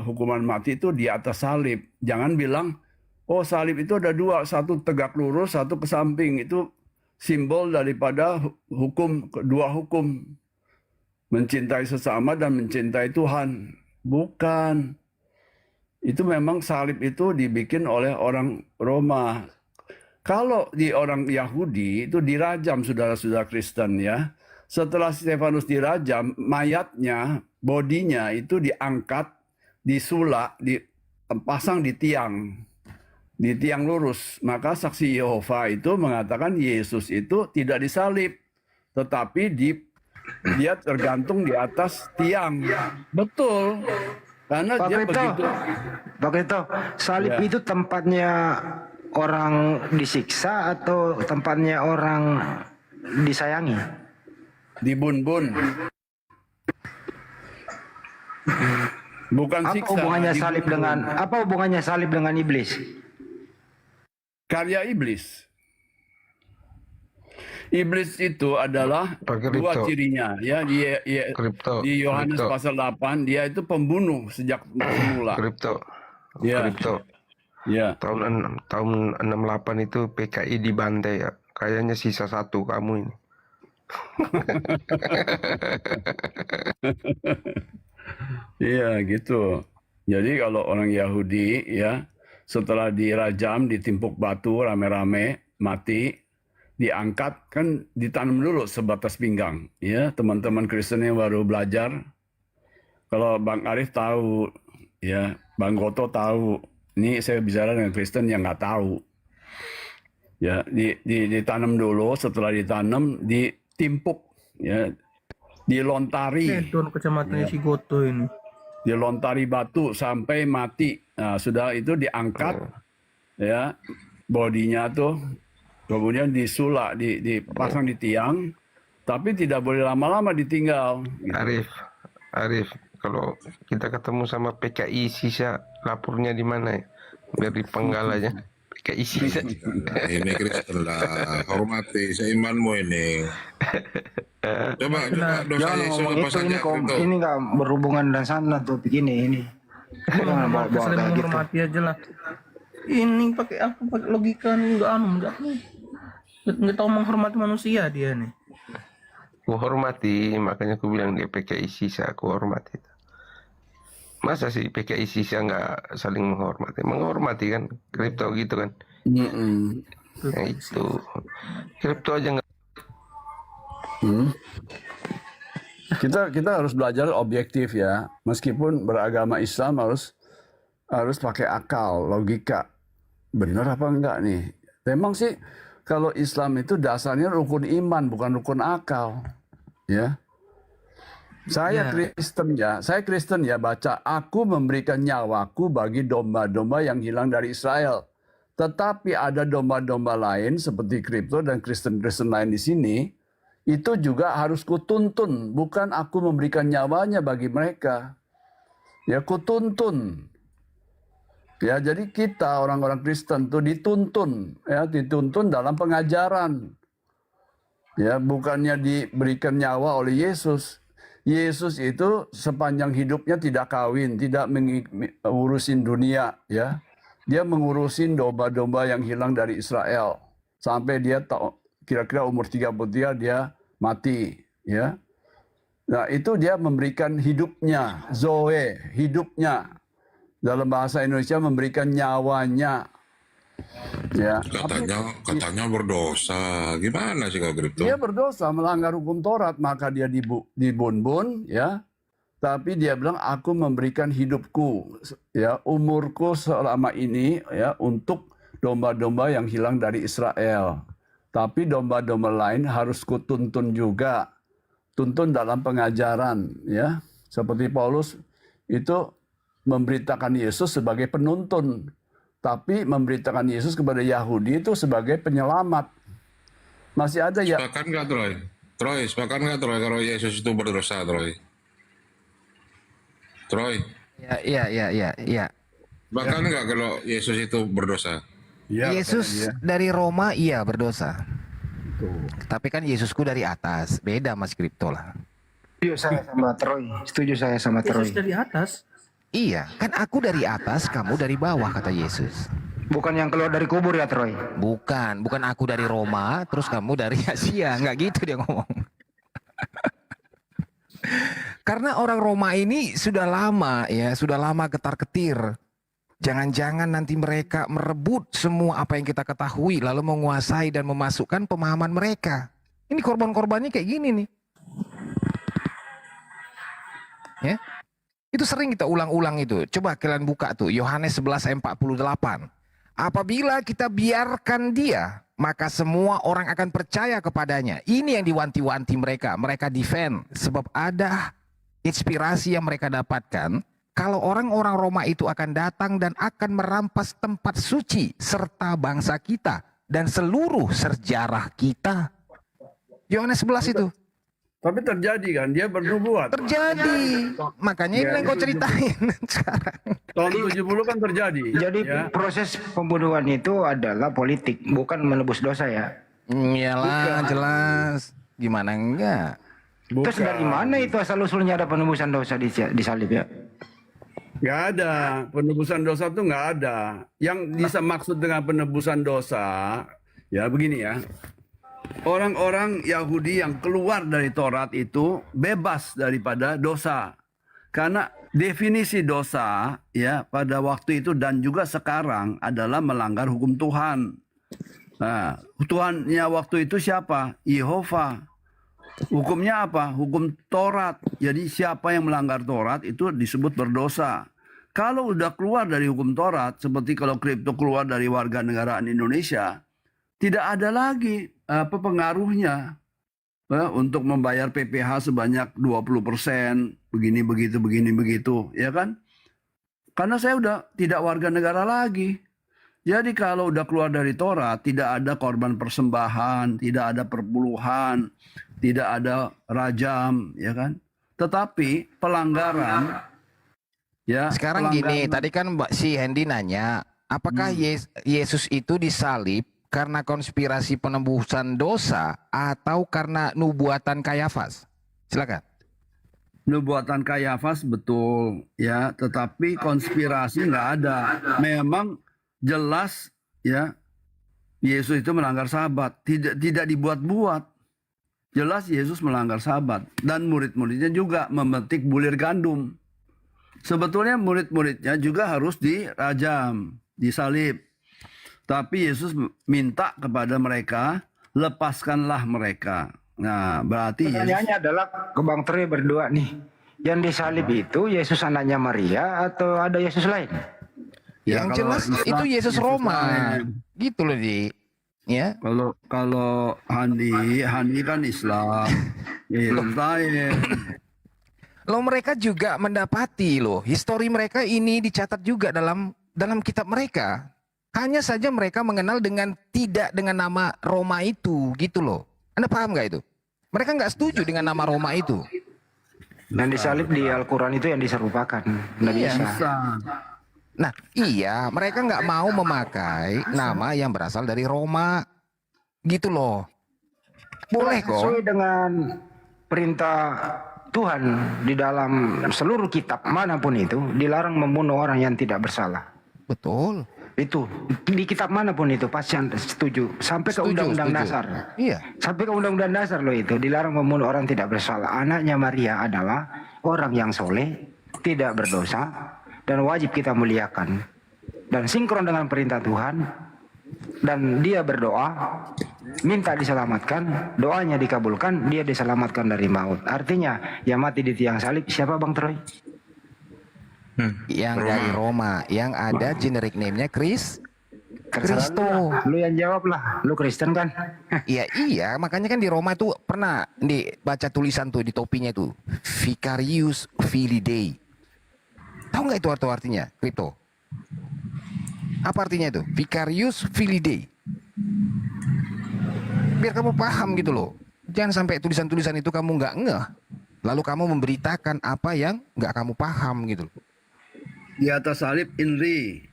hukuman mati itu di atas salib. Jangan bilang, oh salib itu ada dua, satu tegak lurus, satu ke samping. Itu simbol daripada dua hukum, mencintai sesama dan mencintai Tuhan. Bukan. Itu memang salib itu dibikin oleh orang Roma. Kalau di orang Yahudi itu dirajam, saudara-saudara Kristen ya. Setelah Stefanus dirajam, mayatnya, bodinya itu diangkat, disulak, dipasang di tiang lurus. Maka saksi Yehova itu mengatakan Yesus itu tidak disalib, tetapi dia tergantung di atas tiang. Betul. Karena Pak dia Kripto, begitu. Pak Kripto, salib Ya. itu tempatnya orang disiksa atau tempatnya orang disayangi? Dibun-bun. Bukan Apa siksa. hubungannya salib dibun-bun. apa hubungannya salib dengan iblis? Karya iblis. Iblis itu adalah dua cirinya, ya di Yohanes pasal 8 dia itu pembunuh sejak semula. Ya. Ya. Tahun 68 itu PKI dibantai ya. Kayaknya sisa satu kamu ini. Iya gitu. Jadi kalau orang Yahudi ya setelah dirajam, ditimpuk batu rame-rame, mati, diangkat kan ditanam dulu sebatas pinggang. Ya teman-teman Kristen yang baru belajar, kalau Bang Arif tahu, ya Bang Goto tahu. Ini saya bicara dengan Kristen yang nggak tahu. Ya ditanam dulu, setelah ditanam ditimpuk, ya dilontari. Don kecamatannya si Goto ini. Dilontari batu sampai mati. Nah, sudah itu diangkat, ya bodinya tuh, kemudian disulak, dipasang di tiang, tapi tidak boleh lama-lama ditinggal. Gitu. Arif, kalau kita ketemu sama PKI sisa, lapornya di mana ya? Biar dipenggal aja. PKI sisa. Ini Kristen lah, hormati seimanmu ini. Coba dosa Yesus apa saja itu. Ini nggak berhubungan dengan sana topik ini. Jangan bawa-bawa Saling kayak gitu. menghormati aja lah. Ini pakai apa? Pakai logika nih, nggak tahu menghormati manusia dia nih. Ku hormati, makanya ku bilang dia PKI sisa, aku hormati. Masa sih PKI sisa nggak saling menghormati? Menghormati kan, kripto gitu kan. Nah itu, kripto aja nggak. Kita harus belajar objektif ya. Meskipun beragama Islam harus pakai akal, logika. Benar apa enggak nih? Memang sih kalau Islam itu dasarnya rukun iman, bukan rukun akal. Ya. Saya Kristen ya, baca, aku memberikan nyawaku bagi domba-domba yang hilang dari Israel. Tetapi ada domba-domba lain seperti kripto dan Kristen-Kristen lain di sini, itu juga harus kutuntun, bukan aku memberikan nyawanya bagi mereka. Ya kutuntun. Ya jadi kita orang-orang Kristen tuh dituntun, ya dituntun dalam pengajaran. Ya bukannya diberikan nyawa oleh Yesus. Yesus itu sepanjang hidupnya tidak kawin, tidak mengurusin dunia, ya. Dia mengurusin domba-domba yang hilang dari Israel sampai dia kira-kira umur 33 dia mati, ya. Nah, itu dia memberikan hidupnya, zoe, hidupnya. Dalam bahasa Indonesia memberikan nyawanya. Ya, Katanya berdosa. Gimana sih kalau gitu? dia berdosa melanggar hukum Taurat, maka dia dibun-bun, ya. Tapi dia bilang, aku memberikan hidupku, ya, umurku selama ini, ya, untuk domba-domba yang hilang dari Israel. Tapi domba-domba lain harus kutuntun juga, tuntun dalam pengajaran, ya. Seperti Paulus itu memberitakan Yesus sebagai penuntun, tapi memberitakan Yesus kepada Yahudi itu sebagai penyelamat. Masih ada ya? Sepakat nggak, Troy? Sepakat nggak, Troy, kalau Yesus itu berdosa, Troy? Iya. Bahkan nggak kalau Yesus itu berdosa? Yesus dari Roma iya berdosa. Tapi kan Yesusku dari atas, beda Mas Kripto lah. Setuju saya sama Troy. Yesus dari atas. Iya, kan aku dari atas, kamu dari bawah kata Yesus. Bukan yang keluar dari kubur ya Troy? Bukan aku dari Roma, terus kamu dari Asia, nggak gitu dia ngomong. Karena orang Roma ini sudah lama ketar-ketir. Jangan-jangan nanti mereka merebut semua apa yang kita ketahui lalu menguasai dan memasukkan pemahaman mereka. Ini korban-korbannya kayak gini nih. Ya. Itu sering kita ulang-ulang itu. Coba kalian buka tuh Yohanes 11 ayat 48. Apabila kita biarkan dia, maka semua orang akan percaya kepadanya. Ini yang diwanti-wanti mereka. Mereka defend. Sebab ada inspirasi yang mereka dapatkan. Kalau orang-orang Roma itu akan datang dan akan merampas tempat suci. Serta bangsa kita. Dan seluruh sejarah kita. Yohanes 11 itu. Tapi terjadi kan, dia bernubuat. Terjadi. Makanya ini yang kau ceritain sekarang. Tahun 70 kan terjadi. Jadi proses pembunuhan itu adalah politik, bukan menebus dosa ya? Iyalah, jelas. Gimana enggak? Terus dari mana itu asal-usulnya ada penebusan dosa di salib ya? Nggak ada. Penebusan dosa tuh nggak ada. Yang bisa maksud dengan penebusan dosa, ya begini ya. Orang-orang Yahudi yang keluar dari Taurat itu bebas daripada dosa. Karena definisi dosa ya pada waktu itu dan juga sekarang adalah melanggar hukum Tuhan. Nah, Tuhannya waktu itu siapa? Yehova. Hukumnya apa? Hukum Taurat. Jadi siapa yang melanggar Taurat itu disebut berdosa. Kalau udah keluar dari hukum Taurat, seperti kalau Kripto keluar dari warga negaraan Indonesia, tidak ada lagi pengaruhnya untuk membayar PPh sebanyak 20%, begini begitu, ya kan? Karena saya udah tidak warga negara lagi. Jadi kalau udah keluar dari Taurat, tidak ada korban persembahan, tidak ada perpuluhan, tidak ada rajam, ya kan? Tetapi pelanggaran, ya. Sekarang gini, tadi kan Mbak si Hendy nanya, apakah Yesus itu disalib karena konspirasi penembusan dosa atau karena nubuatan Kayafas? Silakan. Nubuatan Kayafas betul ya, tetapi konspirasi nggak ada. Memang jelas ya Yesus itu melanggar sabat, tidak dibuat-buat. Jelas Yesus melanggar sabat dan murid-muridnya juga memetik bulir gandum. Sebetulnya murid-muridnya juga harus dirajam, disalib. Tapi Yesus minta kepada mereka, lepaskanlah mereka. Nah, berarti pertanyaannya adalah ke Bang Troy berdua nih. Yang disalib itu Yesus anaknya Maria atau ada Yesus lain? Ya, yang jelas Islam, itu Yesus Roma. Gitu loh, Di. Ya. Kalau Handi kan Islam. Yesus lain. Loh, mereka juga mendapati loh, histori mereka ini dicatat juga dalam kitab mereka. Hanya saja mereka mengenal tidak dengan nama Roma itu, gitu loh. Anda paham nggak itu? Mereka nggak setuju dengan nama Roma itu. Dan disalib di Al-Quran itu yang diserupakan. Nggak bisa. Nah, iya, mereka nggak mau memakai nama yang berasal dari Roma, gitu loh. Boleh kok. Sesuai dengan perintah Tuhan di dalam seluruh kitab manapun itu dilarang membunuh orang yang tidak bersalah. Betul. Itu di kitab manapun itu pasti setuju. Sampai ke Undang-Undang Dasar. Iya. Sampai ke Undang-Undang Dasar loh itu dilarang membunuh orang tidak bersalah. Anaknya Maria adalah orang yang soleh, tidak berdosa dan wajib kita muliakan. Dan sinkron dengan perintah Tuhan, dan dia berdoa, minta diselamatkan, doanya dikabulkan, dia diselamatkan dari maut. Artinya, yang mati di tiang salib siapa Bang Troy? Yang dari Roma, yang ada generic name-nya Kristo. Lu yang jawab lah, lu Kristen kan? Iya, makanya kan di Roma tuh pernah dibaca tulisan tuh di topinya itu, Vicarius Filii Dei. Tahu nggak itu artinya, Kripto? Apa artinya itu? Vicarius Filii Dei. Biar kamu paham gitu loh. Jangan sampai tulisan-tulisan itu kamu nggak ngeh, lalu kamu memberitakan apa yang nggak kamu paham gitu loh. Di atas salib Inri.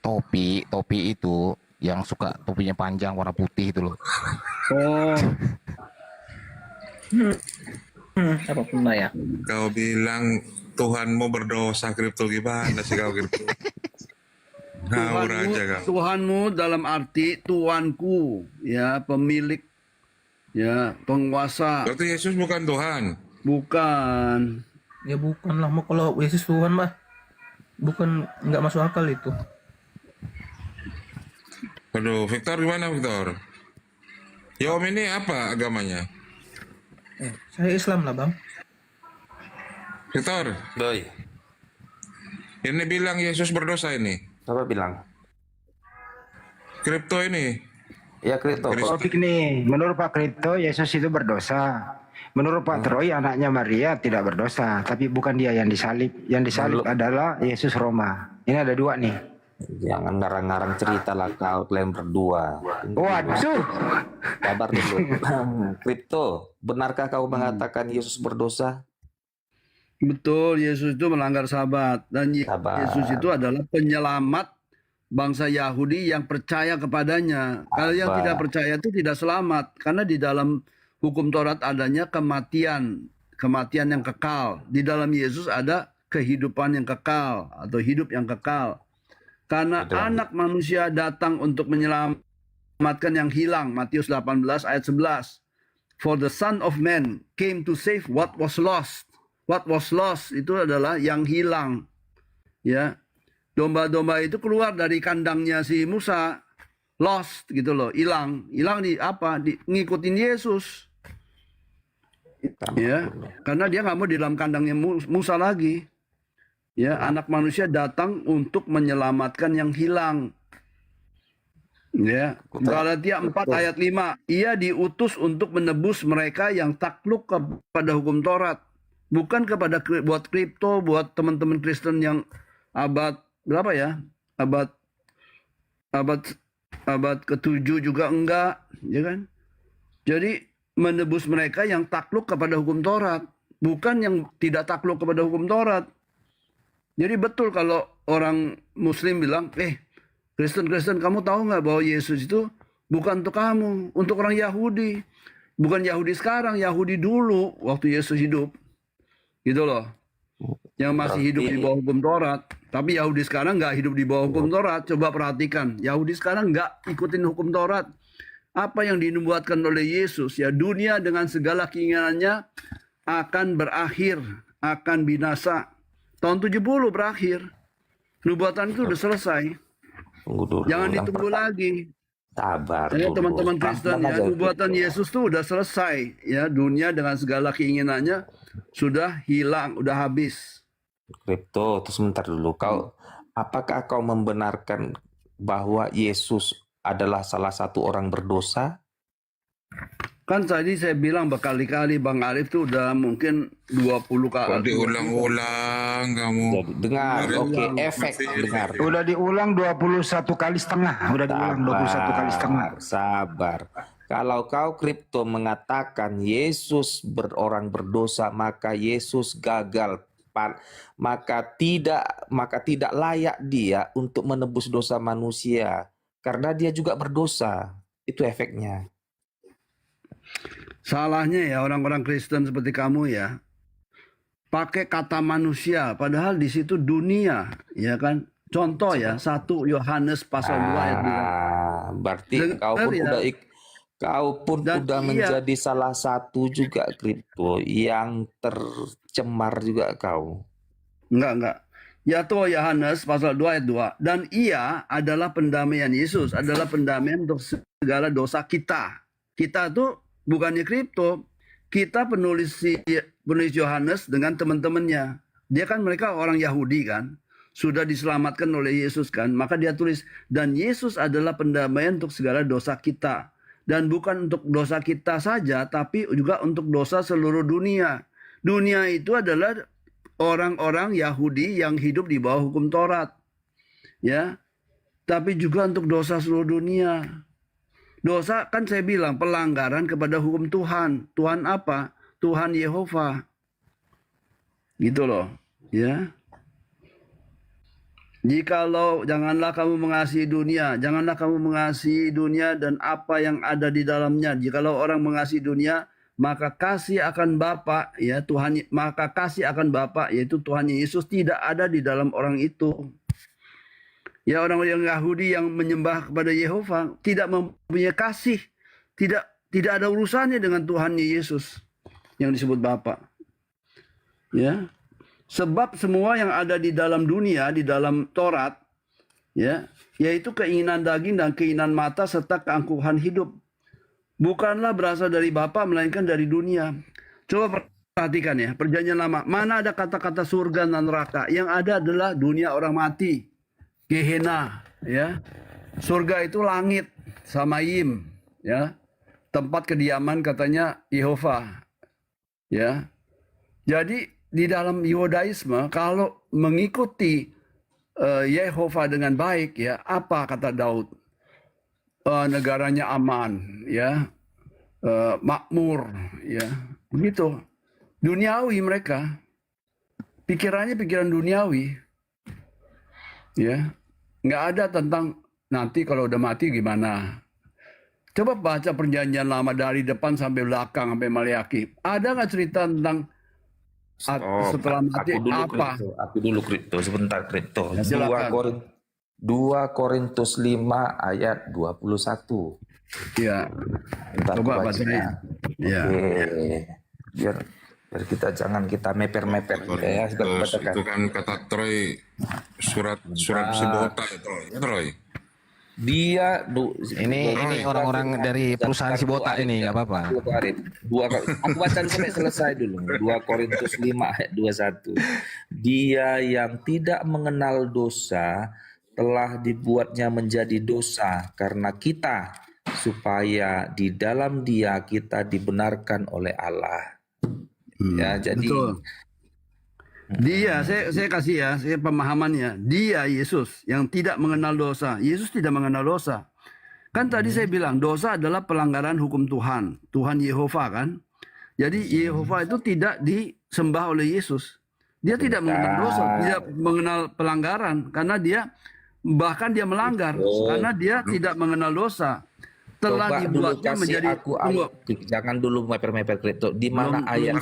Topi itu yang suka topinya panjang warna putih itu loh. Oh. Apapun lah ya. Kau bilang Tuhanmu berdosa, Kripto, gimana sih kau, Kripto? Ngawur aja kau. Tuhanmu dalam arti Tuanku, ya, pemilik, ya, penguasa. Berarti Yesus bukan Tuhan? Bukan. Ya bukan lah, mau kalau Yesus Tuhan mah bukan, nggak masuk akal itu. Aduh, Victor gimana, Victor? Ya Om ini apa agamanya? Saya Islam lah Bang. Victor. Doi. Ini bilang Yesus berdosa ini. Siapa bilang? Kripto ini. Ya Kripto. Topik nih, menurut Pak Kripto Yesus itu berdosa. Menurut Pak Troy anaknya Maria tidak berdosa, tapi bukan dia yang disalib. Yang disalib adalah Yesus Roma. Ini ada dua nih. Jangan ngarang-ngarang cerita lah kalian berdua. Waduh. Kabar dulu. Kripto, benarkah kau mengatakan Yesus berdosa? Betul, Yesus itu melanggar sabat. Dan Yesus itu adalah penyelamat bangsa Yahudi yang percaya kepadanya. Kalau yang tidak percaya itu tidak selamat. Karena di dalam hukum Taurat adanya kematian yang kekal. Di dalam Yesus ada kehidupan yang kekal atau hidup yang kekal. Karena anak manusia datang untuk menyelamatkan yang hilang. Matius 18 ayat 11. For the Son of Man came to save what was lost. What was lost itu adalah yang hilang. Ya. Domba-domba itu keluar dari kandangnya si Musa. Lost gitu loh, hilang. Hilang di apa? Ngikutin Yesus. Ya, karena dia nggak mau di dalam kandangnya Musa lagi. Ya, anak manusia datang untuk menyelamatkan yang hilang. Ya, Galatia 4 ayat 5. Ia diutus untuk menebus mereka yang takluk kepada hukum Taurat. Bukan kepada buat Kripto, buat teman-teman Kristen yang abad berapa ya? Abad ke-7 juga enggak, ya kan? Jadi menebus mereka yang takluk kepada hukum Taurat, bukan yang tidak takluk kepada hukum Taurat. Jadi betul kalau orang Muslim bilang, Kristen, kamu tahu nggak bahwa Yesus itu bukan untuk kamu, untuk orang Yahudi. Bukan Yahudi sekarang, Yahudi dulu waktu Yesus hidup. Gitu loh. Yang masih hidup di bawah hukum Taurat. Tapi Yahudi sekarang nggak hidup di bawah hukum Taurat. Coba perhatikan, Yahudi sekarang nggak ikutin hukum Taurat. Apa yang dinubuatkan oleh Yesus, ya dunia dengan segala keinginannya akan berakhir, akan binasa. Tahun 70 berakhir. Nubuatan itu udah selesai. Jangan ditunggu lagi. Sabar Ya, dulu. teman-teman Kristen ya, nubuatan Yesus tuh udah selesai. Ya, dunia dengan segala keinginannya sudah hilang, udah habis. Kripto, terus sebentar dulu. Apakah kau membenarkan bahwa Yesus adalah salah satu orang berdosa? Kan tadi saya bilang berkali-kali Bang Arif tuh udah mungkin 20 kali. Diulang-ulang kamu. Dengar, oke, efek dengar. Udah diulang 21 kali setengah. Udah diulang 21 kali setengah. Sabar. Kalau kau Kripto mengatakan Yesus orang berdosa, maka Yesus gagal. Maka tidak layak dia untuk menebus dosa manusia. Karena dia juga berdosa. Itu efeknya. Salahnya ya orang-orang Kristen seperti kamu ya, pakai kata manusia, padahal di situ dunia, ya kan? Contoh ya, 1 Yohanes pasal 2 ayat 2. Berarti kau pun udah menjadi salah satu juga Kripto yang tercemar juga kau. Enggak. yaitu Yohanes pasal 2 ayat 2. Dan ia adalah pendamaian, Yesus adalah pendamaian untuk segala dosa kita. Kita tuh bukannya kripto. Kita penulis Yohanes dengan teman-temannya. Dia kan mereka orang Yahudi kan. Sudah diselamatkan oleh Yesus kan. Maka dia tulis, dan Yesus adalah pendamaian untuk segala dosa kita. Dan bukan untuk dosa kita saja, tapi juga untuk dosa seluruh dunia. Dunia itu adalah orang-orang Yahudi yang hidup di bawah hukum Taurat. Ya. Tapi juga untuk dosa seluruh dunia. Dosa kan saya bilang pelanggaran kepada hukum Tuhan. Tuhan apa? Tuhan Yehova. Gitu loh, ya. Jikalau janganlah kamu mengasihi dunia, janganlah kamu mengasihi dunia dan apa yang ada di dalamnya. Jikalau orang mengasihi dunia, maka kasih akan Bapa, ya Tuhan, maka kasih akan Bapa yaitu Tuhan Yesus tidak ada di dalam orang itu. Ya, orang-orang Yahudi yang menyembah kepada Yehova tidak mempunyai kasih, tidak ada urusannya dengan Tuhan Yesus yang disebut Bapa. Ya. Sebab semua yang ada di dalam dunia, di dalam Taurat, ya, yaitu keinginan daging dan keinginan mata serta keangkuhan hidup, bukanlah berasal dari Bapa melainkan dari dunia. Coba perhatikan ya, Perjanjian Lama, mana ada kata-kata surga dan neraka? Yang ada adalah dunia orang mati. Gehenna, ya. Surga itu langit, Samayim, ya. Tempat kediaman katanya Yehova. Ya. Jadi di dalam Yudaisme kalau mengikuti Yehova dengan baik, ya, apa kata Daud? Negaranya aman, ya. Makmur, ya. Begitu. Duniawi mereka. Pikirannya pikiran duniawi. Ya, nggak ada tentang nanti kalau udah mati gimana. Coba baca Perjanjian Lama dari depan sampai belakang sampai Maleaki. Ada nggak cerita tentang setelah mati apa? Aku dulu kripto, sebentar kripto. Ya, 2 Korintus 5 ayat 21. Ya. Bentar, Coba aku bacanya. Ya. Biar kita jangan kita meper-meper ya. Itu kan kata Troy surat Sibota ya Troy. Dia ini orang-orang dari perusahaan Sibota ini nggak apa-apa. Aku baca sampai selesai dulu. 2 Korintus 5 ayat 21. Dia yang tidak mengenal dosa telah dibuatnya menjadi dosa karena kita, supaya di dalam Dia kita dibenarkan oleh Allah. Ya, jadi betul. Dia, saya kasih ya, saya pemahamannya. Dia Yesus yang tidak mengenal dosa. Yesus tidak mengenal dosa. Kan tadi saya bilang dosa adalah pelanggaran hukum Tuhan. Tuhan Yehova kan. Jadi Yehova itu tidak disembah oleh Yesus. Dia tidak mengenal dosa, tidak mengenal pelanggaran karena dia bahkan dia melanggar karena dia tidak mengenal dosa. Telah dibuatnya menjadi jangan dulu meper-meper kripto. Di mana ayatnya?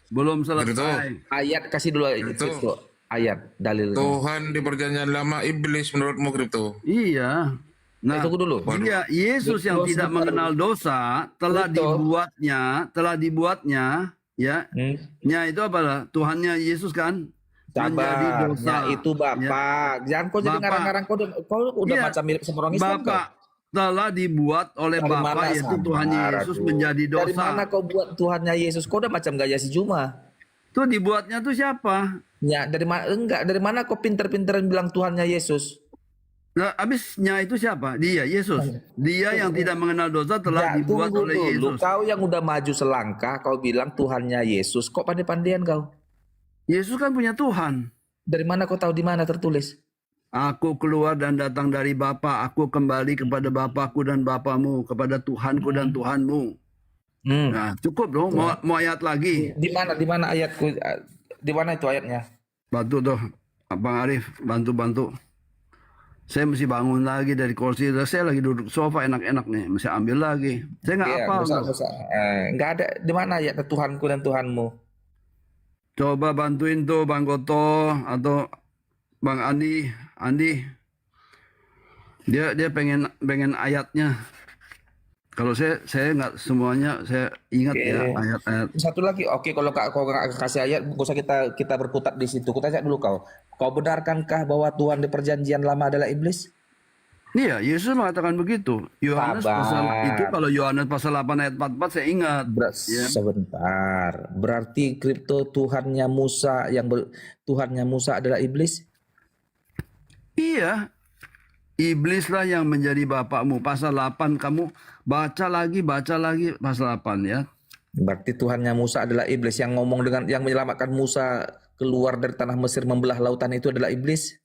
Belum selesai. Ayat kasih dulu kripto. Ayat dalil. Tuhan di Perjanjian Lama iblis menurutmu kripto? Iya. Nah, tunggu dulu. Dia Yesus yang tidak mengenal dosa telah dibuatnya, ya. Nya itu apalah? Tuhannya Yesus kan? Sabar. Nya itu Bapak. Jangan kau jadi ngarang-ngarang kau udah macam mirip sama orang Islam. Bapak telah dibuat oleh Bapa yaitu Tuhan Yesus menjadi dosa. Dari mana kau buat Tuhannya Yesus? Kau udah macam gaya si Juma. Tuh dibuatnya tuh siapa? Ya, dari mana? Enggak, dari mana kau pinter-pinteran bilang Tuhannya Yesus? Nah, abisnya itu siapa? Dia, Yesus. Dia yang tidak mengenal dosa telah dibuat oleh Yesus. Kau yang udah maju selangkah, kau bilang Tuhannya Yesus. Kok pandai-pandaian kau? Yesus kan punya Tuhan. Dari mana kau tahu di mana tertulis? Aku keluar dan datang dari Bapa, aku kembali kepada Bapakku dan Bapamu, kepada Tuhanku dan Tuhanmu. Nah, cukup dong. Mau ayat lagi? Di mana ayatku? Di mana itu ayatnya? Bantu tuh, Bang Arif, bantu. Saya mesti bangun lagi dari kursi. Saya lagi duduk sofa enak-enak nih, mesti ambil lagi. Saya nggak hafal. Nggak ada. Di mana ayatnya Tuhanku dan Tuhanmu? Coba bantuin tuh Bang Goto atau Bang Andi, dia pengen ayatnya. Kalau saya nggak semuanya saya ingat ya Oke. ayat-ayat. Satu lagi, oke, kalau kau nggak kasih ayat, gak usah kita berkutat di situ. Ku tanya dulu kau. Kau benarkankah bahwa Tuhan di perjanjian lama adalah iblis? Iya, Yesus mengatakan begitu. Yohanes pasal itu, Sabar. kalau Yohanes pasal 8 ayat 44 saya ingat. Ya. Sebentar. Berarti kripto Tuhannya Musa Tuhannya Musa adalah iblis? Iya. Iblislah yang menjadi bapakmu. Pasal 8 kamu baca lagi pasal 8 ya. Berarti Tuhannya Musa adalah iblis, yang ngomong dengan yang menyelamatkan Musa keluar dari tanah Mesir membelah lautan itu adalah iblis?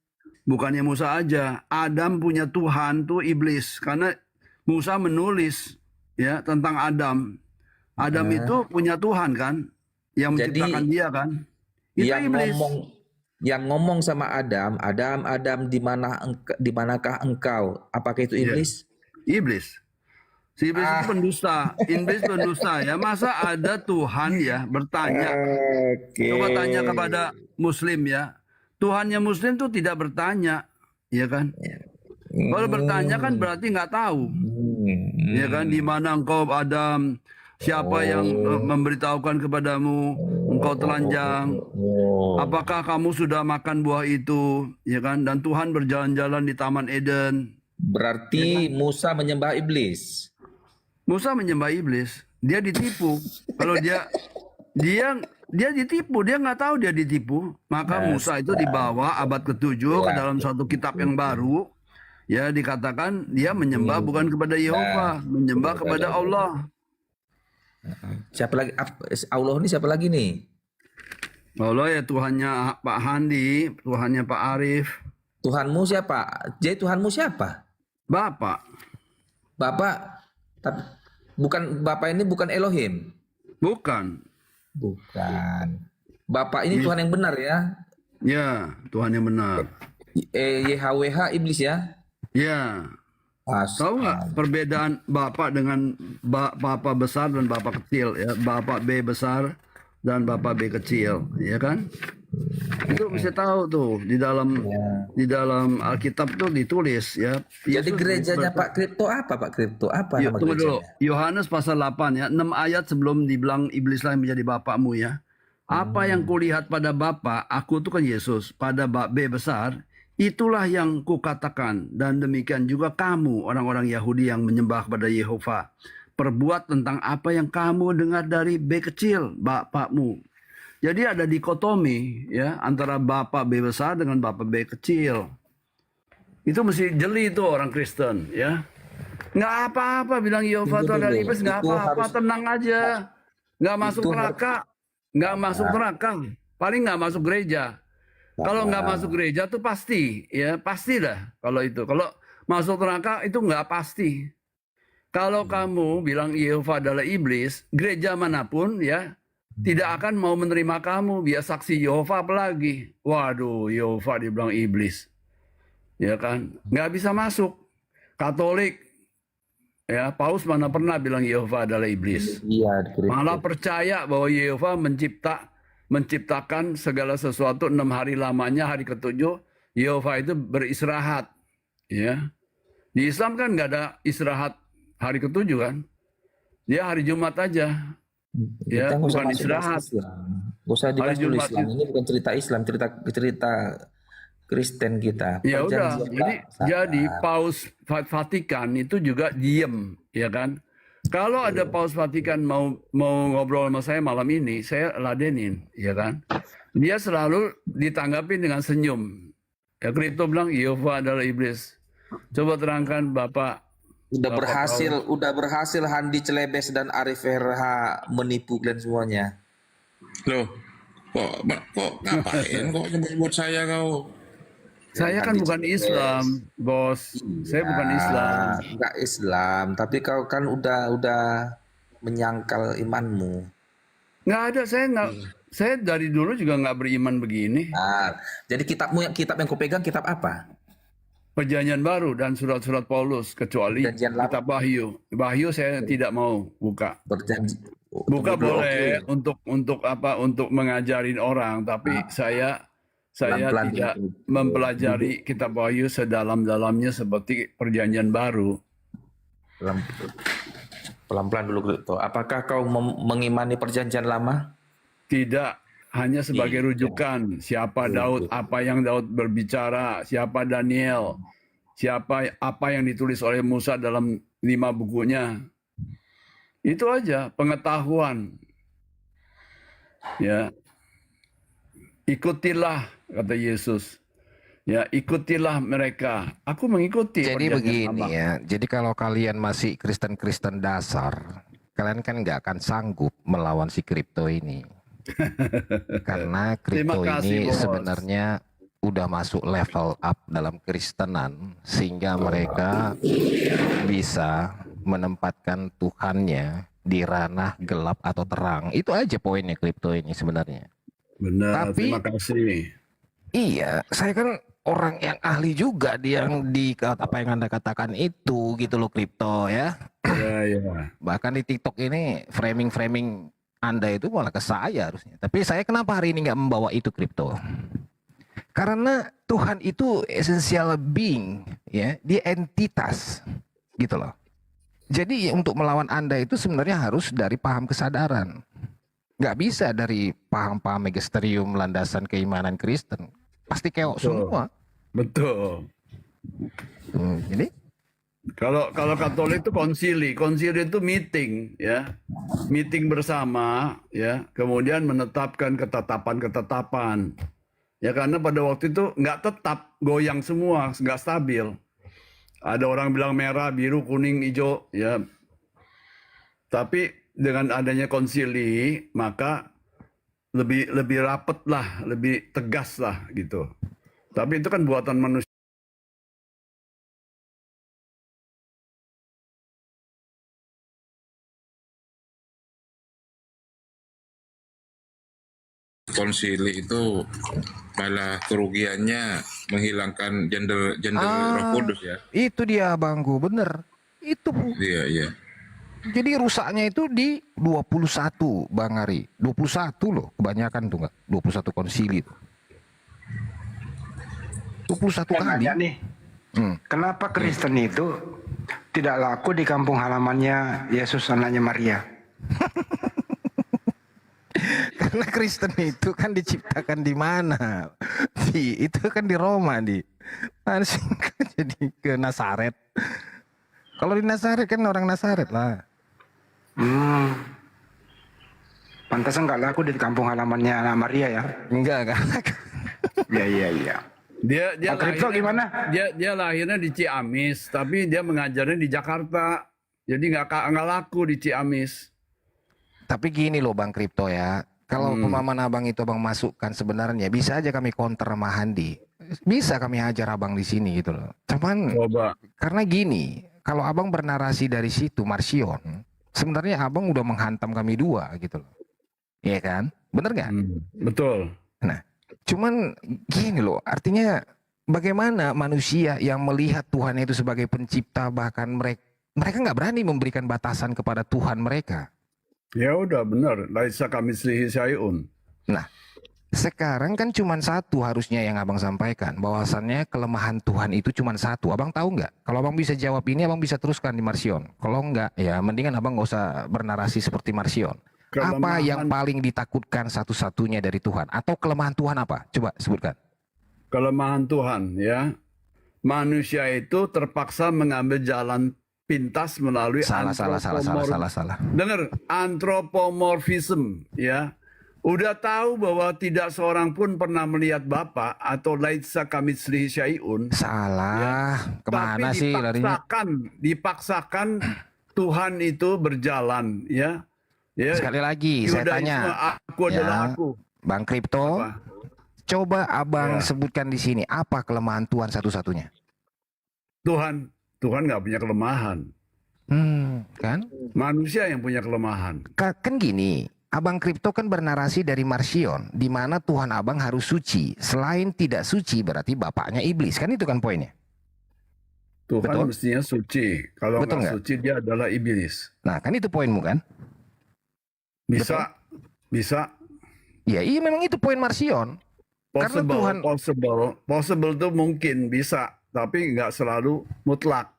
Bukannya Musa aja, Adam punya Tuhan tuh iblis, karena Musa menulis ya tentang Adam. Adam itu punya Tuhan kan, yang menciptakan Jadi dia kan. Itu yang iblis. ngomong sama Adam, di manakah engkau? Apakah itu Iya. iblis? Iblis. Si iblis itu pendusta. Iblis pendusta ya. Masa ada Tuhan ya bertanya. Coba tanya kepada Muslim ya. Tuhannya Muslim tuh tidak bertanya, ya kan? Kalau bertanya kan berarti nggak tahu, ya kan? Di mana engkau Adam? Siapa yang memberitahukan kepadamu engkau telanjang? Apakah kamu sudah makan buah itu? Ya kan? Dan Tuhan berjalan-jalan di Taman Eden. Berarti Musa menyembah iblis. Musa menyembah iblis. Dia ditipu. Kalau dia ditipu, dia nggak tahu dia ditipu. Maka Musa itu dibawa abad ke-7 ke dalam suatu kitab yang baru. Ya dikatakan dia menyembah bukan kepada Yehova, menyembah kepada Allah. Siapa lagi? Allah ini siapa lagi nih? Allah ya Tuhannya Pak Handi, Tuhannya Pak Arif. Tuhanmu siapa? Jadi Tuhanmu siapa? Bapak. Bapak, tapi bukan Bapak ini bukan Elohim. Bukan. Bapak ini Tuhan yang benar ya? Ya, Tuhan yang benar. YHWH iblis ya? Ya. Tahu nggak perbedaan Bapak dengan Bapak besar dan Bapak kecil ya? Bapak B besar dan Bapak B kecil, ya kan? Itu bisa tahu tuh di dalam Alkitab tuh ditulis ya. Jadi gerejanya Pak Kripto apa Pak Kripto? Apa nama Tunggu dulu. gerejanya? Yohanes pasal 8 ya, 6 ayat sebelum dibilang iblislah yang menjadi bapakmu ya. Apa yang kulihat pada Bapa, aku tuh kan Yesus, pada B besar, itulah yang kukatakan, dan demikian juga kamu orang-orang Yahudi yang menyembah kepada Yehova. Perbuat tentang apa yang kamu dengar dari B kecil, bapakmu. Jadi ada dikotomi ya antara bapak B besar dengan bapak B kecil. Itu mesti jeli itu orang Kristen ya. Nggak apa-apa bilang Yehova itu ada iblis, nggak apa-apa, tenang aja. Nggak masuk neraka, nggak masuk neraka, paling nggak masuk gereja. Kalau nggak masuk gereja tuh pasti, ya pasti dah. Kalau itu, kalau masuk neraka itu nggak pasti. Kalau kamu bilang Yehova adalah iblis, gereja manapun ya tidak akan mau menerima kamu. Biar saksi Yehova apalagi. Waduh, Yehova dibilang iblis, ya kan? Nggak bisa masuk. Katolik, ya Paus mana pernah bilang Yehova adalah iblis. Iya. Malah percaya bahwa Yehova menciptakan segala sesuatu 6 hari lamanya, hari ke-7 Yehova itu beristirahat. Ya, di Islam kan nggak ada istirahat hari ke-7 kan? Dia hari Jumat aja. Ya, Kita nggak usah bukan masuk istirahat. Islam. Nggak usah dibahas dulu Islam. Ini bukan cerita Islam, cerita Kristen kita. Ya udah, Perjanjian jadi Paus Vatikan itu juga diem, ya kan? Kalau ada Paus Vatikan mau ngobrol sama saya malam ini, saya ladenin, ya kan? Dia selalu ditanggapi dengan senyum. Ya Kripto bilang Yehova adalah iblis. Coba terangkan Bapak. Udah berhasil Handi Celebes dan Arif RH menipu kalian semuanya. Loh, kok ngapain kok nyebut saya kau? Saya kan bukan Islam, bos. Saya bukan Islam. Enggak Islam, tapi kau kan udah menyangkal imanmu. Nggak ada, saya dari dulu juga nggak beriman begini. Nah, jadi kitab yang kau pegang kitab apa? Perjanjian Baru dan surat-surat Paulus, kecuali kitab Wahyu. Wahyu saya tidak mau buka. Buka boleh untuk apa? Untuk mengajarin orang, tapi saya Pelan-pelan tidak mempelajari kitab Wahyu sedalam-dalamnya seperti Perjanjian Baru. Pelan-pelan dulu Kripto. Apakah kau mengimani perjanjian lama? Tidak, hanya sebagai rujukan. Siapa Daud, apa yang Daud berbicara, siapa Daniel, apa yang ditulis oleh Musa dalam 5 bukunya. Itu aja pengetahuan. Ya. Ikutilah, kata Yesus. Ya, ikutilah mereka. Aku mengikuti. Jadi perjanjian begini lama. ya, jadi kalau kalian masih Kristen-Kristen dasar, kalian kan nggak akan sanggup melawan si kripto ini. Karena kripto Terima kasih, ini Bos. sebenarnya udah masuk level up dalam Kristenan, sehingga mereka bisa menempatkan Tuhannya di ranah gelap atau terang. Itu aja poinnya kripto ini sebenarnya. Benar, Tapi terima kasih. iya, saya kan orang yang ahli juga di apa yang Anda katakan itu gitu loh kripto ya. Ya. Bahkan di TikTok ini framing Anda itu malah ke saya harusnya. Tapi saya kenapa hari ini nggak membawa itu kripto? Karena Tuhan itu essential being, ya, dia entitas, gitu loh. Jadi untuk melawan Anda itu sebenarnya harus dari paham kesadaran. Nggak bisa dari paham-paham magisterium landasan keimanan Kristen. Pasti keok semua. Betul. Ini kalau Katolik itu konsili itu meeting ya, meeting bersama ya, kemudian menetapkan ketetapan, ya karena pada waktu itu nggak tetap, goyang semua, nggak stabil. Ada orang bilang merah, biru, kuning, hijau ya, tapi dengan adanya konsili maka lebih rapet lah, lebih tegas lah gitu. Tapi itu kan buatan manusia. Konsili itu malah kerugiannya menghilangkan gender Roh Kudus ya. Itu dia abangku, bener. Itu Iya. jadi rusaknya itu di 21 Bang Ari. 21 loh, kebanyakan tuh nggak? 21 konsili itu. 21 Saya kali. nanya nih, kenapa Kristen itu tidak laku di kampung halamannya Yesus anaknya Maria? Karena Kristen itu kan diciptakan di mana? Itu kan di Roma Harus jadi ke Nazaret. Kalau di Nazaret kan orang Nazaret lah. Pantasan nggak laku di kampung halamannya anak Maria ya? Enggak. Iya. Dia Pak Kripto gimana? Dia lahirnya di Ciamis, tapi dia mengajarnya di Jakarta. Jadi nggak laku di Ciamis. Tapi gini loh Bang Kripto ya. Kalau pemahaman abang itu abang masukkan sebenarnya bisa aja kami counter sama Handi. Bisa kami hajar abang di sini gitu loh. Cuman karena gini, kalau abang bernarasi dari situ Marsion, sebenarnya abang udah menghantam kami dua gitu loh. Iya kan? Bener nggak? Betul. Nah, cuman gini loh, artinya bagaimana manusia yang melihat Tuhan itu sebagai pencipta, bahkan mereka nggak berani memberikan batasan kepada Tuhan mereka. Ya udah benar, laisa kamitslihi syai'un. Nah, sekarang kan cuma satu harusnya yang abang sampaikan, bahwasannya kelemahan Tuhan itu cuma satu. Abang tahu nggak? Kalau abang bisa jawab ini, abang bisa teruskan di Marsion. Kalau nggak, ya mendingan abang nggak usah bernarasi seperti Marsion. Apa yang paling ditakutkan satu-satunya dari Tuhan? Atau kelemahan Tuhan apa? Coba sebutkan. Kelemahan Tuhan ya, manusia itu terpaksa mengambil jalan pintas melalui salah. Dengar, antropomorfism ya. Udah tahu bahwa tidak seorang pun pernah melihat Bapa atau laisa kamitslihi syai'un. Salah. Ya. Kemana tapi sih larinya? dipaksakan Tuhan itu berjalan ya. Ya. Sekali lagi saya tanya. Aku adalah aku. Bang Kripto, coba abang sebutkan di sini apa kelemahan Tuhan satu-satunya? Tuhan nggak punya kelemahan. Kan? Manusia yang punya kelemahan. Kan gini, abang Kripto kan bernarasi dari Marsion, di mana Tuhan abang harus suci. Selain tidak suci berarti bapaknya iblis. Kan itu kan poinnya. Tuhan mestinya suci. Kalau nggak suci dia adalah iblis. Nah kan itu poinmu kan? Bisa. Ya iya memang itu poin Marsion. Karena Tuhan possible tuh mungkin bisa, tapi nggak selalu mutlak.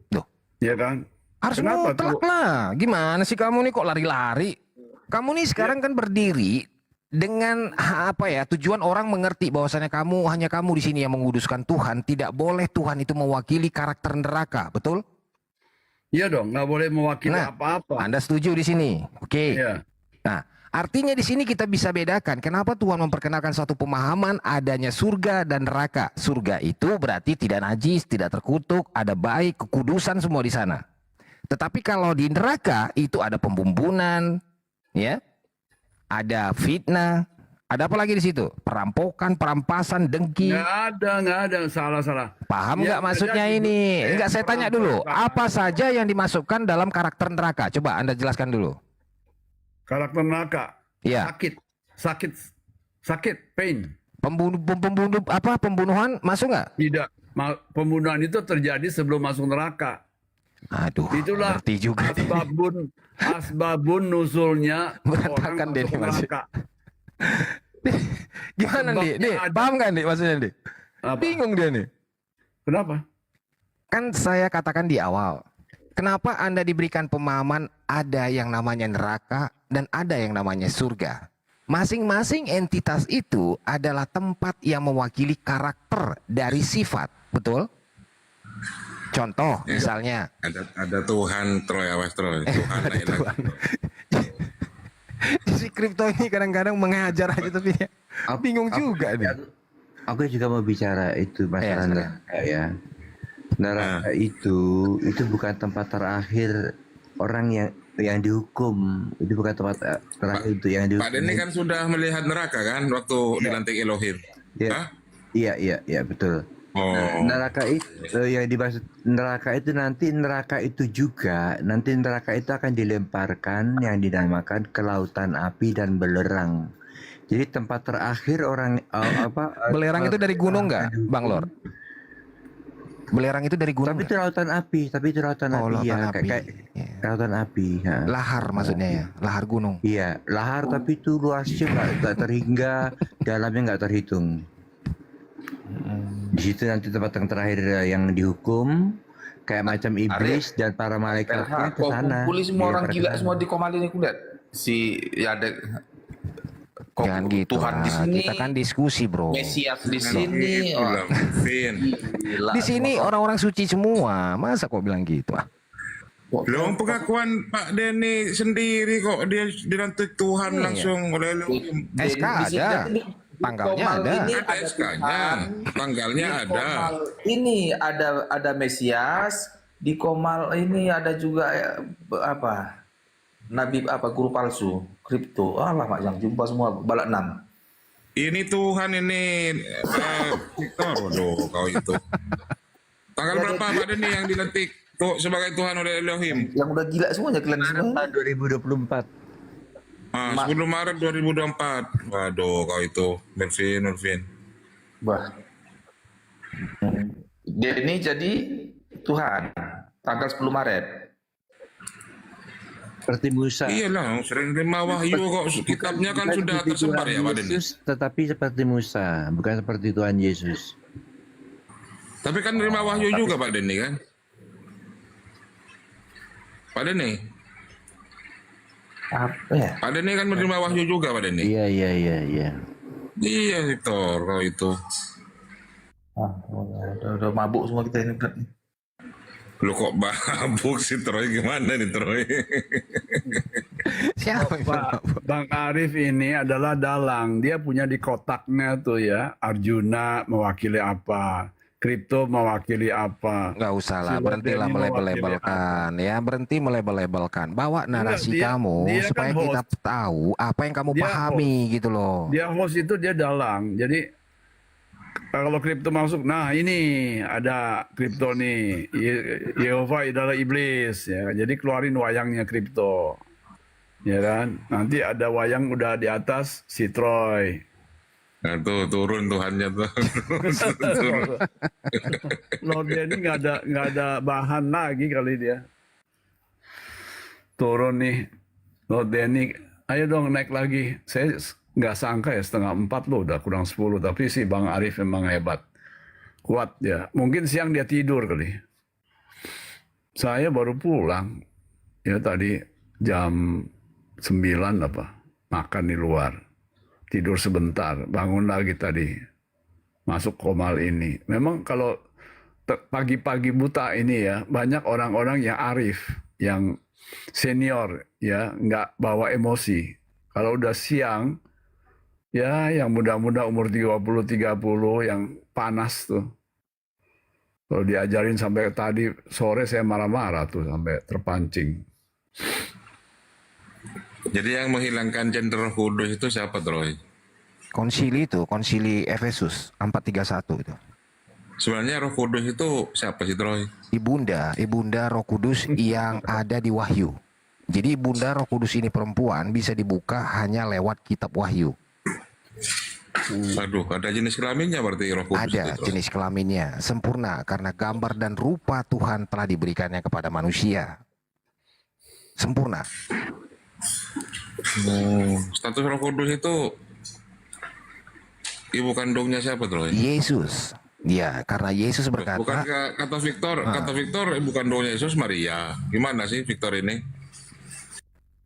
Tuh. Ya kan? Harus Kenapa mutlak tuh? lah. Gimana sih kamu nih kok lari-lari? Kamu nih sekarang kan berdiri dengan tujuan orang mengerti bahwasannya hanya kamu di sini yang menguduskan Tuhan. Tidak boleh Tuhan itu mewakili karakter neraka, betul? Iya dong, nggak boleh mewakili Nah, apa-apa. Anda setuju di sini? Oke. Iya. Nah, artinya di sini kita bisa bedakan kenapa Tuhan memperkenalkan suatu pemahaman adanya surga dan neraka. Surga itu berarti tidak najis, tidak terkutuk, ada baik, kekudusan semua di sana. Tetapi kalau di neraka itu ada pembumbunan, ya, ada fitnah, ada apa lagi di situ? Perampokan, perampasan, dengki. Nggak ada, salah. Paham Ya, nggak maksudnya terjadi. ini? Enggak, saya tanya dulu. Apa saja yang dimasukkan dalam karakter neraka? Coba Anda jelaskan dulu. Karakter neraka. Iya. Sakit, pain. Pembunuhan masuk nggak? Tidak. Pembunuhan itu terjadi sebelum masuk neraka. Aduh, Itulah ngerti juga. asbabun nuzulnya Berantakan orang deh masuk ini masih. neraka. Gimana nih? Paham nggak nih maksudnya nih? Bingung dia nih. Kenapa? Kan saya katakan di awal. Kenapa Anda diberikan pemahaman ada yang namanya neraka dan ada yang namanya surga? Masing-masing entitas itu adalah tempat yang mewakili karakter dari sifat, betul? Contoh, misalnya. Ada Tuhan, Troy, awas Troy. Tuhan Ada lain lagi. Tuhan. Si kripto ini kadang-kadang mengajar aja tapi ya, bingung juga nih. Aku juga mau bicara itu masalah neraka ya. Neraka itu bukan tempat terakhir orang yang dihukum. Itu bukan tempat terakhir untuk yang dihukum. Pak Denny kan sudah melihat neraka kan waktu dilantik Elohim. Iya, betul. Oh. Neraka itu yang dimaksud neraka itu nanti neraka itu akan dilemparkan yang dinamakan ke lautan api dan belerang. Jadi tempat terakhir orang Belerang itu dari gunung nggak, Bang Lor? Belerang itu dari gunung. Tapi itu lautan api, lautan ya, api. kayak lautan api. Ya. Lahar maksudnya ya, lahar gunung. Iya, lahar tapi itu luasnya nggak terhingga, dalamnya nggak terhitung. Di situ nanti tempat yang terakhir yang dihukum, kayak macam iblis dan para malaikatnya ke sana. Kumpulin semua orang Dilempar ke gila sana. semua di Komal ini aku lihat. Ada Jangan gitu Tuhan lah. di sini, Kita kan diskusi, bro. Mesias di sini. Gila. Di sini orang-orang suci semua. Masa kok bilang gitu? Belum pengakuan Pak Denny sendiri kok dia dilantik Tuhan langsung oleh Elohim. SK ada. Tanggalnya ada. Ada SK-nya, tanggalnya ada. Ini ada Mesias di Komal ini ada juga Nabi guru palsu, kripto. Lama yang jumpa semua balak 6. Ini Tuhan ini Victor, waduh kau itu. Tanggal berapa Pak Denny yang dilantik sebagai Tuhan oleh Elohim? Yang udah gila semuanya kalian semua. 2024. 10 Maret 2024. Waduh kau itu, Nurvin. Bah. Dia ini jadi Tuhan tanggal 10 Maret. Seperti Musa. Iyalah, sering terima wahyu kok. Kitabnya kan sudah tersebar ya Pak Denny. Tetapi seperti Musa, bukan seperti Tuhan Yesus. Tapi kan terima wahyu juga Pak Denny kan? Pak Denny? Apa ya? Pak Denny kan menerima wahyu juga Pak Denny? Iya. Iya Victor, kalau itu. Udah mabuk semua kita ini. Lu kok mabuk sih Troy, gimana nih Troy? Siapa Bang Arif ini adalah dalang. Dia punya di kotaknya tuh ya. Arjuna mewakili apa? Kripto mewakili apa? Nggak usah lah, Si berhentilah Rodeni melebel-lebelkan ya, berhenti melebel-lebelkan. Bawa narasi dia kamu kan supaya kita host. tahu apa yang kamu Dia pahami gitu loh. Dia host itu dia dalang. Jadi kalau kripto masuk, nah ini ada kripto nih. Yehova adalah iblis ya. Jadi keluarin wayangnya kripto. Ya kan? Nanti ada wayang udah di atas si Troy. Nah tuh turun Tuhannya tuh. Turun. Lord ini nggak ada bahan lagi kali dia. Turun nih, Lord Denny, ayo dong naik lagi. Saya nggak sangka ya 3:30 loh, udah kurang 10. Tapi si Bang Arif memang hebat, kuat ya. Mungkin siang dia tidur kali. Saya baru pulang. Ya tadi jam 9 apa. Makan di luar. Tidur sebentar. Bangun lagi tadi. Masuk Komal ini. Memang kalau pagi-pagi buta ini ya, banyak orang-orang yang arif, yang senior, ya, nggak bawa emosi. Kalau udah siang, ya yang muda-muda umur 20-30 yang panas tuh. Kalau diajarin sampai tadi sore saya marah-marah tuh sampai terpancing. Jadi yang menghilangkan gender kudus itu siapa, Troy? Konsili itu, konsili Efesus 431 itu. Sebenarnya Roh Kudus itu siapa sih, Troy? Ibunda Roh Kudus yang ada di Wahyu. Jadi Ibunda Roh Kudus ini perempuan bisa dibuka hanya lewat kitab Wahyu. Aduh, ada jenis kelaminnya berarti Roh Kudus Ada itu, Troy. jenis kelaminnya, sempurna karena gambar dan rupa Tuhan telah diberikannya kepada manusia. Sempurna. Status Roh Kudus itu ibu kandungnya siapa, Troy? Yesus. Ya, karena Yesus berkata, Bukan kata Victor ibu kandungnya Yesus Maria. Gimana sih Victor ini?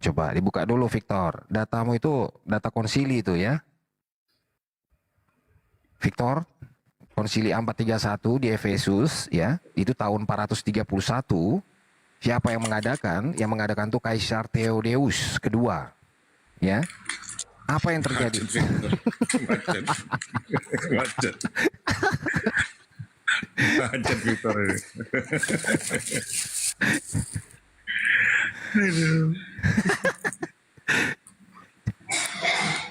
coba dibuka dulu Victor. Datamu itu data konsili itu ya. Victor, konsili 431 di Efesus ya, itu tahun 431. Siapa yang mengadakan? Yang mengadakan itu Kaisar Theodeus kedua. Ya. Apa yang terjadi? Macet Victor ini.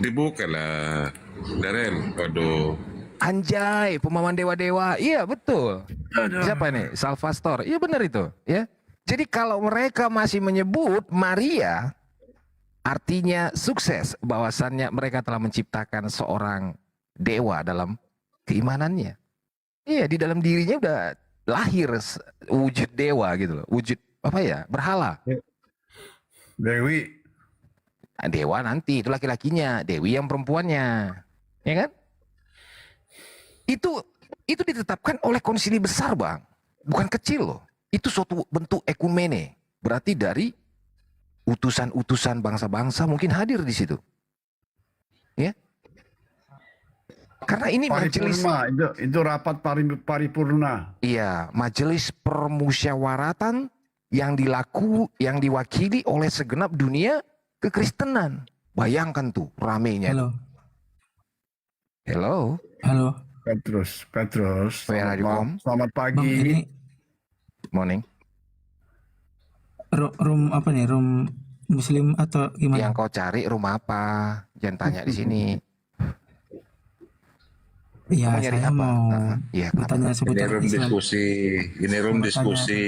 Dibuka lah, Darel. Waduh. Anjay, pemahaman dewa-dewa. Iya, betul. Siapa nih? Salvastor. Iya benar itu, ya. Jadi kalau mereka masih menyebut Maria, artinya sukses, bahwasannya mereka telah menciptakan seorang dewa dalam keimanannya. Iya, di dalam dirinya udah lahir wujud dewa gitu loh. Wujud apa ya? Berhala. Dewi. Dewa nanti, itu laki-lakinya. Dewi yang perempuannya. Ya kan? Itu ditetapkan oleh konsili besar, Bang. Bukan kecil loh. Itu suatu bentuk ekumene. Berarti dari utusan-utusan bangsa-bangsa mungkin hadir di situ. Ya. Karena ini majelis itu rapat paripurna. Iya, majelis permusyawaratan yang yang diwakili oleh segenap dunia kekristenan. Bayangkan tuh ramenya. Halo. Petrus. Where are you from? Selamat pagi. Morning. Room apa nih? Room Muslim atau gimana? Yang kau cari rumah apa? Jangan tanya di sini. Iya, Kamu nyari saya apa? mau Iya, bertanya seputar Ini room Islam. diskusi. Ini room diskusi.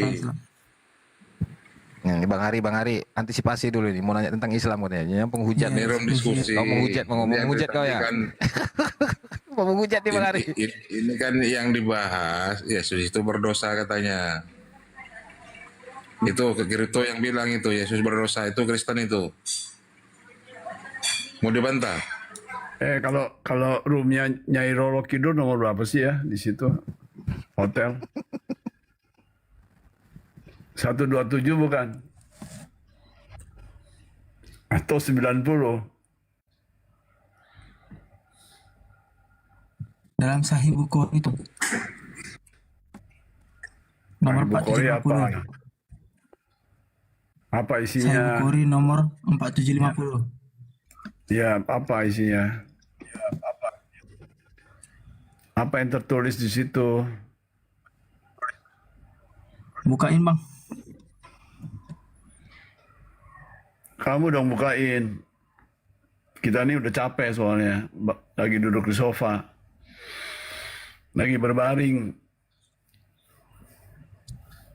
Bang Hari, antisipasi dulu nih. Mau nanya tentang Islam katanya. Yang penghujat. Ini room diskusi. Kau menghujat, mau ngomong menghujat kau ya? Mau menghujat nih Bang Hari. Ini kan yang dibahas, Yesus itu berdosa katanya. Itu Kirito yang bilang itu Yesus berdosa, itu Kristen itu. Mau dibantah? Kalau roomnya Nyai Roro Kidul nomor berapa sih ya di situ? Hotel. 127 bukan? Atau 90? Dalam Sahih Bukhari itu. Nomor Bukhari 450. Apa Sahih isinya? Bukhari nomor 4750. Ya, apa isinya? Apa yang tertulis di situ? Bukain, Bang. Kamu dong bukain. Kita ini udah capek soalnya. Lagi duduk di sofa. Lagi berbaring.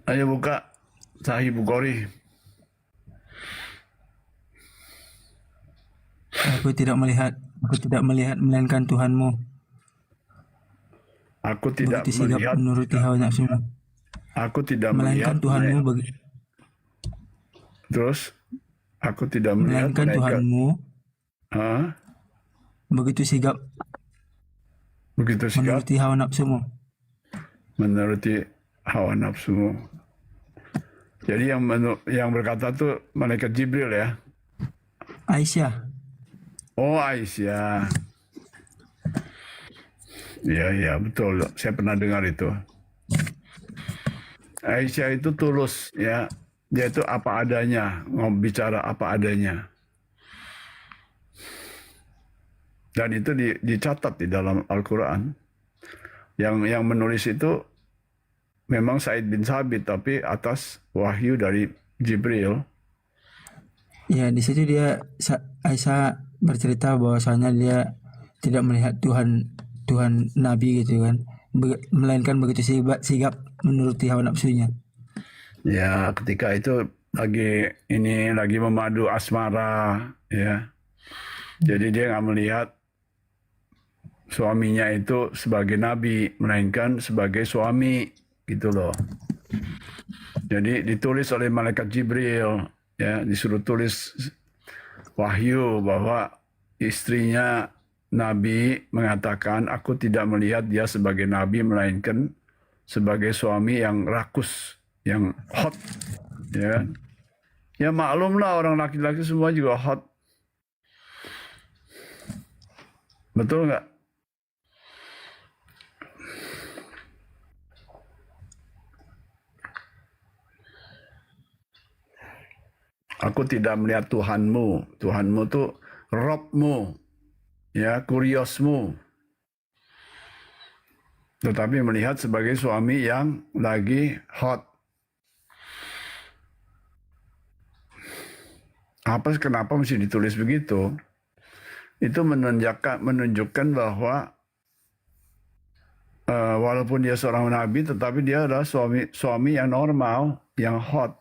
Ayo buka Sahih Bukhari. Aku tidak melihat melainkan Tuhanmu. Aku tidak Begitu sigap melihat. menuruti hawa nafsumu. Aku tidak Melainkan melihat. Tuhanmu Terus aku tidak melihat. melainkan Tuhanmu Hah? begitu sigap menuruti hawa nafsumu. Menuruti hawa nafsumu. Jadi yang berkata tuh malaikat Jibril ya. Aisyah. Oh, Aisyah. Ya betul. Saya pernah dengar itu. Aisyah itu tulus ya. Dia itu apa adanya, bicara apa adanya. Dan itu dicatat di dalam Al-Quran. Yang menulis itu memang Said bin Sabit, tapi atas wahyu dari Jibril. Ya, di situ Aisyah bercerita bahwasanya dia tidak melihat Tuhan Nabi gitu kan, melainkan begitu sigap menuruti hawa nafsunya. Ya, ketika itu lagi memadu asmara ya. Jadi dia nggak melihat suaminya itu sebagai nabi, melainkan sebagai suami gitu loh. Jadi ditulis oleh malaikat Jibril ya, disuruh tulis wahyu bahwa istrinya Nabi mengatakan, aku tidak melihat dia sebagai nabi, melainkan sebagai suami yang rakus, yang hot ya. Ya maklumlah, orang laki-laki semua juga hot. Betul nggak? Aku tidak melihat Tuhanmu. Tuhanmu tuh Robmu, ya, kuriosmu. Tetapi melihat sebagai suami yang lagi hot. Kenapa mesti ditulis begitu? Itu menunjukkan bahwa walaupun dia seorang nabi, tetapi dia adalah suami yang normal, yang hot.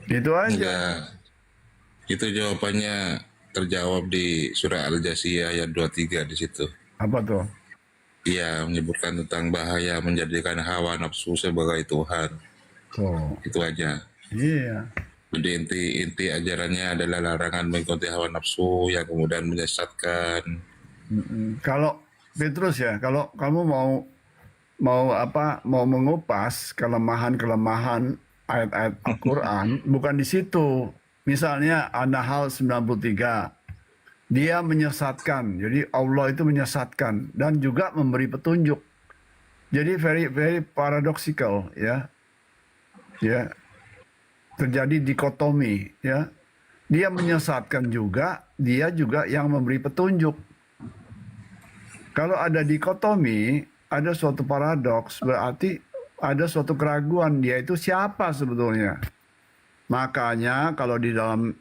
Itu aja. Enggak. Itu jawabannya terjawab di surah Al-Jasiyah ayat 23 di situ. Apa tuh? Iya, menyebutkan tentang bahaya menjadikan hawa nafsu sebagai Tuhan. Oh. Itu aja. Iya. Jadi inti ajarannya adalah larangan mengikuti hawa nafsu yang kemudian menyesatkan. Kalau Petrus ya, kalau kamu mau mengupas kelemahan ayat-ayat Al-Quran, bukan di situ. Misalnya An-Nahl 93, dia menyesatkan. Jadi Allah itu menyesatkan dan juga memberi petunjuk. Jadi very paradoxical ya. Ya. Terjadi dikotomi ya. Dia menyesatkan juga, dia juga yang memberi petunjuk. Kalau ada dikotomi, ada suatu paradoks, berarti ada suatu keraguan, dia itu siapa sebetulnya. Makanya kalau di dalam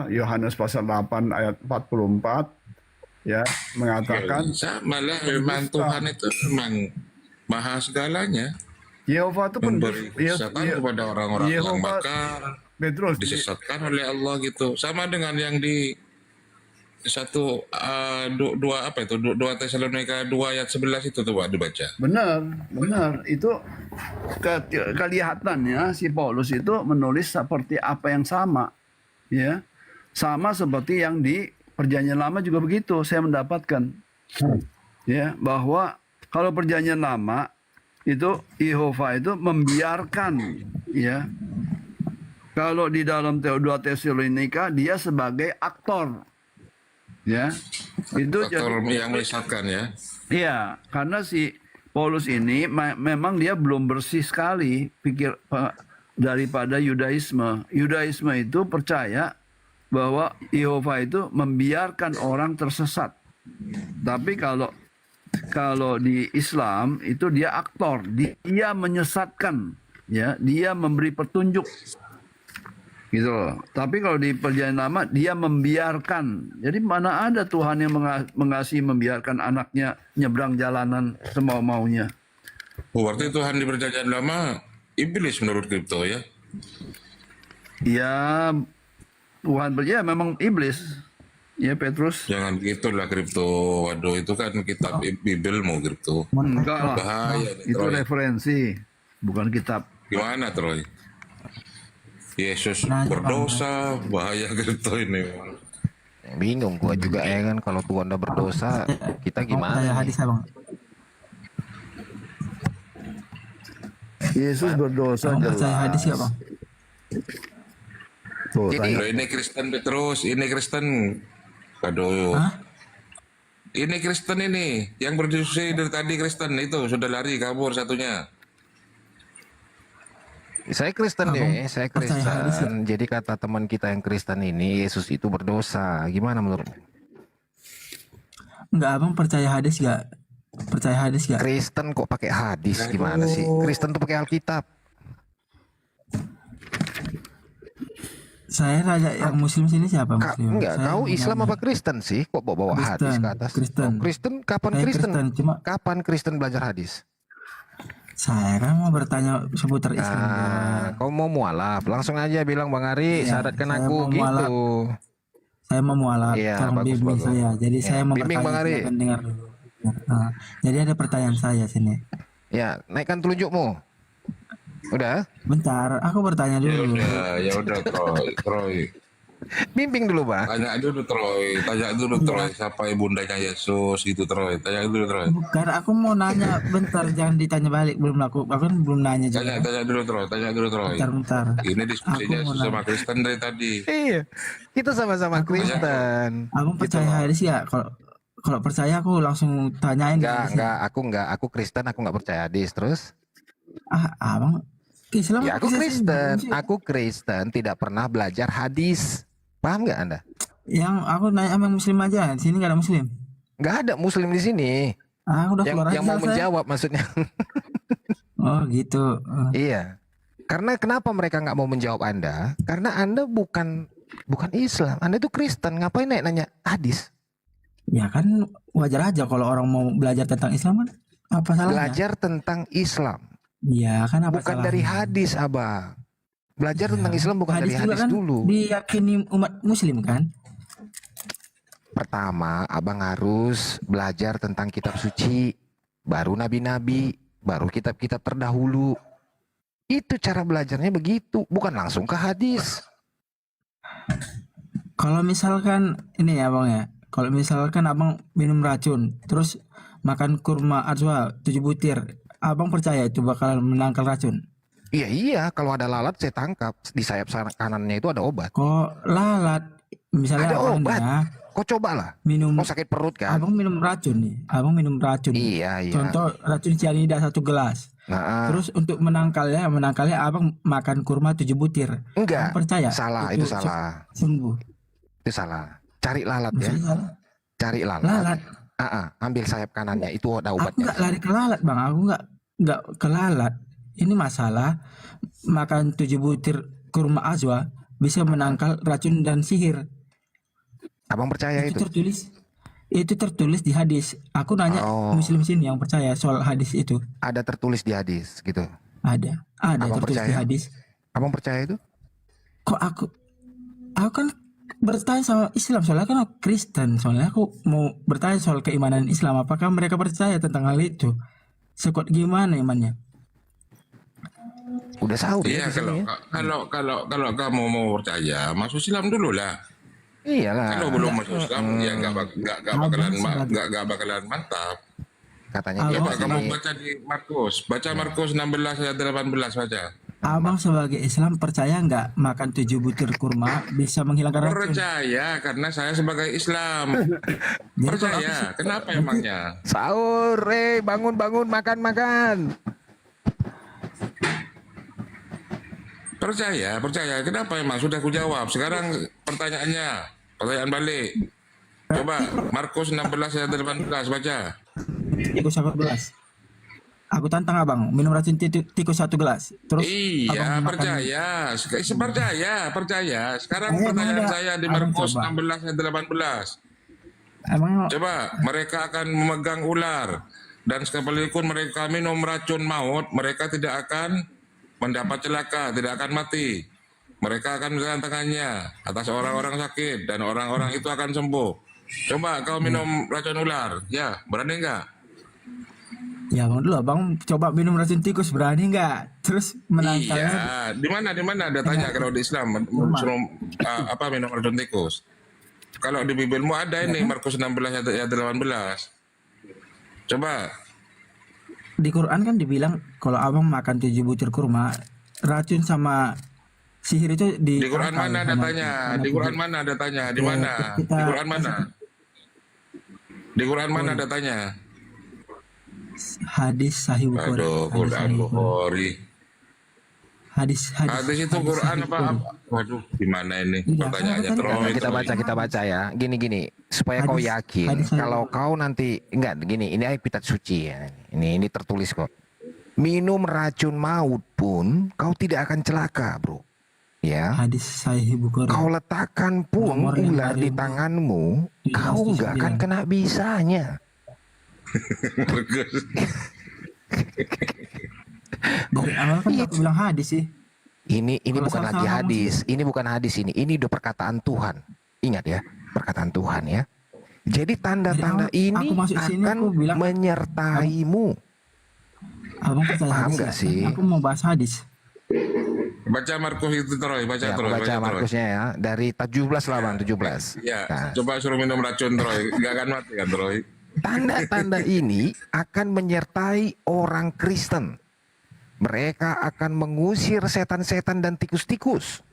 Yohanes pasal 8 ayat 44 ya mengatakan malah memang Tuhan itu memang maha segalanya. Yehova itu pun memberi kesesatan kepada orang-orang yang makar, Petrus disesatkan oleh Allah gitu. Sama dengan yang di 2 Tesalonika 2 ayat 11 itu tuh Pak dibaca. Benar. Itu kelihatannya si Paulus itu menulis seperti apa yang sama. Ya. Sama seperti yang di Perjanjian Lama juga begitu saya mendapatkan. Ya, bahwa kalau Perjanjian Lama itu Yehova itu membiarkan ya. Kalau di dalam 2 Tesalonika dia sebagai aktor. Ya, itu faktor yang menyesatkan ya. Iya, karena si Paulus ini memang dia belum bersih sekali daripada Yudaisme. Yudaisme itu percaya bahwa Yehova itu membiarkan orang tersesat. Tapi kalau di Islam itu dia aktor, dia menyesatkan, ya, dia memberi petunjuk. Gitu loh. Tapi kalau di Perjanjian Lama dia membiarkan. Jadi mana ada Tuhan yang mengasihi membiarkan anaknya nyebrang jalanan semau-maunya. Berarti Tuhan di Perjanjian Lama iblis menurut kripto ya? Ya Tuhan ya memang iblis. Ya Petrus. Jangan begitulah kripto. Waduh itu kan kitab Bibelmu kripto. Enggak lah. Bahaya. Itu Troy. Referensi, bukan kitab. Gimana Troy? Yesus berdosa, bahaya gitu ini. Bingung gua juga ya kan, kalau Tuhan udah berdosa, kita gimana? Kayak hadis Bang. Yesus berdosa Abang percaya jelas. hadis gak bang? Tuh, Jadi tanya. ini Kristen Petrus, ini Kristen. Aduh. Ini Kristen ini, yang berdiskusi dari tadi Kristen itu sudah lari kabur satunya. Saya Kristen deh, saya percaya hadis Kristen. Jadi kata teman kita yang Kristen ini, Yesus itu berdosa. Gimana menurutmu? Enggak, abang percaya hadis gak? Percaya hadis gak? Kristen kok pakai hadis? Gimana sih? Kristen tuh pakai Alkitab. Saya raja yang muslim sini siapa muslim? Enggak, Saya kau mau Islam nanya. apa Kristen sih? Kok bawa hadis Kristen, ke atas? Kristen. Oh, Kristen, kapan Saya Kristen? Kapan Kristen belajar hadis? Saya kan mau bertanya seputar Islam. Kau mau mualaf, langsung aja bilang Bang Ari, Iya, syaratkan saya aku mau gitu. mualaf. Saya mau mualaf, Iya, tolong bagus, bimbing bagus. saya. Jadi Iya, saya mau bimbing, Bang bertanya, Ari. silakan dengar dulu. Nah, jadi ada pertanyaan saya sini. Ya, naikkan telunjukmu. Udah? Bentar, aku bertanya dulu. Ya udah Troy. Bimbing dulu, Bang. Tanya dulu Troy, siapa ibundanya Yesus gitu Troy. Tanya dulu Troy. Bukan, aku mau nanya. Bentar, jangan ditanya balik. Aku kan belum nanya juga. Tanya dulu Troy. Bentar. Ini diskusinya Aku mau Yesus sama nanya. Kristen dari tadi. Iya, kita sama-sama Kristen. Abang Gitu percaya loh. hadis ya? Kalau percaya aku langsung tanyain. Aku Kristen, aku nggak percaya hadis. Terus? Abang Islam. Ya aku Kristen, tidak pernah belajar hadis. Paham nggak Anda? Yang aku nanya sama yang muslim aja. Di sini nggak ada muslim. Nggak ada muslim di sini. Udah yang keluar aja mau saya. menjawab maksudnya. Oh gitu. Iya. Karena kenapa mereka nggak mau menjawab Anda? Karena Anda bukan Islam. Anda itu Kristen. Ngapain nanya hadis? Ya kan wajar aja kalau orang mau belajar tentang Islam kan. Apa salahnya? Belajar tentang Islam. Iya kan apa Bukan salahnya? dari hadis, Abang. Belajar tentang Islam bukan dari juga hadis kan dulu. diyakini umat muslim kan. Pertama, Abang harus belajar tentang kitab suci, baru nabi-nabi, baru kitab-kitab terdahulu. Itu cara belajarnya begitu, bukan langsung ke hadis. Kalau misalkan ini ya bang ya, kalau misalkan abang minum racun, terus makan kurma ajwa 7 butir, abang percaya itu bakal menangkal racun? Iya, kalau ada lalat saya tangkap. Di sayap kanannya itu ada obat. Kok lalat? Misalnya Ada obat. abang Kok cobalah. minum, Kok sakit perut kan? abang minum racun nih, abang minum racun. Iya. Contoh racun cyanida 1 gelas. Nah, Terus untuk menangkalnya abang makan kurma 7 butir. enggak. Abang percaya? Salah, itu salah. Sembuh. Itu salah. Cari lalat ya. Maksudnya salah? Cari lalat. Lalat. Ambil sayap kanannya, itu ada Aku obatnya. nggak lari ke lalat bang, aku nggak ke lalat. Ini masalah makan 7 butir kurma ajwa bisa menangkal racun dan sihir. Abang percaya itu? Itu tertulis di hadis. Aku nanya muslim sini yang percaya soal hadis itu. Ada tertulis di hadis gitu. Ada Abang tertulis percaya? di hadis. Abang percaya itu? Kok aku kan bertanya sama Islam, soalnya kan aku Kristen, soalnya aku mau bertanya soal keimanan Islam, apakah mereka percaya tentang hal itu, sekuat gimana imannya. Udah sahur Iya, ya di sini ya. kalau kamu mau percaya, masuk Islam dulu lah. Iyalah. Kalau belum masuk Islam, ya nggak bakalan mantap. Katanya Coba gitu kamu sih. baca di Markus, baca Markus 16 ayat 18 baca. Abang sebagai Islam percaya nggak makan 7 butir kurma bisa menghilangkan racun? Percaya karena saya sebagai Islam. Percaya. Kenapa emangnya? Sahur, bangun makan. Percaya. Kenapa emang? Sudah ku jawab. Sekarang pertanyaan balik. Coba Markus 16 ayat 18 baca. Tikus 11. Aku tantang abang minum racun tikus 1 gelas. Terus Iya, abang makan- percaya. Sekarang Emang pertanyaan ada- saya di abang Markus coba. 16 ayat 18. Emang Coba, mereka akan memegang ular dan sekalipun mereka minum racun maut, mereka tidak akan mendapat celaka, tidak akan mati. Mereka akan meletakkan tangannya atas orang-orang sakit dan orang-orang itu akan sembuh. Coba kau minum racun ular, ya berani nggak? Ya bang dulu, abang coba minum racun tikus, berani nggak? Terus menangkalnya? Iya, di mana ada tanya kalau di Islam suruh minum racun tikus? Kalau di Bibelmu ada ini Markus 16 ayat 18. Coba di Quran kan dibilang kalau abang makan 7 butir kurma, racun sama sihir itu Di Quran ditangkal mana sama datanya? Di Quran mana datanya? Di Ya, mana? kita Di Quran mana? Di Quran mana datanya? hadis Sahih Bukhari. Aduh, Hadis Quran Sahih Bukhari. Bukhari. Hadis Hadis itu Quran Sahih apa? Bukhari. Waduh, gimana ini? Iya, Pertanyaannya kan terus. Kita baca ya. Gini, supaya kau yakin kalau kau nanti enggak gini, ini ayat kitab suci ya. Ini tertulis kok. Minum racun maut pun kau tidak akan celaka, bro. Ya. Hadis Sahih Bukhari. Kau letakkan pun Nomor ular di tanganmu, kau nggak akan kena bisanya. Dari awal kan aku bilang hadis sih. Ini Kalau bukan lagi salah-salah hadis, ini bukan hadis ini udah perkataan Tuhan. Ingat ya, perkataan Tuhan ya. Jadi tanda-tanda ini aku masuk sini, akan aku bilang, menyertaimu. Abang percaya Paham hadis nggak ya? sih? Aku mau bahas hadis. Baca Markus itu Troy, baca Ya, aku Troy, baca baca Troy. Markusnya ya, dari 17 lah bang, 17. Ya, Nah, coba suruh minum racun Troy, nggak akan mati kan Troy? tanda-tanda ini akan menyertai orang Kristen. Mereka akan mengusir setan-setan dan tikus-tikus.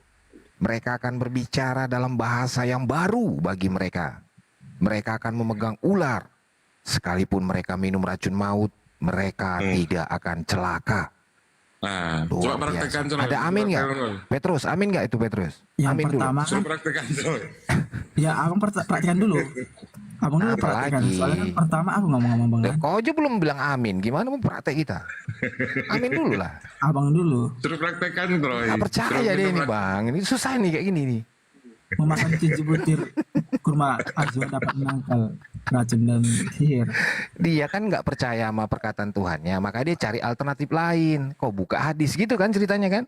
Mereka akan berbicara dalam bahasa yang baru bagi mereka. Mereka akan memegang ular. Sekalipun mereka minum racun maut, mereka tidak akan celaka. Nah, Luar coba biasa. praktekkan Troy. Ada amin nggak? Praktekkan, Troy. Petrus, amin nggak itu Petrus? Yang Amin pertama dulu. Suruh kan, praktekkan Troy. ya abang praktikan dulu. Abang dulu praktikan. Apalagi? Soalnya kan pertama aku ngomong-ngomong bang. Loh, kau aja belum bilang amin. Gimana mau praktek kita? Amin dulu lah. Abang dulu. Suruh praktekkan Troy. Nggak Suruh percaya dia minum ini bang. Ini susah nih kayak gini nih. Memakan 7 butir kurma ajwa dapat menangkal racun dan sihir. Dia kan nggak percaya sama perkataan Tuhannya, maka dia cari alternatif lain. Kok buka hadis gitu kan ceritanya kan?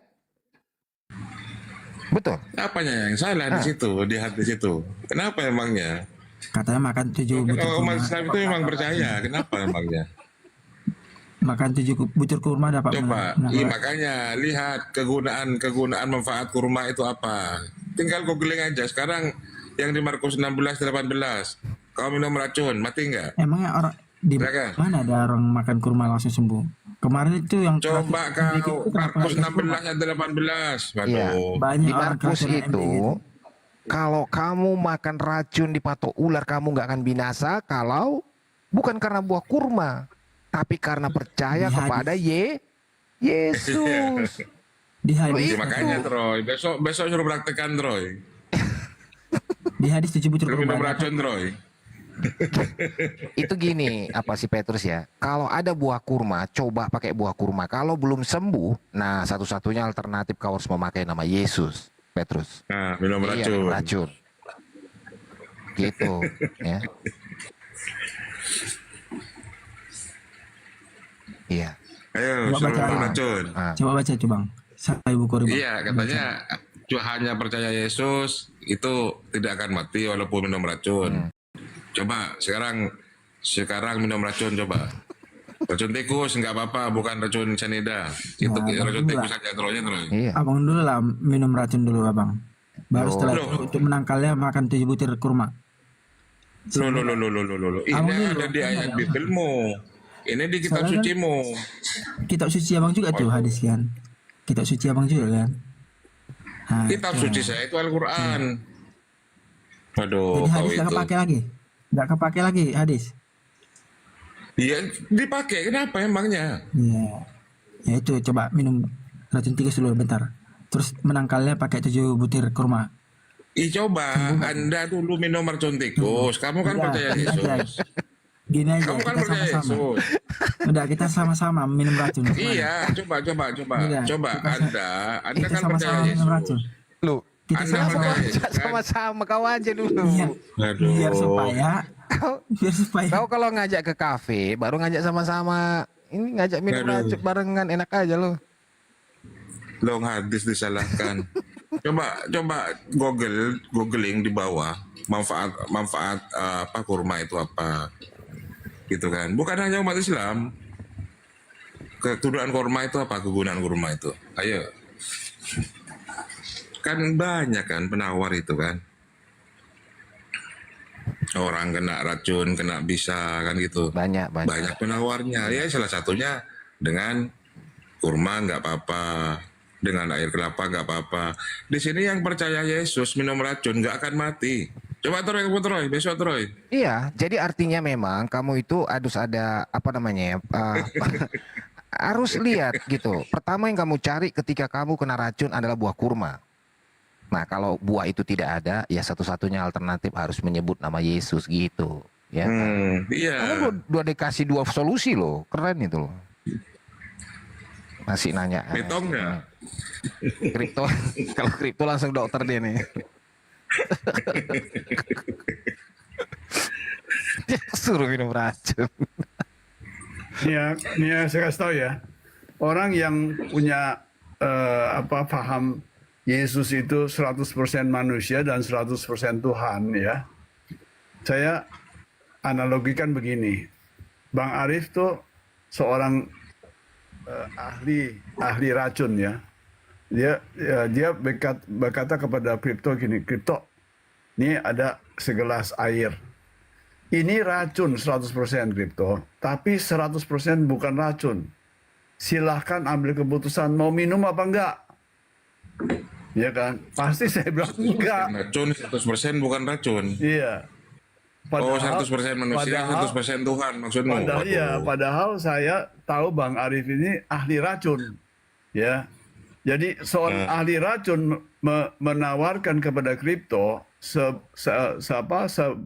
Betul. Apanya yang salah di situ, di hadis itu? Kenapa emangnya? Katanya makan 7 butir Kalau kurma. umat Islam itu memang percaya, kenapa emangnya? Makan 7 butir kurma dapat Coba, menangkal. makanya lihat kegunaan manfaat kurma itu apa. Tinggal googling aja. Sekarang yang di Markus 16:18, kau minum racun, mati nggak? Emangnya orang di Silakan. mana ada orang makan kurma langsung sembuh? Kemarin itu yang Coba terakhir kau itu kenapa Markus nggak kurma? 16 ayat 18. Iya. Waduh. Banyak Di orang Markus keracunan itu, MBG. kalau kamu makan racun dipatok ular, kamu nggak akan binasa kalau bukan karena buah kurma, tapi karena percaya Di hadis. kepada Yesus. Di Ya, hadis, makanya Troy, besok suruh praktekan Troy. di hadis 7 butir Suruh kurma minum dapat racun Troy. Itu gini, apa sih Petrus ya? Kalau ada buah kurma, coba pakai buah kurma. Kalau belum sembuh, nah satu-satunya alternatif kau harus memakai nama Yesus, Petrus. Nah, minum Iya, racun. minum racun. Gitu, ya. Iya. Ayo, Coba suruh baca. minum racun. Ah. Coba baca coba bang. Sahih Bukhari. Bang. Iya, katanya hanya percaya Yesus itu tidak akan mati walaupun minum racun. Coba sekarang minum racun coba. Racun tikus nggak apa-apa, bukan racun cyanida. Itu Nah, racun abang tikus dulu aja Troy. Iya. Abang dulu lah minum racun dulu abang. Baru setelah Loh. itu untuk menangkalnya makan 7 butir kurma. Loh. Ini Abang dulu, ada di abang ayat dulu. Bibelmu. Ini di kitab Soalnya kan sucimu. Kitab suci abang juga tuh hadis kan. Kitab suci abang juga kan. Nah, Kitab itu. suci saya itu Al-Quran. Waduh, Jadi kau hadis nggak itu. kepake lagi. Nggak kepake lagi hadis. Iya, dipakai. Kenapa emangnya? Iya. Ya itu coba minum racun tikus dulu bentar. Terus menangkalnya pakai 7 butir kurma. Coba Anda dulu minum racun tikus. Kamu kan Udah, percaya gini aja. Yesus. Gini aja, Kamu kan kita percaya sama-sama. Yesus. Udah kita sama-sama minum racun. Iya, coba. Udah, Coba kita Anda kita kan percaya sama-sama minum Yesus. racun. Lu, Kita Anda sama-sama. percaya Yesus kan? sama-sama kau aja dulu. Iya. Aduh. Biar supaya Kau kalau ngajak ke kafe, baru ngajak sama-sama. Ini ngajak minum Aduh. racun barengan, enak aja lo. Long hadis disalahkan. coba googling di bawah manfaat apa kurma itu apa. Gitu kan. Bukan hanya umat Islam. Kegunaan kurma itu apa? Kegunaan kurma itu. Ayo. Kan banyak kan penawar itu kan. orang kena racun, kena bisa kan gitu. Banyak. Banyak penawarnya. Ya salah satunya dengan kurma nggak apa-apa, dengan air kelapa nggak apa-apa. Di sini yang percaya Yesus minum racun nggak akan mati. Coba Troy, besok Troy. Iya, jadi artinya memang kamu itu harus ada apa namanya ya? Harus lihat gitu. Pertama yang kamu cari ketika kamu kena racun adalah buah kurma. Nah, kalau buah itu tidak ada, ya satu-satunya alternatif harus menyebut nama Yesus gitu, ya. Iya. Kamu udah dikasih 2 solusi loh, keren itu loh. Masih nanya. Kripto nggak? Kripto, kalau kripto langsung dokter dia nih. Dia suruh minum racun. Nih saya kasih tahu ya, orang yang punya paham Yesus itu 100% manusia dan 100% Tuhan ya. Saya analogikan begini, Bang Arif tuh seorang ahli racun ya. Dia berkata kepada kripto gini, kripto, ini ada segelas air. Ini racun 100% kripto, tapi 100% bukan racun. Silahkan ambil keputusan mau minum apa enggak. Ya kan? Pasti saya bilang enggak. Racun 100% bukan racun. Iya. 100% manusia, 100% Tuhan maksudmu. Padahal saya tahu Bang Arif ini ahli racun. Ya. Jadi seorang ahli racun menawarkan kepada kripto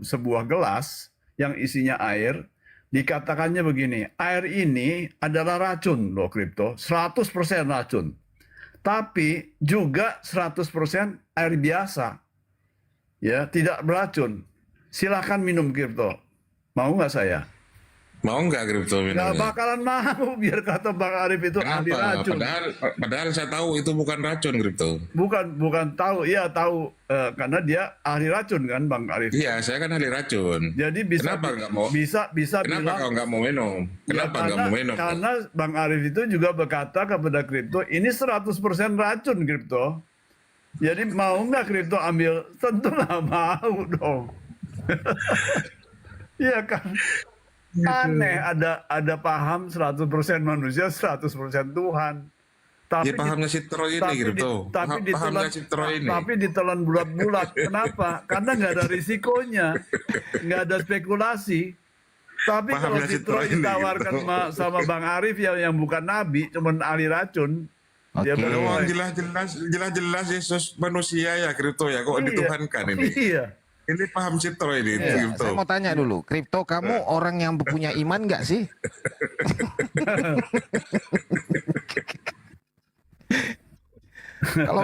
sebuah gelas yang isinya air, dikatakannya begini, air ini adalah racun loh kripto, 100% racun. Tapi juga 100% air biasa. Ya, tidak beracun. Silakan minum kripto. Mau nggak saya? Mau nggak kripto minumnya? Nggak bakalan mau, biar kata Bang Arif itu ahli racun. Padahal saya tahu itu bukan racun kripto. Bukan tahu, iya tahu karena dia ahli racun kan Bang Arif. Iya, saya kan ahli racun. Jadi Kenapa nggak mau? Bisa Kenapa kau nggak mau minum? Kenapa nggak mau minum? Karena Bang Arif itu juga berkata kepada kripto, ini 100% racun kripto. Jadi mau nggak kripto ambil? Tentu nggak mau dong. Iya kan? Aneh, ada paham 100% manusia, 100% Tuhan. Tapi Ya pahamnya si Troy ini gitu. Pahamnya si Troy ini. Tapi ditelan bulat-bulat. Kenapa? Karena nggak ada risikonya, nggak ada spekulasi. Tapi kalau Pahamnya si si Troy Troy ini, ditawarkan gitu. sama Bang Arif yang bukan nabi, cuman ahli racun. Dia Oh, bilang, jelas Yesus manusia ya kripto ya, kok dituhankan ini. Iya. Ini paham si Troy ini. Iya, kripto. saya mau tanya dulu, kripto kamu orang yang punya iman nggak sih? Kalau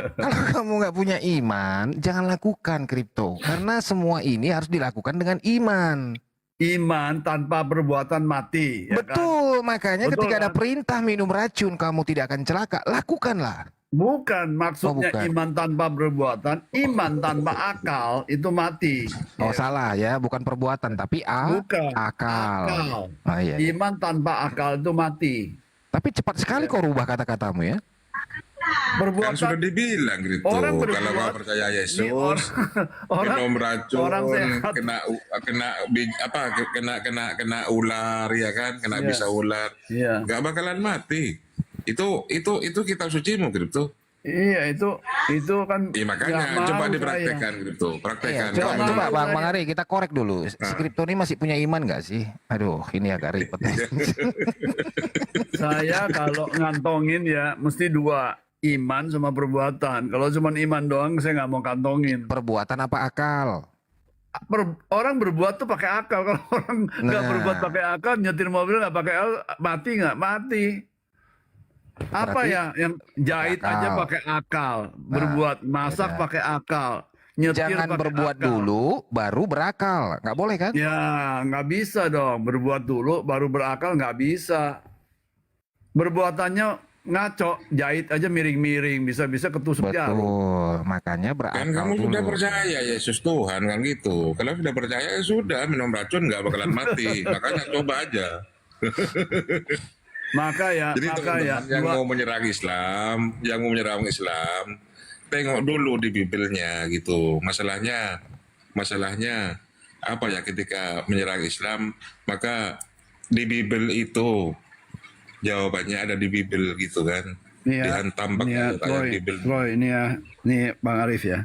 kamu nggak punya iman, jangan lakukan kripto, karena semua ini harus dilakukan dengan iman. Iman tanpa perbuatan mati. Ya Betul, makanya Betul, ketika ada kan? perintah minum racun, kamu tidak akan celaka, lakukanlah. Bukan, maksudnya bukan. iman tanpa perbuatan, iman tanpa akal itu mati. Oh salah ya, bukan perbuatan tapi Bukan. akal. Oh, iya. Iman tanpa akal itu mati. Tapi cepat sekali kau rubah kata-katamu ya. Perbuatan Kan sudah dibilang gitu. Orang Kalau berbuat- kau percaya Yesus, orang- minum racun, orang sehat. kena ular ya kan, kena Iya. bisa ular, Iya. nggak bakalan mati. Itu kitab sucimu gitu. Iya itu kan. Iya makanya nggak mau coba saya. dipraktekkan gitu. Praktekkan. Coba, Kamu coba coba. Bang Ari, kita korek dulu. Si kripto ini masih punya iman nggak sih? Aduh, ini agak ribet. Saya kalau ngantongin ya mesti 2, iman sama perbuatan. Kalau cuma iman doang saya nggak mau kantongin. Perbuatan apa akal? Orang berbuat tuh pakai akal. Kalau orang nggak Nah. berbuat pakai akal, nyetir mobil nggak pakai akal, mati nggak? Mati. Apa Berarti ya yang jahit akal. aja pakai akal, berbuat masak beda. pakai akal, nyetir Jangan pakai berbuat akal. dulu, baru berakal. Nggak boleh kan? Ya nggak bisa dong, berbuat dulu baru berakal nggak bisa. Berbuatannya ngaco, jahit aja miring-miring, bisa-bisa ketusuk jarum. Betul, makanya berakal Kan kamu dulu. sudah percaya Yesus Tuhan kan gitu. Kalau sudah percaya ya sudah, minum racun nggak bakalan mati. Makanya coba aja. Maka ya, Jadi teman-teman yang dua- mau menyerang Islam, tengok dulu di Bibelnya gitu. Masalahnya apa ya, ketika menyerang Islam, maka di Bible itu jawabannya ada di Bible gitu kan. Dihantam pakai ayat Bible. Troy, ini ya, ini Bang Arif ya.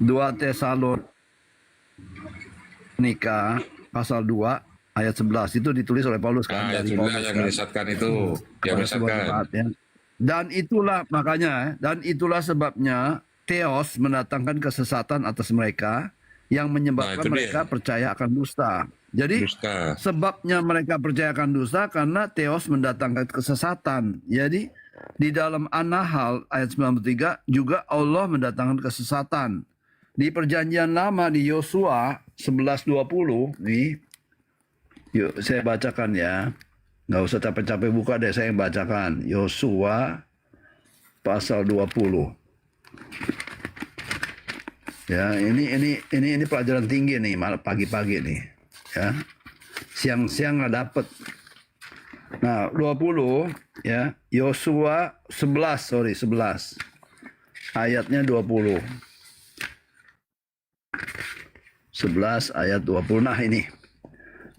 2 Tesalonika pasal 2 ayat 11 itu ditulis oleh Paulus kan, Ayat dari 11 Paulus yang kan. menyesatkan itu, yang Pada sebuah menyesatkan. jemaat, ya. Dan itulah makanya, dan itulah sebabnya Theos mendatangkan kesesatan atas mereka yang menyebabkan itu dia. mereka percaya akan dusta. Jadi sebabnya mereka percaya akan dusta karena Theos mendatangkan kesesatan. Jadi di dalam An-Nahl ayat 93 juga Allah mendatangkan kesesatan. Di perjanjian lama di Yosua 11:20 nih, yuk saya bacakan ya. Nggak usah capek-capek buka deh, saya yang bacakan. Yosua pasal 20. Ya, ini pelajaran tinggi nih, malah pagi-pagi nih. Ya. Siang-siang nggak dapet. Nah, 20 ya, Yosua 11. Ayatnya 20. 11 ayat 20. Nah, ini.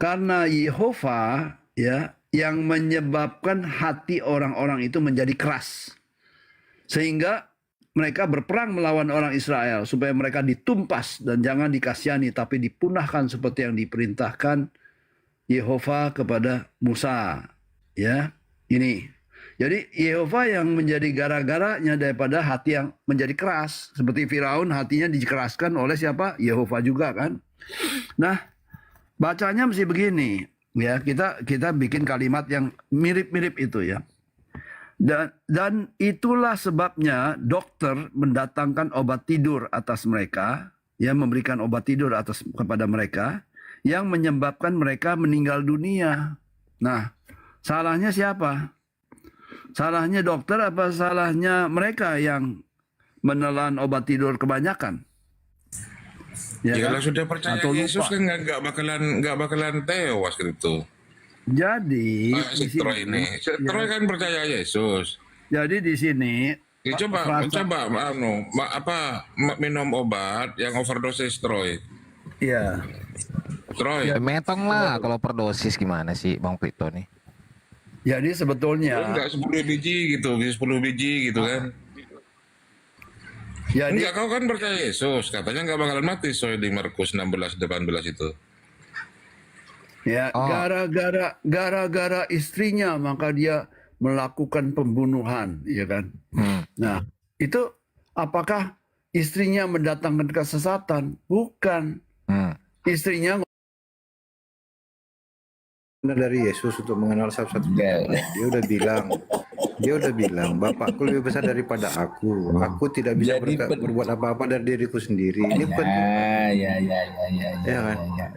Karena Yehova ya yang menyebabkan hati orang-orang itu menjadi keras. Sehingga mereka berperang melawan orang Israel supaya mereka ditumpas dan jangan dikasihani tapi dipunahkan seperti yang diperintahkan Yehova kepada Musa. Ya, ini. Jadi Yehova yang menjadi gara-garanya daripada hati yang menjadi keras. Seperti Firaun hatinya dikeraskan oleh siapa? Yehova juga kan. Nah, bacanya mesti begini. Ya, kita bikin kalimat yang mirip-mirip itu ya. Dan itulah sebabnya dokter mendatangkan obat tidur atas mereka, ya, memberikan obat tidur kepada mereka yang menyebabkan mereka meninggal dunia. Nah, salahnya siapa? Salahnya dokter apa salahnya mereka yang menelan obat tidur kebanyakan? Ya, kan? kalau sudah percaya Atau lupa. Yesus kan nggak bakalan tewas gitu. Jadi si Troy ini, Troy kan percaya Yesus. Jadi di sini coba minum obat yang overdosis Troy. Iya. Troy. Metong lah kalau perdosis gimana sih Bang Prito nih? Jadi sebetulnya enggak 10 biji gitu kan. Jadi, enggak, kau kan percaya Yesus, katanya nggak bakalan mati soal di Markus 16:18 itu. Ya, gara-gara istrinya maka dia melakukan pembunuhan, ya kan? Nah, itu apakah istrinya mendatangkan kesesatan? Bukan. Istrinya dari Yesus untuk mengenal satu-satu. Dia udah bilang, Bapakku lebih besar daripada aku. Aku tidak bisa berbuat apa-apa dari diriku sendiri. Ini bukan.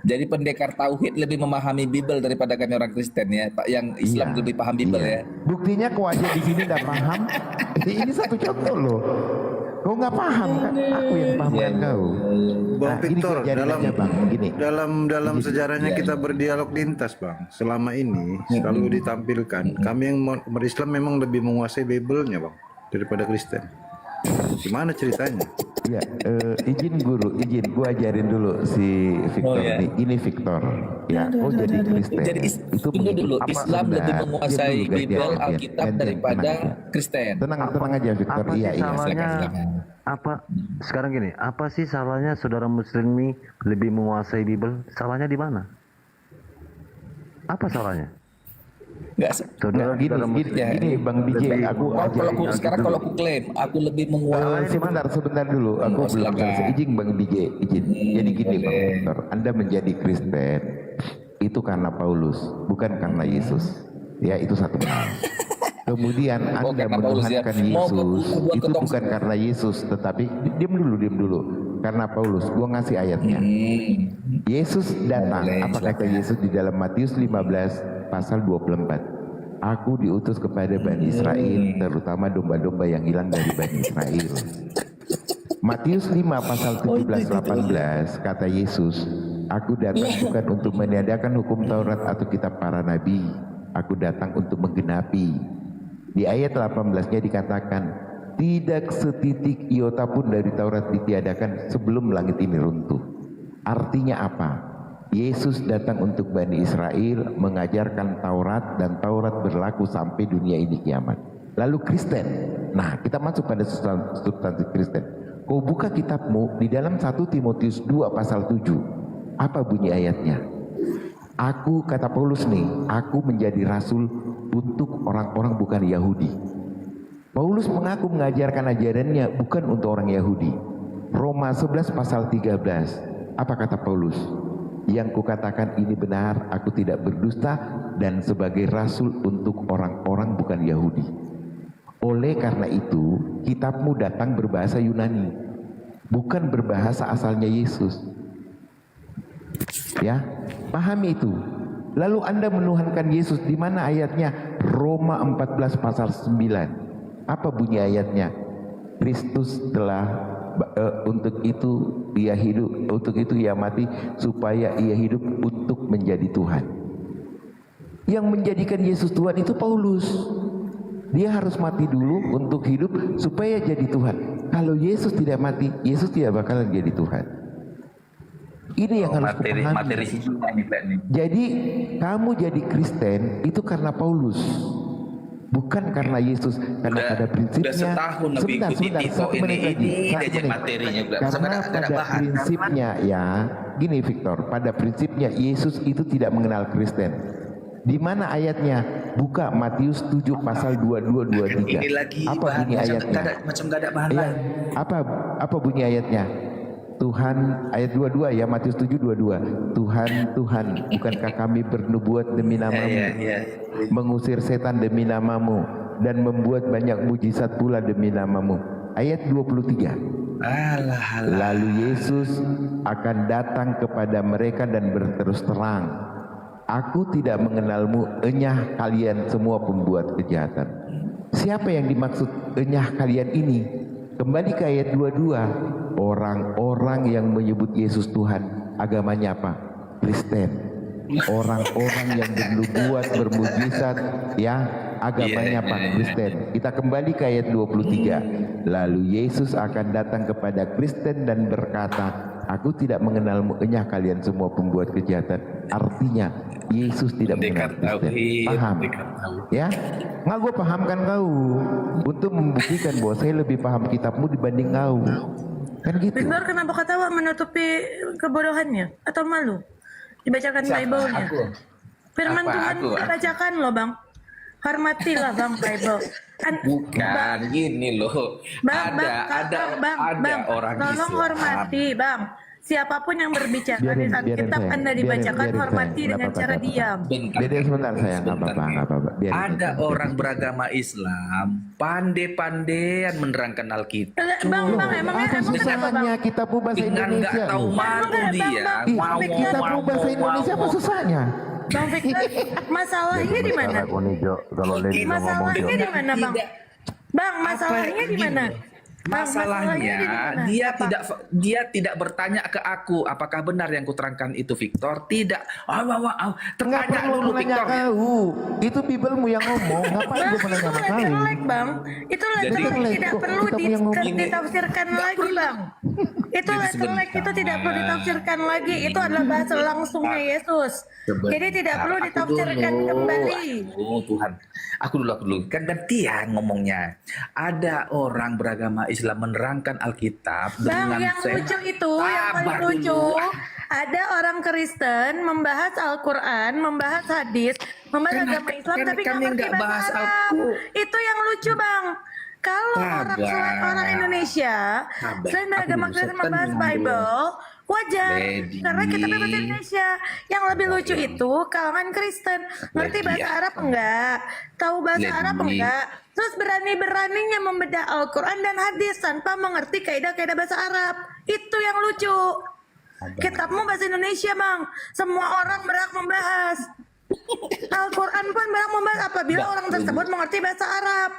Jadi pendekar tauhid lebih memahami Bible daripada kami orang Kristen ya, Pak. Yang Islam lebih paham Bible ya. Buktinya kau aja di sini nggak paham. Ini satu contoh loh. Kau nggak paham kan? Aku yang pahamkan kau. Bang Victor, dalam sejarahnya kita berdialog lintas, Bang. Selama ini selalu ditampilkan kami yang berislam memang lebih menguasai Bible-nya, Bang, daripada Kristen. Gimana ceritanya? Ya, izin guru, gua ajarin dulu si Victor nih. Ini Victor. Ya, jadi Kristen. Jadi itu dulu Islam lebih menguasai Bible Alkitab daripada Kristen. Tenang aja Victor. Iya. Sekarang gini, apa sih salahnya saudara Muslimi lebih menguasai Bible? Salahnya di mana? Apa salahnya? Gini Bang DJ, kalau aku klaim aku lebih menguasai. Sebentar dulu, aku belum selesai. Izin Bang DJ, izin. Jadi gini Bang Victor, Anda menjadi Kristen itu karena Paulus, bukan karena Yesus. Ya, itu satu hal. Kemudian Anda menuhankan Yesus itu bukan karena Yesus, tetapi diam dulu. Karena Paulus, gua ngasih ayatnya. Yesus datang, apa kata Yesus di dalam Matius 15 pasal 24? Aku diutus kepada Bani Israel, terutama domba-domba yang hilang dari Bani Israel. Matius 5 pasal 17-18 kata Yesus, aku datang bukan untuk meniadakan hukum Taurat atau kitab para nabi, aku datang untuk menggenapi. Di ayat 18-nya dikatakan, tidak setitik iota pun dari Taurat ditiadakan sebelum langit ini runtuh. Artinya apa? Yesus datang untuk Bani Israel, mengajarkan Taurat, dan Taurat berlaku sampai dunia ini kiamat. Lalu Kristen. Nah, kita masuk pada substansi Kristen. Kau buka kitabmu di dalam 1 Timotius 2 pasal 7. Apa bunyi ayatnya? Aku, kata Paulus nih, aku menjadi rasul untuk orang-orang bukan Yahudi. Paulus mengaku mengajarkan ajarannya bukan untuk orang Yahudi. Roma 11 pasal 13. Apa kata Paulus? Yang kukatakan ini benar, aku tidak berdusta dan sebagai rasul untuk orang-orang bukan Yahudi. Oleh karena itu, kitabmu datang berbahasa Yunani, bukan berbahasa asalnya Yesus. Ya, pahami itu. Lalu Anda menuhankan Yesus di mana ayatnya? Roma 14 pasal 9. Apa bunyi ayatnya? Kristus telah untuk itu ia hidup, untuk itu ia mati supaya ia hidup untuk menjadi Tuhan. Yang menjadikan Yesus Tuhan itu Paulus. Dia harus mati dulu untuk hidup supaya jadi Tuhan. Kalau Yesus tidak mati, Yesus tidak bakalan jadi Tuhan. Ini yang harus kupahami. Jadi kamu jadi Kristen itu karena Paulus, bukan karena Yesus. Karena pada prinsipnya, Udah setahun lebih ikuti Tito ini aja materinya. Karena pada prinsipnya ya, gini Victor, pada prinsipnya Yesus itu tidak mengenal Kristen. Di mana ayatnya? Buka Matius 7 pasal 22 23. Ini lagi apa bunyi ayatnya? Macam gak ada bahan Ya, lain. apa bunyi ayatnya? Tuhan, ayat 22 ya, Matius 7 22. Tuhan, Tuhan, bukankah kami bernubuat demi namamu, mengusir setan demi namamu, dan membuat banyak mujizat pula demi namamu. Ayat 23. Lalu Yesus akan datang kepada mereka dan berterus terang, Aku tidak mengenalmu, enyah kalian semua pembuat kejahatan. Siapa yang dimaksud enyah kalian ini? Kembali ke ayat 22. Orang-orang yang menyebut Yesus Tuhan, agamanya apa? Kristen. Orang-orang yang bernubuat, bermujizat, ya, agamanya apa? Kristen. Kita kembali ke ayat 23. Lalu Yesus akan datang kepada Kristen dan berkata, Aku tidak mengenalmu, enyah kalian semua pembuat kejahatan. Artinya Yesus tidak mengenal Kristen. Paham? Ya? Nggak, gue pahamkan kau untuk membuktikan bahwa saya lebih paham kitabmu dibanding kau. Kan gitu. Victor, kenapa ketawa menutupi kebodohannya atau malu? Dibacakan Bible-nya. Firman Tuhan dibacakan loh, Bang. Hormatilah Bang Bible. Bukan gini loh. Bang, orang tolong Islam. Hormati, Bang. Siapapun yang berbicara di saat kitab Anda dibacakan, hormati dengan cara diam. Beda sebentar sayang, nggak apa-apa. Ada orang beragama Islam pandai-pandaian menerangkan Alkitab. Bang, emangnya kenapa Bang? Kitabmu bahasa Dengan Indonesia. nggak tahu malu dia. Kitabmu bahasa Indonesia apa susahnya? Bang Victor, masalahnya di mana? Masalahnya di mana, Bang? Bang, masalahnya di mana? Masalahnya dia tidak bertanya ke aku apakah benar yang kuterangkan itu, Victor. Tidak. Tertanya dulu Victor. Itu Bibelmu yang ngomong. Ngapain gue menanya sama kau? Bang, itu letterlek tidak perlu ditafsirkan lagi, Bang. Itu letterlek itu tidak perlu ditafsirkan lagi. Itu adalah bahasa langsungnya Yesus. Jadi tidak perlu ditafsirkan kembali. Oh Tuhan, aku dulu. Kan gantian ngomongnya. Ada orang beragama Islam menerangkan Alkitab Bang, dengan yang lucu itu, yang paling lucu, ada orang Kristen membahas Al-Quran, membahas hadis, membahas agama Islam, tapi nggak ngerti bahasa Arab. Itu yang lucu, Bang. Kalau orang Indonesia, selain beragama Kristen membahas Bible, wajar, karena kita bahasa Indonesia. Yang lebih lucu itu kalangan Kristen, ngerti bahasa Arab enggak, tahu bahasa Arab enggak, terus berani-beraninya membedah Al-Quran dan hadis tanpa mengerti kaidah-kaidah bahasa Arab. Itu yang lucu. Kitabmu bahasa Indonesia, Bang. Semua orang berhak membahas. Al-Quran pun berhak membahas apabila orang tersebut mengerti bahasa Arab.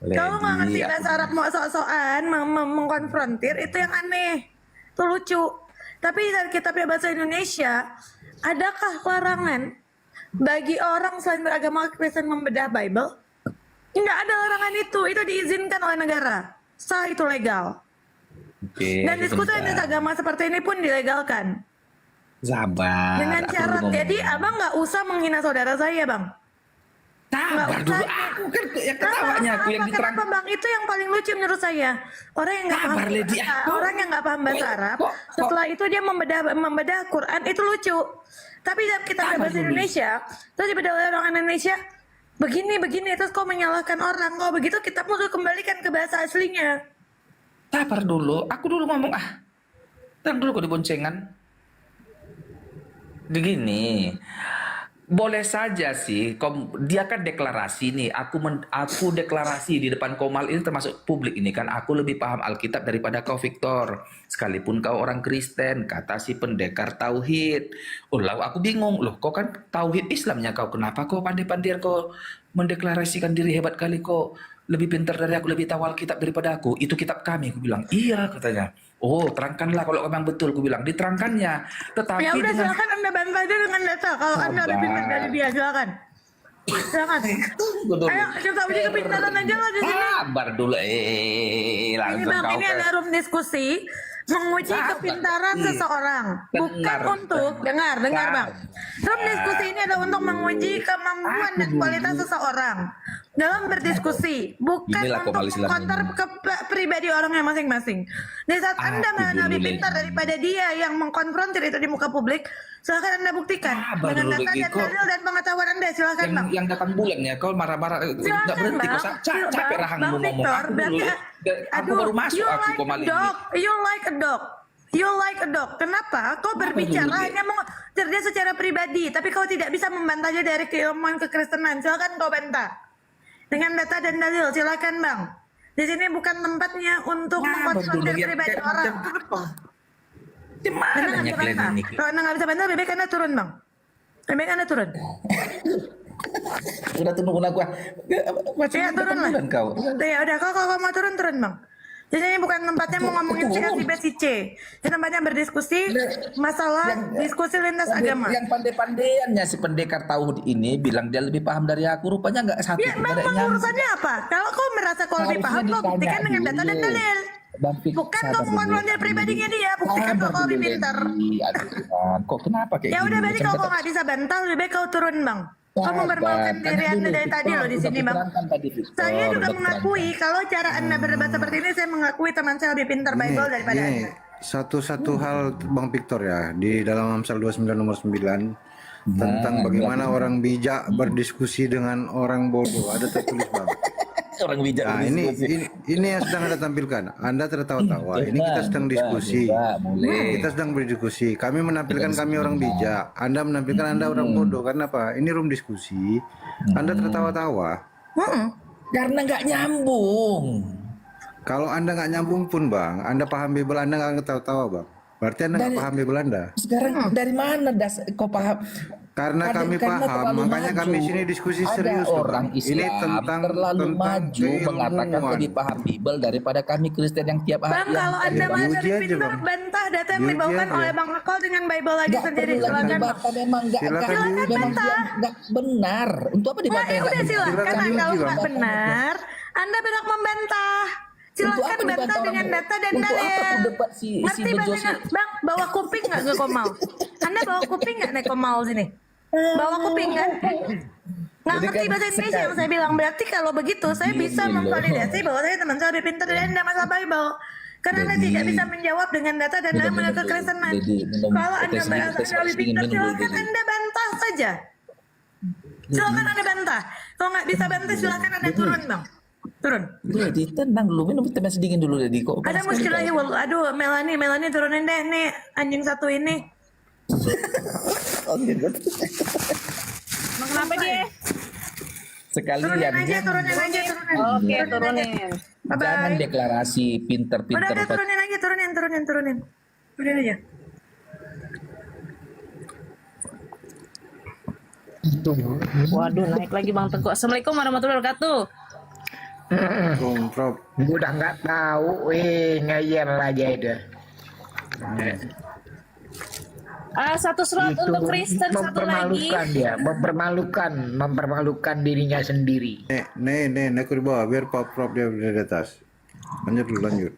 Kalau nggak ngerti bahasa Arab mau sok-sokan mengkonfrontir, itu yang aneh. Itu lucu. Tapi dari kitabnya bahasa Indonesia, adakah larangan bagi orang selain beragama Kristen membedah Bible? Nggak ada larangan itu diizinkan oleh negara. Sah, itu legal. Dan diskusi lintas agama seperti ini pun dilegalkan. Sabar. Dengan aku syarat, dulu jadi ngomong. abang nggak usah menghina saudara saya, bang. Nggak Sabar dulu. usah. Aku kan yang ketawanya aku yang diterang. Kenapa bang? Itu yang paling lucu menurut saya. Orang yang nggak paham Sabar, Lady. bahasa, orang yang nggak paham bahasa Arab, setelah itu dia membedah Quran, itu lucu. Tapi dalam kita bahasa Indonesia, terus dibedah oleh orang Indonesia, begini, terus kau menyalahkan orang, kau begitu kita perlu kembalikan ke bahasa aslinya. Sabar dulu. Aku dulu ngomong Ntar dulu kok diboncengan. Begini. Boleh saja sih, dia kan deklarasi nih. Aku deklarasi di depan Komal ini termasuk publik ini kan. Aku lebih paham Alkitab daripada kau, Victor. Sekalipun kau orang Kristen, kata si pendekar tauhid. Lalu aku bingung, loh kau kan tauhid Islamnya kau. Kenapa kau pandai-pandai kau mendeklarasikan diri hebat kali kau? Lebih pintar dari aku, lebih tahu Alkitab daripada aku. Itu kitab kami, aku bilang. Iya katanya. Oh, terangkanlah kalau memang betul, aku bilang. Diterangkannya. Tetapi Ya udah dengan... silakan Anda bantah aja dengan data. Kalau Anda lebih pintar dari dia, silakan. Silakan. Ayo kita uji kepintaran aja lah di sini. Sabar dulu, Ini langsung bang, kau ini ke... ada room diskusi menguji kepintaran seseorang, bukan untuk dengar bang. Room diskusi ini adalah untuk menguji kemampuan dan kualitas seseorang dalam berdiskusi, bukan Inilah untuk Komal Islam mengkonter ke pribadi orangnya masing-masing. Di saat Anda merasa lebih pintar daripada dia yang mengkonfrontir itu di muka publik, silakan Anda buktikan dengan data dan dalil dan pengetahuan Anda. Silakan bang. Yang datang bulan ya, kau marah-marah nggak berhenti kau capek rahangmu ngomong. Victor, Aku baru masuk aku Komal ini. You like a dog. You like a dog. Kenapa? Kau berbicara hanya dia secara pribadi, tapi kau tidak bisa membantahnya dari keilmuan kekristenan. Silakan kau bantah dengan data dan dalil. Silakan bang. Di sini bukan tempatnya untuk mengkonfrontir pribadi orang. Gimana Anda nggak bisa bantah. Kalau Anda nggak bisa bantah, lebih baik Anda turun bang. Lebih baik Anda turun. Udah turun aku. Ya turun lah. Kau. Ya udah kalau mau turun bang. Jadi ini bukan tempatnya mau ngomongin si B, si C. Ini tempatnya berdiskusi masalah diskusi lintas agama. Yang pandai-pandaiannya si pendekar tauhid ini bilang dia lebih paham dari aku. Rupanya nggak satu. Ya memang urusannya apa? Kalau kau merasa kau lebih paham, kau buktikan dengan data dan dalil. Bukan kau mengonfrontir pribadinya dia. Buktikan kau lebih pintar. Kok kenapa kayak Ya udah berarti kalau kau nggak bisa bantah, lebih baik kau turun bang. Kau mempermalukan diri Anda dari tadi loh di sini bang. Saya juga mengakui kalau cara Anda berdebat seperti ini, saya mengakui teman saya lebih pintar Bible daripada Anda. Satu hal Bang Victor ya, di dalam Amsal 29 nomor 9 tentang bagaimana orang bijak berdiskusi dengan orang bodoh, ada tertulis Bang. Orang bijak. Nah, ini yang sedang Anda tampilkan. Anda tertawa-tawa. Ini kita sedang diskusi. Kita sedang berdiskusi. Kami menampilkan kami orang bijak. Anda menampilkan Anda orang bodoh. Karena apa? Ini room diskusi. Anda tertawa-tawa. Karena nggak nyambung. Kalau Anda nggak nyambung pun Bang, Anda paham Bible, Anda nggak ketawa-tawa Bang. Berarti Anda nggak paham Bible Anda. Sekarang dari mana kau paham? Karena kami paham, makanya kami sini diskusi serius. Orang Islam ini tentang maju mengatakan lebih paham Bible daripada kami Kristen yang tiap hari. Bang, kalau Anda merasa lebih pintar, bantah data yang dibawakan oleh Bang Akal dengan Bible lagi sendiri. Silakan Memang nggak benar. Untuk apa dibantah? Ya udah silakan. Kalau nggak benar, Anda berhak membantah. Silakan bantah dengan data dan dalil. Ngerti bahasanya? Bang, bawa kuping nggak ke Komal? Anda bawa kuping nggak naik Komal sini? Bawa kuping kan? Nggak ngerti bahasa Indonesia yang saya bilang. Berarti kalau begitu saya bisa memvalidasi bahwa saya teman saya lebih pintar dari Anda masalah Bible. Karena Anda tidak bisa menjawab dengan data dan dalil menurut kekristenan. Kalau Anda merasa Anda lebih pintar, silakan Anda bantah saja. Silakan Anda bantah. Kalau nggak bisa bantah, silakan Anda turun bang. Turun. Jadi tenang dulu, minum teh sedingin dulu jadi kok. Ada muskilah ya, aduh Melani turunin deh nih anjing satu ini. Mau kenapa dia? Sekalian Turunin aja. Oke, turunin. Jangan deklarasi pinter-pinter. Udah turunin aja, turunin. Turunin aja. Waduh, naik lagi Bang Teguh. Assalamualaikum warahmatullahi wabarakatuh. Prof. Gue udah nggak tahu, ngeyel aja itu. Satu surat Itu untuk Kristen, satu lagi. Mempermalukan dirinya sendiri. Nih, aku di bawah, biar Prof dia di atas. Lanjut.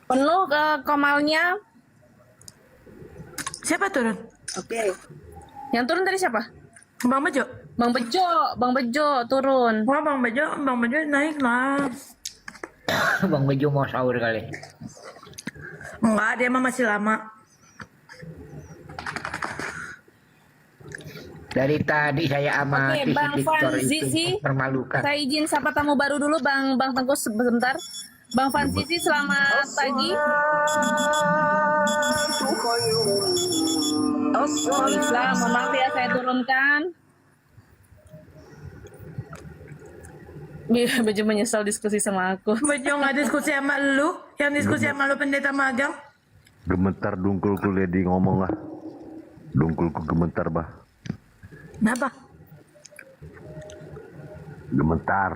Penuh ke komalnya. Siapa turun? Oke. Yang turun tadi siapa? Bang Bejo. Bang Bejo turun. Wah, Bang Bejo naik lah. Bang Bejo mau sahur kali. Enggak, dia mah masih lama. Dari tadi saya amati Oke, Bang Victor Van itu Zizi. permalukan. Saya izin sapa tamu baru dulu, Bang Tengku sebentar. Bang Van Zizi, selamat pagi. Oh, Islam, mohon maaf ya saya turunkan. Bejo menyesal diskusi sama aku. Bejo nggak diskusi sama lu, yang diskusi sama lu pendeta magang. Gemetar dungkulku Lady ngomong lah. Dungkulku gemetar bah. Kenapa? Gemetar.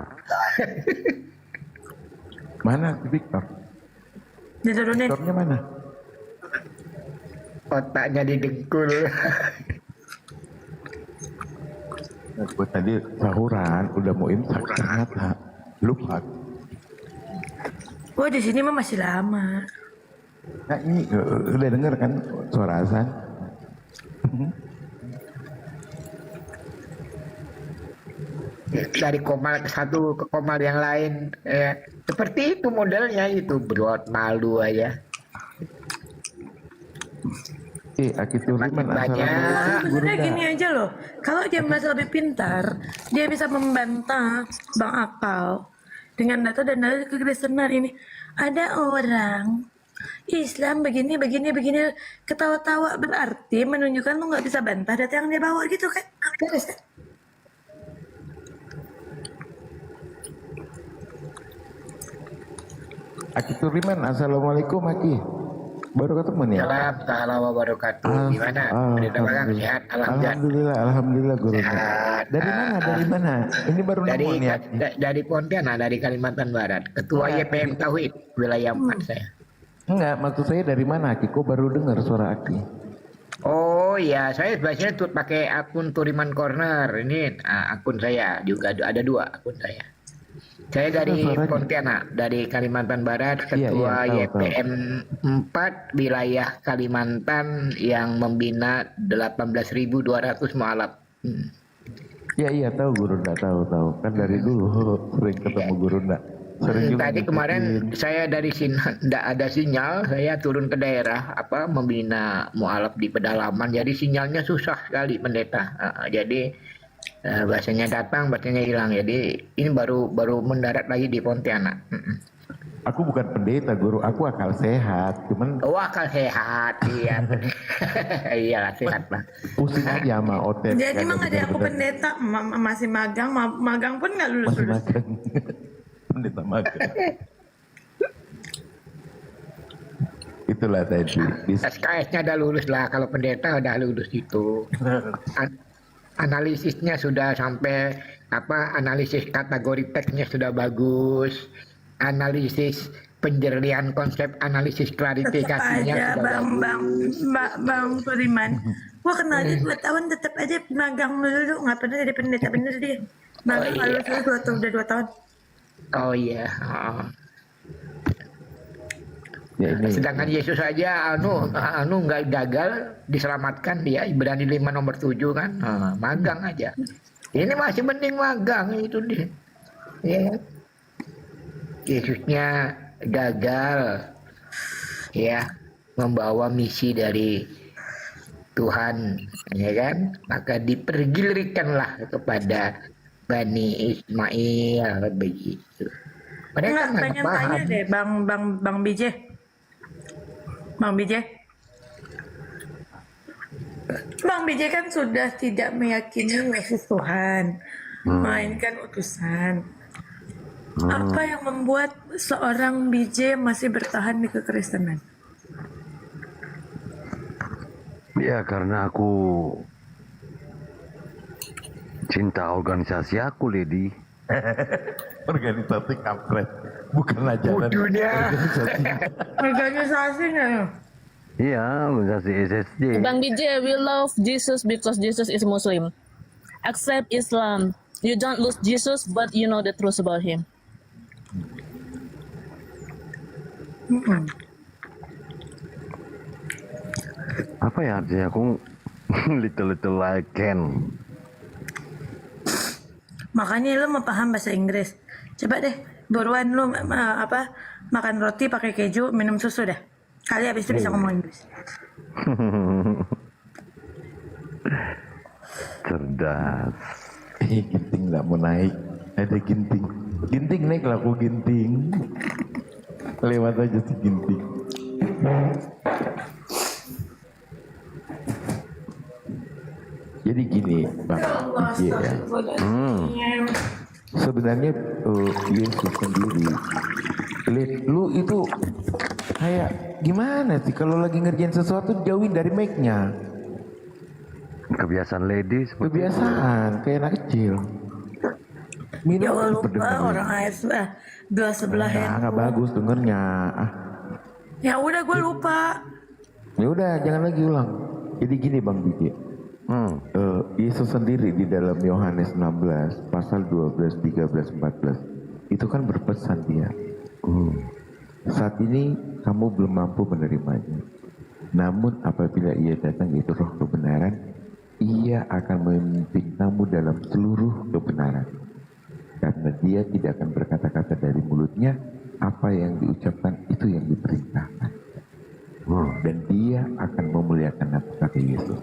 Mana Victor? Diturunin. Victornya mana? Otaknya didengkul. Gue tadi sahuran, udah mau imsak ternyata lupa. Oh, di sini mah masih lama. Nah ini udah denger kan suara azan? Dari komal ke satu ke komal yang lain, seperti itu modelnya itu, buat malu aja. Aki Turiman, assalamualaikum. Sebenarnya gini aja loh, kalau dia merasa lebih pintar, dia bisa membantah Bang Akal dengan data dan dalil kekristenan ini. Ada orang Islam begini, ketawa-tawa, berarti menunjukkan lu nggak bisa bantah data yang dia bawa gitu kan? Beres kan? Aki Turiman, assalamualaikum Aki. Baru ketemu nih. Salam wabarakatuh. Gimana? Pendeta Magang sehat? Alhamdulillah guru. Dari mana? Ini baru dari nemu nih. dari Pontianak, dari Kalimantan Barat. Ketua YPM Tauhid wilayah 4 saya. Enggak, maksud saya dari mana Aki? Kok baru dengar suara Aki? Oh ya, saya biasanya pakai akun Turiman Corner. Ini akun saya juga ada 2 akun saya. Saya dari Pontianak, dari Kalimantan Barat, Ketua YPM 4 wilayah Kalimantan yang membina 18.200 mualaf. Iya tahu Guru Nda, tahu. Kan dari dulu sering ketemu Guru Nda. Tadi kemarin saya dari sini tidak ada sinyal, saya turun ke daerah membina mualaf di pedalaman, jadi sinyalnya susah sekali pendeta. Jadi bahasanya datang, bahasanya hilang. Jadi ini baru mendarat lagi di Pontianak. Aku bukan pendeta Guru, aku akal sehat. Cuman akal sehat, iya. Iya sehat lah. Pusing aja sama otet. Jadi emang ada aku pendeta masih magang pun nggak lulus. Masih magang. Pendeta magang. Itulah tadi. SKS-nya udah lulus lah, kalau pendeta udah lulus itu. Analisisnya sudah sampai analisis kategori teksnya sudah bagus, analisis penjernihan konsep, analisis klarifikasinya sudah bagus. Bang Turiman, gua kenal dia 2 tahun tetap aja magang dulu, nggak pernah jadi pendeta bener dia. Magang kalau udah 2 tahun. Oh iya. Sedangkan Yesus saja nggak gagal diselamatkan, dia Ibrani 5 nomor 7 kan, magang aja. Ini masih mending magang itu dia. Ya. Yesusnya gagal ya membawa misi dari Tuhan, ya kan? Maka dipergilirkanlah kepada Bani Ismail begitu. Mereka nggak paham. Tanya deh Bang BJ. Bang BJ kan sudah tidak meyakini Yesus Tuhan, melainkan utusan. Apa yang membuat seorang BJ masih bertahan di kekristenan? Ya karena aku cinta organisasi aku, Lady. Organisasi kampret, bukan ajaran. Organisasinya ya? Iya, organisasi SSJ. Bang BJ, we love Jesus because Jesus is Muslim. Accept Islam. You don't lose Jesus, but you know the truth about him. Apa ya artinya? Aku little like can. Makanya lu mau paham bahasa Inggris. Coba deh, buruan lu makan roti pakai keju, minum susu dah. Kali habis itu bisa ngomong Inggris. Cerdas. Ginting nggak mau naik. Ada Ginting. Ginting naik lah, aku Ginting. Lewat aja si Ginting. Jadi gini, Bang. Iya. Sebenarnya Yesus sendiri, lu itu kayak gimana sih kalau lagi ngerjain sesuatu jauhin dari mic-nya. Kebiasaan lady seperti Kebiasaan kayak anak kecil. Jangan lupa orang AS gelas sebelah Nggak bagus dengernya. Ya udah gue lupa. Ya udah jangan lagi ulang. Jadi gini Bang Biji. Yesus sendiri di dalam Yohanes 16 pasal 12, 13, 14 itu kan berpesan dia. Saat ini kamu belum mampu menerimanya. Namun apabila ia datang itu roh kebenaran, ia akan memimpin kamu dalam seluruh kebenaran. Karena dia tidak akan berkata-kata dari mulutnya, apa yang diucapkan itu yang diperintahkan. Dan dia akan memuliakan nama, kata Yesus.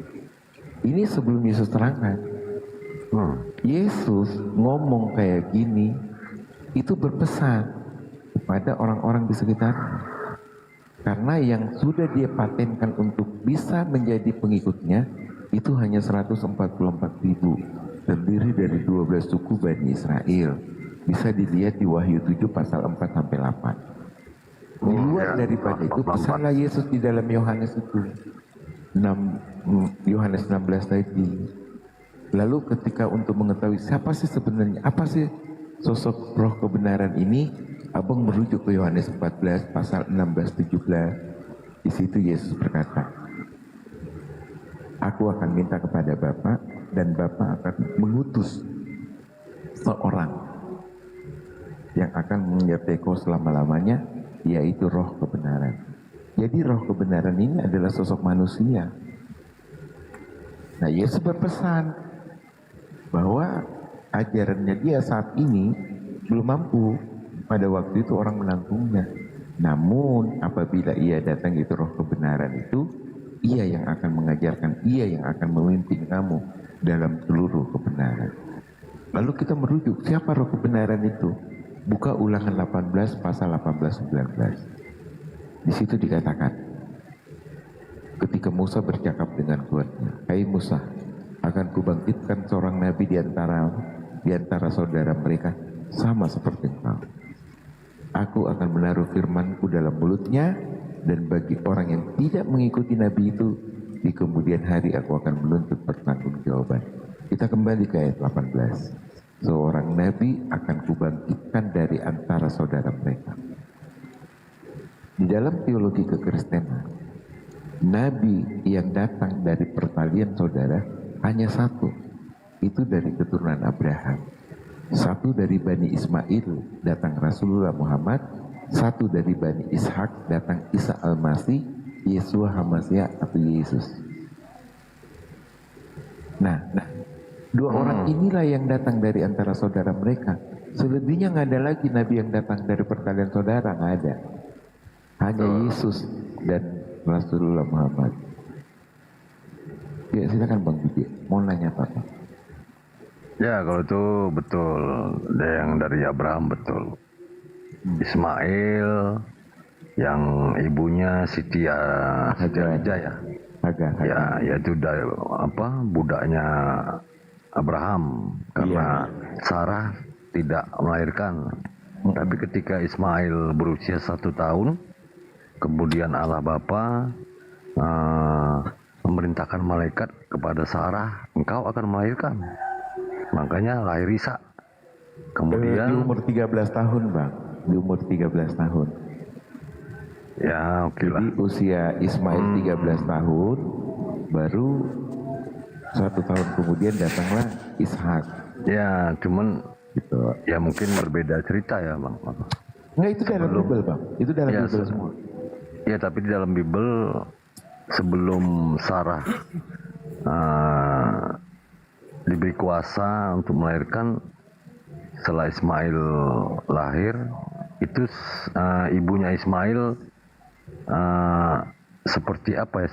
Ini sebelum Yesus terangkan. Yesus ngomong kayak gini, itu berpesan kepada orang-orang di sekitarnya. Karena yang sudah dia patenkan untuk bisa menjadi pengikutnya, itu hanya 144.000. Terdiri dari 12 suku Bani Israel. Bisa dilihat di Wahyu 7 pasal 4-8. Di luar daripada itu, pesanlah Yesus di dalam Yohanes itu. Yohanes 16 tadi. Lalu ketika untuk mengetahui siapa sih sebenarnya, apa sih sosok roh kebenaran ini, Abang merujuk ke Yohanes 14 pasal 16-17. Di situ Yesus berkata, aku akan minta kepada Bapa dan Bapa akan mengutus seorang yang akan menyertai selama-lamanya, yaitu roh kebenaran. Jadi roh kebenaran ini adalah sosok manusia. Nah, Yesus berpesan bahwa ajarannya dia saat ini belum mampu pada waktu itu orang menanggungnya. Namun apabila ia datang itu roh kebenaran itu, ia yang akan mengajarkan, ia yang akan memimpin kamu dalam seluruh kebenaran. Lalu kita merujuk, siapa roh kebenaran itu? Buka Ulangan 18 pasal 18-19. Di situ dikatakan, ketika Musa bercakap dengan Tuhan, hai Musa, akan kubangkitkan seorang nabi di antara saudara mereka, sama seperti engkau. Aku akan menaruh firmanku dalam mulutnya, dan bagi orang yang tidak mengikuti nabi itu, di kemudian hari aku akan menuntut pertanggungjawaban. Kita kembali ke ayat 18. Seorang nabi akan kubangkitkan dari antara saudara mereka. Di dalam teologi kekristenan, nabi yang datang dari pertalian saudara hanya satu, itu dari keturunan Abraham. Satu dari Bani Ismail datang Rasulullah Muhammad, satu dari Bani Ishak datang Isa Al-Masih, Yesua Hamasyah atau Yesus. Nah, dua orang inilah yang datang dari antara saudara mereka. Selebihnya nggak ada lagi nabi yang datang dari pertalian saudara, nggak ada. Hanya Yesus dan Rasulullah Muhammad. Ya silakan Bang Budi, mau nanya apa? Ya kalau itu betul, yang dari Abraham betul. Ismail, yang ibunya Siti Hajar ya. Ya, itu dari budaknya Abraham karena Sarah tidak melahirkan. Tapi ketika Ismail berusia 1 tahun, kemudian Allah Bapa memerintahkan malaikat kepada Sarah, engkau akan melahirkan. Makanya lahir Isa. Kemudian di umur 13 tahun, Bang. Di umur 13 tahun. Ya, oke lah. Jadi usia Ismail 13 tahun, baru 1 tahun kemudian datanglah Ishak. Ya, cuman gitu. Ya mungkin berbeda cerita ya, Bang. Enggak, itu dalam Bible, Bang. Itu dalam Bible semua. Ya, tapi di dalam Bible sebelum Sarah diberi kuasa untuk melahirkan, setelah Ismail lahir, itu ibunya Ismail seperti apa ya?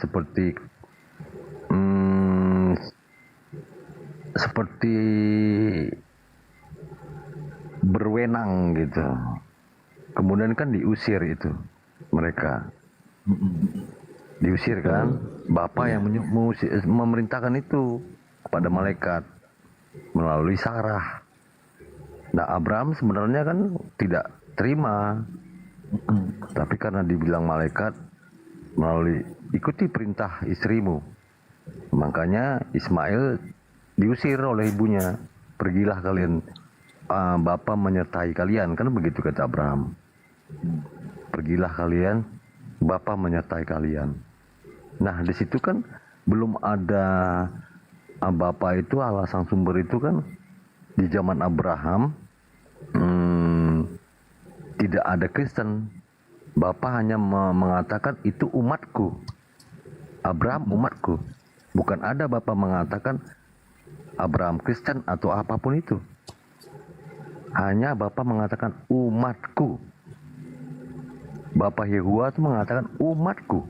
Seperti berwenang gitu. Kemudian kan diusir itu mereka. Diusir kan, Bapa yang memerintahkan itu kepada malaikat melalui Sarah. Nah, Abraham sebenarnya kan tidak terima, tapi karena dibilang malaikat melalui ikuti perintah istrimu, makanya Ismail diusir oleh ibunya. Pergilah kalian, Bapa menyertai kalian, kan begitu kata Abraham. Pergilah kalian, Bapa menyertai kalian. Nah, di situ kan belum ada Bapa itu, Allah sang sumber itu kan di zaman Abraham tidak ada Kristen. Bapa hanya mengatakan itu umatku. Abraham umatku. Bukan ada Bapa mengatakan Abraham Kristen atau apapun itu. Hanya Bapa mengatakan umatku. Bapa Yehuwa itu mengatakan umatku.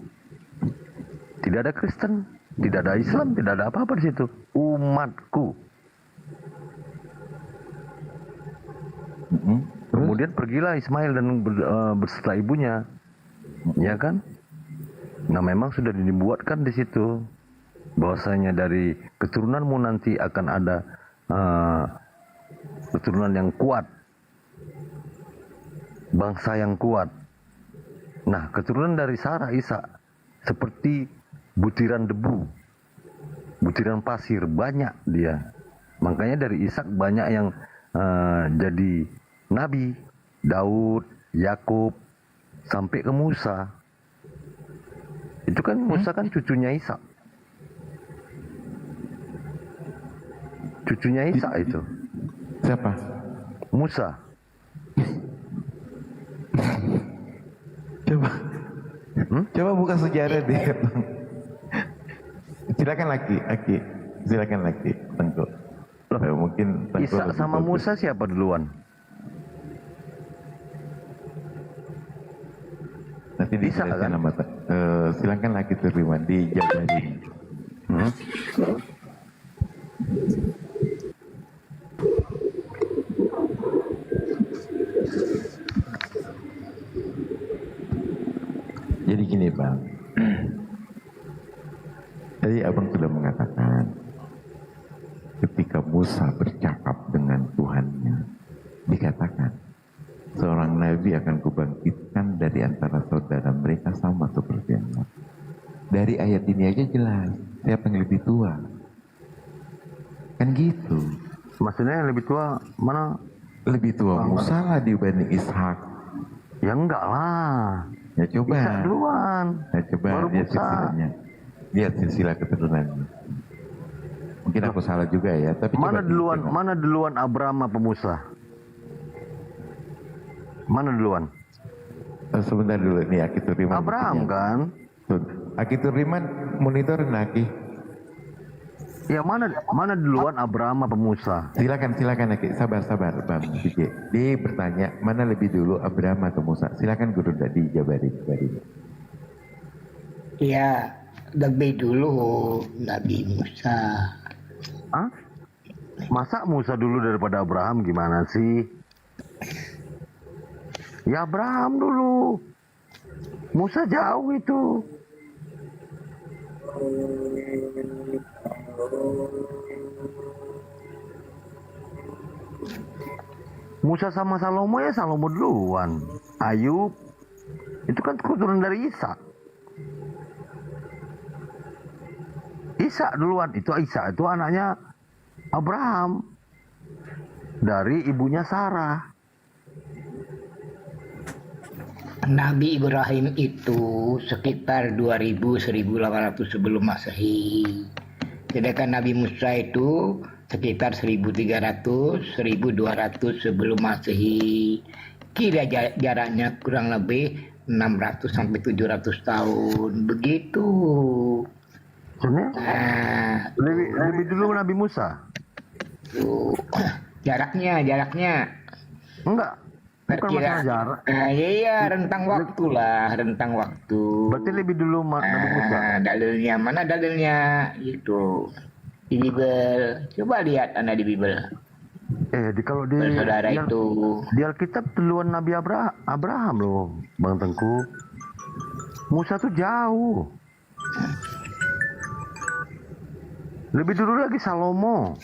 Tidak ada Kristen, tidak ada Islam, tidak ada apa-apa di situ. Umatku. Kemudian pergilah Ismail dan berserta ibunya, ya kan? Nah, memang sudah dibuatkan di situ bahwasanya dari keturunanmu nanti akan ada keturunan yang kuat, bangsa yang kuat. Nah, keturunan dari Sarah, Ishak, seperti butiran debu, butiran pasir, banyak dia. Makanya dari Ishak banyak yang jadi nabi, Daud, Yakub, sampai ke Musa. Itu kan Musa kan cucunya Ishak. Cucunya Ishak itu. Siapa? Musa. Coba buka sejarah deh. Silakan lagi. Silakan lagi, Tengku. Mungkin Tengku Ishak sama Musa siapa duluan? Nanti dijelaskan sama silakan lagi terima dijabarin. Jadi gini Bang, tadi Abang sudah mengatakan ketika Musa bercakap dengan Tuhannya, dikatakan seorang nabi akan kubangkitkan dari antara saudara mereka sama seperti Allah. Dari ayat ini aja jelas siapa yang lebih tua, kan gitu. Maksudnya yang lebih tua mana? Lebih tua Musa lah dibanding Ishak. Ya enggak lah. Ya coba. Ishak duluan. Ya coba Baru lihat Musa. silsilahnya. Lihat silsilah keturunannya. Mungkin aku salah juga ya, tapi Mana coba duluan? Mana duluan Abraham apa Musa? Mana duluan? Sebentar dulu nih, Aki Turiman. Abraham kan? Aki Turiman monitorin Aki. Ya mana duluan Abraham apa Musa? Silakan Aki. Sabar Bang Diki. Dia bertanya mana lebih dulu Abraham atau Musa. Silakan Guru tadi jabarin. Ya, lebih dulu Nabi Musa. Hah? Masa Musa dulu daripada Abraham, gimana sih? Ya Abraham dulu. Musa jauh itu. Musa sama Salomo ya Salomo duluan. Ayub itu kan keturunan dari Ishak. Ishak duluan, itu Ishak itu anaknya Abraham dari ibunya Sarah. Nabi Ibrahim itu sekitar 2000-1800 sebelum Masehi. Sedangkan Nabi Musa itu sekitar 1300-1200 sebelum Masehi. Kira jaraknya kurang lebih 600 sampai 700 tahun begitu. Sebenarnya lebih dulu Nabi Musa. Jaraknya Enggak. Bukan masalah jarak. Iya, rentang waktu lah, rentang waktu. Berarti lebih dulu Nabi Musa. Dalilnya mana dalilnya itu di Bible. Coba lihat Anda di Bible. Kalau di saudara itu di Alkitab duluan Nabi Abraham loh, Bang Tengku. Musa tuh jauh. Lebih dulu lagi Salomo.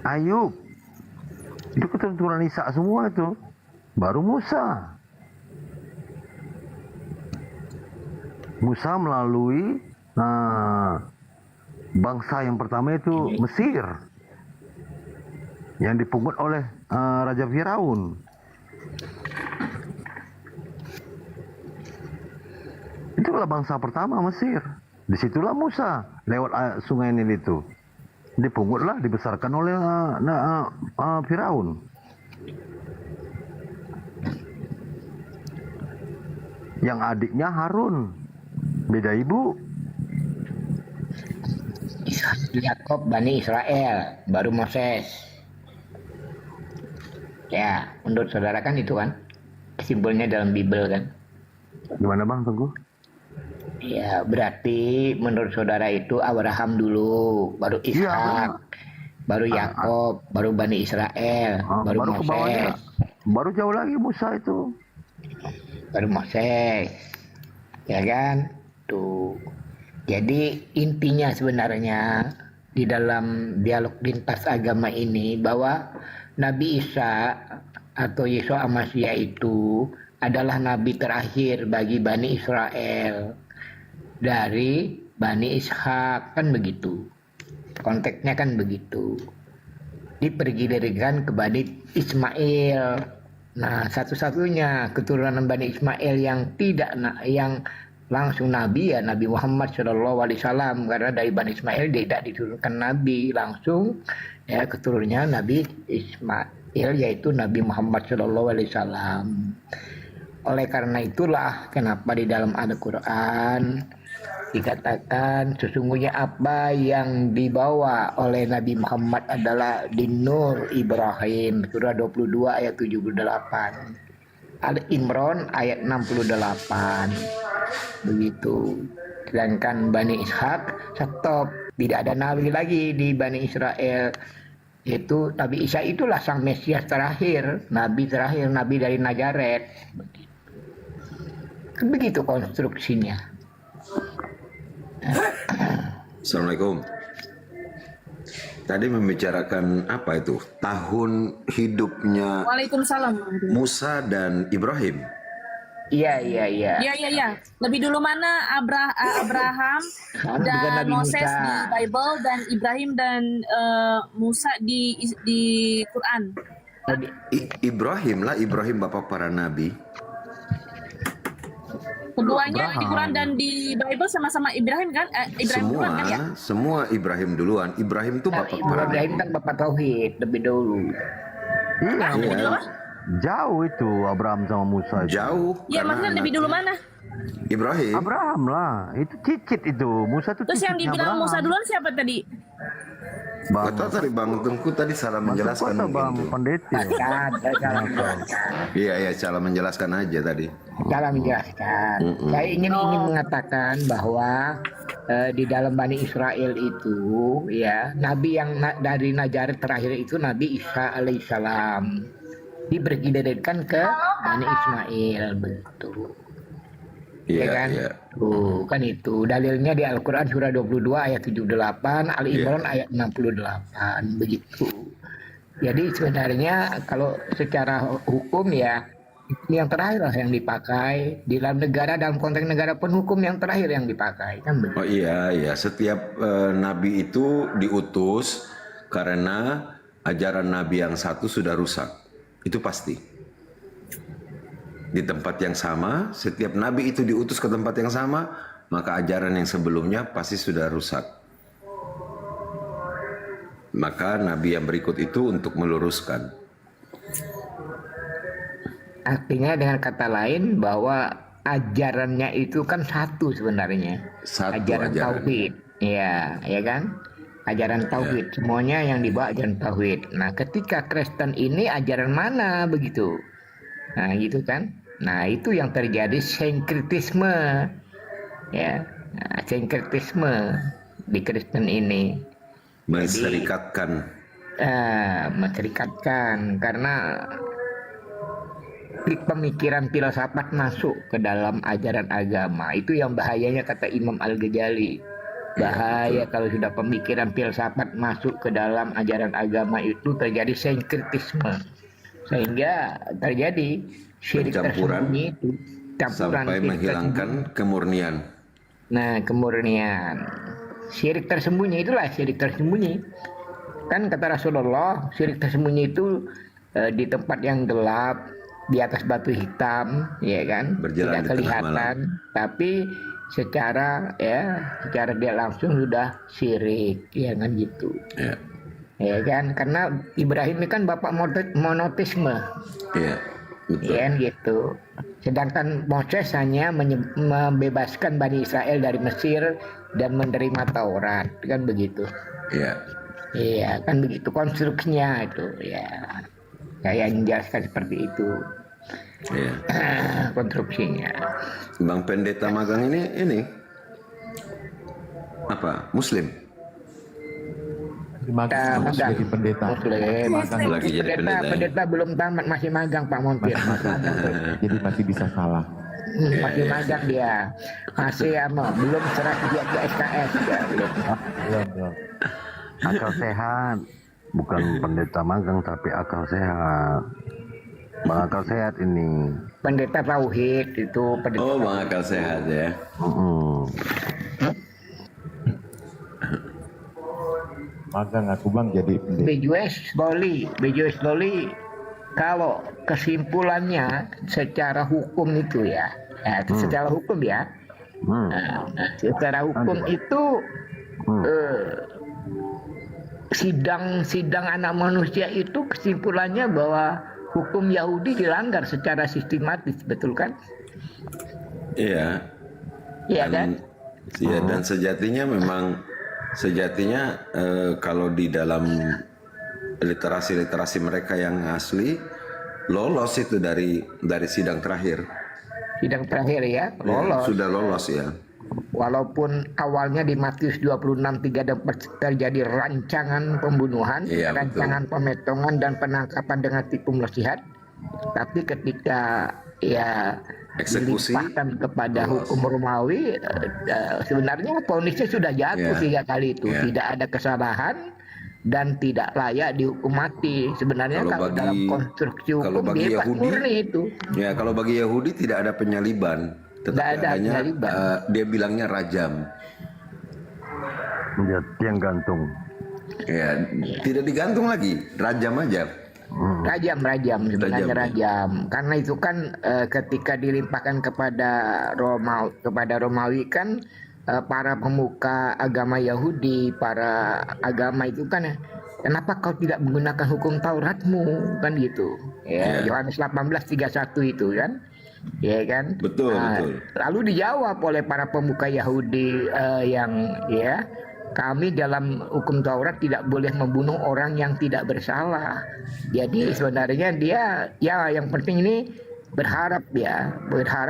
Ayub. Itu keturunan Ishak semua itu. Baru Musa. Musa melalui bangsa yang pertama itu Mesir. Yang dipungut oleh Raja Firaun. Itulah bangsa pertama Mesir. Disitulah Musa lewat sungai Nil itu. Dipungutlah, dibesarkan oleh Firaun. Yang adiknya Harun, beda ibu. Yakob Bani Israel, baru Moses. Ya, menurut saudara kan itu kan simbolnya dalam Bible kan. Gimana Bang Tengku? Ya, berarti menurut saudara itu Abraham dulu, baru Ishak, baru Yakob, baru Bani Israel, baru Moses. Baru jauh lagi Musa itu. Baru Moses. Ya kan? Tuh. Jadi intinya sebenarnya di dalam dialog lintas agama ini bahwa Nabi Isa atau Yeshua Amasya itu adalah nabi terakhir bagi Bani Israel. Dari Bani Ishak, kan begitu. Konteksnya kan begitu. Dipergiliran ke Bani Ismail. Nah, satu-satunya keturunan Bani Ismail yang tidak yang langsung nabi ya Nabi Muhammad SAW, karena dari Bani Ismail tidak diturunkan nabi langsung, ya keturunannya Nabi Ismail yaitu Nabi Muhammad SAW. Oleh karena itulah kenapa di dalam Al-Quran dikatakan sesungguhnya apa yang dibawa oleh Nabi Muhammad adalah dinur Ibrahim, surah 22 ayat 78, Al-Imran ayat 68. Begitu. Sedangkan Bani Ishak stop, tidak ada nabi lagi di Bani Israel. Itu Nabi Isa itulah sang Mesias terakhir, nabi terakhir, nabi dari Nazaret. Begitu konstruksinya. Assalamualaikum. Tadi membicarakan apa itu? Tahun hidupnya Waalaikumsalam. Musa dan Ibrahim. Iya. Iya. Lebih dulu mana Abraham dan Nabi Moses Musa. di Bible dan Ibrahim dan Musa di Quran. Ibrahim lah, Ibrahim bapak para nabi. Keduanya di Quran dan di Bible sama-sama Ibrahim kan? Ibrahim Semua, duluan kan ya? semua Ibrahim duluan. Ibrahim itu bapak para nabi. Ibrahim kan bapak tauhid lebih dahulu. Iya. Jauh itu Abraham sama Musa. Jauh. Iya, maksudnya lebih dulu mana? Ibrahim. Abraham lah, itu cicit itu. Musa itu Terus yang dibilang Musa duluan siapa tadi? Gak tahu tadi Bang Tengku tadi salah menjelaskan Bang mungkin tuh. Pendeta. Iya, salah menjelaskan aja tadi. Salah menjelaskan. Saya ingin mengatakan bahwa di dalam Bani Israel itu ya nabi yang dari Nazaret terakhir itu Nabi Isa alaihissalam dipergiliran ke Bani Ismail, betul. Iya kan? Tuh, kan itu dalilnya di Al-Quran surah 22 ayat 78, Al-Imran ayat 68, begitu. Jadi sebenarnya kalau secara hukum ya ini yang terakhir lah yang dipakai di dalam negara, dalam konteks negara pun hukum yang terakhir yang dipakai kan begitu. Oh iya, setiap nabi itu diutus karena ajaran nabi yang satu sudah rusak. Itu pasti. Di tempat yang sama, setiap nabi itu diutus ke tempat yang sama, maka ajaran yang sebelumnya pasti sudah rusak. Maka nabi yang berikut itu untuk meluruskan. Artinya dengan kata lain bahwa ajarannya itu kan satu sebenarnya. Ajaran tauhid. Ya, ya kan? Ajaran tauhid. Semuanya yang dibawa ajaran tauhid. Nah, ketika Kristen ini ajaran mana begitu? Nah, gitu kan? Nah, itu yang terjadi sinkretisme. Ya, nah, sinkretisme di Kristen ini. Menserikatkan. Menserikatkan karena pemikiran filsafat masuk ke dalam ajaran agama. Itu yang bahayanya kata Imam Al-Ghazali. Bahaya kalau sudah pemikiran filsafat masuk ke dalam ajaran agama itu terjadi sinkretisme. Sehingga terjadi syirik tersembunyi itu. Campuran Sampai menghilangkan kemurnian. Nah, kemurnian. Syirik tersembunyi itulah syirik tersembunyi. Kan kata Rasulullah, syirik tersembunyi itu di tempat yang gelap, di atas batu hitam, ya kan, berjalan tidak kelihatan, tapi secara dia langsung sudah syirik, ya kan gitu. Ya kan, karena Ibrahim ini kan bapak monoteisme. Iya, betul. Ya kan gitu. Sedangkan Moses hanya membebaskan Bani Israel dari Mesir dan menerima Taurat, kan begitu. Iya. Iya, kan begitu konstruksinya itu, ya. Saya menjelaskan seperti itu. Iya. Konstruksinya. Bang Pendeta magang ini apa? Muslim? Jadi pendeta. Muslim. Lagi jadi pendeta. Pendeta belum tamat, masih magang Pak Montir. Jadi masih bisa salah. Masih magang dia. Masih belum serah dia ke SKS. Belum. Akal sehat, bukan pendeta magang tapi akal sehat. Bang akal sehat ini. Pendeta tauhid itu pendeta. Oh, Bang akal sehat ya. Magang aku Bang jadi pendeta. BJS Loli. Kalau kesimpulannya secara hukum itu ya, secara hukum ya. Secara hukum itu sidang anak manusia itu kesimpulannya bahwa hukum Yahudi dilanggar secara sistematis, betul kan? Iya. Iya kan? Iya, dan sejatinya kalau di dalam literasi mereka yang asli lolos itu dari sidang terakhir. Sidang terakhir ya, lolos. Ya, sudah lolos ya. Walaupun awalnya di Matius 26:3 terjadi rancangan pembunuhan, rancangan pemotongan dan penangkapan dengan tipu muslihat, tapi ketika eksekusi dilimpahkan kepada hukum Romawi, sebenarnya vonisnya sudah jatuh 3 kali itu, tidak ada kesalahan dan tidak layak dihukum mati. Sebenarnya kalau dalam konstruksi hukum bebas murni itu. Ya, kalau bagi Yahudi tidak ada penyaliban. Tetapi adanya dia bilangnya rajam. Tiang gantung. Ya, tidak digantung lagi, rajam aja. Rajam sebenarnya rajam. Karena itu kan ketika dilimpahkan kepada Romawi kan para pemuka agama Yahudi, para agama itu kan kenapa kau tidak menggunakan hukum Tauratmu, kan gitu. Ya, Yohanes 18:31 itu kan. Ya kan? Betul. Lalu dijawab oleh para pemuka Yahudi yang kami dalam hukum Taurat tidak boleh membunuh orang yang tidak bersalah. Jadi sebenarnya dia yang penting ini berharap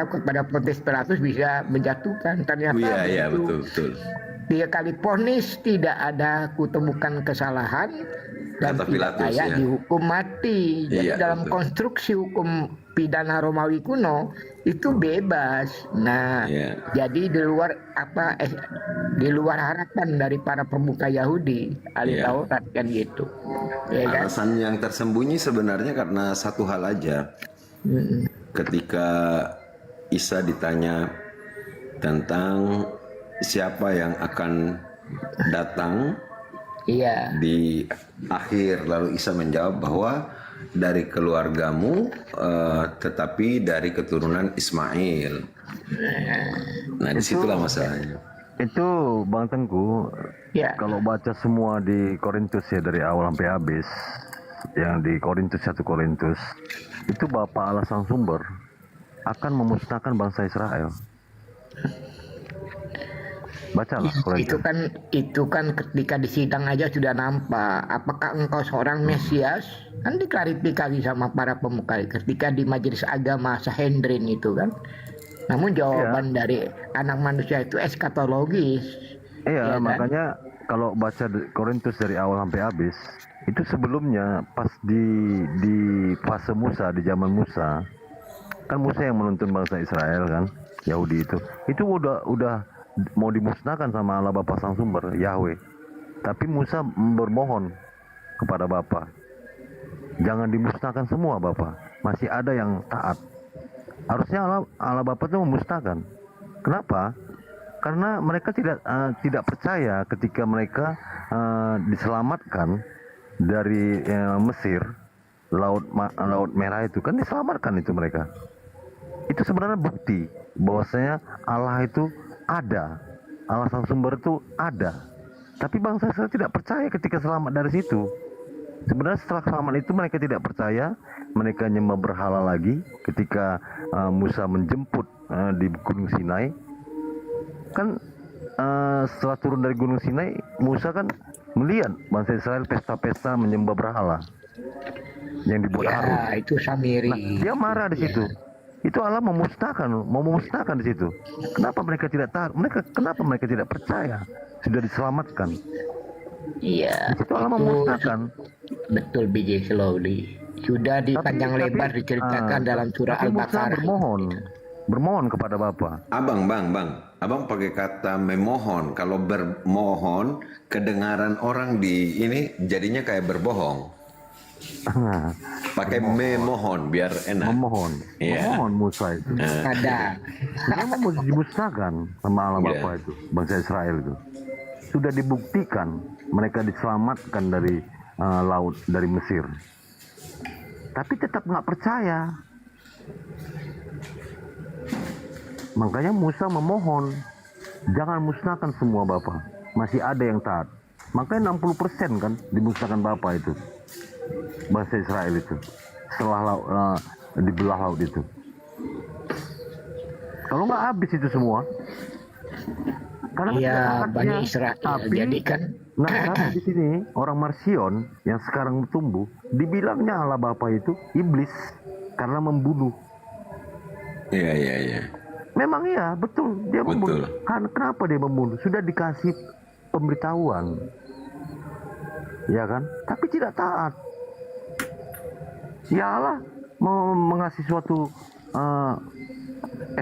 kepada Pontius Pilatus bisa menjatuhkan. Ternyata betul. 3 kali vonis tidak ada kutemukan kesalahan dan tidak layak dihukum mati. Jadi dalam konstruksi hukum pidana Romawi kuno itu bebas. Nah, jadi di luar harapan dari para pemuka Yahudi ahli Taurat kan gitu. Alasan yang tersembunyi sebenarnya karena satu hal aja. Ketika Isa ditanya tentang siapa yang akan datang di akhir, lalu Isa menjawab bahwa dari keluargamu tetapi dari keturunan Ismail. Nah, disitulah masalahnya. Itu Bang Tengku, Ya. kalau baca semua di Korintus ya dari awal sampai habis, yang di Korintus 1 Korintus, itu Bapa Allah Sang Sumber akan memusnahkan bangsa Israel. Bacalah Korintus. Itu kan ketika di sidang aja sudah nampak. Apakah engkau seorang Mesias? Kan diklarifikasi sama para pemuka ketika di majelis agama Sanhedrin itu kan. Namun jawaban dari anak manusia itu eskatologis. Iya, ya kan? makanya kalau baca Korintus dari awal sampai habis, itu sebelumnya pas di fase Musa, di zaman Musa, kan Musa yang menuntun bangsa Israel kan, Yahudi itu udah mau dimusnahkan sama Allah Bapa Sang Sumber, Yahweh. Tapi Musa bermohon kepada Bapa, jangan dimusnahkan semua Bapa, masih ada yang taat. Harusnya Allah Bapa itu memusnahkan. Kenapa? Karena mereka tidak percaya ketika mereka diselamatkan dari Mesir, laut merah itu kan diselamatkan itu mereka. Itu sebenarnya bukti bahwasanya Allah itu ada, Allah Sang Sumber itu ada. Tapi bangsa Israel tidak percaya ketika selamat dari situ. Sebenarnya setelah selamat itu mereka tidak percaya, mereka nyembah berhala lagi. Ketika Musa menjemput di Gunung Sinai, kan setelah turun dari Gunung Sinai, Musa kan melihat bangsa Israel pesta-pesta menyembah berhala yang dibuat Harun. Itu Samiri. Nah, dia marah di situ. Itu Allah mau memusnahkan di situ. Kenapa mereka tidak taat? Kenapa mereka tidak percaya? Sudah diselamatkan. Iya. Itu Allah memusnahkan. Betul, BJ Slowly. Sudah di panjang lebar diceritakan dalam surah Al-Baqarah. Bermohon kepada Bapa. Abang pakai kata memohon. Kalau bermohon, kedengaran orang di ini jadinya kayak berbohong. Pakai memohon biar enak. Memohon. Iya. Memohon Musa itu. Ada. Dia mau dimusnahkan sama Allah Bapa itu, bangsa Israel itu. Sudah dibuktikan mereka diselamatkan dari laut, dari Mesir. Tapi tetap nggak percaya. Makanya Musa memohon, jangan musnahkan semua Bapa. Masih ada yang taat. Makanya 60% kan dimusnahkan Bapa itu, bangsa Israel itu, setelah dibelah laut itu. Kalau nggak habis itu semua. Karena Iya, Bani Israel. Tapi, jadi kan tapi di sini orang Marsion yang sekarang tumbuh, dibilangnya Allah Bapa itu iblis karena membunuh. Iya. Memang iya, betul. Dia membunuh. Kenapa dia membunuh? Sudah dikasih pemberitahuan. Ya kan? Tapi tidak taat. Ya Allah mengasih suatu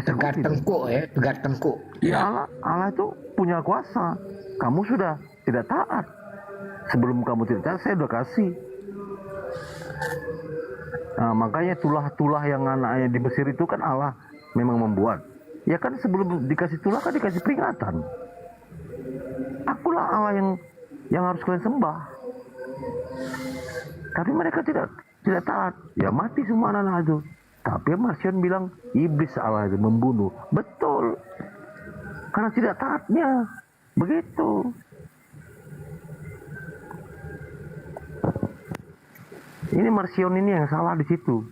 tegar tengkuk. Ya Allah itu punya kuasa. Kamu sudah tidak taat. Sebelum kamu tidak taat, saya sudah kasih. Nah, makanya tulah-tulah yang anaknya di Mesir itu kan Allah memang membuat. Ya kan sebelum dikasih tulah kan dikasih peringatan. Akulah Allah yang harus kalian sembah. Tapi mereka tidak taat. Ya mati semua anak-anak itu. Tapi Marsion bilang iblis Allah itu membunuh. Betul. Karena tidak taatnya. Begitu. Ini Marsion ini yang salah di situ.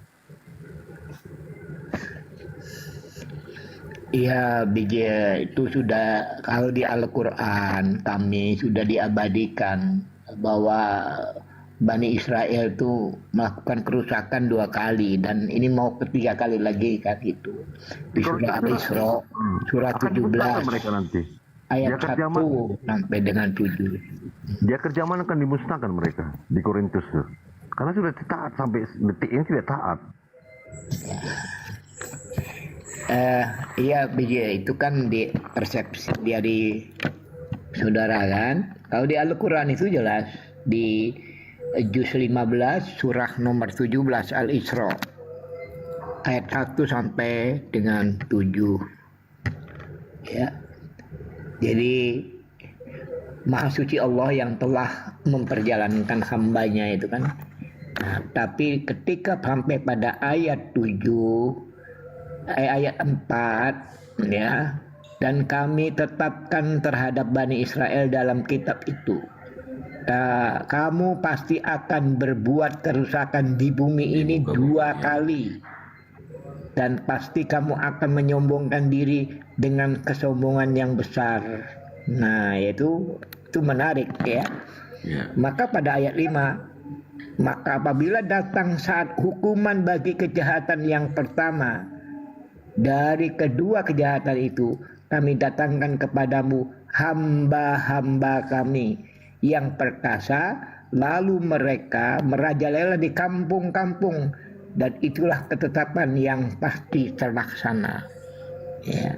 Iya, BJ, itu sudah, kalau di Al-Quran kami sudah diabadikan bahwa Bani Israel itu melakukan kerusakan 2 kali dan ini mau ketiga kali lagi kan itu di surah Al-Isra surah 17 mereka nanti. Ayat 1 sampai dengan 7. Dia kerjaman akan dimusnahkan mereka di Korintus tuh. Karena sudah taat sampai detik ini tidak taat. Iya, BJ, itu kan di persepsi dari saudara kan. Kalau di Al-Quran itu jelas di juz 15 surah nomor 17 Al-Isra ayat 1 sampai dengan 7. Ya. Jadi Maha Suci Allah yang telah memperjalankan hambanya itu kan. Nah, tapi ketika sampai pada ayat 7 ayat 4 ya, dan kami tetapkan terhadap Bani Israel dalam kitab itu. Kamu pasti akan berbuat kerusakan di bumi ini 2 kali. Dan pasti kamu akan menyombongkan diri dengan kesombongan yang besar. Nah, itu menarik ya. Maka pada ayat 5, maka apabila datang saat hukuman bagi kejahatan yang pertama, dari kedua kejahatan itu, kami datangkan kepadamu hamba-hamba kami yang perkasa, lalu mereka merajalela di kampung-kampung, dan itulah ketetapan yang pasti terlaksana. Ya.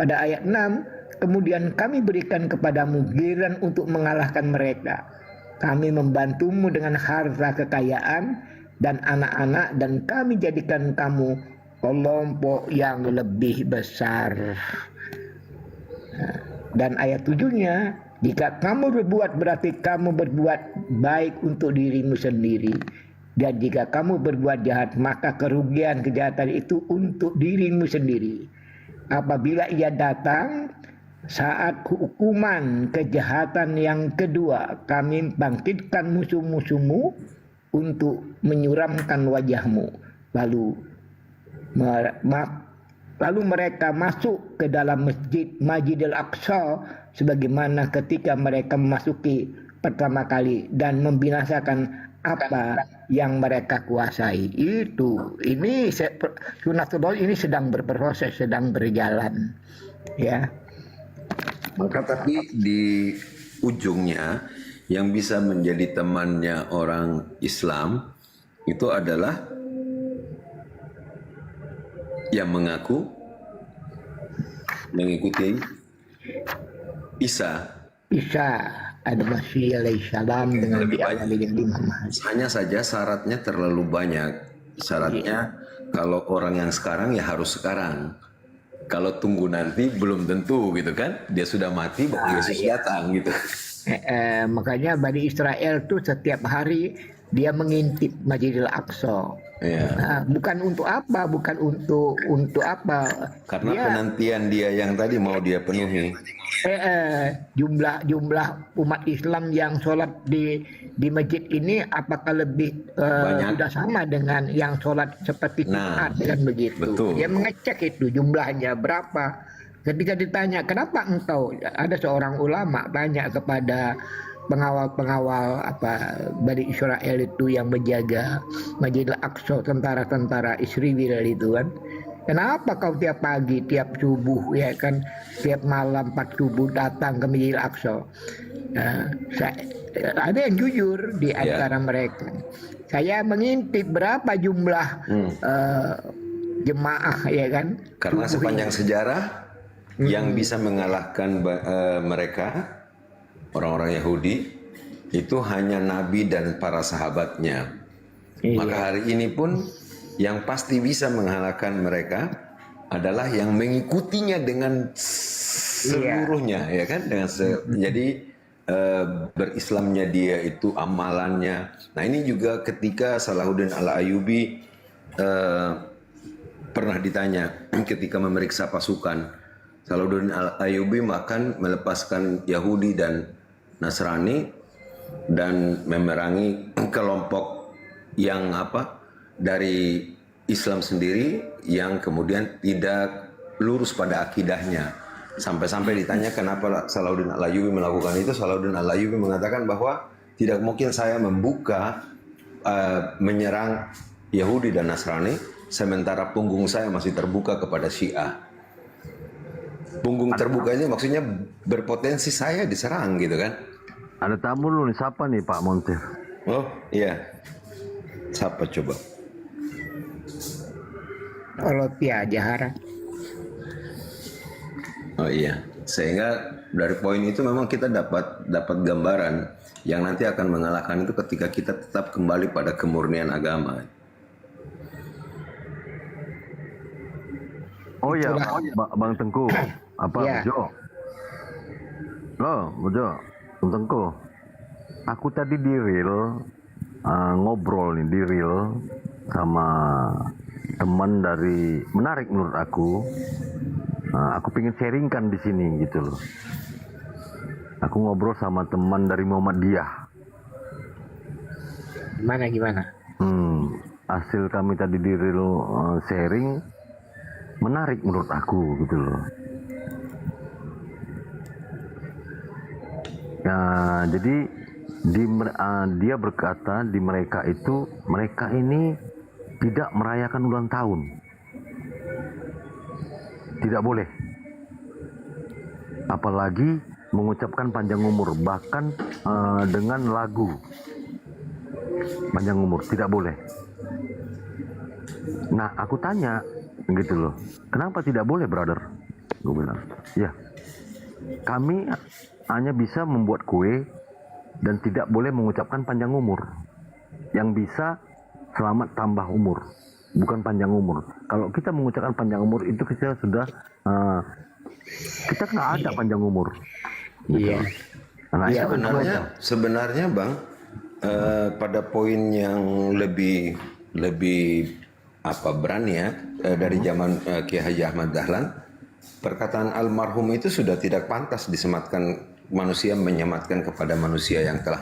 Pada ayat 6, kemudian kami berikan kepadamu giliran untuk mengalahkan mereka. Kami membantumu dengan harta kekayaan dan anak-anak, dan kami jadikan kamu kelompok yang lebih besar. Dan ayat 7-nya, jika kamu berbuat berarti kamu berbuat baik untuk dirimu sendiri. Dan jika kamu berbuat jahat, maka kerugian kejahatan itu untuk dirimu sendiri. Apabila ia datang saat hukuman kejahatan yang kedua, kami bangkitkan musuh-musuhmu untuk menyuramkan wajahmu. Lalu mereka masuk ke dalam Masjidil Aqsa sebagaimana ketika mereka memasuki pertama kali dan membinasakan apa yang mereka kuasai. Ini sunatullah ini sedang berproses, sedang berjalan, ya. Maka tapi di ujungnya yang bisa menjadi temannya orang Islam itu adalah yang mengaku mengikuti Isa Al-Masih alaihissalam dengan diawali dengan Imam Mahdi. Hanya saja syaratnya terlalu banyak. Syaratnya kalau orang yang sekarang ya harus sekarang. Kalau tunggu nanti belum tentu gitu kan. Dia sudah mati baru Yesus datang gitu. Makanya Bani Israel tuh setiap hari dia mengintip Masjidil Aqsa. Bukan untuk apa, bukan untuk apa. Karena penantian dia yang tadi mau dia penuhi. Jumlah umat Islam yang sholat di masjid ini apakah lebih sudah sama dengan yang sholat seperti Jumat kan begitu. Betul. Dia mengecek itu jumlahnya berapa. Ketika ditanya kenapa engkau, ada seorang ulama tanya kepada pengawal-pengawal Bani Israel itu yang menjaga Masjidil Aqsa, tentara-tentara Israel itu kan. Kenapa kau tiap pagi, tiap subuh ya kan, tiap malam 4 subuh datang ke Masjidil Aqsa? Ada yang jujur di antara mereka. Saya mengintip berapa jumlah jemaah ya kan. Karena sepanjang sejarah yang bisa mengalahkan mereka orang-orang Yahudi itu hanya Nabi dan para sahabatnya. Maka hari ini pun yang pasti bisa mengalahkan mereka adalah yang mengikutinya dengan seluruhnya, ya kan? Jadi berislamnya dia itu amalannya. Nah ini juga ketika Salahuddin Al-Ayyubi pernah ditanya ketika memeriksa pasukan, Salahuddin Al-Ayyubi melepaskan Yahudi dan Nasrani dan memerangi kelompok yang dari Islam sendiri yang kemudian tidak lurus pada akidahnya. Sampai-sampai ditanya kenapa Salahuddin Al-Ayyubi melakukan itu, Salahuddin Al-Ayyubi mengatakan bahwa tidak mungkin saya membuka menyerang Yahudi dan Nasrani sementara punggung saya masih terbuka kepada Syiah. Punggung terbuka ini maksudnya berpotensi saya diserang gitu kan. Ada tamu lu nih, siapa nih Pak Montir? Oh iya, siapa coba? Olopia Jahara. Oh iya, sehingga dari poin itu memang kita dapat gambaran yang nanti akan mengalahkan itu ketika kita tetap kembali pada kemurnian agama. Oh ya, Bang Tengku, Bejo? Bejo, Bang Tengku. Aku tadi di real ngobrol nih di real sama teman dari, menarik menurut aku, Aku pengen sharingkan di sini gitu loh. Aku ngobrol sama teman dari Muhammadiyah. Gimana? Hasil kami tadi di Relo sharing menarik menurut aku gitu loh. Nah, jadi dia berkata di mereka ini tidak merayakan ulang tahun. Tidak boleh. Apalagi mengucapkan panjang umur, bahkan dengan lagu panjang umur, tidak boleh. Nah, aku tanya gitu loh, kenapa tidak boleh, brother? Gue bilang, ya, kami hanya bisa membuat kue dan tidak boleh mengucapkan panjang umur. Yang bisa selamat tambah umur, bukan panjang umur. Kalau kita mengucapkan panjang umur itu kita sudah kita nggak ada panjang umur. Iya. Nah, Ya, sebenarnya Bang, pada poin yang lebih berani ya, dari zaman Kiai Haji Ahmad Dahlan, perkataan almarhum itu sudah tidak pantas disematkan manusia menyematkan kepada manusia yang telah